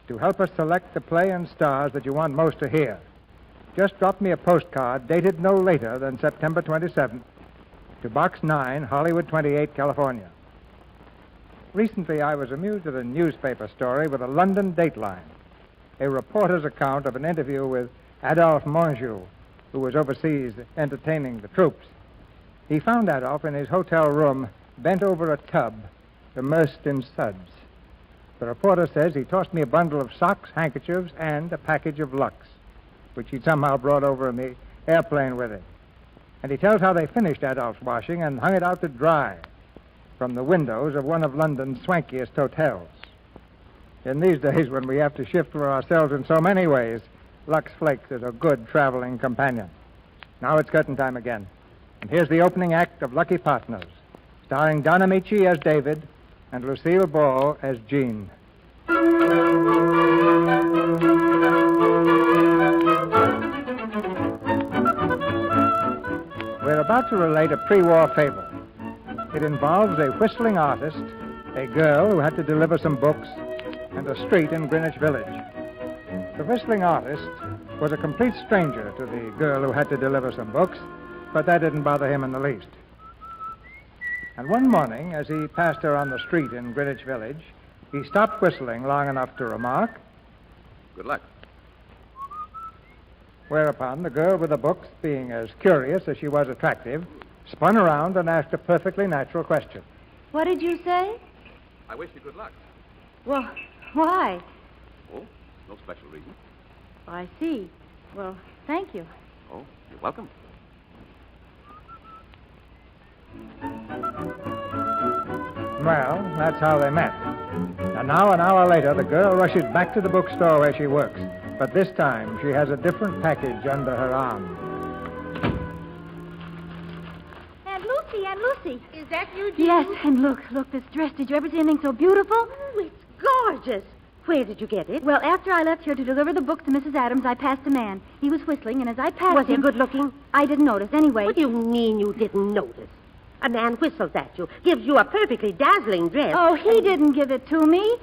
Speaker 16: to help us select the play and stars that you want most to hear. Just drop me a postcard dated no later than September 27th to Box 9, Hollywood 28, California. Recently, I was amused at a newspaper story with a London dateline, a reporter's account of an interview with Adolphe Monjou, who was overseas entertaining the troops. He found Adolphe in his hotel room, bent over a tub, immersed in suds. The reporter says he tossed me a bundle of socks, handkerchiefs, and a package of Lux, which he'd somehow brought over in the airplane with him. And he tells how they finished Adolphe's washing and hung it out to dry from the windows of one of London's swankiest hotels. In these days, when we have to shift for ourselves in so many ways, Lux Flakes is a good traveling companion. Now it's curtain time again. And here's the opening act of Lucky Partners, starring Don Ameche as David and Lucille Ball as Jean. We're about to relate a pre-war fable. It involves a whistling artist, a girl who had to deliver some books, and a street in Greenwich Village. The whistling artist was a complete stranger to the girl who had to deliver some books, but that didn't bother him in the least. And one morning, as he passed her on the street in Greenwich Village, he stopped whistling long enough to remark,
Speaker 22: Good luck.
Speaker 16: Whereupon the girl with the books, being as curious as she was attractive, spun around and asked a perfectly natural question.
Speaker 5: What did you say?
Speaker 22: I wish you good luck.
Speaker 5: Well, why?
Speaker 22: Oh, no special reason.
Speaker 5: I see.
Speaker 23: Well, thank you.
Speaker 7: Oh, you're welcome.
Speaker 16: Well, that's how they met. And now, an hour later, the girl rushes back to the bookstore where she works. But this time, she has a different package under her arm.
Speaker 24: Aunt Lucy.
Speaker 23: Is that you, Jean?
Speaker 24: Yes, and look, this dress. Did you ever see anything so beautiful?
Speaker 23: Oh, it's gorgeous. Where did you get it?
Speaker 24: Well, after I left here to deliver the book to Mrs. Adams, I passed a man. He was whistling, and as I passed
Speaker 23: Was he
Speaker 24: him...
Speaker 23: good looking?
Speaker 24: I didn't notice. Anyway...
Speaker 23: What do you mean you didn't notice? A man whistles at you, gives you a perfectly dazzling dress.
Speaker 24: Oh, he didn't give it to me.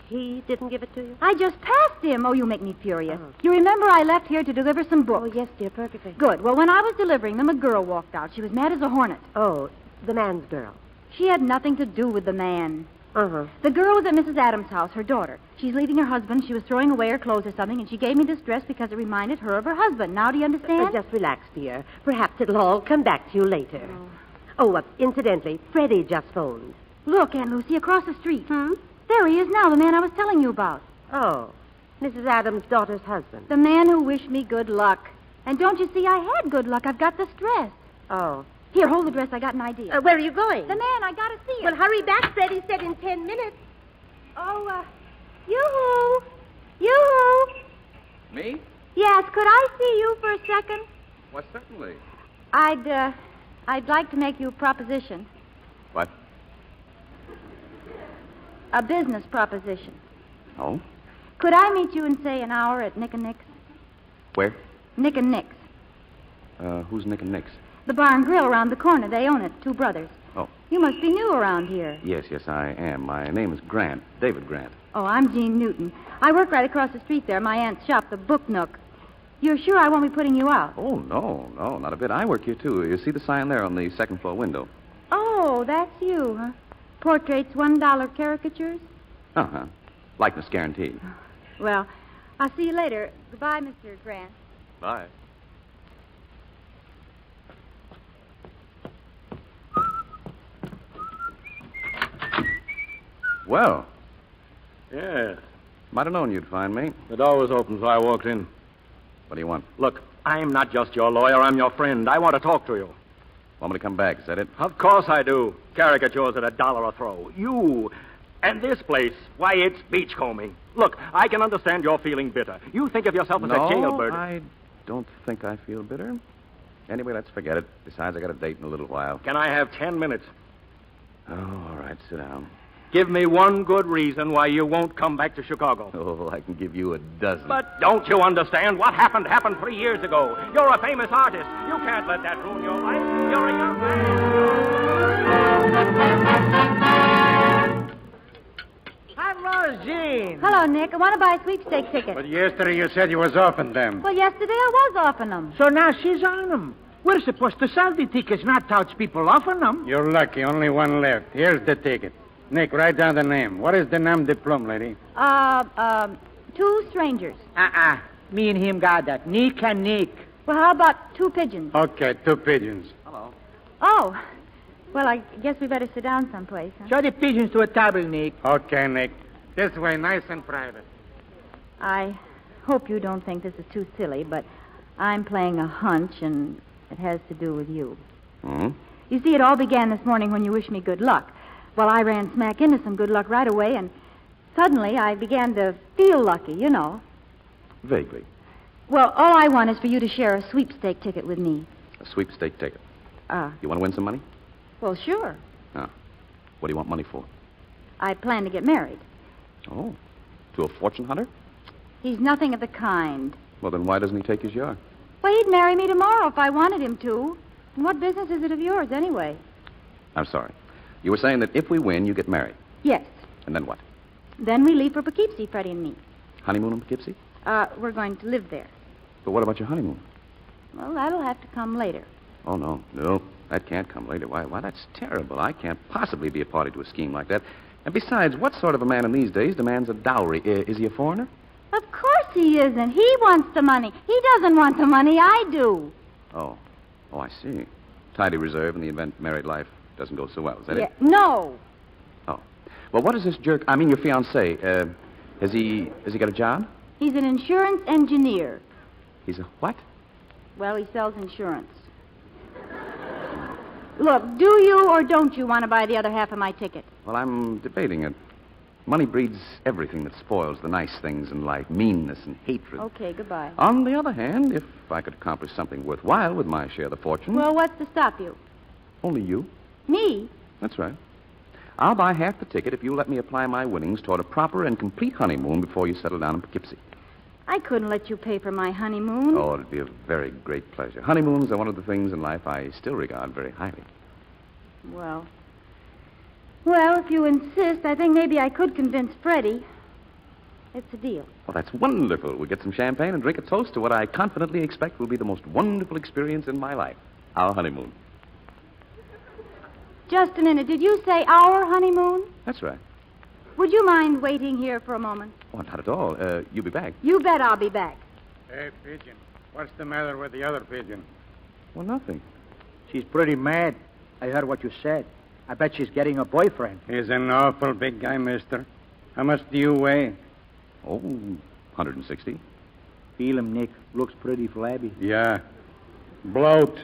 Speaker 23: He didn't give it to you?
Speaker 24: I just passed him. Oh, you make me furious. You remember I left here to deliver some books?
Speaker 23: Oh, yes, dear, perfectly.
Speaker 24: Good. Well, when I was delivering them, a girl walked out. She was mad as a hornet.
Speaker 23: Oh, the man's girl.
Speaker 24: She had nothing to do with the man.
Speaker 23: Uh-huh.
Speaker 24: The girl was at Mrs. Adams' house, her daughter. She's leaving her husband. She was throwing away her clothes or something, and she gave me this dress because it reminded her of her husband. Now, do you understand?
Speaker 23: Just relax, dear. Perhaps it'll all come back to you later. Incidentally, Freddie just phoned.
Speaker 24: Look, Aunt Lucy, across the street. There he is now, the man I was telling you about.
Speaker 23: Oh, Mrs. Adams' daughter's husband.
Speaker 24: The man who wished me good luck. And don't you see, I had good luck. I've got this dress.
Speaker 23: Oh.
Speaker 24: Here, hold the dress. I got an idea.
Speaker 23: Where are you going?
Speaker 24: The man, I gotta see him.
Speaker 23: Well, hurry back, Freddie said in 10 minutes.
Speaker 24: Oh, yoo-hoo. Yoo-hoo.
Speaker 15: Me?
Speaker 24: Yes, could I see you for a second?
Speaker 15: Why, certainly.
Speaker 24: I'd like to make you a proposition.
Speaker 7: What?
Speaker 24: A business proposition.
Speaker 7: Oh?
Speaker 24: Could I meet you in, say, an hour at Nick and Nick's?
Speaker 7: Where?
Speaker 24: Nick and Nick's.
Speaker 7: Who's Nick and Nick's?
Speaker 24: The bar and grill around the corner. They own it, two brothers.
Speaker 7: Oh.
Speaker 24: You must be new around here.
Speaker 7: Yes, I am. My name is Grant, David Grant.
Speaker 24: Oh, I'm Jean Newton. I work right across the street there, my aunt's shop, the Book Nook. You're sure I won't be putting you out?
Speaker 7: Oh, no, not a bit. I work here, too. You see the sign there on the second floor window?
Speaker 24: Oh, that's you, huh? Portraits, $1 caricatures?
Speaker 7: Uh-huh. Likeness guaranteed.
Speaker 24: Well, I'll see you later. Goodbye, Mr. Grant.
Speaker 7: Bye. Well.
Speaker 2: Yes.
Speaker 7: Might have known you'd find me.
Speaker 2: The door was open, so I walked in.
Speaker 7: What do you want?
Speaker 2: Look, I'm not just your lawyer. I'm your friend. I want to talk to you.
Speaker 7: Want me to come back, is that it?
Speaker 2: Of course I do. Caricatures at $1 a throw. You. And this place, why, it's beachcombing. Look, I can understand you're feeling bitter. You think of yourself as a jailbird.
Speaker 7: I don't think I feel bitter. Anyway, let's forget it. Besides, I got a date in a little while.
Speaker 2: Can I have 10 minutes?
Speaker 7: Oh, all right, sit down.
Speaker 2: Give me one good reason why you won't come back to Chicago.
Speaker 7: Oh, I can give you a dozen.
Speaker 2: But don't you understand? What happened 3 years ago. You're a famous artist. You can't let that ruin your life. You're a young man.
Speaker 3: Hello, Jean.
Speaker 24: Hello, Nick. I want to buy a sweepstake ticket.
Speaker 3: But yesterday you said you was offering them.
Speaker 24: Well, yesterday I was offering them.
Speaker 3: So now she's on them. We're supposed to sell the tickets, not touch people offering them. You're lucky. Only one left. Here's the ticket. Nick, write down the name. What is the nom de plume, lady?
Speaker 24: Two strangers.
Speaker 3: Me and him got that. Nick and Nick.
Speaker 24: Well, how about two pigeons?
Speaker 3: Okay, 2 pigeons.
Speaker 24: Hello. Oh. Well, I guess we better sit down someplace, huh?
Speaker 3: Show the pigeons to a table, Nick. Okay, Nick. This way, nice and private.
Speaker 24: I hope you don't think this is too silly, but I'm playing a hunch, and it has to do with you.
Speaker 7: Hmm?
Speaker 24: You see, it all began this morning when you wished me good luck. Well, I ran smack into some good luck right away, and suddenly I began to feel lucky, you know.
Speaker 7: Vaguely.
Speaker 24: Well, all I want is for you to share a sweepstake ticket with me.
Speaker 7: A sweepstake ticket. You want to win some money?
Speaker 24: Well, sure.
Speaker 7: Oh. What do you want money for?
Speaker 24: I plan to get married.
Speaker 7: Oh. To a fortune hunter?
Speaker 24: He's nothing of the kind.
Speaker 7: Well, then why doesn't he take his yard?
Speaker 24: Well, he'd marry me tomorrow if I wanted him to. And what business is it of yours, anyway?
Speaker 7: I'm sorry. You were saying that if we win, you get married.
Speaker 24: Yes.
Speaker 7: And then what?
Speaker 24: Then we leave for Poughkeepsie, Freddie and me.
Speaker 7: Honeymoon in Poughkeepsie?
Speaker 24: We're going to live there.
Speaker 7: But what about your honeymoon?
Speaker 24: Well, that'll have to come later.
Speaker 7: Oh, no. No, that can't come later. Why, that's terrible. I can't possibly be a party to a scheme like that. And besides, what sort of a man in these days demands a dowry? Is he a foreigner?
Speaker 24: Of course he isn't. He wants the money. He doesn't want the money. I do.
Speaker 7: Oh, I see. Tidy reserve in the event married life doesn't go so well. Is that it?
Speaker 24: No.
Speaker 7: Oh. Well, what is this jerk? I mean, your fiancé. Has he got a job?
Speaker 24: He's an insurance engineer.
Speaker 7: He's a what?
Speaker 6: Well, he sells insurance. Look, do you or don't you want to buy the other half of my ticket?
Speaker 7: Well, I'm debating it. Money breeds everything that spoils the nice things in life, meanness and hatred.
Speaker 6: Okay, goodbye.
Speaker 7: On the other hand, if I could accomplish something worthwhile with my share of the fortune...
Speaker 6: Well, what's to stop you?
Speaker 7: Only you.
Speaker 6: Me?
Speaker 7: That's right. I'll buy half the ticket if you let me apply my winnings toward a proper and complete honeymoon before you settle down in Poughkeepsie.
Speaker 6: I couldn't let you pay for my honeymoon.
Speaker 7: Oh, it'd be a very great pleasure. Honeymoons are one of the things in life I still regard very highly.
Speaker 6: Well, if you insist, I think maybe I could convince Freddie. It's a deal.
Speaker 7: Well, that's wonderful. We'll get some champagne and drink a toast to what I confidently expect will be the most wonderful experience in my life. Our honeymoon.
Speaker 6: Just a minute. Did you say our honeymoon?
Speaker 7: That's right.
Speaker 6: Would you mind waiting here for a moment?
Speaker 7: Oh, not at all. You'll be back.
Speaker 6: You bet I'll be back.
Speaker 3: Hey, Pigeon. What's the matter with the other pigeon?
Speaker 7: Well, nothing.
Speaker 9: She's pretty mad. I heard what you said. I bet she's getting a boyfriend.
Speaker 3: He's an awful big guy, mister. How much do you weigh?
Speaker 7: Oh, 160.
Speaker 9: Feel him, Nick. Looks pretty flabby.
Speaker 3: Yeah. Bloat.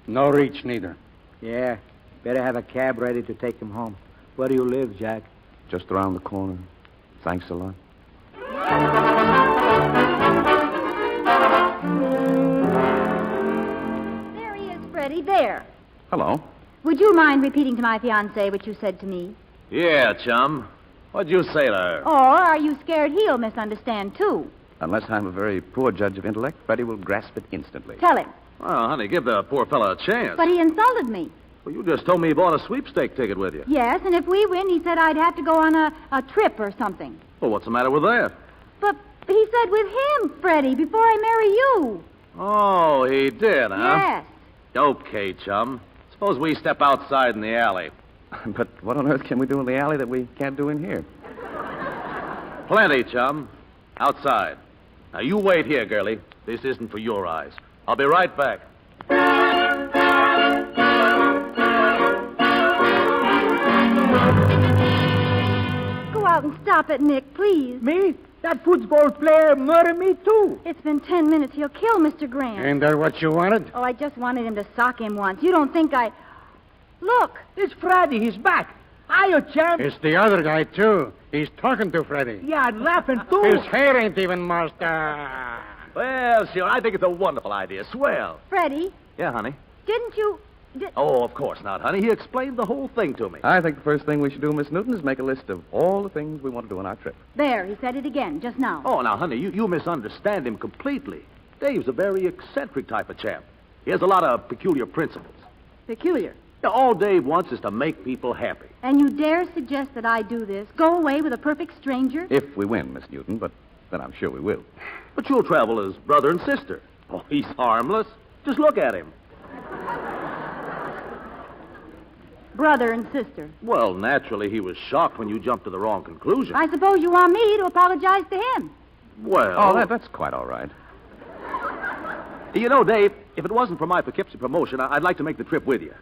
Speaker 3: No reach, neither.
Speaker 9: Yeah. Better have a cab ready to take him home. Where do you live, Jack?
Speaker 7: Just around the corner. Thanks a lot.
Speaker 6: There he is, Freddie. There.
Speaker 7: Hello.
Speaker 6: Would you mind repeating to my fiancée what you said to me?
Speaker 13: Yeah, chum. What'd you say to her?
Speaker 6: Or are you scared he'll misunderstand, too?
Speaker 7: Unless I'm a very poor judge of intellect, Freddie will grasp it instantly.
Speaker 6: Tell him.
Speaker 13: Well, honey, give the poor fellow a chance.
Speaker 6: But he insulted me.
Speaker 13: Well, you just told me he bought a sweepstake ticket with you.
Speaker 6: Yes, and if we win, he said I'd have to go on a trip or something.
Speaker 13: Well, what's the matter with that?
Speaker 6: But he said with him, Freddie, before I marry you.
Speaker 13: Oh, he did, huh?
Speaker 6: Yes.
Speaker 13: Okay, chum. Suppose we step outside in the alley.
Speaker 7: But what on earth can we do in the alley that we can't do in here?
Speaker 13: Plenty, chum. Outside. Now, you wait here, girlie. This isn't for your eyes. I'll be right back.
Speaker 6: Go out and stop it, Nick, please.
Speaker 9: Me? That football player murdered me, too.
Speaker 6: It's been 10 minutes. He'll kill Mr. Grant.
Speaker 3: Ain't that what you wanted?
Speaker 6: Oh, I just wanted him to sock him once. You don't think I... Look.
Speaker 9: It's Freddie. He's back. Hiya, champ.
Speaker 3: It's the other guy, too. He's talking to Freddie.
Speaker 9: Yeah, and laughing, too.
Speaker 3: His hair ain't even mussed.
Speaker 13: Well, sure, I think it's a wonderful idea. Swell.
Speaker 6: Freddie.
Speaker 13: Yeah, honey?
Speaker 6: Didn't you...
Speaker 13: Oh, of course not, honey. He explained the whole thing to me.
Speaker 7: I think the first thing we should do, Miss Newton, is make a list of all the things we want to do on our trip.
Speaker 6: There, he said it again, just now.
Speaker 13: Oh, now, honey, you misunderstand him completely. Dave's a very eccentric type of chap. He has a lot of peculiar principles.
Speaker 6: Peculiar?
Speaker 13: Now, all Dave wants is to make people happy.
Speaker 6: And you dare suggest that I do this? Go away with a perfect stranger?
Speaker 7: If we win, Miss Newton, but then I'm sure we will.
Speaker 13: But you'll travel as brother and sister. Oh, he's harmless. Just look at him.
Speaker 6: Brother and sister.
Speaker 13: Well, naturally, he was shocked when you jumped to the wrong conclusion.
Speaker 6: I suppose you want me to apologize to him.
Speaker 13: Well...
Speaker 7: Oh, that's quite all right.
Speaker 13: You know, Dave, if it wasn't for my Poughkeepsie promotion, I'd like to make the trip with you.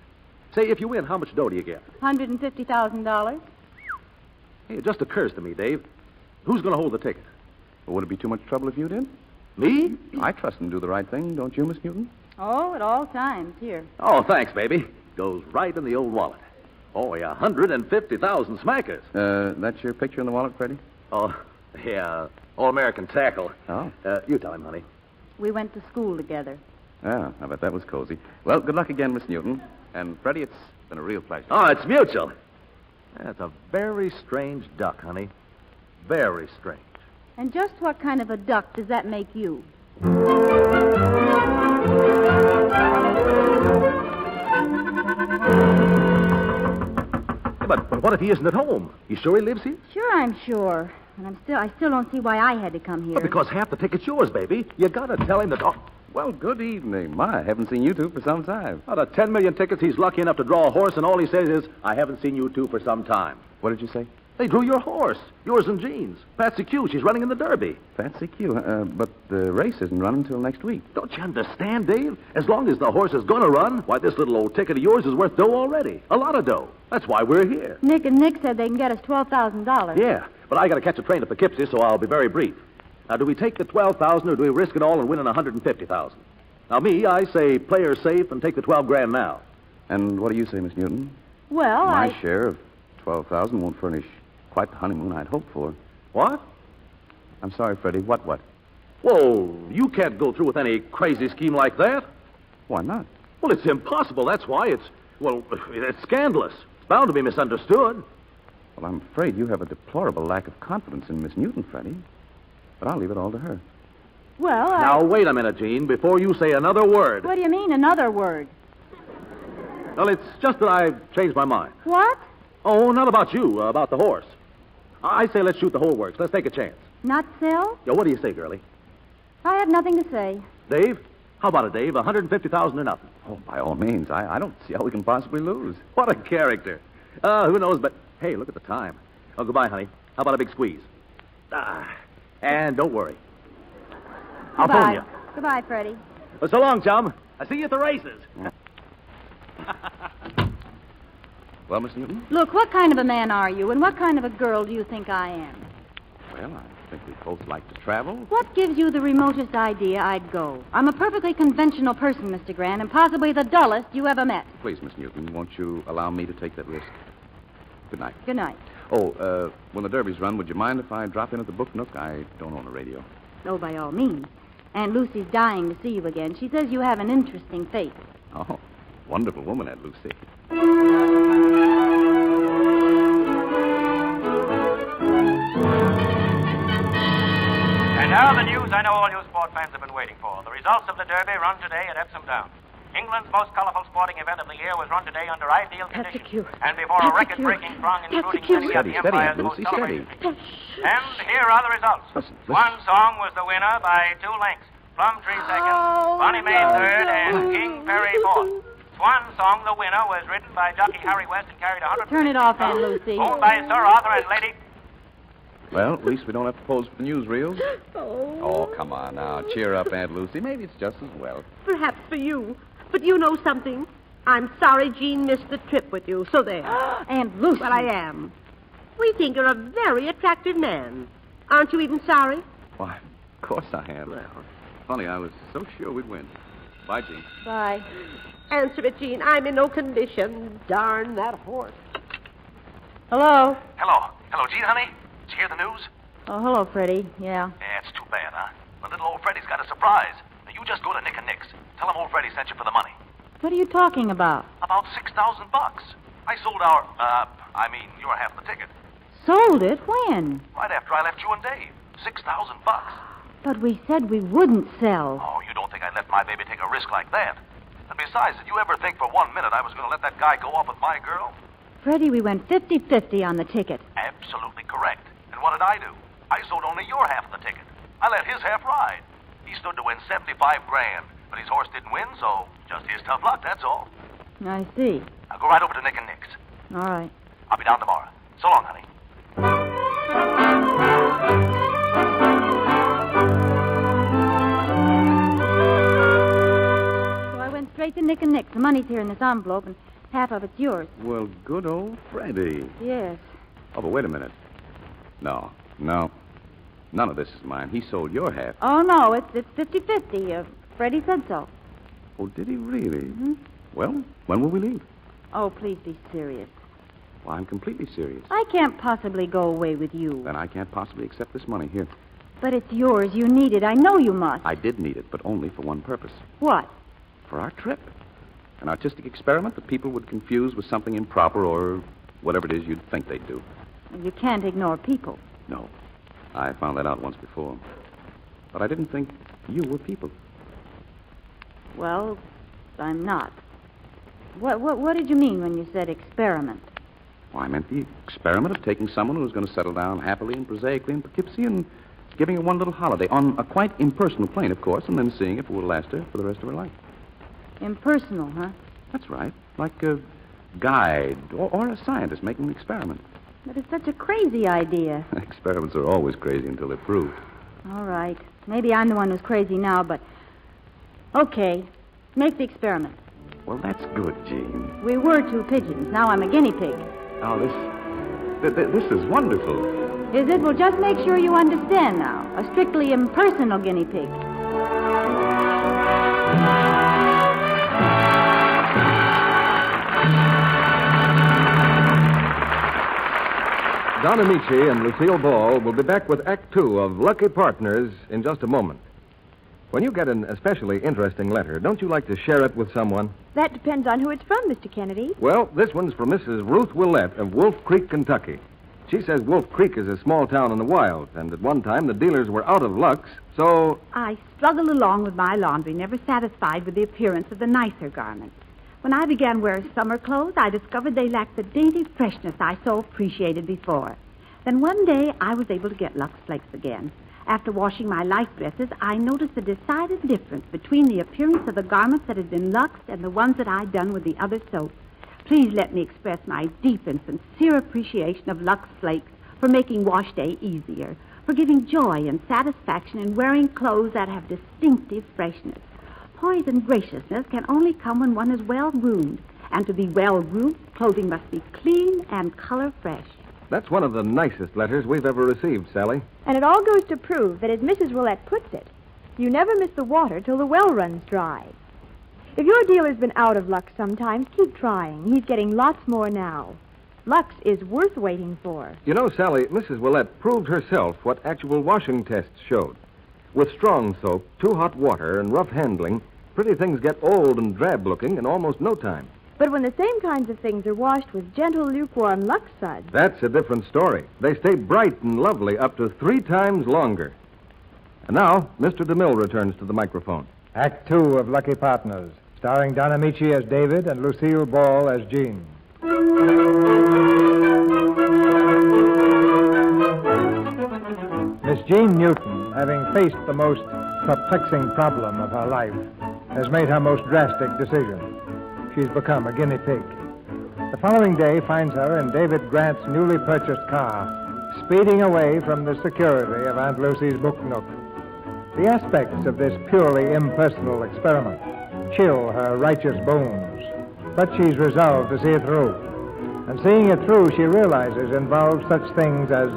Speaker 13: Say, if you win, how much dough do you get?
Speaker 6: $150,000.
Speaker 13: Hey, it just occurs to me, Dave. Who's going to hold the ticket?
Speaker 7: Well, would it be too much trouble if you did?
Speaker 13: Me?
Speaker 7: I trust him to do the right thing, don't you, Miss Newton?
Speaker 6: Oh, at all times. Here.
Speaker 13: Oh, thanks, baby. Goes right in the old wallet. Oh, yeah, 150,000 smackers.
Speaker 7: That's your picture in the wallet, Freddie?
Speaker 13: Oh, yeah, All-American tackle.
Speaker 7: Oh.
Speaker 13: You tell him, honey.
Speaker 6: We went to school together.
Speaker 7: Ah, I bet that was cozy. Well, good luck again, Miss Newton. And, Freddie, it's been a real pleasure.
Speaker 13: Oh, it's mutual. That's a very strange duck, honey. Very strange.
Speaker 6: And just what kind of a duck does that make you?
Speaker 13: But what if he isn't at home? You sure he lives here?
Speaker 6: Sure, I'm sure. And I still don't see why I had to come here.
Speaker 13: Well, because half the ticket's yours, baby. You gotta tell him that... Oh,
Speaker 7: well, good evening. My, I haven't seen you two for some time.
Speaker 13: Out of 10 million tickets, he's lucky enough to draw a horse, and all he says is, I haven't seen you two for some time.
Speaker 7: What did you say?
Speaker 13: They drew your horse. Yours and Jean's. Patsy Q, she's running in the Derby.
Speaker 7: Patsy Q, but the race isn't running until next week.
Speaker 13: Don't you understand, Dave? As long as the horse is gonna run, why, this little old ticket of yours is worth dough already. A lot of dough. That's why we're here.
Speaker 6: Nick and Nick said they can get us $12,000.
Speaker 13: Yeah, but I gotta catch a train to Poughkeepsie, so I'll be very brief. Now, do we take the $12,000 or do we risk it all and win in $150,000? Now, I say play her safe and take the $12,000 now.
Speaker 7: And what do you say, Miss Newton?
Speaker 24: Well,
Speaker 7: My share of $12,000 won't furnish quite the honeymoon I'd hoped for.
Speaker 13: What?
Speaker 7: I'm sorry, Freddie. What?
Speaker 13: Whoa, you can't go through with any crazy scheme like that.
Speaker 7: Why not?
Speaker 13: Well, it's impossible. That's why it's scandalous. It's bound to be misunderstood.
Speaker 7: Well, I'm afraid you have a deplorable lack of confidence in Miss Newton, Freddie. But I'll leave it all to her.
Speaker 24: Well,
Speaker 13: Now, wait a minute, Jean, before you say another word.
Speaker 24: What do you mean, another word?
Speaker 13: Well, it's just that I've changed my mind.
Speaker 24: What?
Speaker 13: Oh, not about you, about the horse. I say let's shoot the whole works. Let's take a chance.
Speaker 24: Not sell?
Speaker 13: Yo, what do you say, girlie?
Speaker 24: I have nothing to say.
Speaker 13: Dave? How about it, Dave? $150,000 or nothing.
Speaker 7: Oh, by all means. I don't see how we can possibly lose.
Speaker 13: What a character. Who knows, but hey, look at the time. Oh, goodbye, honey. How about a big squeeze? And don't worry. I'll phone you.
Speaker 24: Goodbye, Freddie.
Speaker 13: Well, so long, chum. I see you at the races.
Speaker 7: Well, Miss Newton?
Speaker 24: Look, what kind of a man are you, and what kind of a girl do you think I am?
Speaker 7: Well, I think we both like to travel.
Speaker 24: What gives you the remotest idea I'd go? I'm a perfectly conventional person, Mr. Grant, and possibly the dullest you ever met.
Speaker 7: Please, Miss Newton, won't you allow me to take that risk? Good night.
Speaker 24: Good night.
Speaker 7: Oh, when the derbies run, would you mind if I drop in at the Book Nook? I don't own a radio.
Speaker 24: Oh, by all means. Aunt Lucy's dying to see you again. She says you have an interesting face.
Speaker 7: Oh, wonderful woman, Aunt Lucy.
Speaker 1: And now the news I know all you sport fans have been waiting for. The results of the Derby run today at Epsom Downs. England's most colorful sporting event of the year was run today under ideal conditions. And before a record-breaking throng, including many of the Empire's most celebrated figures. And here are the results. Swan Song was the winner by 2 lengths. Plumtree second, Bonnie May third, and King Perry fourth. Swan Song, the winner, was ridden by jockey Harry West and carried 100.
Speaker 24: Turn it off, Aunt Lucy.
Speaker 1: Owned by Sir Arthur and Lady.
Speaker 7: Well, at least we don't have to pose for the newsreels. Oh, come on now. Cheer up, Aunt Lucy. Maybe it's just as well.
Speaker 10: Perhaps for you. But you know something? I'm sorry Jean missed the trip with you, so there.
Speaker 24: Aunt Lucy.
Speaker 10: Well, I am. We think you're a very attractive man. Aren't you even sorry?
Speaker 7: Why, of course I am. Well, funny, I was so sure we'd win. Bye, Jean.
Speaker 24: Bye.
Speaker 10: Answer it, Jean. I'm in no condition. Darn that horse.
Speaker 24: Hello?
Speaker 13: Hello, Jean, honey. Did you hear the news?
Speaker 24: Oh, hello, Freddie. Yeah.
Speaker 13: Yeah, it's too bad, huh? But little old Freddie's got a surprise. Now, you just go to Nick and Nick's. Tell him old Freddie sent you for the money.
Speaker 24: What are you talking about?
Speaker 13: About $6,000. I sold your half of the ticket.
Speaker 24: Sold it? When?
Speaker 13: Right after I left you and Dave. $6,000.
Speaker 24: But we said we wouldn't sell.
Speaker 13: Oh, you don't think I'd let my baby take a risk like that? And besides, did you ever think for 1 minute I was going to let that guy go off with my girl?
Speaker 24: Freddie, we went 50-50 on the ticket.
Speaker 13: Absolutely correct. And what did I do? I sold only your half of the ticket. I let his half ride. He stood to win $75,000, but his horse didn't win, so just his tough luck, that's all.
Speaker 24: I see.
Speaker 13: Now go right over to Nick and Nick's.
Speaker 24: All right.
Speaker 13: I'll be down tomorrow. So long, honey.
Speaker 24: So I went straight to Nick and Nick's. The money's here in this envelope, and half of it's yours.
Speaker 7: Well, good old Freddie.
Speaker 24: Yes.
Speaker 7: Oh, but wait a minute. No. None of this is mine. He sold your half.
Speaker 24: Oh, no, it's 50-50. Freddie said so.
Speaker 7: Oh, did he really?
Speaker 24: Mm-hmm.
Speaker 7: Well, when will we leave?
Speaker 24: Oh, please be serious.
Speaker 7: Well, I'm completely serious.
Speaker 24: I can't possibly go away with you.
Speaker 7: Then I can't possibly accept this money. Here.
Speaker 24: But it's yours. You need it. I know you must.
Speaker 7: I did need it, but only for one purpose.
Speaker 24: What?
Speaker 7: For our trip. An artistic experiment that people would confuse with something improper or whatever it is you'd think they'd do.
Speaker 24: You can't ignore people.
Speaker 7: No. I found that out once before. But I didn't think you were people.
Speaker 24: Well, I'm not. What did you mean when you said experiment?
Speaker 7: Well, I meant the experiment of taking someone who was going to settle down happily and prosaically in Poughkeepsie and giving her one little holiday on a quite impersonal plane, of course, and then seeing if it would last her for the rest of her life.
Speaker 24: Impersonal, huh?
Speaker 7: That's right. Like a guide or a scientist making an experiment.
Speaker 24: But it's such a crazy idea.
Speaker 7: Experiments are always crazy until they're proved.
Speaker 24: All right. Maybe I'm the one who's crazy now, but... Okay. Make the experiment.
Speaker 7: Well, that's good, Jean.
Speaker 24: We were 2 pigeons. Now I'm a guinea pig.
Speaker 7: Oh, this is wonderful.
Speaker 6: Is it? Well, just make sure you understand now. A strictly impersonal guinea pig.
Speaker 22: Don Ameche and Lucille Ball will be back with Act Two of Lucky Partners in just a moment. When you get an especially interesting letter, don't you like to share it with someone?
Speaker 24: That depends on who it's from, Mr. Kennedy.
Speaker 22: Well, this one's from Mrs. Ruth Willette of Wolf Creek, Kentucky. She says Wolf Creek is a small town in the wilds, and at one time the dealers were out of Lux, so...
Speaker 4: I struggled along with my laundry, never satisfied with the appearance of the nicer garments. When I began wearing summer clothes, I discovered they lacked the dainty freshness I so appreciated before. Then one day, I was able to get Lux Flakes again. After washing my life dresses, I noticed a decided difference between the appearance of the garments that had been luxed and the ones that I'd done with the other soap. Please let me express my deep and sincere appreciation of Lux Flakes for making wash day easier, for giving joy and satisfaction in wearing clothes that have distinctive freshness. Poise and graciousness can only come when one is well-groomed. And to be well-groomed, clothing must be clean and color fresh.
Speaker 22: That's one of the nicest letters we've ever received, Sally.
Speaker 24: And it all goes to prove that, as Mrs. Willette puts it, you never miss the water till the well runs dry. If your dealer's been out of Lux sometimes, keep trying. He's getting lots more now. Lux is worth waiting for.
Speaker 22: You know, Sally, Mrs. Willette proved herself what actual washing tests showed. With strong soap, too hot water, and rough handling, pretty things get old and drab-looking in almost no time.
Speaker 24: But when the same kinds of things are washed with gentle, lukewarm Lux suds...
Speaker 22: That's a different story. They stay bright and lovely up to 3 times longer. And now, Mr. DeMille returns to the microphone.
Speaker 16: Act Two of Lucky Partners, starring Don Ameche as David and Lucille Ball as Jean. Miss Jean Newton, having faced the most perplexing problem of her life, has made her most drastic decision. She's become a guinea pig. The following day finds her in David Grant's newly purchased car, speeding away from the security of Aunt Lucy's book nook. The aspects of this purely impersonal experiment chill her righteous bones, but she's resolved to see it through. And seeing it through, she realizes involves such things as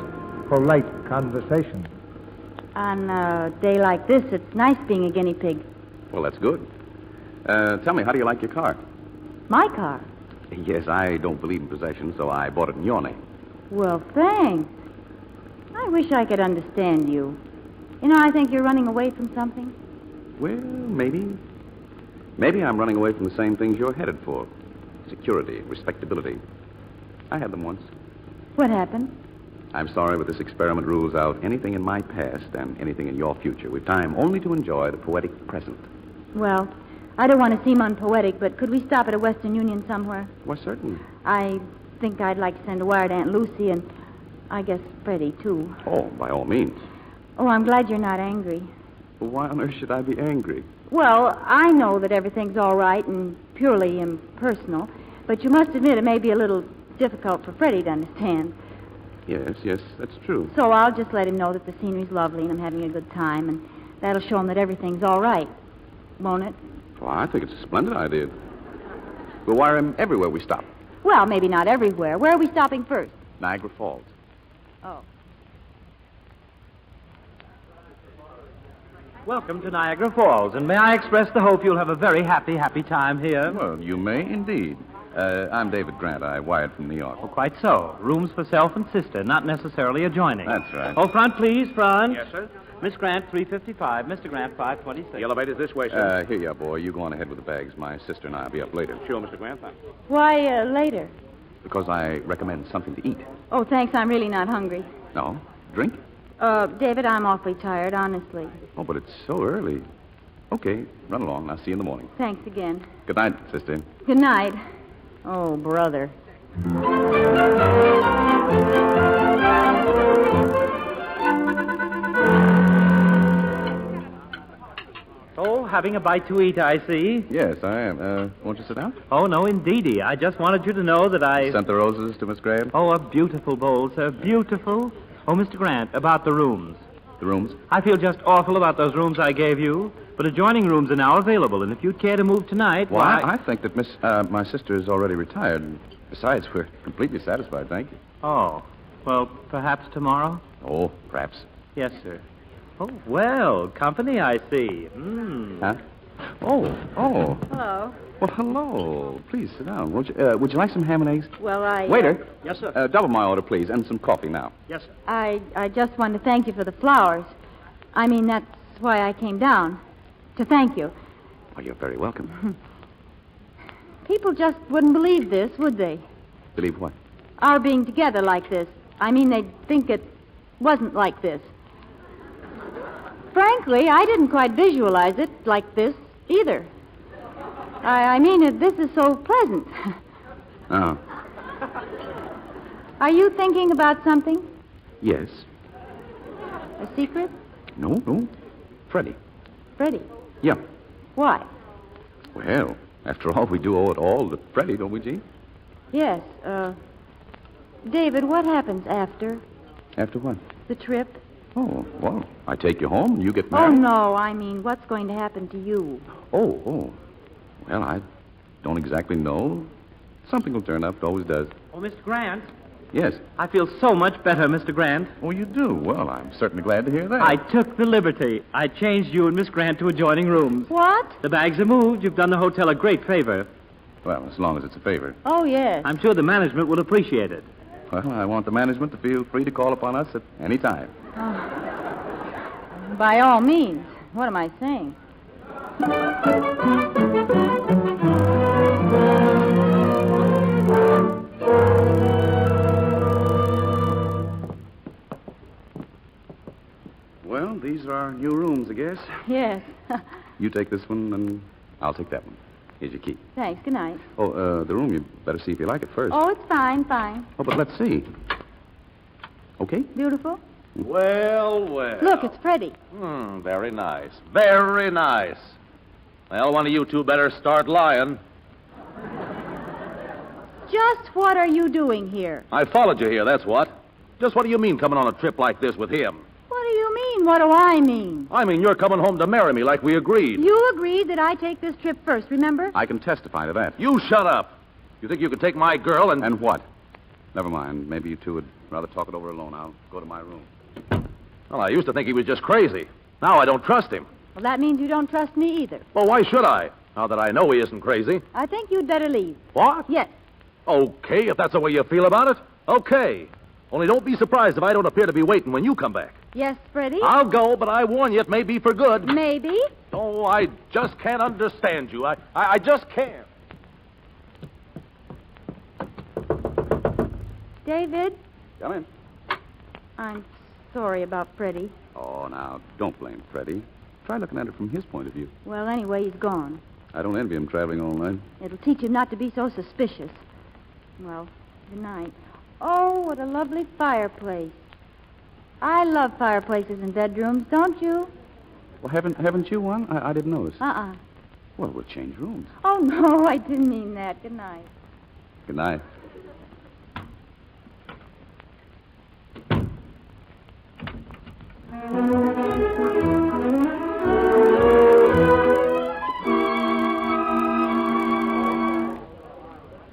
Speaker 16: polite conversation.
Speaker 6: On a day like this, it's nice being a guinea pig.
Speaker 7: Well, that's good. Tell me, how do you like your car?
Speaker 6: My car?
Speaker 7: Yes, I don't believe in possession, so I bought it in your name.
Speaker 6: Well, thanks. I wish I could understand you. You know, I think you're running away from something.
Speaker 7: Well, maybe. Maybe I'm running away from the same things you're headed for. Security, respectability. I had them once.
Speaker 6: What happened?
Speaker 7: I'm sorry, but this experiment rules out anything in my past and anything in your future. We've time only to enjoy the poetic present.
Speaker 6: Well, I don't want to seem unpoetic, but could we stop at a Western Union somewhere?
Speaker 7: Why, certainly.
Speaker 6: I think I'd like to send a wire to Aunt Lucy and I guess Freddie, too.
Speaker 7: Oh, by all means.
Speaker 6: Oh, I'm glad you're not angry.
Speaker 7: Well, why on earth should I be angry?
Speaker 6: Well, I know that everything's all right and purely impersonal, but you must admit it may be a little difficult for Freddie to understand.
Speaker 7: Yes, that's true.
Speaker 6: So I'll just let him know that the scenery's lovely and I'm having a good time, and that'll show him that everything's all right, won't it?
Speaker 7: Well, I think it's a splendid idea. We'll wire him everywhere we stop.
Speaker 6: Well, maybe not everywhere. Where are we stopping first?
Speaker 7: Niagara Falls.
Speaker 6: Oh.
Speaker 12: Welcome to Niagara Falls, and may I express the hope you'll have a very happy time here?
Speaker 7: Well, you may indeed. I'm David Grant. I wired from New York.
Speaker 12: Oh, quite so. Rooms for self and sister, not necessarily adjoining.
Speaker 7: That's right.
Speaker 12: Oh, front, please, front.
Speaker 2: Yes, sir.
Speaker 12: Miss Grant, 355. Mr. Grant, 526.
Speaker 2: The elevator's this way, sir.
Speaker 7: Here you are, boy. You go on ahead with the bags. My sister and I'll be up later.
Speaker 2: Sure, Mr. Grant. Thanks.
Speaker 6: Why, later?
Speaker 7: Because I recommend something to eat.
Speaker 6: Oh, thanks. I'm really not hungry.
Speaker 7: No? Drink?
Speaker 6: David, I'm awfully tired, honestly.
Speaker 7: Oh, but it's so early. Okay, run along. I'll see you in the morning.
Speaker 6: Thanks again.
Speaker 7: Good night, sister.
Speaker 6: Good night. Oh, brother.
Speaker 12: Oh, having a bite to eat, I see.
Speaker 7: Yes, I am. Won't you sit down?
Speaker 12: Oh, no, indeedy. I just wanted you to know that I...
Speaker 7: Sent the roses to Miss Graham?
Speaker 12: Oh, a beautiful bowl, sir. Beautiful. Oh, Mr. Grant, about the rooms.
Speaker 7: The rooms?
Speaker 12: I feel just awful about those rooms I gave you, but adjoining rooms are now available, and if you'd care to move tonight,
Speaker 7: well, I think that my sister is already retired. Besides, we're completely satisfied, thank you.
Speaker 12: Oh. Well, perhaps tomorrow?
Speaker 7: Oh, perhaps.
Speaker 12: Yes, sir. Oh, well, company, I see.
Speaker 7: Huh? Oh.
Speaker 23: Hello.
Speaker 7: Well, hello. Please sit down. Would you like some ham and eggs?
Speaker 23: Well,
Speaker 7: Waiter.
Speaker 9: Yes, sir.
Speaker 7: Double my order, please, and some coffee now.
Speaker 9: Yes, sir.
Speaker 6: I just wanted to thank you for the flowers. I mean, that's why I came down. To thank you.
Speaker 7: Oh, you're very welcome.
Speaker 6: People just wouldn't believe this, would they?
Speaker 7: Believe what?
Speaker 6: Our being together like this. I mean, they'd think it wasn't like this. Frankly, I didn't quite visualize it like this either. I mean, this is so pleasant.
Speaker 7: Oh.
Speaker 6: Are you thinking about something?
Speaker 7: Yes.
Speaker 6: A secret?
Speaker 7: No. Freddie.
Speaker 6: Freddie?
Speaker 7: Yeah.
Speaker 6: Why?
Speaker 7: Well, after all, we do owe it all to Freddie, don't we, Jean?
Speaker 6: Yes, David, what happens after
Speaker 7: After what?
Speaker 6: the trip?
Speaker 7: Oh, well, I take you home and you get
Speaker 6: Oh,
Speaker 7: married.
Speaker 6: no, I mean, what's going to happen to you?
Speaker 7: Oh. Well, I don't exactly know. Something will turn up. It always does.
Speaker 12: Oh, Mr. Grant.
Speaker 7: Yes.
Speaker 12: I feel so much better, Mr. Grant.
Speaker 7: Oh, you do? Well, I'm certainly glad to hear that.
Speaker 12: I took the liberty. I changed you and Miss Grant to adjoining rooms.
Speaker 6: What?
Speaker 12: The bags are moved. You've done the hotel a great favor.
Speaker 7: Well, as long as it's a favor.
Speaker 6: Oh, yes.
Speaker 12: I'm sure the management will appreciate it.
Speaker 7: Well, I want the management to feel free to call upon us at any time.
Speaker 6: Oh. By all means. What am I saying?
Speaker 7: Well, these are our new rooms, I guess.
Speaker 6: Yes.
Speaker 7: You take this one, and I'll take that one. Here's your key.
Speaker 6: Thanks. Good night.
Speaker 7: Oh, the room, you better see if you like it first.
Speaker 6: Oh, it's fine.
Speaker 7: Oh, but let's see. Okay?
Speaker 6: Beautiful.
Speaker 14: Well.
Speaker 6: Look, it's Freddie.
Speaker 14: Very nice. Very nice. Well, one of you two better start lying.
Speaker 6: Just what are you doing here?
Speaker 14: I followed you here, that's what. Just what do you mean coming on a trip like this with him?
Speaker 6: What do you mean? What do I mean?
Speaker 14: I mean, you're coming home to marry me like we agreed.
Speaker 6: You agreed that I take this trip first, remember?
Speaker 7: I can testify to that.
Speaker 14: You shut up. You think you can take my girl and...
Speaker 7: And what? Never mind. Maybe you two would rather talk it over alone. I'll go to my room.
Speaker 14: Well, I used to think he was just crazy. Now I don't trust him.
Speaker 6: Well, that means you don't trust me either.
Speaker 14: Well, why should I? Now that I know he isn't crazy.
Speaker 6: I think you'd better leave.
Speaker 14: What?
Speaker 6: Yes.
Speaker 14: Okay, if that's the way you feel about it. Okay. Only don't be surprised if I don't appear to be waiting when you come back.
Speaker 6: Yes, Freddie?
Speaker 14: I'll go, but I warn you, it may be for good.
Speaker 6: Maybe.
Speaker 14: Oh, I just can't understand you. I just can't.
Speaker 6: David?
Speaker 7: Come in.
Speaker 6: I'm sorry about Freddie.
Speaker 7: Oh, now, don't blame Freddie. Try looking at it from his point of view.
Speaker 6: Well, anyway, he's gone.
Speaker 7: I don't envy him traveling all night.
Speaker 6: It'll teach him not to be so suspicious. Well, good night. Oh, what a lovely fireplace. I love fireplaces in bedrooms, don't you?
Speaker 7: Well, haven't you one? I didn't notice.
Speaker 6: Uh-uh.
Speaker 7: Well, we'll change rooms.
Speaker 6: Oh, no, I didn't mean that. Good night.
Speaker 7: Good night.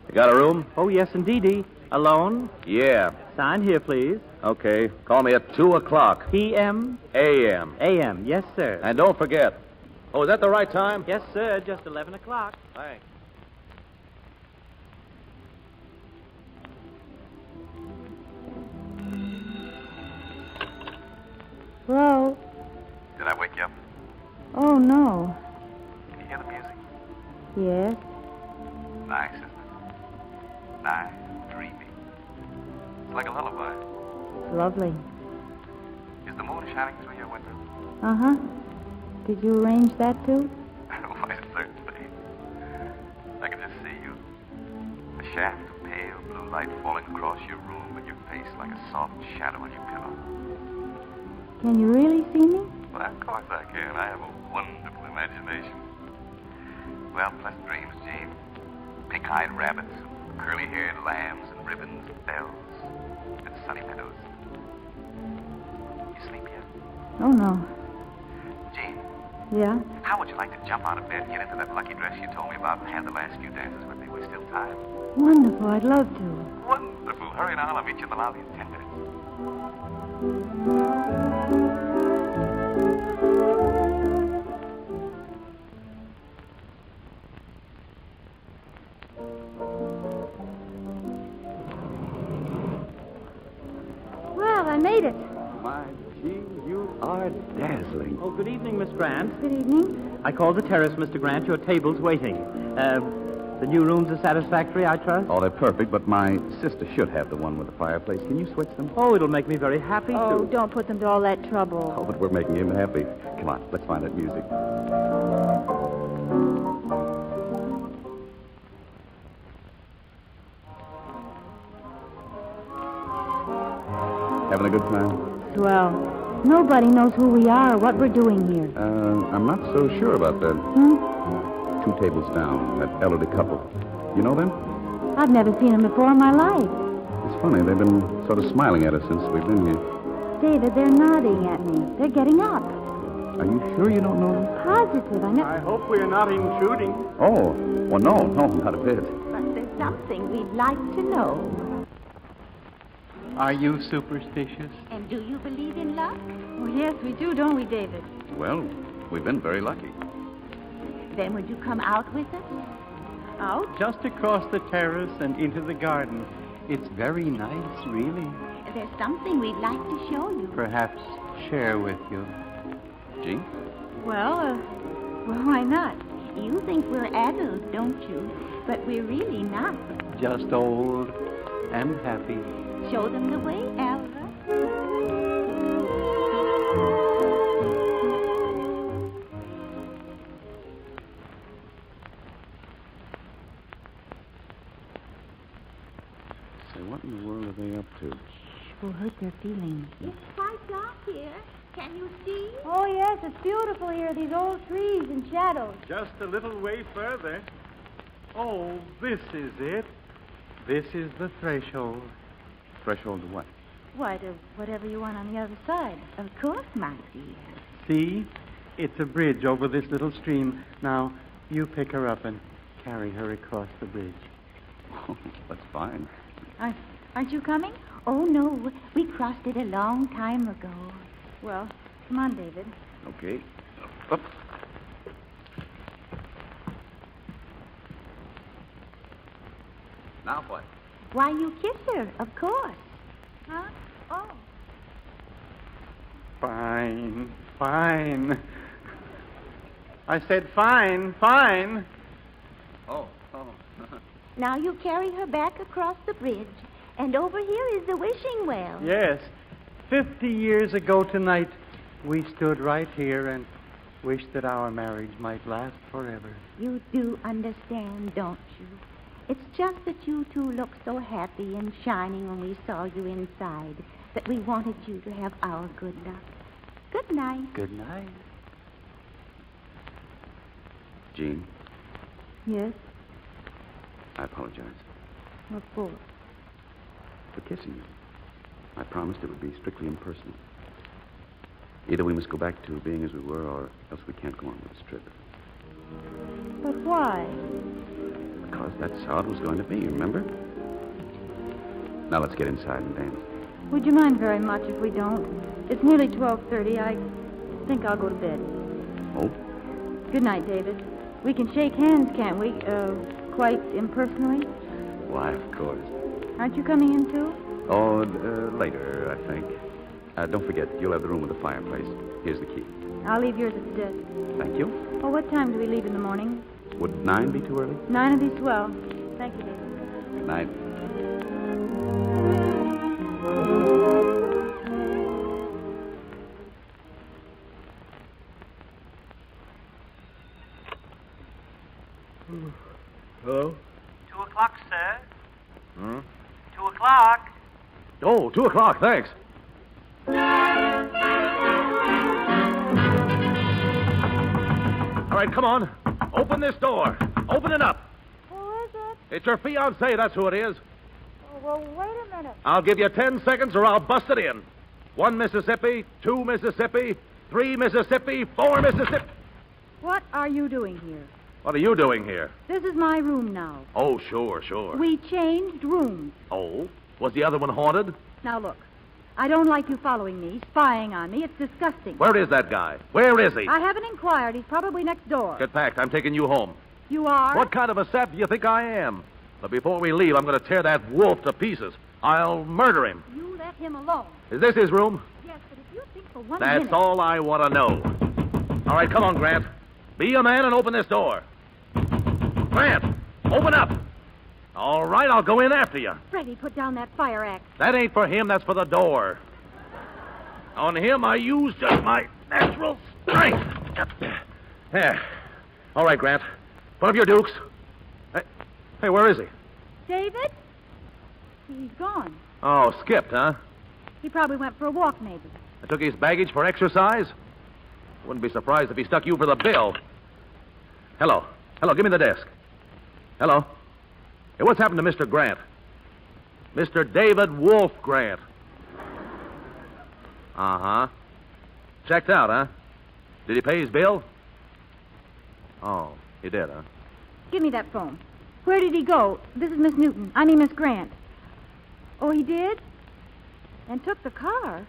Speaker 14: You got a room?
Speaker 12: Oh, yes, indeedy. Alone?
Speaker 14: Yeah.
Speaker 12: Sign here, please.
Speaker 14: Okay. Call me at 2 o'clock.
Speaker 12: P.M.?
Speaker 14: A.M.
Speaker 12: A.M., yes, sir.
Speaker 14: And don't forget. Oh, is that the right time?
Speaker 12: Yes, sir, just 11 o'clock.
Speaker 14: Thanks.
Speaker 6: Hello?
Speaker 13: Did I wake you up?
Speaker 6: Oh, no.
Speaker 13: Can you hear the music?
Speaker 6: Yes.
Speaker 13: Nice, isn't it? Nice, dreamy. It's like a lullaby.
Speaker 6: It's lovely.
Speaker 13: Is the moon shining through your window?
Speaker 6: Uh-huh. Did you arrange that, too?
Speaker 13: Why, certainly. I can just see you. A shaft of pale blue light falling across your room and your face like a soft shadow on your pillow.
Speaker 6: Can you really see me?
Speaker 13: Well, of course I can. I have a wonderful imagination. Well, pleasant dreams, Jean. Pink-eyed rabbits, curly-haired lambs, and ribbons of bells, and sunny meadows. You sleep yet?
Speaker 6: Oh, no.
Speaker 13: Jean,
Speaker 6: Yeah?
Speaker 13: how would you like to jump out of bed and get into that lucky dress you told me about and have the last few dances with me? We're still time.
Speaker 6: Wonderful. I'd love to.
Speaker 13: Wonderful. Hurry now. I'll meet you in the lobby in 10 minutes.
Speaker 6: Well, I made it.
Speaker 7: My Jean, you are dazzling.
Speaker 12: Oh, good evening, Miss Grant.
Speaker 6: Good evening.
Speaker 12: I called the terrace, Mr. Grant. Your table's waiting. The new rooms are satisfactory, I trust?
Speaker 7: Oh, they're perfect, but my sister should have the one with the fireplace. Can you switch them?
Speaker 12: Oh, it'll make me very happy
Speaker 6: Oh,
Speaker 12: to.
Speaker 6: don't put them to all that trouble.
Speaker 7: Oh, but we're making him happy. Come on, let's find that music. Having a good time?
Speaker 6: Well, nobody knows who we are or what we're doing here.
Speaker 7: I'm not so sure about that. 2 tables down, that elderly couple. You know them?
Speaker 6: I've never seen them before in my life.
Speaker 7: It's funny, they've been sort of smiling at us since we've been here.
Speaker 6: David, they're nodding at me. They're getting up.
Speaker 7: Are you sure you don't know them?
Speaker 6: Positive, I know.
Speaker 2: I hope we're not intruding.
Speaker 7: Oh, well, no, not a bit.
Speaker 4: But there's something we'd like to know.
Speaker 3: Are you superstitious?
Speaker 4: And do you believe in luck?
Speaker 6: Oh, yes, we do, don't we, David?
Speaker 7: Well, we've been very lucky.
Speaker 4: Then would you come out with us?
Speaker 3: Out? Just across the terrace and into the garden. It's very nice, really.
Speaker 4: There's something we'd like to show you.
Speaker 3: Perhaps share with you.
Speaker 7: Jean?
Speaker 6: Well, why not?
Speaker 4: You think we're adults, don't you? But we're really not.
Speaker 3: Just old and happy.
Speaker 4: Show them the way, Alva.
Speaker 7: Say, what in the world are they up to?
Speaker 6: We'll hurt their feelings.
Speaker 4: It's quite dark here. Can you see?
Speaker 6: Oh, yes, it's beautiful here, these old trees and shadows.
Speaker 3: Just a little way further. Oh, this is it. This is the threshold.
Speaker 7: Threshold to what?
Speaker 6: Why, to whatever you want on the other side.
Speaker 4: Of course, my dear.
Speaker 3: See? It's a bridge over this little stream. Now, you pick her up and carry her across the bridge.
Speaker 7: Oh, that's fine.
Speaker 6: Aren't you coming?
Speaker 4: Oh, no. We crossed it a long time ago.
Speaker 6: Well, come on, David.
Speaker 7: Okay. Up. Now what?
Speaker 4: Why, you kiss her, of course.
Speaker 6: Huh? Oh.
Speaker 3: Fine, fine. I said fine, fine.
Speaker 7: Oh.
Speaker 4: Now you carry her back across the bridge. And over here is the wishing well.
Speaker 3: Yes. 50 years ago tonight, we stood right here and wished that our marriage might last forever.
Speaker 4: You do understand, don't you? It's just that you two looked so happy and shining when we saw you inside that we wanted you to have our good luck. Good night.
Speaker 3: Good night.
Speaker 7: Jean,
Speaker 6: Yes?
Speaker 7: I apologize
Speaker 6: What for?
Speaker 7: for kissing you. I promised it would be strictly impersonal. Either we must go back to being as we were, or else we can't go on with this trip.
Speaker 6: But why?
Speaker 7: Because that's how it was going to be, remember? Now let's get inside and dance.
Speaker 6: Would you mind very much if we don't? It's nearly 12:30. I think I'll go to bed.
Speaker 7: Oh?
Speaker 6: Good night, David. We can shake hands, can't we? Quite impersonally?
Speaker 7: Why, of course.
Speaker 6: Aren't you coming in, too?
Speaker 7: Oh, later, I think. Don't forget, you'll have the room with the fireplace. Here's the key.
Speaker 6: I'll leave yours at the desk.
Speaker 7: Thank you.
Speaker 6: Oh, what time do we leave in the morning?
Speaker 7: Would 9 be too early?
Speaker 6: 9 will be swell. Thank you, David.
Speaker 7: Good night.
Speaker 2: Hello?
Speaker 1: 2 o'clock, sir.
Speaker 2: Hmm?
Speaker 1: 2 o'clock.
Speaker 14: Oh, 2 o'clock, thanks. All right, come on. Open this door. Open it up.
Speaker 6: Who is it?
Speaker 14: It's your fiancée, that's who it is.
Speaker 6: Oh, well, wait a minute.
Speaker 14: I'll give you 10 seconds or I'll bust it in. 1 Mississippi, 2 Mississippi, 3 Mississippi, 4 Mississippi.
Speaker 6: What are you doing here?
Speaker 14: What are you doing here?
Speaker 6: This is my room now.
Speaker 14: Oh, sure.
Speaker 6: We changed rooms.
Speaker 14: Oh? Was the other one haunted?
Speaker 6: Now, look. I don't like you following me, spying on me. It's disgusting.
Speaker 14: Where is that guy? Where is he?
Speaker 6: I haven't inquired. He's probably next door.
Speaker 14: Get packed. I'm taking you home.
Speaker 6: You are?
Speaker 14: What kind of a sap do you think I am? But before we leave, I'm going to tear that wolf to pieces. I'll murder him.
Speaker 6: You let him alone.
Speaker 14: Is this his room?
Speaker 6: Yes, but if you think for one
Speaker 14: That's
Speaker 6: minute...
Speaker 14: all I want to know. All right, come on, Grant. Be a man and open this door. Grant, open up. All right, I'll go in after you.
Speaker 6: Freddie, put down that fire axe.
Speaker 14: That ain't for him, that's for the door. On him, I use just my natural strength. There. All right, Grant. Put up your dukes. Hey, where is he?
Speaker 6: David? He's gone.
Speaker 14: Oh, skipped, huh?
Speaker 6: He probably went for a walk, maybe.
Speaker 14: I took his baggage for exercise? Wouldn't be surprised if he stuck you for the bill. Hello. Hello, give me the desk. Hello. Hey, what's happened to Mr. Grant? Mr. David Wolf Grant. Uh-huh. Checked out, huh? Did he pay his bill? Oh, he did, huh?
Speaker 6: Give me that phone. Where did he go? This is Miss Newton. I mean, Miss Grant. Oh, he did? And took the car?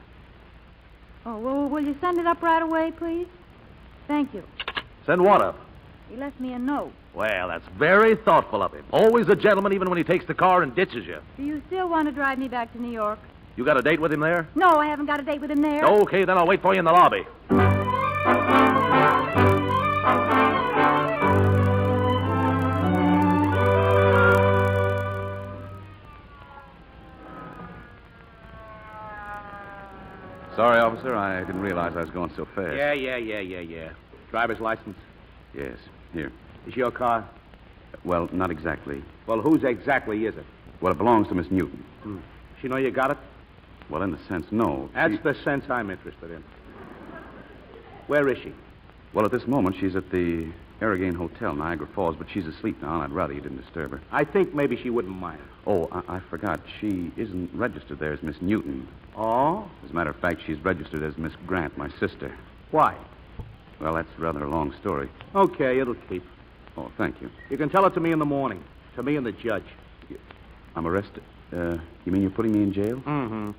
Speaker 6: Oh, well, will you send it up right away, please? Thank you.
Speaker 14: Send what up?
Speaker 6: He left me a note.
Speaker 14: Well, that's very thoughtful of him. Always a gentleman, even when he takes the car and ditches you.
Speaker 6: Do you still want to drive me back to New York?
Speaker 14: You got a date with him there?
Speaker 6: No, I haven't got a date with him there.
Speaker 14: Okay, then I'll wait for you in the lobby.
Speaker 7: Sorry, officer. I didn't realize I was going so fast.
Speaker 9: Yeah. Driver's license.
Speaker 7: Yes, here.
Speaker 9: Is your car?
Speaker 7: Well, not exactly.
Speaker 9: Well, whose exactly is it?
Speaker 7: Well, it belongs to Miss Newton.
Speaker 9: She know you got it?
Speaker 7: Well, in a sense, no.
Speaker 9: That's the sense I'm interested in. Where is she?
Speaker 7: Well, at this moment, she's at the Arrogane Hotel, Niagara Falls, but she's asleep now, and I'd rather you didn't disturb her.
Speaker 9: I think maybe she wouldn't mind.
Speaker 7: Oh, I forgot. She isn't registered there as Miss Newton.
Speaker 9: Oh?
Speaker 7: As a matter of fact, she's registered as Miss Grant, my sister.
Speaker 9: Why?
Speaker 7: Well, that's rather a long story.
Speaker 9: Okay, it'll keep.
Speaker 7: Oh, thank you.
Speaker 9: You can tell it to me in the morning. To me and the judge.
Speaker 7: I'm arrested. You mean you're putting me in jail?
Speaker 9: Mm-hmm.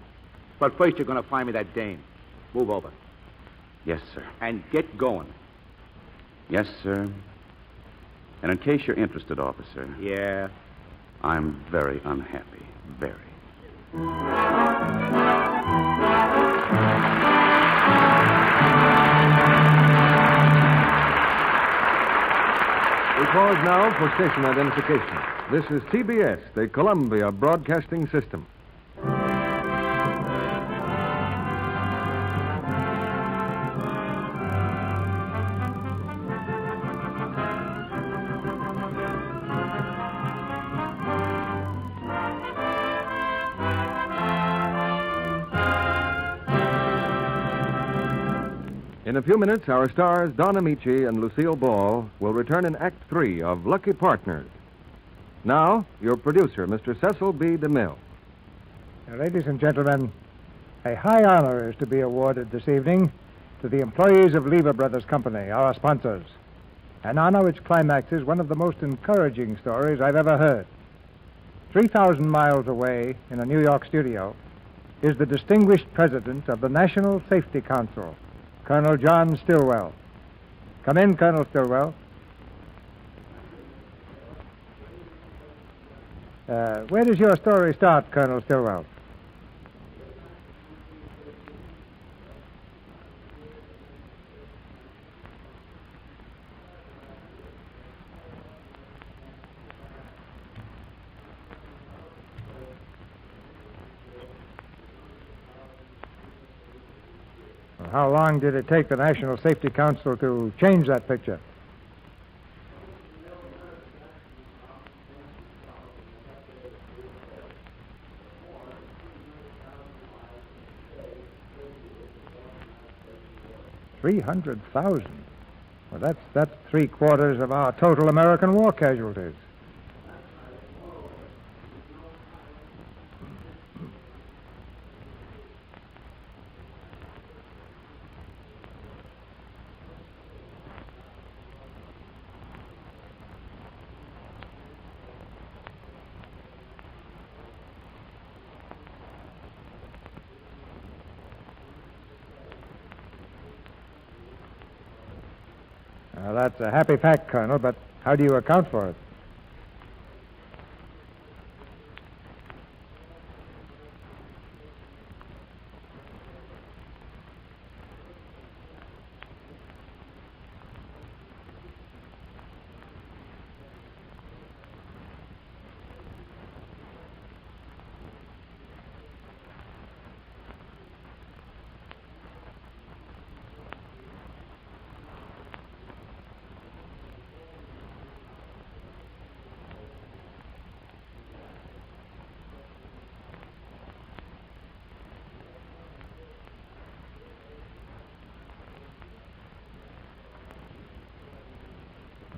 Speaker 9: But first you're going to find me that dame. Move over.
Speaker 7: Yes, sir.
Speaker 9: And get going.
Speaker 7: Yes, sir. And in case you're interested, officer.
Speaker 9: Yeah?
Speaker 7: I'm very unhappy. Very.
Speaker 22: We pause now for station identification. This is CBS, the Columbia Broadcasting System. In a few minutes, our stars, Don Ameche and Lucille Ball, will return in Act 3 of Lucky Partners. Now, your producer, Mr. Cecil B. DeMille.
Speaker 16: Ladies and gentlemen, a high honor is to be awarded this evening to the employees of Lever Brothers Company, our sponsors. An honor which climaxes one of the most encouraging stories I've ever heard. 3,000 miles away in a New York studio is the distinguished president of the National Safety Council, Colonel John Stillwell. Come in, Colonel Stillwell. Where does your story start, Colonel Stillwell? How long did it take the National Safety Council to change that picture? $300,000. Well, that's 3/4 of our total American war casualties. Well, that's a happy fact, Colonel, but how do you account for it?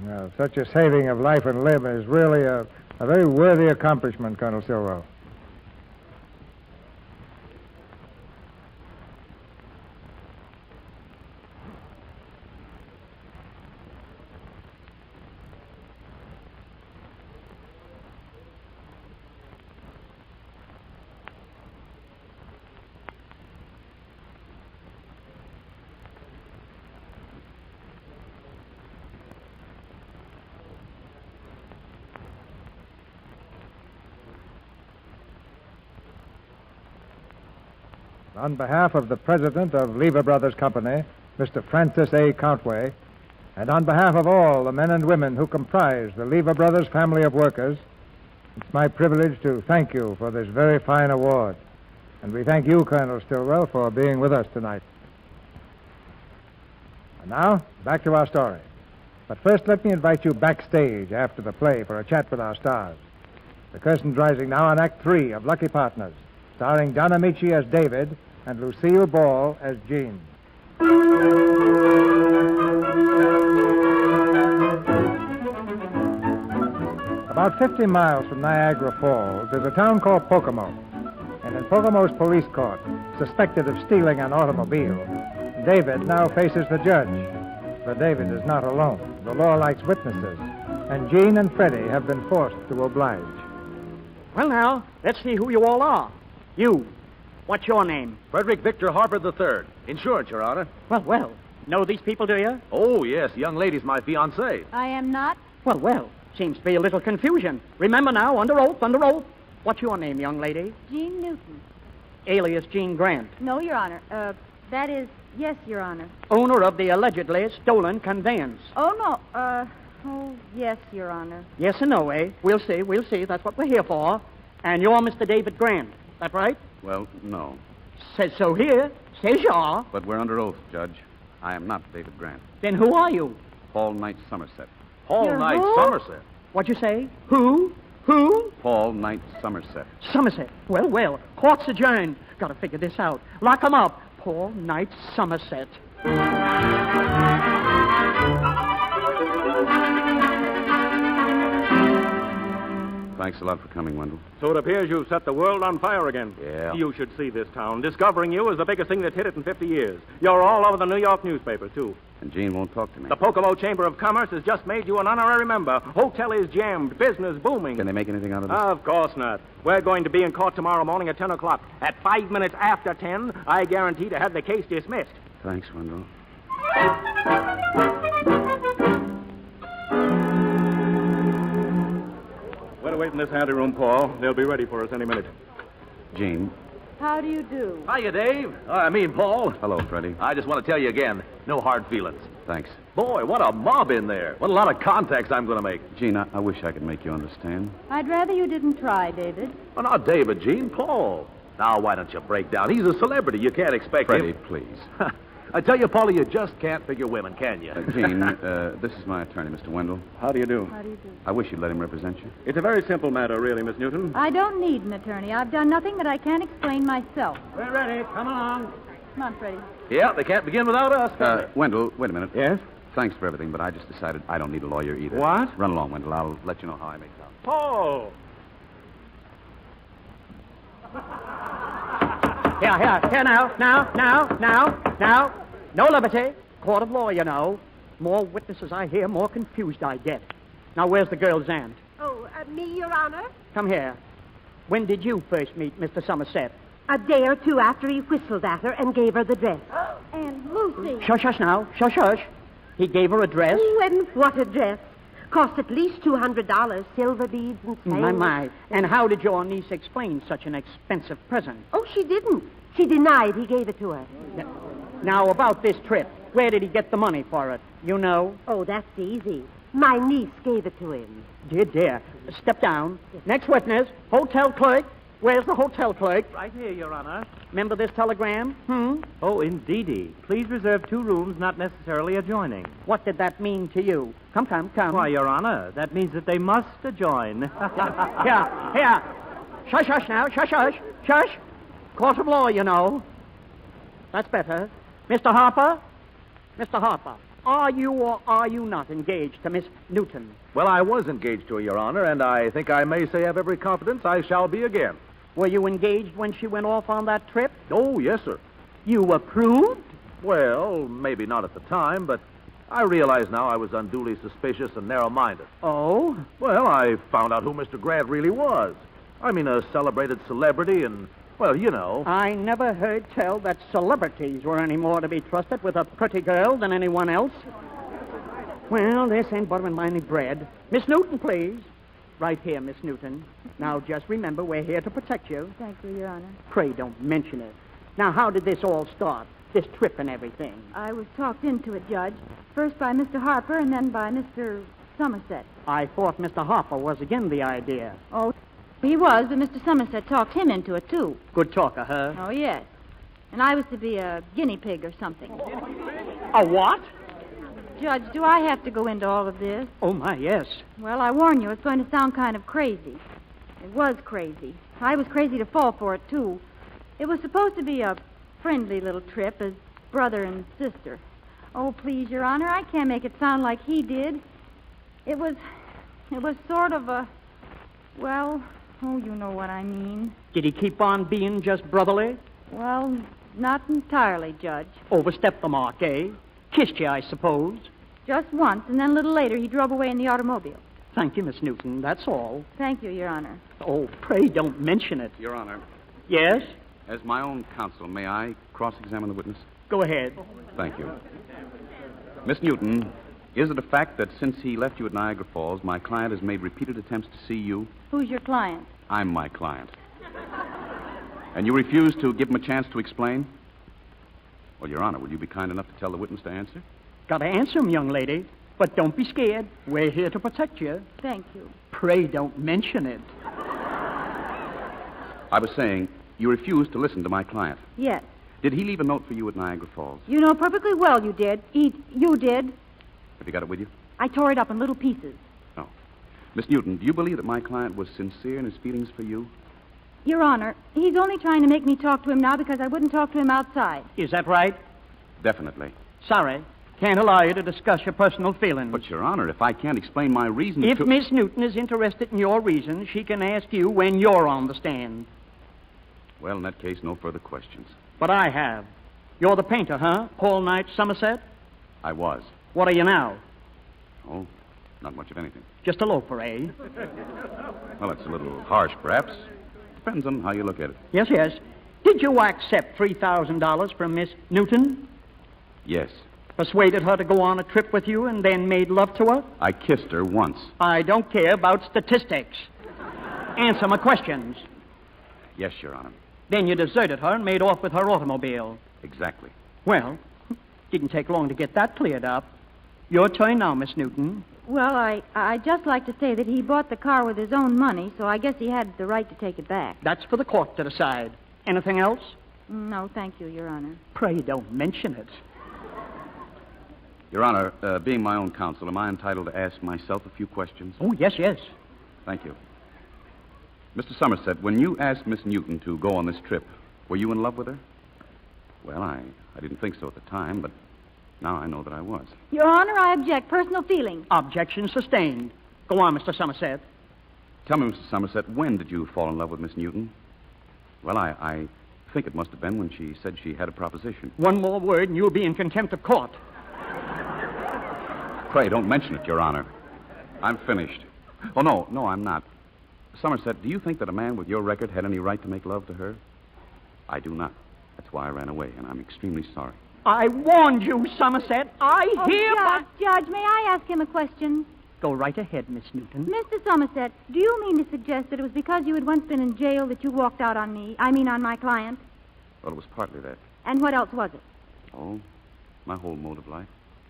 Speaker 16: Now, such a saving of life and limb is really a very worthy accomplishment, Colonel Stillwell. On behalf of the president of Lever Brothers Company, Mr. Francis A. Countway, and on behalf of all the men and women who comprise the Lever Brothers family of workers, it's my privilege to thank you for this very fine award. And we thank you, Colonel Stillwell, for being with us tonight. And now, back to our story. But first, let me invite you backstage after the play for a chat with our stars. The curtain's rising now on Act 3 of Lucky Partners, starring Don Ameche as David and Lucille Ball as Jean. About 50 miles from Niagara Falls is a town called Pocomo. And in Pocomo's police court, suspected of stealing an automobile, David now faces the judge. But David is not alone. The law likes witnesses, and Jean and Freddie have been forced to oblige.
Speaker 9: Well, now, let's see who you all are. You. What's your name?
Speaker 14: Frederick Victor Harper III. Insurance, Your Honor.
Speaker 9: Well. Know these people, do you?
Speaker 14: Oh, yes. Young lady's my fiancée.
Speaker 6: I am not.
Speaker 9: Well. Seems to be a little confusion. Remember now, under oath. What's your name, young lady?
Speaker 6: Jean Newton.
Speaker 9: Alias Jean Grant.
Speaker 6: No, Your Honor. That is, yes, Your Honor.
Speaker 9: Owner of the allegedly stolen conveyance.
Speaker 6: Oh, no. Yes, Your Honor.
Speaker 9: Yes and no, eh? We'll see. That's what we're here for. And you're Mr. David Grant. That right?
Speaker 7: Well, no.
Speaker 9: Says so here. Says you are.
Speaker 7: But we're under oath, Judge. I am not David Grant.
Speaker 9: Then who are you?
Speaker 7: Paul Knight Somerset.
Speaker 14: Paul Knight Somerset?
Speaker 9: What'd you say? Who?
Speaker 7: Paul Knight Somerset.
Speaker 9: Somerset. Well. Court's adjourned. Gotta figure this out. Lock him up. Paul Knight Somerset.
Speaker 7: Thanks a lot for coming, Wendell.
Speaker 2: So it appears you've set the world on fire again.
Speaker 7: Yeah.
Speaker 2: You should see this town. Discovering you is the biggest thing that's hit it in 50 years. You're all over the New York newspaper, too.
Speaker 7: And Jean won't talk to me.
Speaker 2: The Pocomo Chamber of Commerce has just made you an honorary member. Hotel is jammed. Business booming.
Speaker 7: Can they make anything out of this?
Speaker 2: Of course not. We're going to be in court tomorrow morning at 10 o'clock. At 5 minutes after 10, I guarantee to have the case dismissed.
Speaker 7: Thanks, Wendell.
Speaker 2: We'll wait in this anteroom, Paul. They'll be ready for us any minute.
Speaker 7: Jean.
Speaker 6: How do you do?
Speaker 14: Hiya, Dave. Paul.
Speaker 7: Hello, Freddie.
Speaker 14: I just want to tell you again, no hard feelings.
Speaker 7: Thanks.
Speaker 14: Boy, what a mob in there. What a lot of contacts I'm going to make.
Speaker 7: Jean, I wish I could make you understand.
Speaker 6: I'd rather you didn't try, David.
Speaker 14: Well, not David, Jean. Paul. Now, why don't you break down? He's a celebrity. You can't expect
Speaker 7: Freddie,
Speaker 14: him...
Speaker 7: please.
Speaker 14: I tell you, Paulie, you just can't figure women, can you?
Speaker 7: Jean, this is my attorney, Mr. Wendell.
Speaker 2: How do you do?
Speaker 6: How do you do?
Speaker 7: I wish you'd let him represent you.
Speaker 2: It's a very simple matter, really, Miss Newton.
Speaker 6: I don't need an attorney. I've done nothing that I can't explain myself.
Speaker 9: We're ready. Come along.
Speaker 6: Come on, Freddie.
Speaker 14: Yeah, they can't begin without us.
Speaker 7: Wendell, wait a minute.
Speaker 2: Yes?
Speaker 7: Thanks for everything, but I just decided I don't need a lawyer either.
Speaker 2: What?
Speaker 7: Run along, Wendell. I'll let you know how I make out.
Speaker 2: Paul!
Speaker 9: Here, now. No liberty. Court of law, you know. More witnesses I hear, more confused I get. Now, where's the girl's aunt?
Speaker 10: Oh, me, Your Honor?
Speaker 9: Come here. When did you first meet Mr. Somerset?
Speaker 10: A day or two after he whistled at her and gave her the dress.
Speaker 6: And Lucy.
Speaker 9: Shush now. Shush. He gave her a dress?
Speaker 10: Oh, and what a dress. Cost at least $200, silver beads and chains.
Speaker 9: My. And how did your niece explain such an expensive present?
Speaker 10: Oh, she didn't. She denied he gave it to her.
Speaker 9: Now, about this trip, where did he get the money for it? You know?
Speaker 10: Oh, that's easy. My niece gave it to him.
Speaker 9: Dear. Step down. Next witness, hotel clerk. Where's the hotel clerk?
Speaker 12: Right here, Your Honor.
Speaker 9: Remember this telegram?
Speaker 12: Oh, indeedy. Please reserve 2 rooms not necessarily adjoining.
Speaker 9: What did that mean to you? Come.
Speaker 12: Why, Your Honor, that means that they must adjoin.
Speaker 9: Here. Shush now. Shush. Court of law, you know. That's better. Mr. Harper, are you or are you not engaged to Miss Newton?
Speaker 14: Well, I was engaged to her, Your Honor, and I think I may say I have every confidence I shall be again.
Speaker 9: Were you engaged when she went off on that trip?
Speaker 14: Oh, yes, sir.
Speaker 9: You approved?
Speaker 14: Well, maybe not at the time, but I realize now I was unduly suspicious and narrow-minded.
Speaker 9: Oh?
Speaker 14: Well, I found out who Mr. Grant really was. I mean, a celebrated celebrity and, well, you know.
Speaker 9: I never heard tell that celebrities were any more to be trusted with a pretty girl than anyone else. Well, this ain't buttering my bread. Miss Newton, please. Right here, Miss Newton. Now, just remember, we're here to protect you.
Speaker 6: Thank you, Your Honor.
Speaker 9: Pray don't mention it. Now, how did this all start? This trip and everything?
Speaker 6: I was talked into it, Judge. First by Mr. Harper and then by Mr. Somerset.
Speaker 9: I thought Mr. Harper was again the idea.
Speaker 6: Oh, he was, but Mr. Somerset talked him into it, too.
Speaker 9: Good talker, huh?
Speaker 6: Oh, yes. And I was to be a guinea pig or something.
Speaker 9: A what?
Speaker 6: Judge, do I have to go into all of this?
Speaker 9: Oh, my, yes.
Speaker 6: Well, I warn you, it's going to sound kind of crazy. It was crazy. I was crazy to fall for it, too. It was supposed to be a friendly little trip as brother and sister. Oh, please, Your Honor, I can't make it sound like he did. It was sort of a, well, oh, you know what I mean.
Speaker 9: Did he keep on being just brotherly?
Speaker 6: Well, not entirely, Judge.
Speaker 9: Overstepped the mark, eh? Kissed you, I suppose.
Speaker 6: Just once, and then a little later he drove away in the automobile.
Speaker 9: Thank you, Miss Newton. That's all.
Speaker 6: Thank you, Your Honor.
Speaker 9: Oh, pray don't mention it.
Speaker 11: Your Honor.
Speaker 9: Yes?
Speaker 11: As my own counsel, may I cross-examine the witness?
Speaker 9: Go ahead.
Speaker 11: Thank you. Miss Newton, is it a fact that since he left you at Niagara Falls, my client has made repeated attempts to see you?
Speaker 6: Who's your client?
Speaker 11: I'm my client. And you refuse to give him a chance to explain? Well, Your Honor, will you be kind enough to tell the witness to answer?
Speaker 9: Got to answer him, young lady. But don't be scared. We're here to protect you.
Speaker 6: Thank you.
Speaker 9: Pray don't mention it.
Speaker 11: I was saying, you refused to listen to my client.
Speaker 6: Yes.
Speaker 11: Did he leave a note for you at Niagara Falls?
Speaker 6: You know perfectly well you did. You did.
Speaker 11: Have you got it with you?
Speaker 6: I tore it up in little pieces.
Speaker 11: Oh. Miss Newton, do you believe that my client was sincere in his feelings for you?
Speaker 6: Your Honor, he's only trying to make me talk to him now because I wouldn't talk to him outside.
Speaker 9: Is that right?
Speaker 11: Definitely.
Speaker 9: Sorry. Can't allow you to discuss your personal feelings.
Speaker 11: But, Your Honor, if I can't explain my reasons
Speaker 9: If
Speaker 11: to...
Speaker 9: Miss Newton is interested in your reasons, she can ask you when you're on the stand.
Speaker 11: Well, in that case, no further questions.
Speaker 9: But I have. You're the painter, huh? Paul Knight, Somerset?
Speaker 11: I was.
Speaker 9: What are you now?
Speaker 11: Oh, not much of anything.
Speaker 9: Just a loafer, eh?
Speaker 11: Well, that's a little harsh, perhaps. Depends on how you look at it.
Speaker 9: Yes. Did you accept $3,000 from Miss Newton?
Speaker 11: Yes.
Speaker 9: Persuaded her to go on a trip with you and then made love to her?
Speaker 11: I kissed her once.
Speaker 9: I don't care about statistics. Answer my questions.
Speaker 11: Yes, Your Honor.
Speaker 9: Then you deserted her and made off with her automobile.
Speaker 11: Exactly.
Speaker 9: Well, didn't take long to get that cleared up. Your turn now, Miss Newton.
Speaker 6: Well, I'd just like to say that he bought the car with his own money, so I guess he had the right to take it back.
Speaker 9: That's for the court to decide. Anything else?
Speaker 6: No, thank you, Your Honor.
Speaker 9: Pray don't mention it.
Speaker 11: Your Honor, being my own counsel, am I entitled to ask myself a few questions?
Speaker 9: Oh, yes.
Speaker 11: Thank you. Mr. Somerset, when you asked Miss Newton to go on this trip, were you in love with her? Well, I didn't think so at the time, but now I know that I was.
Speaker 6: Your Honor, I object. Personal feelings.
Speaker 9: Objection sustained. Go on, Mr. Somerset.
Speaker 11: Tell me, Mr. Somerset, when did you fall in love with Miss Newton? Well, I think it must have been when she said she had a proposition.
Speaker 9: One more word and you'll be in contempt of court.
Speaker 11: Pray, don't mention it, Your Honor. I'm finished. Oh, no, I'm not. Somerset, do you think that a man with your record had any right to make love to her? I do not. That's why I ran away, and I'm extremely sorry.
Speaker 9: I warned you, Somerset.
Speaker 6: Judge, may I ask him a question?
Speaker 9: Go right ahead, Miss Newton.
Speaker 6: Mr. Somerset, do you mean to suggest that it was because you had once been in jail that you walked out on me? I mean on my client?
Speaker 11: Well, it was partly that.
Speaker 6: And what else was it?
Speaker 11: Oh, my whole mode of life.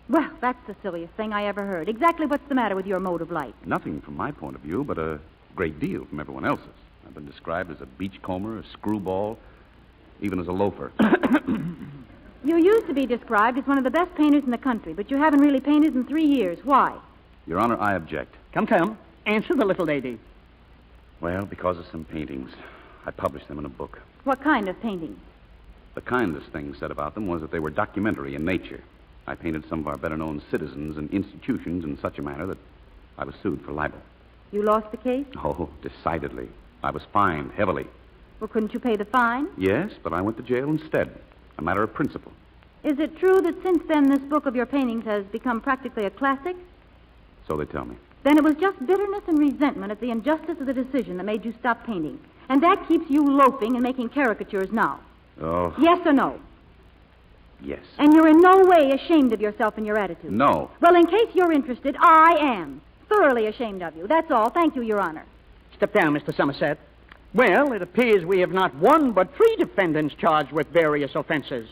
Speaker 6: Well, that's the silliest thing I ever heard. Exactly what's the matter with your mode of life?
Speaker 11: Nothing from my point of view, but a great deal from everyone else's. I've been described as a beachcomber, a screwball, even as a loafer.
Speaker 6: You used to be described as one of the best painters in the country, but you haven't really painted in 3 years. Why?
Speaker 11: Your Honor, I object.
Speaker 9: Come. Answer the little lady.
Speaker 11: Well, because of some paintings. I published them in a book.
Speaker 6: What kind of paintings?
Speaker 11: The kindest thing said about them was that they were documentary in nature. I painted some of our better-known citizens and institutions in such a manner that I was sued for libel.
Speaker 6: You lost the case?
Speaker 11: Oh, decidedly. I was fined heavily.
Speaker 6: Well, couldn't you pay the fine?
Speaker 11: Yes, but I went to jail instead. A matter of principle.
Speaker 6: Is it true that since then this book of your paintings has become practically a classic?
Speaker 11: So they tell me.
Speaker 6: Then it was just bitterness and resentment at the injustice of the decision that made you stop painting. And that keeps you loafing and making caricatures now.
Speaker 11: Oh.
Speaker 6: Yes or no?
Speaker 11: Yes.
Speaker 6: And you're in no way ashamed of yourself and your attitude?
Speaker 11: No.
Speaker 6: Well, in case you're interested, I am. Thoroughly ashamed of you. That's all. Thank you, Your Honor.
Speaker 9: Step down, Mr. Somerset. Well, it appears we have not one but 3 defendants charged with various offenses.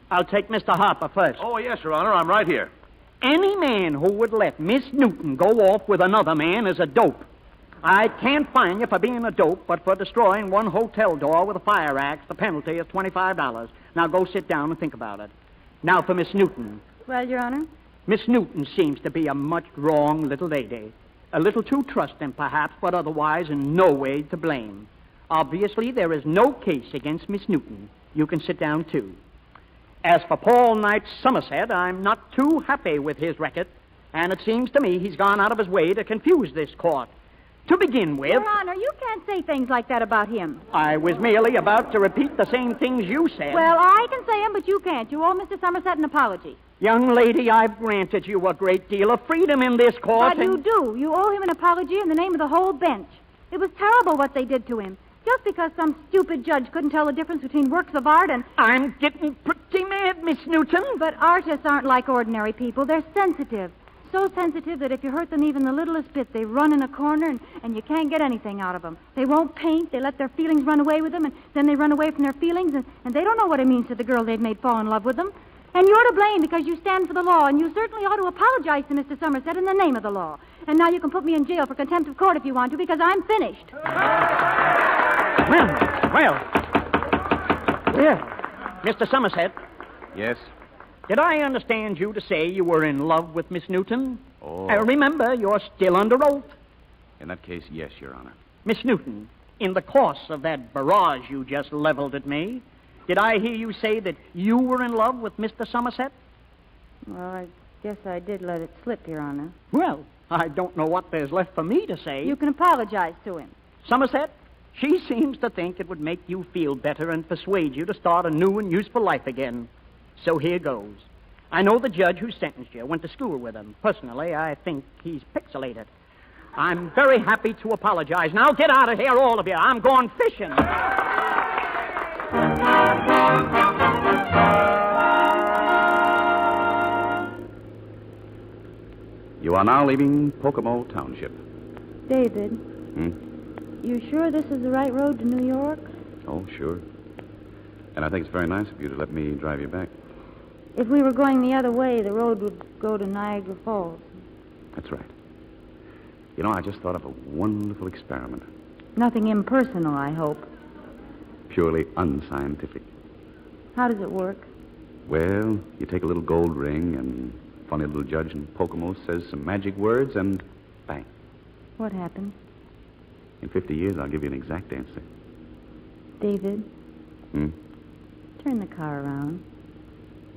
Speaker 9: I'll take Mr. Harper first.
Speaker 14: Oh, yes, Your Honor. I'm right here.
Speaker 9: Any man who would let Miss Newton go off with another man is a dope. I can't fine you for being a dope, but for destroying one hotel door with a fire axe, the penalty is $25. Now go sit down and think about it. Now for Miss Newton.
Speaker 6: Well, Your Honor?
Speaker 9: Miss Newton seems to be a much wrong little lady. A little too trusting, perhaps, but otherwise in no way to blame. Obviously, there is no case against Miss Newton. You can sit down, too. As for Paul Knight Somerset, I'm not too happy with his record, and it seems to me he's gone out of his way to confuse this court. To begin with...
Speaker 6: Your Honor, you can't say things like that about him.
Speaker 9: I was merely about to repeat the same things you said.
Speaker 6: Well, I can say them, but you can't. You owe Mr. Somerset an apology.
Speaker 9: Young lady, I've granted you a great deal of freedom in this court.
Speaker 6: But you do. You owe him an apology in the name of the whole bench. It was terrible what they did to him. Just because some stupid judge couldn't tell the difference between works of art and...
Speaker 9: I'm getting pretty mad, Miss Newton.
Speaker 6: But artists aren't like ordinary people. They're sensitive. So sensitive that if you hurt them even the littlest bit, they run in a corner and you can't get anything out of them. They won't paint. They let their feelings run away with them, and then they run away from their feelings, and they don't know what it means to the girl they've made fall in love with them. And you're to blame because you stand for the law, and you certainly ought to apologize to Mr. Somerset in the name of the law. And now you can put me in jail for contempt of court if you want to, because I'm finished.
Speaker 9: Well, Mr. Somerset.
Speaker 11: Yes?
Speaker 9: Did I understand you to say you were in love with Miss Newton?
Speaker 11: Oh.
Speaker 9: Remember, you're still under oath.
Speaker 11: In that case, yes, Your Honor.
Speaker 9: Miss Newton, in the course of that barrage you just leveled at me, did I hear you say that you were in love with Mr. Somerset?
Speaker 6: Well, I guess I did let it slip, Your Honor.
Speaker 9: Well, I don't know what there's left for me to say.
Speaker 6: You can apologize to him.
Speaker 9: Somerset, she seems to think it would make you feel better and persuade you to start a new and useful life again. So here goes. I know the judge who sentenced you. Went to school with him. Personally, I think he's pixelated. I'm very happy to apologize. Now get out of here, all of you. I'm going fishing.
Speaker 11: You are now leaving Pocomo Township.
Speaker 6: David. You sure this is the right road to New York?
Speaker 11: Oh, sure. And I think it's very nice of you to let me drive you back.
Speaker 6: If we were going the other way, the road would go to Niagara Falls.
Speaker 11: That's right. You know, I just thought of a wonderful experiment.
Speaker 6: Nothing impersonal, I hope.
Speaker 11: Purely unscientific.
Speaker 6: How does it work?
Speaker 11: Well, you take a little gold ring, and a funny little judge in Pocomo says some magic words, and bang.
Speaker 6: What happens?
Speaker 11: In 50 years, I'll give you an exact answer.
Speaker 6: David? Turn the car around.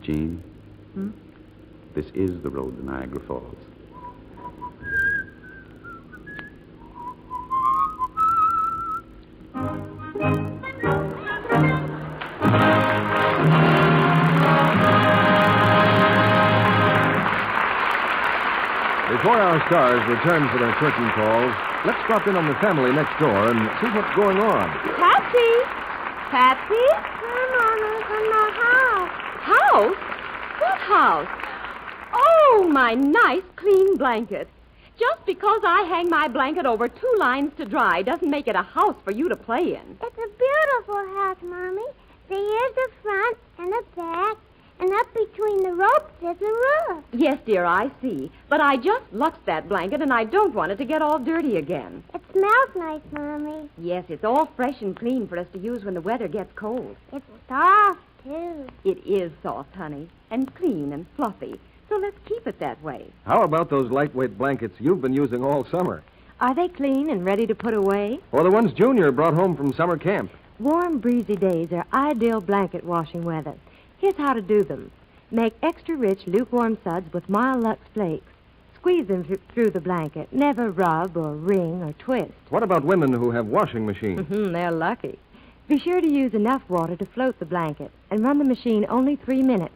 Speaker 11: Jean? This is the road to Niagara Falls.
Speaker 22: Before our stars return for their curtain calls, let's drop in on the family next door and see what's going on.
Speaker 4: Patsy! Patsy?
Speaker 8: Come on, in the house. House? What house? Oh, my nice, clean blanket. Just because I hang my blanket over 2 lines to dry doesn't make it a house for you to play in.
Speaker 17: It's a beautiful house, Mommy. There's the front and the back, and up between the ropes is the roof.
Speaker 8: Yes, dear, I see. But I just luxed that blanket, and I don't want it to get all dirty again.
Speaker 17: It smells nice, Mommy.
Speaker 8: Yes, it's all fresh and clean for us to use when the weather gets cold.
Speaker 17: It's soft, too.
Speaker 8: It is soft, honey, and clean and fluffy. So let's keep it that way.
Speaker 22: How about those lightweight blankets you've been using all summer?
Speaker 19: Are they clean and ready to put away?
Speaker 22: Or the ones Junior brought home from summer camp?
Speaker 19: Warm, breezy days are ideal blanket washing weather. Here's how to do them. Make extra rich, lukewarm suds with mild Lux flakes. Squeeze them through the blanket. Never rub or wring or twist.
Speaker 22: What about women who have washing machines?
Speaker 19: They're lucky. Be sure to use enough water to float the blanket and run the machine only 3 minutes.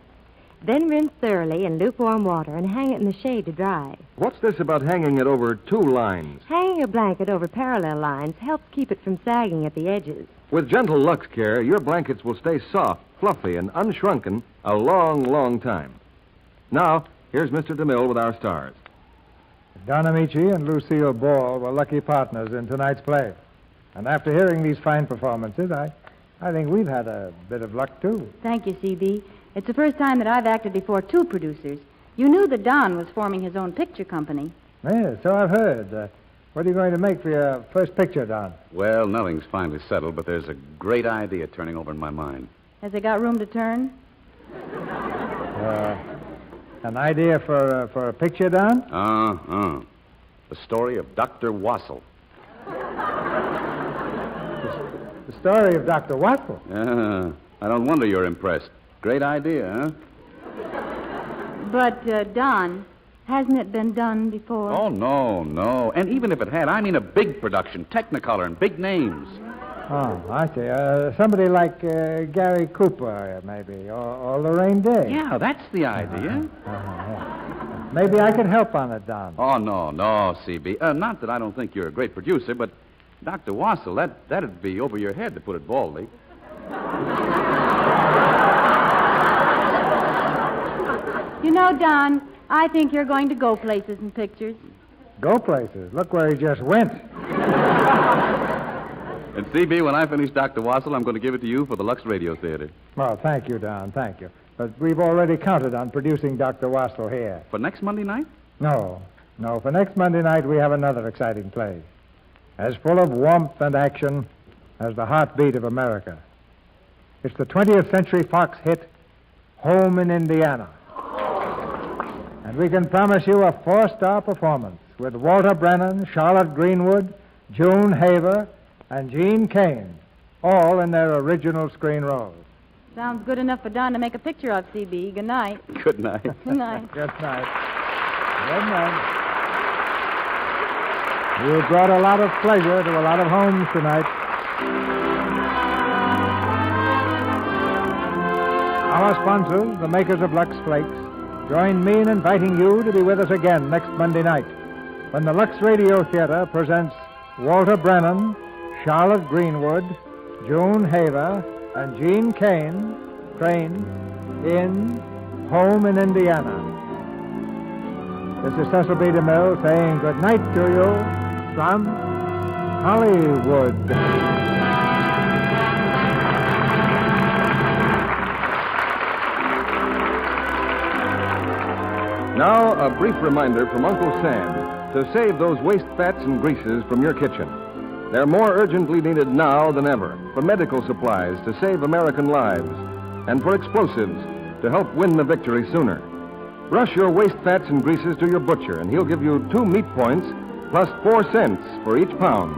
Speaker 19: Then rinse thoroughly in lukewarm water and hang it in the shade to dry.
Speaker 22: What's this about hanging it over 2 lines?
Speaker 19: Hanging a blanket over parallel lines helps keep it from sagging at the edges.
Speaker 22: With gentle Lux Care, your blankets will stay soft, fluffy, and unshrunken a long, long time. Now, here's Mr. DeMille with our stars.
Speaker 16: Don Ameche and Lucille Ball were lucky partners in tonight's play. And after hearing these fine performances, I think we've had a bit of luck, too.
Speaker 6: Thank you, C.B. It's the first time that I've acted before 2 producers. You knew that Don was forming his own picture company.
Speaker 16: Yes, so I've heard. What are you going to make for your first picture, Don?
Speaker 11: Well, nothing's finally settled, but there's a great idea turning over in my mind.
Speaker 6: Has it got room to turn?
Speaker 16: An idea for a picture, Don?
Speaker 11: The story of Dr. Wassel.
Speaker 16: The story of Dr. Wassel?
Speaker 11: I don't wonder you're impressed. Great idea, huh?
Speaker 6: But, Don, hasn't it been done before?
Speaker 11: Oh, no. And even if it had, I mean a big production, Technicolor, and big names.
Speaker 16: Oh, I see. Somebody like Gary Cooper, maybe, or Lorraine Day.
Speaker 11: Yeah, that's the idea.
Speaker 16: Yeah. Maybe I could help on it, Don.
Speaker 11: Oh, no, C.B. Not that I don't think you're a great producer, but Dr. Wassel, that'd be over your head, to put it baldly.
Speaker 6: You know, Don, I think you're going to go places in pictures.
Speaker 16: Go places? Look where he just went.
Speaker 11: And C.B., when I finish Dr. Wassel, I'm going to give it to you for the Lux Radio Theater.
Speaker 16: Well, thank you, Don, thank you. But we've already counted on producing Dr. Wassel here.
Speaker 11: For next Monday night?
Speaker 16: No. For next Monday night, we have another exciting play. As full of warmth and action as the heartbeat of America. It's the 20th Century Fox hit, Home in Indiana. And we can promise you a 4-star performance with Walter Brennan, Charlotte Greenwood, June Haver, and Gene Kane, all in their original screen roles.
Speaker 6: Sounds good enough for Don to make a picture of, C.B. Good night.
Speaker 11: Good night.
Speaker 6: Good night.
Speaker 16: Good night. Good night. You brought a lot of pleasure to a lot of homes tonight. Our sponsors, the makers of Lux Flakes, join me in inviting you to be with us again next Monday night when the Lux Radio Theater presents Walter Brennan, Charlotte Greenwood, June Haver, and Gene Kane in Home in Indiana. This is Cecil B. DeMille saying good night to you from Hollywood.
Speaker 22: Now, a brief reminder from Uncle Sam to save those waste fats and greases from your kitchen. They're more urgently needed now than ever for medical supplies to save American lives and for explosives to help win the victory sooner. Rush your waste fats and greases to your butcher, and he'll give you 2 meat points plus 4 cents for each pound.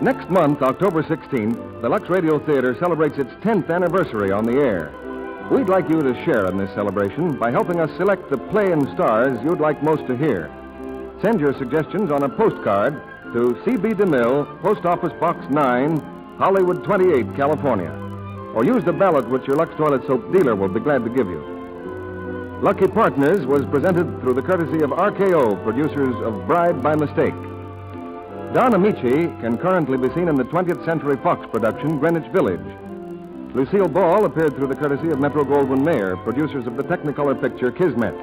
Speaker 22: Next month, October 16th, the Lux Radio Theater celebrates its 10th anniversary on the air. We'd like you to share in this celebration by helping us select the play and stars you'd like most to hear. Send your suggestions on a postcard to C.B. DeMille, Post Office Box 9, Hollywood 28, California. Or use the ballot which your Lux Toilet Soap dealer will be glad to give you. Lucky Partners was presented through the courtesy of RKO, producers of Bride by Mistake. Don Ameche can currently be seen in the 20th Century Fox production, Greenwich Village. Lucille Ball appeared through the courtesy of Metro-Goldwyn-Mayer, producers of the Technicolor picture Kismet.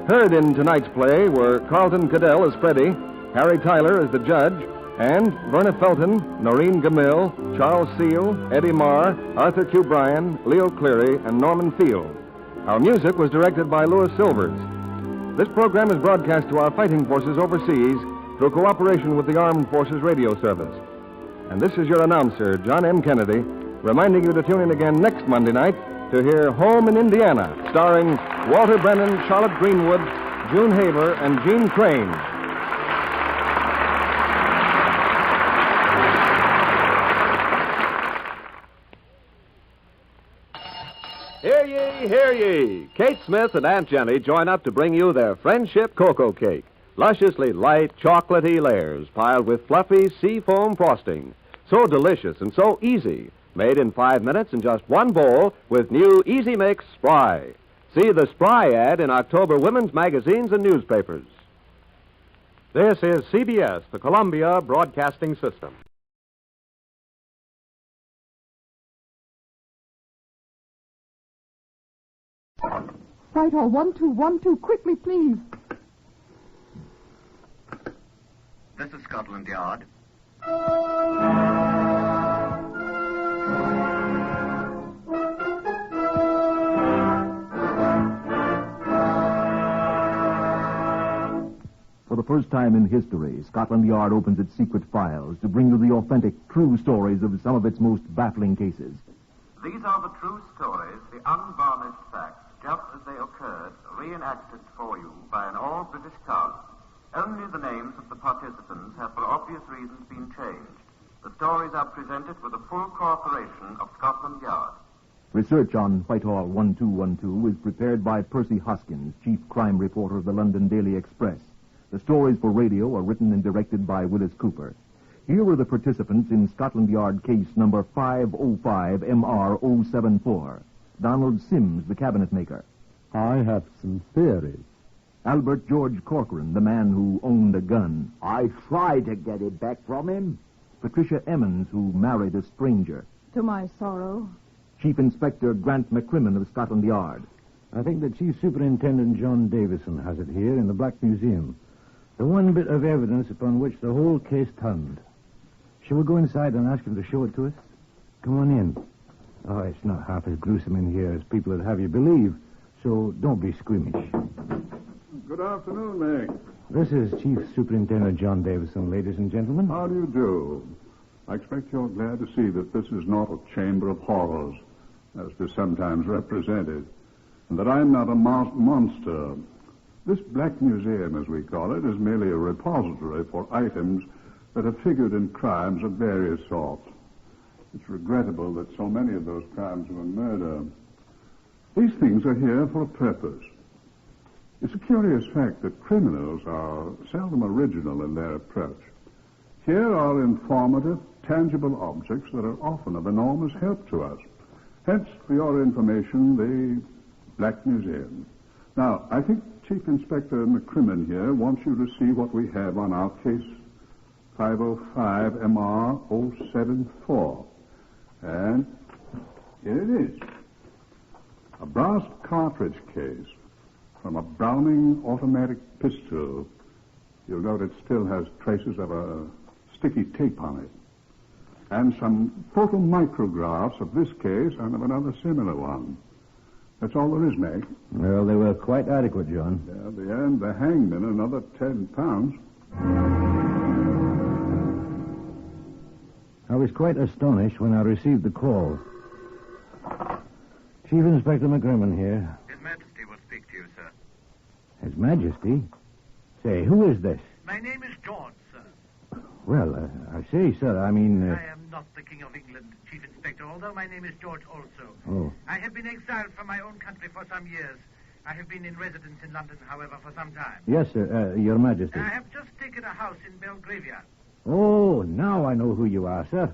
Speaker 22: Heard in tonight's play were Carlton Cadell as Freddie, Harry Tyler as the judge, and Verna Felton, Noreen Gamil, Charles Seal, Eddie Marr, Arthur Q. Bryan, Leo Cleary, and Norman Field. Our music was directed by Louis Silvers. This program is broadcast to our fighting forces overseas through cooperation with the Armed Forces Radio Service. And this is your announcer, John M. Kennedy, reminding you to tune in again next Monday night to hear Home in Indiana, starring Walter Brennan, Charlotte Greenwood, June Haver, and Gene Crane.
Speaker 5: Hear ye, hear ye. Kate Smith and Aunt Jenny join up to bring you their Friendship Cocoa Cake. Lusciously light, chocolatey layers piled with fluffy seafoam frosting. So delicious and so easy. Made in 5 minutes in just one bowl with new Easy Mix Spry. See the Spry ad in October women's magazines and newspapers. This is CBS, the Columbia Broadcasting System.
Speaker 18: Whitehall, 1212, quickly, please.
Speaker 20: This is Scotland Yard.
Speaker 21: For the first time in history, Scotland Yard opens its secret files to bring you the authentic, true stories of some of its most baffling cases.
Speaker 25: These are the true stories, the unvarnished facts, just as they occurred, reenacted for you by an all-British cast. Only the names of the participants have, for obvious reasons, been changed. The stories are presented with the full cooperation of Scotland Yard.
Speaker 21: Research on Whitehall 1212 is prepared by Percy Hoskins, chief crime reporter of the London Daily Express. The stories for radio are written and directed by Willis Cooper. Here are the participants in Scotland Yard case number 505MR074. Donald Sims, the cabinet maker.
Speaker 26: I have some theories.
Speaker 21: Albert George Corcoran, the man who owned a gun.
Speaker 26: I tried to get it back from him.
Speaker 21: Patricia Emmons, who married a stranger.
Speaker 24: To my sorrow.
Speaker 21: Chief Inspector Grant McCrimmon of Scotland Yard.
Speaker 26: I think that Chief Superintendent John Davison has it here in the Black Museum. The one bit of evidence upon which the whole case turned. Shall we go inside and ask him to show it to us? Come on in. Oh, it's not half as gruesome in here as people would have you believe, so don't be squeamish.
Speaker 27: Good afternoon, Meg.
Speaker 26: This is Chief Superintendent John Davison, ladies and gentlemen.
Speaker 27: How do you do? I expect you're glad to see that this is not a chamber of horrors, as is sometimes represented, and that I'm not a monster. This Black Museum, as we call it, is merely a repository for items that have figured in crimes of various sorts. It's regrettable that so many of those crimes were murder. These things are here for a purpose. It's a curious fact that criminals are seldom original in their approach. Here are informative, tangible objects that are often of enormous help to us. Hence, for your information, the Black Museum. Now, I think Chief Inspector McCrimmon here wants you to see what we have on our case 505MR074. And here it is. A brass cartridge case from a Browning automatic pistol. You'll note it still has traces of a sticky tape on it. And some photomicrographs of this case and of another similar one. That's all there is, Meg.
Speaker 26: Well, they were quite adequate, John.
Speaker 27: Yeah, the hangman, another 10 pounds.
Speaker 26: I was quite astonished when I received the call. Chief Inspector McCrimmon here.
Speaker 20: His Majesty will speak to you, sir.
Speaker 26: His Majesty? Say, who is this?
Speaker 28: My name is George, sir.
Speaker 26: Well, I say, sir, I mean...
Speaker 28: I am not the King of England, Chief Inspector, although my name is George also.
Speaker 26: Oh.
Speaker 28: I have been exiled from my own country for some years. I have been in residence in London, however, for some time.
Speaker 26: Yes, sir, Your Majesty.
Speaker 28: I have just taken a house in Belgravia.
Speaker 26: Oh, now I know who you are, sir.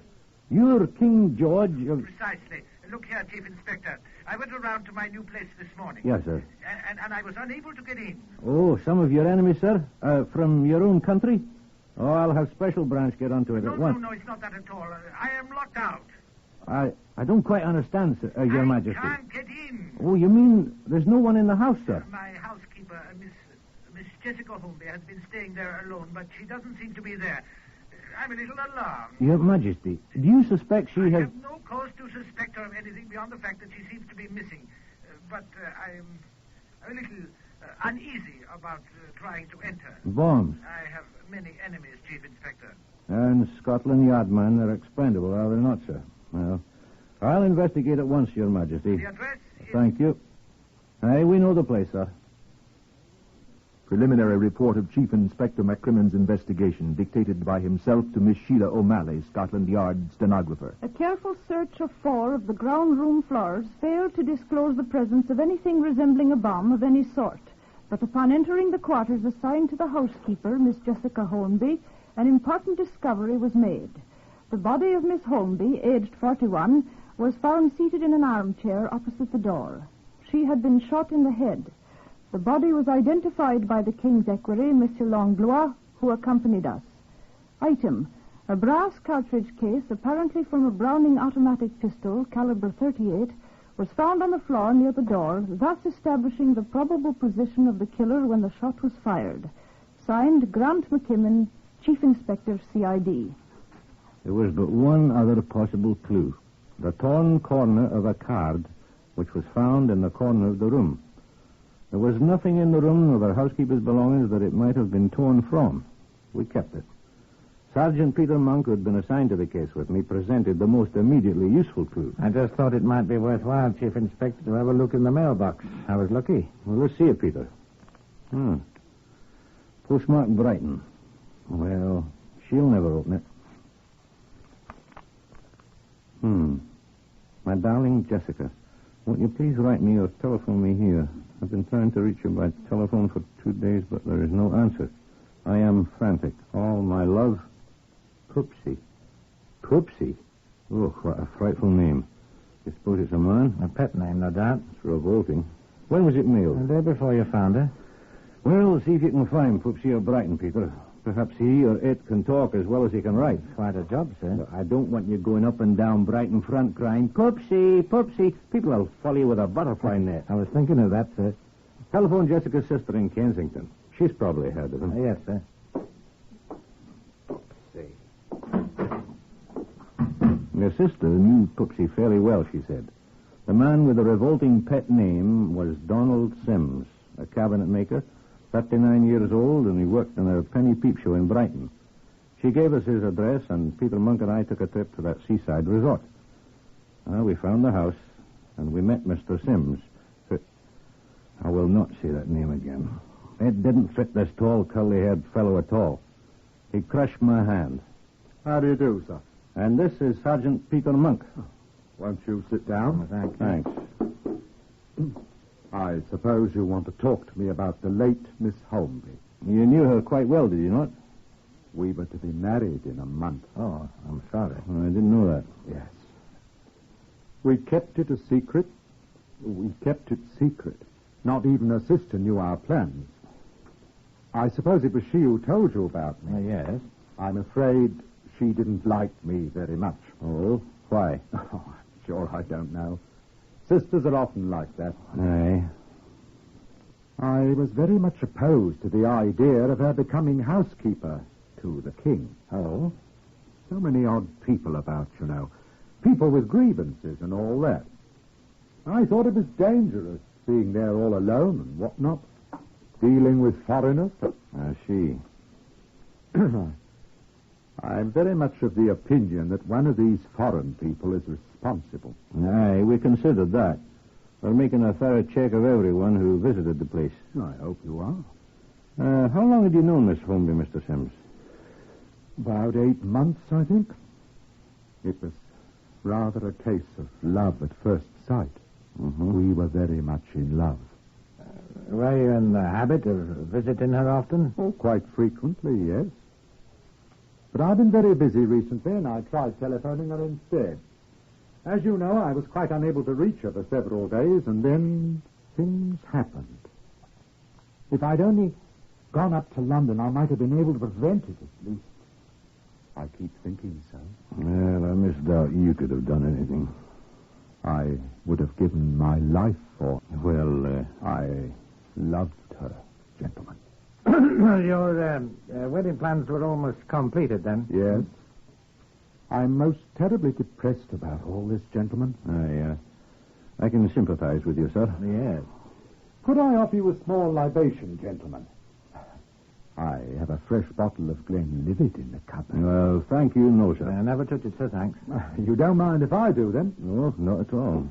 Speaker 26: You're King George of...
Speaker 28: Precisely. Look here, Chief Inspector. I went around to my new place this morning.
Speaker 26: Yes, sir.
Speaker 28: And I was unable to get in.
Speaker 26: Oh, some of your enemies, sir? From your own country? Oh, I'll have Special Branch get onto it at once.
Speaker 28: No, it's not that at all. I am locked out.
Speaker 26: I don't quite understand, sir, Your Majesty.
Speaker 28: I can't get in.
Speaker 26: Oh, you mean there's no one in the house, sir?
Speaker 28: My housekeeper, Miss Jessica Holmby, has been staying there alone, but she doesn't seem to be there. I'm a little alarmed.
Speaker 26: Your Majesty, do you suspect she
Speaker 28: I
Speaker 26: has...
Speaker 28: have no cause to suspect her of anything beyond the fact that she seems to be missing. But I'm a little uneasy about trying to enter.
Speaker 26: Bombs?
Speaker 28: I have many enemies, Chief Inspector.
Speaker 26: And Scotland Yard men are expendable, are they not, sir? Well, I'll investigate at once, Your Majesty.
Speaker 28: The address is...
Speaker 26: Thank you. Aye, we know the place, sir.
Speaker 21: Preliminary report of Chief Inspector McCrimmon's investigation, dictated by himself to Miss Sheila O'Malley, Scotland Yard stenographer.
Speaker 18: A careful search of 4 of the ground room floors failed to disclose the presence of anything resembling a bomb of any sort. But upon entering the quarters assigned to the housekeeper, Miss Jessica Holmby, an important discovery was made. The body of Miss Holmby, aged 41, was found seated in an armchair opposite the door. She had been shot in the head. The body was identified by the King's Equerry, Monsieur Langlois, who accompanied us. Item: a brass cartridge case, apparently from a Browning automatic pistol, caliber .38, was found on the floor near the door, thus establishing the probable position of the killer when the shot was fired. Signed, Grant McKimmon, Chief Inspector, CID.
Speaker 26: There was but one other possible clue. The torn corner of a card which was found in the corner of the room. There was nothing in the room of our housekeeper's belongings that it might have been torn from. We kept it. Sergeant Peter Monk, who had been assigned to the case with me, presented the most immediately useful clue.
Speaker 22: I just thought it might be worthwhile, Chief Inspector, to have a look in the mailbox. I was lucky.
Speaker 26: Well, let's see it, Peter. Postmark Brighton. Well, she'll never open it. My darling Jessica, won't you please write me or telephone me here? I've been trying to reach you by telephone for 2 days, but there is no answer. I am frantic. All my love, Poopsie. Poopsie? Oh, what a frightful name. You suppose it's a man?
Speaker 22: A pet name, no doubt.
Speaker 26: It's revolting. When was it mailed?
Speaker 22: The day before you found her.
Speaker 26: Well, see if you can find Poopsie or Brighton, Peter. Perhaps he or it can talk as well as he can write.
Speaker 22: Quite a job, sir.
Speaker 26: I don't want you going up and down Brighton front crying, Poopsie, Poopsie. People will follow you with a butterfly net.
Speaker 22: I was thinking of that, sir.
Speaker 26: Telephone Jessica's sister in Kensington. She's probably heard of him.
Speaker 22: Yes, sir.
Speaker 26: Your sister knew Poopsie fairly well, she said. The man with the revolting pet name was Donald Sims, a cabinet maker, 39 years old, and he worked in a penny peep show in Brighton. She gave us his address, and Peter Monk and I took a trip to that seaside resort. We found the house, and we met Mr. Sims. I will not say that name again. It didn't fit this tall, curly-haired fellow at all. He crushed my hand.
Speaker 1: How do you do, sir?
Speaker 26: And this is Sergeant Peter Monk.
Speaker 1: Won't you sit down?
Speaker 22: Thank you.
Speaker 26: Thanks.
Speaker 1: I suppose you want to talk to me about the late Miss Holmby.
Speaker 26: You knew her quite well, did you not?
Speaker 1: We were to be married in a month.
Speaker 22: Oh, I'm sorry.
Speaker 26: I didn't know that.
Speaker 1: Yes. We kept it a secret. We kept it secret. Not even her sister knew our plans. I suppose it was she who told you about me.
Speaker 22: Yes.
Speaker 1: I'm afraid she didn't like me very much.
Speaker 26: Oh? Why?
Speaker 1: Oh, sure, I don't know. Sisters are often like that.
Speaker 26: Aye.
Speaker 1: I was very much opposed to the idea of her becoming housekeeper to the king.
Speaker 22: Oh?
Speaker 1: So many odd people about, you know. People with grievances and all that. I thought it was dangerous, being there all alone and whatnot. Dealing with foreigners.
Speaker 26: I see.
Speaker 1: I'm very much of the opinion that one of these foreign people is responsible.
Speaker 26: Aye, we considered that. We're making a thorough check of everyone who visited the place.
Speaker 1: I hope you are.
Speaker 26: How long had you known Miss Holmby, Mr. Sims?
Speaker 1: About 8 months, I think. It was rather a case of love at first sight.
Speaker 26: Mm-hmm.
Speaker 1: We were very much in love.
Speaker 22: Were you in the habit of visiting her often?
Speaker 1: Oh, quite frequently, yes. But I've been very busy recently, and I tried telephoning her instead. As you know, I was quite unable to reach her for several days, and then things happened. If I'd only gone up to London, I might have been able to prevent it, at least.
Speaker 2: I keep thinking so.
Speaker 26: Well, I misdoubt you could have done anything.
Speaker 2: I would have given my life for...
Speaker 26: Well,
Speaker 2: I loved her, gentlemen.
Speaker 16: Your wedding plans were almost completed then?
Speaker 2: Yes. I'm most terribly depressed about all this, gentlemen.
Speaker 26: I can sympathize with you, sir.
Speaker 2: Yes. Could I offer you a small libation, gentlemen? I have a fresh bottle of Glenlivet in the cupboard.
Speaker 26: Well, thank you, no, sir.
Speaker 16: I never took it, sir, thanks.
Speaker 2: You don't mind if I do, then?
Speaker 26: No, not at all.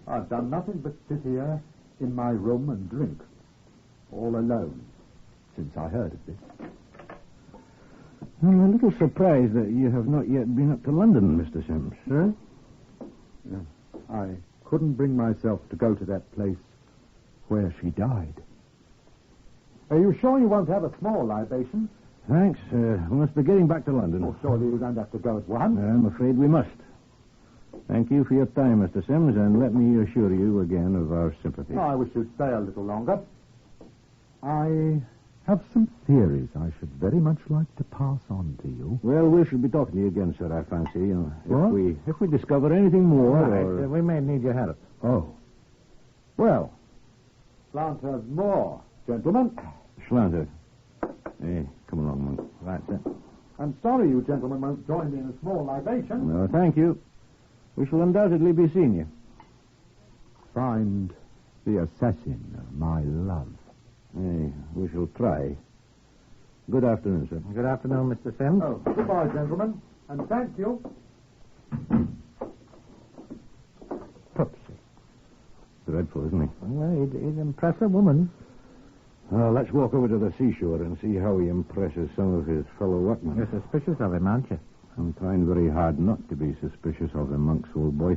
Speaker 2: I've done nothing but sit here in my room and drink, all alone, since I heard of this.
Speaker 26: I'm a little surprised that you have not yet been up to London, Mr. Sims.
Speaker 2: Sir? I couldn't bring myself to go to that place where she died. Are you sure you won't have a small libation?
Speaker 26: Thanks. We must be getting back to London.
Speaker 2: Oh, surely you don't have to go at once.
Speaker 26: I'm afraid we must. Thank you for your time, Mr. Sims, and let me assure you again of our sympathy.
Speaker 2: I wish you'd stay a little longer. I have some theories I should very much like to pass on to you.
Speaker 26: Well, we shall be talking to you again, sir, I fancy.
Speaker 2: What?
Speaker 26: If we discover anything more...
Speaker 16: Right. We may need your help.
Speaker 2: Oh. Well, Slanter more, gentlemen.
Speaker 26: Slanter. Hey, come along, Monk.
Speaker 16: Right, sir.
Speaker 2: I'm sorry you gentlemen won't join me in a small libation.
Speaker 26: No, thank you. We shall undoubtedly be seeing you.
Speaker 2: Find the assassin of my love.
Speaker 26: Hey, we shall try. Good afternoon, sir.
Speaker 16: Good afternoon, Mr. Sims.
Speaker 2: Oh, goodbye, gentlemen, and thank you.
Speaker 26: Pupsy. Dreadful, isn't he?
Speaker 16: Well, he'd impress a woman.
Speaker 26: Well, let's walk over to the seashore and see how he impresses some of his fellow workmen.
Speaker 16: You're suspicious of him, aren't you?
Speaker 26: I'm trying very hard not to be suspicious of him, Monk's old boy.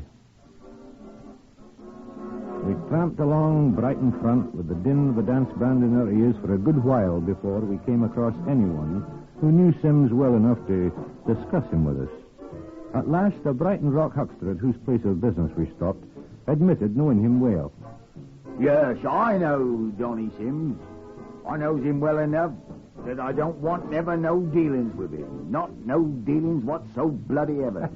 Speaker 26: We tramped along Brighton front with the din of the dance band in our ears for a good while before we came across anyone who knew Sims well enough to discuss him with us. At last, a Brighton rock huckster at whose place of business we stopped admitted knowing him well.
Speaker 3: Yes, I know Johnny Sims. I knows him well enough that I don't want never no dealings with him. Not no dealings what so bloody ever.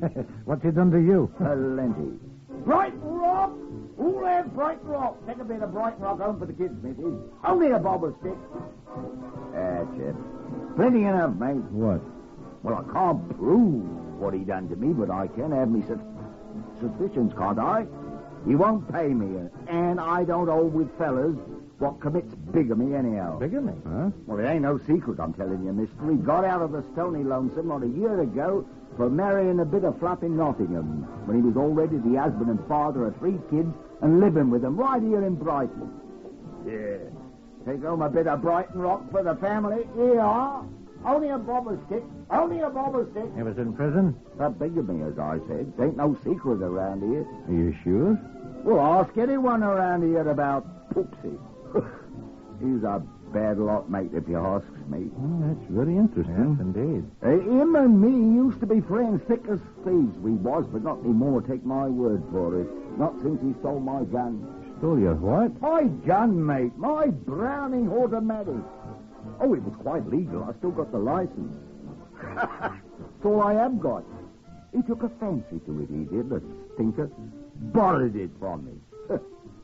Speaker 16: What's he done to you?
Speaker 3: Plenty. Brighton Rock! Who'll have Brighton Rock? Take a bit of Brighton Rock home for the kids, missus. Only a bobble stick. Chip. Plenty enough, mate.
Speaker 26: What?
Speaker 3: Well, I can't prove what he done to me, but I can have me suspicions, can't I? He won't pay me, and I don't hold with fellas what commits bigamy anyhow.
Speaker 16: Bigamy?
Speaker 26: Huh?
Speaker 3: Well, it ain't no secret, I'm telling you, mister. He got out of the Stony Lonesome not a year ago for marrying a bit of flap in Nottingham, when he was already the husband and father of 3 kids and living with them right here in Brighton. Yeah. Take home a bit of Brighton Rock for the family. Here you are. Only a bobber stick. Only a bobber stick.
Speaker 16: He was in prison?
Speaker 3: For bigamy, as I said. Ain't no secret around here.
Speaker 26: Are you sure?
Speaker 3: Well, ask anyone around here about Poopsie. He's a bad lot, mate, if you asks me.
Speaker 26: Oh, that's very interesting.
Speaker 16: Yes, indeed.
Speaker 3: Him and me used to be friends thick as thieves. We was, but not anymore, take my word for it. Not since he stole my gun.
Speaker 26: Stole your what?
Speaker 3: My gun, mate. My Browning automatic. Oh, it was quite legal. I still got the license. That's all I have got. He took a fancy to it, he did, the stinker. Borrowed it from me.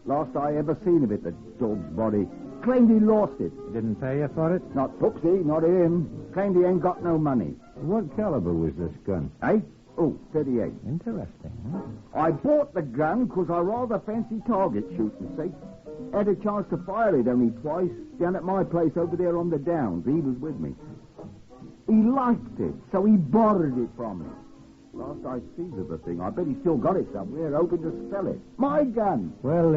Speaker 3: Last I ever seen of it, the dog's body. Claimed he lost it.
Speaker 16: Didn't pay you for it?
Speaker 3: Not Poopsie, not him. Claimed he ain't got no money.
Speaker 26: What caliber was this gun?
Speaker 3: Eh? Oh, 38.
Speaker 16: Interesting, huh?
Speaker 3: I bought the gun because I rather fancy target shooting, see? Had a chance to fire it only twice, down at my place over there on the Downs. He was with me. He liked it, so he borrowed it from me. Last I seen of the thing, I bet he still got it somewhere, hoping to sell it. My gun.
Speaker 26: Well,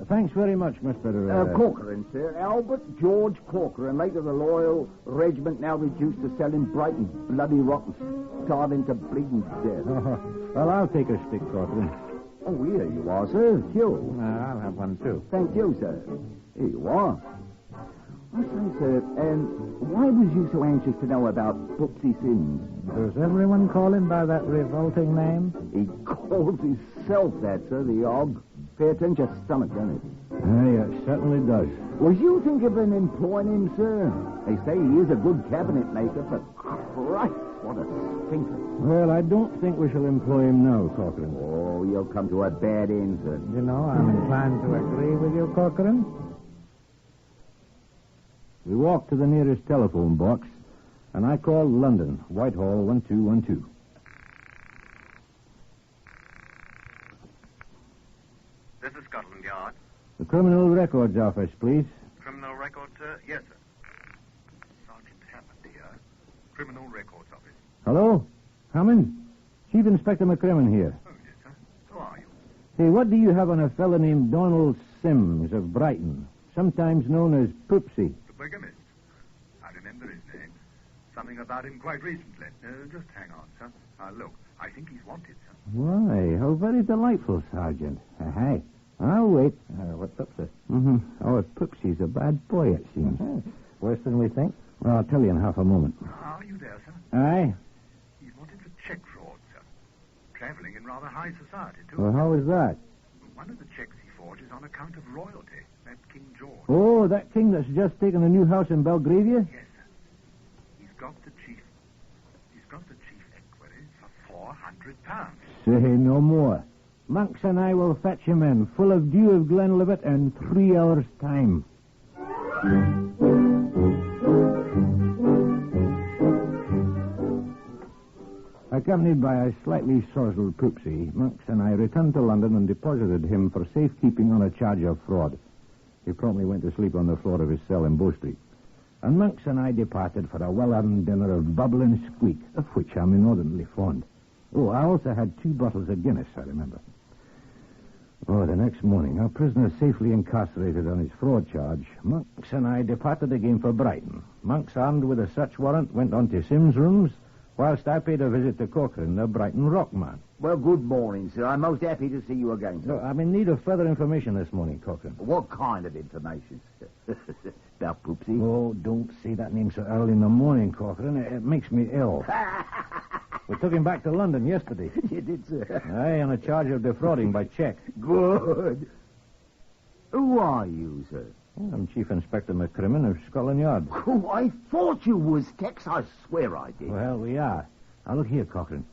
Speaker 26: thanks very much, Mr.
Speaker 3: Corcoran, sir. Albert George Corcoran, later the Loyal Regiment, now reduced to selling Brighton bloody rotten, starving to bleeding death.
Speaker 26: Well, I'll take a stick, Corcoran.
Speaker 3: Oh, here you are, sir. You.
Speaker 16: I'll have one, too.
Speaker 3: Thank you, sir. Here you are. I say, sir, why was you so anxious to know about Poopsie Sims?
Speaker 16: Does everyone call him by that revolting name?
Speaker 3: He calls himself that, sir, the og. fair turns your stomach, doesn't it?
Speaker 26: Aye, it certainly does.
Speaker 3: Was you think of employing him, sir? They say he is a good cabinet maker, but Christ, what a stinker.
Speaker 26: Well, I don't think we shall employ him now, Corcoran.
Speaker 3: Oh, you'll come to a bad end, sir.
Speaker 26: You know, I'm inclined to agree with you, Corcoran. We walked to the nearest telephone box, and I called London, Whitehall 1212.
Speaker 20: This is Scotland Yard.
Speaker 26: The Criminal Records Office, please.
Speaker 20: Criminal Records, sir? Yes, sir. Sergeant Hammond here. Criminal Records Office.
Speaker 26: Hello? Hammond? Chief Inspector McCrimmon here.
Speaker 20: Oh, yes, sir. Who are you?
Speaker 26: Say, what do you have on a fellow named Donald Sims of Brighton, sometimes known as Poopsie?
Speaker 20: The bigamist. I remember his name. Something about him quite recently. Just hang on, sir. Look, I think he's wanted, sir.
Speaker 26: Why, how very delightful, Sergeant. Hi. I'll wait.
Speaker 2: What's up, sir?
Speaker 26: Mm-hmm. Our Poopsie's a bad boy, it seems.
Speaker 2: Worse than we think?
Speaker 26: Well, I'll tell you in half a moment.
Speaker 20: Are you there, sir?
Speaker 26: Aye.
Speaker 20: He's wanted for check fraud, sir. Traveling in rather high society, too.
Speaker 26: Well, how is that?
Speaker 20: One of the checks he forges on account of royalty. That King George.
Speaker 26: Oh, that king that's just taken a new house in Belgravia?
Speaker 20: Yes, sir. He's got the chief equerry for £400.
Speaker 26: Say no more. Monks and I will fetch him in, full of dew of Glenlivet in 3 hours' time. Accompanied by a slightly sozzled Poopsie, Monks and I returned to London and deposited him for safekeeping on a charge of fraud. He promptly went to sleep on the floor of his cell in Bow Street. And Monks and I departed for a well-earned dinner of bubble and squeak, of which I'm inordinately fond. Oh, I also had 2 bottles of Guinness, I remember. Oh, the next morning, our prisoner safely incarcerated on his fraud charge, Monks and I departed again for Brighton. Monks, armed with a search warrant, went on to Sim's rooms, whilst I paid a visit to Corcoran, the Brighton rockman.
Speaker 3: Well, good morning, sir. I'm most happy to see you again, sir.
Speaker 26: No, I'm in need of further information this morning, Corcoran.
Speaker 3: What kind of information, sir? About Poopsie?
Speaker 26: Oh, don't say that name so early in the morning, Corcoran. It makes me ill. We took him back to London yesterday.
Speaker 3: You did, sir?
Speaker 26: Aye, on a charge of defrauding by check.
Speaker 3: Good. Who are you, sir?
Speaker 26: Well, I'm Chief Inspector McCrimmon of Scotland Yard.
Speaker 3: Oh, I thought you was Tex. I swear I did.
Speaker 26: Well, we are. Now, look here, Corcoran.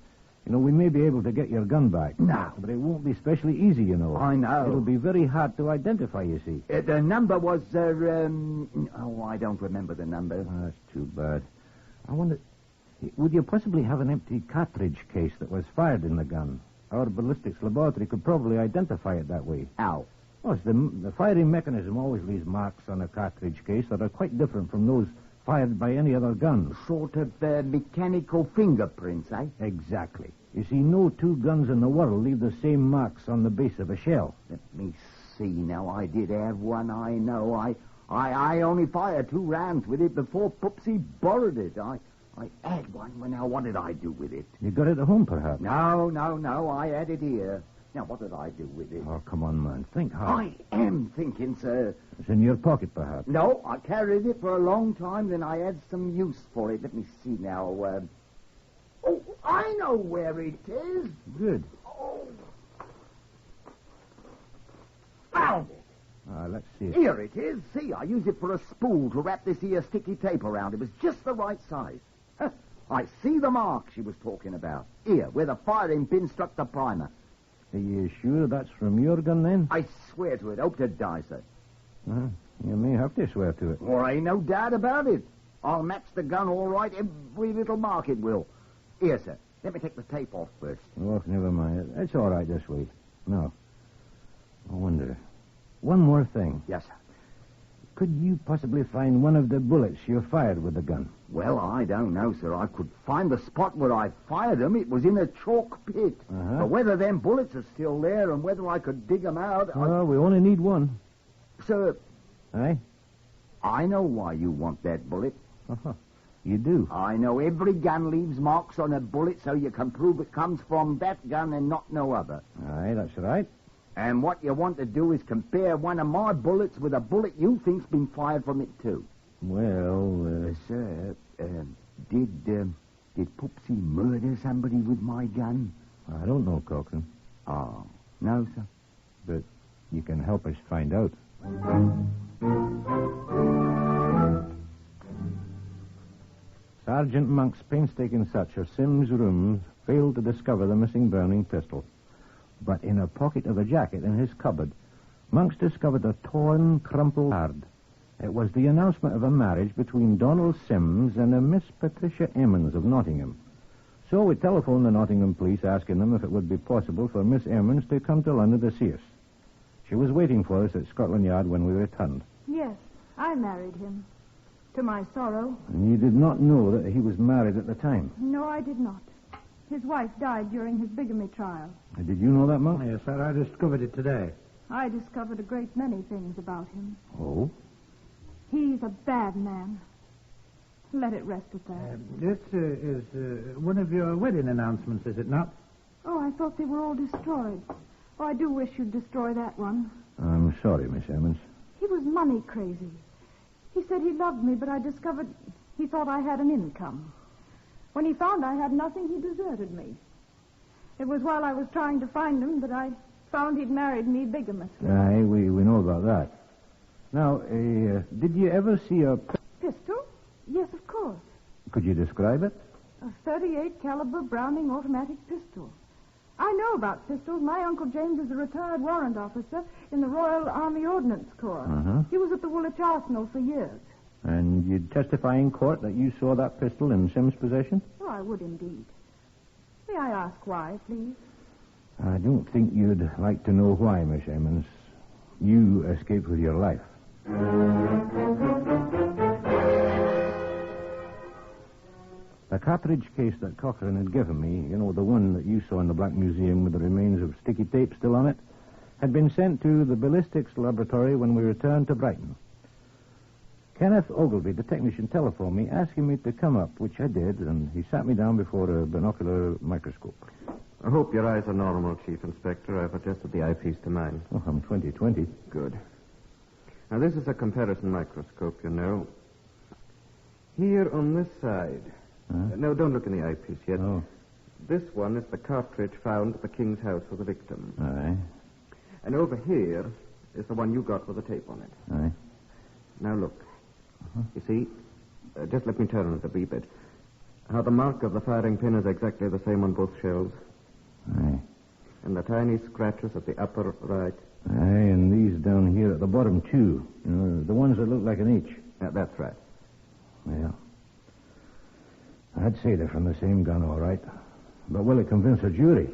Speaker 26: You know, we may be able to get your gun back.
Speaker 3: No.
Speaker 26: But it won't be especially easy, you know.
Speaker 3: I know.
Speaker 26: It'll be very hard to identify, you see.
Speaker 3: The number was, I don't remember the number.
Speaker 26: Oh, that's too bad. I wonder, would you possibly have an empty cartridge case that was fired in the gun? Our ballistics laboratory could probably identify it that way.
Speaker 3: How?
Speaker 26: Well, the firing mechanism always leaves marks on a cartridge case that are quite different from those fired by any other gun.
Speaker 3: Sort of mechanical fingerprints, eh?
Speaker 26: Exactly. You see, no 2 guns in the world leave the same marks on the base of a shell.
Speaker 3: Let me see now. I did have one, I know. I only fired 2 rounds with it before Poopsie borrowed it. I had one. Well, now, what did I do with it?
Speaker 26: You got it at home, perhaps?
Speaker 3: No. I had it here. Now, what did I do with it?
Speaker 26: Oh, come on, man. Think hard.
Speaker 3: I am thinking, sir.
Speaker 26: It's in your pocket, perhaps?
Speaker 3: No, I carried it for a long time, then I had some use for it. Let me see now. Oh, I know where it is.
Speaker 26: Good.
Speaker 3: Oh. Found it.
Speaker 26: Let's see it.
Speaker 3: Here it is. See, I used it for a spool to wrap this here sticky tape around. It was just the right size. I see the mark she was talking about. Here, where the firing pin struck the primer.
Speaker 26: Are you sure that's from your gun, then?
Speaker 3: I swear to it. Hope to die, sir.
Speaker 26: You may have to swear to it.
Speaker 3: Well, ain't no doubt about it. I'll match the gun all right. Every little mark it will. Here, sir. Let me take the tape off first.
Speaker 26: Oh, never mind. It's all right this way. No. I wonder. One more thing.
Speaker 3: Yes, sir.
Speaker 26: Could you possibly find one of the bullets you fired with the gun?
Speaker 3: Well, I don't know, sir. I could find the spot where I fired them. It was in a chalk pit. But whether them bullets are still there and whether I could dig them out...
Speaker 26: Well, we only need one.
Speaker 3: Sir.
Speaker 26: Aye?
Speaker 3: I know why you want that bullet.
Speaker 26: You do?
Speaker 3: I know every gun leaves marks on a bullet so you can prove it comes from that gun and not no other.
Speaker 26: Aye, that's right.
Speaker 3: And what you want to do is compare one of my bullets with a bullet you think's been fired from it, too.
Speaker 26: Well,
Speaker 3: Sir, did Poopsie murder somebody with my gun?
Speaker 26: I don't know, Corcoran.
Speaker 3: Oh, no, sir.
Speaker 26: But
Speaker 22: you can help us find out. Sergeant Monk's painstaking search of Sim's room failed to discover the missing burning pistol. But in a pocket of a jacket in his cupboard, Monks discovered a torn, crumpled card. It was the announcement of a marriage between Donald Sims and a Miss Patricia Emmons of Nottingham. So we telephoned the Nottingham police asking them if it would be possible for Miss Emmons to come to London to see us. She was waiting for us at Scotland Yard when we returned.
Speaker 18: Yes, I married him. To my sorrow.
Speaker 22: And you did not know that he was married at the time?
Speaker 18: No, I did not. His wife died during his bigamy trial.
Speaker 22: Did you know that, Monk?
Speaker 26: Yes, sir. I discovered it today.
Speaker 18: I discovered a great many things about him.
Speaker 22: Oh?
Speaker 18: He's a bad man. Let it rest at that.
Speaker 26: This is one of your wedding announcements, is it not?
Speaker 18: Oh, I thought they were all destroyed. Oh, I do wish you'd destroy that one.
Speaker 22: I'm sorry, Miss Emmons.
Speaker 18: He was money crazy. He said he loved me, but I discovered he thought I had an income. When he found I had nothing, he deserted me. It was while I was trying to find him that I found he'd married me bigamously.
Speaker 22: Aye, we know about that. Now, did you ever see a...
Speaker 18: Pistol? Yes, of course.
Speaker 22: Could you describe it?
Speaker 18: A 38 caliber Browning automatic pistol. I know about pistols. My Uncle James is a retired warrant officer in the Royal Army Ordnance Corps.
Speaker 22: Uh-huh.
Speaker 18: He was at the Woolwich Arsenal for years.
Speaker 22: And you'd testify in court that you saw that pistol in Sim's possession?
Speaker 18: Oh, I would indeed. May I ask why, please?
Speaker 22: I don't think you'd like to know why, Miss Emmons. You escaped with your life. The cartridge case that Cochrane had given me, you know, the one that you saw in the Black Museum with the remains of sticky tape still on it, had been sent to the ballistics laboratory when we returned to Brighton. Kenneth Ogilvy, the technician, telephoned me asking me to come up, which I did, and he sat me down before a binocular microscope.
Speaker 7: I hope your eyes are normal, Chief Inspector. I've adjusted the eyepiece to mine.
Speaker 22: Oh, I'm 20/20.
Speaker 7: Good. Now, this is a comparison microscope, you know. Here on this side... no, don't look in the eyepiece yet.
Speaker 22: Oh.
Speaker 7: This one is the cartridge found at the King's house for the victim.
Speaker 22: Aye.
Speaker 7: And over here is the one you got with the tape on it.
Speaker 22: Aye.
Speaker 7: Now, look. You see, just let me turn it a wee bit. How the mark of the firing pin is exactly the same on both shells.
Speaker 22: Aye.
Speaker 7: And the tiny scratches at the upper right.
Speaker 22: Aye, and these down here at the bottom, too. You know, the ones that look like an H.
Speaker 7: Yeah, that's right.
Speaker 22: Well, I'd say they're from the same gun, all right. But will it convince a jury?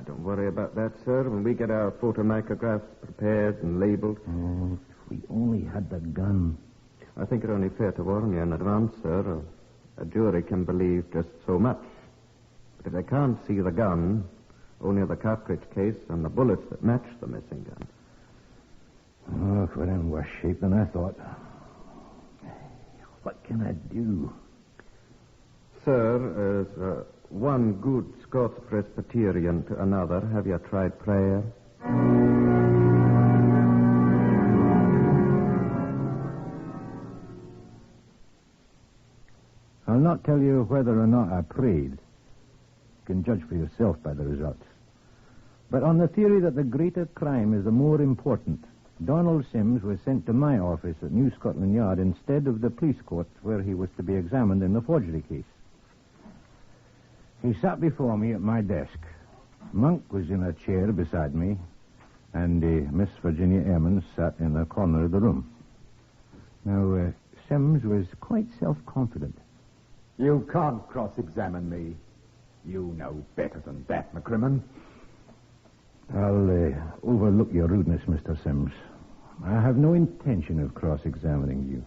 Speaker 7: Don't worry about that, sir. When we get our photomicrographs prepared and labeled...
Speaker 22: Oh, if we only had the gun.
Speaker 7: I think it only fair to warn you in advance, sir. A jury can believe just so much. But if they can't see the gun, only the cartridge case and the bullets that match the missing gun.
Speaker 22: Oh, we're in worse shape than I thought. What can I do?
Speaker 7: Sir, as one good Scots Presbyterian to another, have you tried prayer?
Speaker 22: I'll not tell you whether or not I prayed. You can judge for yourself by the results. But on the theory that the greater crime is the more important, Donald Sims was sent to my office at New Scotland Yard instead of the police court where he was to be examined in the forgery case. He sat before me at my desk. Monk was in a chair beside me, and Miss Virginia Emmons sat in a corner of the room. Now, Sims was quite self-confident.
Speaker 1: You can't cross-examine me. You know better than that, McCrimmon.
Speaker 22: I'll overlook your rudeness, Mr. Sims. I have no intention of cross-examining you.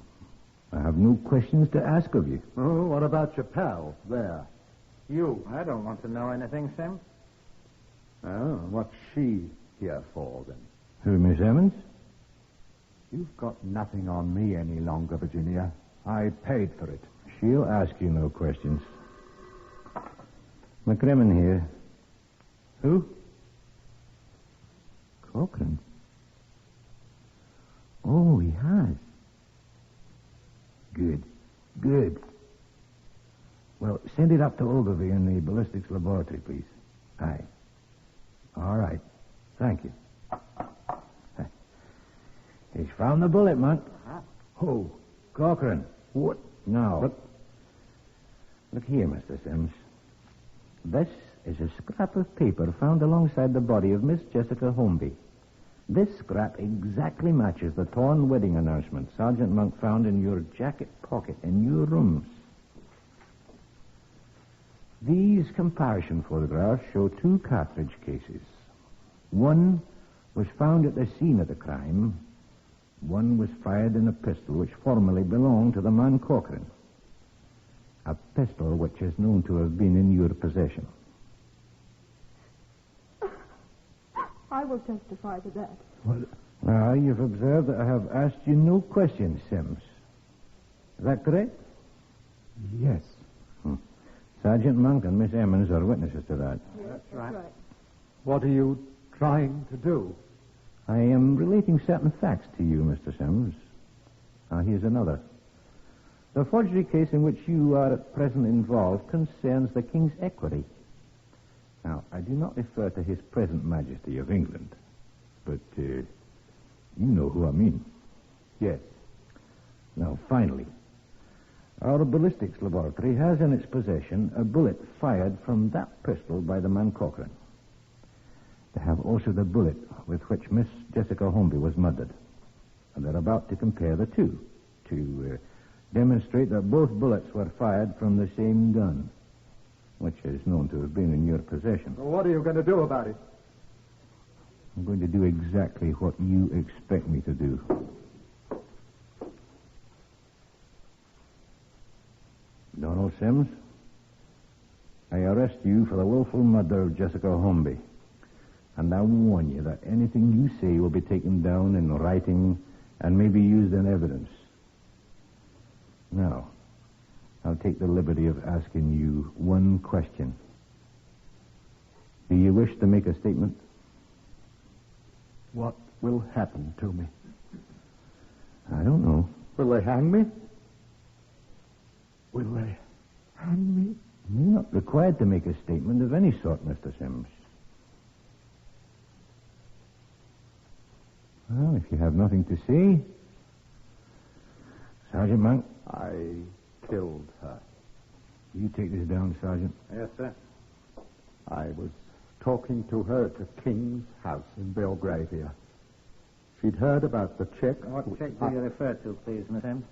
Speaker 22: I have no questions to ask of you.
Speaker 1: Oh, what about your pal there?
Speaker 16: You. I don't want to know anything, Sim.
Speaker 1: Oh, what's she here for, then?
Speaker 22: Who, Miss Emmons?
Speaker 1: You've got nothing on me any longer, Virginia. I paid for it.
Speaker 22: She'll ask you no questions. McCrimmon here. Who? Cochrane. Oh, he has. Good. Good. Well, send it up to Ogilvy in the ballistics laboratory, please. Aye. All right. Thank you.
Speaker 26: He's found the bullet, Monk. Oh, Corcoran.
Speaker 2: What?
Speaker 26: No.
Speaker 2: But...
Speaker 26: Look here, Mr. Sims. This is a scrap of paper found alongside the body of Miss Jessica Holmby. This scrap exactly matches the torn wedding announcement Sergeant Monk found in your jacket pocket in your rooms. These comparison photographs show 2 cartridge cases. One was found at the scene of the crime. One was fired in a pistol which formerly belonged to the man Corcoran. A pistol which is known to have been in your possession.
Speaker 18: I will testify to that.
Speaker 26: Well, now, you've observed that I have asked you no questions, Sims. Is that correct?
Speaker 2: Yes.
Speaker 26: Sergeant Monk and Miss Emmons are witnesses to that.
Speaker 18: Yes, that's right.
Speaker 2: What are you trying to do?
Speaker 26: I am relating certain facts to you, Mr. Sims. Now, here's another. The forgery case in which you are at present involved concerns the King's equity. Now, I do not refer to His present Majesty of England, but you know who I mean.
Speaker 2: Yes.
Speaker 26: Now, finally, our ballistics laboratory has in its possession a bullet fired from that pistol by the man Corcoran. They have also the bullet with which Miss Jessica Holmby was murdered. And they're about to compare the two to demonstrate that both bullets were fired from the same gun, which is known to have been in your possession.
Speaker 2: Well, what are you going to do about it?
Speaker 26: I'm going to do exactly what you expect me to do. Donald Sims, I arrest you for the willful murder of Jessica Holmby. And I warn you that anything you say will be taken down in writing and may be used in evidence. Now, I'll take the liberty of asking you one question. Do you wish to make a statement?
Speaker 2: What will happen to me?
Speaker 26: I don't know.
Speaker 2: Will they hang me? Will they hang me?
Speaker 26: You're not required to make a statement of any sort, Mr. Sims. Well, if you have nothing to say... Sergeant Monk?
Speaker 2: I killed her.
Speaker 26: You take this down, Sergeant.
Speaker 2: Yes, sir. I was talking to her at the King's House in Belgravia. She'd heard about the check.
Speaker 4: What check do you refer to, please, Miss Sims?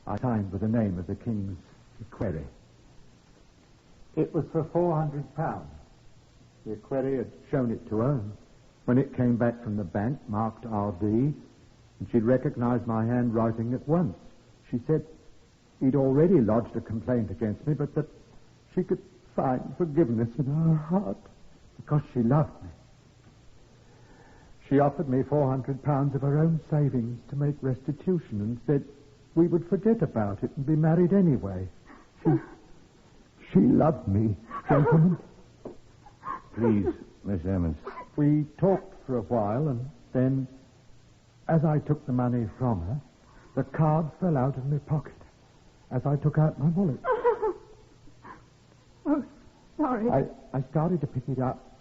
Speaker 2: I signed with the name of the King's equerry. It was for £400. The equerry had shown it to her. When it came back from the bank, marked R.D., and she'd recognized my handwriting at once. She said he'd already lodged a complaint against me, but that she could find forgiveness in her heart because she loved me. She offered me £400 of her own savings to make restitution and said we would forget about it and be married anyway. She loved me, gentlemen.
Speaker 26: Please, Miss Emmons.
Speaker 2: We talked for a while, and then, as I took the money from her, the card fell out of my pocket as I took out my wallet.
Speaker 18: Oh, sorry.
Speaker 2: I started to pick it up.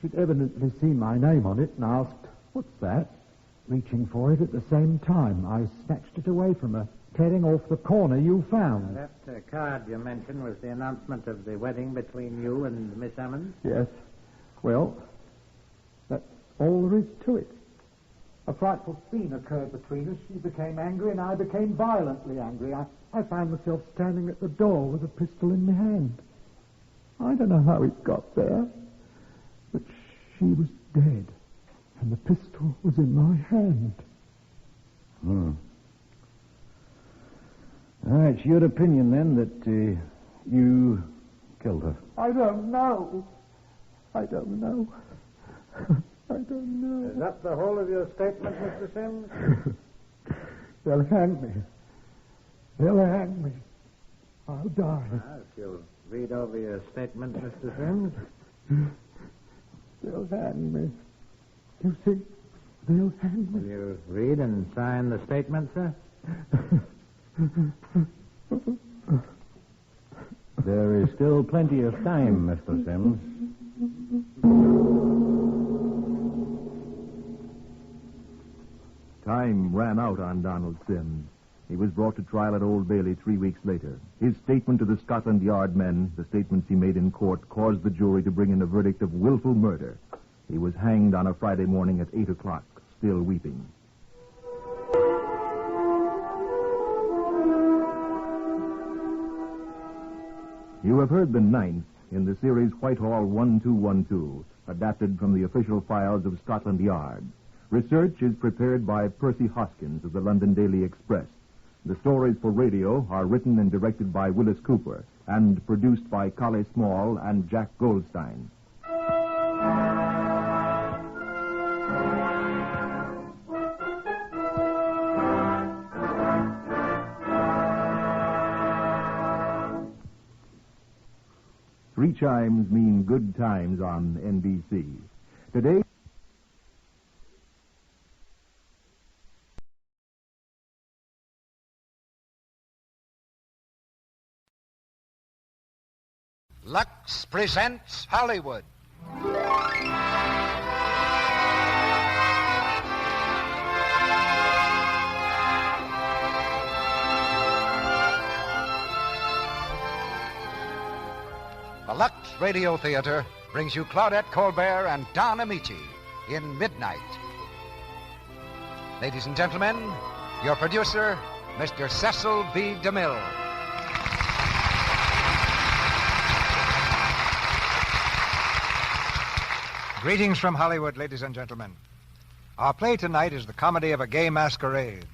Speaker 2: She'd evidently seen my name on it and asked, "What's that?" Reaching for it at the same time, I snatched it away from her, tearing off the corner you found.
Speaker 4: That card you mentioned was the announcement of the wedding between you and Miss Emmons?
Speaker 2: Yes. Well, that's all there is to it. A frightful scene occurred between us. She became angry, and I became violently angry. I found myself standing at the door with a pistol in my hand. I don't know how it got there, but she was dead, and the pistol was in my hand.
Speaker 26: It's your opinion, then, that you killed her.
Speaker 2: I don't know. I don't know. I don't know.
Speaker 4: Is that the whole of your statement, Mr. Sims?
Speaker 2: They'll hang me. They'll hang me. I'll die.
Speaker 4: If you'll read over your statement, Mr. Sims.
Speaker 2: They'll hang me. You see, they'll hang me.
Speaker 4: Will you read and sign the statement, sir?
Speaker 26: There is still plenty of time, Mr. Sims.
Speaker 21: time ran out on Donald Sims. He was brought to trial at Old Bailey 3 weeks later. His statement to the Scotland Yard men, the statements he made in court, caused the jury to bring in a verdict of willful murder. He was hanged on a Friday morning at 8 o'clock, still weeping. You have heard the ninth in the series Whitehall 1212, adapted from the official files of Scotland Yard. Research is prepared by Percy Hoskins of the London Daily Express. The stories for radio are written and directed by Willis Cooper and produced by Collie Small and Jack Goldstein. Three chimes mean good times on NBC. Today...
Speaker 9: Lux presents Hollywood. The Lux Radio Theater brings you Claudette Colbert and Don Ameche in Midnight. Ladies and gentlemen, your producer, Mr. Cecil B. DeMille. Greetings from Hollywood, ladies and gentlemen. Our play tonight is the comedy of a gay masquerade,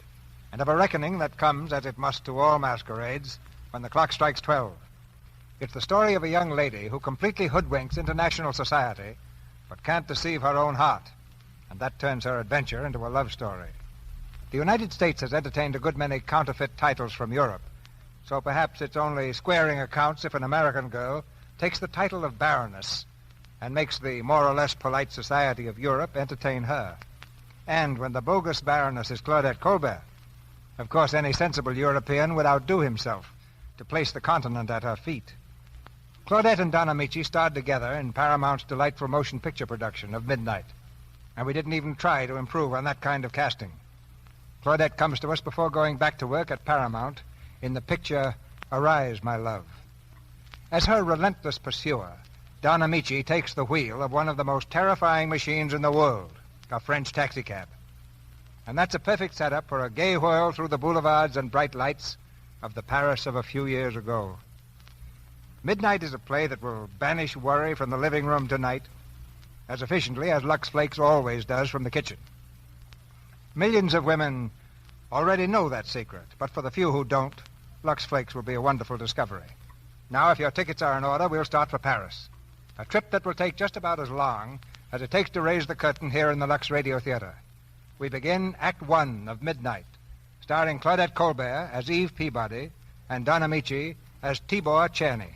Speaker 9: and of a reckoning that comes, as it must to all masquerades, when the clock strikes 12. It's the story of a young lady who completely hoodwinks international society, but can't deceive her own heart, and that turns her adventure into a love story. The United States has entertained a good many counterfeit titles from Europe, so perhaps it's only squaring accounts if an American girl takes the title of Baroness and makes the more or less polite society of Europe entertain her. And when the bogus Baroness is Claudette Colbert, of course any sensible European would outdo himself to place the continent at her feet. Claudette and Don Ameche starred together in Paramount's delightful motion picture production of Midnight, and we didn't even try to improve on that kind of casting. Claudette comes to us before going back to work at Paramount in the picture Arise, My Love. As her relentless pursuer, Don Ameche takes the wheel of one of the most terrifying machines in the world, a French taxicab. And that's a perfect setup for a gay whirl through the boulevards and bright lights of the Paris of a few years ago. Midnight is a play that will banish worry from the living room tonight as efficiently as Lux Flakes always does from the kitchen. Millions of women already know that secret, but for the few who don't, Lux Flakes will be a wonderful discovery. Now, if your tickets are in order, we'll start for Paris. A trip that will take just about as long as it takes to raise the curtain here in the Lux Radio Theater. We begin Act One of Midnight, starring Claudette Colbert as Eve Peabody and Don Ameche as Tibor Czerny.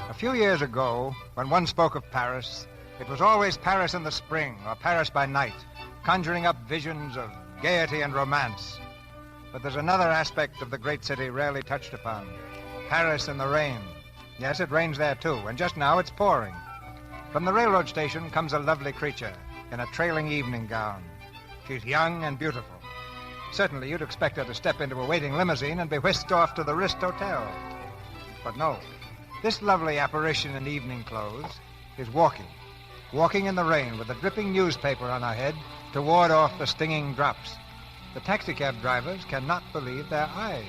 Speaker 9: A few years ago, when one spoke of Paris, it was always Paris in the spring or Paris by night, conjuring up visions of gaiety and romance. But there's another aspect of the great city rarely touched upon. Paris in the rain. Yes, it rains there too, and just now it's pouring. From the railroad station comes a lovely creature in a trailing evening gown. She's young and beautiful. Certainly you'd expect her to step into a waiting limousine and be whisked off to the Rist Hotel. But no, this lovely apparition in evening clothes is walking in the rain with a dripping newspaper on her head to ward off the stinging drops. The taxicab drivers cannot believe their eyes.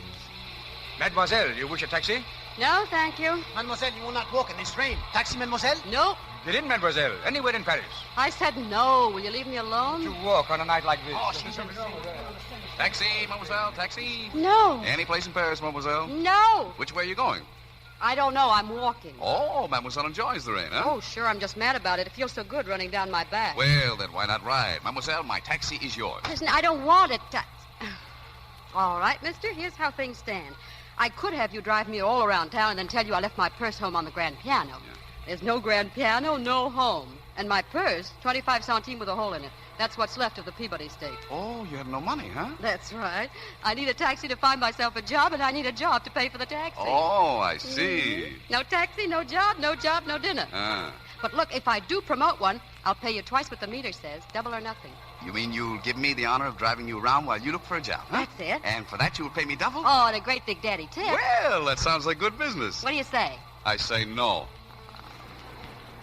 Speaker 9: Mademoiselle, you wish a taxi?
Speaker 10: No, thank you.
Speaker 9: Mademoiselle, you will not walk in this rain. Taxi, mademoiselle?
Speaker 10: No.
Speaker 9: Get in, mademoiselle. Anywhere in Paris.
Speaker 10: I said no. Will you leave me alone?
Speaker 9: To walk on a night like this.
Speaker 10: Oh,
Speaker 11: Taxi, mademoiselle, taxi.
Speaker 10: No.
Speaker 11: Any place in Paris, mademoiselle?
Speaker 10: No.
Speaker 11: Which way are you going?
Speaker 10: I don't know. I'm walking.
Speaker 11: Oh, mademoiselle enjoys the rain, huh?
Speaker 10: Oh, sure. I'm just mad about it. It feels so good running down my back.
Speaker 11: Well, then why not ride? Mademoiselle, my taxi is yours.
Speaker 10: Listen, I don't want it. All right, mister. Here's how things stand. I could have you drive me all around town and then tell you I left my purse home on the grand piano. Yeah. There's no grand piano, no home. And my purse, 25 centimes with a hole in it. That's what's left of the Peabody stake.
Speaker 11: Oh, you have no money, huh?
Speaker 10: That's right. I need a taxi to find myself a job, and I need a job to pay for the taxi.
Speaker 11: Oh, I see.
Speaker 10: No taxi, no job, no dinner.
Speaker 11: Ah.
Speaker 10: But look, if I do promote one, I'll pay you twice what the meter says, double or nothing.
Speaker 11: You mean you'll give me the honor of driving you around while you look for a job, huh?
Speaker 10: That's it.
Speaker 11: And for that you'll pay me double?
Speaker 10: Oh, and a great big daddy tip.
Speaker 11: Well, that sounds like good business.
Speaker 10: What do you say?
Speaker 11: I say no.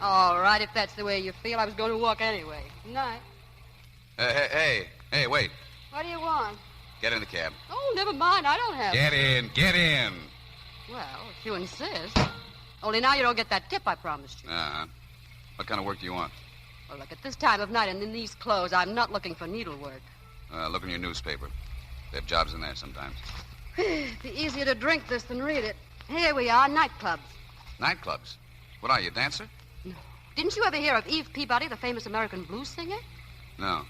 Speaker 10: All right, if that's the way you feel, I was going to walk anyway. Night.
Speaker 11: Hey, wait.
Speaker 10: What do you want?
Speaker 11: Get in the cab.
Speaker 10: Oh, never mind. I don't have
Speaker 11: Get in.
Speaker 10: Well, if you insist. Only now you don't get that tip I promised you.
Speaker 11: Uh-huh. What kind of work do you want?
Speaker 10: Well, look, at this time of night and in these clothes, I'm not looking for needlework.
Speaker 11: Look in your newspaper. They have jobs in there sometimes.
Speaker 10: It'd be easier to drink this than read it. Here we are, nightclubs.
Speaker 11: Nightclubs? What are you, a dancer?
Speaker 10: No. Didn't you ever hear of Eve Peabody, the famous American blues singer?
Speaker 11: No.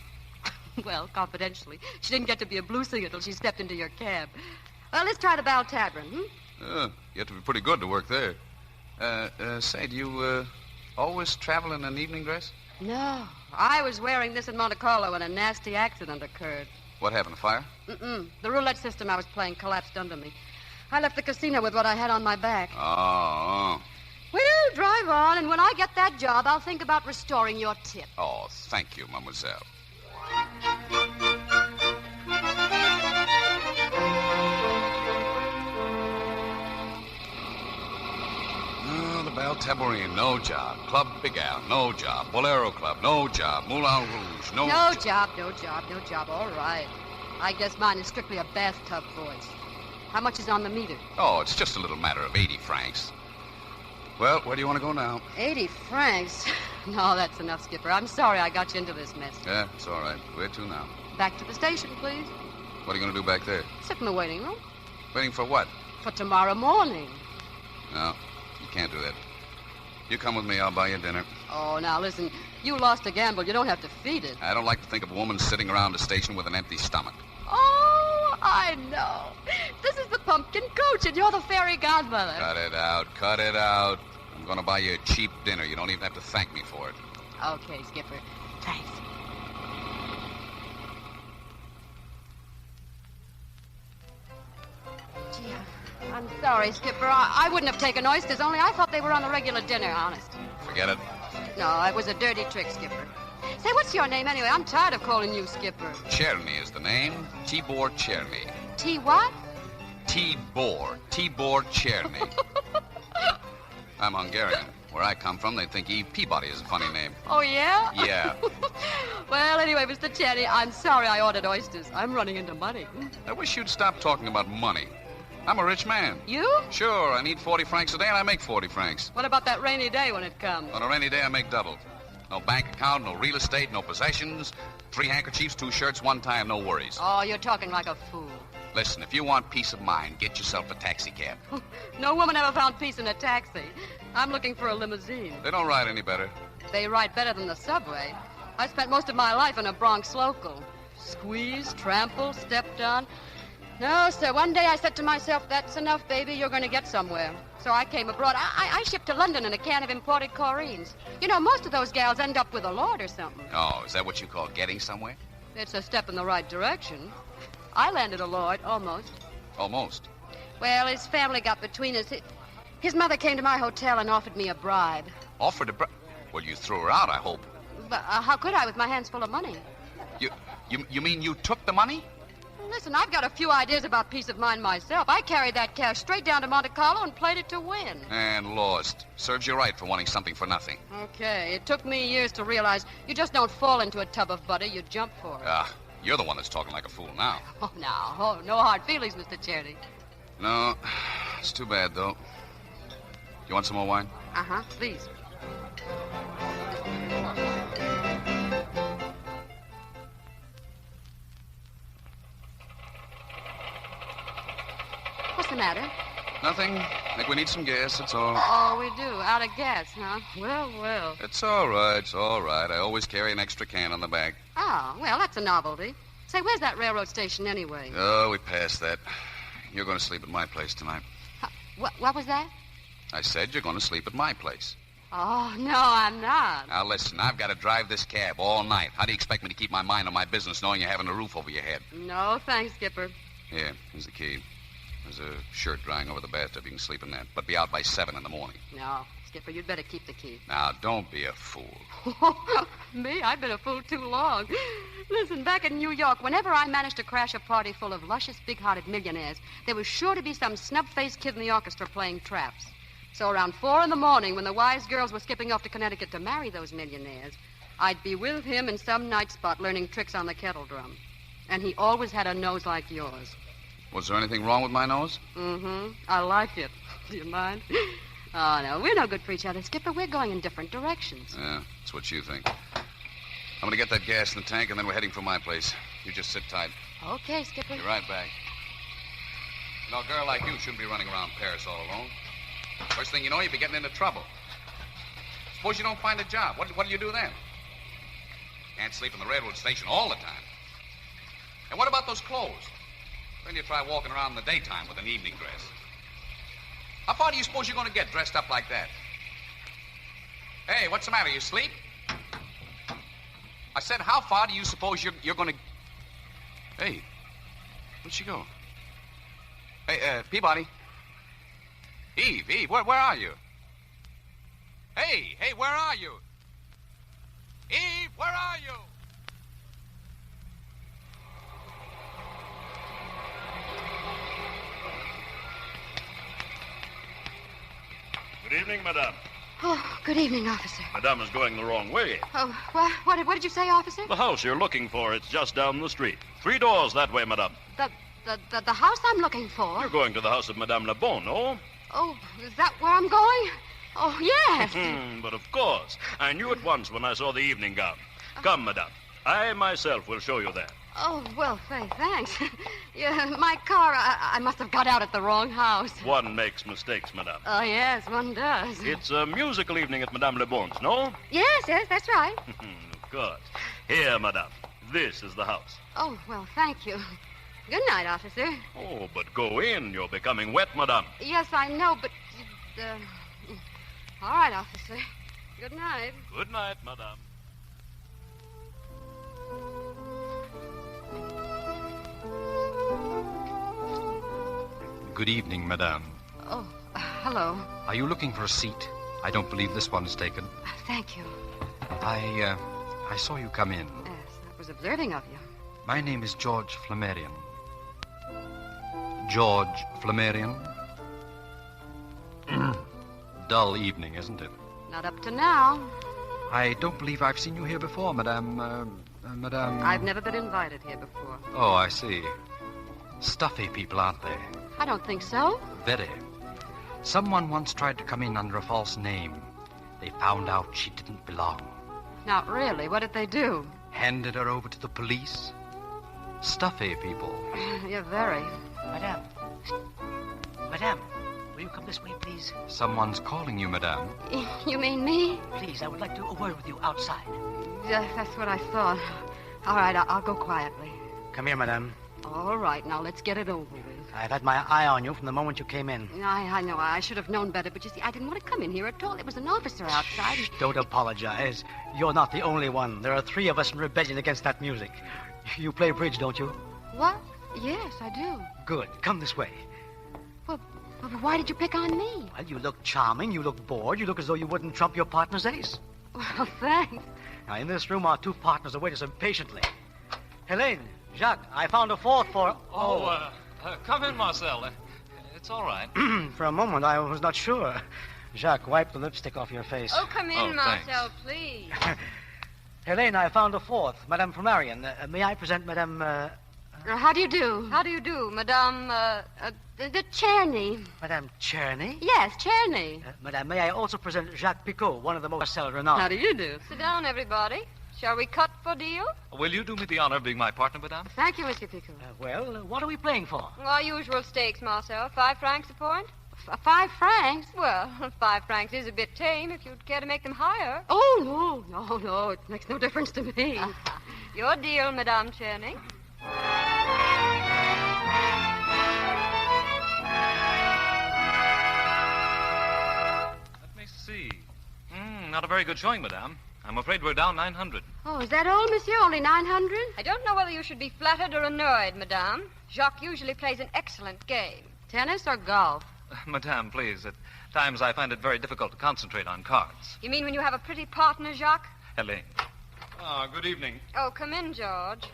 Speaker 10: Well, confidentially, she didn't get to be a blues singer till she stepped into your cab. Well, let's try the Bell Tavern,
Speaker 11: You have to be pretty good to work there. Say, do you always travel in an evening dress?
Speaker 10: No. I was wearing this in Monte Carlo when a nasty accident occurred.
Speaker 11: What happened, a fire?
Speaker 10: The roulette system I was playing collapsed under me. I left the casino with what I had on my back.
Speaker 11: Oh.
Speaker 10: Well, drive on, and when I get that job, I'll think about restoring your tip.
Speaker 11: Oh, thank you, mademoiselle. The Belle Tabourine, no job. Club Big Al, no job. Bolero Club, no job. Moulin Rouge, no
Speaker 10: job. All right. I guess mine is strictly a bathtub voice. How much is on the meter?
Speaker 11: Oh, it's just a little matter of 80 francs. Well, where do you want to go now?
Speaker 10: 80 francs? No, that's enough, Skipper. I'm sorry I got you into this mess.
Speaker 11: Yeah, it's all right. Where to now?
Speaker 10: Back to the station, please.
Speaker 11: What are you going to do back there?
Speaker 10: Sit in the waiting room.
Speaker 11: Waiting for what?
Speaker 10: For tomorrow morning.
Speaker 11: No, you can't do that. You come with me, I'll buy you dinner.
Speaker 10: Oh, now, listen. You lost a gamble. You don't have to feed it.
Speaker 11: I don't like to think of a woman sitting around the station with an empty stomach.
Speaker 10: Oh, I know. This is the pumpkin coach, and you're the fairy godmother.
Speaker 11: Cut it out. I'm going to buy you a cheap dinner. You don't even have to thank me for it.
Speaker 10: Okay, Skipper. Thanks. Gee, I'm sorry, Skipper. I wouldn't have taken oysters, only I thought they were on the regular dinner, honest.
Speaker 11: Forget it.
Speaker 10: No, it was a dirty trick, Skipper. Say, what's your name anyway? I'm tired of calling you Skipper.
Speaker 11: Cherny is the name. Tibor Cherny.
Speaker 10: T what?
Speaker 11: Tibor Cherny. I'm Hungarian. Where I come from, they think Eve Peabody is a funny name.
Speaker 10: Oh, yeah?
Speaker 11: Yeah.
Speaker 10: Well, anyway, Mr. Cherny, I'm sorry I ordered oysters. I'm running into money.
Speaker 11: I wish you'd stop talking about money. I'm a rich man.
Speaker 10: You?
Speaker 11: Sure, I need 40 francs a day, and I make 40 francs.
Speaker 10: What about that rainy day when it comes?
Speaker 11: On a rainy day, I make double. No bank account, no real estate, no possessions. 3 handkerchiefs, 2 shirts, 1 tie, and no worries.
Speaker 10: Oh, you're talking like a fool.
Speaker 11: Listen, if you want peace of mind, get yourself a taxi cab.
Speaker 10: No woman ever found peace in a taxi. I'm looking for a limousine.
Speaker 11: They don't ride any better.
Speaker 10: They ride better than the subway. I spent most of my life in a Bronx local. Squeezed, trampled, stepped on. No, sir, one day I said to myself, that's enough, baby, you're going to get somewhere. So I came abroad. I shipped to London in a can of imported chlorines. You know, most of those gals end up with a lord or something.
Speaker 11: Oh, is that what you call getting somewhere?
Speaker 10: It's a step in the right direction. I landed a lord, almost.
Speaker 11: Almost?
Speaker 10: Well, his family got between us. His mother came to my hotel and offered me a bribe.
Speaker 11: Offered a bribe? Well, you threw her out, I hope.
Speaker 10: But how could I with my hands full of money?
Speaker 11: You mean you took the money?
Speaker 10: Listen, I've got a few ideas about peace of mind myself. I carried that cash straight down to Monte Carlo and played it to win.
Speaker 11: And lost. Serves you right for wanting something for nothing.
Speaker 10: Okay, it took me years to realize you just don't fall into a tub of butter, you jump for it.
Speaker 11: You're the one that's talking like a fool now.
Speaker 10: Oh, now. Oh, no hard feelings, Mr. Cherny.
Speaker 11: No, it's too bad, though. You want some more wine?
Speaker 10: Uh-huh, please. What's the matter?
Speaker 11: Nothing. I think we need some gas, that's all.
Speaker 10: Oh, we do. Out of gas, huh? Well.
Speaker 11: It's all right. I always carry an extra can on the back.
Speaker 10: Oh, well, that's a novelty. Say, where's that railroad station anyway?
Speaker 11: Oh, we passed that. You're going to sleep at my place tonight.
Speaker 10: What was that?
Speaker 11: I said you're going to sleep at my place.
Speaker 10: Oh, no, I'm not.
Speaker 11: Now, listen, I've got to drive this cab all night. How do you expect me to keep my mind on my business knowing you're having a roof over your head?
Speaker 10: No, thanks, Skipper.
Speaker 11: Here, here's the key. There's a shirt drying over the bathtub. You can sleep in that. But be out by 7 in the morning.
Speaker 10: No, Skipper, you'd better keep the key.
Speaker 11: Now, don't be a fool.
Speaker 10: Me? I've been a fool too long. Listen, back in New York, whenever I managed to crash a party full of luscious, big-hearted millionaires, there was sure to be some snub-faced kid in the orchestra playing traps. So around 4 in the morning, when the wise girls were skipping off to Connecticut to marry those millionaires, I'd be with him in some night spot learning tricks on the kettle drum. And he always had a nose like yours.
Speaker 11: Was there anything wrong with my nose?
Speaker 10: Mm-hmm. I like it. Do you mind? Oh, no, we're no good for each other, Skipper. We're going in different directions.
Speaker 11: Yeah, that's what you think. I'm going to get that gas in the tank, and then we're heading for my place. You just sit tight.
Speaker 10: Okay, Skipper.
Speaker 11: Be right back. You know, a girl like you shouldn't be running around Paris all alone. First thing you know, you'll be getting into trouble. Suppose you don't find a job. What do you do then? Can't sleep in the railroad station all the time. And what about those clothes? Then you try walking around in the daytime with an evening dress. How far do you suppose you're going to get dressed up like that? Hey, what's the matter? You asleep? I said, how far do you suppose you're going to... Hey, where'd she go? Hey, Peabody. Eve, where are you? Hey, where are you? Eve, where are you?
Speaker 8: Good evening, madame.
Speaker 10: Oh, good evening, officer.
Speaker 8: Madame is going the wrong way.
Speaker 10: Oh, what did you say, officer?
Speaker 8: The house you're looking for, it's just down the street. 3 doors that way, madame.
Speaker 10: The house I'm looking for?
Speaker 8: You're going to the house of Madame Le Bon, no?
Speaker 10: Oh, is that where I'm going? Oh, yes.
Speaker 8: But of course. I knew at once when I saw the evening gown. Come, madame. I myself will show you that.
Speaker 10: Oh, well, thanks. Yeah, my car, I must have got out at the wrong house.
Speaker 8: One makes mistakes, madame.
Speaker 10: Oh, yes, one does.
Speaker 8: It's a musical evening at Madame Le Bon's, no?
Speaker 10: Yes, that's right.
Speaker 8: Of course. Here, madame. This is the house.
Speaker 10: Oh, well, thank you. Good night, officer.
Speaker 8: Oh, but go in. You're becoming wet, madame.
Speaker 10: Yes, I know, but... All right, officer. Good night.
Speaker 8: Good night, madame.
Speaker 12: Good evening, madame.
Speaker 10: Oh, hello.
Speaker 12: Are you looking for a seat? I don't believe this one is taken.
Speaker 10: Thank you.
Speaker 12: I saw you come in.
Speaker 10: Yes, that was observing of you.
Speaker 12: My name is George Flammarion. George Flammarion? Dull evening, isn't it?
Speaker 10: Not up to now.
Speaker 12: I don't believe I've seen you here before, Madame... Madame...
Speaker 10: I've never been invited here before.
Speaker 12: Oh, I see. Stuffy people, aren't they?
Speaker 10: I don't think so.
Speaker 12: Very. Someone once tried to come in under a false name. They found out she didn't belong.
Speaker 10: Not really. What did they do?
Speaker 12: Handed her over to the police. Stuffy people.
Speaker 10: Yeah, very.
Speaker 13: Madame, will you come this way, please?
Speaker 12: Someone's calling you, Madame.
Speaker 10: You mean me?
Speaker 13: Please, I would like to a word with you outside.
Speaker 10: Yeah, that's what I thought. All right, I'll go quietly.
Speaker 13: Come here, madame.
Speaker 10: All right, now let's get it over with.
Speaker 13: I've had my eye on you from the moment you came in.
Speaker 10: I know. I should have known better, but you see, I didn't want to come in here at all. There was an officer outside.
Speaker 13: Shh, don't apologize. You're not the only one. There are 3 of us in rebellion against that music. You play bridge, don't you?
Speaker 10: What? Yes, I do.
Speaker 13: Good. Come this way.
Speaker 10: Well, why did you pick on me?
Speaker 13: Well, you look charming. You look bored. You look as though you wouldn't trump your partner's ace.
Speaker 10: Well, thanks.
Speaker 13: Now, in this room, our 2 partners await us impatiently. Helene, Jacques, I found a 4th for...
Speaker 14: Come in, Marcel. It's all right.
Speaker 13: For a moment, I was not sure. Jacques, wipe the lipstick off your face.
Speaker 10: Oh, come in, Marcel, please.
Speaker 13: Helene, I found a 4th, Madame Flammarion. May I present Madame...
Speaker 10: How do you do? How do you do, Madame... the Czerny.
Speaker 13: Madame Czerny?
Speaker 10: Yes, Czerny.
Speaker 13: Madame, may I also present Jacques Picot, one of the most renowned.
Speaker 10: How do you do? Sit down, everybody. Shall we cut for deal?
Speaker 14: Will you do me the honor of being my partner, madame?
Speaker 10: Thank you, Mr. Picot.
Speaker 13: What are we playing for?
Speaker 15: Our usual stakes, Marcel. 5 francs a point.
Speaker 10: 5 francs?
Speaker 15: Well, 5 francs is a bit tame if you'd care to make them higher.
Speaker 10: Oh, no. It makes no difference to me.
Speaker 15: Your deal, Madame Czerny.
Speaker 14: Let me see. Not a very good showing, madame. I'm afraid we're down 900.
Speaker 15: Oh, is that all, monsieur? Only 900? I don't know whether you should be flattered or annoyed, madame. Jacques usually plays an excellent game.
Speaker 10: Tennis or golf?
Speaker 14: Madame, please. At times I find it very difficult to concentrate on cards.
Speaker 15: You mean when you have a pretty partner, Jacques?
Speaker 14: Helene. Good evening.
Speaker 15: Oh, come in, George.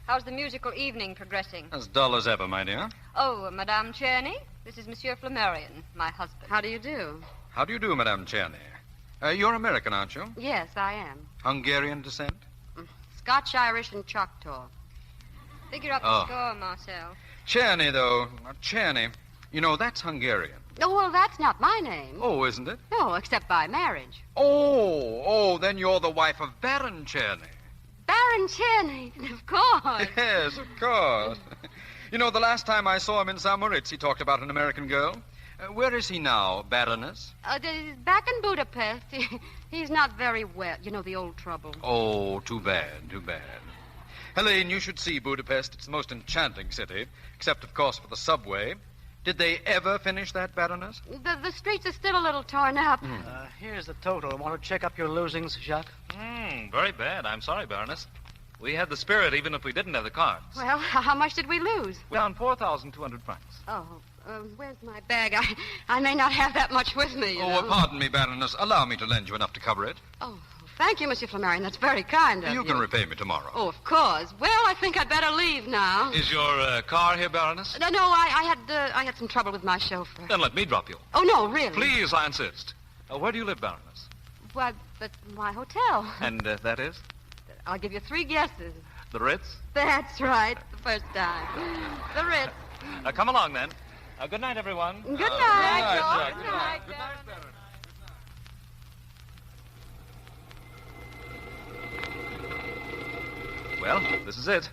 Speaker 15: How's the musical evening progressing?
Speaker 14: As dull as ever, my dear.
Speaker 15: Oh, Madame Czerny. This is Monsieur Flammarion, my husband.
Speaker 10: How do you do?
Speaker 11: How do you do, Madame Czerny? You're American, aren't you?
Speaker 10: Yes, I am.
Speaker 11: Hungarian descent?
Speaker 10: Scotch, Irish, and Choctaw.
Speaker 15: Figure up the score, Marcel.
Speaker 11: Czerny, though. Czerny. You know, that's Hungarian.
Speaker 10: Oh, well, that's not my name.
Speaker 11: Oh, isn't it?
Speaker 10: No, except by marriage.
Speaker 11: Oh, then you're the wife of Baron Czerny.
Speaker 10: Baron Czerny, of course.
Speaker 11: Yes, of course. You know, the last time I saw him in St. Moritz, he talked about an American girl. Where is he now, Baroness?
Speaker 10: Back in Budapest. He's not very well. You know, the old trouble.
Speaker 11: Oh, too bad. Helene, you should see Budapest. It's the most enchanting city, except, of course, for the subway. Did they ever finish that, Baroness?
Speaker 10: The streets are still a little torn up.
Speaker 13: Here's the total. Want to check up your losings, Jacques?
Speaker 14: Very bad. I'm sorry, Baroness. We had the spirit even if we didn't have the cards.
Speaker 10: Well, how much did we lose?
Speaker 14: We're down 4,200 francs.
Speaker 10: Oh, where's my bag? I may not have that much with me, you know.
Speaker 11: Pardon me, Baroness. Allow me to lend you enough to cover it.
Speaker 10: Oh, thank you, Monsieur Flammarion. That's very kind of you.
Speaker 11: You can repay me tomorrow.
Speaker 10: Oh, of course. Well, I think I'd better leave now.
Speaker 14: Is your car here, Baroness?
Speaker 10: No, I had some trouble with my chauffeur.
Speaker 14: Then let me drop you.
Speaker 10: Oh, no, really?
Speaker 14: Please, I insist. Where do you live, Baroness?
Speaker 10: Why, at my hotel.
Speaker 14: And that is?
Speaker 10: I'll give you 3 guesses.
Speaker 14: The Ritz?
Speaker 10: That's right, the first time. The Ritz.
Speaker 14: Come along, then. Good night, everyone.
Speaker 10: Good night,
Speaker 14: George.
Speaker 10: Good night.
Speaker 14: Good night, Baron. Well, this is it.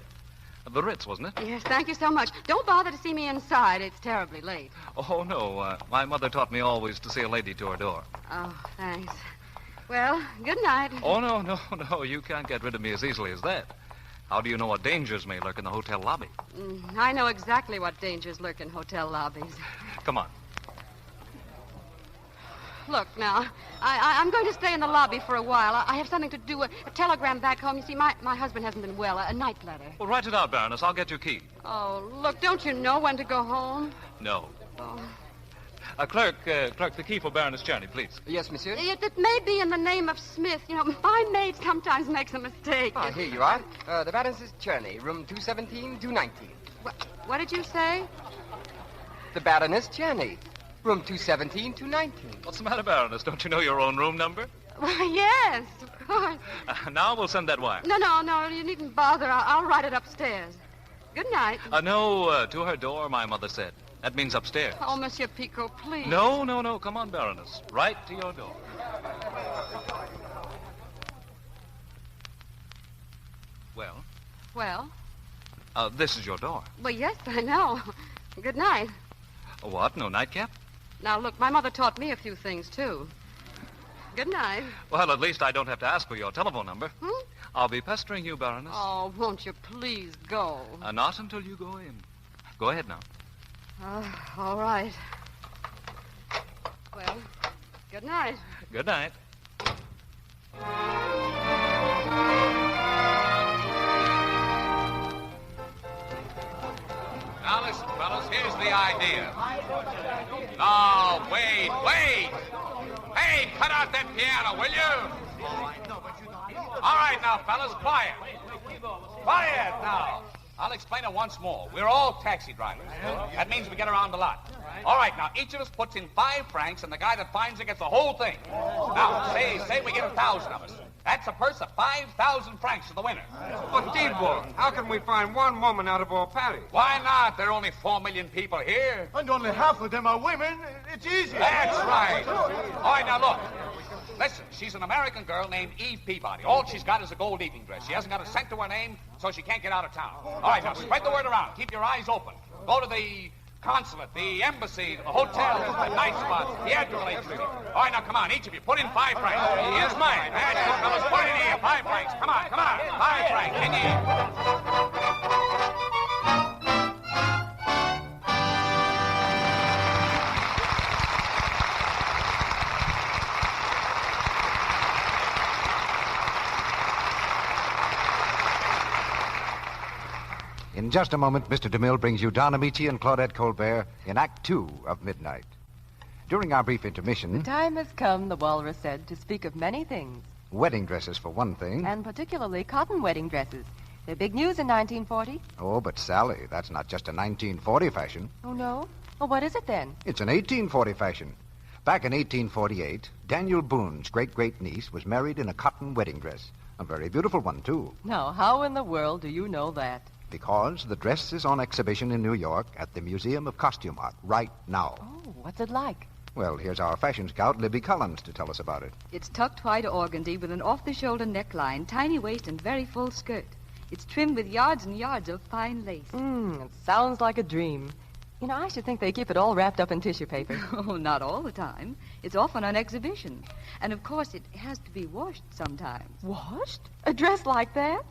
Speaker 14: The Ritz, wasn't it?
Speaker 10: Yes, thank you so much. Don't bother to see me inside. It's terribly late.
Speaker 14: Oh, no. My mother taught me always to see a lady to her door.
Speaker 10: Oh, thanks. Well, good night.
Speaker 14: Oh, no. You can't get rid of me as easily as that. How do you know what dangers may lurk in the hotel lobby?
Speaker 10: I know exactly what dangers lurk in hotel lobbies.
Speaker 14: Come on.
Speaker 10: Look, now, I'm going to stay in the lobby for a while. I have something to do, a telegram back home. You see, my husband hasn't been well, a night letter.
Speaker 14: Well, write it out, Baroness. I'll get your key.
Speaker 10: Oh, look, don't you know when to go home?
Speaker 14: No.
Speaker 10: Oh.
Speaker 14: Clerk, the key for Baroness Czerny, please.
Speaker 5: Yes, monsieur?
Speaker 10: It may be in the name of Smith. You know, my maid sometimes makes a mistake.
Speaker 5: Ah, here you are. The Baroness Czerny, room 217, 219.
Speaker 10: What did you say?
Speaker 5: The Baroness Czerny, room 217, 219.
Speaker 14: What's the matter, Baroness? Don't you know your own room number?
Speaker 10: Well, yes, of course.
Speaker 14: Now we'll send that wire.
Speaker 10: No, you needn't bother. I'll write it upstairs. Good night.
Speaker 14: No, to her door, my mother said. That means upstairs.
Speaker 10: Oh, Monsieur Picot, please.
Speaker 14: No. Come on, Baroness. Right to your door.
Speaker 10: Well?
Speaker 14: This is your door.
Speaker 10: Well, yes, I know. Good night.
Speaker 14: What? No nightcap?
Speaker 10: Now, look, my mother taught me a few things, too. Good night.
Speaker 14: Well, at least I don't have to ask for your telephone number. I'll be pestering you, Baroness.
Speaker 10: Oh, won't you please go?
Speaker 14: Not until you go in. Go ahead now.
Speaker 10: All right. Well, good night.
Speaker 14: Good night.
Speaker 11: Now, listen, fellas, here's the idea. No, wait. Hey, cut out that piano, will you? All right, now, fellas, quiet. Quiet now. I'll explain it once more. We're all taxi drivers. That means we get around a lot. All right, now, each of us puts in 5 francs, and the guy that finds it gets the whole thing. Now, say we get 1,000 of us. That's a purse of 5,000 francs to the winner.
Speaker 6: But, Deadwood, how can we find one woman out of all Paris?
Speaker 11: Why not? There are only 4 million people here.
Speaker 6: And only half of them are women. It's easy.
Speaker 11: That's right. All right, now, look. Listen, she's an American girl named Eve Peabody. All she's got is a gold evening dress. She hasn't got a cent to her name, so she can't get out of town. All right, now, spread the word around. Keep your eyes open. Go to the consulate, the embassy, the hotels, the night spots, theatrical agency. All right, now, come on, each of you, put in 5 francs. Here's mine. That's it, fellas. Put it in here, 5 francs. Come on. 5 francs. In here.
Speaker 17: In just a moment, Mr. DeMille brings you Don Ameche and Claudette Colbert in Act 2 of Midnight. During our brief intermission...
Speaker 19: The time has come, the walrus said, to speak of many things.
Speaker 17: Wedding dresses, for one thing.
Speaker 19: And particularly cotton wedding dresses. They're big news in 1940.
Speaker 17: Oh, but Sally, that's not just a 1940 fashion.
Speaker 19: Oh, no? Well, what is it then?
Speaker 17: It's an 1840 fashion. Back in 1848, Daniel Boone's great-great-niece was married in a cotton wedding dress. A very beautiful one, too.
Speaker 19: Now, how in the world do you know that?
Speaker 17: Because the dress is on exhibition in New York at the Museum of Costume Art right now.
Speaker 19: Oh, what's it like?
Speaker 17: Well, here's our fashion scout, Libby Collins, to tell us about it.
Speaker 10: It's tucked white organdy with an off-the-shoulder neckline, tiny waist, and very full skirt. It's trimmed with yards and yards of fine lace.
Speaker 19: It sounds like a dream. You know, I should think they keep it all wrapped up in tissue paper.
Speaker 10: Oh, not all the time. It's often on exhibition. And, of course, it has to be washed sometimes.
Speaker 19: Washed? A dress like that?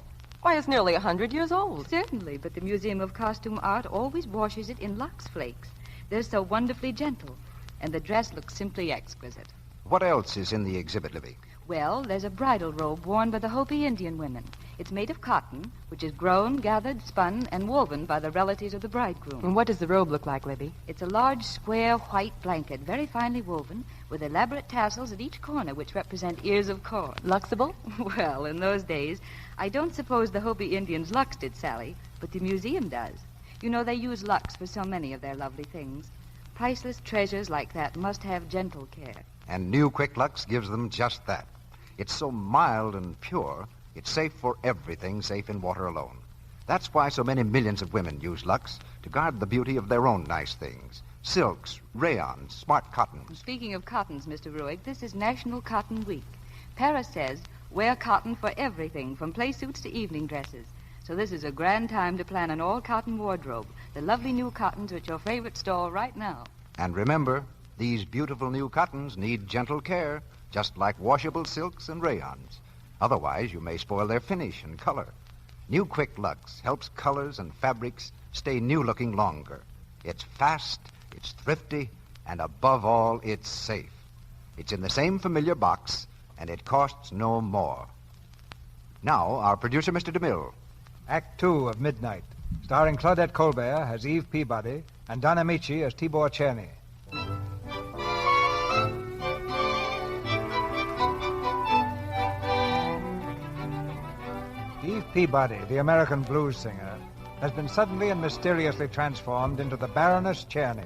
Speaker 19: Why, it's nearly 100 years old.
Speaker 10: Certainly, but the Museum of Costume Art always washes it in Lux Flakes. They're so wonderfully gentle, and the dress looks simply exquisite.
Speaker 17: What else is in the exhibit, Libby?
Speaker 10: Well, there's a bridal robe worn by the Hopi Indian women. It's made of cotton, which is grown, gathered, spun, and woven by the relatives of the bridegroom.
Speaker 19: And what does the robe look like, Libby?
Speaker 10: It's a large, square, white blanket, very finely woven, with elaborate tassels at each corner, which represent ears of corn.
Speaker 19: Luxable?
Speaker 10: Well, in those days, I don't suppose the Hopi Indians luxed it, Sally, but the museum does. You know, they use lux for so many of their lovely things. Priceless treasures like that must have gentle care.
Speaker 17: And new Quick Lux gives them just that. It's so mild and pure, it's safe for everything, safe in water alone. That's why so many millions of women use Lux to guard the beauty of their own nice things. Silks, rayons, smart cottons.
Speaker 10: Speaking of cottons, Mr. Ruick, this is National Cotton Week. Paris says, wear cotton for everything, from play suits to evening dresses. So this is a grand time to plan an all-cotton wardrobe, the lovely new cottons at your favorite store right now.
Speaker 17: And remember, these beautiful new cottons need gentle care, just like washable silks and rayons. Otherwise, you may spoil their finish and color. New Quick Lux helps colors and fabrics stay new-looking longer. It's fast, it's thrifty, and above all, it's safe. It's in the same familiar box, and it costs no more. Now, our producer, Mr. DeMille.
Speaker 9: Act 2 of Midnight, starring Claudette Colbert as Eve Peabody and Don Ameche as Tibor Czerny. Eve Peabody, the American blues singer, has been suddenly and mysteriously transformed into the Baroness Czerny.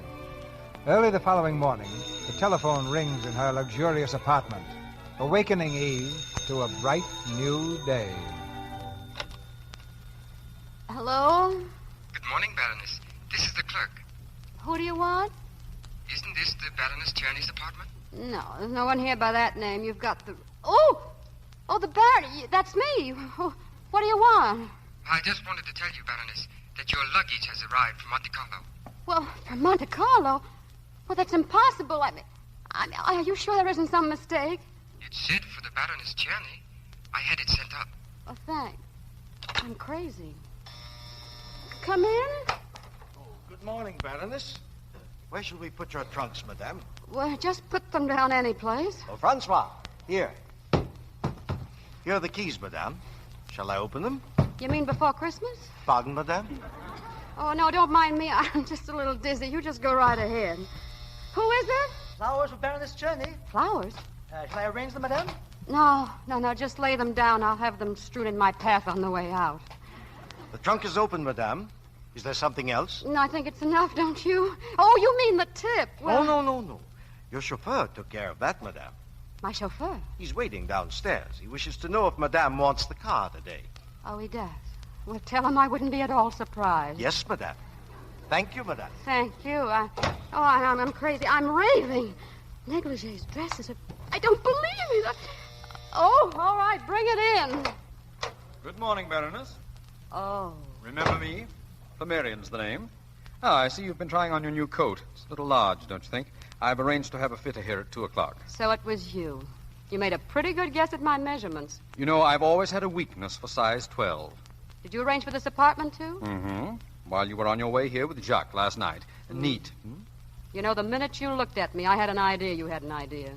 Speaker 9: Early the following morning, the telephone rings in her luxurious apartment, awakening Eve to a bright new day.
Speaker 10: Hello?
Speaker 5: Good morning, Baroness. This is the clerk.
Speaker 10: Who do you want?
Speaker 5: Isn't this the Baroness Czerny's apartment?
Speaker 10: No, there's no one here by that name. You've got the... Oh, the Baron. That's me. What do you want?
Speaker 5: I just wanted to tell you, Baroness, that your luggage has arrived from Monte Carlo.
Speaker 10: Well, from Monte Carlo? Well, that's impossible. I mean, are you sure there isn't some mistake?
Speaker 5: It said for the Baroness Czerny. I had it sent up.
Speaker 10: Oh, thanks. I'm crazy. Come in?
Speaker 20: Good morning, Baroness. Where shall we put your trunks, madame?
Speaker 10: Well, just put them down any place.
Speaker 20: Oh, Francois, here. Here are the keys, madame. Shall I open them?
Speaker 10: You mean before Christmas?
Speaker 20: Pardon, madame?
Speaker 10: Oh, no, don't mind me. I'm just a little dizzy. You just go right ahead. Who is it?
Speaker 13: Flowers for Baroness Czerny.
Speaker 10: Flowers?
Speaker 13: Shall I arrange them, madame?
Speaker 10: No, just lay them down. I'll have them strewn in my path on the way out.
Speaker 20: The trunk is open, madame. Is there something else?
Speaker 10: No, I think it's enough, don't you? Oh, you mean the tip. Well...
Speaker 20: Oh, no. Your chauffeur took care of that, madame.
Speaker 10: My chauffeur?
Speaker 20: He's waiting downstairs. He wishes to know if madame wants the car today.
Speaker 10: Oh, he does. Well, tell him I wouldn't be at all surprised.
Speaker 20: Yes, madame. Thank you, madame.
Speaker 10: Thank you. I'm crazy. I'm raving. Negligees, dresses. I don't believe it. Oh, all right, bring it in.
Speaker 14: Good morning, Baroness.
Speaker 10: Oh.
Speaker 14: Remember me? Flammarian's the name. I see you've been trying on your new coat. It's a little large, don't you think? I've arranged to have a fitter here at 2 o'clock.
Speaker 10: So it was you. You made a pretty good guess at my measurements.
Speaker 14: You know, I've always had a weakness for size 12.
Speaker 10: Did you arrange for this apartment, too?
Speaker 14: Mm-hmm. While you were on your way here with Jacques last night. Neat.
Speaker 10: You know, the minute you looked at me, I had an idea you had an idea.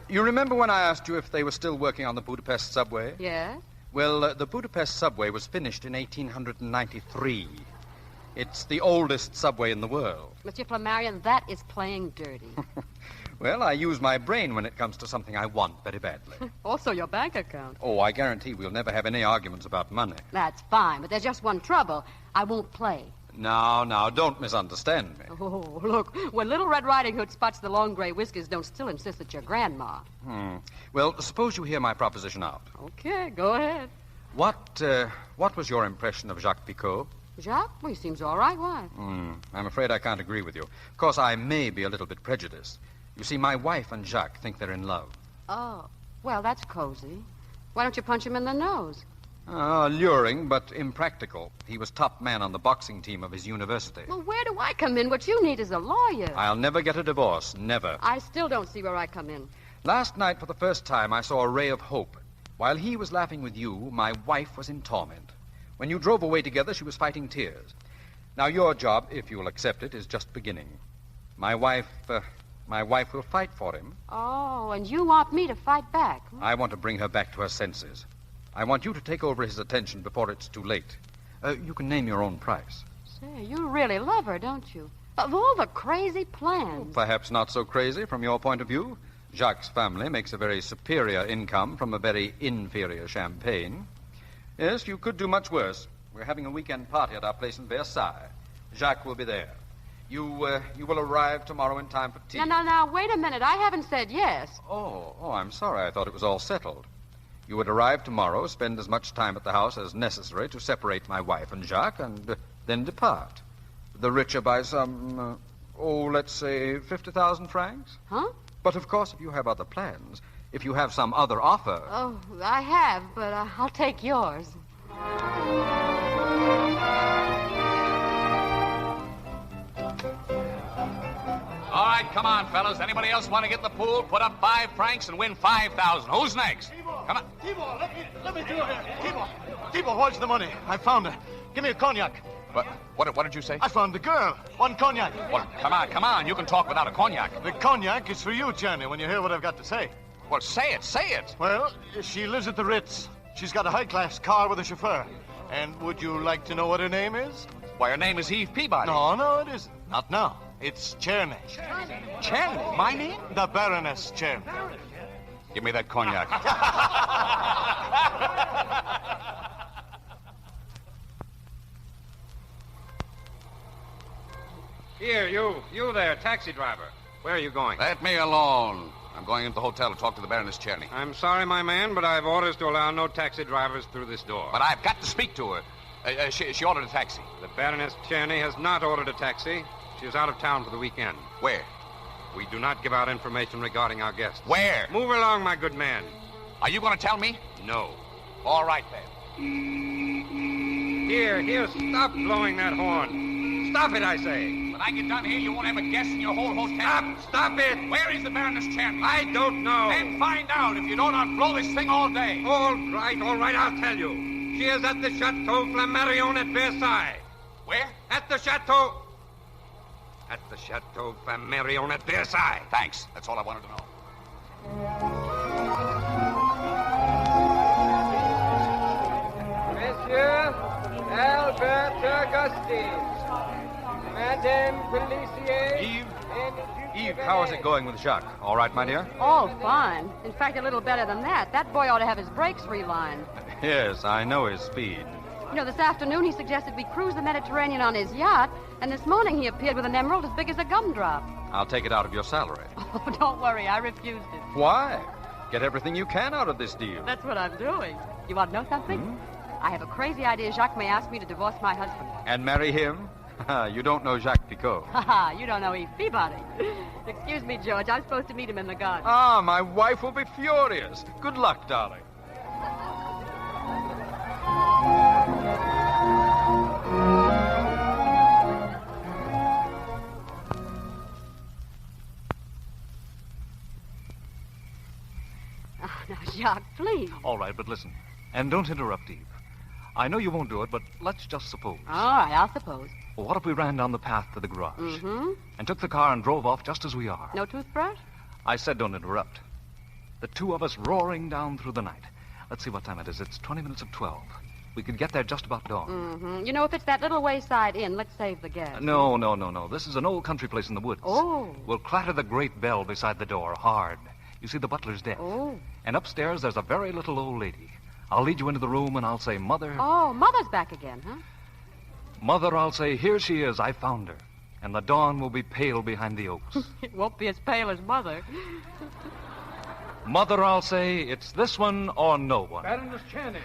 Speaker 14: You remember when I asked you if they were still working on the Budapest subway?
Speaker 10: Yeah?
Speaker 14: Well, the Budapest subway was finished in 1893. It's the oldest subway in the world.
Speaker 10: Monsieur Flammarion, that is playing dirty.
Speaker 14: Well, I use my brain when it comes to something I want very badly.
Speaker 10: Also your bank account.
Speaker 14: Oh, I guarantee we'll never have any arguments about money.
Speaker 10: That's fine, but there's just one trouble. I won't play.
Speaker 14: Now, don't misunderstand me.
Speaker 10: Oh, look, when Little Red Riding Hood spots the long gray whiskers, don't still insist that you're grandma.
Speaker 14: Well, suppose you hear my proposition out.
Speaker 10: Okay, go ahead.
Speaker 14: What was your impression of Jacques Picot?
Speaker 10: Jacques? Well, he seems all right. Why?
Speaker 14: I'm afraid I can't agree with you. Of course, I may be a little bit prejudiced. You see, my wife and Jacques think they're in love.
Speaker 10: Oh, well, that's cozy. Why don't you punch him in the nose?
Speaker 14: Alluring, but impractical. He was top man on the boxing team of his university.
Speaker 10: Well, where do I come in? What you need is a lawyer.
Speaker 14: I'll never get a divorce. Never.
Speaker 10: I still don't see where I come in.
Speaker 14: Last night, for the first time, I saw a ray of hope. While he was laughing with you, my wife was in torment. When you drove away together, she was fighting tears. Now, your job, if you'll accept it, is just beginning. My wife will fight for him.
Speaker 10: Oh, and you want me to fight back? Huh?
Speaker 14: I want to bring her back to her senses. I want you to take over his attention before it's too late. You can name your own price.
Speaker 10: Say, you really love her, don't you? Of all the crazy plans.
Speaker 14: Perhaps not so crazy from your point of view. Jacques' family makes a very superior income from a very inferior champagne. Yes, you could do much worse. We're having a weekend party at our place in Versailles. Jacques will be there. You will arrive tomorrow in time for tea.
Speaker 10: Now, wait a minute. I haven't said yes.
Speaker 14: Oh, I'm sorry. I thought it was all settled. You would arrive tomorrow, spend as much time at the house as necessary to separate my wife and Jacques, and then depart. The richer by some, let's say 50,000 francs.
Speaker 10: Huh?
Speaker 14: But, of course, if you have other plans, if you have some other offer...
Speaker 10: Oh, I have, but I'll take yours.
Speaker 11: All right, come on, fellas. Anybody else want to get in the pool? Put up 5 francs and win 5,000. Who's next? Come on.
Speaker 20: Tibor, let me do it here. Tibor, where's the money? I found her. Give me a cognac.
Speaker 11: What did you say?
Speaker 20: I found the girl. 1 cognac.
Speaker 11: Well, come on. You can talk without a cognac.
Speaker 20: The cognac is for you, Johnny, when you hear what I've got to say.
Speaker 11: Well, say it.
Speaker 20: Well, she lives at the Ritz. She's got a high-class car with a chauffeur. And would you like to know what her name is?
Speaker 11: Why, her name is Eve Peabody.
Speaker 20: No, it isn't. Not now. It's Czerny.
Speaker 11: Czerny? My name?
Speaker 20: The Baroness Czerny.
Speaker 11: Give me that cognac.
Speaker 6: Here, you there, taxi driver. Where are you going?
Speaker 11: Let me alone. I'm going into the hotel to talk to the Baroness Czerny.
Speaker 6: I'm sorry, my man, but I've orders to allow no taxi drivers through this door.
Speaker 11: But I've got to speak to her. She ordered a taxi.
Speaker 6: The Baroness Czerny has not ordered a taxi. She is out of town for the weekend.
Speaker 11: Where?
Speaker 6: We do not give out information regarding our guests.
Speaker 11: Where?
Speaker 6: Move along, my good man.
Speaker 11: Are you going to tell me?
Speaker 6: No.
Speaker 11: All right, then.
Speaker 6: Here, stop blowing that horn. Stop it, I say.
Speaker 11: When I get done here, you won't have a guest in your whole hotel.
Speaker 6: Stop it.
Speaker 11: Where is the Baroness Czerny?
Speaker 6: I don't know.
Speaker 11: Then find out. If you don't, I'll blow this thing all day.
Speaker 6: All right, I'll tell you. She is at the Chateau Flammarion at Versailles.
Speaker 11: Where?
Speaker 6: At the Chateau Flammarion at Versailles.
Speaker 11: Thanks. That's all I wanted to know.
Speaker 3: Monsieur Albert Augustine, Madame Pellissier.
Speaker 14: Eve, how is it going with Jacques? All right, my dear?
Speaker 10: Oh, fine. In fact, a little better than that. That boy ought to have his brakes relined.
Speaker 14: Yes, I know his speed.
Speaker 10: You know, this afternoon he suggested we cruise the Mediterranean on his yacht, and this morning he appeared with an emerald as big as a gumdrop.
Speaker 14: I'll take it out of your salary.
Speaker 10: Oh, don't worry, I refused it.
Speaker 14: Why? Get everything you can out of this deal.
Speaker 10: That's what I'm doing. You want to know something? I have a crazy idea Jacques may ask me to divorce my husband.
Speaker 14: And marry him? You don't know Jacques Picot.
Speaker 10: You don't know Eve Peabody. Excuse me, George. I'm supposed to meet him in the garden.
Speaker 14: My wife will be furious. Good luck, darling.
Speaker 10: Now, Jacques, please.
Speaker 7: All right, but listen. And don't interrupt, Eve. I know you won't do it, but let's just suppose.
Speaker 10: All right, I'll suppose.
Speaker 7: Well, what if we ran down the path to the garage?
Speaker 10: Mm-hmm.
Speaker 7: And took the car and drove off just as we are?
Speaker 10: No toothbrush?
Speaker 7: I said don't interrupt. The two of us roaring down through the night. Let's see what time it is. It's 20 minutes of 12. We could get there just about dawn.
Speaker 10: Mm-hmm. You know, if it's that little wayside inn, let's save the gas.
Speaker 7: No. This is an old country place in the woods.
Speaker 10: Oh.
Speaker 7: We'll clatter the great bell beside the door hard. You see, the butler's dead.
Speaker 10: Oh.
Speaker 7: And upstairs, there's a very little old lady. I'll lead you into the room, and I'll say, Mother...
Speaker 10: Oh, Mother's back again, huh?
Speaker 7: Mother, I'll say, here she is. I found her. And the dawn will be pale behind the oaks.
Speaker 10: It won't be as pale as Mother.
Speaker 7: Mother, I'll say, it's this one or no one.
Speaker 6: Baroness Chaney.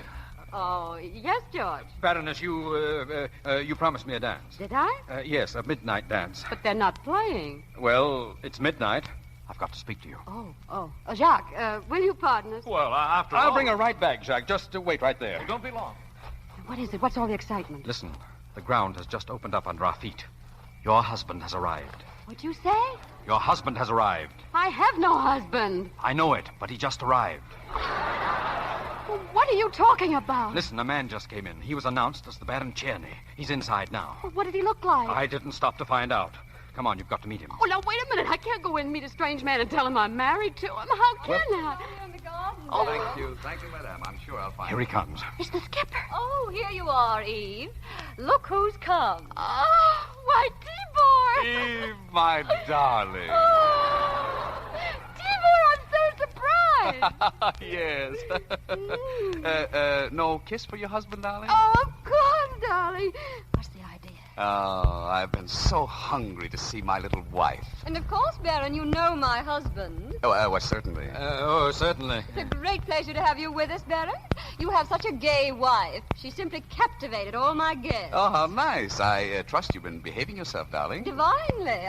Speaker 10: Oh, yes, George.
Speaker 14: Baroness, you promised me a dance.
Speaker 10: Did I?
Speaker 14: Yes, a midnight dance.
Speaker 10: But they're not playing.
Speaker 14: Well, it's midnight. I've got to speak to you.
Speaker 10: Oh. Jacques, will you pardon us?
Speaker 7: Well, after all...
Speaker 14: I'll bring her right back, Jacques. Just wait right there.
Speaker 7: Well, don't be long.
Speaker 10: What is it? What's all the excitement?
Speaker 14: Listen, the ground has just opened up under our feet. Your husband has arrived.
Speaker 10: What'd you say?
Speaker 14: Your husband has arrived.
Speaker 10: I have no husband.
Speaker 14: I know it, but he just arrived.
Speaker 10: Well, what are you talking about?
Speaker 14: Listen, a man just came in. He was announced as the Baron Chaney. He's inside now.
Speaker 10: Well, what did he look like?
Speaker 14: I didn't stop to find out. Come on, you've got to meet him.
Speaker 10: Oh, now, wait a minute. I can't go in and meet a strange man and tell him I'm married to him. How can I?
Speaker 11: Oh, thank you, madame. I'm sure I'll find
Speaker 14: Here he comes.
Speaker 10: It's the skipper.
Speaker 15: Oh, here you are, Eve. Look who's come.
Speaker 10: Oh, why, Tibor.
Speaker 14: Eve, my darling.
Speaker 10: Oh, Tibor, I'm so surprised.
Speaker 11: Yes. No kiss for your husband, darling?
Speaker 10: Oh, of course, darling. What's the idea?
Speaker 11: Oh, I've been so hungry to see my little wife.
Speaker 15: And of course, Baron, you know my husband.
Speaker 11: Oh, well, certainly.
Speaker 14: Certainly.
Speaker 15: It's a great pleasure to have you with us, Baron. You have such a gay wife. She simply captivated all my guests.
Speaker 11: Oh, how nice. I trust you've been behaving yourself, darling.
Speaker 15: Divinely.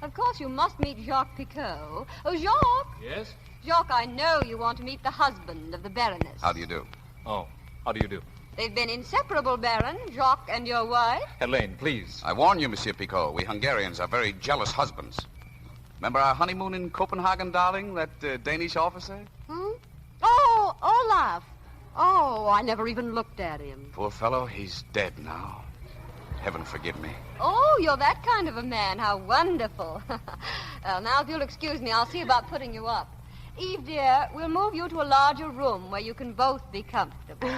Speaker 15: Of course, you must meet Jacques Picot. Oh, Jacques.
Speaker 7: Yes?
Speaker 15: Jacques, I know you want to meet the husband of the Baroness.
Speaker 11: How do you do?
Speaker 7: Oh, how do you do?
Speaker 15: They've been inseparable, Baron, Jacques and your wife.
Speaker 7: Helene, please.
Speaker 11: I warn you, Monsieur Picot, we Hungarians are very jealous husbands. Remember our honeymoon in Copenhagen, darling, that Danish officer?
Speaker 10: Oh, Olaf. Oh, I never even looked at him.
Speaker 11: Poor fellow, he's dead now. Heaven forgive me.
Speaker 15: Oh, you're that kind of a man. How wonderful. Now, if you'll excuse me, I'll see about putting you up. Eve, dear, we'll move you to a larger room where you can both be comfortable.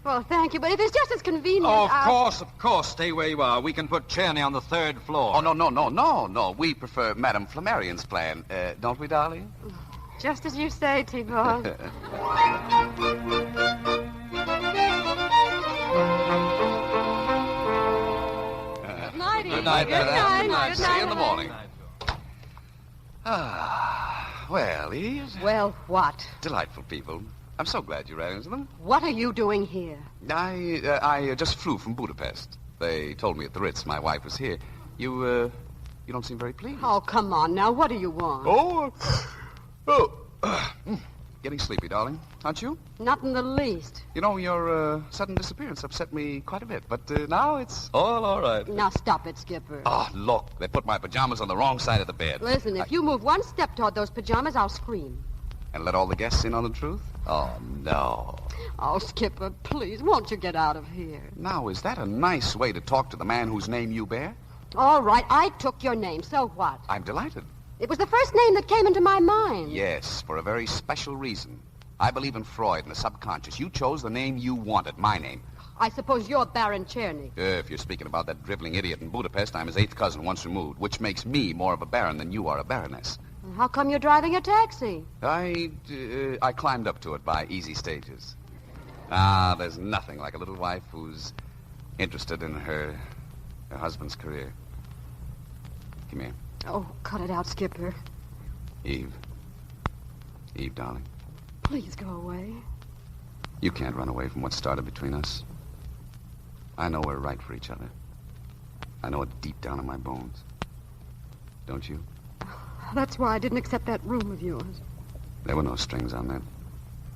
Speaker 10: Well, thank you, but if it's just as convenient...
Speaker 14: Oh, of course. Stay where you are. We can put Chaney on the third floor.
Speaker 11: Oh, no. We prefer Madame Flammarion's plan, don't we, darling?
Speaker 10: Just as you say, Tibor.
Speaker 15: Good night, Eve.
Speaker 11: Good night, madame.
Speaker 15: Good night.
Speaker 11: See you in the morning. Well, Eve.
Speaker 10: Well, what?
Speaker 11: Delightful people. I'm so glad you ran into them.
Speaker 10: What are you doing here?
Speaker 11: I just flew from Budapest. They told me at the Ritz my wife was here. You don't seem very pleased.
Speaker 10: Oh, come on now. What do you want?
Speaker 11: Getting sleepy, darling, aren't you?
Speaker 10: Not in the least.
Speaker 11: You know, your sudden disappearance upset me quite a bit, but now it's all right.
Speaker 10: Now stop it, Skipper.
Speaker 11: Oh, look, they put my pajamas on the wrong side of the bed.
Speaker 10: Listen, if you move one step toward those pajamas, I'll scream.
Speaker 11: And let all the guests in on the truth? Oh, no.
Speaker 10: Oh, Skipper, please, won't you get out of here?
Speaker 11: Now, is that a nice way to talk to the man whose name you bear?
Speaker 10: All right, I took your name, so what?
Speaker 11: I'm delighted.
Speaker 10: It was the first name that came into my mind.
Speaker 11: Yes, for a very special reason. I believe in Freud and the subconscious. You chose the name you wanted, my name.
Speaker 10: I suppose you're Baron Chaney.
Speaker 11: If you're speaking about that driveling idiot in Budapest, I'm his eighth cousin once removed, which makes me more of a baron than you are a baroness.
Speaker 10: How come you're driving a taxi?
Speaker 11: I climbed up to it by easy stages. There's nothing like a little wife who's interested in her husband's career. Come here.
Speaker 10: Oh, cut it out, Skipper.
Speaker 11: Eve, darling.
Speaker 10: Please go away.
Speaker 11: You can't run away from what started between us. I know we're right for each other. I know it deep down in my bones. Don't you?
Speaker 10: That's why I didn't accept that room of yours.
Speaker 11: There were no strings on that.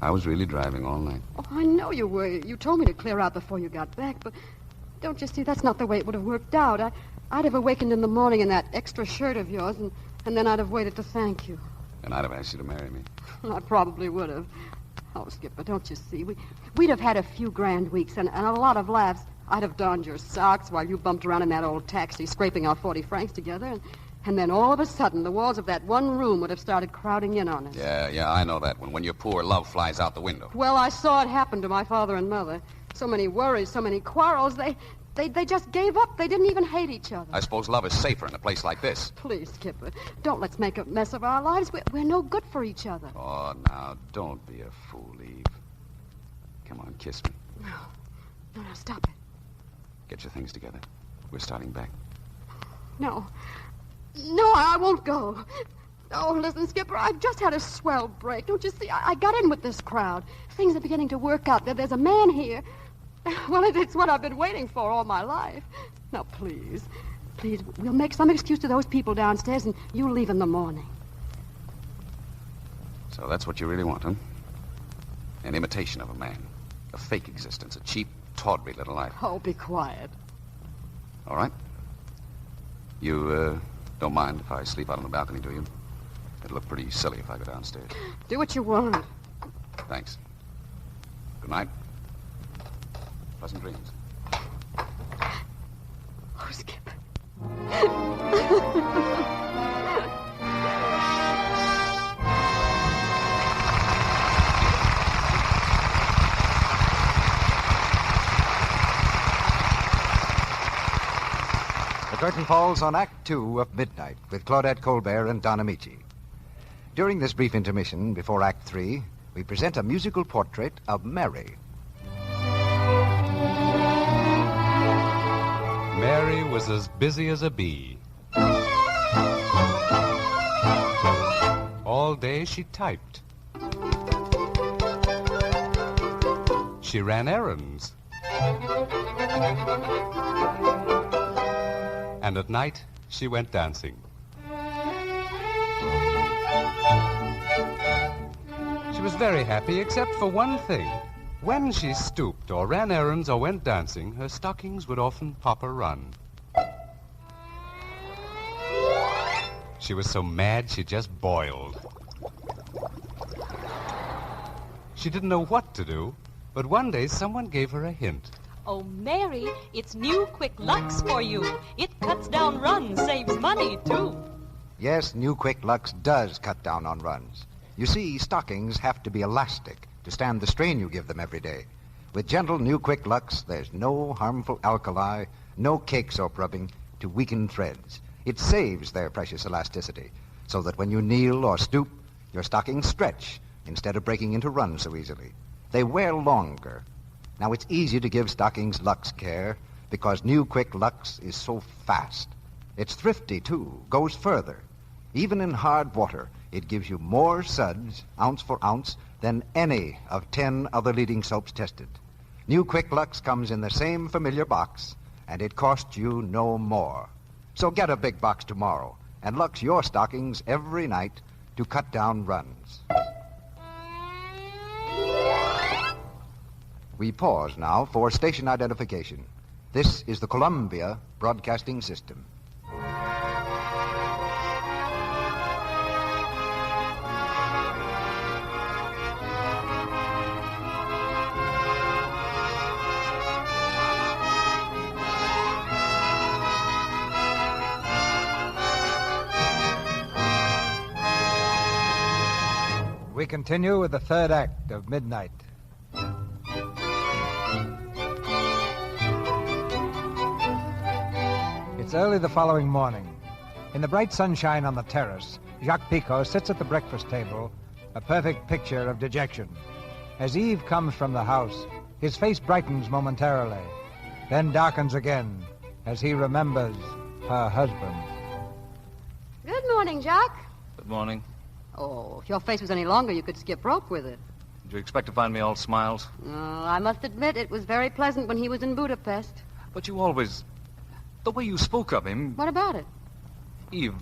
Speaker 11: I was really driving all night.
Speaker 10: Oh, I know you were. You told me to clear out before you got back, but don't you see, that's not the way it would have worked out. I'd have awakened in the morning in that extra shirt of yours, and then I'd have waited to thank you.
Speaker 11: And I'd have asked you to marry me.
Speaker 10: I probably would have. Oh, Skipper, don't you see? We'd have had a few grand weeks and a lot of laughs. I'd have donned your socks while you bumped around in that old taxi, scraping our 40 francs together, And then all of a sudden, the walls of that one room would have started crowding in on us.
Speaker 11: Yeah, I know that one. When you're poor, love flies out the window.
Speaker 10: Well, I saw it happen to my father and mother. So many worries, so many quarrels. They just gave up. They didn't even hate each other.
Speaker 11: I suppose love is safer in a place like this.
Speaker 10: Please, Skipper, don't let's make a mess of our lives. We're no good for each other.
Speaker 11: Oh, now, don't be a fool, Eve. Come on, kiss me.
Speaker 10: No, stop it.
Speaker 11: Get your things together. We're starting back.
Speaker 10: No, I won't go. Oh, listen, Skipper, I've just had a swell break. Don't you see? I got in with this crowd. Things are beginning to work out. There's a man here. Well, it's what I've been waiting for all my life. Now, please, we'll make some excuse to those people downstairs, and you'll leave in the morning.
Speaker 11: So that's what you really want, huh? An imitation of a man. A fake existence. A cheap, tawdry little life.
Speaker 10: Oh, be quiet.
Speaker 11: All right. You, don't mind if I sleep out on the balcony, do you? It'll look pretty silly if I go downstairs.
Speaker 10: Do what you want.
Speaker 11: Thanks. Good night. Pleasant dreams.
Speaker 10: Oh, Skip.
Speaker 17: The curtain falls on Act 2 of Midnight with Claudette Colbert and Don Ameche. During this brief intermission before Act 3, we present a musical portrait of Mary.
Speaker 1: Mary was as busy as a bee. All day she typed. She ran errands. And at night, she went dancing. She was very happy except for one thing. When she stooped or ran errands or went dancing, her stockings would often pop a run. She was so mad she just boiled. She didn't know what to do, but one day someone gave her a hint.
Speaker 16: Oh, Mary, it's new Quick Lux for you. It cuts down runs, saves money, too.
Speaker 17: Yes, New Quick Lux does cut down on runs. You see, stockings have to be elastic to stand the strain you give them every day. With gentle New Quick Lux, there's no harmful alkali, no cake soap rubbing to weaken threads. It saves their precious elasticity, so that when you kneel or stoop, your stockings stretch instead of breaking into runs so easily. They wear longer. Now, it's easy to give stockings Lux care because New Quick Lux is so fast. It's thrifty, too, goes further. Even in hard water, it gives you more suds, ounce for ounce, than any of 10 other leading soaps tested. New Quick Lux comes in the same familiar box, and it costs you no more. So get a big box tomorrow and Lux your stockings every night to cut down runs. We pause now for station identification. This is the Columbia Broadcasting System.
Speaker 9: We continue with the third act of Midnight. It's early the following morning. In the bright sunshine on the terrace, Jacques Picot sits at the breakfast table, a perfect picture of dejection. As Eve comes from the house, his face brightens momentarily, then darkens again as he remembers her husband.
Speaker 10: Good morning, Jacques.
Speaker 7: Good morning.
Speaker 10: Oh, if your face was any longer, you could skip rope with it.
Speaker 7: Did you expect to find me all smiles?
Speaker 10: I must admit it was very pleasant when he was in Budapest.
Speaker 7: But you always... The way you spoke of him...
Speaker 10: What about it?
Speaker 7: Eve,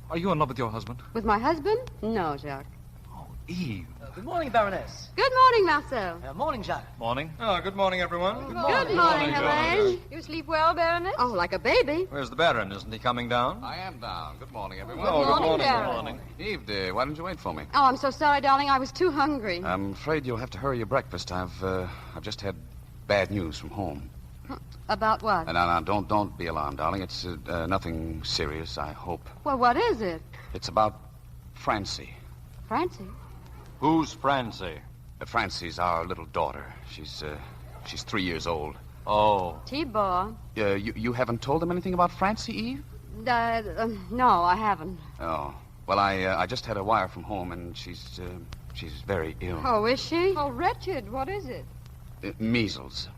Speaker 7: are you in love with your husband?
Speaker 10: With my husband? No, Jacques.
Speaker 7: Oh, Eve.
Speaker 13: Good morning, Baroness.
Speaker 10: Good morning, Marcel.
Speaker 13: Morning, Jacques.
Speaker 7: Morning.
Speaker 14: Oh, good morning, everyone.
Speaker 10: Good morning, Helene.
Speaker 15: You sleep well, Baroness?
Speaker 10: Oh, like a baby.
Speaker 14: Where's the Baron? Isn't he coming down?
Speaker 11: I am down. Good morning, everyone.
Speaker 15: Good morning,
Speaker 11: Good
Speaker 15: Baron.
Speaker 11: morning. Eve, dear, why didn't you wait for me?
Speaker 10: Oh, I'm so sorry, darling. I was too hungry.
Speaker 11: I'm afraid you'll have to hurry your breakfast. I've just had bad news from home.
Speaker 10: About what?
Speaker 11: No, don't be alarmed, darling. It's nothing serious, I hope.
Speaker 10: Well, what is it?
Speaker 11: It's about Francie.
Speaker 10: Francie?
Speaker 14: Who's Francie?
Speaker 11: Francie's our little daughter. She's 3 years old.
Speaker 14: Oh.
Speaker 10: T-Bar.
Speaker 11: You haven't told them anything about Francie, Eve?
Speaker 10: No, I haven't.
Speaker 11: Oh. Well, I just had a wire from home, and she's very ill.
Speaker 10: Oh, is she?
Speaker 15: Oh, wretched. What is it?
Speaker 11: Measles.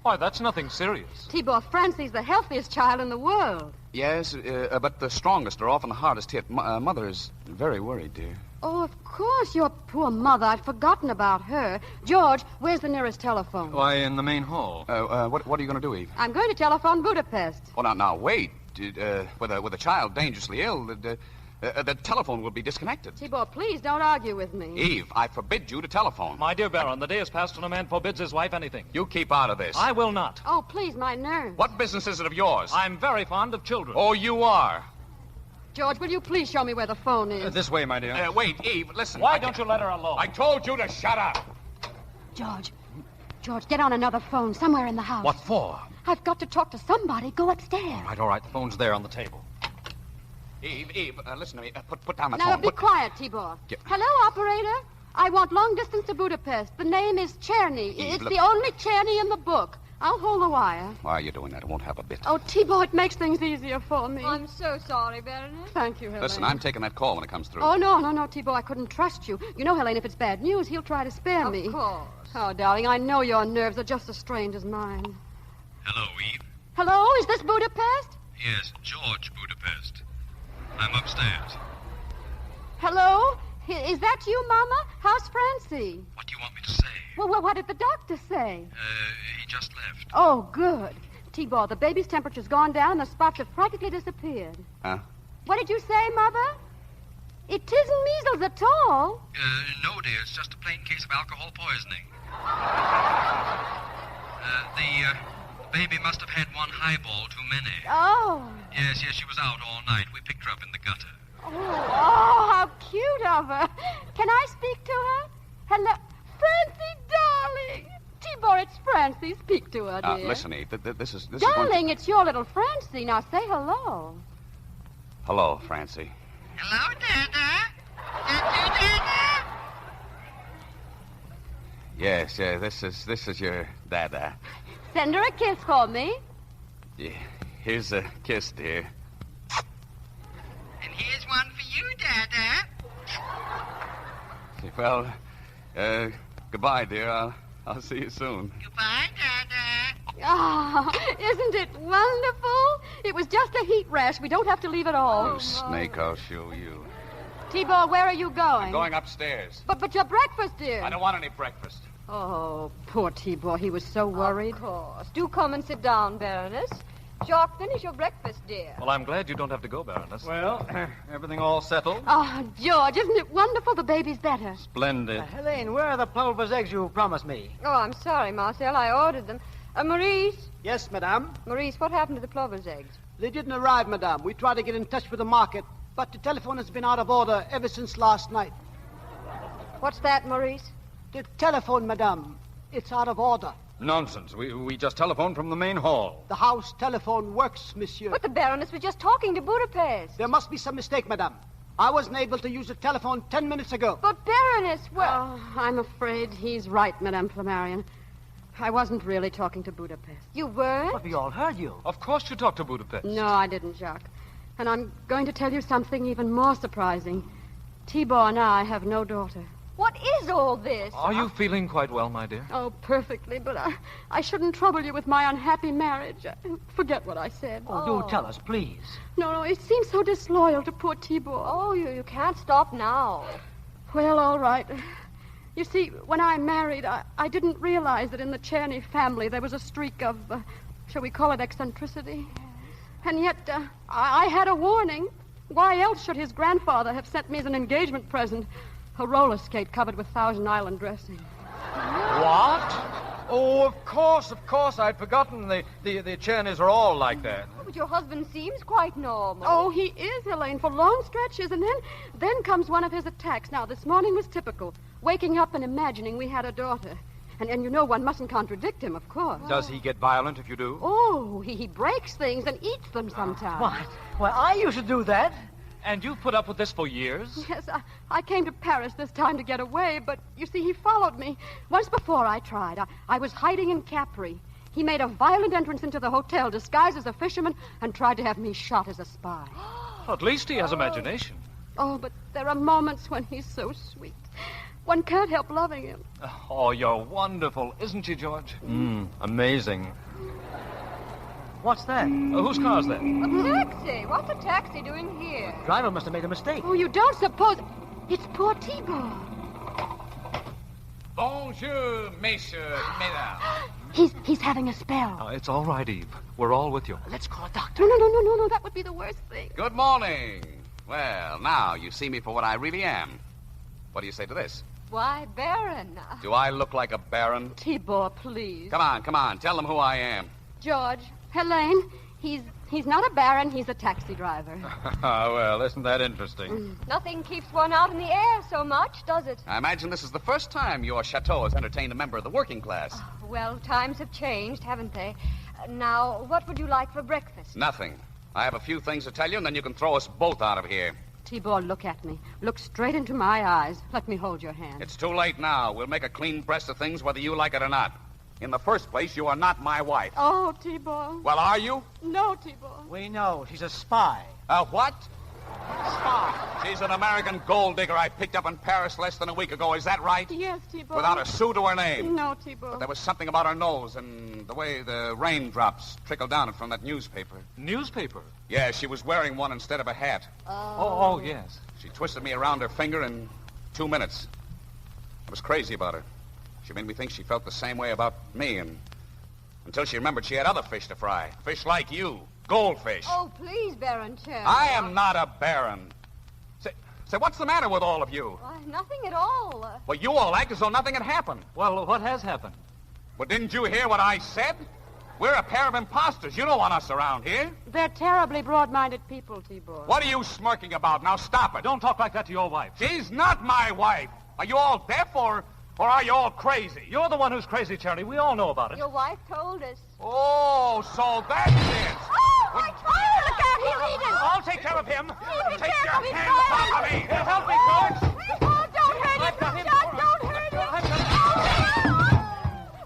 Speaker 7: Why, that's nothing serious.
Speaker 10: T-Bar, Francie's the healthiest child in the world.
Speaker 11: Yes, but the strongest are often the hardest hit. Mother is very worried, dear.
Speaker 10: Oh, of course, your poor mother. I'd forgotten about her. George, where's the nearest telephone?
Speaker 14: Why, in the main hall.
Speaker 11: What are you going to do, Eve?
Speaker 10: I'm going to telephone Budapest.
Speaker 11: Well, now, wait. With a child dangerously ill, the telephone will be disconnected.
Speaker 10: T-Bar, please don't argue with me.
Speaker 11: Eve, I forbid you to telephone.
Speaker 7: My dear Baron, the day has passed when a man forbids his wife anything.
Speaker 11: You keep out of this.
Speaker 7: I will not.
Speaker 10: Oh, please, my nerves.
Speaker 11: What business is it of yours?
Speaker 7: I'm very fond of children.
Speaker 11: Oh, you are.
Speaker 10: George, will you please show me where the phone is?
Speaker 14: This way, my dear.
Speaker 11: Wait, Eve, listen.
Speaker 7: Why don't you let her alone?
Speaker 11: I told you to shut up.
Speaker 10: George, get on another phone somewhere in the house.
Speaker 14: What for?
Speaker 10: I've got to talk to somebody. Go upstairs.
Speaker 14: All right. The phone's there on the table.
Speaker 11: Eve, listen to me. Put down the
Speaker 10: now,
Speaker 11: phone.
Speaker 10: Be quiet, T-Bar. Hello, operator. I want long distance to Budapest. The name is Czerny.
Speaker 11: Eve,
Speaker 10: it's
Speaker 11: look.
Speaker 10: the only Czerny in the book. I'll hold the wire.
Speaker 11: Why are you doing that? It won't help a bit.
Speaker 10: Oh, T-Bar, it makes things easier for me.
Speaker 15: I'm so sorry, Baroness.
Speaker 10: Thank you, Helene.
Speaker 11: Listen, I'm taking that call when it comes through.
Speaker 10: Oh, no, T-Bar, I couldn't trust you. You know, Helene, if it's bad news, he'll try to spare me.
Speaker 15: Of course.
Speaker 10: Oh, darling, I know your nerves are just as strange as mine.
Speaker 2: Hello, Eve.
Speaker 10: Hello, is this Budapest?
Speaker 2: Yes, George Budapest. I'm upstairs.
Speaker 10: Hello? Is that you, Mama? How's Francie?
Speaker 2: What do you want me to say?
Speaker 10: Well, what did the doctor say?
Speaker 2: He just left.
Speaker 10: Oh, good. T-Bar, the baby's temperature's gone down and the spots have practically disappeared.
Speaker 11: Huh?
Speaker 10: What did you say, Mother? It isn't measles at all.
Speaker 2: No, dear. It's just a plain case of alcohol poisoning. The baby must have had one highball too many.
Speaker 10: Oh.
Speaker 2: Yes, she was out all night. We picked her up in the gutter.
Speaker 10: Oh, how cute of her. Can I speak to her? Hello? Francie, darling. T-Bar, it's Francie. Speak to her, dear.
Speaker 11: Listen, Eve, this is
Speaker 10: Darling, it's your little Francie. Now say hello.
Speaker 11: Hello, Francie.
Speaker 2: Hello, Dada.
Speaker 11: Yes, this is your Dada.
Speaker 10: Send her a kiss for me.
Speaker 11: Yeah, here's a kiss, dear.
Speaker 2: And here's one for you, Dada.
Speaker 11: Well, goodbye, dear. I'll see you soon.
Speaker 2: Goodbye, Dada.
Speaker 10: Ah, isn't it wonderful? It was just a heat rash. We don't have to leave at all.
Speaker 11: You snake, I'll show you.
Speaker 10: T-Bar, where are you going?
Speaker 11: I'm going upstairs.
Speaker 10: But your breakfast, dear.
Speaker 11: I don't want any breakfast.
Speaker 10: Oh, poor T-Bar. He was so worried.
Speaker 15: Of course. Do come and sit down, Baroness. Jacques, finish your breakfast, dear.
Speaker 7: Well, I'm glad you don't have to go, Baroness.
Speaker 14: Well, everything all settled?
Speaker 10: Oh, George, isn't it wonderful? The baby's better.
Speaker 14: Splendid.
Speaker 13: Helene, where are the plover's eggs you promised me?
Speaker 15: Oh, I'm sorry, Marcel. I ordered them. Maurice?
Speaker 18: Yes, madame?
Speaker 15: Maurice, what happened to the plover's eggs?
Speaker 18: They didn't arrive, madame. We tried to get in touch with the market, but the telephone has been out of order ever since last night.
Speaker 15: What's that, Maurice?
Speaker 18: The telephone, madame. It's out of order.
Speaker 14: Nonsense. We just telephoned from the main hall.
Speaker 18: The house telephone works, monsieur.
Speaker 15: But the Baroness was just talking to Budapest.
Speaker 18: There must be some mistake, madame. I wasn't able to use the telephone 10 minutes ago.
Speaker 15: But, Baroness,
Speaker 10: well... Oh, I'm afraid he's right, Madame Flammarion. I wasn't really talking to Budapest.
Speaker 15: You weren't?
Speaker 13: But we all heard you.
Speaker 7: Of course you talked to Budapest.
Speaker 10: No, I didn't, Jacques. And I'm going to tell you something even more surprising. T-Bar and I have no daughter.
Speaker 15: What is all this?
Speaker 7: Are you feeling quite well, my dear?
Speaker 10: Oh, perfectly, but I shouldn't trouble you with my unhappy marriage. Forget what I said.
Speaker 13: Oh, do tell us, please.
Speaker 10: No, it seems so disloyal to poor T-Bar.
Speaker 15: Oh, you can't stop now.
Speaker 10: Well, all right. You see, when I married, I didn't realize that in the Czerny family there was a streak of, shall we call it eccentricity? And yet, I had a warning. Why else should his grandfather have sent me as an engagement present a roller skate covered with Thousand Island dressing?
Speaker 14: What? Oh, of course. I'd forgotten the Czernys are all like that.
Speaker 15: But your husband seems quite normal.
Speaker 10: Oh, he is, Helene, for long stretches. And then comes one of his attacks. Now, this morning was typical. Waking up and imagining we had a daughter. And you know one mustn't contradict him, of course.
Speaker 14: Does he get violent if you do?
Speaker 10: Oh, he breaks things and eats them sometimes.
Speaker 13: What? Well, I used to do that.
Speaker 7: And you've put up with this for years?
Speaker 10: Yes, I came to Paris this time to get away, but you see, he followed me. Once before I tried. I was hiding in Capri. He made a violent entrance into the hotel, disguised as a fisherman, and tried to have me shot as a spy.
Speaker 7: At least he has imagination.
Speaker 10: Oh, but there are moments when he's so sweet. One can't help loving him.
Speaker 7: Oh, you're wonderful, isn't she, George?
Speaker 14: Amazing.
Speaker 13: What's that?
Speaker 7: Whose car's that?
Speaker 15: A taxi. What's a taxi doing here?
Speaker 13: The driver must have made a mistake.
Speaker 10: Oh, you don't suppose... It's poor Thibault.
Speaker 11: Bonjour, messieurs, mesdames.
Speaker 10: He's having a spell.
Speaker 7: It's all right, Eve. We're all with you.
Speaker 10: Let's call a doctor. No. That would be the worst thing.
Speaker 11: Good morning. Well, now you see me for what I really am. What do you say to this?
Speaker 15: Why, Baron.
Speaker 11: Do I look like a baron?
Speaker 10: Thibault, please.
Speaker 11: Come on. Tell them who I am.
Speaker 10: George, Helene, he's not a baron, he's a taxi driver.
Speaker 14: Well, isn't that interesting?
Speaker 15: Nothing keeps one out in the air so much, does it?
Speaker 11: I imagine this is the first time your chateau has entertained a member of the working class.
Speaker 15: Well, times have changed, haven't they? Now, what would you like for breakfast?
Speaker 11: Nothing. I have a few things to tell you, and then you can throw us both out of here.
Speaker 10: Thibault, look at me. Look straight into my eyes. Let me hold your hand.
Speaker 11: It's too late now. We'll make a clean breast of things whether you like it or not. In the first place, you are not my wife.
Speaker 10: Oh, Thibault.
Speaker 11: Well, are you?
Speaker 10: No, Thibault.
Speaker 13: We know. She's a spy.
Speaker 11: A what?
Speaker 13: Spy.
Speaker 11: She's an American gold digger I picked up in Paris less than a week ago. Is that right?
Speaker 10: Yes, Thibault.
Speaker 11: Without a sou to her name.
Speaker 10: No, Thibault.
Speaker 11: But there was something about her nose and the way the raindrops trickled down it from that newspaper.
Speaker 7: Newspaper?
Speaker 11: Yeah, she was wearing one instead of a hat.
Speaker 7: Oh, yes.
Speaker 11: She twisted me around her finger in 2 minutes. I was crazy about her. She made me think she felt the same way about me, and until she remembered she had other fish to fry. Fish like you. Goldfish.
Speaker 15: Oh, please, Baron Cher.
Speaker 11: I am not a baron. Say, what's the matter with all of you?
Speaker 15: Why, nothing at all.
Speaker 11: Well, you all act as though nothing had happened.
Speaker 7: Well, what has happened?
Speaker 11: Well, didn't you hear what I said? We're a pair of imposters. You don't want us around here.
Speaker 10: They're terribly broad-minded people, Thibault.
Speaker 11: What are you smirking about? Now stop it.
Speaker 7: Don't talk like that to your wife.
Speaker 11: She's not my wife. Are you all deaf or are you all crazy?
Speaker 7: You're the one who's crazy, Charlie. We all know about it.
Speaker 15: Your wife told us.
Speaker 11: Oh, so that's it.
Speaker 15: Oh, my fire! Look out, he'll eat it.
Speaker 7: I'll take care of him.
Speaker 11: Take your hands off of me.
Speaker 7: Help me, George.
Speaker 15: Oh, don't hurt him, Jack. Don't hurt him.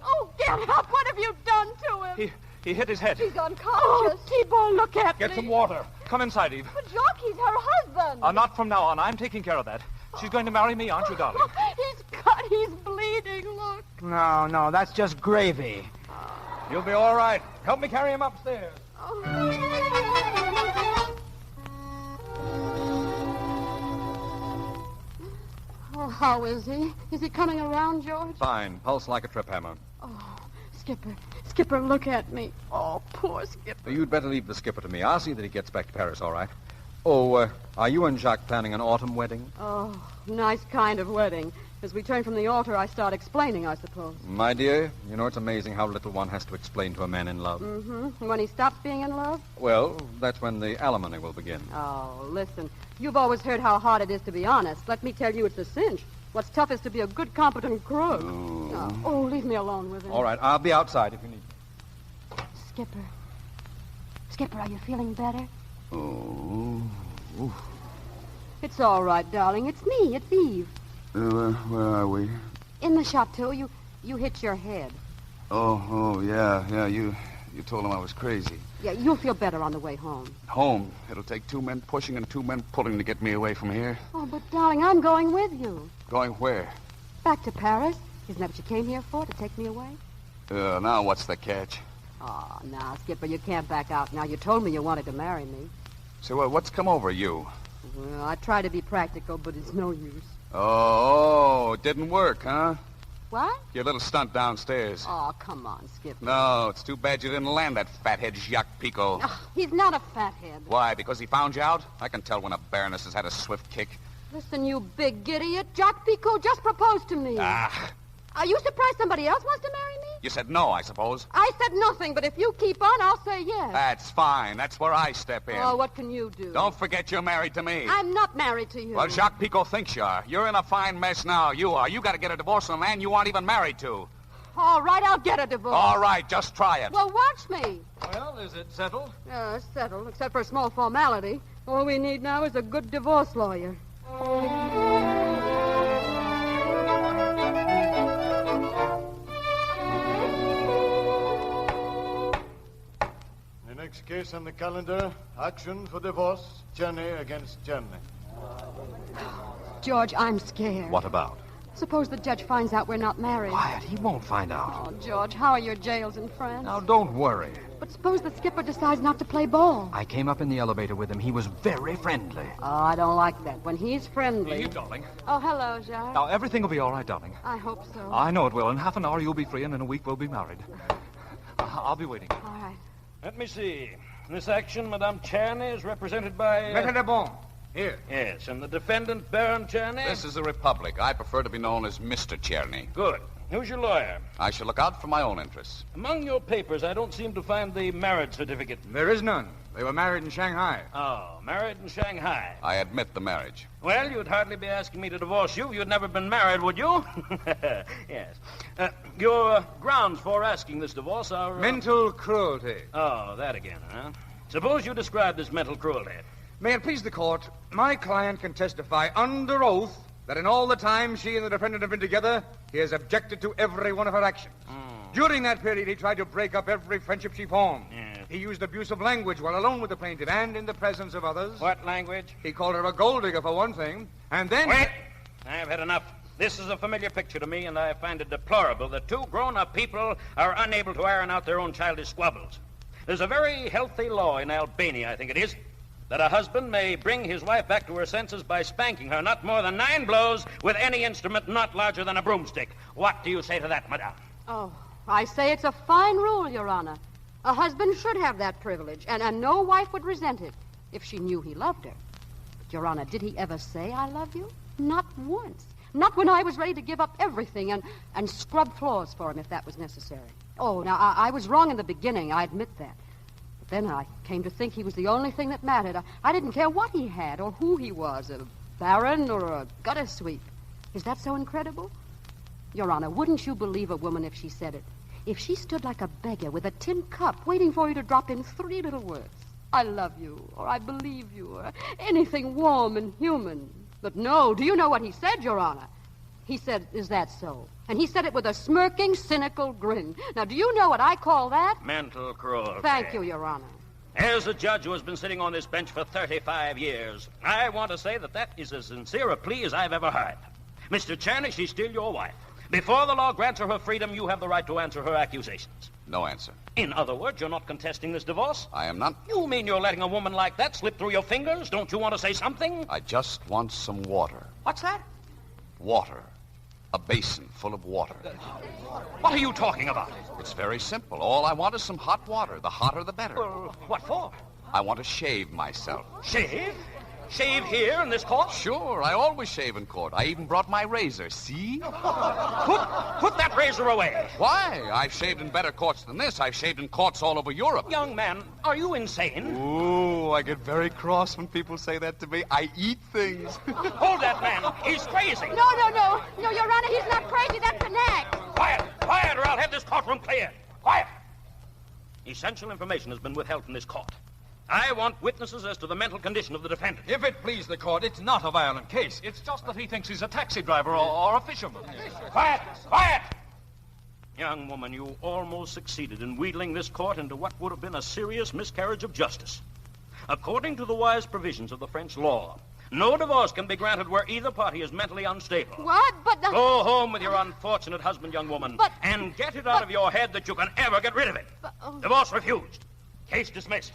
Speaker 10: Oh, get up. What have you done to him?
Speaker 7: He hit his head.
Speaker 15: She's unconscious.
Speaker 10: Oh, Thibault, look at
Speaker 7: Get
Speaker 10: me.
Speaker 7: some water. Come inside, Eve.
Speaker 15: But Jockey's her husband.
Speaker 7: Not from now on. I'm taking care of that. She's going to marry me, aren't you, darling?
Speaker 10: He's cut. He's bleeding. Look.
Speaker 13: No, that's just gravy.
Speaker 14: You'll be all right. Help me carry him upstairs.
Speaker 10: Oh, how is he? Is he coming around, George?
Speaker 14: Fine. Pulse like a trip hammer.
Speaker 10: Oh, Skipper, look at me. Oh, poor Skipper.
Speaker 14: You'd better leave the skipper to me. I'll see that he gets back to Paris, all right. Oh, are you and Jacques planning an autumn wedding?
Speaker 10: Oh, nice kind of wedding. As we turn from the altar, I start explaining, I suppose.
Speaker 14: My dear, you know it's amazing how little one has to explain to a man in love.
Speaker 10: Mm-hmm. When he stops being in love?
Speaker 14: Well, that's when the alimony will begin.
Speaker 10: Oh, listen. You've always heard how hard it is to be honest. Let me tell you, it's a cinch. What's tough is to be a good, competent crook. Oh, leave me alone with him.
Speaker 14: All right, I'll be outside if you need me.
Speaker 10: Skipper, are you feeling better?
Speaker 4: Oh.
Speaker 10: It's all right, darling. It's me. It's Eve.
Speaker 4: Where are we?
Speaker 10: In the chateau, you hit your head.
Speaker 4: Oh, yeah. You told him I was crazy.
Speaker 10: Yeah, you'll feel better on the way home.
Speaker 4: Home? It'll take 2 men pushing and 2 men pulling to get me away from here.
Speaker 10: Oh, but darling, I'm going with you.
Speaker 4: Going where?
Speaker 10: Back to Paris. Isn't that what you came here for, to take me away?
Speaker 4: Now what's the catch?
Speaker 10: Oh, now, Skipper, you can't back out now. You told me you wanted to marry me.
Speaker 4: So what's come over you?
Speaker 10: Well, I try to be practical, but it's no use.
Speaker 4: Oh, it didn't work, huh?
Speaker 10: What?
Speaker 11: Your little stunt downstairs.
Speaker 10: Oh, come on, Skipper.
Speaker 11: No, it's too bad you didn't land that fathead Jacques Picot.
Speaker 10: Oh, he's not a fathead.
Speaker 11: Why, because he found you out? I can tell when a baroness has had a swift kick.
Speaker 10: Listen, you big idiot. Jacques Picot just proposed to me.
Speaker 11: Ah.
Speaker 10: Are you surprised somebody else wants to marry me?
Speaker 11: You said no, I suppose.
Speaker 10: I said nothing, but if you keep on, I'll say yes.
Speaker 11: That's fine. That's where I step in.
Speaker 10: Oh, what can you do?
Speaker 11: Don't forget you're married to me.
Speaker 10: I'm not married to you.
Speaker 11: Well, Jacques Picot thinks you are. You're in a fine mess now. You are. You got to get a divorce from a man you aren't even married to.
Speaker 10: All right, I'll get a divorce.
Speaker 4: All right, just try it.
Speaker 10: Well, watch me.
Speaker 14: Well, is it settled?
Speaker 10: Yeah, it's settled, except for a small formality. All we need now is a good divorce lawyer.
Speaker 20: The next case on the calendar, action for divorce, Jenny against Jenny.
Speaker 10: George, I'm scared.
Speaker 14: What about?
Speaker 10: Suppose the judge finds out we're not married.
Speaker 14: Quiet, he won't find out.
Speaker 10: Oh, George, how are your jails in France?
Speaker 14: Now, don't worry.
Speaker 10: But suppose the skipper decides not to play ball.
Speaker 14: I came up in the elevator with him. He was very friendly.
Speaker 10: Oh, I don't like that. When he's friendly...
Speaker 7: You, darling.
Speaker 10: Oh, hello, Jacques.
Speaker 7: Now, everything will be all right, darling.
Speaker 10: I hope so.
Speaker 7: I know it will. In half an hour, you'll be free, and in a week, we'll be married. I'll be waiting.
Speaker 10: All right.
Speaker 8: Let me see. This action, Madame Czerny, is represented by...
Speaker 11: Maître de Bon.
Speaker 8: Here. Yes, and the defendant, Baron Czerny?
Speaker 11: This is a republic. I prefer to be known as Mr. Czerny.
Speaker 8: Good. Who's your lawyer?
Speaker 11: I shall look out for my own interests.
Speaker 8: Among your papers, I don't seem to find the marriage certificate.
Speaker 14: There is none. They were married in Shanghai.
Speaker 8: Oh, married in Shanghai.
Speaker 11: I admit the marriage.
Speaker 8: Well, you'd hardly be asking me to divorce you if you'd never been married, would you? Yes. Your grounds for asking this divorce are...
Speaker 14: Mental cruelty.
Speaker 8: Oh, that again, huh? Suppose you describe this mental cruelty.
Speaker 14: May it please the court, my client can testify under oath that in all the time she and the defendant have been together, he has objected to every one of her actions. During that period, he tried to break up every friendship she formed.
Speaker 8: Yes.
Speaker 14: He used abusive language while alone with the plaintiff and in the presence of others.
Speaker 8: What language?
Speaker 14: He called her a gold digger, for one thing, and then...
Speaker 8: Wait! I've had enough. This is a familiar picture to me, and I find it deplorable that two grown-up people are unable to iron out their own childish squabbles. There's a very healthy law in Albania, I think it is, that a husband may bring his wife back to her senses by spanking her not more than 9 blows with any instrument not larger than a broomstick. What do you say to that, madame?
Speaker 10: Oh, I say it's a fine rule, Your Honor. A husband should have that privilege, and no wife would resent it if she knew he loved her. But, Your Honor, did he ever say, I love you? Not once. Not when I was ready to give up everything and scrub floors for him if that was necessary. Oh, now, I was wrong in the beginning, I admit that. Then I came to think he was the only thing that mattered. I didn't care what he had or who he was, a baron or a gutter sweep. Is that so incredible? Your Honor, wouldn't you believe a woman if she said it? If she stood like a beggar with a tin cup waiting for you to drop in 3 little words. I love you, or I believe you, or anything warm and human. But no, do you know what he said, Your Honor? He said, is that so? And he said it with a smirking, cynical grin. Now, do you know what I call that?
Speaker 8: Mental cruelty.
Speaker 10: Thank you, Your Honor.
Speaker 8: As a judge who has been sitting on this bench for 35 years, I want to say that is as sincere a plea as I've ever heard. Mr. Czerny, she's still your wife. Before the law grants her her freedom, you have the right to answer her accusations.
Speaker 11: No answer.
Speaker 8: In other words, you're not contesting this divorce?
Speaker 11: I am not.
Speaker 8: You mean you're letting a woman like that slip through your fingers? Don't you want to say something?
Speaker 11: I just want some water.
Speaker 8: What's that?
Speaker 11: Water. A basin full of water.
Speaker 8: What are you talking about?
Speaker 11: It's very simple. All I want is some hot water. The hotter, the better.
Speaker 8: Well, what for?
Speaker 11: I want to shave myself.
Speaker 8: Shave? Shave here in this court?
Speaker 11: Sure, I always shave in court. I even brought my razor, see?
Speaker 8: Put that razor away.
Speaker 11: Why? I've shaved in better courts than this. I've shaved in courts all over Europe.
Speaker 8: Young man, are you insane?
Speaker 11: Ooh, I get very cross when people say that to me. I eat things.
Speaker 8: Hold that man. He's crazy.
Speaker 10: No, Your Honor, he's not crazy. That's an act.
Speaker 8: Quiet, or I'll have this courtroom cleared. Quiet. Essential information has been withheld from this court. I want witnesses as to the mental condition of the defendant.
Speaker 14: If it please the court, it's not a violent case.
Speaker 7: It's just that he thinks he's a taxi driver or a fisherman.
Speaker 8: Quiet! Young woman, you almost succeeded in wheedling this court into what would have been a serious miscarriage of justice. According to the wise provisions of the French law, no divorce can be granted where either party is mentally unstable.
Speaker 10: What? But
Speaker 8: Go home with your unfortunate husband, young woman, and get it out of your head that you can ever get rid of it. Divorce refused. Case dismissed.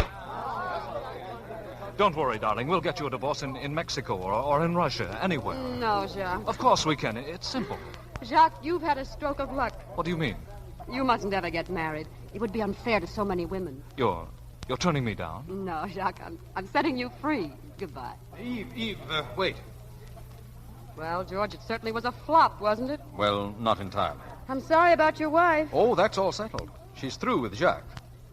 Speaker 7: Don't worry, darling. We'll get you a divorce in Mexico or in Russia, anywhere.
Speaker 10: No, Jacques.
Speaker 7: Of course we can. It's simple.
Speaker 10: Jacques, you've had a stroke of luck.
Speaker 7: What do you mean?
Speaker 10: You mustn't ever get married. It would be unfair to so many women.
Speaker 7: You're turning me down?
Speaker 10: No, Jacques, I'm setting you free. Goodbye.
Speaker 14: Eve, wait.
Speaker 10: Well, George, it certainly was a flop, wasn't it?
Speaker 14: Well, not entirely.
Speaker 10: I'm sorry about your wife.
Speaker 14: Oh, that's all settled. She's through with Jacques.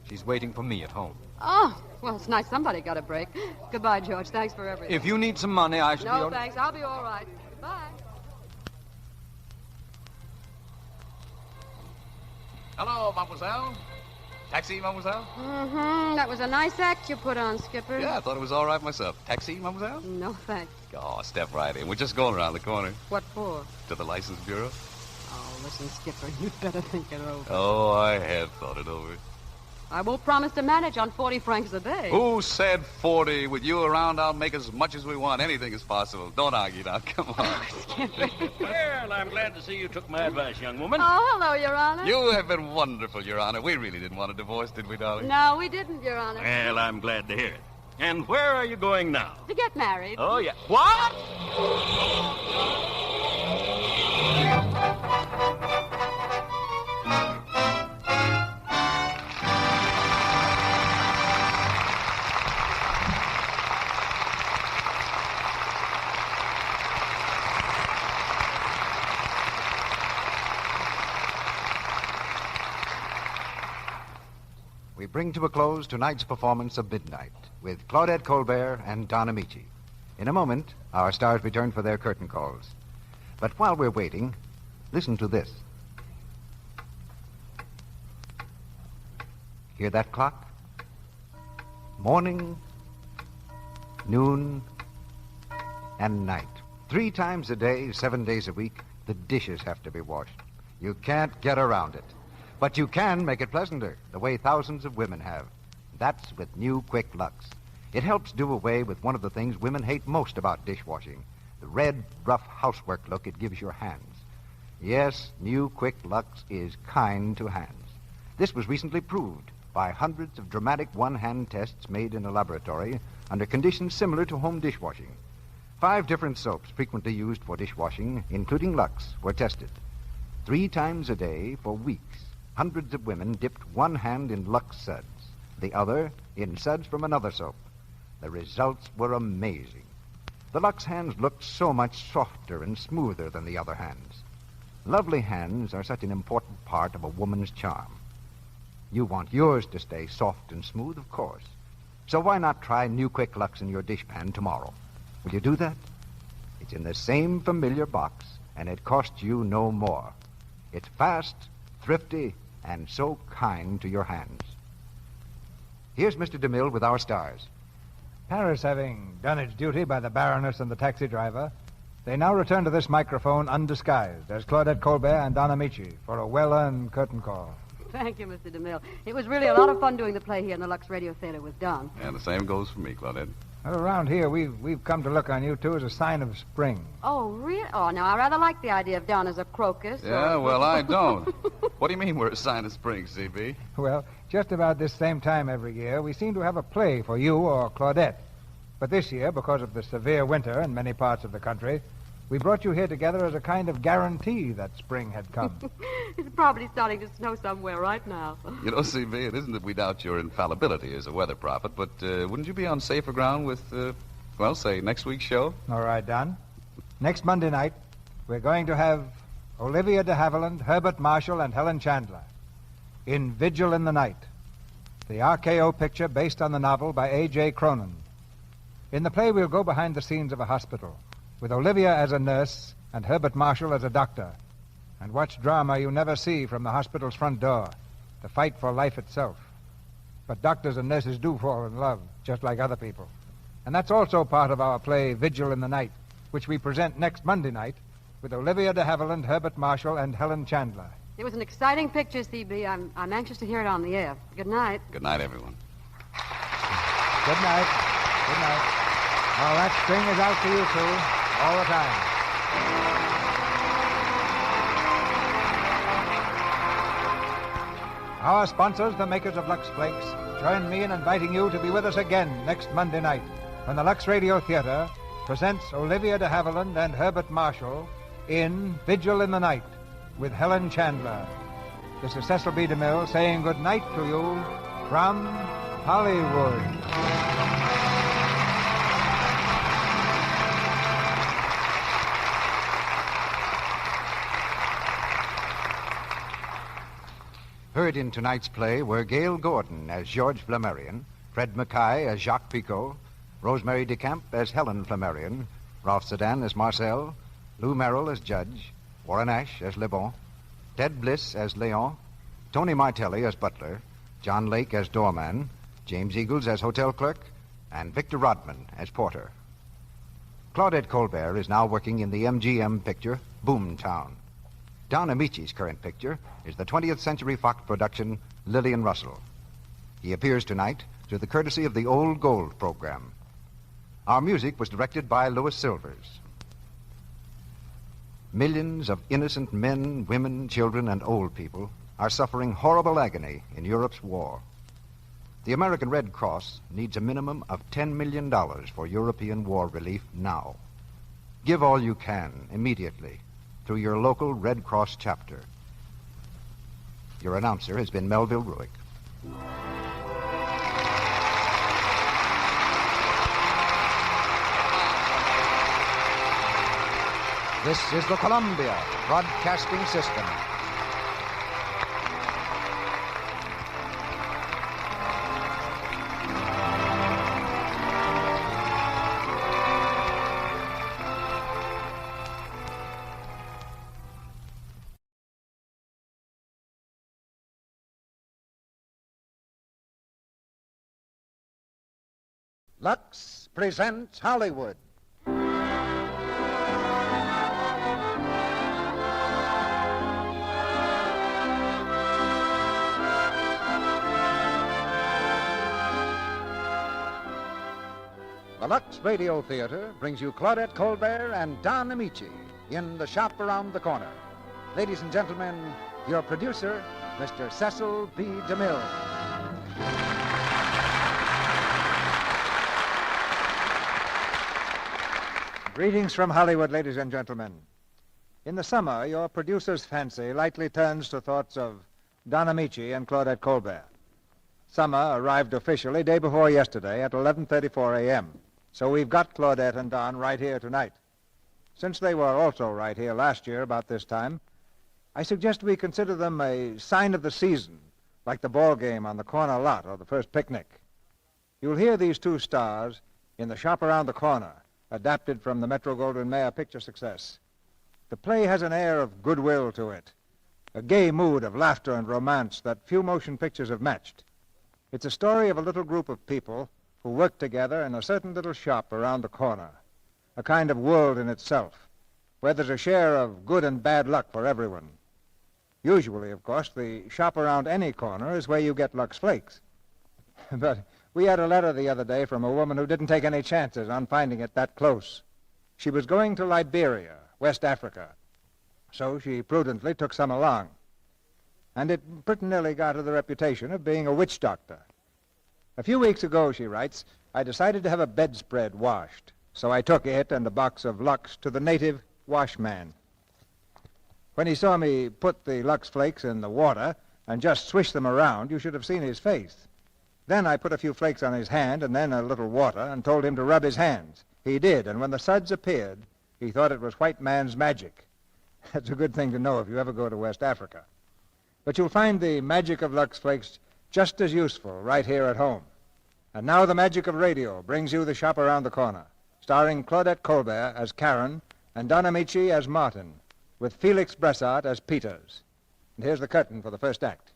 Speaker 14: She's waiting for me at home.
Speaker 10: Oh, well, it's nice somebody got a break. Goodbye, George. Thanks for everything.
Speaker 14: If you need some money, I should be...
Speaker 10: No, thanks. I'll be all right. Goodbye.
Speaker 11: Hello, mademoiselle. Taxi, mademoiselle?
Speaker 10: Mm-hmm. That was a nice act you put on, Skipper.
Speaker 11: Yeah, I thought it was all right myself. Taxi, mademoiselle?
Speaker 10: No, thanks.
Speaker 11: Oh, step right in. We're just going around the corner.
Speaker 10: What for?
Speaker 11: To the license bureau.
Speaker 10: Oh, listen, Skipper, you'd better think it over.
Speaker 11: Oh, I have thought it over.
Speaker 10: I won't promise to manage on 40 francs a day.
Speaker 11: Who said 40? With you around, I'll make as much as we want. Anything is possible. Don't argue now. Come on.
Speaker 8: Well, I'm glad to see you took my advice, young woman.
Speaker 10: Oh, hello, Your Honor.
Speaker 11: You have been wonderful, Your Honor. We really didn't want a divorce, did we, darling?
Speaker 10: No, we didn't, Your Honor.
Speaker 8: Well, I'm glad to hear it. And where are you going now?
Speaker 10: To get married.
Speaker 8: Oh, yeah. What?
Speaker 17: We bring to a close tonight's performance of Midnight with Claudette Colbert and Don Ameche. In a moment, our stars return for their curtain calls. But while we're waiting, listen to this. Hear that clock? Morning, noon, and night. 3 times a day, 7 days a week, the dishes have to be washed. You can't get around it. But you can make it pleasanter, the way thousands of women have. That's with new Quick Lux. It helps do away with one of the things women hate most about dishwashing, the red, rough housework look it gives your hands. Yes, new Quick Lux is kind to hands. This was recently proved by hundreds of dramatic one-hand tests made in a laboratory under conditions similar to home dishwashing. 5 different soaps frequently used for dishwashing, including Lux, were tested. 3 times a day for weeks. Hundreds of women dipped one hand in Lux suds, the other in suds from another soap. The results were amazing. The Lux hands looked so much softer and smoother than the other hands. Lovely hands are such an important part of a woman's charm. You want yours to stay soft and smooth, of course. So why not try new Quick Lux in your dishpan tomorrow? Will you do that? It's in the same familiar box, and it costs you no more. It's fast, thrifty, and so kind to your hands. Here's Mr. DeMille with our stars.
Speaker 9: Paris having done its duty by the Baroness and the taxi driver, they now return to this microphone undisguised as Claudette Colbert and Don Ameche for a well-earned curtain call.
Speaker 10: Thank you, Mr. DeMille. It was really a lot of fun doing the play here in the Lux Radio Theater with Don.
Speaker 11: And the same goes for me, Claudette.
Speaker 9: Well, around here, we've come to look on you two as a sign of spring.
Speaker 10: Oh, really? Oh, now, I rather like the idea of Don as a crocus.
Speaker 11: Yeah, well, I don't. What do you mean we're a sign of spring, CB?
Speaker 9: Well, just about this same time every year, we seem to have a play for you or Claudette. But this year, because of the severe winter in many parts of the country, we brought you here together as a kind of guarantee that spring had come.
Speaker 10: It's probably starting to snow somewhere right now.
Speaker 11: You know, CB, it isn't that we doubt your infallibility as a weather prophet, but wouldn't you be on safer ground with, well, say, next week's show?
Speaker 9: All right, Don. Next Monday night, we're going to have Olivia de Havilland, Herbert Marshall, and Helen Chandler in Vigil in the Night, the RKO picture based on the novel by A.J. Cronin. In the play, we'll go behind the scenes of a hospital, with Olivia as a nurse and Herbert Marshall as a doctor, and watch drama you never see from the hospital's front door, the fight for life itself. But doctors and nurses do fall in love, just like other people. And that's also part of our play, Vigil in the Night, which we present next Monday night with Olivia de Havilland, Herbert Marshall, and Helen Chandler.
Speaker 10: It was an exciting picture, CB. I'm anxious to hear it on the air. Good night.
Speaker 11: Good night, everyone.
Speaker 9: Good night. Good night. Well, that string is out to you two, all the time. Our sponsors, the makers of Lux Flakes, join me in inviting you to be with us again next Monday night when the Lux Radio Theater presents Olivia de Havilland and Herbert Marshall in Vigil in the Night with Helen Chandler. This is Cecil B. DeMille saying good night to you from Hollywood.
Speaker 17: Heard in tonight's play were Gail Gordon as George Flammarion, Fred Mackay as Jacques Picot, Rosemary DeCamp as Helen Flammarion, Ralph Sedan as Marcel, Lou Merrill as Judge, Warren Ash as Le Bon, Ted Bliss as Leon, Tony Martelli as butler, John Lake as doorman, James Eagles as hotel clerk, and Victor Rodman as porter. Claudette Colbert is now working in the MGM picture, Boomtown. Don Ameche's current picture is the 20th Century Fox production, Lillian Russell. He appears tonight through the courtesy of the Old Gold program. Our music was directed by Louis Silvers. Millions of innocent men, women, children, and old people are suffering horrible agony in Europe's war. The American Red Cross needs a minimum of $10 million for European war relief now. Give all you can immediately through your local Red Cross chapter. Your announcer has been Melville Ruick. This is the Columbia Broadcasting System. Lux presents Hollywood. The Lux Radio Theater brings you Claudette Colbert and Don Ameche in The Shop Around the Corner. Ladies and gentlemen, your producer, Mr. Cecil B. DeMille. Greetings from Hollywood, ladies and gentlemen. In the summer, your producer's fancy lightly turns to thoughts of Don Ameche and Claudette Colbert. Summer arrived officially day before yesterday at 11:34 a.m., so we've got Claudette and Don right here tonight. Since they were also right here last year about this time, I suggest we consider them a sign of the season, like the ball game on the corner lot or the first picnic. You'll hear these two stars in The Shop Around the Corner, adapted from the Metro-Goldwyn-Mayer picture success. The play has an air of goodwill to it, a gay mood of laughter and romance that few motion pictures have matched. It's a story of a little group of people who work together in a certain little shop around the corner, a kind of world in itself, where there's a share of good and bad luck for everyone. Usually, of course, the shop around any corner is where you get Lux Flakes. But we had a letter the other day from a woman who didn't take any chances on finding it that close. She was going to Liberia, West Africa, so she prudently took some along. And it pretty nearly got her the reputation of being a witch doctor. A few weeks ago, she writes, I decided to have a bedspread washed, so I took it and a box of Lux to the native washman. When he saw me put the Lux Flakes in the water and just swish them around, you should have seen his face. Then I put a few flakes on his hand and then a little water and told him to rub his hands. He did, and when the suds appeared, he thought it was white man's magic. That's a good thing to know if you ever go to West Africa. But you'll find the magic of Lux Flakes just as useful right here at home. And now the magic of radio brings you The Shop Around the Corner, starring Claudette Colbert as Karen and Don Ameche as Martin, with Felix Bressart as Peters. And here's the curtain for the first act.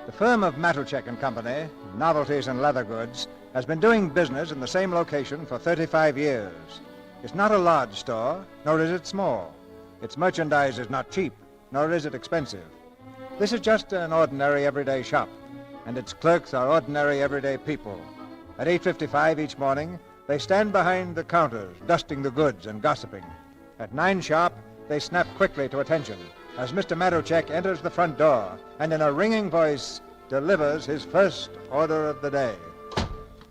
Speaker 17: The firm of Mattelcheck and Company, Novelties and Leather Goods, has been doing business in the same location for 35 years. It's not a large store, nor is it small. Its merchandise is not cheap, nor is it expensive. This is just an ordinary everyday shop, and its clerks are ordinary everyday people. At 8:55 each morning, they stand behind the counters, dusting the goods and gossiping. At 9 sharp, they snap quickly to attention as Mr. Mattelcheck enters the front door and in a ringing voice delivers his first order of the day.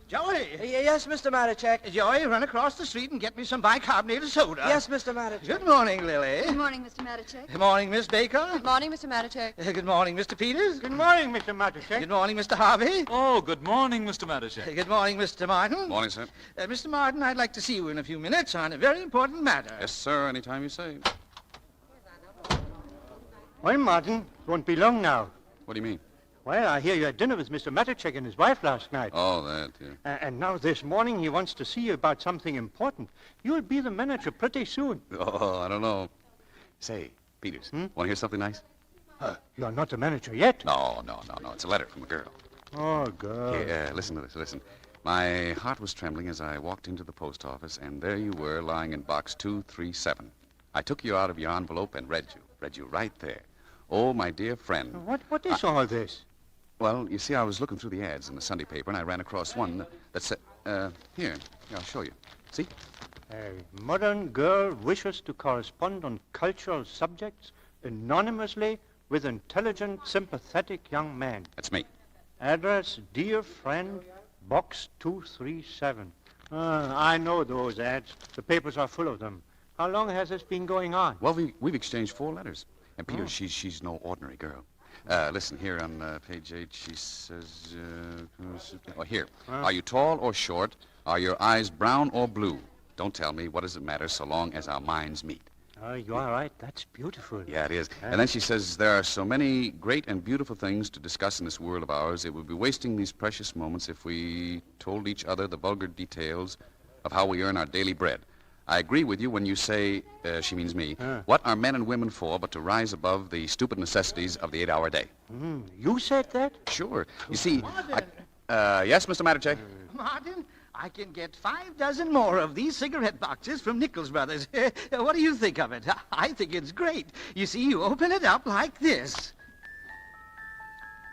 Speaker 21: Joey! Yes, Mr. Mattercheck.
Speaker 22: Joey, run across the street and get me some bicarbonated soda.
Speaker 21: Yes, Mr. Mattercheck.
Speaker 22: Good morning, Lily.
Speaker 10: Good morning, Mr. Mattercheck.
Speaker 22: Good morning, Miss Baker.
Speaker 10: Good morning, Mr. Mattercheck.
Speaker 22: Good morning, Mr. Peters.
Speaker 20: Good morning, Mr. Mattercheck.
Speaker 22: Good morning, Mr. Harvey.
Speaker 23: Oh, good morning, Mr. Mattercheck.
Speaker 22: Good morning, Mr. Martin.
Speaker 11: Morning, sir.
Speaker 22: Mr. Martin, I'd like to see you in a few minutes on a very important matter.
Speaker 11: Yes, sir. Anytime you say.
Speaker 20: Well, Martin, it won't be long now.
Speaker 11: What do you mean?
Speaker 5: Well, I hear you had dinner with Mr. Matachek and his wife last night.
Speaker 11: Oh, that, yeah.
Speaker 5: And now this morning he wants to see you about something important. You'll be the manager pretty soon.
Speaker 11: Oh, I don't know. Say, Peters, want to hear something nice?
Speaker 5: You're not the manager yet?
Speaker 11: No. It's a letter from a girl.
Speaker 5: Oh, girl.
Speaker 11: Here, listen to this, listen. My heart was trembling as I walked into the post office, and there you were lying in box 237. I took you out of your envelope and read you right there. Oh, my dear friend.
Speaker 5: What is all this?
Speaker 11: Well, you see, I was looking through the ads in the Sunday paper, and I ran across one that said, here, I'll show you. See?
Speaker 5: A modern girl wishes to correspond on cultural subjects anonymously with intelligent, sympathetic young man.
Speaker 11: That's me.
Speaker 5: Address, dear friend, box 237. I know those ads. The papers are full of them. How long has this been going on?
Speaker 11: Well, we've exchanged 4 letters. And Peter, she's no ordinary girl. Listen, here on page 8, she says, here. Are you tall or short? Are your eyes brown or blue? Don't tell me. What does it matter so long as our minds meet?
Speaker 5: You are right. That's beautiful.
Speaker 11: Yeah, it is. And then she says, there are so many great and beautiful things to discuss in this world of ours. It would be wasting these precious moments if we told each other the vulgar details of how we earn our daily bread. I agree with you when you say, she means me, what are men and women for but to rise above the stupid necessities of the 8-hour day?
Speaker 5: You said that?
Speaker 11: Sure. You see, yes, Mr. Matachek?
Speaker 22: Martin, I can get 5 dozen more of these cigarette boxes from Nichols Brothers. What do you think of it? I think it's great. You see, you open it up like this.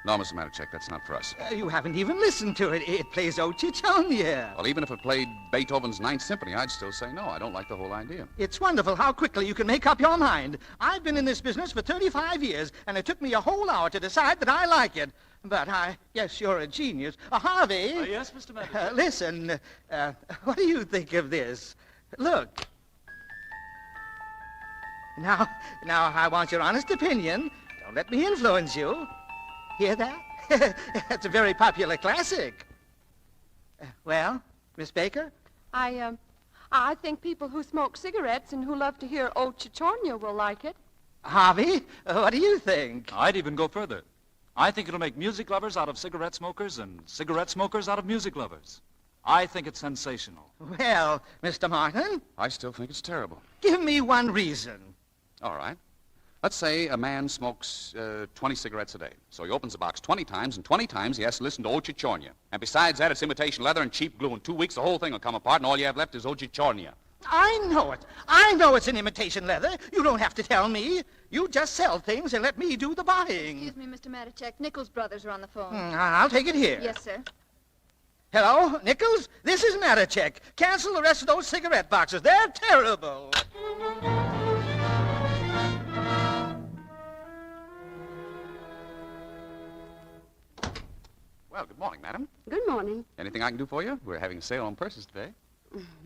Speaker 11: No, Mr. Matachek, that's not for us.
Speaker 22: You haven't even listened to it. It plays O Chichonia.
Speaker 11: Well, even if it played Beethoven's Ninth Symphony, I'd still say no. I don't like the whole idea.
Speaker 22: It's wonderful how quickly you can make up your mind. I've been in this business for 35 years, and it took me a whole hour to decide that I like it. But yes, you're a genius. Harvey.
Speaker 23: Yes, Mr. Matachek.
Speaker 22: Listen, what do you think of this? Look. Now, I want your honest opinion. Don't let me influence you. Hear that? That's a very popular classic. Well, Miss Baker?
Speaker 12: I think people who smoke cigarettes and who love to hear O Chichornia will like it.
Speaker 22: Harvey, what do you think?
Speaker 23: I'd even go further. I think it'll make music lovers out of cigarette smokers and cigarette smokers out of music lovers. I think it's sensational.
Speaker 22: Well, Mr. Martin?
Speaker 11: I still think it's terrible.
Speaker 22: Give me one reason.
Speaker 11: All right. Let's say a man smokes 20 cigarettes a day. So he opens the box 20 times, and 20 times he has to listen to O Chichornia. And besides that, it's imitation leather and cheap glue. In 2 weeks, the whole thing will come apart, and all you have left is O Chichornia.
Speaker 22: I know it. I know it's an imitation leather. You don't have to tell me. You just sell things and let me do the buying.
Speaker 19: Excuse me, Mr. Matachek. Nichols Brothers are on the phone.
Speaker 22: I'll take it here.
Speaker 19: Yes, sir.
Speaker 22: Hello, Nichols? This is Matachek. Cancel the rest of those cigarette boxes. They're terrible.
Speaker 11: Well, good morning, madam.
Speaker 10: Good morning.
Speaker 11: Anything I can do for you? We're having a sale on purses today.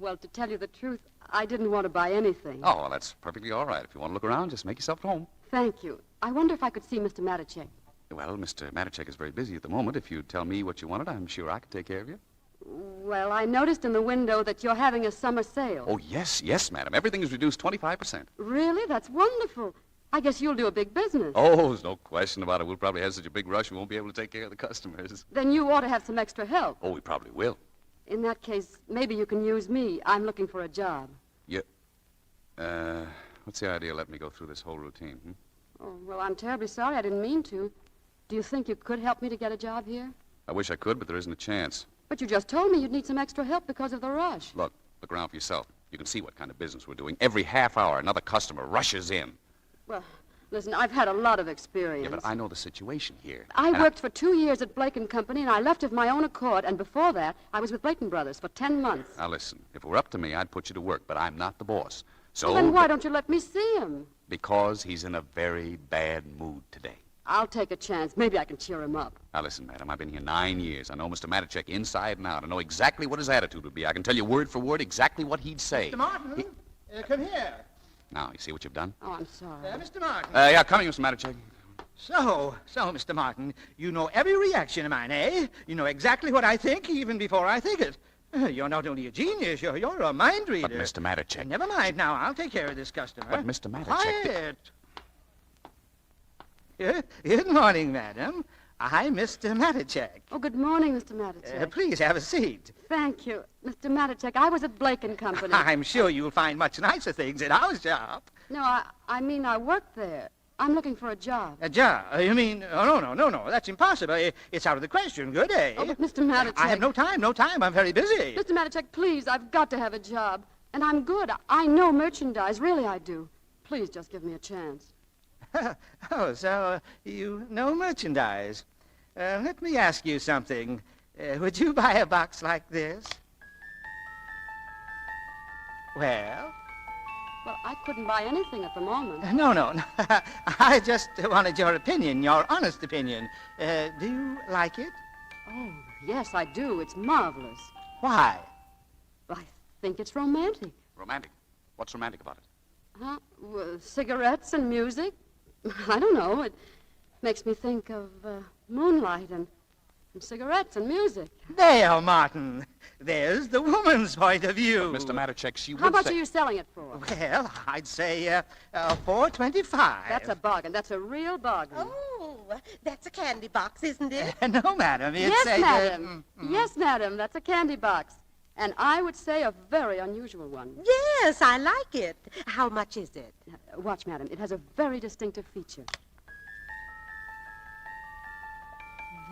Speaker 10: Well, to tell you the truth, I didn't want to buy anything.
Speaker 11: Oh, well, that's perfectly all right. If you want to look around, just make yourself at home.
Speaker 10: Thank you. I wonder if I could see Mr. Matachek.
Speaker 11: Well, Mr. Matachek is very busy at the moment. If you'd tell me what you wanted, I'm sure I could take care of you.
Speaker 10: Well, I noticed in the window that you're having a summer sale.
Speaker 11: Oh, yes, madam. Everything is reduced 25%.
Speaker 10: Really? That's wonderful. I guess you'll do a big business.
Speaker 11: Oh, there's no question about it. We'll probably have such a big rush we won't be able to take care of the customers.
Speaker 10: Then you ought to have some extra help.
Speaker 11: Oh, we probably will.
Speaker 10: In that case, maybe you can use me. I'm looking for a job.
Speaker 11: What's the idea of letting me go through this whole routine?
Speaker 10: Oh, well, I'm terribly sorry. I didn't mean to. Do you think you could help me to get a job here?
Speaker 11: I wish I could, but there isn't a chance.
Speaker 10: But you just told me you'd need some extra help because of the rush.
Speaker 11: Look around for yourself. You can see what kind of business we're doing. Every half hour, another customer rushes in.
Speaker 10: Well, listen, I've had a lot of experience.
Speaker 11: Yeah, but I know the situation here.
Speaker 10: I worked for 2 years at Blake & Company, and I left of my own accord, and before that, I was with Blake & Brothers for 10 months.
Speaker 11: Now, listen, if it were up to me, I'd put you to work, but I'm not the boss. So...
Speaker 10: Well, then why don't you let me see him?
Speaker 11: Because he's in a very bad mood today.
Speaker 10: I'll take a chance. Maybe I can cheer him up.
Speaker 11: Now, listen, madam, I've been here 9 years. I know Mr. Matachek inside and out. I know exactly what his attitude would be. I can tell you word for word exactly what he'd say.
Speaker 22: Mr. Martin, come here.
Speaker 11: Now, you see what you've done?
Speaker 10: Oh, I'm sorry.
Speaker 22: Mr. Martin.
Speaker 11: Yeah, come here, Mr. Matachek.
Speaker 22: So, Mr. Martin, you know every reaction of mine, eh? You know exactly what I think even before I think it. You're not only a genius, you're a mind reader.
Speaker 11: But, Mr. Matachek...
Speaker 22: Never mind now, I'll take care of this customer.
Speaker 11: But, Mr. Matachek...
Speaker 22: Quiet. Good morning, madam. I'm Mr. Matichak.
Speaker 10: Oh, good morning, Mr. Matichak.
Speaker 22: Please have a seat.
Speaker 10: Thank you. Mr. Matichak, I was at Blake & Company.
Speaker 22: I'm sure you'll find much nicer things at our shop.
Speaker 10: No, I mean I worked there. I'm looking for a job.
Speaker 22: A job? You mean... Oh, no. That's impossible. It's out of the question. Good day.
Speaker 10: Oh, but Mr. Matichak...
Speaker 22: I have no time. I'm very busy.
Speaker 10: Mr. Matichak, please, I've got to have a job. And I'm good. I know merchandise. Really, I do. Please just give me a chance.
Speaker 22: Oh, so you know merchandise. Let me ask you something. Would you buy a box like this? Well,
Speaker 10: I couldn't buy anything at the moment.
Speaker 22: No. I just wanted your opinion, your honest opinion. Do you like it?
Speaker 10: Oh, yes, I do. It's marvelous.
Speaker 22: Why?
Speaker 10: I think it's romantic.
Speaker 11: Romantic? What's romantic about it?
Speaker 10: Huh? Well, cigarettes and music? I don't know. It makes me think of moonlight and cigarettes and music.
Speaker 22: There, Martin. There's the woman's point of view.
Speaker 11: But Mr. Matichak, she
Speaker 10: How much are you selling it for?
Speaker 22: Well, I'd say $4.25.
Speaker 10: That's a bargain. That's a real bargain.
Speaker 1: Oh, that's a candy box, isn't it?
Speaker 22: No, madam. It's
Speaker 10: Yes, madam. Yes, madam. That's a candy box. And I would say a very unusual one.
Speaker 1: Yes, I like it. How much is it?
Speaker 10: Watch, madam. It has a very distinctive feature.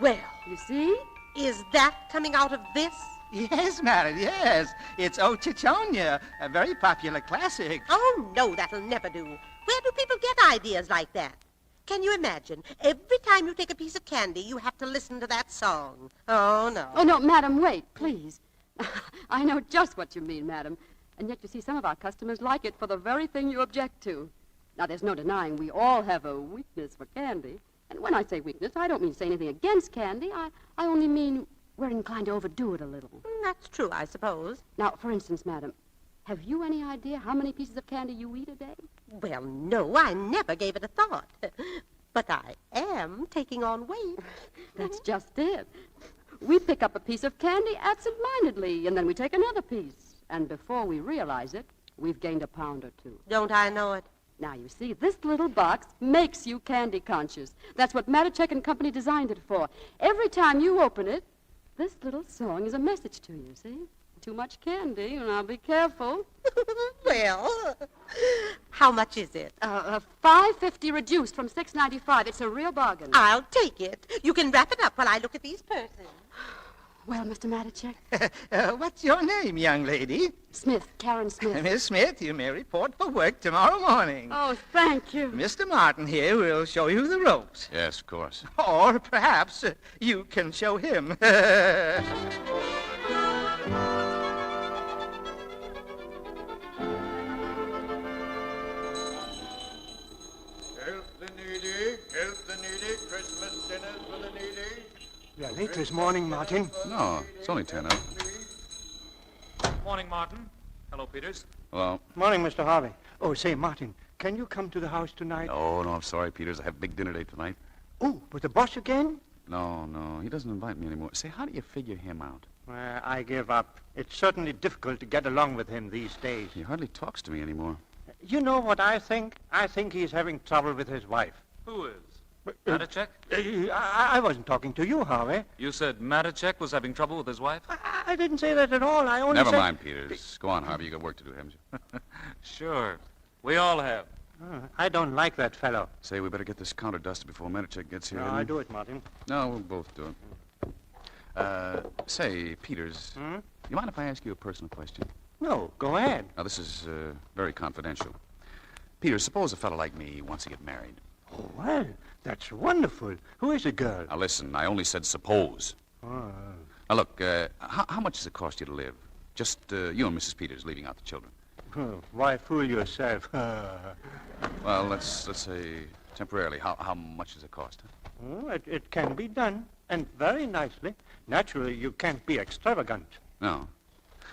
Speaker 1: Well,
Speaker 10: you see?
Speaker 1: Is that coming out of this?
Speaker 22: Yes, madam, yes. It's O Chichonia, a very popular classic.
Speaker 1: Oh, no, that'll never do. Where do people get ideas like that? Can you imagine? Every time you take a piece of candy, you have to listen to that song. Oh, no.
Speaker 10: Oh, no, madam, wait, please. I know just what you mean, madam. And yet, you see, some of our customers like it for the very thing you object to. Now, there's no denying we all have a weakness for candy. And when I say weakness, I don't mean to say anything against candy. I only mean we're inclined to overdo it a little.
Speaker 1: That's true, I suppose.
Speaker 10: Now, for instance, madam, have you any idea how many pieces of candy you eat a day?
Speaker 1: Well, no, I never gave it a thought. But I am taking on weight.
Speaker 10: That's just it. We pick up a piece of candy absent-mindedly, and then we take another piece. And before we realize it, we've gained a pound or two.
Speaker 1: Don't I know it?
Speaker 10: Now, you see, this little box makes you candy conscious. That's what Matichak & Company designed it for. Every time you open it, this little song is a message to you, see? Too much candy, and I'll be careful.
Speaker 1: Well, how much is it?
Speaker 10: $5.50 reduced from $6.95. It's a real bargain.
Speaker 1: I'll take it. You can wrap it up while I look at these purses.
Speaker 10: Well, Mr. Matichak.
Speaker 22: What's your name, young lady?
Speaker 10: Smith, Karen Smith.
Speaker 22: Miss Smith, you may report for work tomorrow morning.
Speaker 10: Oh, thank you.
Speaker 22: Mr. Martin here will show you the ropes.
Speaker 11: Yes, of course.
Speaker 22: Or perhaps you can show him.
Speaker 5: Help the needy, Christmas dinners for the needy. You're late this morning, Martin.
Speaker 11: No, it's only 10 up.
Speaker 23: Morning, Martin. Hello, Peters.
Speaker 11: Hello.
Speaker 5: Morning, Mr. Harvey. Oh, say, Martin, can you come to the house tonight?
Speaker 11: No, I'm sorry, Peters. I have a big dinner date tonight.
Speaker 5: Oh, with the boss again?
Speaker 11: No, he doesn't invite me anymore. Say, how do you figure him out?
Speaker 5: I give up. It's certainly difficult to get along with him these days.
Speaker 11: He hardly talks to me anymore.
Speaker 5: You know what I think? I think he's having trouble with his wife.
Speaker 23: Who is? Matichak?
Speaker 5: I wasn't talking to you, Harvey.
Speaker 23: You said Matichak was having trouble with his wife?
Speaker 5: I didn't say that at all. I only
Speaker 11: Never
Speaker 5: said...
Speaker 11: mind, Peters. Go on, Harvey. You got work to do, haven't you?
Speaker 23: Sure. We all have.
Speaker 5: I don't like that fellow.
Speaker 11: Say, we better get this counter dusted before Matichak gets here.
Speaker 5: No, I do it, Martin.
Speaker 11: No, we'll both do it. Say, Peters, you mind if I ask you a personal question?
Speaker 5: No, go ahead.
Speaker 11: Now, this is very confidential. Peters, suppose a fellow like me wants to get married.
Speaker 5: Oh, well, that's wonderful. Who is the girl?
Speaker 11: Now, listen, I only said suppose.
Speaker 5: Oh.
Speaker 11: Now, look, how much does it cost you to live? Just you and Mrs. Peters, leaving out the children.
Speaker 5: Why fool yourself?
Speaker 11: Well, let's say temporarily. How much does it cost?
Speaker 5: It can be done, and very nicely. Naturally, you can't be extravagant.
Speaker 11: No.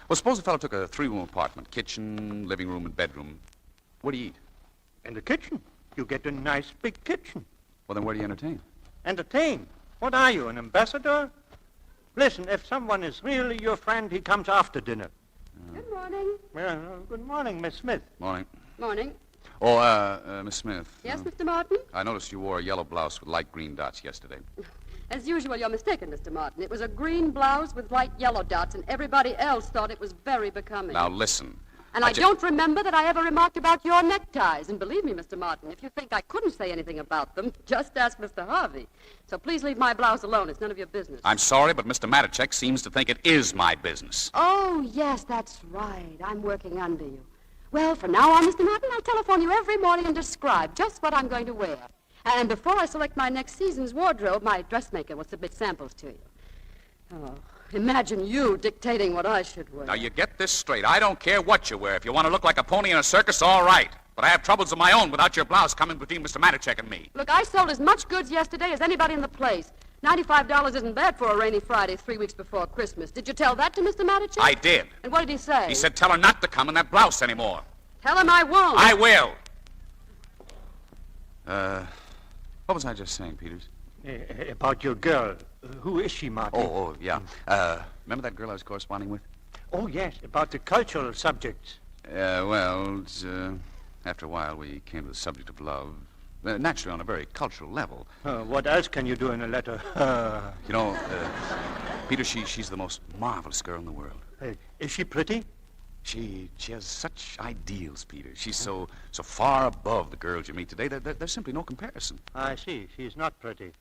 Speaker 11: Well, suppose a fellow took a 3-room apartment, kitchen, living room, and bedroom. Where do you eat?
Speaker 5: In the kitchen. You get a nice big kitchen.
Speaker 11: Well, then where do you entertain?
Speaker 5: Entertain? What are you, an ambassador? Listen, if someone is really your friend, he comes after dinner.
Speaker 10: Good morning.
Speaker 5: Well, good morning, Miss Smith.
Speaker 11: Morning.
Speaker 10: Morning.
Speaker 11: Oh, Miss Smith.
Speaker 10: Yes, Mr. Martin?
Speaker 11: I noticed you wore a yellow blouse with light green dots yesterday.
Speaker 10: As usual, you're mistaken, Mr. Martin. It was a green blouse with white yellow dots, and everybody else thought it was very becoming.
Speaker 11: Now, listen.
Speaker 10: And I don't remember that I ever remarked about your neckties. And believe me, Mr. Martin, if you think I couldn't say anything about them, just ask Mr. Harvey. So please leave my blouse alone. It's none of your business.
Speaker 11: I'm sorry, but Mr. Matichek seems to think it is my business.
Speaker 10: Oh, yes, that's right. I'm working under you. Well, from now on, Mr. Martin, I'll telephone you every morning and describe just what I'm going to wear. And before I select my next season's wardrobe, my dressmaker will submit samples to you. Oh, imagine you dictating what I should wear.
Speaker 11: Now, you get this straight. I don't care what you wear. If you want to look like a pony in a circus, all right. But I have troubles of my own without your blouse coming between Mr. Matichek and me.
Speaker 10: Look, I sold as much goods yesterday as anybody in the place. $95 isn't bad for a rainy Friday 3 weeks before Christmas. Did you tell that to Mr. Matichek?
Speaker 11: I did.
Speaker 10: And what did he say?
Speaker 11: He said tell her not to come in that blouse anymore.
Speaker 10: Tell him I won't.
Speaker 11: I will. What was I just saying, Peters?
Speaker 5: About your girl. Who is she, Martin?
Speaker 11: Oh, yeah. Remember that girl I was corresponding with?
Speaker 5: Oh, yes, about the cultural subjects.
Speaker 11: Well, after a while we came to the subject of love. Naturally, on a very cultural level.
Speaker 5: What else can you do in a letter?
Speaker 11: You know, Peter, she's the most marvelous girl in the world.
Speaker 5: Is she pretty?
Speaker 11: She has such ideals, Peter. She's so far above the girls you meet today. There's simply no comparison.
Speaker 5: I see. She's not pretty.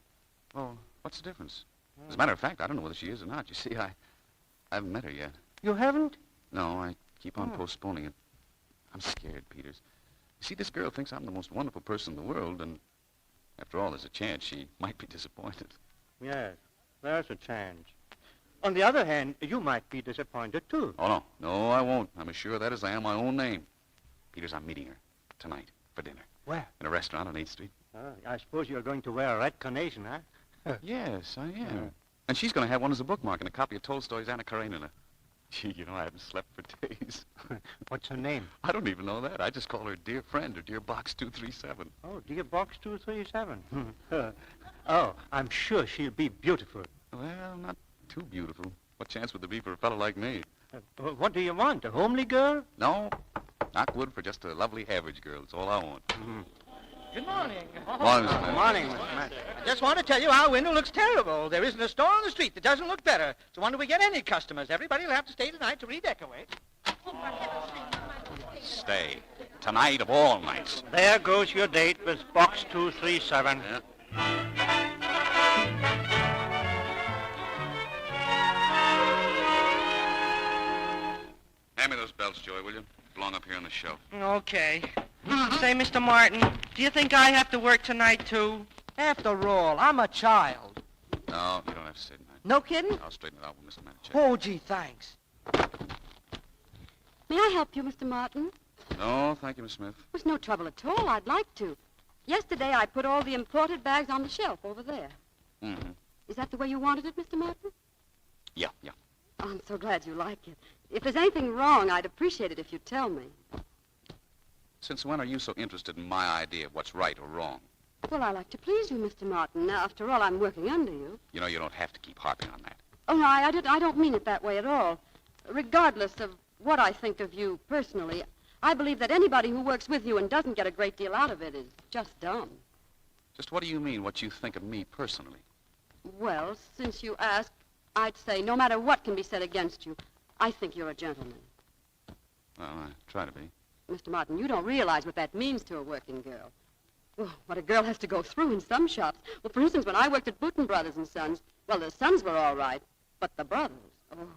Speaker 11: Well, what's the difference? As a matter of fact, I don't know whether she is or not. You see, I haven't met her yet.
Speaker 5: You haven't?
Speaker 11: No, I keep on postponing it. I'm scared, Peters. You see, this girl thinks I'm the most wonderful person in the world, and after all, there's a chance she might be disappointed.
Speaker 5: Yes, there's a chance. On the other hand, you might be disappointed, too.
Speaker 11: Oh, no. No, I won't. I'm as sure of that as I am my own name. Peters, I'm meeting her tonight for dinner.
Speaker 5: Where?
Speaker 11: In a restaurant on 8th Street.
Speaker 5: I suppose you're going to wear a red carnation, huh?
Speaker 11: Yes, I am. And she's going to have one as a bookmark and a copy of Tolstoy's Anna Karenina. Gee, you know, I haven't slept for days.
Speaker 5: What's her name?
Speaker 11: I don't even know that. I just call her Dear Friend or Dear Box 237.
Speaker 5: Oh, Dear Box 237. Oh, I'm sure she'll be beautiful.
Speaker 11: Well, not too beautiful. What chance would there be for a fellow like me?
Speaker 5: What do you want, a homely girl?
Speaker 11: No, knock wood for just a lovely average girl. That's all I want.
Speaker 21: Good morning.
Speaker 11: Morning, Mr.
Speaker 21: Good morning, Mr. Matt. I just want to tell you our window looks terrible. There isn't a store on the street that doesn't look better. So when do we get any customers? Everybody will have to stay tonight to redecorate.
Speaker 11: Stay. Tonight of all nights.
Speaker 5: There goes your date with Box 237.
Speaker 11: Yeah. Hand me those belts, Joey, will you? Belong up here on the shelf.
Speaker 21: Okay. Say, Mr. Martin, do you think I have to work tonight, too? After all, I'm a child.
Speaker 11: No, you don't have to stay tonight.
Speaker 21: No kidding?
Speaker 11: I'll straighten it out with Mr. Matichek.
Speaker 21: Oh, gee, thanks.
Speaker 10: May I help you, Mr. Martin?
Speaker 11: No, thank you, Miss Smith.
Speaker 10: There's no trouble at all. I'd like to. Yesterday, I put all the imported bags on the shelf over there.
Speaker 11: Mm-hmm.
Speaker 10: Is that the way you wanted it, Mr. Martin?
Speaker 11: Yeah.
Speaker 10: Oh, I'm so glad you like it. If there's anything wrong, I'd appreciate it if you'd tell me.
Speaker 11: Since when are you so interested in my idea of what's right or wrong?
Speaker 10: Well, I like to please you, Mr. Martin. Now, after all, I'm working under you.
Speaker 11: You know, you don't have to keep harping on that.
Speaker 10: Oh, no, I don't mean it that way at all. Regardless of what I think of you personally, I believe that anybody who works with you and doesn't get a great deal out of it is just dumb.
Speaker 11: Just what do you mean, what you think of me personally?
Speaker 10: Well, since you ask, I'd say no matter what can be said against you, I think you're a gentleman.
Speaker 11: Well, I try to be.
Speaker 10: Mr. Martin, you don't realize what that means to a working girl. Oh, what a girl has to go through in some shops. Well, for instance, when I worked at Booton Brothers and Sons, well, the sons were all right, but the brothers, oh.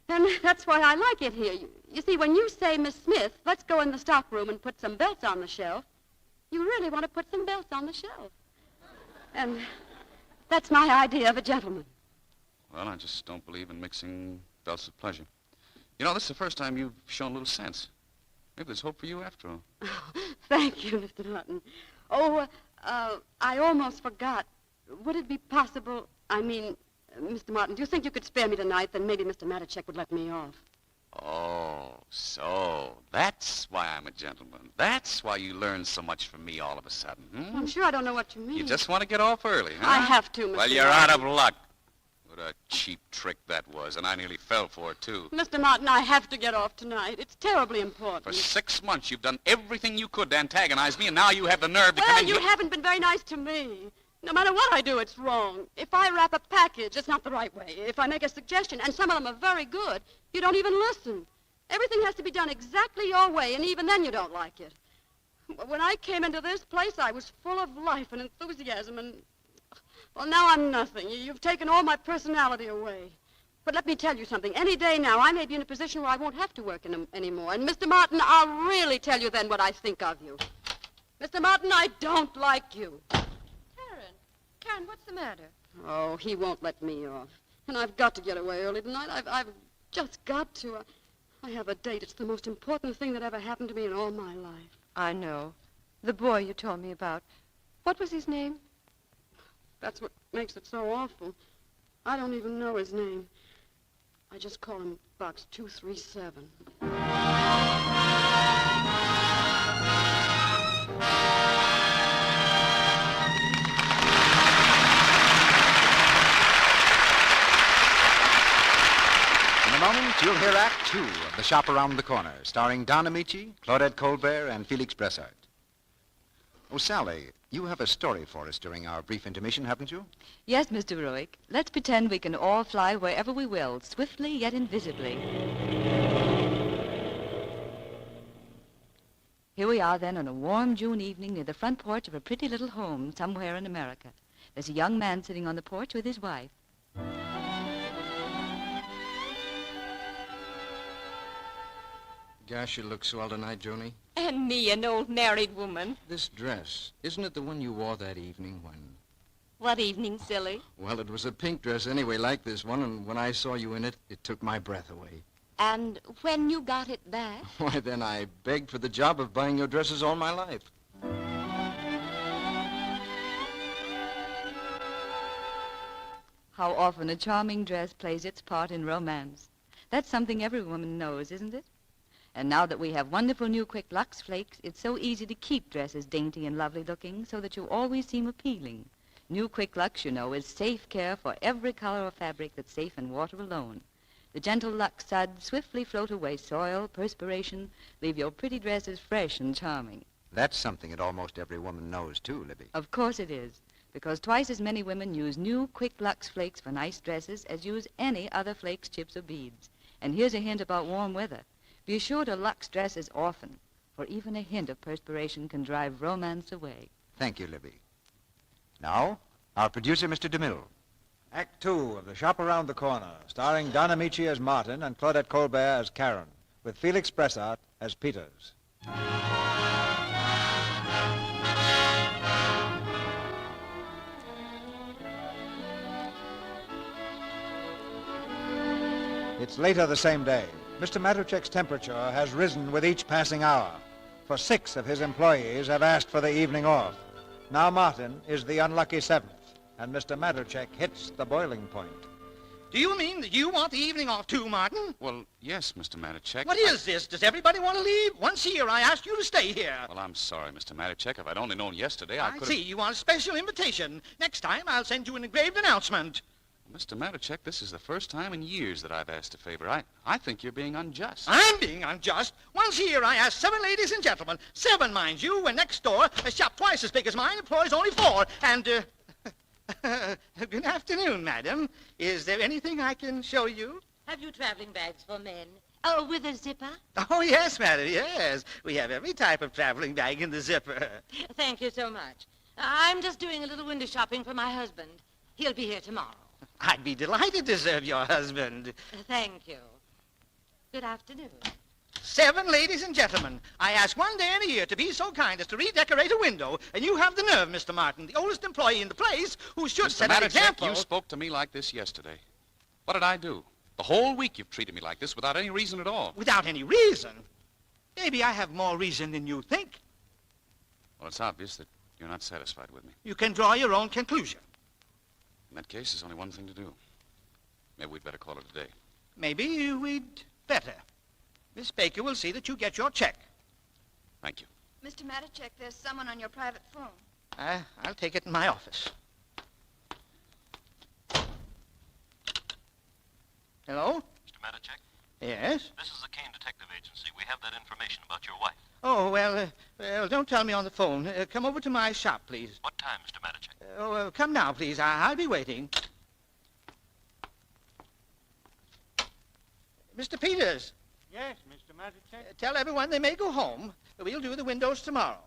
Speaker 10: And that's why I like it here. You see, when you say, Miss Smith, let's go in the stock room and put some belts on the shelf, you really want to put some belts on the shelf. And that's my idea of a gentleman.
Speaker 11: Well, I just don't believe in mixing belts of pleasure. You know, this is the first time you've shown a little sense. Maybe there's hope for you after all.
Speaker 10: Oh, thank you, Mr. Martin. Oh, I almost forgot. Would it be possible, Mr. Martin, do you think you could spare me tonight? Then maybe Mr. Matichek would let me off.
Speaker 11: Oh, so that's why I'm a gentleman. That's why you learn so much from me all of a sudden, hmm?
Speaker 10: I'm sure I don't know what you mean.
Speaker 11: You just want to get off early, huh?
Speaker 10: I have to, Mr.
Speaker 11: Well, you're
Speaker 10: Martin.
Speaker 11: out of luck. What a cheap trick that was, and I nearly fell for it, too.
Speaker 10: Mr. Martin, I have to get off tonight. It's terribly important.
Speaker 11: For 6 months, you've done everything you could to antagonize me, and now you have the nerve to come in
Speaker 10: Well, you
Speaker 11: here.
Speaker 10: haven't been very nice to me. No matter what I do, it's wrong. If I wrap a package, it's not the right way. If I make a suggestion, and some of them are very good, you don't even listen. Everything has to be done exactly your way, and even then you don't like it. When I came into this place, I was full of life and enthusiasm, and, well, now I'm nothing. You've taken all my personality away. But let me tell you something. Any day now, I may be in a position where I won't have to work anymore. And, Mr. Martin, I'll really tell you then what I think of you. Mr. Martin, I don't like you.
Speaker 19: Karen, what's the matter?
Speaker 10: Oh, he won't let me off. And I've got to get away early tonight. I've just got to. I have a date. It's the most important thing that ever happened to me in all my life.
Speaker 19: I know. The boy you told me about. What was his name?
Speaker 10: That's what makes it so awful. I don't even know his name. I just call him Box 237.
Speaker 17: Moment, you'll hear Act 2 of The Shop Around the Corner, starring Don Ameche, Claudette Colbert, and Felix Bressart. Oh, Sally, you have a story for us during our brief intermission, haven't you?
Speaker 3: Yes, Mr. Ruick. Let's pretend we can all fly wherever we will, swiftly yet invisibly. Here we are, then, on a warm June evening near the front porch of a pretty little home somewhere in America. There's a young man sitting on the porch with his wife.
Speaker 6: Gosh, you look swell tonight, Joni.
Speaker 16: And me, an old married woman.
Speaker 6: This dress, isn't it the one you wore that evening when...
Speaker 16: What evening, silly?
Speaker 6: Well, it was a pink dress anyway, like this one, and when I saw you in it, it took my breath away.
Speaker 16: And when you got it back?
Speaker 6: Why, then I begged for the job of buying your dresses all my life.
Speaker 3: How often a charming dress plays its part in romance. That's something every woman knows, isn't it? And now that we have wonderful new Quick Lux Flakes, it's so easy to keep dresses dainty and lovely looking so that you always seem appealing. New Quick Lux, you know, is safe care for every color or fabric that's safe in water alone. The gentle Lux suds swiftly float away soil, perspiration, leave your pretty dresses fresh and charming.
Speaker 17: That's something that almost every woman knows, too, Libby.
Speaker 3: Of course it is, because twice as many women use new Quick Lux Flakes for nice dresses as use any other flakes, chips, or beads. And here's a hint about warm weather. Be sure to Lux dresses often, for even a hint of perspiration can drive romance away.
Speaker 17: Thank you, Libby. Now, our producer, Mr. DeMille.
Speaker 9: Act 2 of The Shop Around the Corner, starring Don Ameche as Martin and Claudette Colbert as Karen, with Felix Bressart as Peters. It's later the same day. Mr. Matuszek's temperature has risen with each passing hour, for 6 of his employees have asked for the evening off. Now Martin is the unlucky 7th, and Mr. Matuszek hits the boiling point.
Speaker 21: Do you mean that you want the evening off too, Martin?
Speaker 11: Well, yes, Mr. Matuszek.
Speaker 21: What is this? Does everybody want to leave? Once a year, I asked you to stay here.
Speaker 11: Well, I'm sorry, Mr. Matuszek. If I'd only known yesterday, I could have...
Speaker 21: see. You want a special invitation. Next time, I'll send you an engraved announcement.
Speaker 11: Mr. Matuszek, this is the first time in years that I've asked a favor. I think you're being unjust.
Speaker 21: I'm being unjust. Once a year, I ask 7 ladies and gentlemen. 7, mind you, and next door, a shop twice as big as mine employs only 4. And, good afternoon, madam. Is there anything I can show you?
Speaker 24: Have you traveling bags for men? Oh, with a zipper?
Speaker 21: Oh, yes, madam, yes. We have every type of traveling bag in the zipper.
Speaker 24: Thank you so much. I'm just doing a little window shopping for my husband. He'll be here tomorrow.
Speaker 21: I'd be delighted to serve your husband.
Speaker 24: Thank you. Good afternoon.
Speaker 21: 7 ladies and gentlemen, I ask one day in a year to be so kind as to redecorate a window, and you have the nerve, Mr. Martin, the oldest employee in the place, who should set an example.
Speaker 11: You spoke to me like this yesterday. What did I do? The whole week you've treated me like this without any reason at all.
Speaker 21: Without any reason? Maybe I have more reason than you think.
Speaker 11: Well, it's obvious that you're not satisfied with me.
Speaker 21: You can draw your own conclusion.
Speaker 11: In that case, there's only one thing to do. Maybe we'd better call it a day.
Speaker 21: Maybe we'd better. Miss Baker will see that you get your check.
Speaker 11: Thank you.
Speaker 19: Mr. Matuszek, there's someone on your private phone.
Speaker 21: I'll take it in my office. Hello?
Speaker 25: Mr. Matuszek?
Speaker 21: Yes?
Speaker 25: This is the Kane Detective Agency. We have that information about your wife.
Speaker 21: Oh, well, don't tell me on the phone. Come over to my shop, please.
Speaker 25: What time, Mr. Matuszek?
Speaker 21: Come now, please. I'll be waiting. Mr. Peters.
Speaker 5: Yes, Mr. Matacek?
Speaker 21: Tell everyone they may go home. We'll do the windows tomorrow.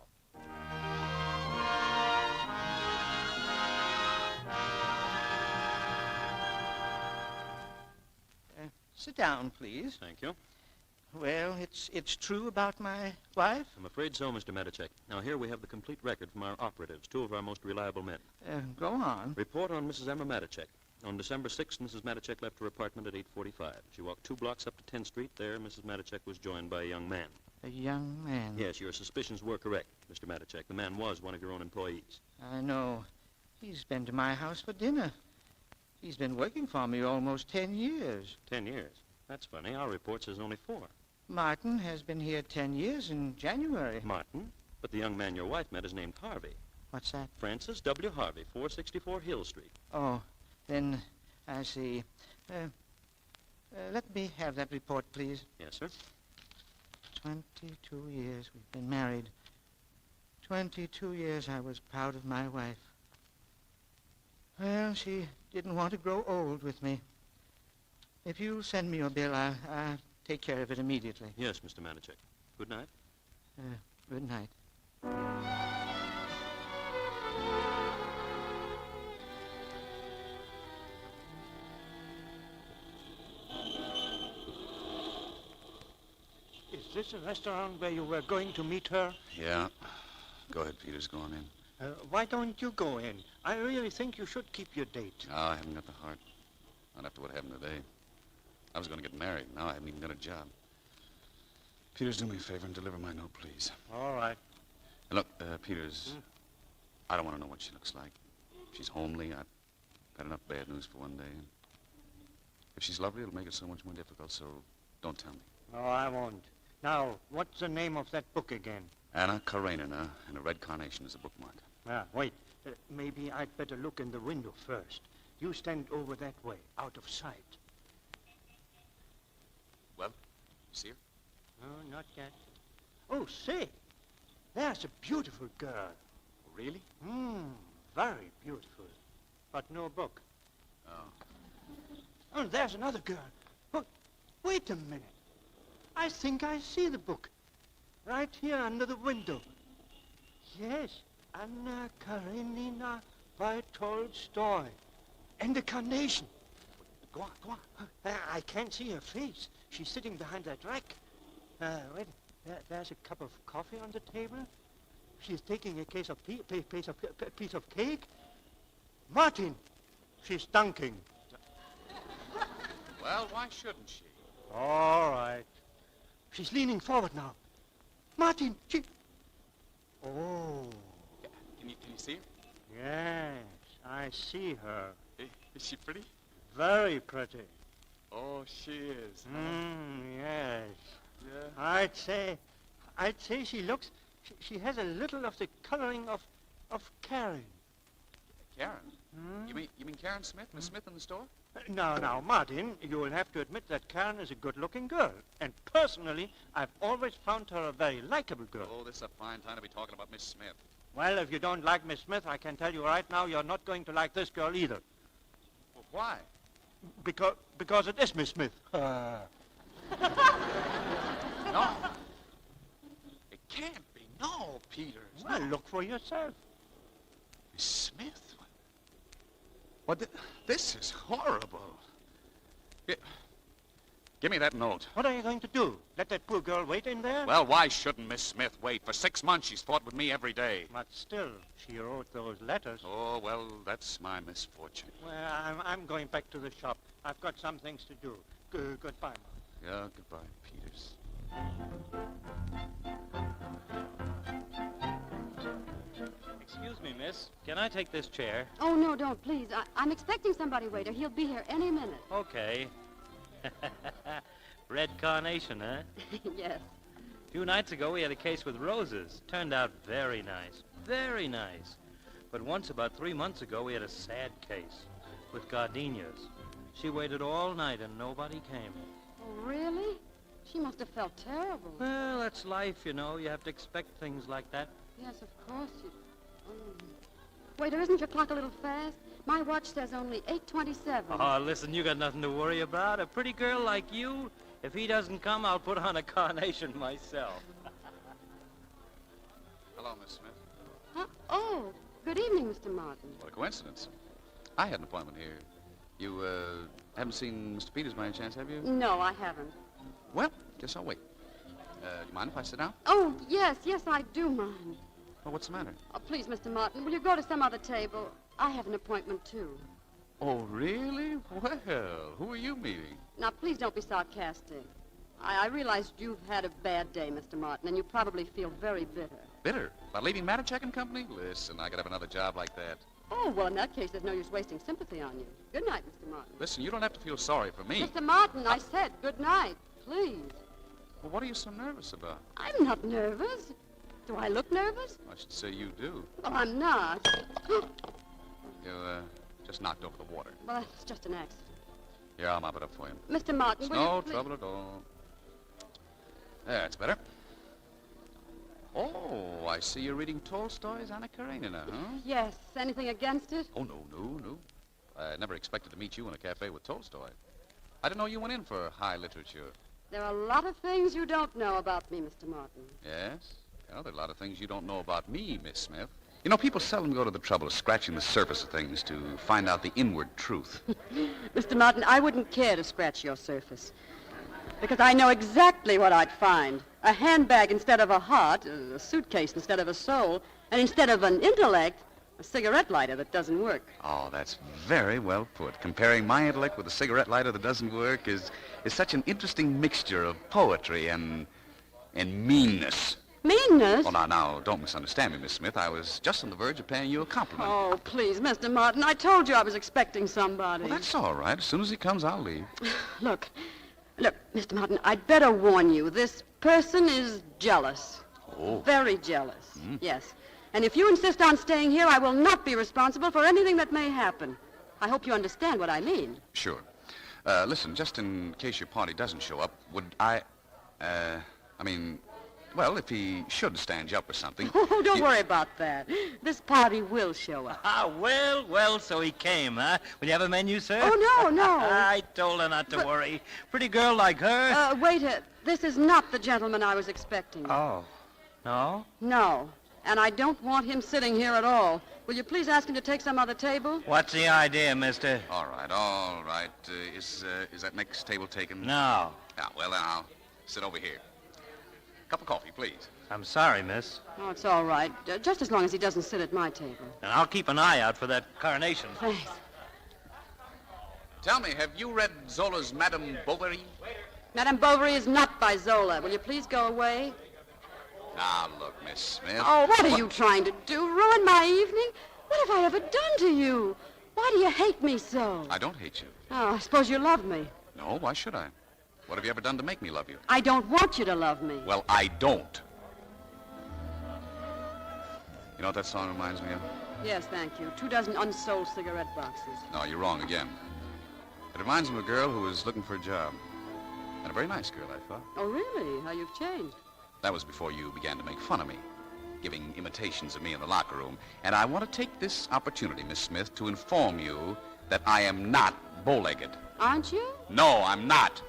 Speaker 21: Sit down, please.
Speaker 2: Thank you.
Speaker 21: Well, it's true about my wife?
Speaker 2: I'm afraid so, Mr. Matacek. Now, here we have the complete record from our operatives, two of our most reliable men.
Speaker 21: Go on.
Speaker 2: Report on Mrs. Emma Matacek. On December 6th, Mrs. Matacek left her apartment at 8:45. She walked 2 blocks up to 10th Street. There, Mrs. Matacek was joined by a young man.
Speaker 21: A young man?
Speaker 2: Yes, your suspicions were correct, Mr. Matacek. The man was one of your own employees.
Speaker 21: I know. He's been to my house for dinner. He's been working for me almost 10 years.
Speaker 2: 10 years? That's funny. Our report says only 4.
Speaker 21: Martin has been here 10 years in January.
Speaker 2: Martin? But the young man your wife met is named Harvey.
Speaker 21: What's that?
Speaker 2: Francis W. Harvey, 464 Hill Street.
Speaker 21: Oh, then I see. Let me have that report, please.
Speaker 2: Yes, sir.
Speaker 21: 22 years we've been married. 22 years I was proud of my wife. Well, she didn't want to grow old with me. If you'll send me your bill, I'll take care of it immediately.
Speaker 2: Yes, Mr. Matacek. Good night.
Speaker 21: Good night.
Speaker 5: Is this a restaurant where you were going to meet her?
Speaker 11: Yeah. Go ahead, Peters. Go on in.
Speaker 5: Why don't you go in? I really think you should keep your date.
Speaker 11: No, I haven't got the heart. Not after what happened today. I was going to get married. Now I haven't even got a job. Peters, do me a favor and deliver my note, please.
Speaker 5: All right.
Speaker 11: And look, Peters, I don't want to know what she looks like. If she's homely, I've got enough bad news for one day. If she's lovely, it'll make it so much more difficult, so don't tell me.
Speaker 5: No, I won't. Now, what's the name of that book again?
Speaker 11: Anna Karenina and a red carnation is a bookmark.
Speaker 5: Wait. Maybe I'd better look in the window first. You stand over that way, out of sight.
Speaker 11: Well, see her?
Speaker 5: No, not yet. Oh, say, there's a beautiful girl.
Speaker 11: Really?
Speaker 5: Very beautiful. But no book.
Speaker 11: Oh.
Speaker 5: Oh, there's another girl. Oh, wait a minute. I think I see the book. Right here under the window. Yes, Anna Karenina by Tolstoy. And the carnation. Go on. I can't see her face. She's sitting behind that rack. Wait, there's a cup of coffee on the table. She's taking a piece of cake. Martin, she's dunking.
Speaker 11: Well, why shouldn't she?
Speaker 5: All right. She's leaning forward now. Martin, she... Oh.
Speaker 11: Can you see her?
Speaker 5: Yes, I see her.
Speaker 11: Is she pretty?
Speaker 5: Very pretty.
Speaker 11: Oh, she is.
Speaker 5: Yes.
Speaker 11: Yeah.
Speaker 5: I'd say she looks... She has a little of the coloring of Karen.
Speaker 11: Karen? You mean Karen Smith? Miss Smith in the store?
Speaker 5: Now, Martin, you will have to admit that Karen is a good-looking girl. And personally, I've always found her a very likable girl.
Speaker 11: Oh, this is a fine time to be talking about Miss Smith.
Speaker 5: Well, if you don't like Miss Smith, I can tell you right now you're not going to like this girl either.
Speaker 11: Well, why?
Speaker 5: Because it is Miss Smith.
Speaker 11: No. It can't be. No, Peters.
Speaker 5: Well, look for yourself.
Speaker 11: Miss Smith? What? This is horrible. Give me that note.
Speaker 5: What are you going to do? Let that poor girl wait in there?
Speaker 11: Well, why shouldn't Miss Smith wait? For 6 months she's fought with me every day.
Speaker 5: But still, she wrote those letters.
Speaker 11: Oh, well, that's my misfortune.
Speaker 5: Well, I'm going back to the shop. I've got some things to do. Goodbye, Mark.
Speaker 11: Yeah, goodbye, Peters.
Speaker 2: Excuse me, miss. Can I take this chair?
Speaker 10: Oh, no, don't, please. I'm expecting somebody, waiter. He'll be here any minute.
Speaker 2: Okay. Red carnation, huh?
Speaker 10: Yes.
Speaker 2: A few nights ago, we had a case with roses. Turned out very nice. Very nice. But once, about 3 months ago, we had a sad case with gardenias. She waited all night and nobody came.
Speaker 10: Oh, really? She must have felt terrible.
Speaker 2: Well, that's life, you know. You have to expect things like that.
Speaker 10: Yes, of course.
Speaker 12: Waiter, isn't your clock a little fast? My watch says only 8:27.
Speaker 2: Oh, listen, you got nothing to worry about. A pretty girl like you, if he doesn't come, I'll put on a carnation myself.
Speaker 11: Hello, Miss Smith.
Speaker 12: Huh? Oh, good evening, Mr. Martin.
Speaker 11: What a coincidence. I had an appointment here. You, haven't seen Mr. Peters by any chance, have you?
Speaker 12: No, I haven't.
Speaker 11: Well, guess I'll wait. Do you mind if I sit down?
Speaker 12: Oh, yes, I do mind.
Speaker 11: Well, what's the matter?
Speaker 12: Oh, please, Mr. Martin, will you go to some other table? I have an appointment, too.
Speaker 11: Oh, really? Well, who are you meeting?
Speaker 12: Now, please don't be sarcastic. I realized you've had a bad day, Mr. Martin, and you probably feel very bitter.
Speaker 11: Bitter? About leaving Mattercheck and Company? Listen, I could have another job like that.
Speaker 12: Oh, well, in that case, there's no use wasting sympathy on you. Good night, Mr. Martin.
Speaker 11: Listen, you don't have to feel sorry for me.
Speaker 12: Mr. Martin, I said good night, please.
Speaker 11: Well, what are you so nervous about?
Speaker 12: I'm not nervous. Do I look nervous?
Speaker 11: I should say you do.
Speaker 12: Well, I'm not.
Speaker 11: You, just knocked over the water.
Speaker 12: Well, it's just an accident.
Speaker 11: Here, I'll mop it up for you.
Speaker 12: Mr. Martin, will
Speaker 11: No
Speaker 12: you please...
Speaker 11: trouble at all. There, that's better. Oh, I see you're reading Tolstoy's Anna Karenina, huh?
Speaker 12: Yes. Anything against it?
Speaker 11: Oh, no. I never expected to meet you in a cafe with Tolstoy. I didn't know you went in for high literature.
Speaker 12: There are a lot of things you don't know about me, Mr. Martin.
Speaker 11: Yes? Well, there are a lot of things you don't know about me, Miss Smith. You know, people seldom go to the trouble of scratching the surface of things to find out the inward truth.
Speaker 12: Mr. Martin, I wouldn't care to scratch your surface. Because I know exactly what I'd find. A handbag instead of a heart, a suitcase instead of a soul, and instead of an intellect, a cigarette lighter that doesn't work.
Speaker 11: Oh, that's very well put. Comparing my intellect with a cigarette lighter that doesn't work is such an interesting mixture of poetry and meanness.
Speaker 12: Meanness?
Speaker 11: Well, now, don't misunderstand me, Miss Smith. I was just on the verge of paying you a compliment.
Speaker 12: Oh, please, Mr. Martin, I told you I was expecting somebody.
Speaker 11: Well, that's all right. As soon as he comes, I'll leave.
Speaker 12: Look, Mr. Martin, I'd better warn you. This person is jealous.
Speaker 11: Oh.
Speaker 12: Very jealous, yes. And if you insist on staying here, I will not be responsible for anything that may happen. I hope you understand what I mean.
Speaker 11: Sure. Listen, just in case your party doesn't show up, would well, if he should stand you up or something...
Speaker 12: Oh, don't worry about that. This party will show up.
Speaker 2: Ah, well, so he came, huh? Will you have a menu, sir?
Speaker 12: Oh, no.
Speaker 2: I told her not to worry. Pretty girl like her...
Speaker 12: Waiter, this is not the gentleman I was expecting.
Speaker 2: Oh. No?
Speaker 12: No. And I don't want him sitting here at all. Will you please ask him to take some other table?
Speaker 2: What's the idea, mister?
Speaker 11: All right. Is that next table taken?
Speaker 2: No.
Speaker 11: Yeah, well, then I'll sit over here. Cup of coffee, please.
Speaker 2: I'm sorry, miss.
Speaker 12: Oh, it's all right. Just as long as he doesn't sit at my table.
Speaker 2: And I'll keep an eye out for that carnation.
Speaker 12: Thanks.
Speaker 11: Tell me, have you read Zola's Madame Bovary?
Speaker 12: Madame Bovary is not by Zola. Will you please go away?
Speaker 11: Now, look, Miss Smith.
Speaker 12: Oh, what are you trying to do? Ruin my evening? What have I ever done to you? Why do you hate me so?
Speaker 11: I don't hate you.
Speaker 12: Oh, I suppose you love me.
Speaker 11: No, why should I? What have you ever done to make me love you?
Speaker 12: I don't want you to love me.
Speaker 11: Well, I don't. You know what that song reminds me of?
Speaker 12: Yes, thank you. 24 unsold cigarette boxes.
Speaker 11: No, you're wrong again. It reminds me of a girl who was looking for a job. And a very nice girl, I thought.
Speaker 12: Oh, really? How you've changed.
Speaker 11: That was before you began to make fun of me, giving imitations of me in the locker room. And I want to take this opportunity, Miss Smith, to inform you that I am not bow-legged.
Speaker 12: Aren't you?
Speaker 11: No, I'm not.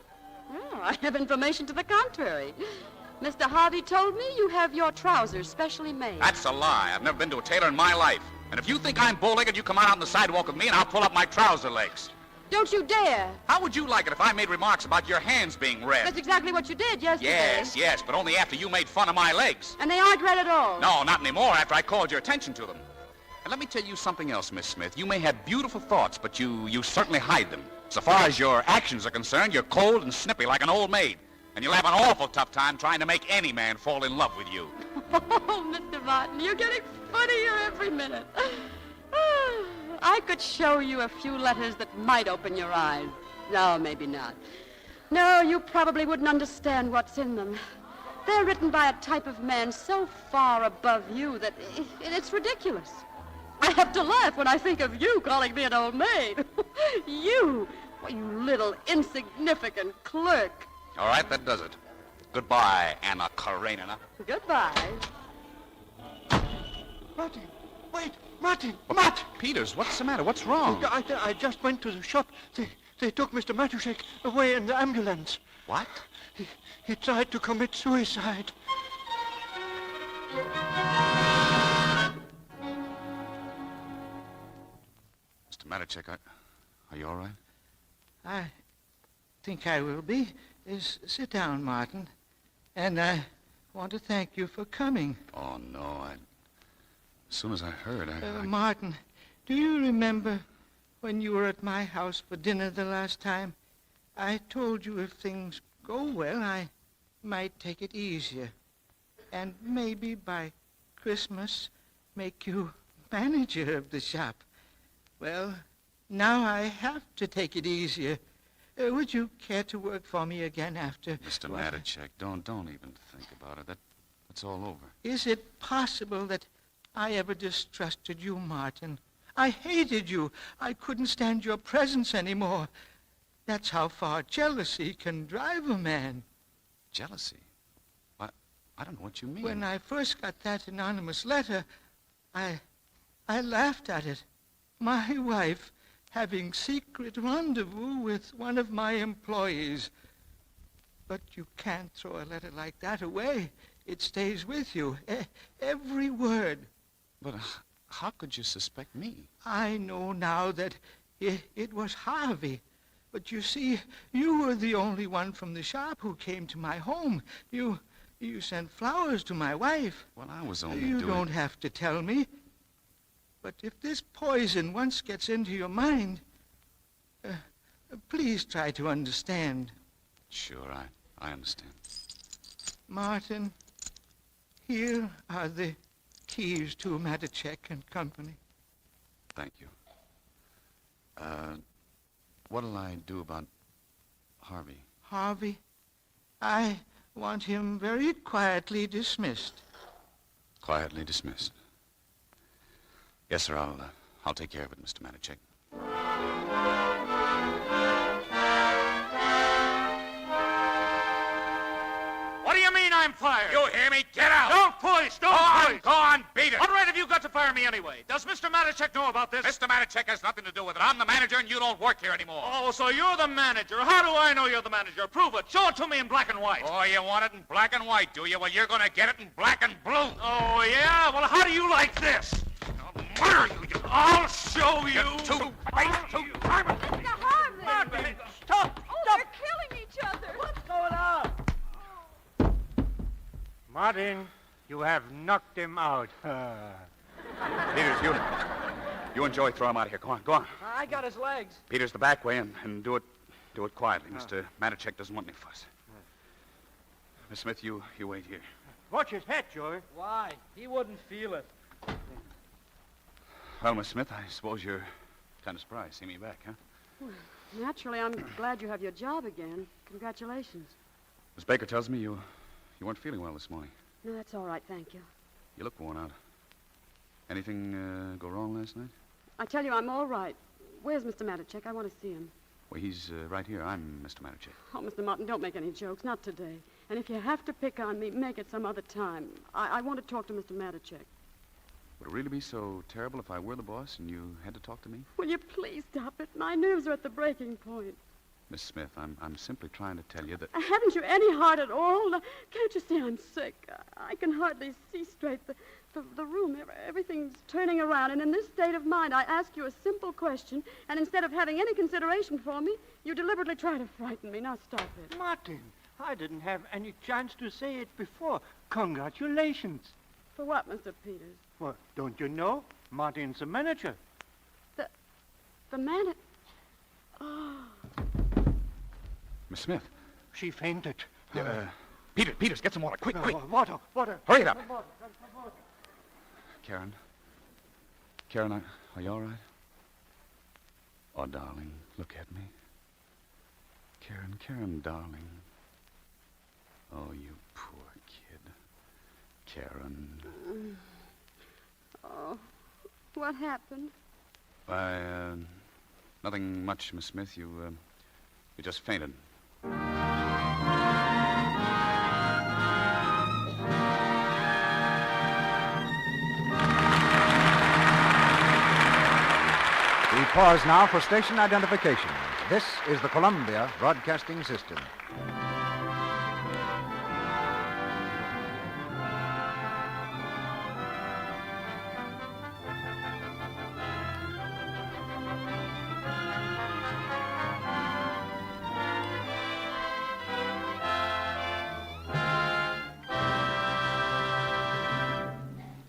Speaker 12: Oh, I have information to the contrary. Mr. Harvey told me you have your trousers specially made.
Speaker 11: That's a lie. I've never been to a tailor in my life. And if you think I'm bow-legged, you come out on the sidewalk with me and I'll pull up my trouser legs.
Speaker 12: Don't you dare.
Speaker 11: How would you like it if I made remarks about your hands being red?
Speaker 12: That's exactly what you did yesterday.
Speaker 11: Yes, but only after you made fun of my legs.
Speaker 12: And they aren't red at all.
Speaker 11: No, not anymore after I called your attention to them. And let me tell you something else, Miss Smith. You may have beautiful thoughts, but you certainly hide them. So far as your actions are concerned, you're cold and snippy like an old maid. And you'll have an awful tough time trying to make any man fall in love with you.
Speaker 12: Oh, Mr. Martin, you're getting funnier every minute. I could show you a few letters that might open your eyes. No, maybe not. No, you probably wouldn't understand what's in them. They're written by a type of man so far above you that it's ridiculous. I have to laugh when I think of you calling me an old maid. You little insignificant clerk.
Speaker 11: All right, that does it. Goodbye, Anna Karenina.
Speaker 12: Goodbye.
Speaker 5: Wait, Martin, Matt!
Speaker 14: Peters, what's the matter? What's wrong?
Speaker 5: I just went to the shop. They took Mr. Matuszek away in the ambulance.
Speaker 14: What?
Speaker 5: He tried to commit suicide.
Speaker 11: Mr. Matuszek, are you all right?
Speaker 22: I think I will be. Sit down, Martin. And I want to thank you for coming.
Speaker 11: Oh, no, as soon as I heard,
Speaker 22: Martin, do you remember when you were at my house for dinner the last time? I told you if things go well, I might take it easier. And maybe by Christmas, make you manager of the shop. Well, now I have to take it easier. Would you care to work for me again after...
Speaker 11: Mr. Matuszek, don't even think about it. That's all over.
Speaker 22: Is it possible that I ever distrusted you, Martin? I hated you. I couldn't stand your presence anymore. That's how far jealousy can drive a man.
Speaker 11: Jealousy? I don't know what you mean.
Speaker 22: When I first got that anonymous letter, I laughed at it. My wife having secret rendezvous with one of my employees. But you can't throw a letter like that away. It stays with you, every word.
Speaker 11: But how could you suspect me?
Speaker 22: I know now that it was Harvey. But you see, you were the only one from the shop who came to my home. You sent flowers to my wife.
Speaker 11: Well, I was only
Speaker 22: You don't have to tell me. But if this poison once gets into your mind, please try to understand.
Speaker 11: Sure, I understand.
Speaker 22: Martin, here are the keys to Matuszek and Company.
Speaker 11: Thank you. What'll I do about Harvey?
Speaker 22: Harvey? I want him very quietly dismissed.
Speaker 11: Quietly dismissed. Yes, sir, I'll take care of it, Mr. Matuszek.
Speaker 8: What do you mean I'm fired?
Speaker 11: You hear me? Get out!
Speaker 8: Don't push! Don't push!
Speaker 11: Go on, beat it!
Speaker 8: What right have you got to fire me anyway? Does Mr. Matuszek know about this?
Speaker 11: Mr. Matuszek has nothing to do with it. I'm the manager and you don't work here anymore.
Speaker 8: Oh, so you're the manager. How do I know you're the manager? Prove it. Show it to me in black and white.
Speaker 11: Oh, you want it in black and white, do you? Well, you're going to get it in black and blue.
Speaker 8: Oh, yeah? Well, how do you like this?
Speaker 11: I'll murder you.
Speaker 8: I'll show you.
Speaker 11: You're too harmless.
Speaker 8: Martin,
Speaker 12: Stop! They're killing each other.
Speaker 5: What's going on? Martin, you have knocked him out.
Speaker 11: Peters, you enjoy. Throw him out of here. Go on.
Speaker 4: I got his legs.
Speaker 11: Peters, the back way, and do it quietly. Mr. Matuszek doesn't want any fuss. Miss Smith, you wait here.
Speaker 5: Watch his head, Joey.
Speaker 4: Why? He wouldn't feel it.
Speaker 11: Well, Miss Smith, I suppose you're kind of surprised to see me back, huh?
Speaker 10: Well, naturally, I'm glad you have your job again. Congratulations.
Speaker 11: Miss Baker tells me you weren't feeling well this morning.
Speaker 10: No, that's all right, thank you.
Speaker 11: You look worn out. Anything go wrong last night?
Speaker 10: I tell you, I'm all right. Where's Mr. Matuszek? I want to see him.
Speaker 11: Well, he's right here. I'm Mr. Matuszek.
Speaker 10: Oh, Mr. Martin, don't make any jokes. Not today. And if you have to pick on me, make it some other time. I want to talk to Mr. Matuszek.
Speaker 11: Would it really be so terrible if I were the boss and you had to talk to me?
Speaker 10: Will you please stop it? My nerves are at the breaking point.
Speaker 11: Miss Smith, I'm simply trying to tell you that...
Speaker 10: Haven't you any heart at all? Can't you see I'm sick? I can hardly see straight. The room, everything's turning around. And in this state of mind, I ask you a simple question, and instead of having any consideration for me, you deliberately try to frighten me. Now stop it.
Speaker 5: Martin, I didn't have any chance to say it before. Congratulations.
Speaker 10: For what, Mr. Peters?
Speaker 5: Well, don't you know? Martin's the manager.
Speaker 10: The manager? Oh.
Speaker 11: Miss Smith.
Speaker 5: She fainted.
Speaker 11: Peters, get some water. Quick.
Speaker 5: Water.
Speaker 11: Hurry it up.
Speaker 5: Water.
Speaker 11: Karen, are you all right? Oh, darling, look at me. Karen, darling. Oh, you poor kid. Karen.
Speaker 10: Oh, what happened?
Speaker 11: Nothing much, Miss Smith. You just fainted.
Speaker 17: Pause now for station identification. This is the Columbia Broadcasting System.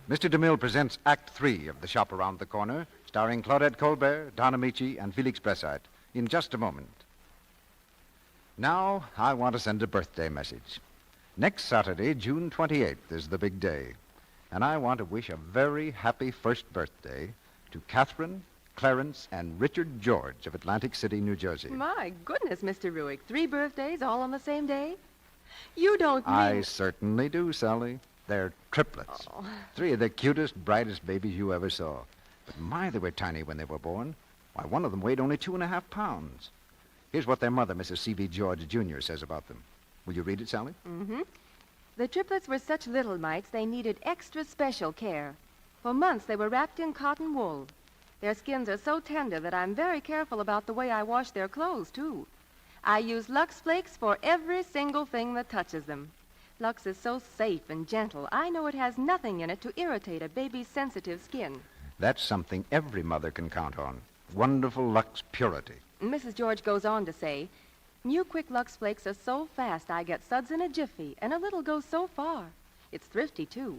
Speaker 17: Mr. DeMille presents Act 3 of The Shop Around the Corner, starring Claudette Colbert, Don Ameche, and Felix Bressart, in just a moment. Now, I want to send a birthday message. Next Saturday, June 28th, is the big day, and I want to wish a very happy first birthday to Catherine, Clarence, and Richard George of Atlantic City, New Jersey.
Speaker 7: My goodness, Mr. Ruick, 3 birthdays all on the same day? You don't mean...
Speaker 17: I certainly do, Sally. They're triplets.
Speaker 7: Oh.
Speaker 17: 3 of the cutest, brightest babies you ever saw. But my, they were tiny when they were born. Why, one of them weighed only 2.5 pounds. Here's what their mother, Mrs. C.B. George, Jr., says about them. Will you read it, Sally?
Speaker 7: Mm-hmm. The triplets were such little mites they needed extra special care. For months they were wrapped in cotton wool. Their skins are so tender that I'm very careful about the way I wash their clothes, too. I use Lux Flakes for every single thing that touches them. Lux is so safe and gentle, I know it has nothing in it to irritate a baby's sensitive skin.
Speaker 17: That's something every mother can count on. Wonderful Lux purity.
Speaker 7: Mrs. George goes on to say, new Quick Lux Flakes are so fast I get suds in a jiffy, and a little goes so far. It's thrifty, too.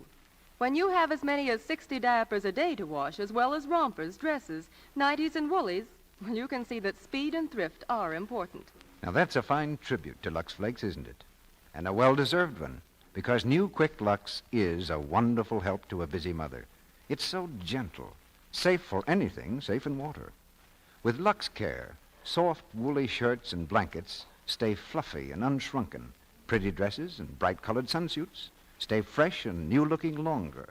Speaker 7: When you have as many as 60 diapers a day to wash, as well as rompers, dresses, nighties, and woolies, well, you can see that speed and thrift are important.
Speaker 17: Now, that's a fine tribute to Lux Flakes, isn't it? And a well-deserved one, because new Quick Lux is a wonderful help to a busy mother. It's so gentle, safe for anything safe in water. With Lux Care, soft, woolly shirts and blankets stay fluffy and unshrunken. Pretty dresses and bright-colored sunsuits stay fresh and new-looking longer.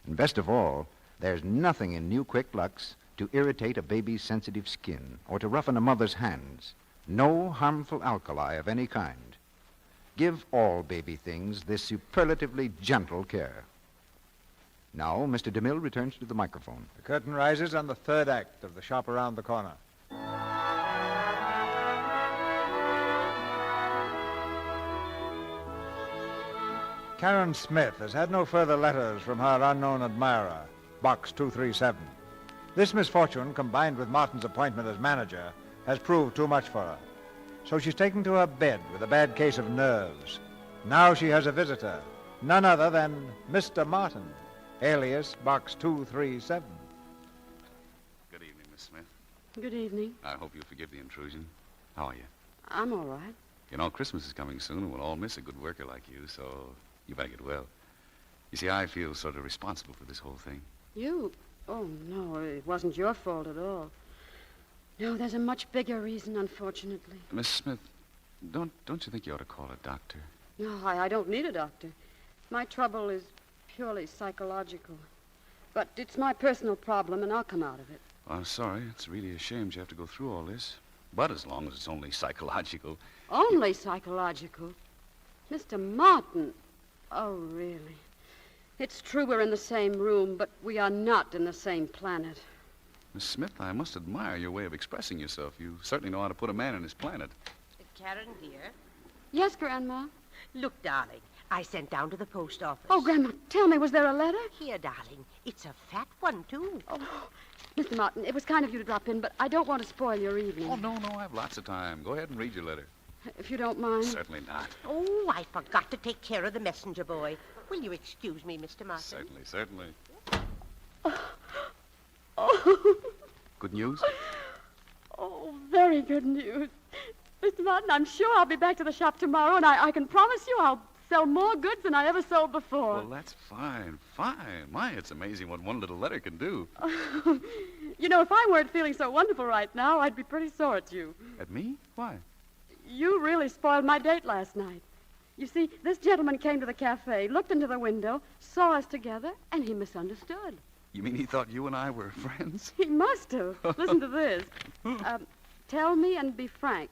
Speaker 17: And best of all, there's nothing in new Quick Lux to irritate a baby's sensitive skin or to roughen a mother's hands. No harmful alkali of any kind. Give all baby things this superlatively gentle care. Now, Mr. DeMille returns to the microphone.
Speaker 9: The curtain rises on the 3rd act of The Shop Around the Corner. Karen Smith has had no further letters from her unknown admirer, Box 237. This misfortune, combined with Martin's appointment as manager, has proved too much for her. So she's taken to her bed with a bad case of nerves. Now she has a visitor, none other than Mr. Martin, alias Box 237.
Speaker 11: Good evening, Miss Smith.
Speaker 10: Good evening.
Speaker 11: I hope you'll forgive the intrusion. How are you?
Speaker 10: I'm all right.
Speaker 11: You know, Christmas is coming soon, and we'll all miss a good worker like you, so you better get well. You see, I feel sort of responsible for this whole thing.
Speaker 10: You? Oh, no, it wasn't your fault at all. No, there's a much bigger reason, unfortunately.
Speaker 11: Miss Smith, don't you think you ought to call a doctor?
Speaker 10: No, I don't need a doctor. My trouble is purely psychological. But it's my personal problem, and I'll come out of it.
Speaker 11: Well, I'm sorry. It's really a shame you have to go through all this. But as long as it's only psychological...
Speaker 10: Only psychological? Mr. Martin. Oh, really? It's true we're in the same room, but we are not in the same planet.
Speaker 11: Miss Smith, I must admire your way of expressing yourself. You certainly know how to put a man in his planet.
Speaker 1: Karen, dear.
Speaker 10: Yes, Grandma?
Speaker 1: Look, darling, I sent down to the post office.
Speaker 10: Oh, Grandma, tell me, was there a letter?
Speaker 1: Here, darling. It's a fat one, too.
Speaker 10: Oh, Mr. Martin, it was kind of you to drop in, but I don't want to spoil your evening.
Speaker 11: Oh, no, I have lots of time. Go ahead and read your letter.
Speaker 10: If you don't mind.
Speaker 11: Certainly not.
Speaker 1: Oh, I forgot to take care of the messenger boy. Will you excuse me, Mr. Martin?
Speaker 11: Certainly.
Speaker 10: Oh.
Speaker 11: Good news?
Speaker 10: Oh, very good news. Mr. Martin, I'm sure I'll be back to the shop tomorrow, and I can promise you I'll sell more goods than I ever sold before.
Speaker 11: Well, that's fine. My, it's amazing what one little letter can do.
Speaker 10: You know, if I weren't feeling so wonderful right now, I'd be pretty sore at you.
Speaker 11: At me? Why?
Speaker 10: You really spoiled my date last night. You see, this gentleman came to the cafe, looked into the window, saw us together, and he misunderstood.
Speaker 11: You mean he thought you and I were friends?
Speaker 10: He must have. Listen to this. Tell me and be frank.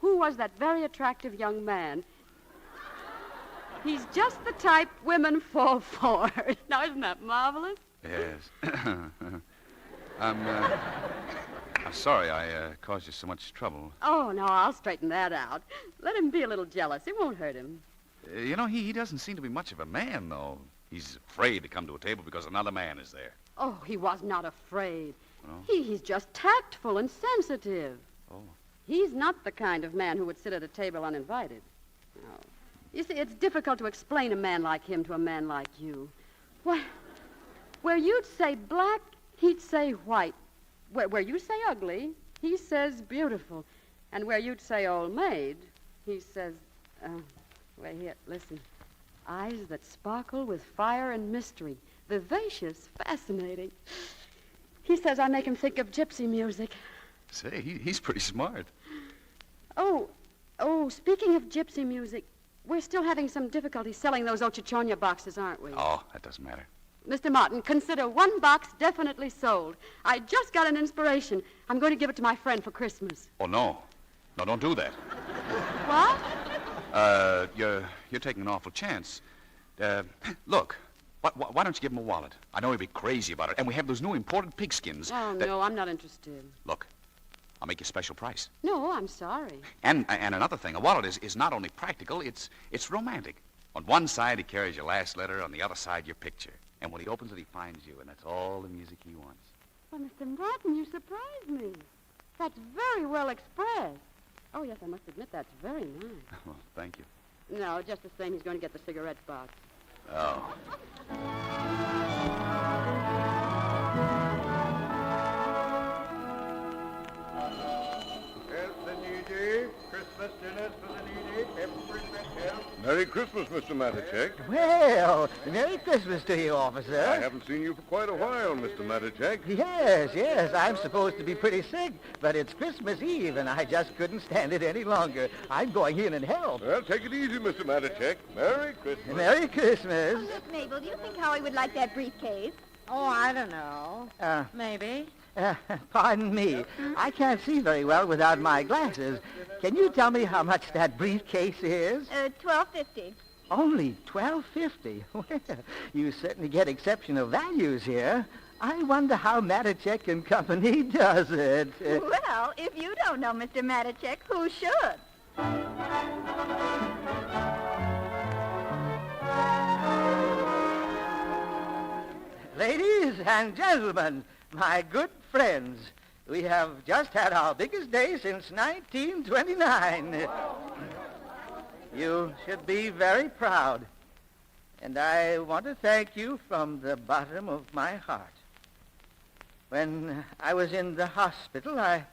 Speaker 10: Who was that very attractive young man? He's just the type women fall for. Now, isn't that marvelous?
Speaker 11: Yes. I'm I'm sorry I caused you so much trouble.
Speaker 12: Oh, no, I'll straighten that out. Let him be a little jealous. It won't hurt him.
Speaker 11: You know, he doesn't seem to be much of a man, though. He's afraid to come to a table because another man is there.
Speaker 12: Oh, he was not afraid.
Speaker 11: Oh.
Speaker 12: He's just tactful and sensitive.
Speaker 11: Oh.
Speaker 12: He's not the kind of man who would sit at a table uninvited. No. You see, it's difficult to explain a man like him to a man like you. Why, where you'd say black, he'd say white. Where you say ugly, he says beautiful. And where you'd say old maid, he says, wait here, listen. Eyes that sparkle with fire and mystery. Vivacious, fascinating. He says I make him think of gypsy music.
Speaker 11: Say, he's pretty smart.
Speaker 12: Oh, speaking of gypsy music, we're still having some difficulty selling those Ochichonia boxes, aren't we?
Speaker 11: Oh, that doesn't matter.
Speaker 12: Mr. Martin, consider one box definitely sold. I just got an inspiration. I'm going to give it to my friend for Christmas.
Speaker 11: Oh, no. No, don't do that.
Speaker 12: What?
Speaker 11: You're taking an awful chance. Look, why don't you give him a wallet? I know he'll be crazy about it. And we have those new imported pigskins.
Speaker 12: Oh, no, I'm not interested.
Speaker 11: Look, I'll make you a special price.
Speaker 12: No, I'm sorry.
Speaker 11: And another thing, a wallet is not only practical, it's romantic. On one side, he carries your last letter. On the other side, your picture. And when he opens it, he finds you, and that's all the music he wants.
Speaker 12: Well, Mr. Martin, you surprised me. That's very well expressed. Oh, yes, I must admit that's very nice.
Speaker 11: Well, thank you.
Speaker 12: No, just the same, he's going to get the cigarette box.
Speaker 11: Oh.
Speaker 13: Here's the needy. Christmas dinners for the needy. Every bit helps. Merry Christmas, Mr. Matachek.
Speaker 21: Well, Merry Christmas to you, officer.
Speaker 13: I haven't seen you for quite a while, Mr. Matachek.
Speaker 21: Yes. I'm supposed to be pretty sick, but it's Christmas Eve, and I just couldn't stand it any longer. I'm going in and help.
Speaker 13: Well, take it easy, Mr. Matachek. Merry Christmas.
Speaker 21: Merry Christmas.
Speaker 15: Look, Mabel, do you think Howie would like that briefcase?
Speaker 18: Oh, I don't know. Maybe.
Speaker 21: Pardon me. I can't see very well without my glasses. Can you tell me how much that briefcase is?
Speaker 15: $12.50.
Speaker 21: Only $12.50. Well, you certainly get exceptional values here. I wonder how Matachek and Company does it.
Speaker 15: Well, if you don't know Mr. Matachek, who should?
Speaker 21: Ladies and gentlemen, my good friends, we have just had our biggest day since 1929. You should be very proud. And I want to thank you from the bottom of my heart. When I was in the hospital, I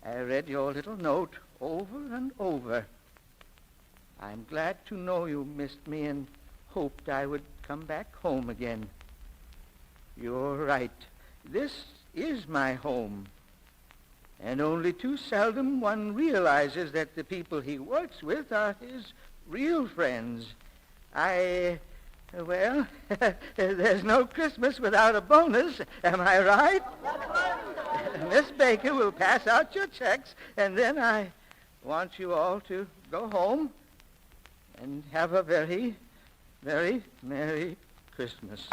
Speaker 21: read your little note over and over. I'm glad to know you missed me and hoped I would come back home again. You're right. This is my home. And only too seldom one realizes that the people he works with are his real friends. Well, there's no Christmas without a bonus, am I right? Miss Baker will pass out your checks, and then I want you all to go home and have a very, very Merry Christmas.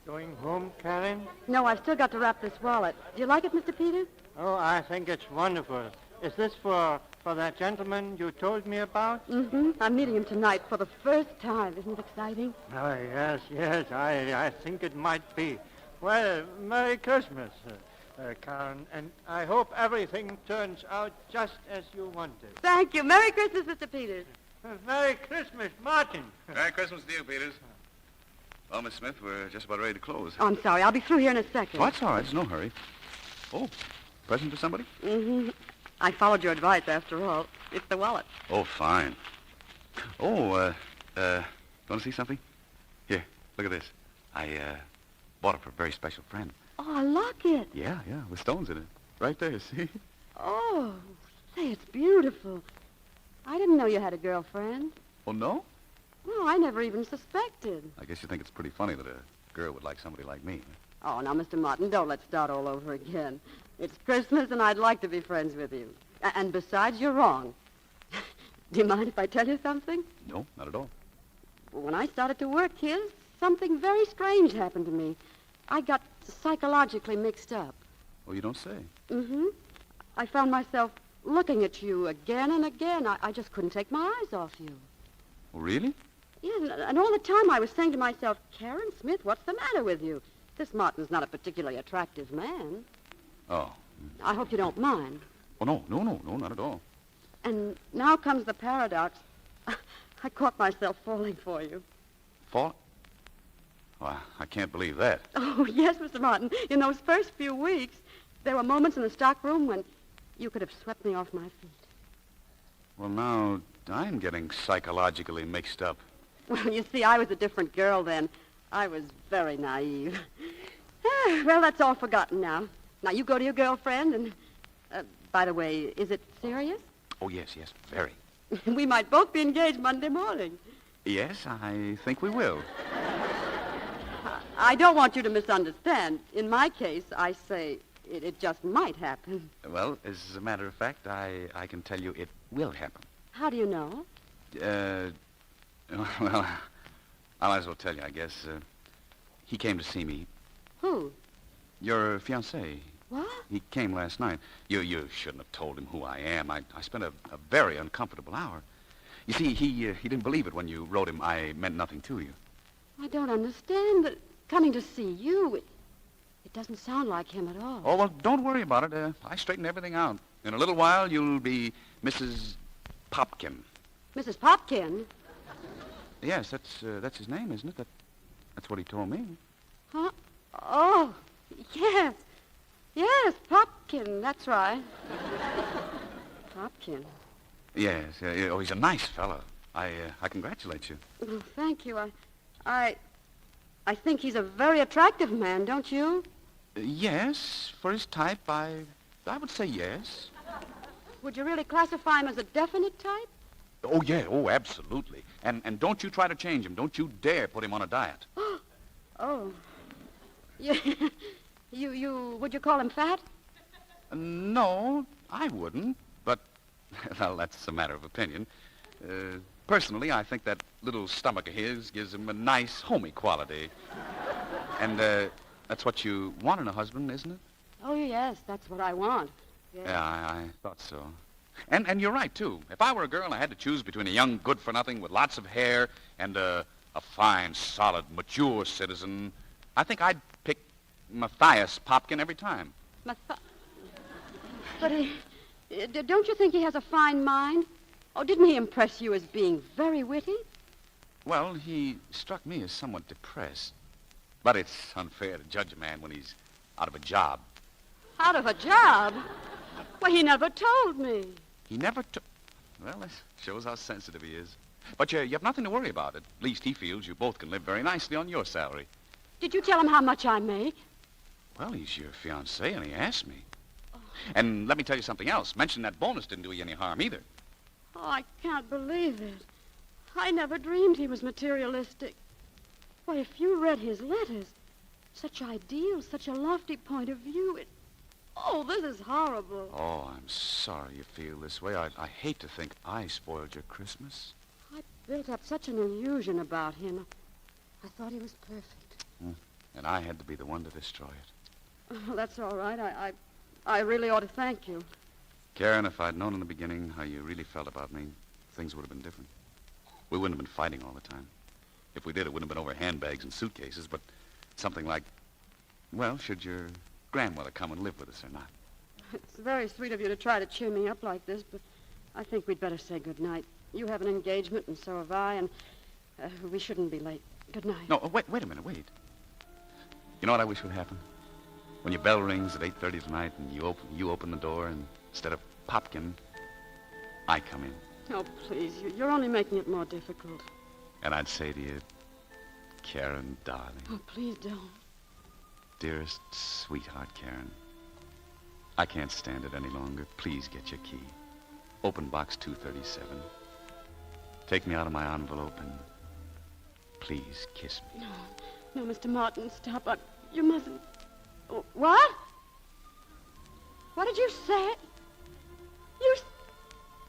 Speaker 5: Going home, Karen?
Speaker 12: No, I've still got to wrap this wallet. Do you like it, Mr. Peter?
Speaker 5: Oh, I think it's wonderful. Is this for that gentleman you told me about?
Speaker 12: Mm-hmm. I'm meeting him tonight for the first time. Isn't it exciting?
Speaker 5: Oh, yes. I think it might be. Well, Merry Christmas, Karen, and I hope everything turns out just as you wanted.
Speaker 12: Thank you. Merry Christmas, Mr. Peters.
Speaker 5: Merry Christmas, Martin.
Speaker 11: Merry Christmas to you, Peters. Well, Miss Smith, we're just about ready to close.
Speaker 12: Oh, I'm sorry. I'll be through here in a second.
Speaker 11: Oh, that's all right. There's no hurry. Oh, present for somebody?
Speaker 12: Mm-hmm. I followed your advice, after all. It's the wallet.
Speaker 11: Oh, fine. Oh, want to see something? Here, look at this. I bought it for a very special friend.
Speaker 12: Oh, a locket.
Speaker 11: Yeah, with stones in it. Right there, see?
Speaker 12: Oh, say, it's beautiful. I didn't know you had a girlfriend.
Speaker 11: Oh, no?
Speaker 12: No, I never even suspected.
Speaker 11: I guess you think it's pretty funny that a girl would like somebody like me.
Speaker 12: Oh, now, Mr. Martin, don't let's start all over again. It's Christmas, and I'd like to be friends with you. And besides, you're wrong. Do you mind if I tell you something?
Speaker 11: No, not at all.
Speaker 12: When I started to work here, something very strange happened to me. I got psychologically mixed up.
Speaker 11: Oh, you don't say.
Speaker 12: Mm-hmm. I found myself looking at you again and again. I just couldn't take my eyes off you.
Speaker 11: Oh, really?
Speaker 12: Yeah, and all the time I was saying to myself, Karen Smith, what's the matter with you? This Martin's not a particularly attractive man.
Speaker 11: Oh.
Speaker 12: I hope you don't mind.
Speaker 11: Oh, no, not at all.
Speaker 12: And now comes the paradox. I caught myself falling for you.
Speaker 11: Fall? Oh, I can't believe that.
Speaker 12: Oh, yes, Mr. Martin. In those first few weeks, there were moments in the stockroom when you could have swept me off my feet.
Speaker 11: Well, now, I'm getting psychologically mixed up.
Speaker 12: Well, you see, I was a different girl then. I was very naive. Well, that's all forgotten now. Now, you go to your girlfriend and... by the way, is it serious?
Speaker 11: Oh, yes, very.
Speaker 12: We might both be engaged Monday morning.
Speaker 11: Yes, I think we will.
Speaker 12: I don't want you to misunderstand. In my case, I say it just might happen.
Speaker 11: Well, as a matter of fact, I can tell you it will happen.
Speaker 12: How do you know?
Speaker 11: Well, I might as well tell you, I guess. He came to see me.
Speaker 12: Who?
Speaker 11: Your fiancé.
Speaker 12: What?
Speaker 11: He came last night. You shouldn't have told him who I am. I spent a very uncomfortable hour. You see, he didn't believe it when you wrote him I meant nothing to you.
Speaker 12: I don't understand. But coming to see you, it doesn't sound like him at all.
Speaker 11: Oh, well, don't worry about it. I straightened everything out. In a little while, you'll be Mrs. Popkin.
Speaker 12: Mrs. Popkin?
Speaker 11: Yes, that's his name, isn't it? That's what he told me.
Speaker 12: Huh? Oh, yes. Yes, Popkin, that's right. Popkin.
Speaker 11: Yes. Oh, he's a nice fellow. I congratulate you.
Speaker 12: Oh, thank you. I think he's a very attractive man, don't you?
Speaker 11: Yes, for his type, I would say yes.
Speaker 12: Would you really classify him as a definite type?
Speaker 11: Oh, yeah. Oh, absolutely. And don't you try to change him. Don't you dare put him on a diet.
Speaker 12: Oh. Yeah. Would you call him fat?
Speaker 11: No, I wouldn't. But, well, that's a matter of opinion. Personally, I think that little stomach of his gives him a nice, homey quality. And that's what you want in a husband, isn't it?
Speaker 12: Oh, yes, that's what I want. Yes.
Speaker 11: Yeah, I thought so. And you're right, too. If I were a girl and I had to choose between a young good-for-nothing with lots of hair and a fine, solid, mature citizen, I think I'd pick Matthias Popkin every time.
Speaker 12: But don't you think he has a fine mind? Oh, didn't he impress you as being very witty?
Speaker 11: Well, he struck me as somewhat depressed. But it's unfair to judge a man when he's out of a job.
Speaker 12: Out of a job? Well, he never told me.
Speaker 11: He never took... Well, that shows how sensitive he is. But you have nothing to worry about. At least he feels you both can live very nicely on your salary.
Speaker 12: Did you tell him how much I make?
Speaker 11: Well, he's your fiancé, and he asked me. Oh. And let me tell you something else. Mention that bonus didn't do you any harm either.
Speaker 12: Oh, I can't believe it. I never dreamed he was materialistic. Why, if you read his letters, such ideals, such a lofty point of view, Oh, this is horrible.
Speaker 11: Oh, I'm sorry you feel this way. I hate to think I spoiled your Christmas.
Speaker 12: I built up such an illusion about him. I thought he was perfect.
Speaker 11: And I had to be the one to destroy it.
Speaker 12: Oh, that's all right. I really ought to thank you.
Speaker 11: Karen, if I'd known in the beginning how you really felt about me, things would have been different. We wouldn't have been fighting all the time. If we did, it wouldn't have been over handbags and suitcases, but something like, well, should your grandmother come and live with us or not?
Speaker 12: It's very sweet of you to try to cheer me up like this, but I think we'd better say good night. You have an engagement, and so have I, and we shouldn't be late. Good night.
Speaker 11: No, wait a minute, wait. You know what I wish would happen? When your bell rings at 8:30 tonight and you open the door, and instead of Popkin, I come in.
Speaker 12: Oh, please, you're only making it more difficult.
Speaker 11: And I'd say to you, Karen, darling.
Speaker 12: Oh, please don't.
Speaker 11: Dearest sweetheart, Karen. I can't stand it any longer. Please get your key. Open box 237. Take me out of my envelope and please kiss me.
Speaker 12: No, Mr. Martin, stop. You mustn't. Oh, what? What did you say?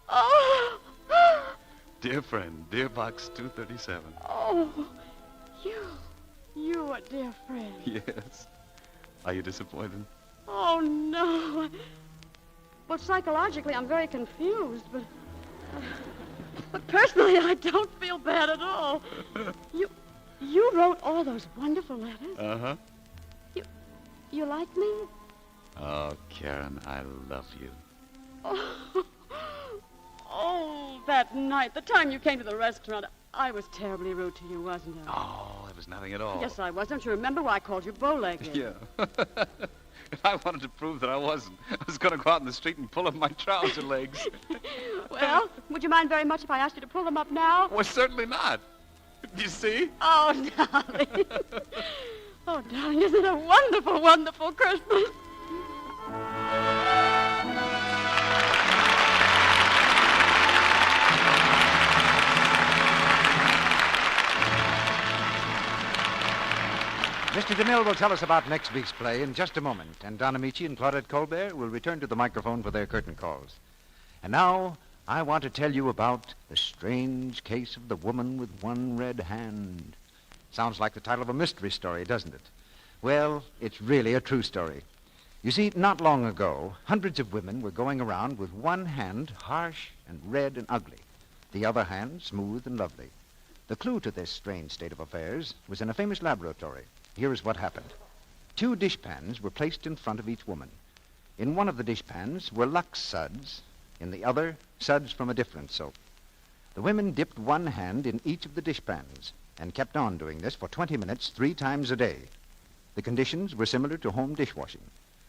Speaker 12: Oh!
Speaker 3: Dear friend, dear box 237.
Speaker 12: Oh, you a dear friend.
Speaker 3: Yes. Are you disappointed?
Speaker 12: Oh, no. Well, psychologically, I'm very confused, but personally, I don't feel bad at all. You wrote all those wonderful letters?
Speaker 3: Uh-huh.
Speaker 12: You like me?
Speaker 3: Oh, Karen, I love you.
Speaker 12: Oh, that night, the time you came to the restaurant, I was terribly rude to you, wasn't I?
Speaker 3: Oh, it was nothing at all.
Speaker 12: Yes, I was. Don't you remember why I called you bow-legged?
Speaker 3: Yeah. If I wanted to prove that I wasn't, I was going to go out in the street and pull up my trouser legs.
Speaker 12: Well, would you mind very much if I asked you to pull them up now?
Speaker 3: Well, certainly not. You see?
Speaker 12: Oh, darling. Oh, darling, isn't it a wonderful, wonderful Christmas?
Speaker 17: Mr. DeMille will tell us about next week's play in just a moment, and Don Ameche and Claudette Colbert will return to the microphone for their curtain calls. And now, I want to tell you about the strange case of the woman with one red hand. Sounds like the title of a mystery story, doesn't it? Well, it's really a true story. You see, not long ago, hundreds of women were going around with one hand harsh and red and ugly, the other hand smooth and lovely. The clue to this strange state of affairs was in a famous laboratory. Here is what happened. 2 dishpans were placed in front of each woman. In one of the dishpans were Lux suds, in the other, suds from a different soap. The women dipped one hand in each of the dishpans and kept on doing this for 20 minutes 3 times a day. The conditions were similar to home dishwashing.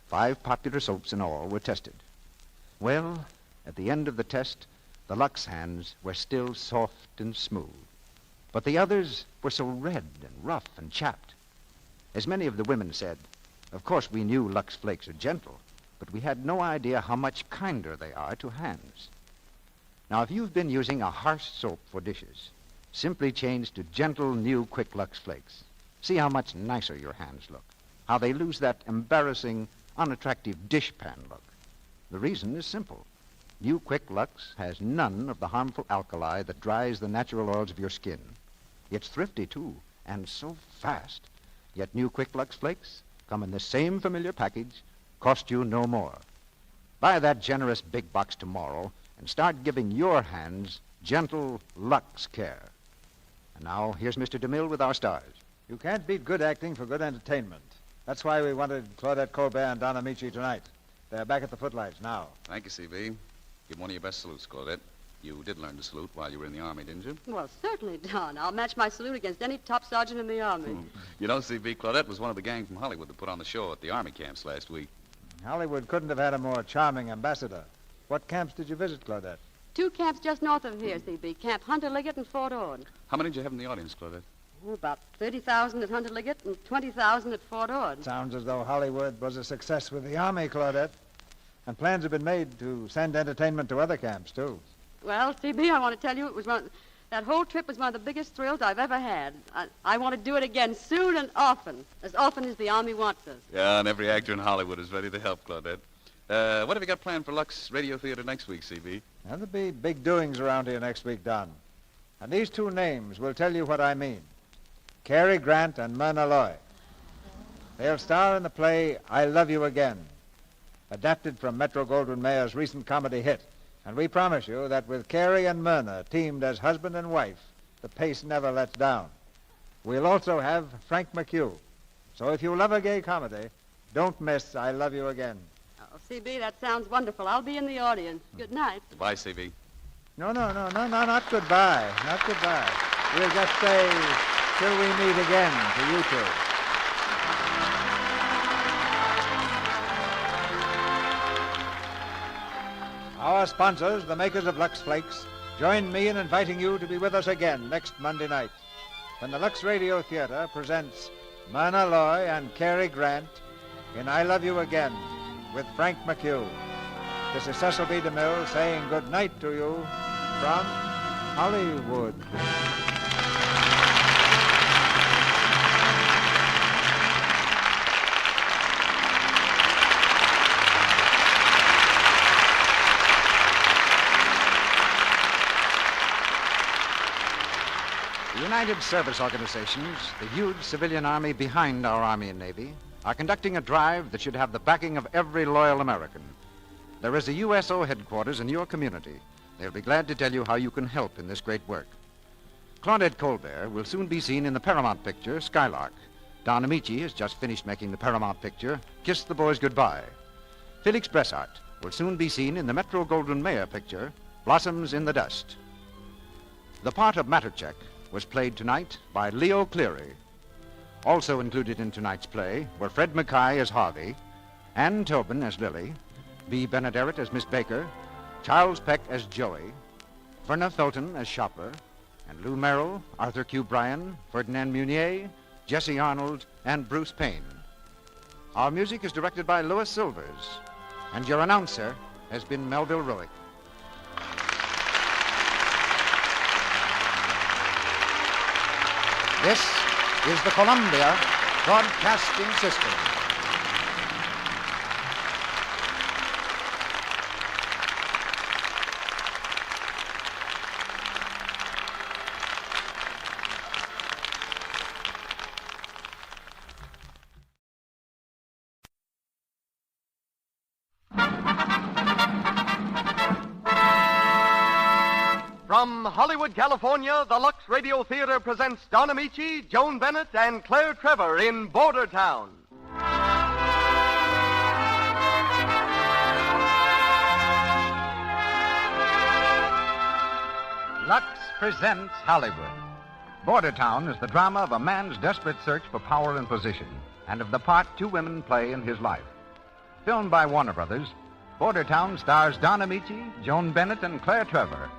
Speaker 17: 5 popular soaps in all were tested. Well, at the end of the test, the Lux hands were still soft and smooth. But the others were so red and rough and chapped. As many of the women said, of course we knew Lux Flakes are gentle, but we had no idea how much kinder they are to hands. Now, if you've been using a harsh soap for dishes, simply change to gentle, new, quick Lux Flakes. See how much nicer your hands look, how they lose that embarrassing, unattractive dishpan look. The reason is simple. New Quick Lux has none of the harmful alkali that dries the natural oils of your skin. It's thrifty, too, and so fast. Yet New Quick Lux Flakes come in the same familiar package, cost you no more. Buy that generous big box tomorrow and start giving your hands gentle Lux care. And now, here's Mr. DeMille with our stars.
Speaker 9: You can't beat good acting for good entertainment. That's why we wanted Claudette Colbert and Don Ameche tonight. They're back at the footlights now.
Speaker 11: Thank you, C.B. Give one of your best salutes, Claudette. You did learn to salute while you were in the Army, didn't you?
Speaker 12: Well, certainly, Don. I'll match my salute against any top sergeant in the Army.
Speaker 11: You know, C.B., Claudette was one of the gang from Hollywood that put on the show at the Army camps last week.
Speaker 9: Hollywood couldn't have had a more charming ambassador. What camps did you visit, Claudette?
Speaker 12: 2 camps just north of here, C.B. Camp Hunter Liggett and Fort Ord.
Speaker 11: How many did you have in the audience, Claudette?
Speaker 12: Oh, about 30,000 at Hunter Liggett and 20,000 at Fort Ord.
Speaker 9: Sounds as though Hollywood was a success with the Army, Claudette. And plans have been made to send entertainment to other camps, too.
Speaker 12: Well, C.B., I want to tell you, that whole trip was one of the biggest thrills I've ever had. I want to do it again soon and often as the Army wants us.
Speaker 11: Yeah, and every actor in Hollywood is ready to help, Claudette. What have you got planned for Lux Radio Theater next week, C.B.?
Speaker 9: There'll be big doings around here next week, Don. And these 2 names will tell you what I mean. Cary Grant and Myrna Loy. They'll star in the play I Love You Again, adapted from Metro-Goldwyn-Mayer's recent comedy hit. And we promise you that with Cary and Myrna teamed as husband and wife, the pace never lets down. We'll also have Frank McHugh. So if you love a gay comedy, don't miss I Love You Again.
Speaker 12: Oh, C.B., that sounds wonderful. I'll be in the audience. Good night.
Speaker 11: Goodbye, C.B.
Speaker 9: No, not goodbye. Not goodbye. We'll just say, till we meet again, to you 2. Our sponsors, the makers of Lux Flakes, join me in inviting you to be with us again next Monday night when the Lux Radio Theater presents Myrna Loy and Cary Grant in I Love You Again with Frank McHugh. This is Cecil B. DeMille saying good night to you from Hollywood.
Speaker 17: United Service Organizations, the huge civilian army behind our Army and Navy, are conducting a drive that should have the backing of every loyal American. There is a USO headquarters in your community. They'll be glad to tell you how you can help in this great work. Claudette Colbert will soon be seen in the Paramount picture, Skylark. Don Ameche has just finished making the Paramount picture, Kiss the Boys Goodbye. Felix Bressart will soon be seen in the Metro-Goldwyn-Mayer picture, Blossoms in the Dust. The part of Mattercheck was played tonight by Leo Cleary. Also included in tonight's play were Fred Mackay as Harvey, Ann Tobin as Lily, Bea Benaderet as Miss Baker, Charles Peck as Joey, Verna Felton as Shopper, and Lou Merrill, Arthur Q. Bryan, Ferdinand Munier, Jesse Arnold, and Bruce Payne. Our music is directed by Louis Silvers, and your announcer has been Melville Roick. This is the Columbia Broadcasting System.
Speaker 6: From Hollywood, California, the Lux Radio Theater presents Don Ameche, Joan Bennett, and Claire Trevor in Border Town.
Speaker 17: Lux presents Hollywood. Border Town is the drama of a man's desperate search for power and position, and of the part two women play in his life. Filmed by Warner Brothers, Border Town stars Don Ameche, Joan Bennett, and Claire Trevor.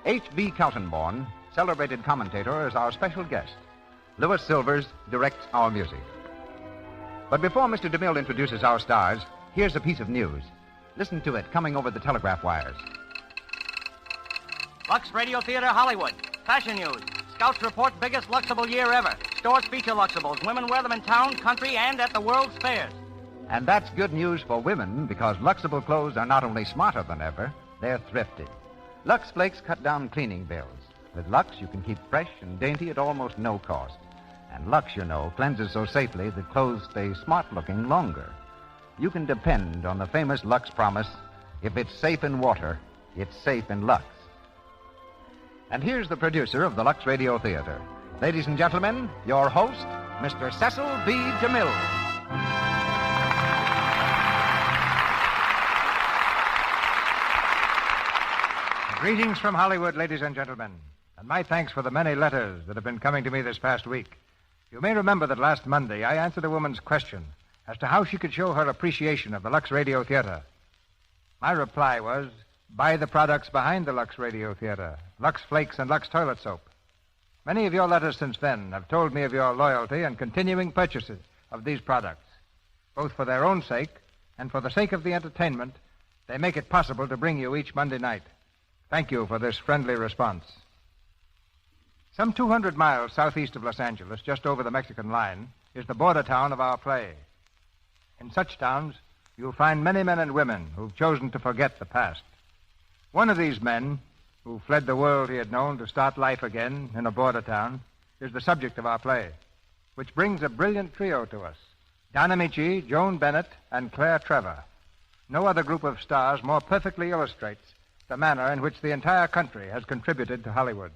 Speaker 17: H.B. Kaltenborn, celebrated commentator, is our special guest. Louis Silvers directs our music. But before Mr. DeMille introduces our stars, here's a piece of news. Listen to it coming over the telegraph wires.
Speaker 16: Lux Radio Theater, Hollywood. Fashion news. Scouts report biggest Luxable year ever. Stores feature Luxables. Women wear them in town, country, and at the world's fairs.
Speaker 17: And that's good news for women, because Luxable clothes are not only smarter than ever, they're thrifty. Lux Flakes cut down cleaning bills. With Lux, you can keep fresh and dainty at almost no cost. And Lux, you know, cleanses so safely that clothes stay smart-looking longer. You can depend on the famous Lux promise, if it's safe in water, it's safe in Lux. And here's the producer of the Lux Radio Theater. Ladies and gentlemen, your host, Mr. Cecil B. DeMille.
Speaker 9: Greetings from Hollywood, ladies and gentlemen, and my thanks for the many letters that have been coming to me this past week. You may remember that last Monday I answered a woman's question as to how she could show her appreciation of the Lux Radio Theater. My reply was, buy the products behind the Lux Radio Theater, Lux Flakes and Lux Toilet Soap. Many of your letters since then have told me of your loyalty and continuing purchases of these products. Both for their own sake and for the sake of the entertainment, they make it possible to bring you each Monday night. Thank you for this friendly response. Some 200 miles southeast of Los Angeles, just over the Mexican line, is the border town of our play. In such towns, you'll find many men and women who've chosen to forget the past. One of these men, who fled the world he had known to start life again in a border town, is the subject of our play, which brings a brilliant trio to us. Don Ameche, Joan Bennett, and Claire Trevor. No other group of stars more perfectly illustrates the manner in which the entire country has contributed to Hollywood.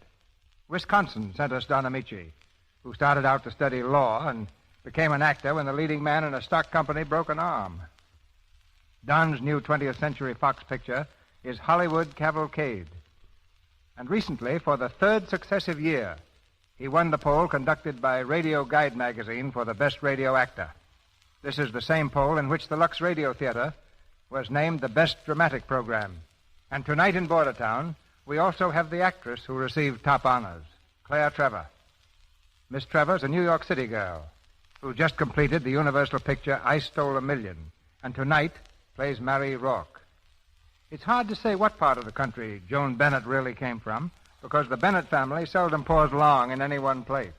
Speaker 9: Wisconsin sent us Don Ameche, who started out to study law and became an actor when the leading man in a stock company broke an arm. Don's new 20th Century Fox picture is Hollywood Cavalcade. And recently, for the third successive year, he won the poll conducted by Radio Guide magazine for the best radio actor. This is the same poll in which the Lux Radio Theater was named the best dramatic program. And tonight in Bordertown, we also have the actress who received top honors, Claire Trevor. Miss Trevor's a New York City girl who just completed the Universal picture I Stole a Million, and tonight plays Mary Rourke. It's hard to say what part of the country Joan Bennett really came from, because the Bennett family seldom paused long in any one place.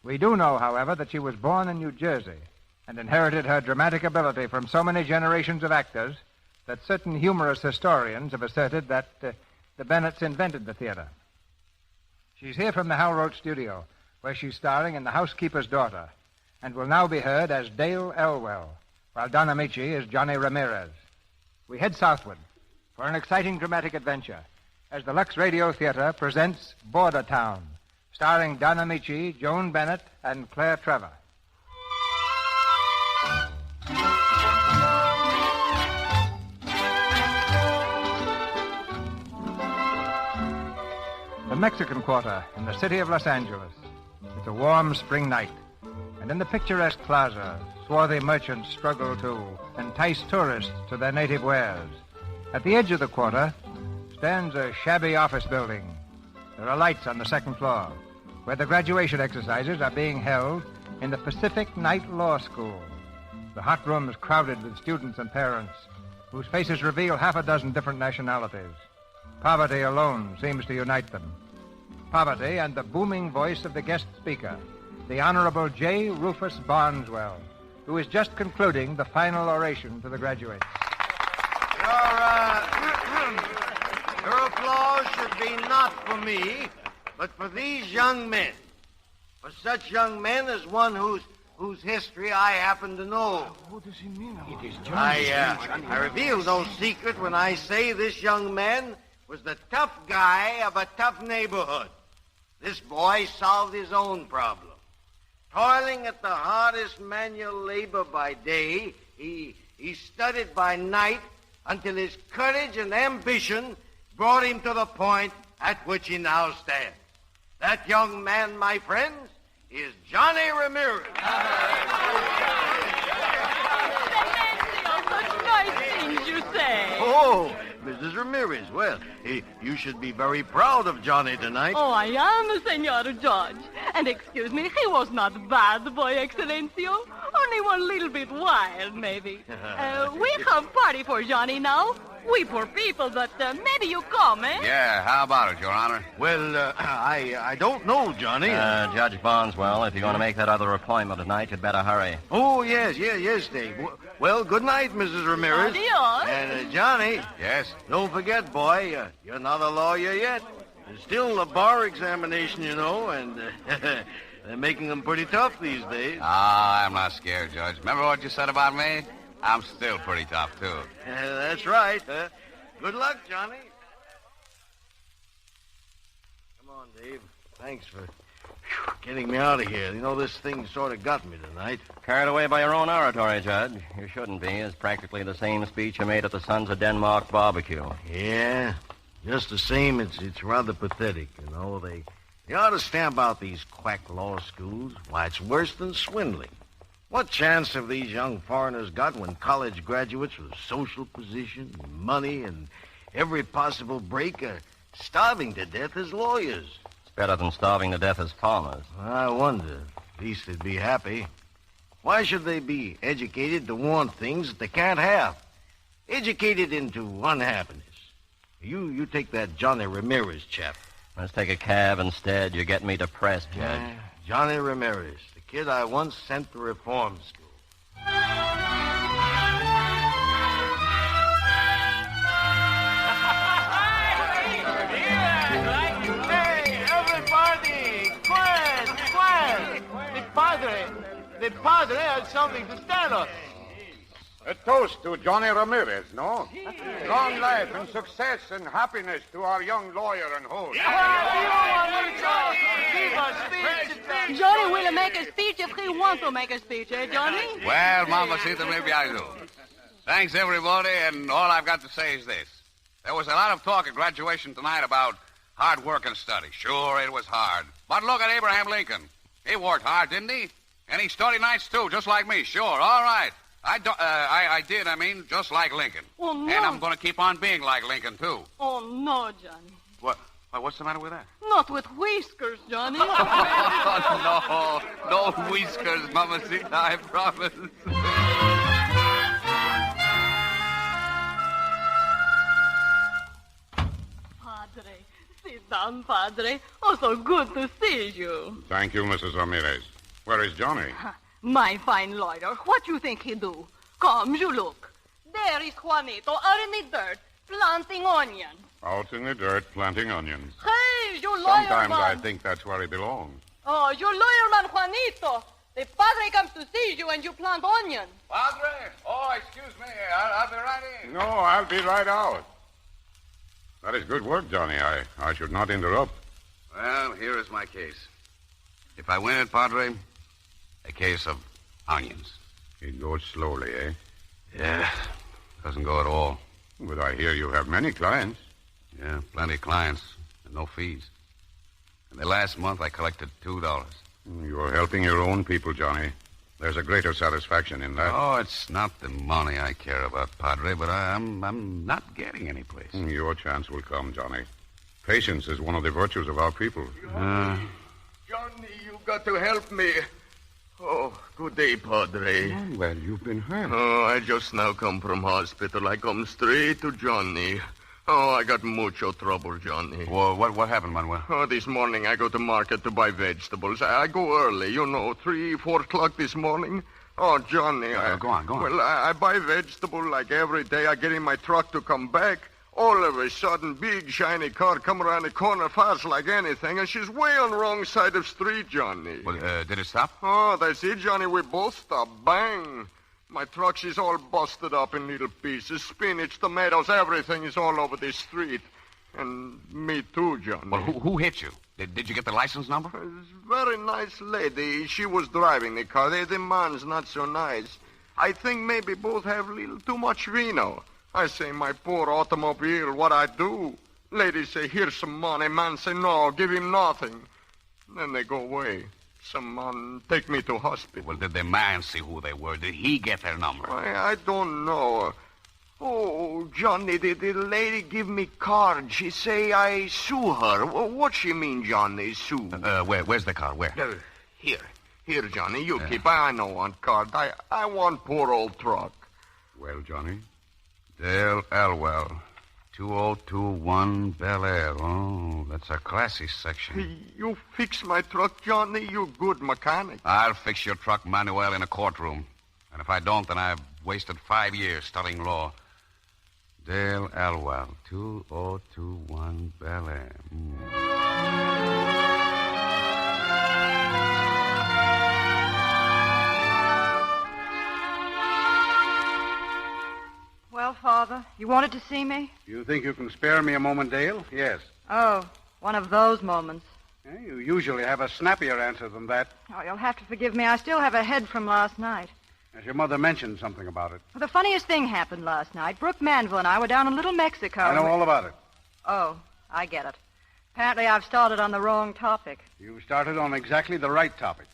Speaker 9: We do know, however, that she was born in New Jersey and inherited her dramatic ability from so many generations of actors that certain humorous historians have asserted that the Bennetts invented the theater. She's here from the Hal Roach studio, where she's starring in The Housekeeper's Daughter, and will now be heard as Dale Elwell, while Don Ameche is Johnny Ramirez. We head southward for an exciting dramatic adventure as the Lux Radio Theater presents Border Town, starring Don Ameche, Joan Bennett, and Claire Trevor. The Mexican Quarter in the city of Los Angeles. It's a warm spring night, and in the picturesque plaza, swarthy merchants struggle to entice tourists to their native wares. At the edge of the quarter stands a shabby office building. There are lights on the second floor, where the graduation exercises are being held in the Pacific Night Law School. The hot room is crowded with students and parents, whose faces reveal half a dozen different nationalities. Poverty alone seems to unite them. Poverty and the booming voice of the guest speaker, the Honorable J. Rufus Barneswell, who is just concluding the final oration to the graduates.
Speaker 5: Your applause should be not for me, but for these young men. For such young men as one whose history I happen to know.
Speaker 22: What does he mean?
Speaker 5: It is Johnny. I reveal no secret when I say this young man was the tough guy of a tough neighborhood. This boy solved his own problem. Toiling at the hardest manual labor by day, he studied by night until his courage and ambition brought him to the point at which he now stands. That young man, my friends, is Johnny Ramirez.
Speaker 12: Such nice things you say.
Speaker 5: Oh, Mrs. Ramirez. Well, you should be very proud of Johnny tonight.
Speaker 12: Oh, I am, Senor George. And excuse me, he was not bad, boy, Excellencio. Only one little bit wild, maybe. We have party for Johnny now. We poor people, but maybe you come, eh?
Speaker 11: Yeah, how about it, Your Honor?
Speaker 5: Well, I don't know, Johnny.
Speaker 19: Judge Barneswell, if you're going to make that other appointment tonight, you'd better hurry.
Speaker 5: Oh, yes, Dave. Well, good night, Mrs. Ramirez.
Speaker 12: Adios.
Speaker 5: And, Johnny.
Speaker 11: Yes?
Speaker 5: Don't forget, boy, you're not a lawyer yet. There's still a bar examination, you know, and they're making them pretty tough these days.
Speaker 11: Ah, I'm not scared, Judge. Remember what you said about me? I'm still pretty tough, too.
Speaker 5: That's right. Good luck, Johnny. Come on, Dave. Thanks for getting me out of here. You know, this thing sort of got me tonight.
Speaker 19: Carried away by your own oratory, Judge. You shouldn't be. It's practically the same speech you made at the Sons of Denmark barbecue.
Speaker 5: Yeah, just the same, it's rather pathetic, you know. They ought to stamp out these quack law schools. Why, it's worse than swindling. What chance have these young foreigners got when college graduates with social position, money, and every possible break are starving to death as lawyers?
Speaker 19: It's better than starving to death as farmers.
Speaker 5: I wonder. At least they'd be happy. Why should they be educated to want things that they can't have? Educated into unhappiness. You take that Johnny Ramirez chap.
Speaker 19: Let's take a cab instead. You're getting me depressed, Judge.
Speaker 5: Johnny Ramirez, the kid I once sent to reform school.
Speaker 22: Hey, everybody! Quiet! The padre has something to tell us.
Speaker 13: A toast to Johnny Ramirez, no? Long life and success and happiness to our young lawyer and host.
Speaker 12: Johnny will make a speech if he wants to make a speech, eh, Johnny?
Speaker 11: Well, Mamacita, maybe I do. Thanks, everybody, and all I've got to say is this. There was a lot of talk at graduation tonight about hard work and study. Sure, it was hard. But look at Abraham Lincoln. He worked hard, didn't he? And he studied nights, too, just like me. Sure, all right. I did, just like Lincoln.
Speaker 12: Oh, no.
Speaker 11: And I'm going to keep on being like Lincoln, too.
Speaker 12: Oh, no, Johnny.
Speaker 11: What? What's the matter with that?
Speaker 12: Not with whiskers, Johnny.
Speaker 11: Oh, no whiskers, Mamacita, I promise.
Speaker 12: Padre, sit down, Padre. Oh, so good to see you.
Speaker 13: Thank you, Mrs. Ramirez. Where is Johnny?
Speaker 12: My fine lawyer, what you think he do? Come, you look. There is Juanito out in the dirt, planting onions.
Speaker 13: Out in the dirt, planting onions.
Speaker 12: Hey,
Speaker 2: you lawyer
Speaker 13: Sometimes
Speaker 2: man.
Speaker 13: I think that's where he belongs.
Speaker 2: Oh, you lawyer man, Juanito. The padre comes to see you and you plant onion.
Speaker 11: Padre? Oh, excuse me. I'll be right in.
Speaker 13: No, I'll be right out. That is good work, Johnny. I should not interrupt.
Speaker 11: Well, here is my case. If I win it, Padre, a case of onions.
Speaker 13: It goes slowly, eh?
Speaker 11: Yeah, doesn't go at all.
Speaker 13: But I hear you have many clients.
Speaker 11: Yeah, plenty of clients and no fees. In the last month, I collected $2.
Speaker 13: You're helping your own people, Johnny. There's a greater satisfaction in that.
Speaker 11: Oh, it's not the money I care about, Padre, but I'm not getting any place.
Speaker 13: Your chance will come, Johnny. Patience is one of the virtues of our people.
Speaker 20: Johnny, you got to help me. Oh, good day, Padre.
Speaker 13: Well, you've been hurt.
Speaker 20: Oh, I just now come from hospital. I come straight to Johnny. Oh, I got mucho trouble, Johnny.
Speaker 11: Well, what happened, Manuel?
Speaker 20: Oh, this morning I go to market to buy vegetables. I go early, 3, 4 o'clock this morning. Oh, Johnny.
Speaker 11: Go on.
Speaker 20: Well, I buy vegetable like every day. I get in my truck to come back. All of a sudden, big, shiny car come around the corner fast like anything, and she's way on the wrong side of street, Johnny.
Speaker 11: Well, did it stop?
Speaker 20: Oh, that's it, Johnny. We both stopped. Bang. My truck, she's all busted up in little pieces. Spinach, tomatoes, everything is all over the street. And me too, Johnny.
Speaker 11: Well, who hit you? Did you get the license number?
Speaker 20: Very nice lady. She was driving the car. The man's not so nice. I think maybe both have a little too much vino. I say, my poor automobile, what I do? Lady say, here's some money. Man say, no, give him nothing. Then they go away. Someone take me to hospital.
Speaker 11: Well, did the man see who they were? Did he get their number?
Speaker 20: I don't know. Oh, Johnny, the lady give me card. She say I sue her. What she mean, Johnny, sue?
Speaker 11: Where's the car? Where?
Speaker 20: Here, Johnny, you keep. I know one card. I want poor old truck.
Speaker 13: Well, Johnny?
Speaker 11: Dale Elwell, 2021 Bel Air. Oh, that's a classy section.
Speaker 20: You fix my truck, Johnny. You good mechanic.
Speaker 11: I'll fix your truck, Manuel, in a courtroom. And if I don't, then I've wasted 5 years studying law. Dale Elwell, 2021 Bel Air.
Speaker 18: Well, Father, you wanted to see me?
Speaker 23: You think you can spare me a moment, Dale? Yes.
Speaker 18: Oh, one of those moments.
Speaker 23: You usually have a snappier answer than that.
Speaker 18: Oh, you'll have to forgive me. I still have a head from last night.
Speaker 23: As your mother mentioned something about it.
Speaker 18: Well, the funniest thing happened last night. Brooke Manville and I were down in Little Mexico.
Speaker 23: I know all about it.
Speaker 18: Oh, I get it. Apparently I've started on the wrong topic.
Speaker 23: You started on exactly the right topic.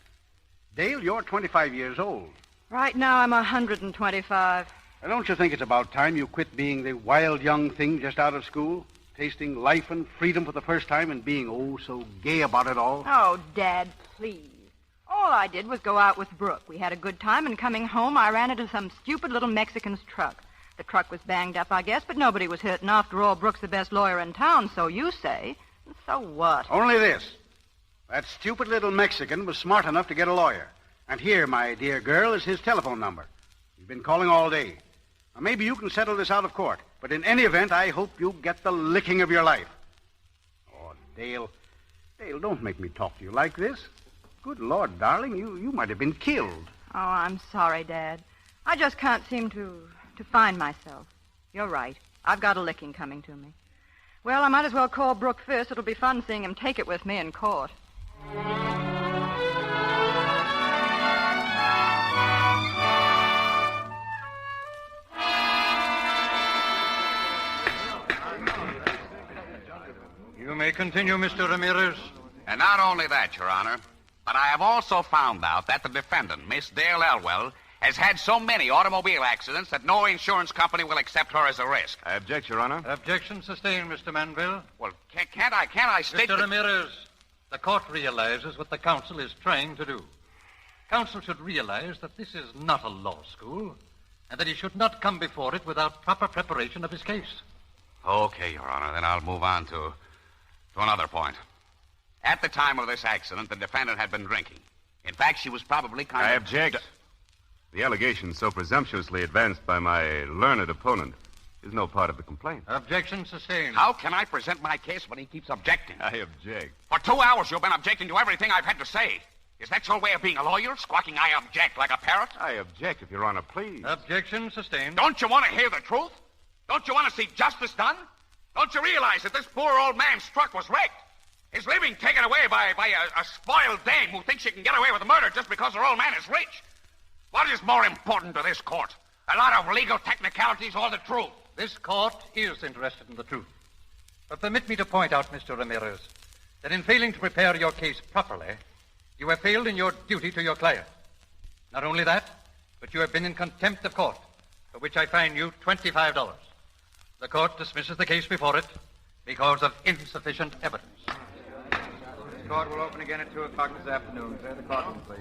Speaker 23: Dale, you're 25 years old.
Speaker 18: Right now I'm 125.
Speaker 23: Now, don't you think it's about time you quit being the wild young thing just out of school? Tasting life and freedom for the first time and being, oh, so gay about it all?
Speaker 18: Oh, Dad, please. All I did was go out with Brooke. We had a good time, and coming home, I ran into some stupid little Mexican's truck. The truck was banged up, I guess, but nobody was hurt. And after all, Brooke's the best lawyer in town, so you say. So what?
Speaker 23: Only this. That stupid little Mexican was smart enough to get a lawyer. And here, my dear girl, is his telephone number. He's been calling all day. Now, maybe you can settle this out of court. But in any event, I hope you get the licking of your life. Oh, Dale. Dale, don't make me talk to you like this. Good Lord, darling, you might have been killed.
Speaker 18: Oh, I'm sorry, Dad. I just can't seem to find myself. You're right. I've got a licking coming to me. Well, I might as well call Brooke first. It'll be fun seeing him take it with me in court.
Speaker 9: You may continue, Mr. Ramirez.
Speaker 11: And not only that, Your Honor, but I have also found out that the defendant, Miss Dale Elwell, has had so many automobile accidents that no insurance company will accept her as a risk.
Speaker 23: I object, Your Honor.
Speaker 9: Objection sustained, Mr. Manville.
Speaker 11: Well, can't I state...
Speaker 9: Mr. Ramirez, the court realizes what the counsel is trying to do. Counsel should realize that this is not a law school, and that he should not come before it without proper preparation of his case.
Speaker 11: Okay, Your Honor, then I'll move on to another point. At the time of this accident, the defendant had been drinking. In fact, she was probably kind of...
Speaker 13: object. The allegation so presumptuously advanced by my learned opponent
Speaker 4: is no part of the complaint.
Speaker 23: Objection sustained.
Speaker 11: How can I present my case when he keeps objecting?
Speaker 4: I object.
Speaker 11: For 2 hours, you've been objecting to everything I've had to say. Is that your way of being a lawyer? Squawking, I object, like a parrot?
Speaker 4: I object, if Your Honor, please.
Speaker 23: Objection sustained.
Speaker 11: Don't you want to hear the truth? Don't you want to see justice done? Don't you realize that this poor old man's truck was wrecked? His living taken away by a spoiled dame who thinks she can get away with murder just because her old man is rich? What is more important to this court? A lot of legal technicalities or the truth?
Speaker 23: This court is interested in the truth. But permit me to point out, Mr. Ramirez, that in failing to prepare your case properly, you have failed in your duty to your client. Not only that, but you have been in contempt of court, for which I fine you $25. The court dismisses the case before it because of insufficient evidence.
Speaker 9: The court will open again at 2 o'clock this afternoon. Clear the courtroom, please.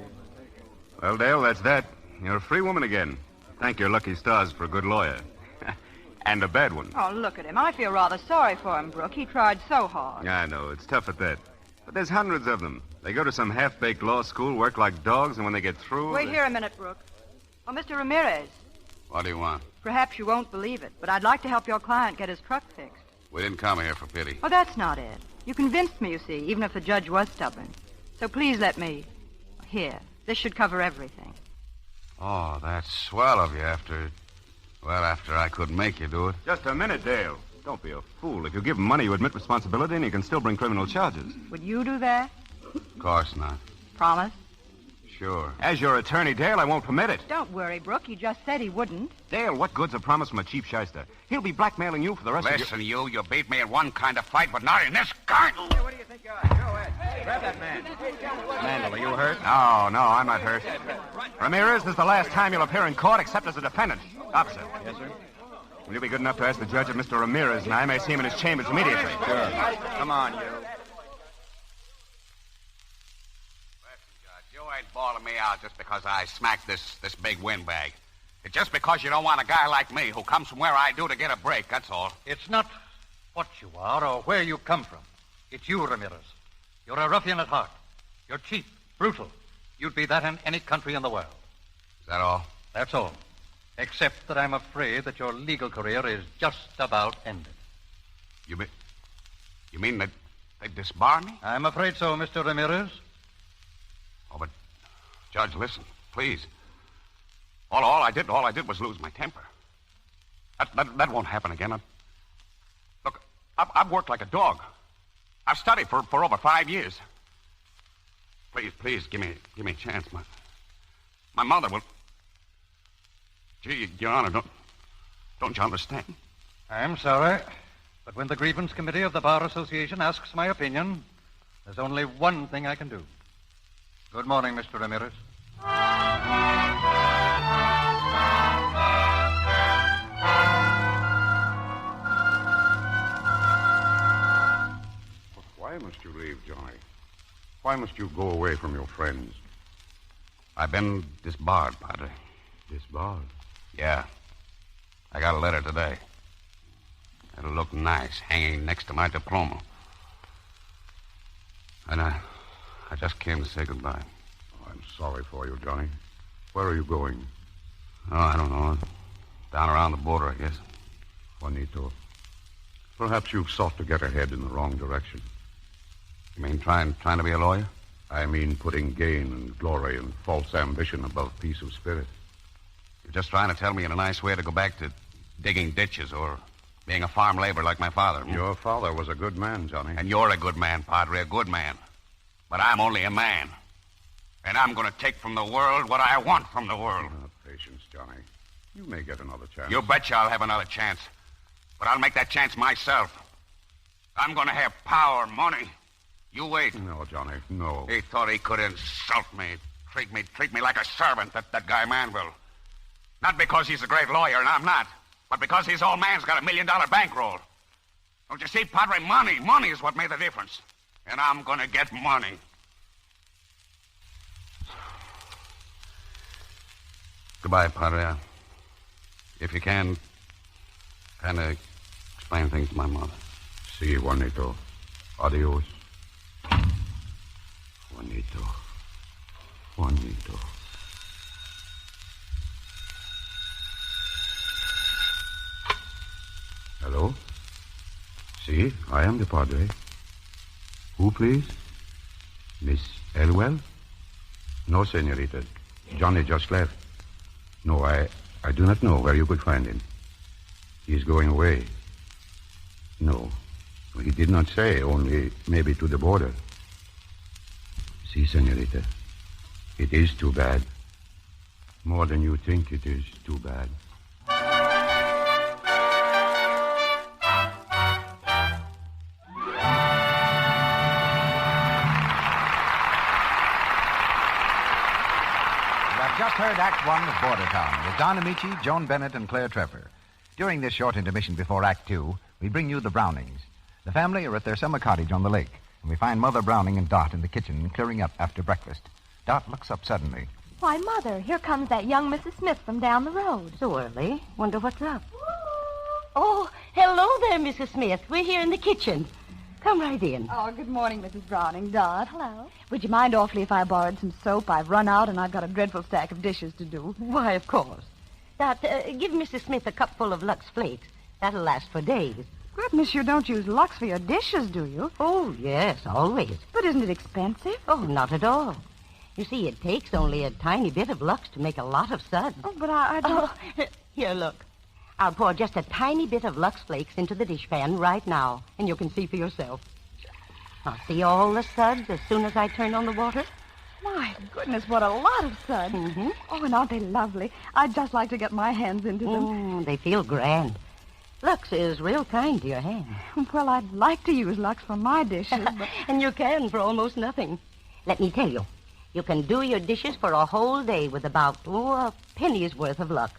Speaker 4: Well, Dale, that's that. You're a free woman again. Thank your lucky stars for a good lawyer. And a bad one.
Speaker 18: Oh, look at him. I feel rather sorry for him, Brooke. He tried so hard.
Speaker 4: I know. It's tough at that. But there's hundreds of them. They go to some half-baked law school, work like dogs, and when they get through...
Speaker 18: Wait here a minute, Brooke. Oh, Mr. Ramirez,
Speaker 11: What do you want?
Speaker 18: perhaps you won't believe it, but I'd like to help your client get his truck fixed.
Speaker 11: We didn't come here for pity.
Speaker 18: Oh, that's not it. You convinced me, you see, even if the judge was stubborn. So please let me... Here, this should cover everything.
Speaker 11: Oh, that's swell of you after I couldn't make you do it.
Speaker 4: Just a minute, Dale. Don't be a fool. If you give him money, you admit responsibility, and you can still bring criminal charges.
Speaker 18: Would you do that?
Speaker 11: Of course not.
Speaker 18: Promise?
Speaker 11: Sure.
Speaker 4: As your attorney, Dale, I won't permit it.
Speaker 18: Don't worry, Brooke. He just said he wouldn't.
Speaker 4: Dale, what good's a promise from a cheap shyster? He'll be blackmailing you for the rest of
Speaker 11: Listen, you beat me in one kind of fight, but not in this kind.
Speaker 9: Hey, what do you think you are? Go ahead. Grab that man.
Speaker 4: Mandel, are you hurt? No, I'm not hurt. Ramirez, this is the last time you'll appear in court except as a defendant. Officer.
Speaker 9: Yes, sir?
Speaker 4: Will you be good enough to ask the judge if Mr. Ramirez and I may see him in his chambers immediately?
Speaker 9: Sure. Come on, you.
Speaker 11: You ain't bawling me out just because I smacked this big windbag. It's just because you don't want a guy like me who comes from where I do to get a break, that's all.
Speaker 23: It's not what you are or where you come from. It's you, Ramirez. You're a ruffian at heart. You're cheap, brutal. You'd be that in any country in the world.
Speaker 11: Is that all?
Speaker 23: That's all. Except that I'm afraid that your legal career is just about ended.
Speaker 11: You mean that they disbar me?
Speaker 23: I'm afraid so, Mr. Ramirez.
Speaker 11: Oh, but, Judge, listen, please. All I did was lose my temper. That won't happen again. Look, I've worked like a dog. I've studied for over 5 years. Please, give me a chance. My mother will... Gee, Your Honor, don't you understand?
Speaker 23: I'm sorry, but when the grievance committee of the Bar Association asks my opinion, there's only one thing I can do. Good morning, Mr. Ramirez.
Speaker 13: Why must you leave, Johnny? Why must you go away from your friends?
Speaker 11: I've been disbarred, Padre.
Speaker 13: Disbarred?
Speaker 11: Yeah. I got a letter today. It'll look nice, hanging next to my diploma. And I just came to say goodbye.
Speaker 13: Oh, I'm sorry for you, Johnny. Where are you going?
Speaker 11: Oh, I don't know. Down around the border, I guess.
Speaker 13: Juanito, perhaps you've sought to get ahead in the wrong direction.
Speaker 11: You mean trying to be a lawyer?
Speaker 13: I mean putting gain and glory and false ambition above peace of spirit.
Speaker 11: You're just trying to tell me in a nice way to go back to digging ditches or being a farm laborer like my father.
Speaker 13: Your father was a good man, Johnny.
Speaker 11: And you're a good man, Padre, a good man. But I'm only a man. And I'm going to take from the world what I want from the world.
Speaker 13: Patience, Johnny. You may get another chance.
Speaker 11: You betcha I'll have another chance. But I'll make that chance myself. I'm going to have power, money. You wait.
Speaker 13: No, Johnny, no.
Speaker 11: He thought he could insult me, treat me like a servant, that guy Manville. Not because he's a great lawyer, and I'm not, but because his old man's got $1 million bankroll. Don't you see, Padre? Money is what made the difference. And I'm going to get money. Goodbye, Padre. If you can, kind of explain things to my mother.
Speaker 13: Si, Juanito. Adios. Juanito.
Speaker 4: Hello? Si, I am the padre. Who, please? Miss Elwell? No, senorita. Johnny just left. No, I do not know where you could find him. He is going away. No, he did not say, only maybe to the border. Si, senorita. It is too bad. More than you think it is too bad.
Speaker 17: Just heard Act One of Border Town with Don Ameche, Joan Bennett, and Claire Trevor. During this short intermission before Act Two, we bring you the Brownings. The family are at their summer cottage on the lake, and we find Mother Browning and Dot in the kitchen clearing up after breakfast. Dot looks up suddenly.
Speaker 7: Why, Mother, here comes that young Mrs. Smith from down the road.
Speaker 8: So early? Wonder what's up. Oh, hello there, Mrs. Smith. We're here in the kitchen. Come right in.
Speaker 14: Oh, good morning, Mrs. Browning. Dot.
Speaker 7: Hello.
Speaker 14: Would you mind awfully if I borrowed some soap? I've run out, and I've got a dreadful stack of dishes to do.
Speaker 8: Why, of course. Dot, give Mrs. Smith a cupful of Lux Flakes. That'll last for days.
Speaker 14: Goodness, you don't use Lux for your dishes, do you?
Speaker 8: Oh, yes, always.
Speaker 14: But isn't it expensive?
Speaker 8: Oh, not at all. You see, it takes only a tiny bit of Lux to make a lot of suds.
Speaker 14: Oh, but I don't...
Speaker 8: Oh, here, look. I'll pour just a tiny bit of Lux Flakes into the dishpan right now, and you can see for yourself. Now, see all the suds as soon as I turn on the water?
Speaker 14: My goodness, what a lot of suds.
Speaker 8: Mm-hmm.
Speaker 14: Oh, and aren't they lovely? I'd just like to get my hands into them.
Speaker 8: They feel grand. Lux is real kind to your hands.
Speaker 14: Well, I'd like to use Lux for my dishes, but...
Speaker 8: And you can for almost nothing. Let me tell you, you can do your dishes for a whole day with about, a penny's worth of Lux.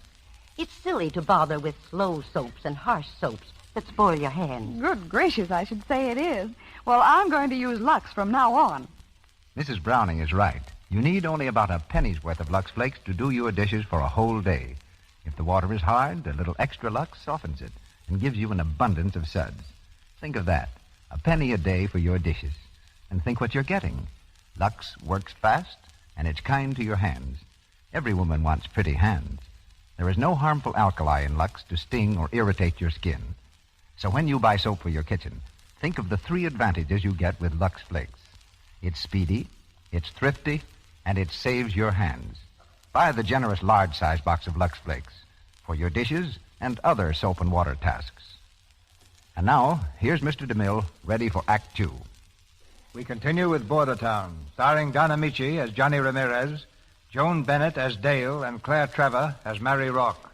Speaker 8: It's silly to bother with slow soaps and harsh soaps that spoil your hands.
Speaker 14: Good gracious, I should say it is. Well, I'm going to use Lux from now on.
Speaker 17: Mrs. Browning is right. You need only about a penny's worth of Lux Flakes to do your dishes for a whole day. If the water is hard, a little extra Lux softens it and gives you an abundance of suds. Think of that. A penny a day for your dishes. And think what you're getting. Lux works fast, and it's kind to your hands. Every woman wants pretty hands. There is no harmful alkali in Lux to sting or irritate your skin. So when you buy soap for your kitchen, think of the 3 advantages you get with Lux Flakes. It's speedy, it's thrifty, and it saves your hands. Buy the generous large-size box of Lux Flakes for your dishes and other soap and water tasks. And now, here's Mr. DeMille, ready for Act Two.
Speaker 9: We continue with Border Town, starring Don Ameche as Johnny Ramirez, Joan Bennett as Dale, and Claire Trevor as Mary Rock.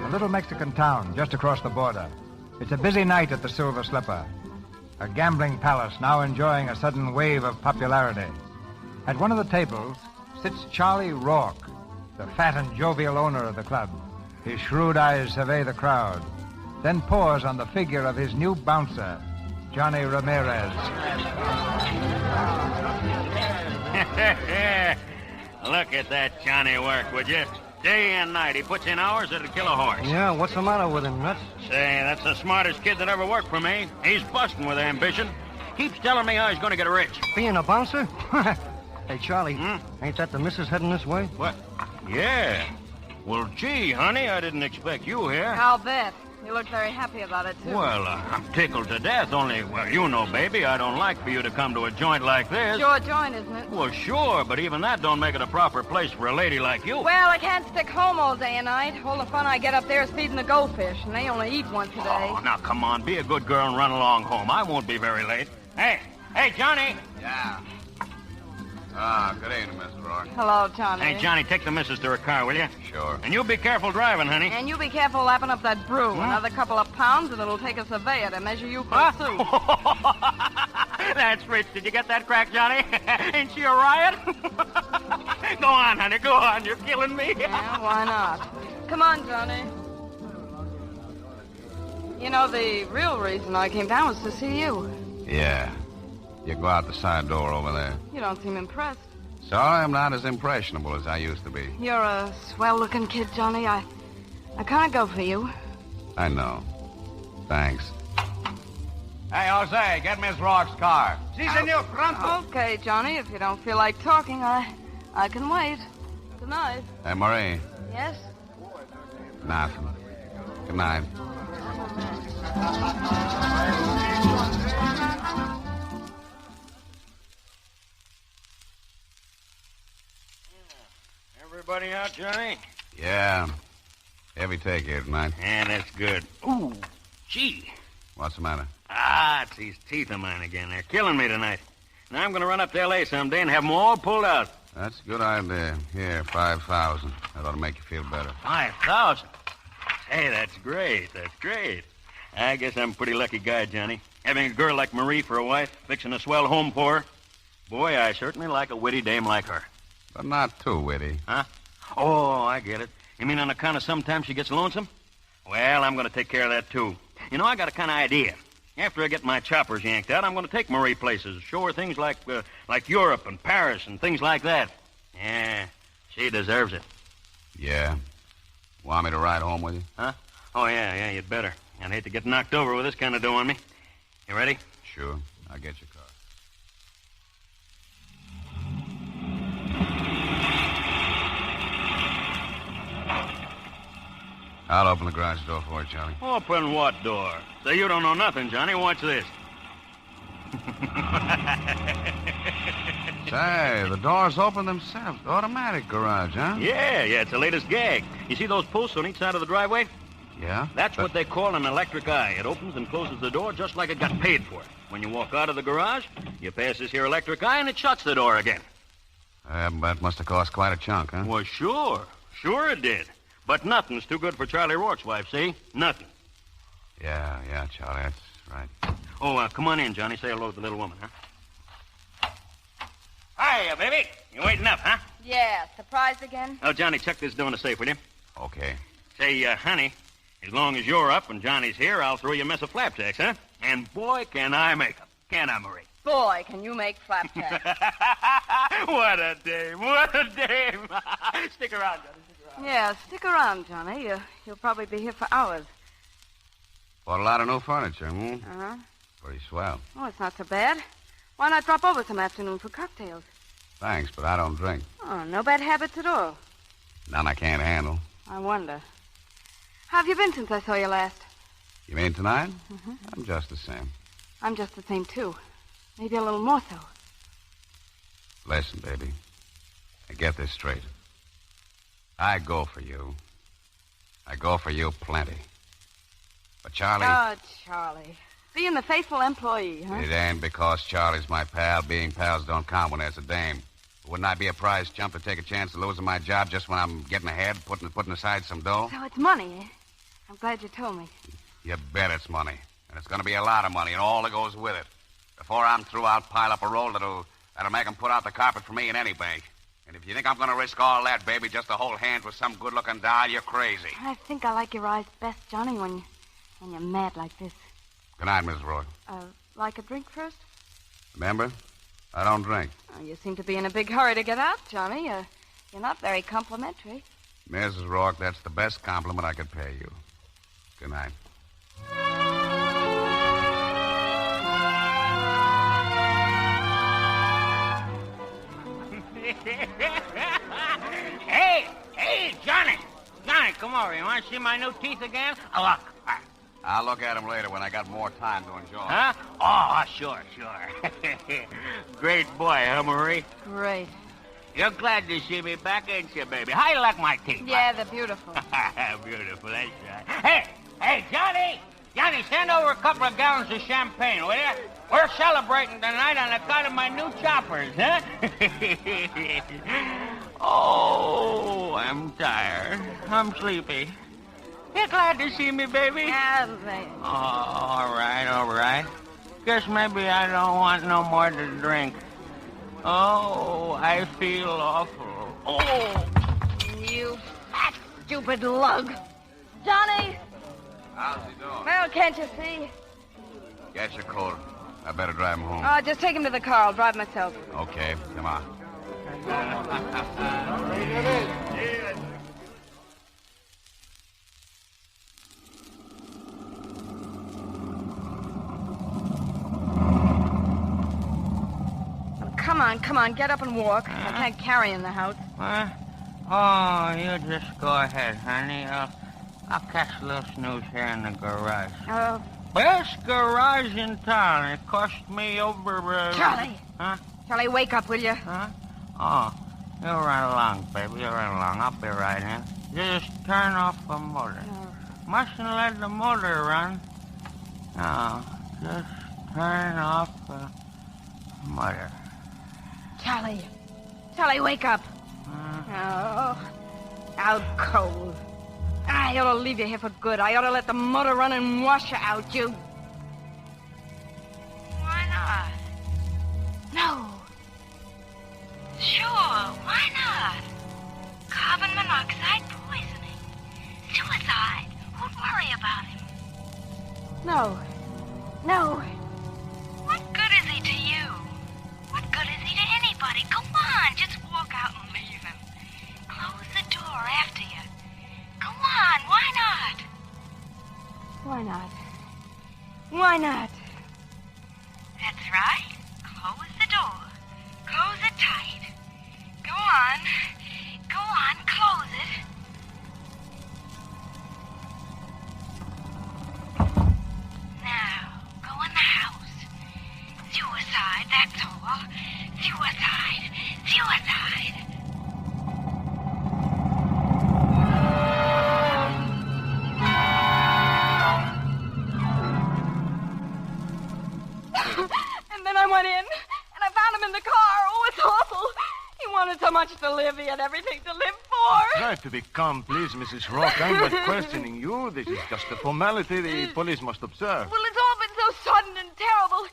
Speaker 9: A little Mexican town just across the border. It's a busy night at the Silver Slipper, a gambling palace now enjoying a sudden wave of popularity. At one of the tables sits Charlie Rourke, the fat and jovial owner of the club. His shrewd eyes survey the crowd, then pause on the figure of his new bouncer, Johnny Ramirez.
Speaker 24: Look at that Johnny work, would you? Day and night, he puts in hours that'd kill a horse.
Speaker 25: Yeah, what's the matter with him, Nuts?
Speaker 24: Say, that's the smartest kid that ever worked for me. He's busting with ambition. Keeps telling me how he's going to get rich.
Speaker 25: Being a bouncer? Hey, Charlie, ain't that the missus heading this way?
Speaker 24: What? Yeah. Well, gee, honey, I didn't expect you here.
Speaker 10: I'll bet. You look very happy about it, too.
Speaker 24: Well, I'm tickled to death, only, well, you know, baby, I don't like for you to come to a joint like this.
Speaker 10: Sure joint, isn't it?
Speaker 24: Well, sure, but even that don't make it a proper place for a lady like you.
Speaker 10: Well, I can't stick home all day and night. All the fun I get up there is feeding the goldfish, and they only eat once a day.
Speaker 24: Oh, now, come on, be a good girl and run along home. I won't be very late. Hey, Johnny.
Speaker 11: Yeah. Good evening, Mr. Rourke.
Speaker 10: Hello, Johnny.
Speaker 24: Hey, Johnny, take the missus to her car, will you?
Speaker 11: Sure.
Speaker 24: And you be careful driving, honey.
Speaker 10: And you be careful lapping up that brew. Another couple of pounds, and it'll take a surveyor to measure you for a suit.
Speaker 24: That's rich. Did you get that crack, Johnny? Ain't she a riot? Go on, honey, go on. You're killing me.
Speaker 10: Yeah, why not? Come on, Johnny. You know, the real reason I came down was to see you.
Speaker 11: Yeah. You go out the side door over there.
Speaker 10: You don't seem impressed.
Speaker 11: Sorry, I'm not as impressionable as I used to be.
Speaker 10: You're a swell-looking kid, Johnny. I kind of go for you.
Speaker 11: I know. Thanks.
Speaker 24: Hey, Jose, get Miss Rourke's car.
Speaker 10: Si, senor, pronto. Okay, Johnny, if you don't feel like talking, I
Speaker 12: I can wait. Good night.
Speaker 4: Hey, Marie.
Speaker 12: Yes?
Speaker 4: Nothing. Good night.
Speaker 24: Everybody out, Johnny?
Speaker 4: Yeah. Heavy take here tonight.
Speaker 24: Yeah, that's good. Ooh, gee.
Speaker 4: What's the matter?
Speaker 24: It's these teeth of mine again. They're killing me tonight. Now I'm going to run up to L.A. someday and have them all pulled out.
Speaker 4: That's a good idea. Here, 5,000. That ought to make you feel better.
Speaker 24: 5,000? Hey, that's great. That's great. I guess I'm a pretty lucky guy, Johnny. Having a girl like Marie for a wife, fixing a swell home for her. Boy, I certainly like a witty dame like her.
Speaker 4: But not too witty.
Speaker 24: Huh? Oh, I get it. You mean on account of sometimes she gets lonesome? Well, I'm going to take care of that, too. You know, I got a kind of idea. After I get my choppers yanked out, I'm going to take Marie places, show her things like Europe and Paris and things like that. Yeah, she deserves it.
Speaker 4: Yeah. Want me to ride home with you?
Speaker 24: Huh? Oh, yeah, you'd better. I'd hate to get knocked over with this kind of dough on me. You ready?
Speaker 4: Sure. I'll get your car. I'll open the garage door for you, Charlie.
Speaker 24: Open what door? So you don't know nothing, Johnny. Watch this.
Speaker 4: Say, the doors open themselves. Automatic garage, huh?
Speaker 24: Yeah, it's the latest gag. You see those posts on each side of the driveway?
Speaker 4: Yeah?
Speaker 24: That's what they call an electric eye. It opens and closes the door just like it got paid for. When you walk out of the garage, you pass this here electric eye and it shuts the door again.
Speaker 4: That must have cost quite a chunk, huh?
Speaker 24: Well, sure. Sure it did. But nothing's too good for Charlie Rourke's wife, see? Nothing.
Speaker 4: Yeah, Charlie, that's right.
Speaker 24: Oh, come on in, Johnny. Say hello to the little woman, huh? Hiya, baby. You waiting up, huh?
Speaker 12: Yeah, surprised again?
Speaker 24: Oh, Johnny, check this door in the safe, will you?
Speaker 4: Okay.
Speaker 24: Say, honey, as long as you're up and Johnny's here, I'll throw you a mess of flapjacks, huh? And boy, can I make them. Can I, Marie?
Speaker 12: Boy, can you make flapjacks.
Speaker 24: What a dame. What a dame. Stick around, Johnny.
Speaker 12: Yeah, stick around, Johnny. You'll probably be here for hours.
Speaker 4: Bought a lot of new furniture,
Speaker 12: Uh-huh.
Speaker 4: Pretty swell.
Speaker 12: Oh, it's not so bad. Why not drop over some afternoon for cocktails?
Speaker 4: Thanks, but I don't drink.
Speaker 12: Oh, no bad habits at all.
Speaker 4: None I can't handle.
Speaker 12: I wonder. How have you been since I saw you last?
Speaker 4: You mean tonight?
Speaker 12: Mm-hmm.
Speaker 4: I'm just the same.
Speaker 12: I'm just the same, too. Maybe a little more so.
Speaker 4: Listen, baby. I get this straight. I go for you. I go for you plenty. But Charlie...
Speaker 12: Oh, Charlie. Being the faithful employee, huh?
Speaker 4: It ain't because Charlie's my pal. Being pals don't count when there's a dame. Wouldn't I be a prize chump to take a chance of losing my job just when I'm getting ahead, putting aside some dough?
Speaker 12: So it's money, eh? I'm glad you told me.
Speaker 4: You bet it's money. And it's going to be a lot of money and all that goes with it. Before I'm through, I'll pile up a roll that'll make them put out the carpet for me in any bank. And if you think I'm going to risk all that, baby, just to hold hands with some good-looking doll, you're crazy.
Speaker 12: I think I like your eyes best, Johnny, when you're mad like this.
Speaker 4: Good night, Miss Rourke.
Speaker 12: Like a drink first?
Speaker 4: Remember, I don't drink.
Speaker 12: Oh, you seem to be in a big hurry to get out, Johnny. You're not very complimentary.
Speaker 4: Mrs. Rourke, that's the best compliment I could pay you. Good night.
Speaker 24: Hey, Johnny. Johnny, come over. You want to see my new teeth again? Oh, look.
Speaker 4: I'll look at them later when I got more time to enjoy.
Speaker 24: Huh? Oh, sure. Great boy, huh, Marie?
Speaker 12: Great.
Speaker 24: You're glad to see me back, ain't you, baby? How you like my teeth?
Speaker 12: Yeah, they're beautiful.
Speaker 24: Beautiful, that's right. Hey, Johnny! Johnny, send over a couple of gallons of champagne, will you? We're celebrating tonight on account of my new choppers, huh? Oh, I'm tired. I'm sleepy. You glad to see me, baby?
Speaker 12: Yeah, baby.
Speaker 24: Oh, all right. Guess maybe I don't want no more to drink. Oh, I feel awful.
Speaker 12: Oh, you fat, stupid lug. Johnny!
Speaker 4: How's he doing?
Speaker 12: Well, can't you see?
Speaker 4: Get your coat. I better drive him home.
Speaker 12: Oh, just take him to the car. I'll drive myself.
Speaker 4: Okay, come on.
Speaker 12: Come on,
Speaker 18: come on, get up and walk. I can't carry in the house.
Speaker 1: Huh? Oh, you just go ahead, honey. I'll catch a little snooze here in the garage.
Speaker 18: Oh.
Speaker 1: Best garage in town. It cost me over...
Speaker 18: Charlie.
Speaker 1: Huh?
Speaker 18: Charlie, wake up, will you?
Speaker 1: Huh? Oh, you run along, baby. You run along. I'll be right in. Just turn off the motor. Mustn't let the motor run. No, just turn off the motor.
Speaker 18: Charlie. Charlie, wake up. Oh, out cold. I ought to leave you here for good. I ought to let the motor run and wash you out, you.
Speaker 3: Why not? No. Sure, why not? Carbon monoxide poisoning. Suicide. Who'd worry about him?
Speaker 18: No. No.
Speaker 3: What good is he to you? What good is he to anybody? Go on, just walk out and leave him. Close the door after you. Go on, why not?
Speaker 18: Why not? Why not?
Speaker 3: That's right. Close the door. Close it tight. Go on. Go on, close it. Now, go in the house. Suicide, that's all. Suicide. Suicide.
Speaker 18: And then I went in, and I found him in the car. Oh, it's awful. He wanted so much to live. He had everything to live for.
Speaker 6: Try to be calm, please, Mrs. Rock. I'm not questioning you. This is just a formality the police must observe.
Speaker 18: Well, it's all been so sudden and terrible.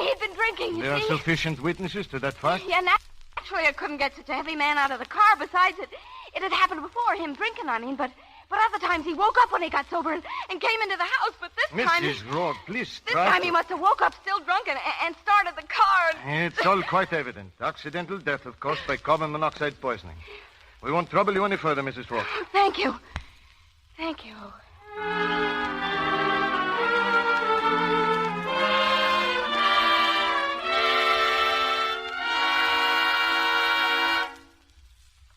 Speaker 18: He'd been drinking, you
Speaker 6: There are
Speaker 18: see.
Speaker 6: sufficient witnesses to that fact?
Speaker 18: Yeah, naturally I couldn't get such a heavy man out of the car. Besides, it had happened before, him drinking, I mean, but other times he woke up when he got sober and came into the house, but this time...
Speaker 6: Mrs. Rock, please
Speaker 18: This
Speaker 6: try
Speaker 18: time
Speaker 6: to...
Speaker 18: he must have woke up still drunk and started the car and...
Speaker 6: It's all quite evident. Accidental death, of course, by carbon monoxide poisoning. We won't trouble you any further, Mrs. Rock.
Speaker 18: Thank you. Thank you.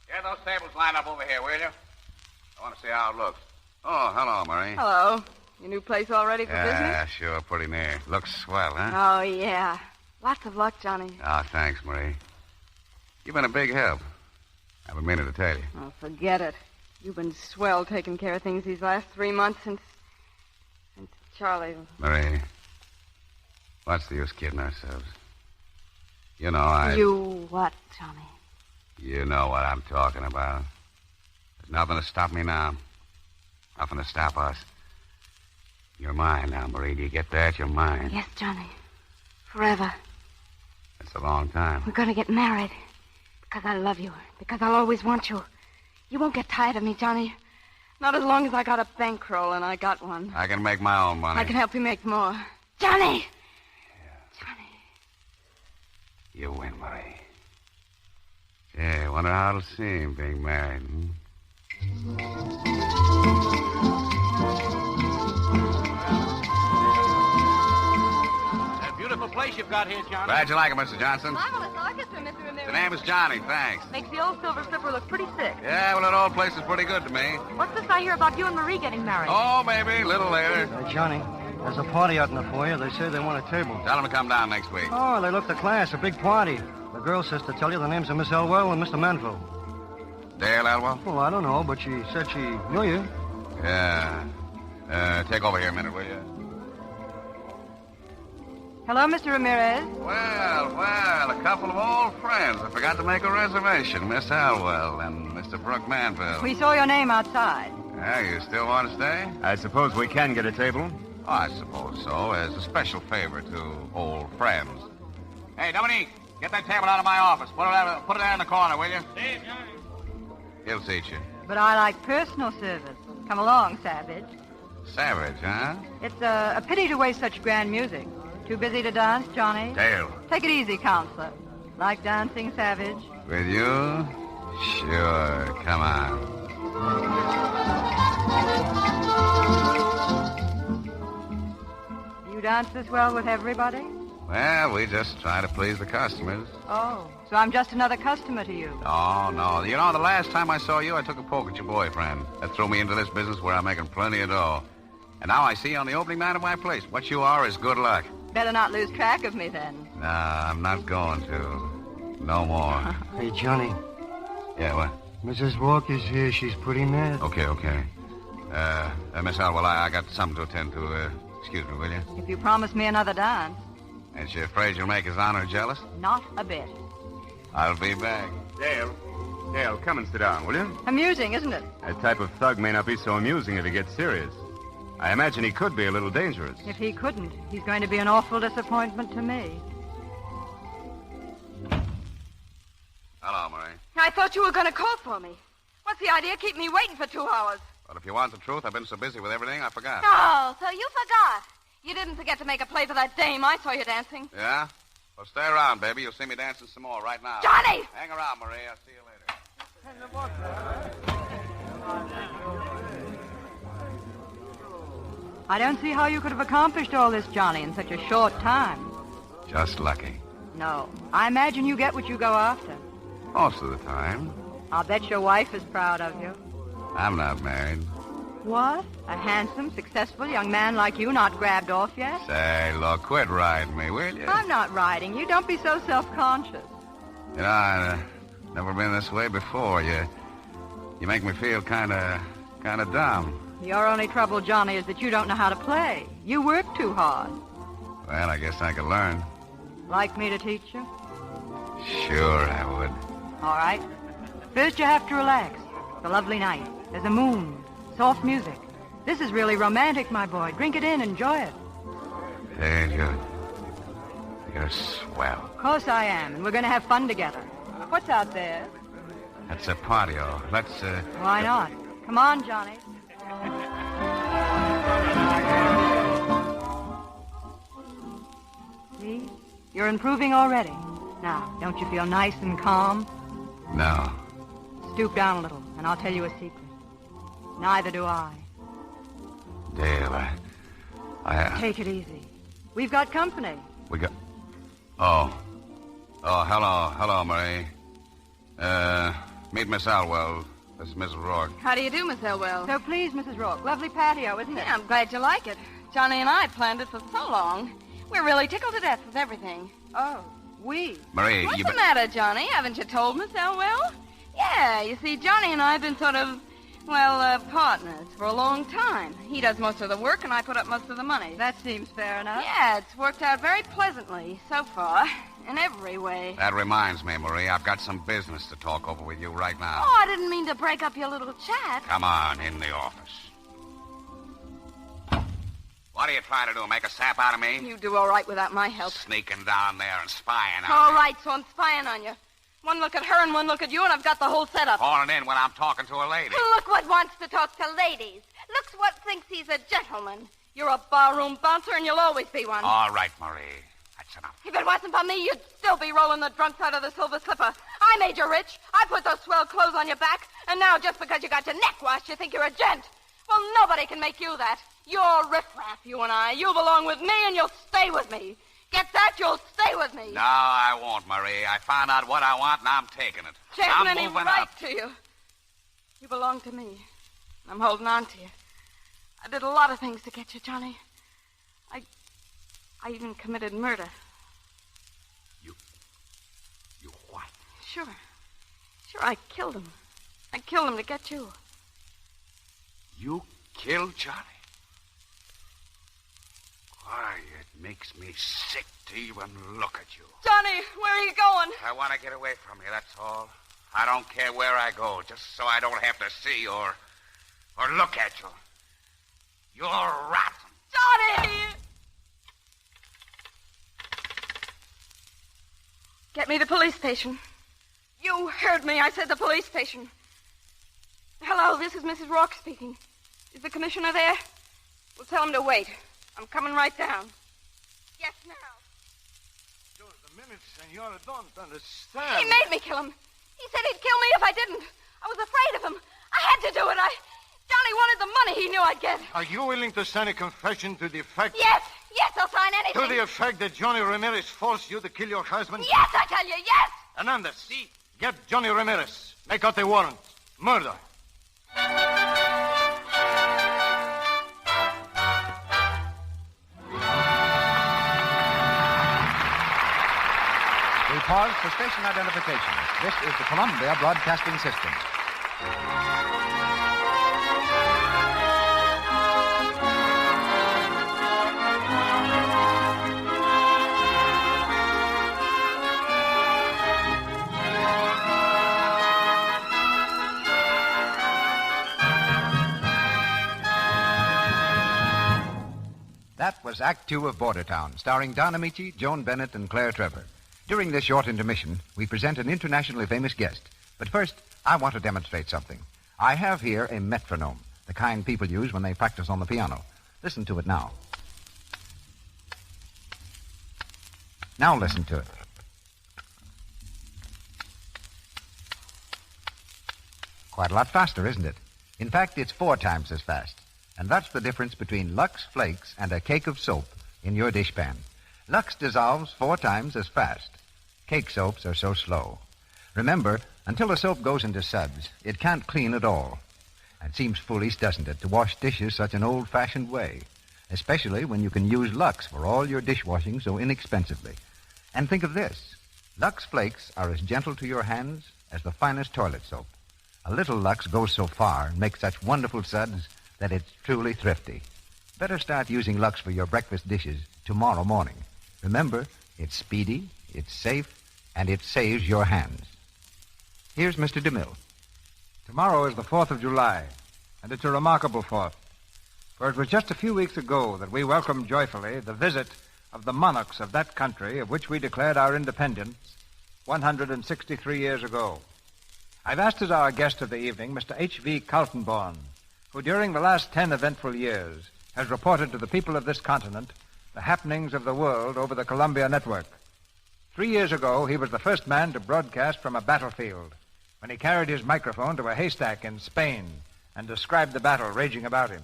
Speaker 11: Get those tables lined up over here, will you? I want to see how it looks. Oh, hello, Marie.
Speaker 18: Hello. Your new place all ready for
Speaker 11: Yeah,
Speaker 18: business?
Speaker 11: sure, pretty near. Looks swell, huh?
Speaker 18: Oh, yeah. Lots of luck, Johnny.
Speaker 11: Oh, thanks, Marie. You've been a big help. I've been meaning to tell you.
Speaker 18: Oh, forget it. You've been swell taking care of things these last 3 months since Charlie...
Speaker 11: Marie, what's the use kidding ourselves? You know,
Speaker 18: You what, Johnny?
Speaker 11: You know what I'm talking about. There's nothing to stop me now. Nothing to stop us. You're mine now, Marie. Do you get that? You're mine.
Speaker 18: Yes, Johnny. Forever.
Speaker 11: That's a long time.
Speaker 18: We're going to get married. Because I love you. Because I'll always want you. You won't get tired of me, Johnny. Not as long as I got a bankroll, and I got one.
Speaker 11: I can make my own money.
Speaker 18: I can help you make more. Johnny!
Speaker 11: You win, Marie. Yeah, I wonder how it'll seem being married.
Speaker 24: A beautiful place you've got here, Johnny.
Speaker 11: Glad you like it, Mr. Johnson.
Speaker 18: Marvelous orchestra, Mr. Ramirez.
Speaker 11: The name is Johnny, thanks.
Speaker 18: Makes the old Silver Slipper look pretty sick.
Speaker 11: Yeah, well, that old place is pretty good to me.
Speaker 18: What's this I hear about you and Marie getting married?
Speaker 11: Oh, maybe, a little later.
Speaker 25: Johnny, there's a party out in the foyer. They say they want a table.
Speaker 11: Tell them to come down next week.
Speaker 25: Oh, they look the class. A big party. The girl says to tell you the names of Miss Elwell and Mr. Manville.
Speaker 11: Dale Elwell?
Speaker 25: Well, I don't know, but she said she knew you.
Speaker 11: Yeah. Take over here a minute, will you?
Speaker 18: Hello, Mr. Ramirez.
Speaker 11: Well, a couple of old friends. I forgot to make a reservation. Miss Elwell and Mr. Brooke Manville.
Speaker 18: We saw your name outside.
Speaker 11: Yeah, you still want to stay?
Speaker 6: I suppose we can get a table.
Speaker 11: Oh, I suppose so, as a special favor to old friends. Hey, Dominique, get that table out of my office. Put it there in the corner, will you?
Speaker 24: Steve, Johnny.
Speaker 11: He'll seat you.
Speaker 18: But I like personal service. Come along, Savage.
Speaker 11: Savage, huh?
Speaker 18: It's a pity to waste such grand music. Too busy to dance, Johnny?
Speaker 11: Dale.
Speaker 18: Take it easy, counselor. Like dancing, Savage?
Speaker 11: With you? Sure. Come on.
Speaker 18: You dance this well with everybody?
Speaker 13: Well, we just try to please the customers.
Speaker 18: Oh, so I'm just another customer to you.
Speaker 13: Oh, no. You know, the last time I saw you, I took a poke at your boyfriend. That threw me into this business where I'm making plenty of dough. And now I see you on the opening night of my place. What you are is good luck.
Speaker 18: Better not lose track of me, then.
Speaker 13: Nah, I'm not going to. No more.
Speaker 25: Hey, Johnny.
Speaker 13: Yeah, what?
Speaker 25: Mrs. Walker's here. She's pretty mad.
Speaker 13: Okay. Miss Elwell, I got something to attend to. Excuse me, will you?
Speaker 18: If you promise me another dance.
Speaker 13: Ain't she afraid you'll make his honor jealous?
Speaker 18: Not a bit.
Speaker 13: I'll be back.
Speaker 5: Dale, come and sit down, will you?
Speaker 18: Amusing, isn't it?
Speaker 5: That type of thug may not be so amusing if he gets serious. I imagine he could be a little dangerous.
Speaker 18: If he couldn't, he's going to be an awful disappointment to me.
Speaker 13: Hello, Marie.
Speaker 2: I thought you were going to call for me. What's the idea of keeping me waiting for 2 hours?
Speaker 13: Well, if you want the truth, I've been so busy with everything, I forgot.
Speaker 2: Oh, so you forgot. You didn't forget to make a play for that dame I saw you dancing.
Speaker 13: Yeah? Well, stay around, baby. You'll see me dancing some more right now.
Speaker 2: Johnny!
Speaker 13: Hang around, Marie. I'll see you later.
Speaker 18: I don't see how you could have accomplished all this, Johnny, in such a short time.
Speaker 13: Just lucky.
Speaker 18: No. I imagine you get what you go after.
Speaker 13: Most of the time.
Speaker 18: I'll bet your wife is proud of you.
Speaker 13: I'm not married.
Speaker 18: What? A handsome, successful young man like you not grabbed off yet?
Speaker 13: Say, look, quit riding me, will you?
Speaker 18: I'm not riding you. Don't be so self-conscious.
Speaker 13: You know, I've never been this way before. You make me feel kind of dumb.
Speaker 18: Your only trouble, Johnny, is that you don't know how to play. You work too hard.
Speaker 13: Well, I guess I could learn.
Speaker 18: Like me to teach you?
Speaker 13: Sure, I would.
Speaker 18: All right. First, you have to relax. It's a lovely night. There's a moon. Soft music. This is really romantic, my boy. Drink it in. Enjoy it.
Speaker 13: Hey, you're swell.
Speaker 18: Of course I am, and we're going to have fun together. What's out there?
Speaker 13: That's a patio. Let's,
Speaker 18: Why not? Come on, Johnny. See? You're improving already. Now, don't you feel nice and calm?
Speaker 13: No.
Speaker 18: Stoop down a little, and I'll tell you a secret. Neither do I.
Speaker 13: Dale, I...
Speaker 18: Take it easy. We've got company.
Speaker 13: We got... Oh, hello, Marie. Meet Miss Alwell. This is Mrs. Rourke.
Speaker 2: How do you do, Miss Elwell?
Speaker 18: So pleased, Mrs. Rourke. Lovely patio, isn't it?
Speaker 2: Yeah, I'm glad you like it. Johnny and I planned it for so long. We're really tickled to death with everything.
Speaker 18: Oh, we?
Speaker 13: Marie,
Speaker 2: What's the matter, Johnny? Haven't you told Miss Elwell? Yeah, you see, Johnny and I have been sort of, partners for a long time. He does most of the work, and I put up most of the money.
Speaker 18: That seems fair enough.
Speaker 2: Yeah, it's worked out very pleasantly so far, in every way.
Speaker 13: That reminds me, Marie, I've got some business to talk over with you right now.
Speaker 2: Oh, I didn't mean to break up your little chat.
Speaker 13: Come on, in the office. What are you trying to do, make a sap out of me?
Speaker 2: You do all right without my help.
Speaker 13: Sneaking down there and spying on
Speaker 2: All
Speaker 13: me.
Speaker 2: right, so I'm spying on you. One look at her and one look at you, and I've got the whole setup.
Speaker 13: Calling in when I'm talking to a lady.
Speaker 2: Look what wants to talk to ladies. Looks what thinks he's a gentleman. You're a barroom bouncer, and you'll always be one.
Speaker 13: All right, Marie. That's enough.
Speaker 2: If it wasn't for me, you'd still be rolling the drunk side of the Silver Slipper. I made you rich. I put those swell clothes on your back. And now, just because you got your neck washed, you think you're a gent. Well, nobody can make you that. You're riffraff, you and I. You belong with me, and you'll stay with me. Get that? You'll stay with me.
Speaker 13: No, I won't, Marie. I found out what I want, and I'm taking it.
Speaker 2: She hasn't
Speaker 13: I'm
Speaker 2: any
Speaker 13: moving
Speaker 2: right
Speaker 13: up.
Speaker 2: to you. You belong to me. I'm holding on to you. I did a lot of things to get you, Johnny. I even committed murder.
Speaker 13: You what?
Speaker 2: Sure, I killed him. I killed him to get you.
Speaker 13: You killed Johnny? Why, it makes me sick to even look at you.
Speaker 2: Johnny, where are you going?
Speaker 13: I want to get away from you, that's all. I don't care where I go, just so I don't have to see or look at you. You're rotten.
Speaker 2: Johnny! Get me the police station. You heard me. I said the police station. Hello, this is Mrs. Rourke speaking. Is the commissioner there? We'll tell him to wait. I'm coming right down. Yes, now.
Speaker 6: The minute, Senora, don't understand.
Speaker 2: He made me kill him. He said he'd kill me if I didn't. I was afraid of him. I had to do it. Johnny wanted the money he knew I'd get.
Speaker 6: Are you willing to sign a confession to the effect?
Speaker 2: Yes, they'll sign anything.
Speaker 6: To the effect that Johnny Ramirez forced you to kill your husband?
Speaker 2: Yes, I tell you, yes!
Speaker 6: Hernandez, get Johnny Ramirez. Make out the warrant. Murder.
Speaker 17: We pause for station identification. This is the Columbia Broadcasting System. That was Act Two of Bordertown, starring Don Ameche, Joan Bennett, and Claire Trevor. During this short intermission, we present an internationally famous guest. But first, I want to demonstrate something. I have here a metronome, the kind people use when they practice on the piano. Listen to it now. Now listen to it. Quite a lot faster, isn't it? In fact, it's 4 times as fast. And that's the difference between Lux Flakes and a cake of soap in your dishpan. Lux dissolves 4 times as fast. Cake soaps are so slow. Remember, until the soap goes into suds, it can't clean at all. It seems foolish, doesn't it, to wash dishes such an old-fashioned way, especially when you can use Lux for all your dishwashing so inexpensively. And think of this. Lux Flakes are as gentle to your hands as the finest toilet soap. A little Lux goes so far and makes such wonderful suds that it's truly thrifty. Better start using Lux for your breakfast dishes tomorrow morning. Remember, it's speedy, it's safe, and it saves your hands. Here's Mr. DeMille.
Speaker 9: Tomorrow is the 4th of July, and it's a remarkable 4th. For it was just a few weeks ago that we welcomed joyfully the visit of the monarchs of that country of which we declared our independence 163 years ago. I've asked as our guest of the evening Mr. H.V. Kaltenborn, who during the last 10 eventful years has reported to the people of this continent the happenings of the world over the Columbia Network. 3 years ago, he was the first man to broadcast from a battlefield when he carried his microphone to a haystack in Spain and described the battle raging about him.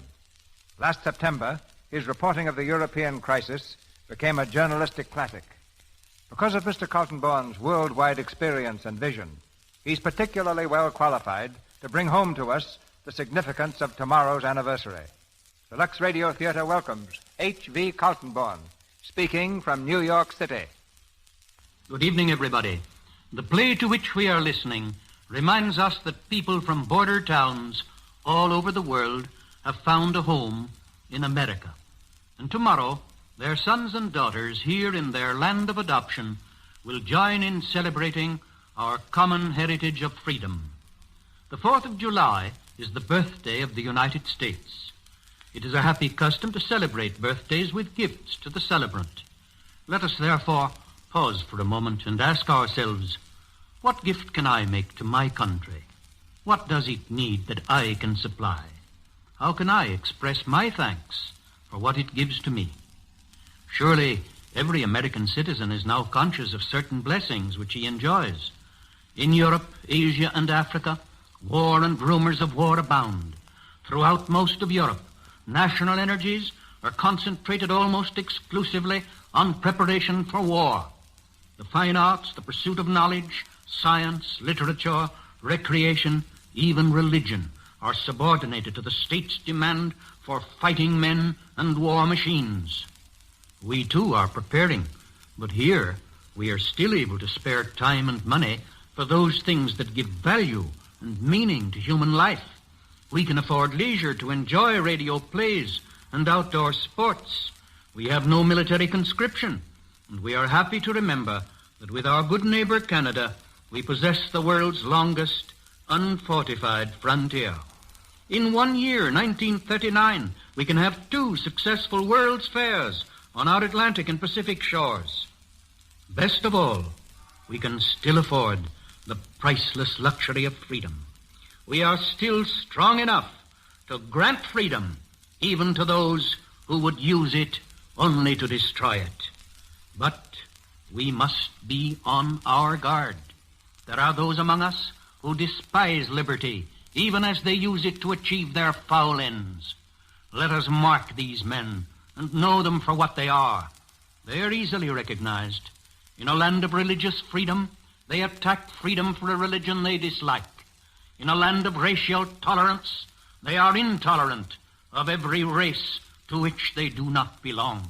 Speaker 9: Last September, his reporting of the European crisis became a journalistic classic. Because of Mr. Kaltenborn's worldwide experience and vision, he's particularly well qualified to bring home to us the significance of tomorrow's anniversary. The Lux Radio Theater welcomes H.V. Kaltenborn, speaking from New York City.
Speaker 15: Good evening, everybody. The play to which we are listening reminds us that people from border towns all over the world have found a home in America. And tomorrow, their sons and daughters here in their land of adoption will join in celebrating our common heritage of freedom. The 4th of July is the birthday of the United States. It is a happy custom to celebrate birthdays with gifts to the celebrant. Let us therefore pause for a moment and ask ourselves, what gift can I make to my country? What does it need that I can supply? How can I express my thanks for what it gives to me? Surely every American citizen is now conscious of certain blessings which he enjoys. In Europe, Asia, and Africa, war and rumors of war abound. Throughout most of Europe, national energies are concentrated almost exclusively on preparation for war. The fine arts, the pursuit of knowledge, science, literature, recreation, even religion are subordinated to the state's demand for fighting men and war machines. We, too, are preparing, but here we are still able to spare time and money for those things that give value and meaning to human life. We can afford leisure to enjoy radio plays and outdoor sports. We have no military conscription, and we are happy to remember that with our good neighbor Canada, we possess the world's longest unfortified frontier. In 1 year, 1939, we can have 2 successful World's Fairs on our Atlantic and Pacific shores. Best of all, we can still afford the priceless luxury of freedom. We are still strong enough to grant freedom even to those who would use it only to destroy it. But we must be on our guard. There are those among us who despise liberty even as they use it to achieve their foul ends. Let us mark these men and know them for what they are. They are easily recognized. In a land of religious freedom, they attack freedom for a religion they dislike. In a land of racial tolerance, they are intolerant of every race to which they do not belong.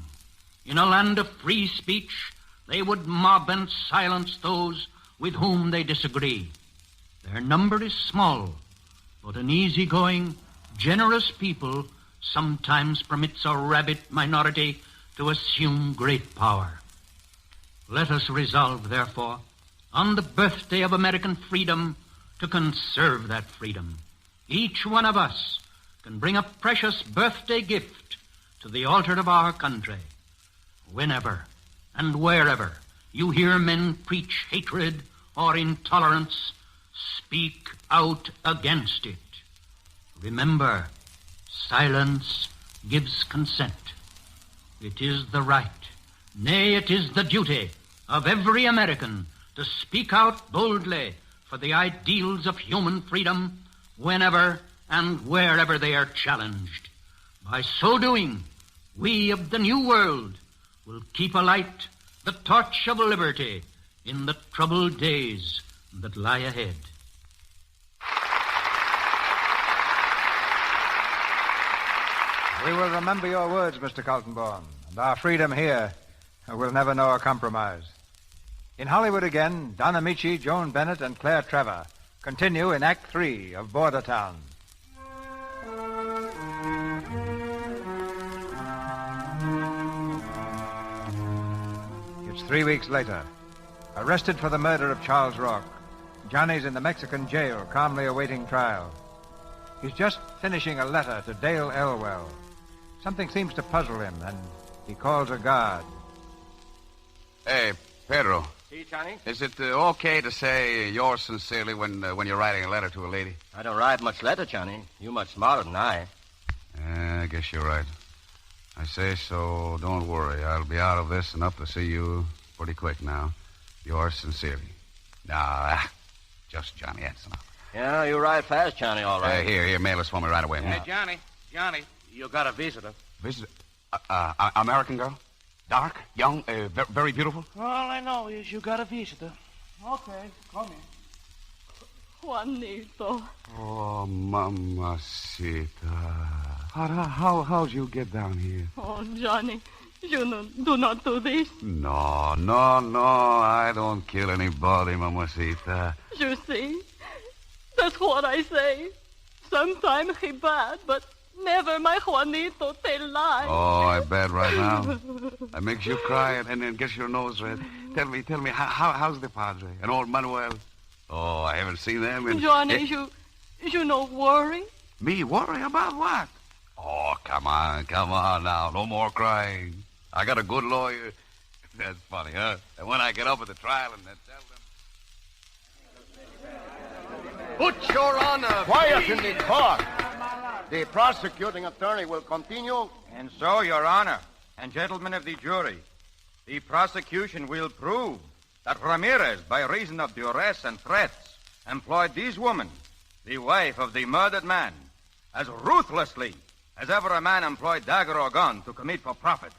Speaker 15: In a land of free speech, they would mob and silence those with whom they disagree. Their number is small, but an easygoing, generous people sometimes permits a rabid minority to assume great power. Let us resolve, therefore, on the birthday of American freedom to conserve that freedom. Each one of us can bring a precious birthday gift to the altar of our country. Whenever and wherever you hear men preach hatred or intolerance, speak out against it. Remember, silence gives consent. It is the right, nay, it is the duty of every American to speak out boldly for the ideals of human freedom whenever and wherever they are challenged. By so doing, we of the New World will keep alight the torch of liberty in the troubled days that lie ahead.
Speaker 9: We will remember your words, Mr. Coltonborn, and our freedom here will never know a compromise. In Hollywood again, Don Ameche, Joan Bennett, and Claire Trevor continue in Act 3 of Border Town. It's 3 weeks later. Arrested for the murder of Charles Rock, Johnny's in the Mexican jail, calmly awaiting trial. He's just finishing a letter to Dale Elwell. Something seems to puzzle him, and he calls a guard.
Speaker 13: Hey, Pedro.
Speaker 25: See, Johnny?
Speaker 13: Is it okay to say yours sincerely when you're writing a letter to a lady?
Speaker 25: I don't write much letter, Johnny. You much smarter than I.
Speaker 13: I guess you're right. I say so, don't worry. I'll be out of this and up to see you pretty quick now. Yours sincerely. Nah, just Johnny, that's enough.
Speaker 25: Yeah, you write fast, Johnny, all right.
Speaker 13: Here, mail this for me right away.
Speaker 25: Yeah.
Speaker 11: Hey, Johnny, you got a visitor.
Speaker 13: Visitor? American girl? Dark, young, very beautiful?
Speaker 16: All I know is you got a visitor. Okay, come in.
Speaker 12: Juanito.
Speaker 13: Oh, mamacita. How'd you get down here?
Speaker 12: Oh, Johnny, you do not do this.
Speaker 13: No, I don't kill anybody, mamacita.
Speaker 12: You see, that's what I say. Sometimes he bad, but never my Juanito tell lie.
Speaker 13: Oh, I bet right now. That makes you cry and then gets your nose red. Tell me, how's the Padre and old Manuel? Oh, I haven't seen them in...
Speaker 12: Johnny, you no worry?
Speaker 13: Me worry about what? Oh, come on now. No more crying. I got a good lawyer. That's funny, huh? And when I get up at the trial and tell them...
Speaker 19: Put your honor. Quiet in the court. The prosecuting attorney will continue.
Speaker 20: And so, Your Honor, and gentlemen of the jury, the prosecution will prove that Ramirez, by reason of duress and threats, employed this woman, the wife of the murdered man, as ruthlessly as ever a man employed dagger or gun to commit for profit.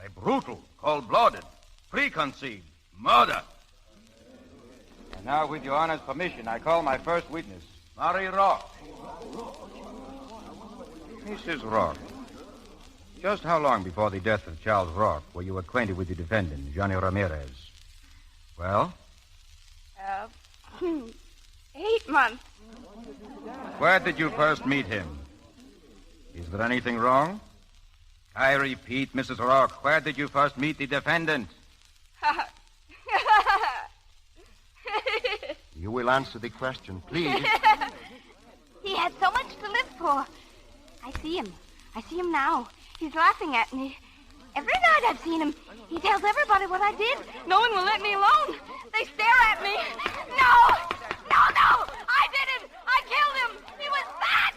Speaker 20: A brutal, cold-blooded, preconceived murder. And now, with Your Honor's permission, I call my first witness, Mary Rock. Mrs. Rock, just how long before the death of Charles Rock were you acquainted with the defendant, Johnny Ramirez? Well?
Speaker 2: 8 months.
Speaker 20: Where did you first meet him? Is there anything wrong? I repeat, Mrs. Rock, where did you first meet the defendant?
Speaker 19: You will answer the question, please.
Speaker 7: He had so much to live for. I see him now. He's laughing at me. Every night I've seen him. He tells everybody what I did.
Speaker 2: No one will let me alone. They stare at me. No! I did it! I killed him! He was fat!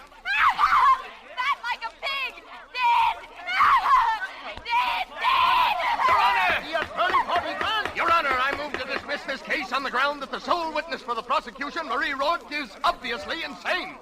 Speaker 2: Fat like a pig! Dead! Dead!
Speaker 19: Your Honor, I move to dismiss this case on the ground that the sole witness for the prosecution, Marie Rourke, is obviously insane.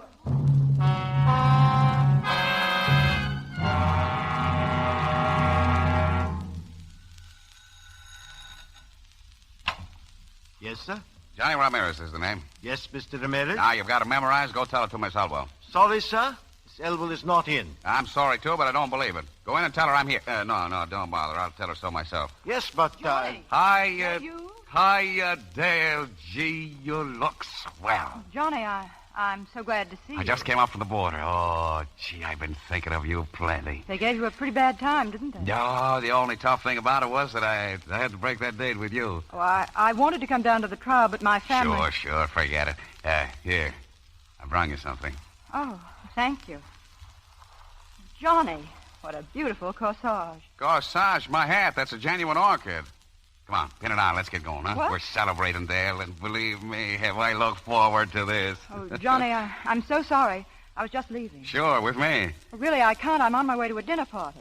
Speaker 8: Yes, sir?
Speaker 13: Johnny Ramirez is the name.
Speaker 8: Yes, Mr. Ramirez?
Speaker 13: Now, you've got to memorize. Go tell it to Miss Elwell.
Speaker 8: Sorry, sir. Miss Elwell is not in.
Speaker 13: I'm sorry, too, but I don't believe it. Go in and tell her I'm here. No, don't bother. I'll tell her so myself.
Speaker 8: Yes, but,
Speaker 13: Hi, Dale. Gee, you look swell.
Speaker 18: Johnny, I'm so glad to see you.
Speaker 13: I just came up from the border. Oh, gee, I've been thinking of you plenty.
Speaker 18: They gave you a pretty bad time, didn't they?
Speaker 13: No, the only tough thing about it was that I had to break that date with you.
Speaker 18: Oh, I wanted to come down to the trial, but my family...
Speaker 13: Sure, forget it. Here, I brought you something.
Speaker 18: Oh, thank you. Johnny, what a beautiful corsage.
Speaker 13: Corsage, my hat. That's a genuine orchid. Come on, pin it on. Let's get going, huh?
Speaker 18: What?
Speaker 13: We're celebrating, Dale, and believe me, have I looked forward to this.
Speaker 18: Oh, Johnny, I'm so sorry. I was just leaving.
Speaker 13: Sure, with me.
Speaker 18: Well, really, I can't. I'm on my way to a dinner party.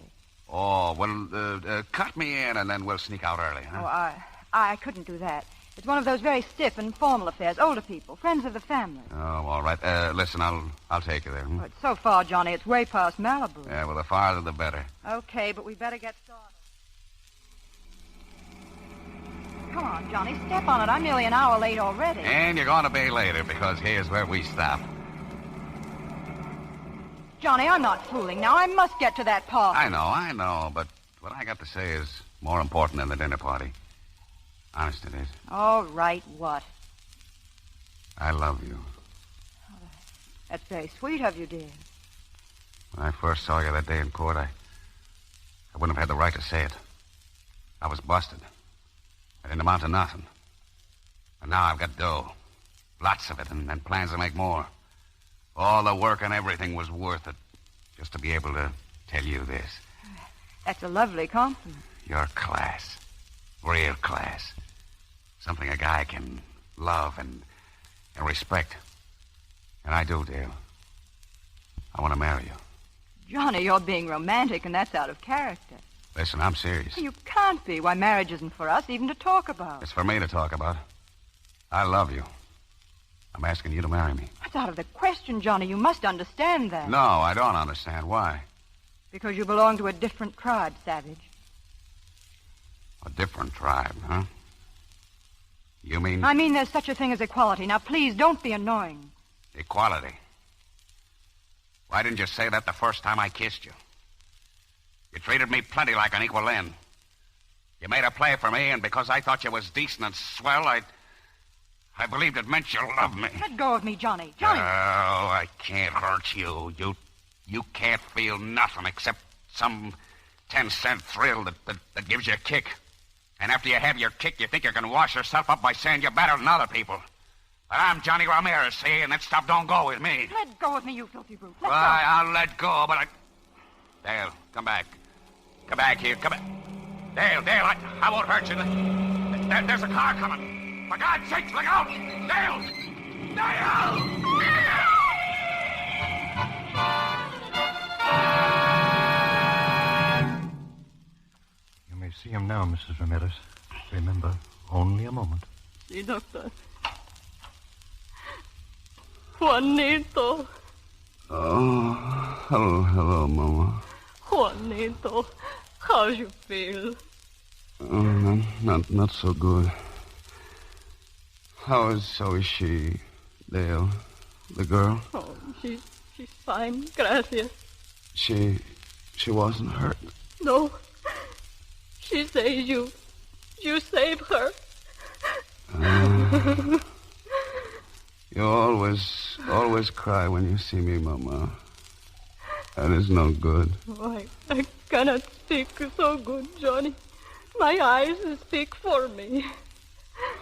Speaker 13: Oh, well, cut me in, and then we'll sneak out early, huh?
Speaker 18: Oh, I couldn't do that. It's one of those very stiff and formal affairs. Older people, friends of the family.
Speaker 13: Oh, all right. Listen, I'll take you there.
Speaker 18: Oh, it's so far, Johnny. It's way past Malibu.
Speaker 13: Yeah, well, the farther the better.
Speaker 18: Okay, but we better get started. Come on, Johnny, step on it. I'm nearly an hour late already.
Speaker 13: And you're going to be later, because here's where we stop.
Speaker 18: Johnny, I'm not fooling now. I must get to that party.
Speaker 13: I know, but what I got to say is more important than the dinner party. Honest it is.
Speaker 18: All right, what?
Speaker 13: I love you.
Speaker 18: That's very sweet of you, dear.
Speaker 13: When I first saw you that day in court, I wouldn't have had the right to say it. I was busted. I didn't amount to nothing. And now I've got dough. Lots of it, and plans to make more. All the work and everything was worth it just to be able to tell you this.
Speaker 18: That's a lovely compliment.
Speaker 13: Your class. Real class. Something a guy can love and respect. And I do, Dale. I want to marry you.
Speaker 18: Johnny, you're being romantic, and that's out of character.
Speaker 13: Listen, I'm serious.
Speaker 18: You can't be. Why, marriage isn't for us even to talk about.
Speaker 13: It's for me to talk about. I love you. I'm asking you to marry me.
Speaker 18: That's out of the question, Johnny. You must understand that.
Speaker 13: No, I don't understand. Why?
Speaker 18: Because you belong to a different tribe, Savage.
Speaker 13: A different tribe, huh? You mean...
Speaker 18: I mean there's such a thing as equality. Now, please, don't be annoying.
Speaker 13: Equality? Why didn't you say that the first time I kissed you? You treated me plenty like an equal then. You made a play for me, and because I thought you was decent and swell, I believed it meant you loved me.
Speaker 18: Let go of me, Johnny. Johnny!
Speaker 13: Oh, I can't hurt you. You can't feel nothing except some 10-cent thrill that gives you a kick. And after you have your kick, you think you can wash yourself up by saying you're better than other people. But I'm Johnny Ramirez, see, and that stuff don't go with me.
Speaker 18: Let go of me, you filthy brute. Let go.
Speaker 13: I'll let go, but Dale, come back. Come back here. Come back. Dale, I won't hurt you. There's a car coming. For God's sakes, look out! Dale!
Speaker 9: You may see him now, Mrs. Ramirez. Remember, only a moment.
Speaker 12: Sí, doctor. Juanito.
Speaker 13: Oh, hello, Mama.
Speaker 12: Juanito, how you feel?
Speaker 13: Oh, not so good. How is she, Dale, the girl?
Speaker 12: Oh, she's fine, gracias.
Speaker 13: She wasn't hurt.
Speaker 12: No, she says you saved her.
Speaker 13: You always cry when you see me, Mama. That is no good.
Speaker 12: Oh, I cannot speak so good, Johnny. My eyes speak for me.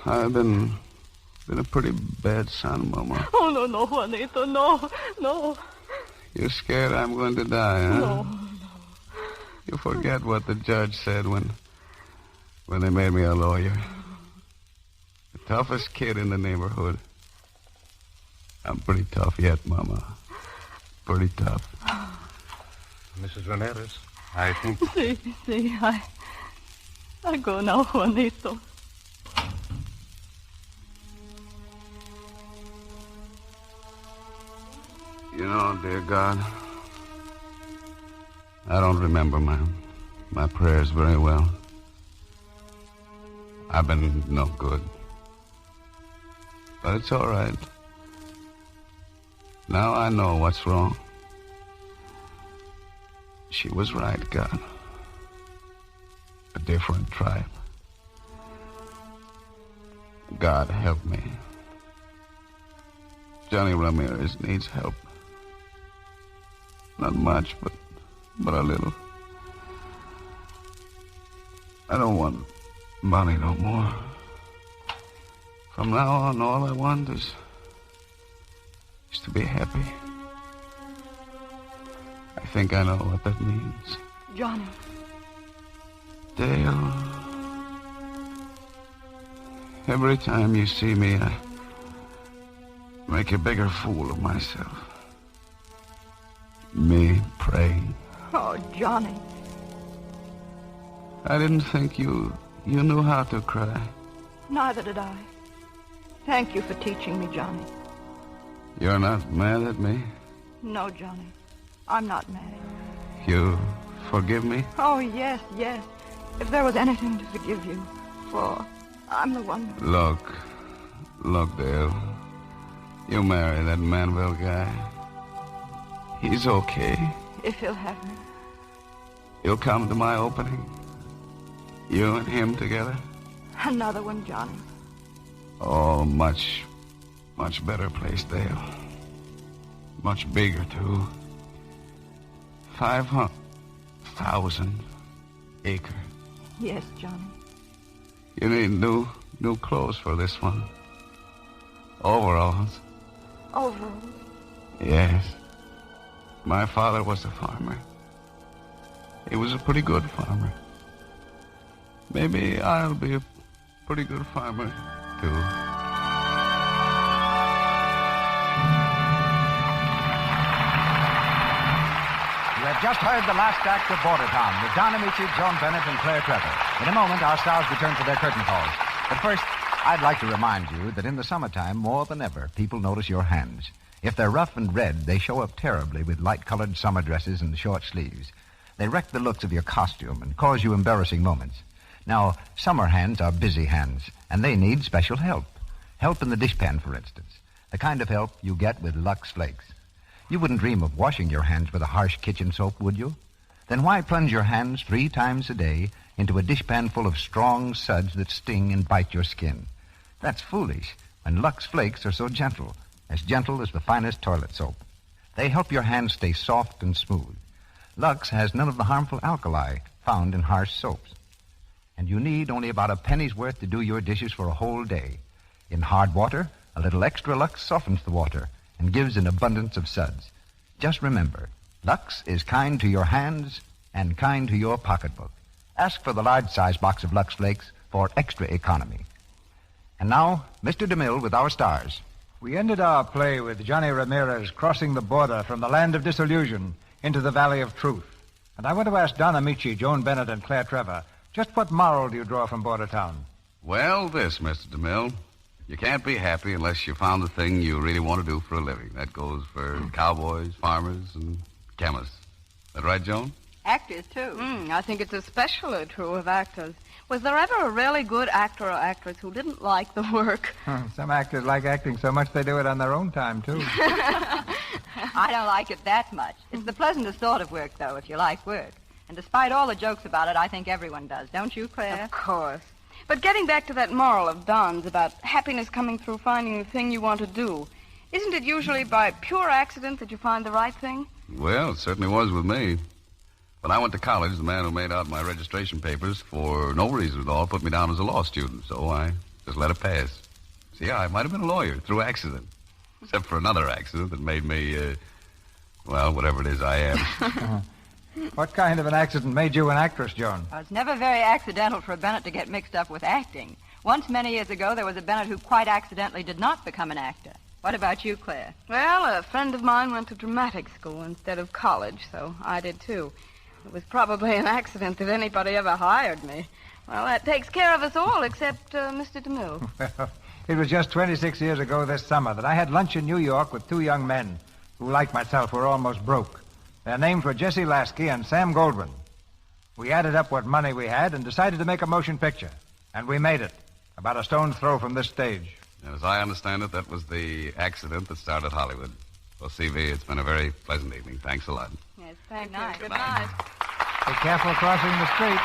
Speaker 13: I've been a pretty bad son, Mama.
Speaker 12: Oh, no, Juanito, no.
Speaker 13: You're scared I'm going to die, huh?
Speaker 12: No.
Speaker 13: You forget what the judge said when they made me a lawyer. The toughest kid in the neighborhood. I'm pretty tough yet, Mama. Pretty tough.
Speaker 9: Mrs. Ramirez, I think...
Speaker 12: See, I go now, Juanito.
Speaker 13: You know, dear God, I don't remember my prayers very well. I've been no good. But it's all right. Now I know what's wrong. She was right, God. A different tribe. God help me. Johnny Ramirez needs help. Not much, but a little. I don't want money no more. From now on, all I want is to be happy. I think I know what that means.
Speaker 18: Johnny.
Speaker 13: Dale, every time you see me, I make a bigger fool of myself. Me praying.
Speaker 18: Oh, Johnny.
Speaker 13: I didn't think you knew how to cry.
Speaker 18: Neither did I. Thank you for teaching me, Johnny.
Speaker 13: You're not mad at me?
Speaker 18: No, Johnny. I'm not mad.
Speaker 13: You forgive me?
Speaker 18: Oh, yes, yes. If there was anything to forgive you for, I'm the one.
Speaker 13: Look, Dale. You marry that Manville guy. He's okay.
Speaker 18: If he'll have me.
Speaker 13: You'll come to my opening? You and him together?
Speaker 18: Another one, Johnny.
Speaker 13: Oh, much better place, Dale. Much bigger, too. 500,000 acre.
Speaker 18: Yes, Johnny.
Speaker 13: You need new clothes for this one. Overalls.
Speaker 18: Overalls?
Speaker 13: Yes. My father was a farmer. He was a pretty good farmer. Maybe I'll be a pretty good farmer, too.
Speaker 17: You have just heard the last act of Border Town with Don Ameche, Joan Bennett, and Claire Trevor. In a moment, our stars return for their curtain calls. But first, I'd like to remind you that in the summertime, more than ever, people notice your hands. If they're rough and red, they show up terribly with light-colored summer dresses and short sleeves. They wreck the looks of your costume and cause you embarrassing moments. Now, summer hands are busy hands, and they need special help. Help in the dishpan, for instance. The kind of help you get with Lux Flakes. You wouldn't dream of washing your hands with a harsh kitchen soap, would you? Then why plunge your hands 3 times a day into a dishpan full of strong suds that sting and bite your skin? That's foolish when Lux Flakes are so gentle as the finest toilet soap. They help your hands stay soft and smooth. Lux has none of the harmful alkali found in harsh soaps. And you need only about a penny's worth to do your dishes for a whole day. In hard water, a little extra Lux softens the water and gives an abundance of suds. Just remember, Lux is kind to your hands and kind to your pocketbook. Ask for the large-size box of Lux Flakes for extra economy. And now, Mr. DeMille with our stars.
Speaker 9: We ended our play with Johnny Ramirez crossing the border from the land of disillusion into the valley of truth. And I want to ask Don Ameche, Joan Bennett, and Claire Trevor, just what moral do you draw from Border Town?
Speaker 13: Well, this, Mr. DeMille. You can't be happy unless you found the thing you really want to do for a living. That goes for cowboys, farmers, and chemists. That right, Joan?
Speaker 2: Actors, too. I think it's especially true of actors. Was there ever a really good actor or actress who didn't like the work?
Speaker 9: Some actors like acting so much they do it on their own time, too.
Speaker 18: I don't like it that much. It's the pleasantest sort of work, though, if you like work. And despite all the jokes about it, I think everyone does. Don't you, Claire?
Speaker 2: Of course. But getting back to that moral of Don's about happiness coming through finding the thing you want to do, isn't it usually by pure accident that you find the right thing?
Speaker 13: Well, it certainly was with me. When I went to college, the man who made out my registration papers, for no reason at all, put me down as a law student, so I just let it pass. See, I might have been a lawyer through accident, except for another accident that made me, whatever it is I am.
Speaker 9: What kind of an accident made you an actress, Joan?
Speaker 18: Well, it's never very accidental for a Bennett to get mixed up with acting. Once, many years ago, there was a Bennett who quite accidentally did not become an actor. What about you, Claire?
Speaker 2: Well, a friend of mine went to dramatic school instead of college, so I did, too. It was probably an accident that anybody ever hired me. Well, that takes care of us all except Mr. DeMille.
Speaker 9: Well, it was just 26 years ago this summer that I had lunch in New York with 2 young men who, like myself, were almost broke. Their names were Jesse Lasky and Sam Goldwyn. We added up what money we had and decided to make a motion picture. And we made it, about a stone's throw from this stage.
Speaker 13: And as I understand it, that was the accident that started Hollywood. Well, C.V., it's been a very pleasant evening. Thanks a lot.
Speaker 2: Yes, thank you.
Speaker 18: Good night.
Speaker 9: Be careful crossing the street.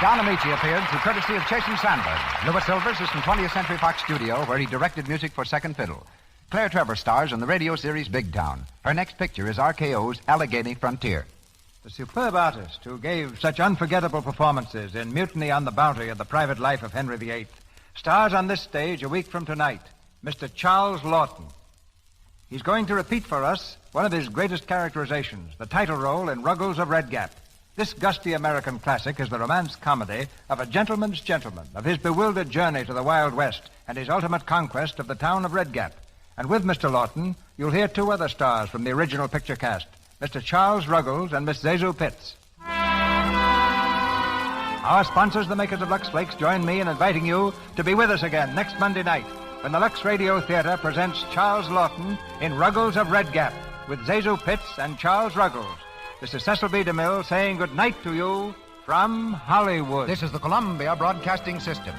Speaker 9: Don Ameche appeared through courtesy of Chase and Sandberg. Louis Silvers is from 20th Century Fox Studio, where he directed music for Second Fiddle. Claire Trevor stars in the radio series Big Town. Her next picture is RKO's Allegheny Frontier. The superb artist who gave such unforgettable performances in Mutiny on the Bounty and the Private Life of Henry VIII stars on this stage a week from tonight, Mr. Charles Lawton. He's going to repeat for us one of his greatest characterizations, the title role in Ruggles of Red Gap. This gusty American classic is the romance comedy of a gentleman's gentleman, of his bewildered journey to the Wild West and his ultimate conquest of the town of Red Gap. And with Mr. Lawton, you'll hear two other stars from the original picture cast, Mr. Charles Ruggles and Miss Zazu Pitts. Our sponsors, the makers of Lux Flakes, join me in inviting you to be with us again next Monday night when the Lux Radio Theater presents Charles Lawton in Ruggles of Red Gap with Zazu Pitts and Charles Ruggles. This is Cecil B. DeMille saying good night to you from Hollywood.
Speaker 17: This is the Columbia Broadcasting System.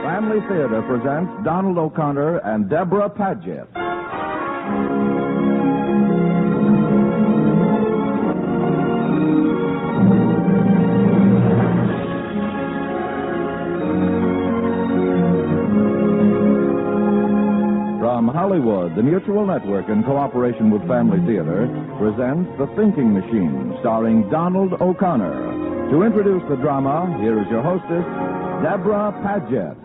Speaker 10: Family Theater presents Donald O'Connor and Deborah Paget. From Hollywood, the Mutual Network, in cooperation with Family Theater, presents The Thinking Machine, starring Donald O'Connor. To introduce the drama, here is your hostess, Deborah Paget.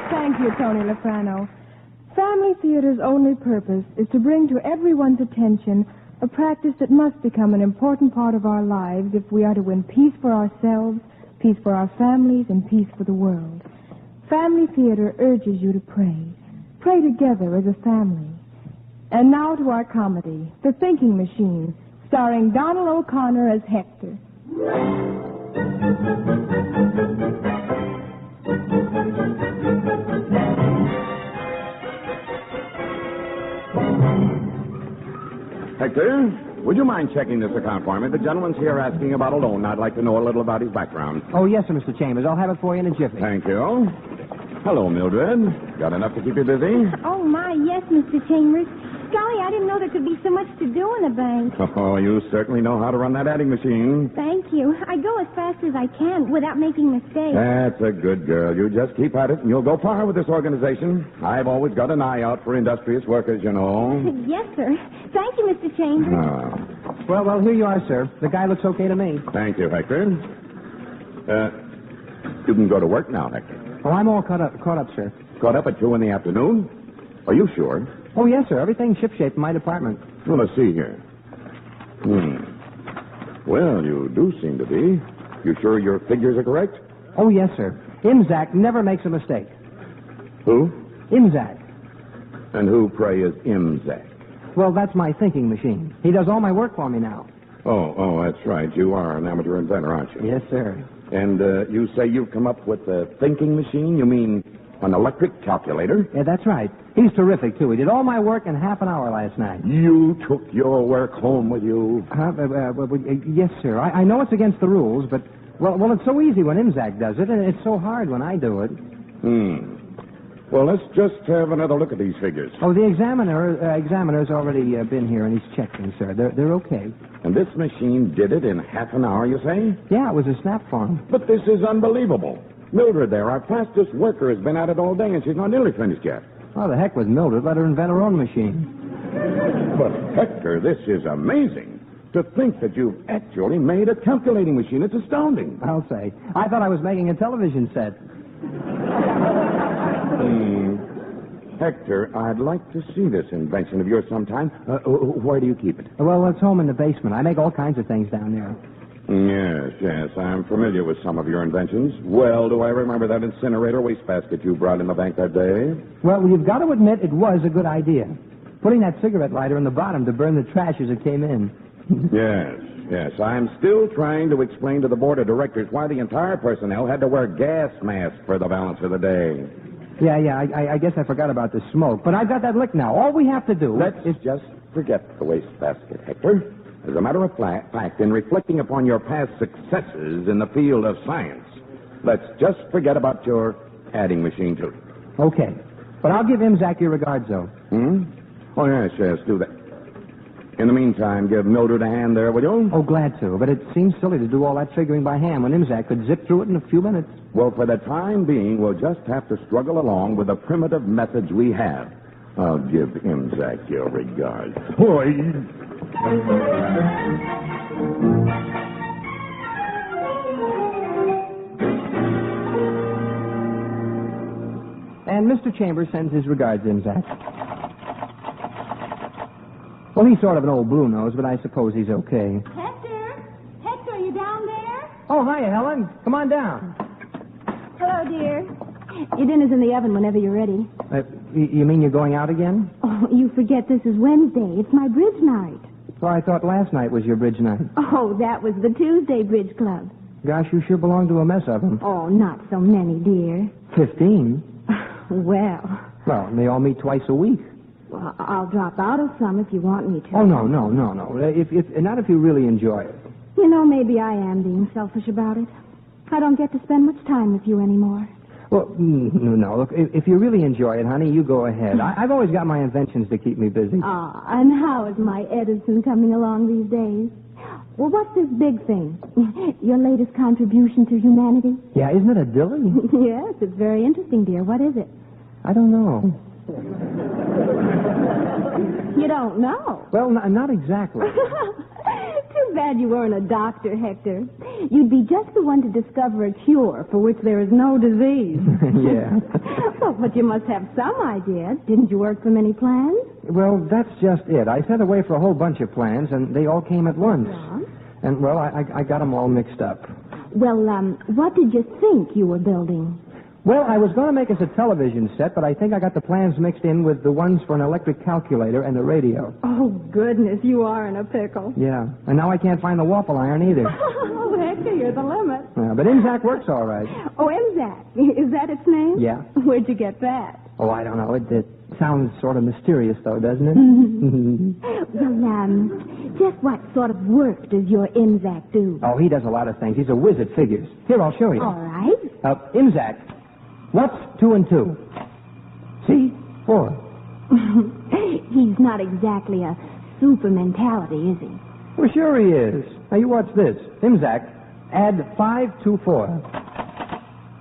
Speaker 14: Thank you, Tony Lafrano. Family Theater's only purpose is to bring to everyone's attention a practice that must become an important part of our lives if we are to win peace for ourselves, peace for our families, and peace for the world. Family Theater urges you to pray. Pray together as a family. And now to our comedy, The Thinking Machine, starring Donald O'Connor as Hector.
Speaker 21: Hector, would you mind checking this account for me? The gentleman's here asking about a loan. I'd like to know a little about his background.
Speaker 25: Oh, yes, sir, Mr. Chambers. I'll have it for you in a jiffy.
Speaker 21: Thank you. Hello, Mildred. Got enough to keep you busy?
Speaker 22: Oh, my, yes, Mr. Chambers. Golly, I didn't know there could be so much to do in a bank.
Speaker 21: Oh, you certainly know how to run that adding machine.
Speaker 22: Thank you. I go as fast as I can without making mistakes.
Speaker 21: That's a good girl. You just keep at it, and you'll go far with this organization. I've always got an eye out for industrious workers, you know.
Speaker 22: Yes, sir. Thank you, Mr. Chambers.
Speaker 21: Oh.
Speaker 25: Well, here you are, sir. The guy looks okay to me.
Speaker 21: Thank you, Hector. You can go to work now, Hector.
Speaker 25: Oh, I'm all caught up, sir.
Speaker 21: Caught up at 2 in the afternoon? Are you sure?
Speaker 25: Oh, yes, sir. Everything's shipshape in my department.
Speaker 21: Well, let's see here. Well, you do seem to be. You sure your figures are correct?
Speaker 25: Oh, yes, sir. Imzac never makes a mistake.
Speaker 21: Who?
Speaker 25: Imzac.
Speaker 21: And who, pray, is Imzac?
Speaker 25: Well, that's my thinking machine. He does all my work for me now.
Speaker 21: Oh, that's right. You are an amateur inventor, aren't you?
Speaker 25: Yes, sir.
Speaker 21: And you say you've come up with a thinking machine? You mean an electric calculator?
Speaker 25: Yeah, that's right. He's terrific, too. He did all my work in half an hour last night.
Speaker 21: You took your work home with you?
Speaker 25: Yes, sir. I know it's against the rules, but, well, it's so easy when Imzac does it, and it's so hard when I do it.
Speaker 21: Well, let's just have another look at these figures.
Speaker 25: Oh, the examiner's already been here, and he's checked them, sir. They're okay.
Speaker 21: And this machine did it in half an hour, you say?
Speaker 25: Yeah, it was a snap for him.
Speaker 21: But this is unbelievable. Mildred there, our fastest worker, has been at it all day, and she's not nearly finished yet.
Speaker 25: Oh, the heck with Mildred. Let her invent her own machine.
Speaker 21: But, Hector, this is amazing. To think that you've actually made a calculating machine. It's astounding.
Speaker 25: I'll say. I thought I was making a television set.
Speaker 21: Hector, I'd like to see this invention of yours sometime. Where do you keep it?
Speaker 25: Well, it's home in the basement. I make all kinds of things down there.
Speaker 21: Yes. I'm familiar with some of your inventions. Well, do I remember that incinerator wastebasket you brought in the bank that day?
Speaker 25: Well, you've got to admit it was a good idea. Putting that cigarette lighter in the bottom to burn the trash as it came in.
Speaker 21: Yes. I'm still trying to explain to the board of directors why the entire personnel had to wear gas masks for the balance of the day.
Speaker 25: Yeah, I guess I forgot about the smoke. But I've got that licked now. All we have to do...
Speaker 21: Let's just forget the wastebasket, Hector. As a matter of fact, in reflecting upon your past successes in the field of science, let's just forget about your adding machine, too.
Speaker 25: Okay. But I'll give Imzak your regards, though.
Speaker 21: Oh, yes, do that. In the meantime, give Mildred a hand there, will you?
Speaker 25: Oh, glad to. But it seems silly to do all that figuring by hand when Imzak could zip through it in a few minutes.
Speaker 21: Well, for the time being, we'll just have to struggle along with the primitive methods we have. I'll give Imzak your regards.
Speaker 25: And Mr. Chambers sends his regards, Imzak. Well, he's sort of an old blue nose, but I suppose he's okay.
Speaker 22: Hector, are you down there?
Speaker 25: Oh, hiya, Helen. Come on down.
Speaker 22: Hello, dear. Your dinner's in the oven whenever you're ready.
Speaker 25: You mean you're going out again?
Speaker 22: Oh, you forget this is Wednesday. It's my bridge night.
Speaker 25: Well, I thought last night was your bridge night.
Speaker 22: Oh, that was the Tuesday Bridge Club.
Speaker 25: Gosh, you sure belong to a mess of them.
Speaker 22: Oh, not so many, dear.
Speaker 25: 15?
Speaker 22: Well,
Speaker 25: they all meet twice a week.
Speaker 22: Well, I'll drop out of some if you want me to.
Speaker 25: Oh, no. Not if you really enjoy it.
Speaker 22: You know, maybe I am being selfish about it. I don't get to spend much time with you anymore.
Speaker 25: Well, no. Look, if you really enjoy it, honey, you go ahead. I've always got my inventions to keep me busy.
Speaker 22: And how is my Edison coming along these days? Well, what's this big thing? Your latest contribution to humanity?
Speaker 25: Yeah, isn't it a dilly?
Speaker 22: Yes, it's very interesting, dear. What is it?
Speaker 25: I don't know.
Speaker 22: You don't know?
Speaker 25: Well, not exactly.
Speaker 22: Too bad you weren't a doctor, Hector. You'd be just the one to discover a cure for which there is no disease.
Speaker 25: Yeah.
Speaker 22: Well, but you must have some idea. Didn't you work for many plans?
Speaker 25: Well, that's just it. I sent away for a whole bunch of plans, and they all came at once.
Speaker 22: Yeah.
Speaker 25: And, well, I got them all mixed up.
Speaker 22: Well, what did you think you were building?
Speaker 25: Well, I was going to make us a television set, but I think I got the plans mixed in with the ones for an electric calculator and a radio.
Speaker 22: Oh, goodness, you are in a pickle.
Speaker 25: Yeah, and now I can't find the waffle iron either.
Speaker 22: Oh, Hector, you're the limit.
Speaker 25: Yeah, but Imzak works all right.
Speaker 22: Oh, Imzak. Is that its name?
Speaker 25: Yeah.
Speaker 22: Where'd you get that?
Speaker 25: Oh, I don't know. It sounds sort of mysterious, though, doesn't it?
Speaker 22: Well, just what sort of work does your Imzak do?
Speaker 25: Oh, he does a lot of things. He's a whiz at figures. Here, I'll show you.
Speaker 22: All right.
Speaker 25: Imzak, what's 2 and 2? See? 4.
Speaker 22: He's not exactly a super mentality, is he?
Speaker 25: Well, sure he is. Now, you watch this. Imzak, add 524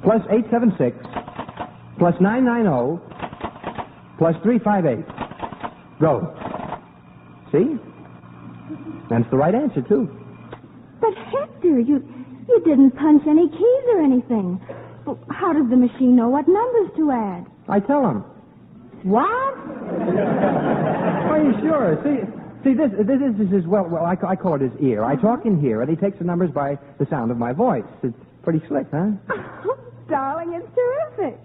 Speaker 25: plus 876 plus 990 plus 358. Go. See? That's the right answer, too.
Speaker 22: But, Hector, you didn't punch any keys or anything. Well, how does the machine know what numbers to add?
Speaker 25: I tell him.
Speaker 22: What?
Speaker 25: Are you sure? See, this is, well, I call it his ear. I talk in here, and he takes the numbers by the sound of my voice. It's pretty slick, huh?
Speaker 22: Oh, darling, it's terrific.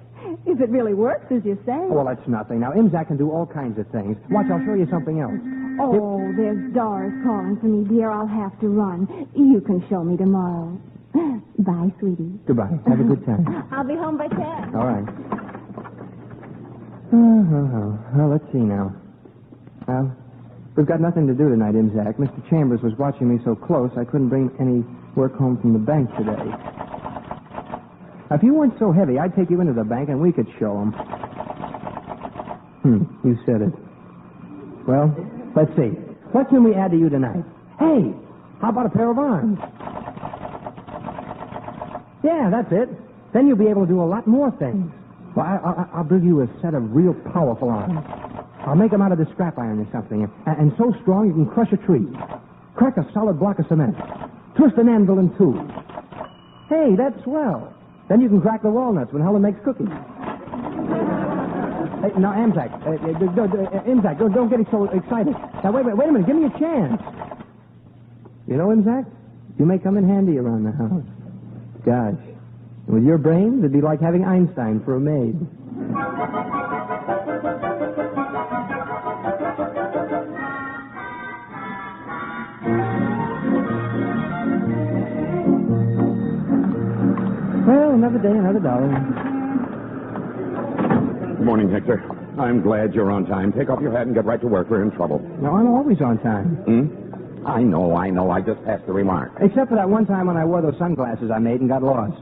Speaker 22: If it really works, as you say.
Speaker 25: Oh, well, that's nothing. Now, Imzak can do all kinds of things. Watch, I'll show you something else.
Speaker 22: Oh, there's Doris calling for me, dear. I'll have to run. You can show me tomorrow. Bye, sweetie.
Speaker 25: Goodbye. Have a good time.
Speaker 22: I'll be home by 10.
Speaker 25: All right. Well, let's see now. Well, we've got nothing to do tonight, Imzak. Mr. Chambers was watching me so close I couldn't bring any work home from the bank today. If you weren't so heavy, I'd take you into the bank and we could show him. You said it. Well, let's see. What can we add to you tonight? Hey, how about a pair of arms? Yeah, that's it. Then you'll be able to do a lot more things. Well, I'll build you a set of real powerful arms. I'll make them out of this scrap iron or something, and so strong you can crush a tree, crack a solid block of cement, twist an anvil in two. Hey, that's swell. Then you can crack the walnuts when Helen makes cookies. Hey, now, Imzak, don't get so excited. Now, wait a minute. Give me a chance. You know, Imzak, You may come in handy around the house. Gosh, with your brains, it'd be like having Einstein for a maid. Well, another day, another dollar.
Speaker 21: Good morning, Hector. I'm glad you're on time. Take off your hat and get right to work. We're in trouble.
Speaker 25: No, I'm always on time.
Speaker 21: I know. I just passed the remark.
Speaker 25: Except for that one time when I wore those sunglasses I made and got lost.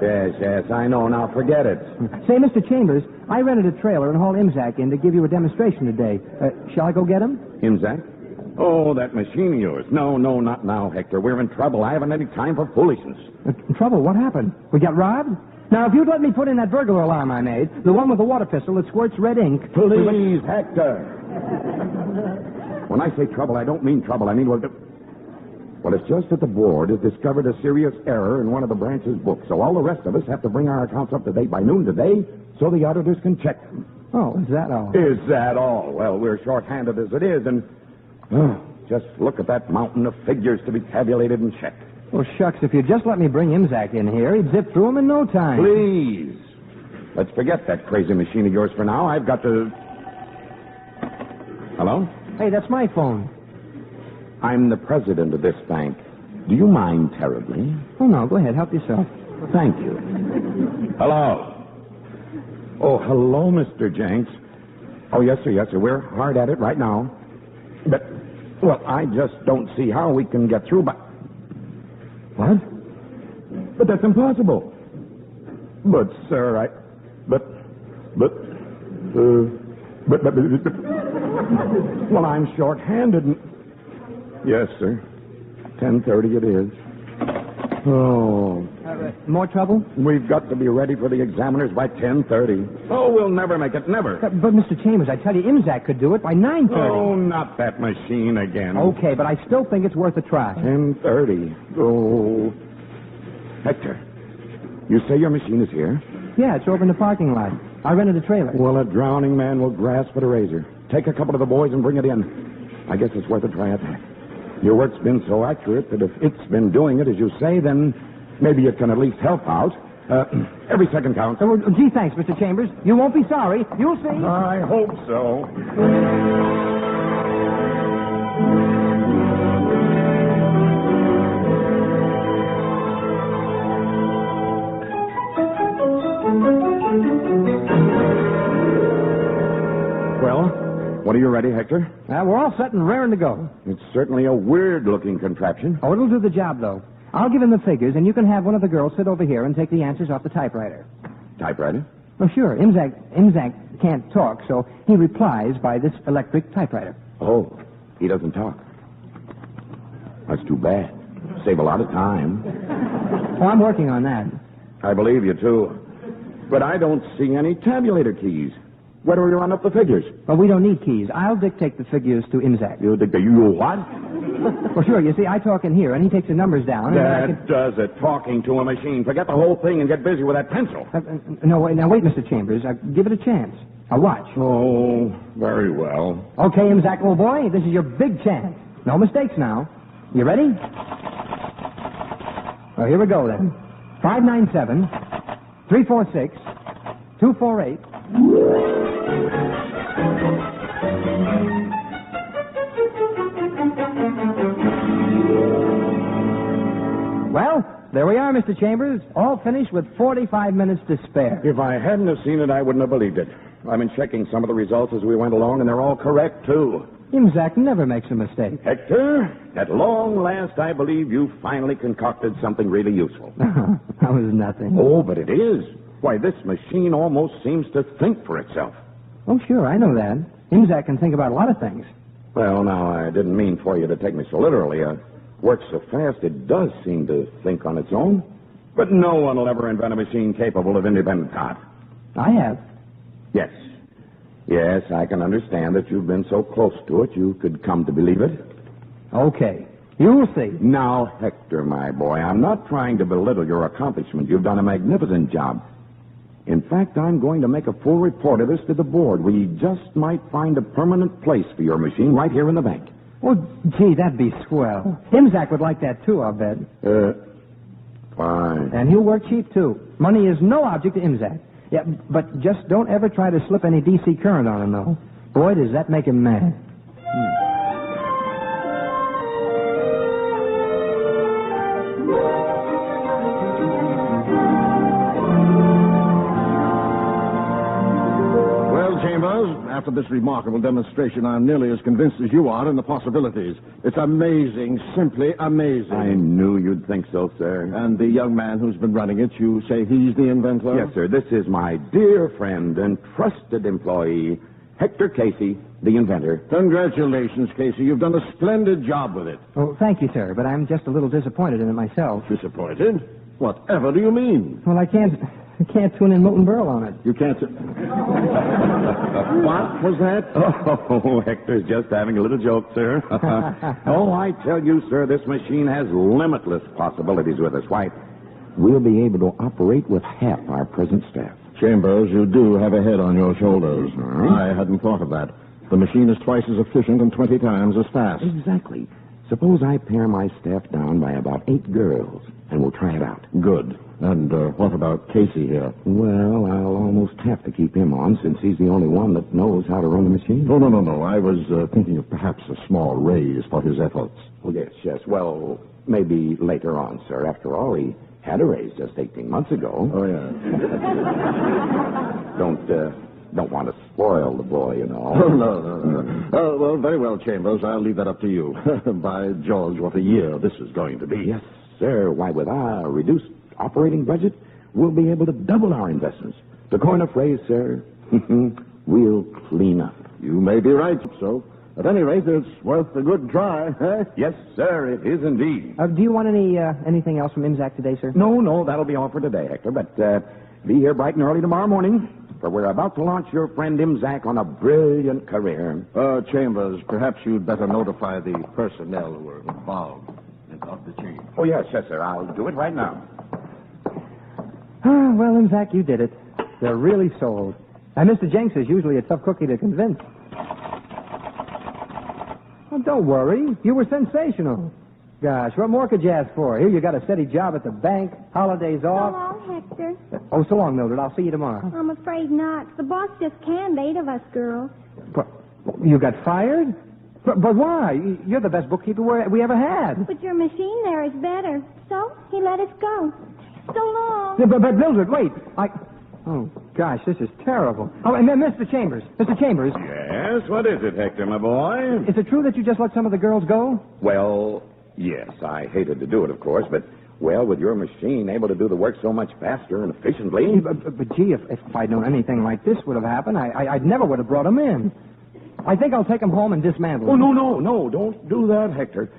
Speaker 21: Yes, I know. Now forget it.
Speaker 25: Say, Mr. Chambers, I rented a trailer and hauled Imzak in to give you a demonstration today. Shall I go get him?
Speaker 21: Imzak? Oh, that machine of yours. No, not now, Hector. We're in trouble. I haven't any time for foolishness.
Speaker 25: Trouble? What happened? We got robbed? Now, if you'd let me put in that burglar alarm I made, the one with the water pistol that squirts red ink...
Speaker 21: Please, Hector. When I say trouble, I don't mean trouble. I mean, well, it's just that the board has discovered a serious error in one of the branch's books, so all the rest of us have to bring our accounts up to date by noon today so the auditors can check them.
Speaker 25: Oh, is that all?
Speaker 21: Is that all? Well, we're short-handed as it is, and just look at that mountain of figures to be tabulated and checked.
Speaker 25: Well, shucks, if you'd just let me bring Imzak in here, he'd zip through them in no time.
Speaker 21: Please. Let's forget that crazy machine of yours for now. I've got to... Hello?
Speaker 25: Hey, that's my phone.
Speaker 21: I'm the president of this bank. Do you mind terribly?
Speaker 25: Oh, no, go ahead. Help yourself.
Speaker 21: Thank you. Hello. Oh, hello, Mr. Jenks. Oh, yes, sir. We're hard at it right now. But, well, I just don't see how we can get through by... What? But that's impossible. But, sir, well, I'm short-handed and... Yes, sir. 10:30 it is. Oh.
Speaker 25: More trouble?
Speaker 21: We've got to be ready for the examiners by 10:30. Oh, we'll never make it, never.
Speaker 25: But Mr. Chambers, I tell you, Imzak could do it by 9:30.
Speaker 21: Oh, not that machine again.
Speaker 25: Okay, but I still think it's worth a try.
Speaker 21: 10:30. Oh. Hector, you say your machine is here?
Speaker 25: Yeah, it's over in the parking lot. I rented a trailer.
Speaker 21: Well, a drowning man will grasp at a razor. Take a couple of the boys and bring it in. I guess it's worth a try at that. Your work's been so accurate that if it's been doing it, as you say, then maybe it can at least help out. Every second counts.
Speaker 25: Gee, thanks, Mr. Chambers. You won't be sorry. You'll see.
Speaker 21: I hope so. Well, what are you ready, Hector?
Speaker 25: We're all set and raring to go.
Speaker 21: It's certainly a weird-looking contraption.
Speaker 25: Oh, it'll do the job, though. I'll give him the figures, and you can have one of the girls sit over here and take the answers off the typewriter.
Speaker 21: Typewriter?
Speaker 25: Oh, sure. Imzak can't talk, so he replies by this electric typewriter.
Speaker 21: Oh, he doesn't talk. That's too bad. Save a lot of time.
Speaker 25: Oh, I'm working on that.
Speaker 21: I believe you, too. But I don't see any tabulator keys. Where do we run up the figures?
Speaker 25: Well, we don't need keys. I'll dictate the figures to Imzak.
Speaker 21: You dictate? You what?
Speaker 25: Well, sure. You see, I talk in here, and he takes the numbers down.
Speaker 21: That does it. Talking to a machine. Forget the whole thing and get busy with that pencil.
Speaker 25: No, wait, Mr. Chambers. Give it a chance. I'll watch.
Speaker 21: Oh, very well.
Speaker 25: Okay, Imzak, old boy, this is your big chance. No mistakes now. You ready? Well, here we go, then. 597-346-248. Well, there we are, Mr. Chambers. All finished with 45 minutes to spare.
Speaker 21: If I hadn't have seen it, I wouldn't have believed it. I've been checking some of the results as we went along, and they're all correct, too.
Speaker 25: Imzak never makes a mistake.
Speaker 21: Hector, at long last, I believe you finally concocted something really useful.
Speaker 25: That was nothing.
Speaker 21: Oh, but it is. Why, this machine almost seems to think for itself.
Speaker 25: Oh, sure, I know that. Imzak can think about a lot of things.
Speaker 21: Well, now, I didn't mean for you to take me so literally. Works so fast, it does seem to think on its own. But no one will ever invent a machine capable of independent thought.
Speaker 25: I have.
Speaker 21: Yes. Yes, I can understand that you've been so close to it, you could come to believe it.
Speaker 25: Okay. You'll see.
Speaker 21: Now, Hector, my boy, I'm not trying to belittle your accomplishment. You've done a magnificent job. In fact, I'm going to make a full report of this to the board. We just might find a permanent place for your machine right here in the bank.
Speaker 25: Oh, gee, that'd be swell. Imzak would like that, too, I'll bet.
Speaker 21: Fine.
Speaker 25: And he'll work cheap, too. Money is no object to Imzak. Yeah, but just don't ever try to slip any DC current on him, though. Boy, does that make him mad.
Speaker 21: After this remarkable demonstration, I'm nearly as convinced as you are in the possibilities. It's amazing, simply amazing. I knew you'd think so, sir. And the young man who's been running it, you say he's the inventor? Yes, sir. This is my dear friend and trusted employee, Hector Casey, the inventor. Congratulations, Casey. You've done a splendid job with it.
Speaker 25: Oh, thank you, sir, but I'm just a little disappointed in it myself.
Speaker 21: Disappointed? Whatever do you mean?
Speaker 25: Well, I can't tune in Moulton Burl on it.
Speaker 21: You can't... What was that? Oh, Hector's just having a little joke, sir. Oh, I tell you, sir, this machine has limitless possibilities with us. Why, we'll be able to operate with half our present staff. Chambers, you do have a head on your shoulders. I hadn't thought of that. The machine is twice as efficient and 20 times as fast. Exactly. Suppose I pare my staff down by about 8 girls, and we'll try it out. Good. And what about Casey here? Well, I'll almost have to keep him on, since he's the only one that knows how to run the machine. No. I was thinking of perhaps a small raise for his efforts. Oh, yes. Well, maybe later on, sir. After all, he had a raise just 18 months ago. Oh, yeah. Don't want to spoil the boy, you know. Oh, no. Oh, well, very well, Chambers. I'll leave that up to you. By George, what a year this is going to be. Yes, sir. Why, with our reduced operating budget, we'll be able to double our investments. To coin a phrase, sir, we'll clean up. You may be right, so. At any rate, it's worth a good try, eh? Yes, sir, it is indeed.
Speaker 25: Do you want anything else from Imzak today, sir?
Speaker 21: No, that'll be all for today, Hector. But be here bright and early tomorrow morning, for we're about to launch your friend Imzak on a brilliant career. Chambers, perhaps you'd better notify the personnel who are involved of the change. Oh, yes, sir. I'll do it right now.
Speaker 25: Well, Imzak, you did it. They're really sold. And Mr. Jenks is usually a tough cookie to convince. Well, don't worry. You were sensational. Gosh, what more could you ask for? Here you got a steady job at the bank, holidays off.
Speaker 22: So long, Hector.
Speaker 25: Oh, so long, Mildred. I'll see you tomorrow.
Speaker 22: I'm afraid not. The boss just canned 8 of us girls.
Speaker 25: But you got fired? But why? You're the best bookkeeper we ever had.
Speaker 22: But your machine there is better. So he let us go. So long.
Speaker 25: Yeah, but Mildred, wait. Oh, gosh, this is terrible. Oh, and then Mr. Chambers. Mr. Chambers.
Speaker 21: Yes, what is it, Hector, my boy?
Speaker 25: Is it true that you just let some of the girls go?
Speaker 21: Well, yes, I hated to do it, of course, but, well, with your machine able to do the work so much faster and efficiently...
Speaker 25: But gee, if I'd known anything like this would have happened, I never would have brought them in. I think I'll take them home and dismantle them.
Speaker 21: Oh, no, don't do that, Hector.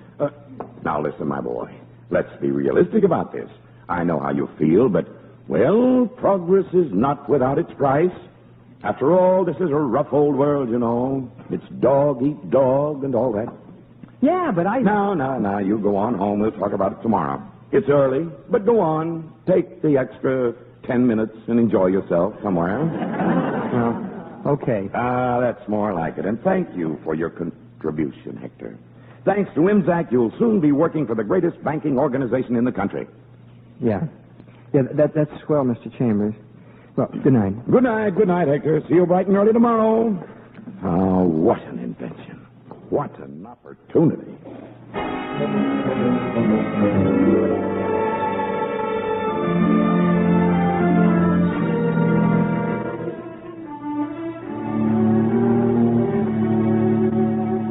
Speaker 21: Now, listen, my boy. Let's be realistic about this. I know how you feel, but, well, progress is not without its price. After all, this is a rough old world, you know. It's dog eat dog and all that.
Speaker 25: Yeah, but I...
Speaker 21: No, you go on home. We'll talk about it tomorrow. It's early, but go on. Take the extra 10 minutes and enjoy yourself somewhere.
Speaker 25: Okay.
Speaker 21: That's more like it. And thank you for your contribution, Hector. Thanks to Imzak, you'll soon be working for the greatest banking organization in the country.
Speaker 25: Yeah, that's swell, Mr. Chambers. Well, good night.
Speaker 21: Good night, Hector. See you bright and early tomorrow. Oh, what an invention. What an opportunity.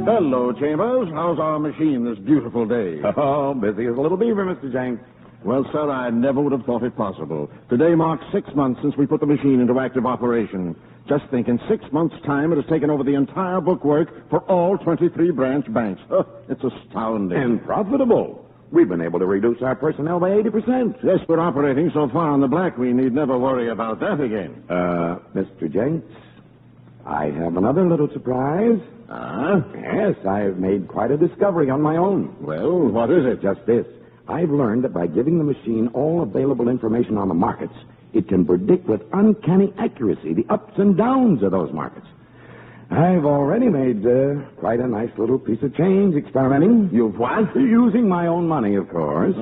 Speaker 21: Hello, Chambers. How's our machine this beautiful day? Oh, busy as a little beaver, Mr. Jenks. Well, sir, I never would have thought it possible. Today marks 6 months since we put the machine into active operation. Just think, in 6 months' time, it has taken over the entire bookwork for all 23 branch banks. It's astounding. And profitable. We've been able to reduce our personnel by 80%. Yes, we're operating so far on the black, we need never worry about that again. Mr. Jenks, I have another little surprise. Yes, I've made quite a discovery on my own. Well, what is it? Just this. I've learned that by giving the machine all available information on the markets, it can predict with uncanny accuracy the ups and downs of those markets. I've already made quite a nice little piece of change experimenting.
Speaker 1: You've what?
Speaker 21: Using my own money, of course.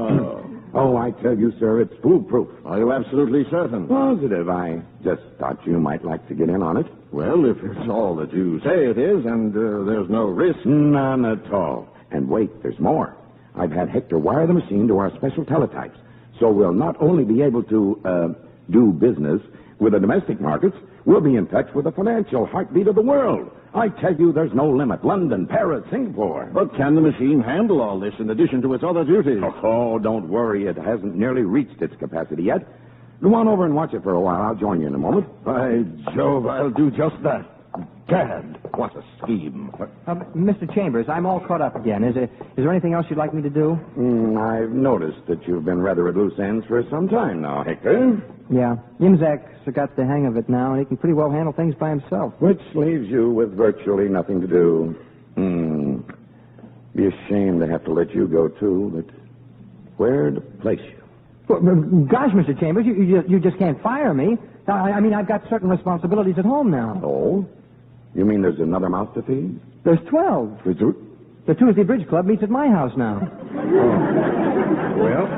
Speaker 21: Oh, I tell you, sir, it's foolproof.
Speaker 1: Are you absolutely certain?
Speaker 21: Positive. I just thought you might like to get in on it.
Speaker 1: Well, if it's all that you say it is, and there's no risk.
Speaker 21: None at all. And wait, there's more. I've had Hector wire the machine to our special teletypes, so we'll not only be able to do business with the domestic markets, we'll be in touch with the financial heartbeat of the world. I tell you, there's no limit. London, Paris, Singapore.
Speaker 1: But can the machine handle all this in addition to its other duties?
Speaker 21: Oh, don't worry. It hasn't nearly reached its capacity yet. Go on over and watch it for a while. I'll join you in a moment.
Speaker 1: By Jove, I'll do just that. Gad, what a scheme.
Speaker 25: Mr. Chambers, I'm all caught up again. Is there anything else you'd like me to do?
Speaker 21: I've noticed that you've been rather at loose ends for some time now, Hector.
Speaker 25: Yeah. Imzac's got the hang of it now, and he can pretty well handle things by himself.
Speaker 21: Which leaves you with virtually nothing to do. Be a shame to have to let you go, too, but where to place you?
Speaker 25: Well, gosh, Mr. Chambers, you just can't fire me. I mean, I've got certain responsibilities at home now.
Speaker 21: Oh? You mean there's another mouth to feed?
Speaker 25: There's 12. The Tuesday Bridge Club meets at my house now.
Speaker 21: Well,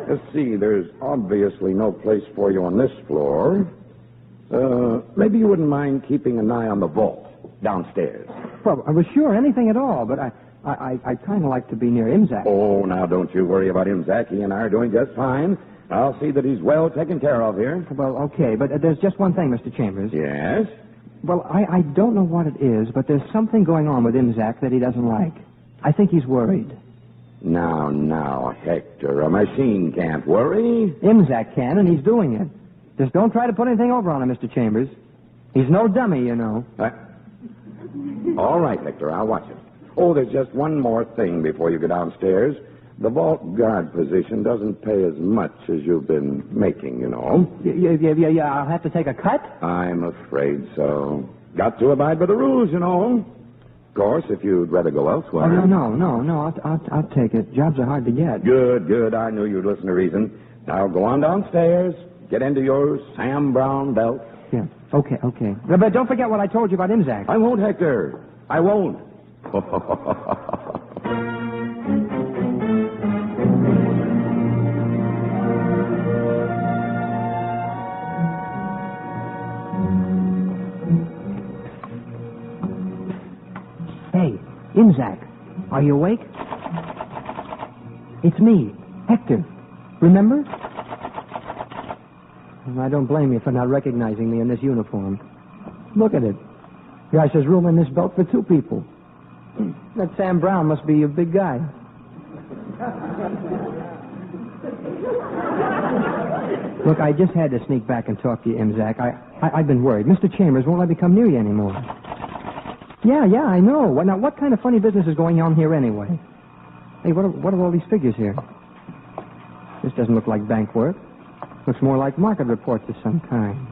Speaker 21: let's see. There's obviously no place for you on this floor. Maybe you wouldn't mind keeping an eye on the vault downstairs.
Speaker 25: Well, I was sure anything at all, but I kind of like to be near Imzac.
Speaker 21: Oh, now don't you worry about Imzac. He and I are doing just fine. I'll see that he's well taken care of here.
Speaker 25: Well, okay, but there's just one thing, Mr. Chambers.
Speaker 21: Yes?
Speaker 25: Well, I don't know what it is, but there's something going on with Imzac that he doesn't like. I think he's worried.
Speaker 21: Now, Hector, a machine can't worry.
Speaker 25: Imzac can, and he's doing it. Just don't try to put anything over on him, Mr. Chambers. He's no dummy, you know.
Speaker 21: All right, Hector, I'll watch it. Oh, there's just one more thing before you go downstairs. The vault guard position doesn't pay as much as you've been making, you know.
Speaker 25: Yeah, I'll have to take a cut?
Speaker 21: I'm afraid so. Got to abide by the rules, you know. Of course, if you'd rather go elsewhere.
Speaker 25: Oh, no. I'll take it. Jobs are hard to get.
Speaker 21: Good. I knew you'd listen to reason. Now go on downstairs. Get into your Sam Brown belt.
Speaker 25: Yeah, okay. But don't forget what I told you about Imzac.
Speaker 21: I won't, Hector. I won't.
Speaker 25: Hey, Imzac, are you awake? It's me, Hector. Remember? I don't blame you for not recognizing me in this uniform. Look at it. Gosh, there's room in this belt for two people. That Sam Brown must be a big guy. Look, I just had to sneak back and talk to you, Imzac. I've been worried. Mr. Chambers won't let me come near you anymore. Yeah, I know. Now, what kind of funny business is going on here anyway? Hey, what are all these figures here? This doesn't look like bank work. Looks more like market reports of some kind.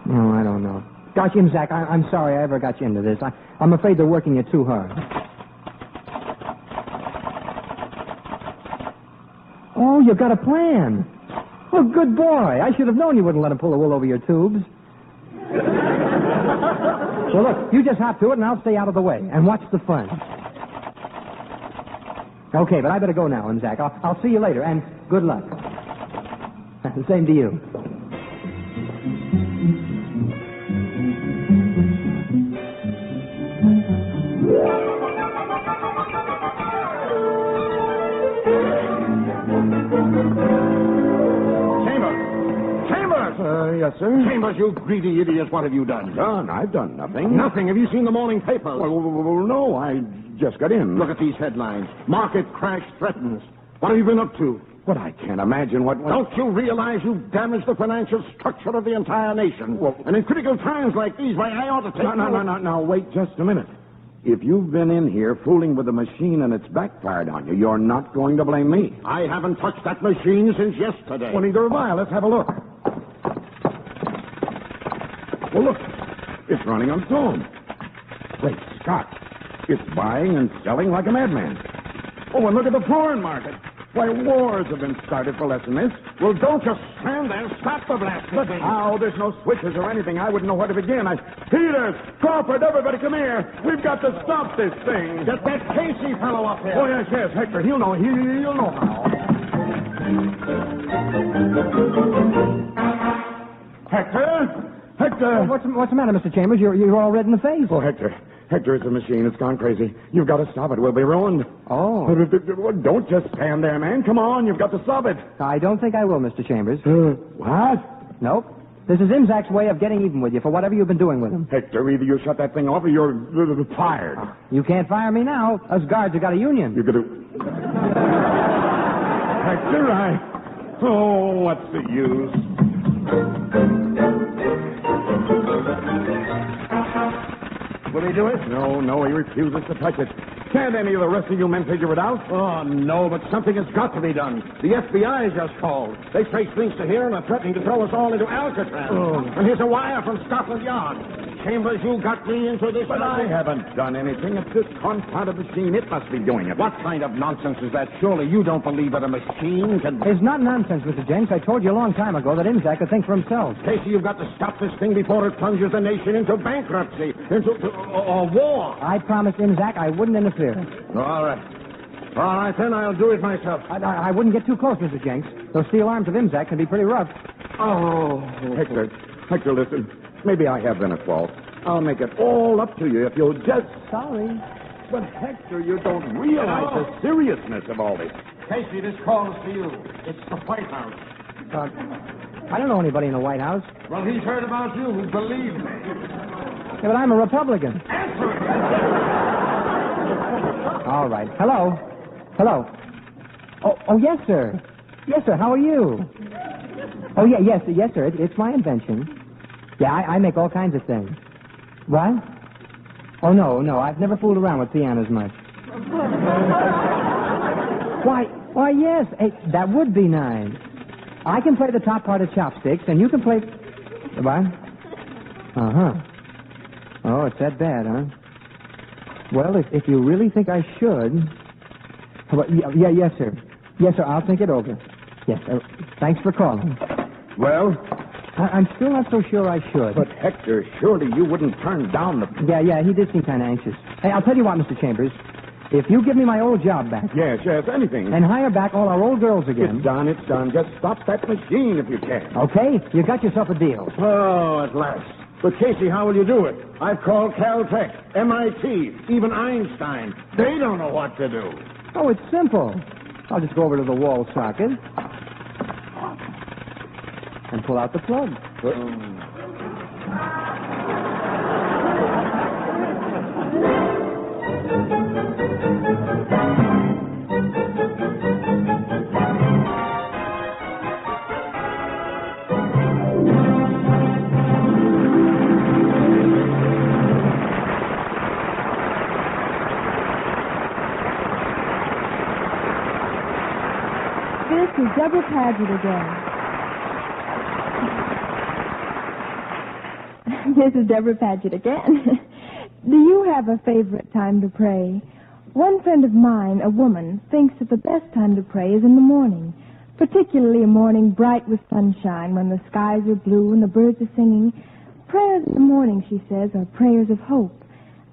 Speaker 25: No, I don't know. Gosh, Imzac, I'm sorry I ever got you into this. I'm afraid they're working you too hard. Oh, you've got a plan. Oh, good boy. I should have known you wouldn't let him pull the wool over your tubes. Well, look, you just hop to it, and I'll stay out of the way. And watch the fun. Okay, but I better go now, Imzac. I'll see you later, and good luck. The same to you.
Speaker 1: Yes, sir? Chambers, you greedy idiot, what have you done?
Speaker 21: Done? I've done nothing.
Speaker 1: Nothing? Have you seen the morning papers?
Speaker 21: Well, no, I just got in.
Speaker 1: Look at these headlines. Market crash threatens. What have you been up to?
Speaker 21: But I can't imagine what...
Speaker 1: Don't you realize you've damaged the financial structure of the entire nation? Well, and in critical times like these, why, I ought to take...
Speaker 21: No, wait just a minute. If you've been in here fooling with the machine and it's backfired on you, you're not going to blame me.
Speaker 1: I haven't touched that machine since yesterday.
Speaker 21: Well, neither have I. Let's have a look. Well, look. It's running on its own. Great Scott. It's buying and selling like a madman. Oh, and look at the foreign market.
Speaker 1: Why, wars have been started for less than this. Well, don't just stand there and stop the blasted thing.
Speaker 21: How? There's no switches or anything. I wouldn't know where to begin. Peters, Crawford, everybody come here. We've got to stop this thing.
Speaker 1: Get that Casey fellow up here.
Speaker 21: Oh, yes, Hector. He'll know. He'll know how. Hector!
Speaker 25: What's the matter, Mr. Chambers? You're all red in the face.
Speaker 21: Oh, Hector, it's a machine. It's gone crazy. You've got to stop it. We'll be ruined.
Speaker 25: Oh.
Speaker 21: Don't just stand there, man. Come on. You've got to stop it.
Speaker 25: I don't think I will, Mr. Chambers.
Speaker 21: What?
Speaker 25: Nope. This is Imzac's way of getting even with you for whatever you've been doing with him.
Speaker 21: Hector, either you shut that thing off or you're fired.
Speaker 25: You can't fire me now. Us guards have got a union.
Speaker 21: You're going to... Hector, Oh, what's the use? Will he do it? No, he refuses to touch it. Can't any of the rest of you men figure it out?
Speaker 1: Oh, no, but something has got to be done. The FBI just called. They traced links to here and are threatening to throw us all into Alcatraz.
Speaker 21: Oh.
Speaker 1: And here's a wire from Scotland Yard. Chambers, you got me into this.
Speaker 21: But I haven't done anything. It's this confounded machine. It must be doing it.
Speaker 1: What kind of nonsense is that? Surely you don't believe that a machine can...
Speaker 25: It's not nonsense, Mr. Jenks. I told you a long time ago that Imzac could think for himself.
Speaker 1: Casey, you've got to stop this thing before it plunges the nation into bankruptcy, into war.
Speaker 25: I promised Imzac I wouldn't interfere.
Speaker 1: All right. All right, then I'll do it myself.
Speaker 25: I wouldn't get too close, Mr. Jenks. Those steel arms of Imzac can be pretty rough.
Speaker 21: Oh, Hector, listen. Maybe I have been at fault. I'll make it all up to you if you'll just...
Speaker 25: Sorry.
Speaker 21: But, Hector, you don't realize the seriousness of all this.
Speaker 1: Casey, this call is to you. It's the White House.
Speaker 25: I don't know anybody in the White House.
Speaker 1: Well, he's heard about you. Believe me.
Speaker 25: Yeah, but I'm a Republican.
Speaker 1: Answer it.
Speaker 25: All right. Hello. Oh, yes, sir. Yes, sir. How are you? Oh, yes, sir. It's my invention. Yeah, I make all kinds of things. What? Oh, no. I've never fooled around with pianos much. Why, yes. Hey, that would be nice. I can play the top part of chopsticks, and you can play... What? Uh-huh. Oh, it's that bad, huh? Well, if you really think I should... Well, yes, sir. Yes, sir, I'll think it over. Yes, thanks for calling.
Speaker 21: Well...
Speaker 25: I'm still not so sure I should.
Speaker 21: But, Hector, surely you wouldn't turn down the...
Speaker 25: Yeah, he did seem kind of anxious. Hey, I'll tell you what, Mr. Chambers. If you give me my old job back...
Speaker 21: Yes, anything.
Speaker 25: And hire back all our old girls again...
Speaker 21: It's done. Just stop that machine if you can.
Speaker 25: Okay, you got yourself a deal.
Speaker 1: Oh, at last. But, Casey, how will you do it? I've called Caltech, MIT, even Einstein. They don't know what to do.
Speaker 25: Oh, it's simple. I'll just go over to the wall socket... and pull out the plug.
Speaker 14: This is Deborah Paget again. This is Deborah Paget again. Do you have a favorite time to pray? One friend of mine, a woman, thinks that the best time to pray is in the morning, particularly a morning bright with sunshine when the skies are blue and the birds are singing. Prayers in the morning, she says, are prayers of hope.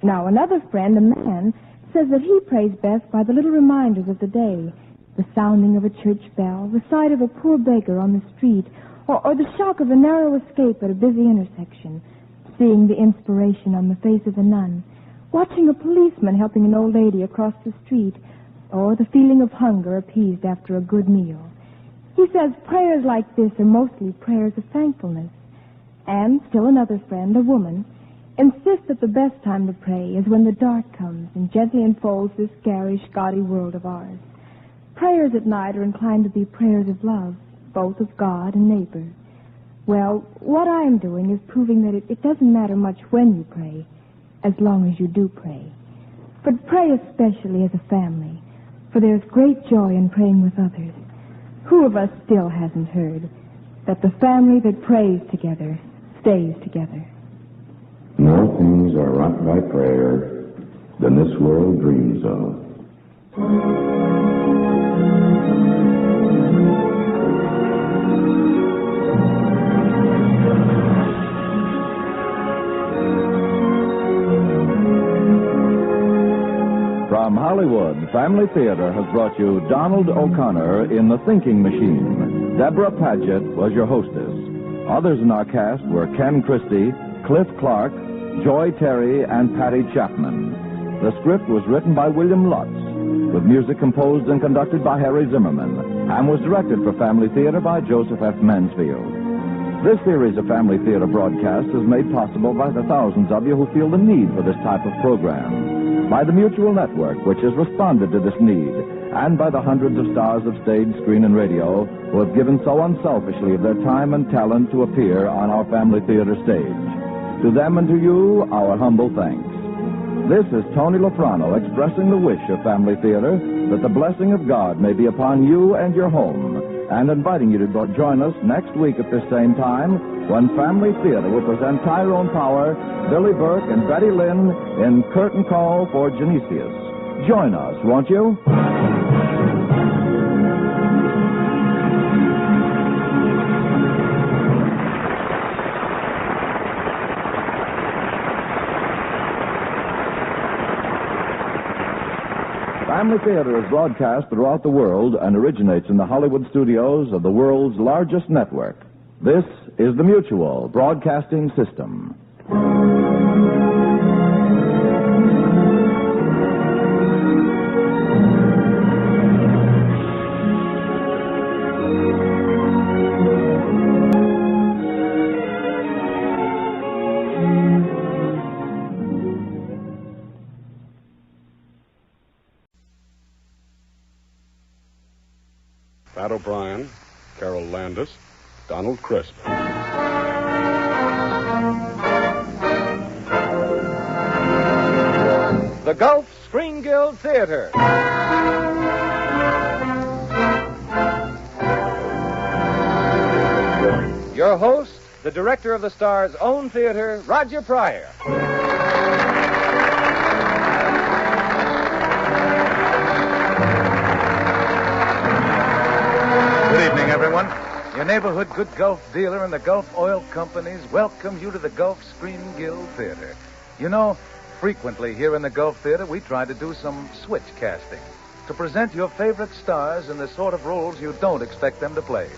Speaker 14: Now, another friend, a man, says that he prays best by the little reminders of the day, the sounding of a church bell, the sight of a poor beggar on the street, or the shock of a narrow escape at a busy intersection, seeing the inspiration on the face of a nun, watching a policeman helping an old lady across the street, or the feeling of hunger appeased after a good meal. He says prayers like this are mostly prayers of thankfulness. And still another friend, a woman, insists that the best time to pray is when the dark comes and gently enfolds this garish, gaudy world of ours. Prayers at night are inclined to be prayers of love, both of God and neighbor. Well, what I am doing is proving that it doesn't matter much when you pray, as long as you do pray. But pray especially as a family, for there's great joy in praying with others. Who of us still hasn't heard that the family that prays together stays together?
Speaker 10: More things are wrought by prayer than this world dreams of. Hollywood, Family Theater has brought you Donald O'Connor in The Thinking Machine. Deborah Paget was your hostess. Others in our cast were Ken Christie, Cliff Clark, Joy Terry, and Patty Chapman. The script was written by William Lutz, with music composed and conducted by Harry Zimmerman, and was directed for Family Theater by Joseph F. Mansfield. This series of Family Theater broadcasts is made possible by the thousands of you who feel the need for this type of program, by the Mutual Network, which has responded to this need, and by the hundreds of stars of stage, screen, and radio who have given so unselfishly of their time and talent to appear on our Family Theater stage. To them and to you, our humble thanks. This is Tony Lofrano expressing the wish of Family Theater that the blessing of God may be upon you and your home, and inviting you to join us next week at this same time when Family Theater will present Tyrone Power, Billy Burke, and Betty Lynn in Curtain Call for Genesius. Join us, won't you? Family Theater is broadcast throughout the world and originates in the Hollywood studios of the world's largest network. This is the Mutual Broadcasting System.
Speaker 3: Pat O'Brien, Carol Landis, Donald Crisp.
Speaker 4: The Gulf Screen Guild Theater. Your host, the director of the Star's own theater, Roger Pryor.
Speaker 5: Good evening, everyone. Your neighborhood good Gulf dealer and the Gulf Oil Companies welcome you to the Gulf Screen Guild Theater. You know, frequently here in the Gulf Theater, we try to do some switch casting to present your favorite stars in the sort of roles you don't expect them to play.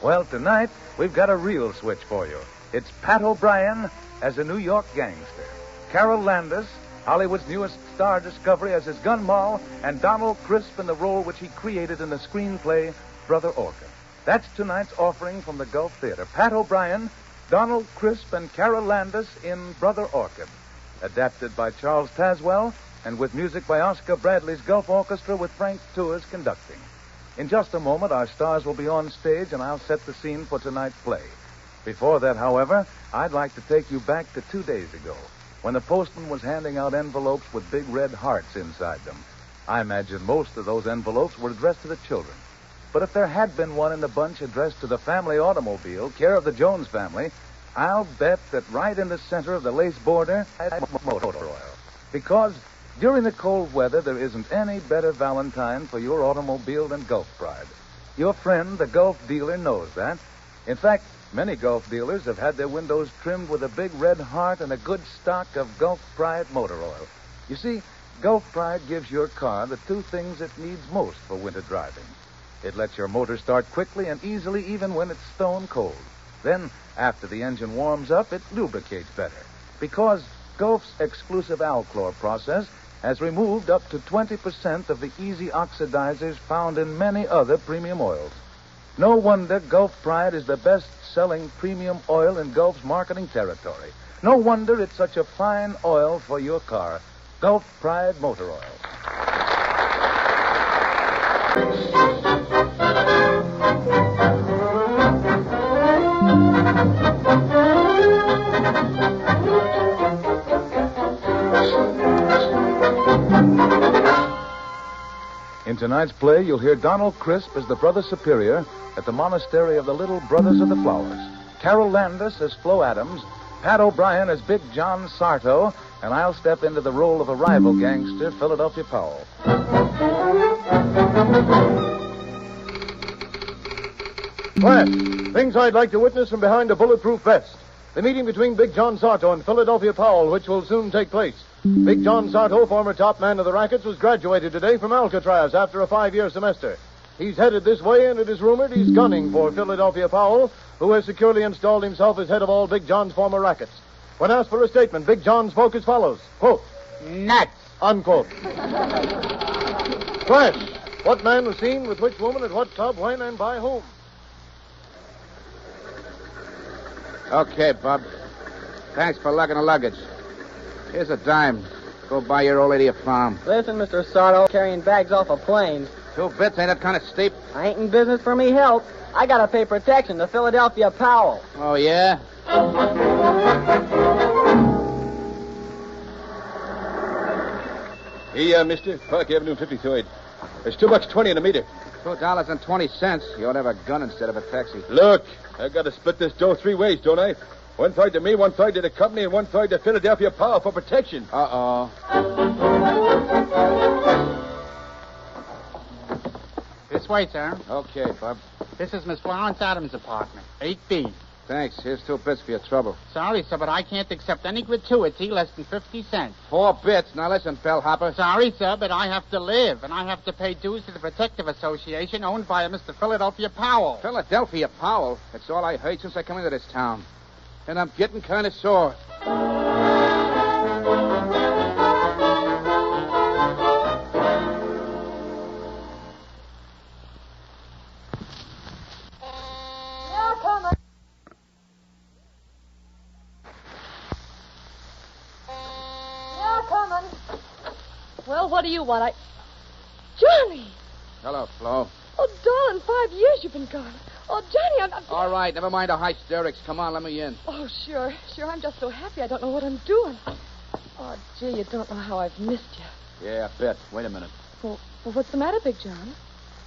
Speaker 5: Well, tonight, we've got a real switch for you. It's Pat O'Brien as a New York gangster, Carol Landis, Hollywood's newest star discovery as his gun moll, and Donald Crisp in the role which he created in the screenplay Brother Orchid. That's tonight's offering from the Gulf Theater. Pat O'Brien, Donald Crisp, and Carol Landis in Brother Orchid. Adapted by Charles Tazwell and with music by Oscar Bradley's Gulf Orchestra with Frank Tours conducting. In just a moment, our stars will be on stage and I'll set the scene for tonight's play. Before that, however, I'd like to take you back to 2 days ago when the postman was handing out envelopes with big red hearts inside them. I imagine most of those envelopes were addressed to the children. But if there had been one in the bunch addressed to the family automobile, care of the Jones family, I'll bet that right in the center of the lace border had motor oil. Because during the cold weather, there isn't any better Valentine for your automobile than Gulf Pride. Your friend, the Gulf dealer, knows that. In fact, many Gulf dealers have had their windows trimmed with a big red heart and a good stock of Gulf Pride motor oil. You see, Gulf Pride gives your car the two things it needs most for winter driving. It lets your motor start quickly and easily even when it's stone cold. Then, after the engine warms up, it lubricates better. Because Gulf's exclusive Alchlor process has removed up to 20% of the easy oxidizers found in many other premium oils. No wonder Gulf Pride is the best-selling premium oil in Gulf's marketing territory. No wonder it's such a fine oil for your car. Gulf Pride Motor Oil. In tonight's play, you'll hear Donald Crisp as the Brother Superior at the Monastery of the Little Brothers of the Flowers, Carol Landis as Flo Adams, Pat O'Brien as Big John Sarto, and I'll step into the role of a rival gangster, Philadelphia Powell.
Speaker 23: Class, things I'd like to witness from behind a bulletproof vest. The meeting between Big John Sarto and Philadelphia Powell, which will soon take place. Big John Sarto, former top man of the Rackets, was graduated today from Alcatraz after a 5-year semester. He's headed this way, and it is rumored he's gunning for Philadelphia Powell, who has securely installed himself as head of all Big John's former Rackets. When asked for a statement, Big John spoke as follows, quote,
Speaker 6: "Nuts,"
Speaker 23: unquote. Flash, what man was seen with which woman at what club, when, and by whom?
Speaker 13: Okay, Bub. Thanks for lugging the luggage. Here's a dime. Go buy your old lady a farm.
Speaker 11: Listen, Mr. Sardo, carrying bags off a plane.
Speaker 13: 2 bits ain't that kind of steep.
Speaker 11: I ain't in business for me help. I gotta pay protection to Philadelphia Powell.
Speaker 13: Oh, yeah?
Speaker 15: Hey, mister. Park Avenue 53rd. There's $2.20 in a meter.
Speaker 13: $2.20. You ought to have a gun instead of a taxi.
Speaker 15: Look, I got to split this dough 3 ways, don't I? 1/3 to me, 1/3 to the company, and 1/3 to Philadelphia Power for protection.
Speaker 13: Uh-oh.
Speaker 6: This way, sir.
Speaker 13: Okay, Bub.
Speaker 6: This is Miss Florence Adams' apartment, 8B.
Speaker 13: Thanks. Here's 2 bits for your trouble.
Speaker 6: Sorry, sir, but I can't accept any gratuity less than 50 cents.
Speaker 13: 4 bits. Now listen, bellhopper.
Speaker 6: Sorry, sir, but I have to live, and I have to pay dues to the Protective Association owned by a Mr. Philadelphia Powell.
Speaker 13: Philadelphia Powell? That's all I heard since I come into this town. And I'm getting kind of sore.
Speaker 2: Well, what do you want? Johnny!
Speaker 13: Hello, Flo.
Speaker 2: Oh, darling, 5 years you've been gone. Oh, Johnny, I'm...
Speaker 13: All right, never mind the hysterics. Come on, let me in.
Speaker 2: Oh, sure. I'm just so happy I don't know what I'm doing. Oh, gee, you don't know how I've missed you.
Speaker 13: Yeah, I bet. Wait a minute.
Speaker 2: Well, what's the matter, Big John?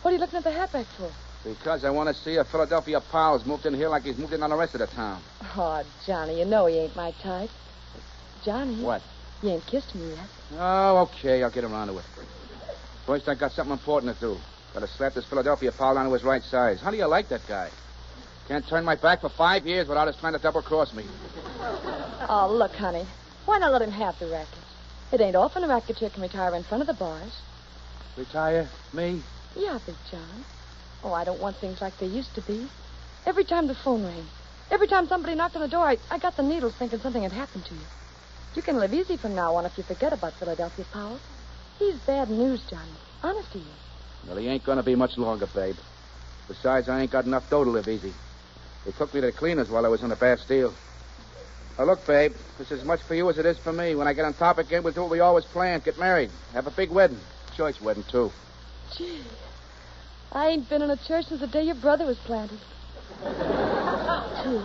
Speaker 2: What are you looking at the hatback for?
Speaker 13: Because I want to see if Philadelphia Powell's moved in here like he's moved in on the rest of the town.
Speaker 2: Oh, Johnny, you know he ain't my type. Johnny.
Speaker 13: What?
Speaker 2: You ain't kissed me yet.
Speaker 13: Oh, okay. I'll get around to it. First, I got something important to do. Got to slap this Philadelphia Powell down to his right size. How do you like that guy? Can't turn my back for 5 years without his trying to double-cross me.
Speaker 2: Oh, look, honey. Why not let him have the racket? It ain't often a racketeer can retire in front of the bars.
Speaker 13: Retire? Me?
Speaker 2: Yeah, Big John. Oh, I don't want things like they used to be. Every time the phone rang, every time somebody knocked on the door, I got the needles thinking something had happened to you. You can live easy from now on if you forget about Philadelphia Powell. He's bad news, Johnny. Honest to you.
Speaker 13: Well, he ain't going to be much longer, babe. Besides, I ain't got enough dough to live easy. They took me to the cleaners while I was in the Bastille. Now, look, babe, this is as much for you as it is for me. When I get on top again, we'll do what we always planned. Get married. Have a big wedding. Church wedding, too.
Speaker 2: Gee, I ain't been in a church since the day your brother was planted. Gee.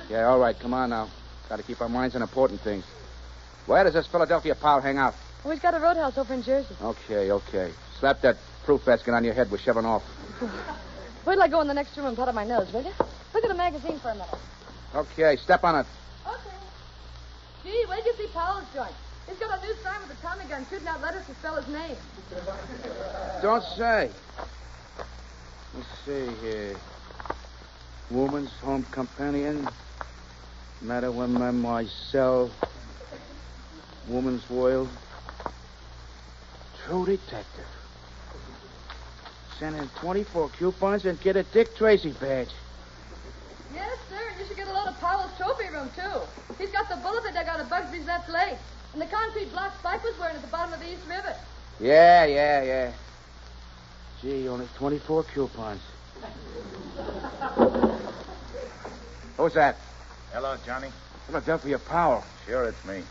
Speaker 13: Yeah, all right. Come on now. Got to keep our minds on important things. Where does this Philadelphia Powell hang out?
Speaker 2: Oh, he's got a roadhouse over in Jersey.
Speaker 13: Okay. Slap that proof basket on your head. We're shoving off.
Speaker 2: Wait till I go in the next room and put on my nose, will you? Look at the magazine for a minute.
Speaker 13: Okay, step on it.
Speaker 2: Okay. Gee, wait till you see Powell's joint. He's got a new sign with a Tommy gun shooting out letters to spell his name.
Speaker 13: Don't say. Let's see here. Woman's home companion. Madame Marcel. Woman's world. True detective. Send in 24 coupons and get a Dick Tracy badge.
Speaker 2: Yes, sir, and you should get a lot of Powell's trophy room, too. He's got the bullet that dug out of Bugsby's left leg, and the concrete block Spike was wearing at the bottom of the East River.
Speaker 13: Yeah. Gee, only 24 coupons. Who's that?
Speaker 5: Hello, Johnny.
Speaker 13: Philadelphia Powell.
Speaker 5: Sure, it's me.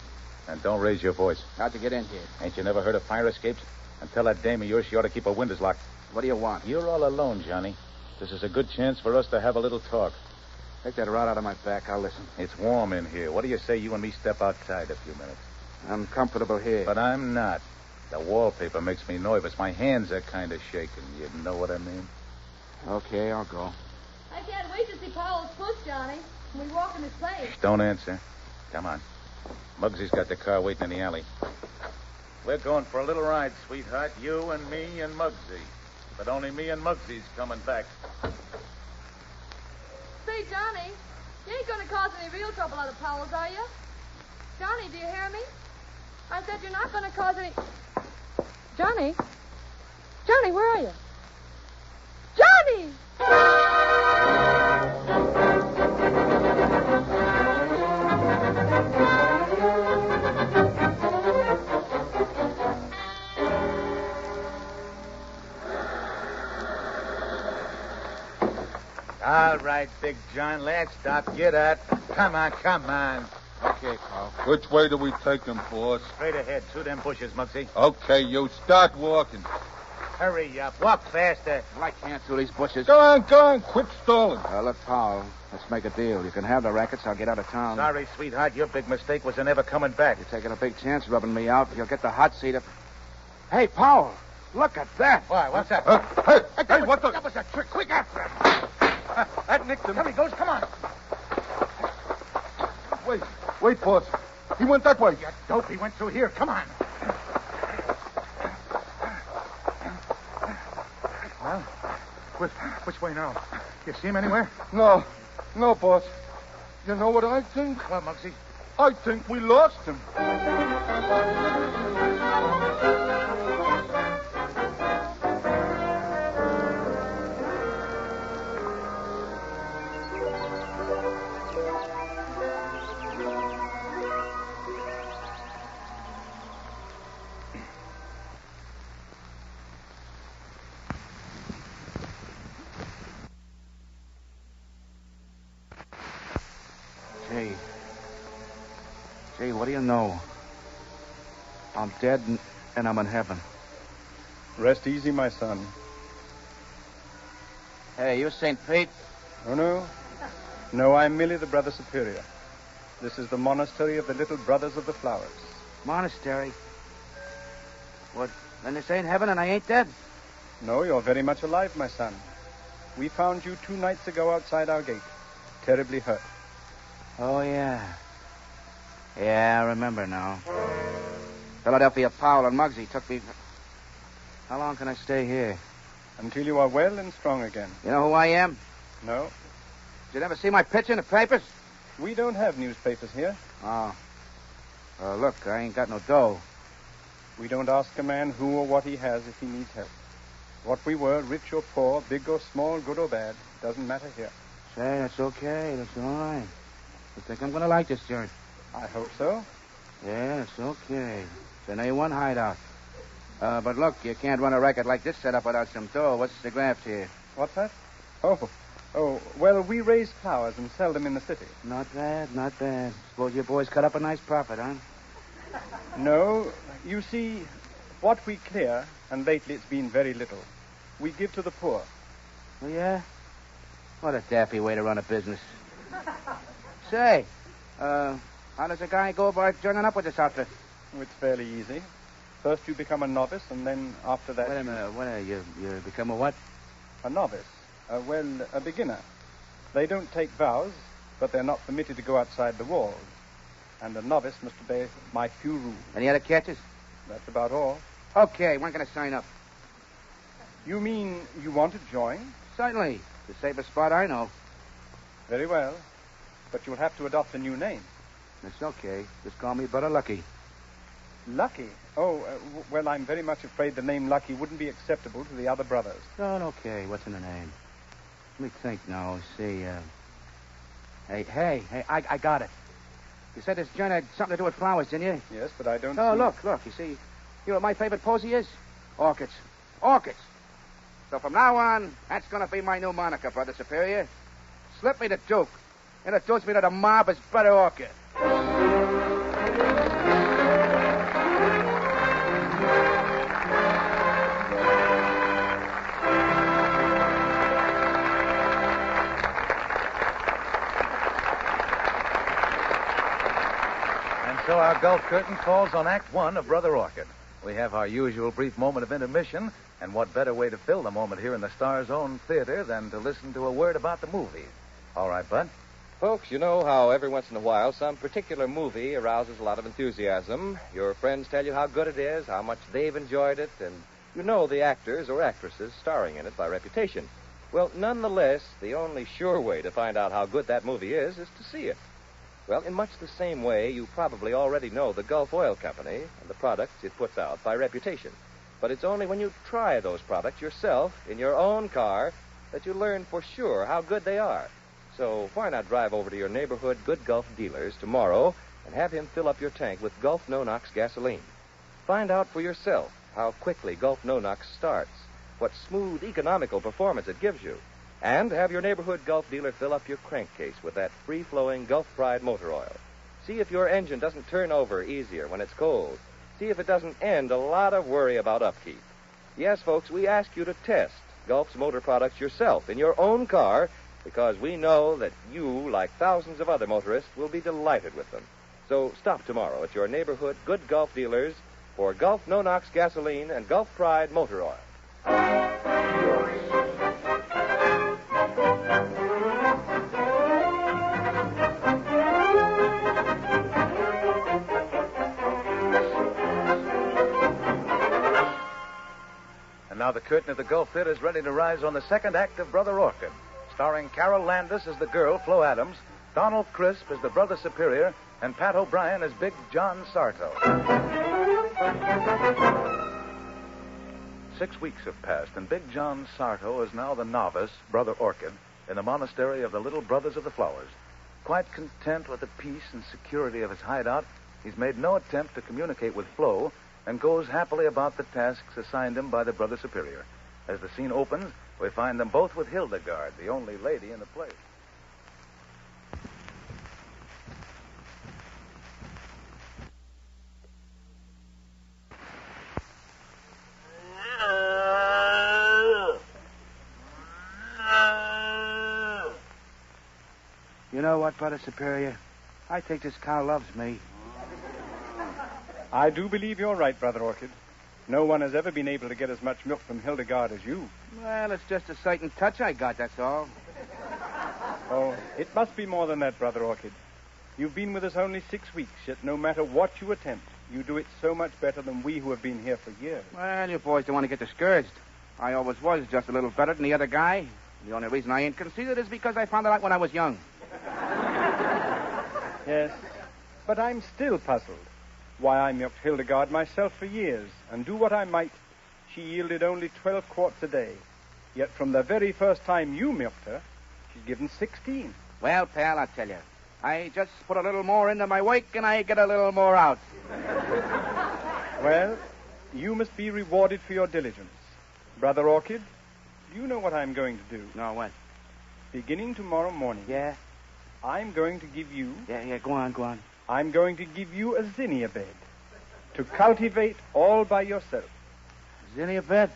Speaker 5: And don't raise your voice.
Speaker 13: How'd you get in here?
Speaker 5: Ain't you never heard of fire escapes? And tell that dame of yours she ought to keep her windows locked.
Speaker 13: What do you want?
Speaker 5: You're all alone, Johnny. This is a good chance for us to have a little talk.
Speaker 13: Take that rod out of my back. I'll listen.
Speaker 5: It's warm in here. What do you say you and me step outside a few minutes?
Speaker 13: I'm comfortable here.
Speaker 5: But I'm not. The wallpaper makes me nervous. My hands are kind of shaking. You know what I mean?
Speaker 13: Okay, I'll go.
Speaker 2: I can't wait to see Powell's foot, Johnny. When we walk in his place.
Speaker 5: Don't answer. Come on. Muggsy's got the car waiting in the alley. We're going for a little ride, sweetheart. You and me and Muggsy. But only me and Muggsy's coming back.
Speaker 2: Say, Johnny, you ain't going to cause any real trouble out of Powell's, are you? Johnny, do you hear me? I said you're not going to cause any... Johnny? Johnny, where are you? Johnny!
Speaker 5: All right, Big John, let's stop. Get up. Come on, come on.
Speaker 7: Okay, pal. Which way do we take him, boss?
Speaker 5: Straight ahead, through them bushes, Muggsy.
Speaker 7: Okay, you start walking.
Speaker 5: Hurry up. Walk faster.
Speaker 13: Well, I can't through these bushes.
Speaker 7: Go on. Quit stalling.
Speaker 13: Look, Powell, let's make a deal. You can have the rackets. I'll get out of town.
Speaker 5: Sorry, sweetheart. Your big mistake was in never coming back.
Speaker 13: You're taking a big chance rubbing me out. You'll get the hot seat if... Hey, Powell, look at that.
Speaker 5: Why, what's that?
Speaker 7: Hey, what the...
Speaker 5: That was a trick. Quick after him.
Speaker 7: That nicked him.
Speaker 5: Here he goes. Come on.
Speaker 7: Wait, boss. He went that way.
Speaker 5: You dope. He went through here. Come on. Well, which way now? You see him anywhere?
Speaker 7: No, boss. You know what I think?
Speaker 5: Well, Muggsy.
Speaker 7: I think we lost him.
Speaker 13: Gee, what do you know? I'm dead and I'm in heaven.
Speaker 3: Rest easy, my son.
Speaker 13: Hey, you St. Pete?
Speaker 3: Oh, no. No, I'm merely the Brother Superior. This is the monastery of the Little Brothers of the Flowers.
Speaker 13: Monastery? What? Then this ain't heaven and I ain't dead?
Speaker 3: No, you're very much alive, my son. We found you 2 nights ago outside our gate, terribly hurt.
Speaker 13: Oh, yeah. Yeah, I remember now. Philadelphia Powell and Muggsy took me... How long can I stay here?
Speaker 3: Until you are well and strong again.
Speaker 13: You know who I am?
Speaker 3: No.
Speaker 13: Did you ever see my picture in the papers?
Speaker 3: We don't have newspapers here.
Speaker 13: Oh. Look, I ain't got no dough.
Speaker 3: We don't ask a man who or what he has if he needs help. What we were, rich or poor, big or small, good or bad, doesn't matter here.
Speaker 13: Say, that's okay. That's all right. I think I'm going to like this joint.
Speaker 3: I hope so.
Speaker 13: Yeah, it's okay. It's an A1 hideout. But look, you can't run a racket like this set up without some dough. What's the graft here?
Speaker 3: What's that? Oh, well, we raise flowers and sell them in the city.
Speaker 13: Not bad, not bad. Suppose your boys cut up a nice profit, huh?
Speaker 3: No, you see, what we clear, and lately it's been very little, we give to the poor.
Speaker 13: Oh, yeah? What a daffy way to run a business. Say, how does a guy go about joining up with this outfit?
Speaker 3: Oh, it's fairly easy. First you become a novice, and then after that...
Speaker 13: Wait a minute, what are you become a what?
Speaker 3: A novice. A beginner. They don't take vows, but they're not permitted to go outside the walls. And a novice must obey my few rules.
Speaker 13: Any other catches?
Speaker 3: That's about all.
Speaker 13: Okay, when can I sign up?
Speaker 3: You mean you want to join?
Speaker 13: Certainly. The safest spot I know.
Speaker 3: Very well. But you'll have to adopt a new name.
Speaker 13: It's okay. Just call me Brother Lucky.
Speaker 3: Lucky? Oh, well, I'm very much afraid the name Lucky wouldn't be acceptable to the other brothers.
Speaker 13: Oh, okay. What's in the name? Let me think now. See, Hey, I got it. You said this joint had something to do with flowers, didn't you?
Speaker 3: Yes, but I don't
Speaker 13: Oh,
Speaker 3: see...
Speaker 13: look. You see, you know what my favorite posy is? Orchids. Orchids. So from now on, that's going to be my new moniker, Brother Superior. Slip me the Duke. Introduce me to the mob as Brother Orchid.
Speaker 5: So our Gulf curtain falls on Act 1 of Brother Orchid. We have our usual brief moment of intermission, and what better way to fill the moment here in the Star's own theater than to listen to a word about the movie. All right, Bud?
Speaker 4: Folks, you know how every once in a while some particular movie arouses a lot of enthusiasm. Your friends tell you how good it is, how much they've enjoyed it, and you know the actors or actresses starring in it by reputation. Well, nonetheless, the only sure way to find out how good that movie is to see it. Well, in much the same way, you probably already know the Gulf Oil Company and the products it puts out by reputation. But it's only when you try those products yourself in your own car that you learn for sure how good they are. So why not drive over to your neighborhood Good Gulf dealers tomorrow and have him fill up your tank with Gulf No-Nox gasoline. Find out for yourself how quickly Gulf No-Nox starts, what smooth, economical performance it gives you, and have your neighborhood Gulf dealer fill up your crankcase with that free-flowing Gulf Pride motor oil. See if your engine doesn't turn over easier when it's cold. See if it doesn't end a lot of worry about upkeep. Yes, folks, we ask you to test Gulf's motor products yourself in your own car because we know that you, like thousands of other motorists, will be delighted with them. So stop tomorrow at your neighborhood Good Gulf dealers for Gulf No-Nox gasoline and Gulf Pride motor oil.
Speaker 5: And now the curtain of the Gulf Theater is ready to rise on the second act of Brother Orchid, starring Carol Landis as the girl, Flo Adams, Donald Crisp as the Brother Superior, and Pat O'Brien as Big John Sarto. 6 weeks have passed, and Big John Sarto is now the novice, Brother Orchid, in the monastery of the Little Brothers of the Flowers. Quite content with the peace and security of his hideout, he's made no attempt to communicate with Flo and goes happily about the tasks assigned him by the Brother Superior. As the scene opens, we find them both with Hildegard, the only lady in the place.
Speaker 8: You know what, Brother Superior? I think this cow loves me.
Speaker 3: I do believe you're right, Brother Orchid. No one has ever been able to get as much milk from Hildegard as you.
Speaker 8: Well, it's just a certain touch I got, that's all.
Speaker 3: Oh, it must be more than that, Brother Orchid. You've been with us only 6 weeks, yet no matter what you attempt, you do it so much better than we who have been here for years.
Speaker 8: Well, you boys don't want to get discouraged. I always was just a little better than the other guy. The only reason I ain't conceited is because I found it out when I was young.
Speaker 3: Yes, but I'm still puzzled. Why, I milked Hildegard myself for years, and do what I might, she yielded only 12 quarts a day. Yet from the very first time you milked her, she's given 16.
Speaker 8: Well, pal, I'll tell you. I just put a little more into my work, and I get a little more out.
Speaker 3: Well, you must be rewarded for your diligence. Brother Orchid, do you know what I'm going to do?
Speaker 8: No, what?
Speaker 3: Beginning tomorrow morning.
Speaker 8: Yeah?
Speaker 3: I'm going to give you...
Speaker 8: Yeah, go on.
Speaker 3: I'm going to give you a zinnia bed to cultivate all by yourself.
Speaker 8: Zinnia bed?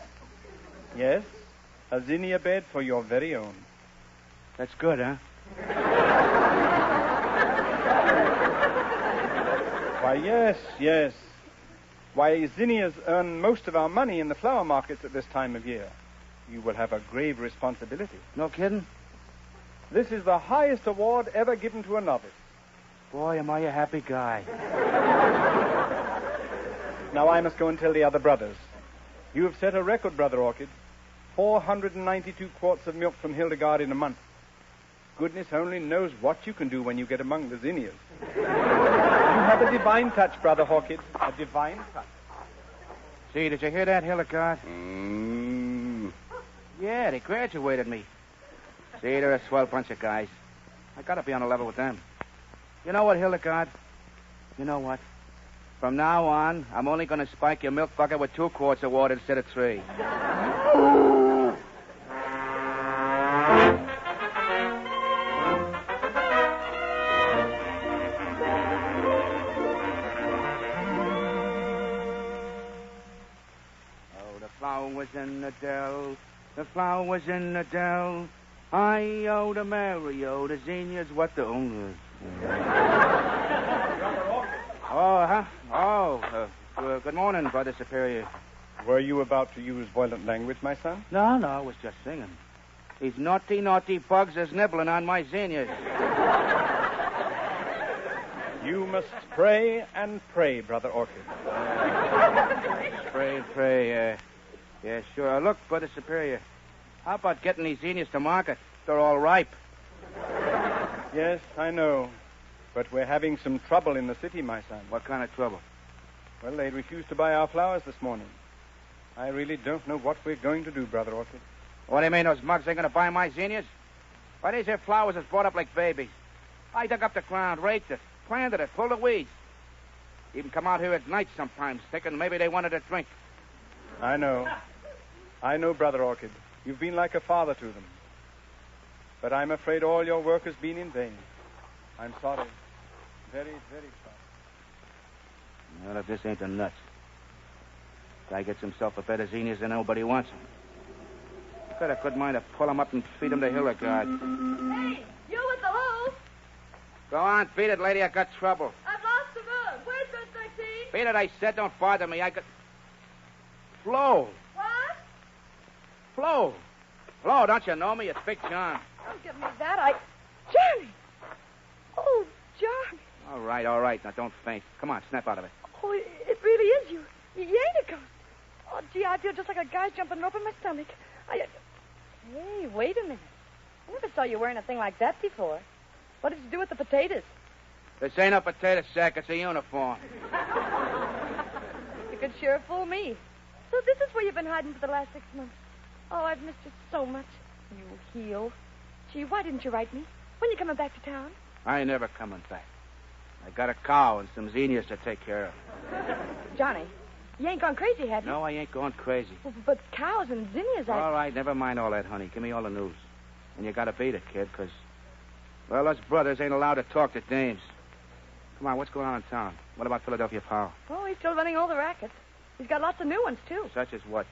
Speaker 3: Yes, a zinnia bed for your very own.
Speaker 8: That's good, huh?
Speaker 3: Why, yes. Why, zinnias earn most of our money in the flower markets at this time of year. You will have a grave responsibility.
Speaker 8: No kidding?
Speaker 3: This is the highest award ever given to a novice.
Speaker 8: Boy, am I a happy guy.
Speaker 3: Now I must go and tell the other brothers. You have set a record, Brother Orchid. 492 quarts of milk from Hildegard in a month. Goodness only knows what you can do when you get among the zinnias. You have a divine touch, Brother Orchid. A divine touch.
Speaker 8: See, did you hear that, Hildegard?
Speaker 3: Mm.
Speaker 8: Yeah, they graduated me. See, they're a swell bunch of guys. I gotta be on a level with them. You know what, Hildegard? You know what? From now on, I'm only gonna spike your milk bucket with 2 quarts of water instead of 3. Oh, the flowers in the dell, the flowers in the dell. I-O, the Mary-O, the zinnias, what the... Good morning, Brother Superior.
Speaker 3: Were you about to use violent language, my son?
Speaker 8: No, I was just singing. These naughty bugs is nibbling on my zinnias.
Speaker 3: You must pray and pray, Brother Orchid.
Speaker 8: Pray. Yeah, sure. Look, Brother Superior, how about getting these zinnias to market? They're all ripe.
Speaker 3: Yes, I know. But we're having some trouble in the city, my son.
Speaker 8: What kind of trouble?
Speaker 3: Well, they refused to buy our flowers this morning. I really don't know what we're going to do, Brother Orchid.
Speaker 8: What do you mean, those mugs ain't going to buy my zinnias? Why, these here flowers is brought up like babies. I dug up the ground, raked it, planted it, pulled the weeds. Even come out here at night sometimes, thinking maybe they wanted a drink.
Speaker 3: I know. I know, Brother Orchid. You've been like a father to them. But I'm afraid all your work has been in vain. I'm sorry. Very, very sorry.
Speaker 8: Well, if this ain't the nuts. Guy gets himself a bed of zinnias and nobody wants him. Got a good mind to pull him up and feed him to Hildegard.
Speaker 2: Hey, you with the hoe?
Speaker 8: Go on, feed it, lady. I got trouble.
Speaker 2: I've lost the mug. Where's Miss Maxine?
Speaker 8: Feed it, I said. Don't bother me. I got... Flo.
Speaker 2: What?
Speaker 8: Flo. Flo, don't you know me? It's Big John.
Speaker 2: Don't give me that. Johnny! Oh, Johnny.
Speaker 8: All right. Now, don't faint. Come on, snap out of it.
Speaker 2: Oh, it really is you. You ain't a ghost. Oh, gee, I feel just like a guy jumping rope in my stomach. Hey, wait a minute. I never saw you wearing a thing like that before. What did you do with the potatoes?
Speaker 8: This ain't a potato sack. It's a uniform.
Speaker 2: You could sure fool me. So this is where you've been hiding for the last 6 months. Oh, I've missed you so much. You heel. Gee, why didn't you write me? When you coming back to town?
Speaker 8: I ain't never coming back. I got a cow and some zinnias to take care of.
Speaker 2: Johnny, you ain't gone crazy, have you?
Speaker 8: No, I ain't going crazy.
Speaker 2: But cows and zinnias,
Speaker 8: All right, never mind all that, honey. Give me all the news. And you gotta beat it, kid, because, well, us brothers ain't allowed to talk to dames. Come on, what's going on in town? What about Philadelphia Powell?
Speaker 2: Oh, he's still running all the rackets. He's got lots of new ones, too.
Speaker 8: Such as what?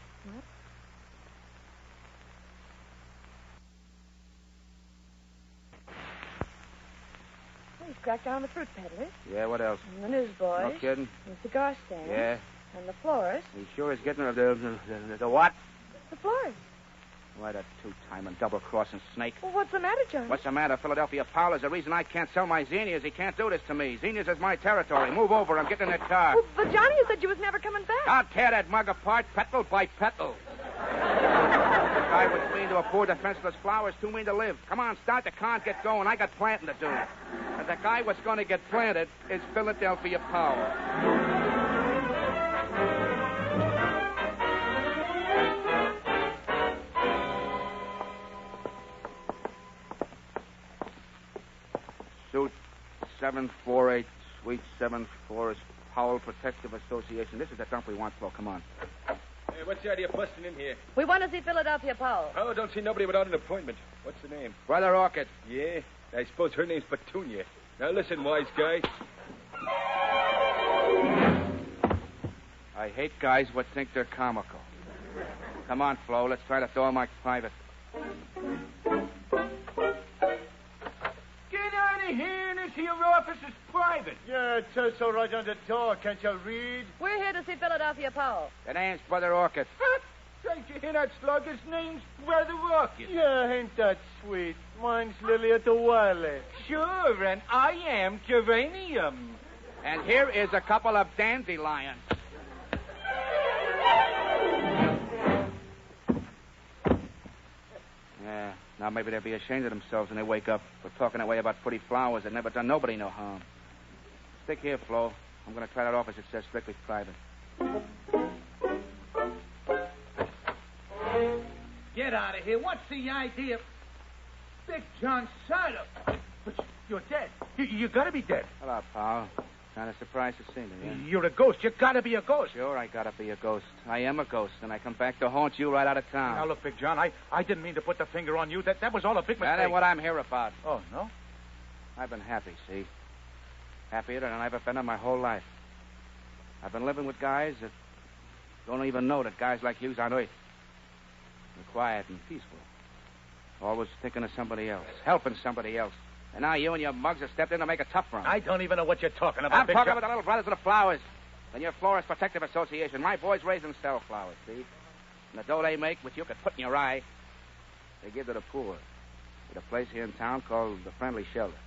Speaker 2: He's cracked down the fruit peddlers.
Speaker 8: Yeah, what else?
Speaker 2: And the newsboys.
Speaker 8: No kidding?
Speaker 2: And the cigar stand.
Speaker 8: Yeah.
Speaker 2: And the florist.
Speaker 8: He sure is getting the what?
Speaker 2: The florist.
Speaker 8: Why, that two-timing, double-crossing snake.
Speaker 2: Well, what's the matter, Johnny?
Speaker 8: What's the matter? Philadelphia Powell is the reason I can't sell my zinnias. He can't do this to me. Zinnias is my territory. Move over. I'm getting in that car.
Speaker 2: Well, but Johnny, you said you was never coming back.
Speaker 8: I'll tear that mug apart, petal by petal. The guy was mean to a poor defenseless flower is too mean to live. Come on, start the car and get going. I got planting to do. And the guy what's going to get planted is Philadelphia Powell. Suit 748, Suite 74 is Powell Protective Association. This is the dump we want, Flo. Come on.
Speaker 15: Hey, what's the idea of busting in here?
Speaker 2: We want to see Philadelphia Powell.
Speaker 15: Oh, don't see nobody without an appointment. What's the name?
Speaker 8: Brother Orchid.
Speaker 15: Yeah? I suppose her name's Petunia. Now listen, wise guy.
Speaker 8: I hate guys what think they're comical. Come on, Flo. Let's try to throw him like private.
Speaker 12: Get out of here. This here office is private.
Speaker 23: Yeah, it says so right on the door. Can't you read?
Speaker 2: We're here to see Philadelphia Powell.
Speaker 8: The name's Brother Orchid.
Speaker 12: Don't you hear that slug? His name's Brother Orchid.
Speaker 23: Yeah, ain't that sweet? Mine's Lily at the Wiley.
Speaker 12: Sure, and I am geranium.
Speaker 8: And here is a couple of dandelions. Yeah, now maybe they'll be ashamed of themselves when they wake up for talking that way about pretty flowers that never done nobody no harm. Stick here, Flo. I'm going to try that office that says strictly private.
Speaker 12: Get out of here. What's the idea? Big John Sider. But you're dead. You gotta be dead.
Speaker 8: Hello, pal. Kind of surprised to see me, yeah?
Speaker 12: You're a ghost. You gotta be a ghost.
Speaker 8: Sure, I gotta be a ghost. I am a ghost, and I come back to haunt you right out of town.
Speaker 12: Now, look, Big John, I didn't mean to put the finger on you. That was all a big mistake.
Speaker 8: That ain't what I'm here about.
Speaker 12: Oh, no?
Speaker 8: I've been happy, see? Happier than I've ever been in my whole life. I've been living with guys that don't even know that guys like you's on Earth. They're quiet and peaceful. Always thinking of somebody else, helping somebody else. And now you and your mugs have stepped in to make a tough run.
Speaker 12: I don't even know what you're talking about,
Speaker 8: I'm
Speaker 12: Big
Speaker 8: talking
Speaker 12: John.
Speaker 8: about the little brothers of the flowers and your Florist Protective Association. My boys raise and sell flowers, see? And the dough they make, which you could put in your eye, they give to the poor. At a place here in town called the Friendly Shelter.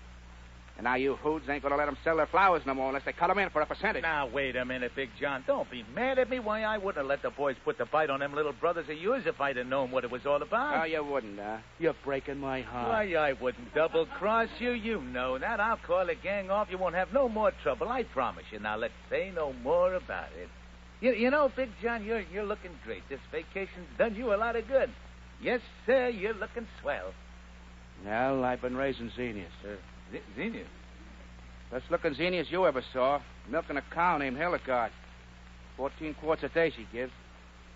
Speaker 8: And now you hoods ain't going to let them sell their flowers no more unless they cut them in for a percentage.
Speaker 12: Now, wait a minute, Big John. Don't be mad at me. Why, I wouldn't have let the boys put the bite on them little brothers of yours if I'd have known what it was all about.
Speaker 8: Oh, you wouldn't, huh? You're breaking my heart.
Speaker 12: Why, I wouldn't double-cross you. You know that. I'll call the gang off. You won't have no more trouble. I promise you. Now, let's say no more about it. You know, Big John, you're looking great. This vacation's done you a lot of good. Yes, sir, you're looking swell.
Speaker 8: Well, I've been raising zinnias.
Speaker 12: Zinnias?
Speaker 8: Best looking zinnias you ever saw. Milking a cow named Hildegard. 14 quarts a day she gives.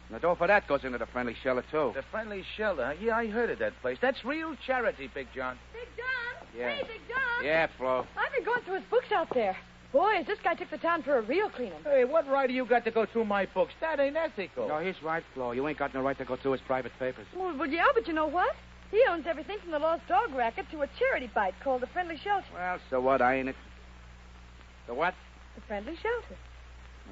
Speaker 8: And the dough for that goes into the friendly shelter, too.
Speaker 12: The friendly shelter? Yeah, I heard of that place. That's real charity, Big John.
Speaker 2: Big John?
Speaker 8: Yeah.
Speaker 2: Hey, Big John.
Speaker 8: Yeah, Flo.
Speaker 2: I've been going through his books out there. Boy, this guy took the town for a real cleaning.
Speaker 12: Hey, what right do you got to go through my books? That ain't ethical.
Speaker 8: No, he's right, Flo. You ain't got no right to go through his private papers.
Speaker 2: Well, yeah, but you know what? He owns everything from the Lost Dog Racket to a charity bite called the Friendly Shelter.
Speaker 8: Well, so what? I ain't it. The what?
Speaker 2: The Friendly Shelter.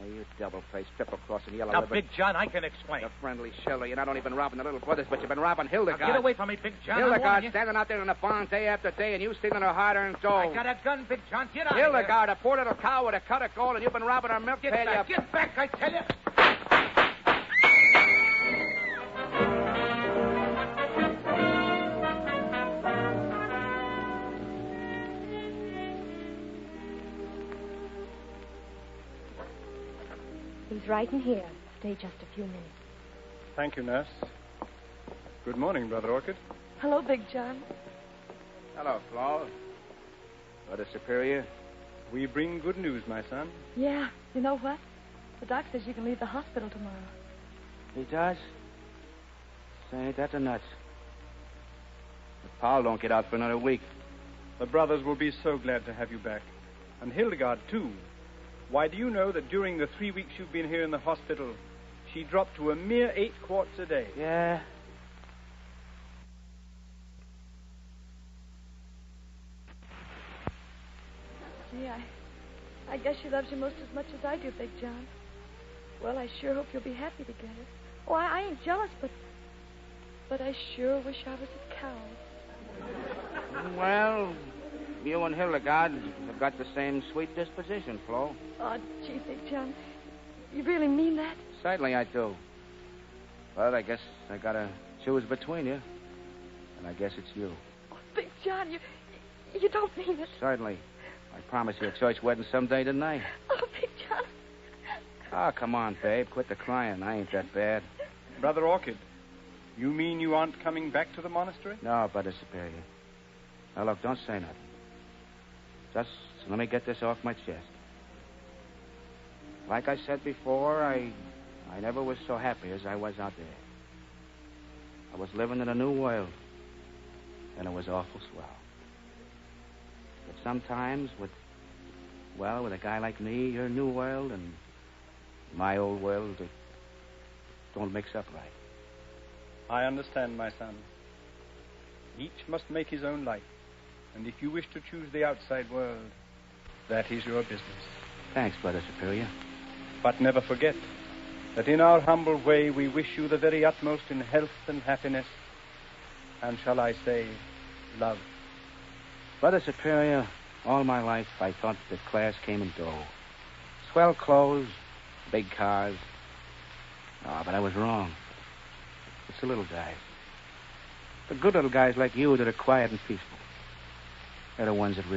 Speaker 8: Oh, you double-faced, triple-crossing yellow
Speaker 12: Now,
Speaker 8: liver.
Speaker 12: Big John, I can explain.
Speaker 8: The Friendly Shelter. You're not only been robbing the little brothers, but you've been robbing Hildegard.
Speaker 12: Now, get away from me, Big John.
Speaker 8: Hildegard standing out there in the barn day after day, and you stealing her hard-earned dough.
Speaker 12: I got a gun, Big John. Get out
Speaker 8: Hildegard, a poor little cow with a cut of gold, and you've been robbing her milk
Speaker 12: Get
Speaker 8: pail.
Speaker 12: back, get back, I tell you.
Speaker 22: He's right in here. Stay just a few minutes.
Speaker 3: Thank you, nurse. Good morning, Brother Orchid.
Speaker 2: Hello, Big John.
Speaker 8: Hello, Flo. Brother Superior.
Speaker 3: We bring good news, my son.
Speaker 2: Yeah, you know what? The doc says you can leave the hospital tomorrow.
Speaker 8: He does? Say, ain't that the nuts? If Paul don't get out for another week.
Speaker 3: The brothers will be so glad to have you back. And Hildegard, too. Why, do you know that during the 3 weeks you've been here in the hospital, she dropped to a mere 8 quarts a day?
Speaker 8: Yeah.
Speaker 2: Gee, I guess she loves you most as much as I do, Big John. Well, I sure hope you'll be happy together. Oh, I ain't jealous, but I sure wish I was a cow.
Speaker 8: Well, you and Hildegard have got the same sweet disposition, Flo.
Speaker 2: Oh, gee, Big John, you really mean that?
Speaker 8: Certainly I do. But I guess I gotta choose between you. And I guess it's you.
Speaker 2: Oh, Big John, you don't mean it.
Speaker 8: Certainly. I promise you a church wedding someday tonight.
Speaker 2: Oh, Big John.
Speaker 8: Oh, come on, babe. Quit the crying. I ain't that bad.
Speaker 3: Brother Orchid, you mean you aren't coming back to the monastery?
Speaker 8: No, Brother Superior. Now, look, don't say nothing. Just let me get this off my chest. Like I said before, I never was so happy as I was out there. I was living in a new world, and it was awful swell. But sometimes with a guy like me, your new world and my old world, it don't mix up right.
Speaker 3: I understand, my son. Each must make his own life. And if you wish to choose the outside world, that is your business.
Speaker 8: Thanks, Brother Superior.
Speaker 3: But never forget that in our humble way we wish you the very utmost in health and happiness, and shall I say, love.
Speaker 8: Brother Superior, all my life I thought that class came in dough. Swell clothes, big cars. Oh, but I was wrong. It's the little guys. The good little guys like you that are quiet and peaceful. They're the ones that really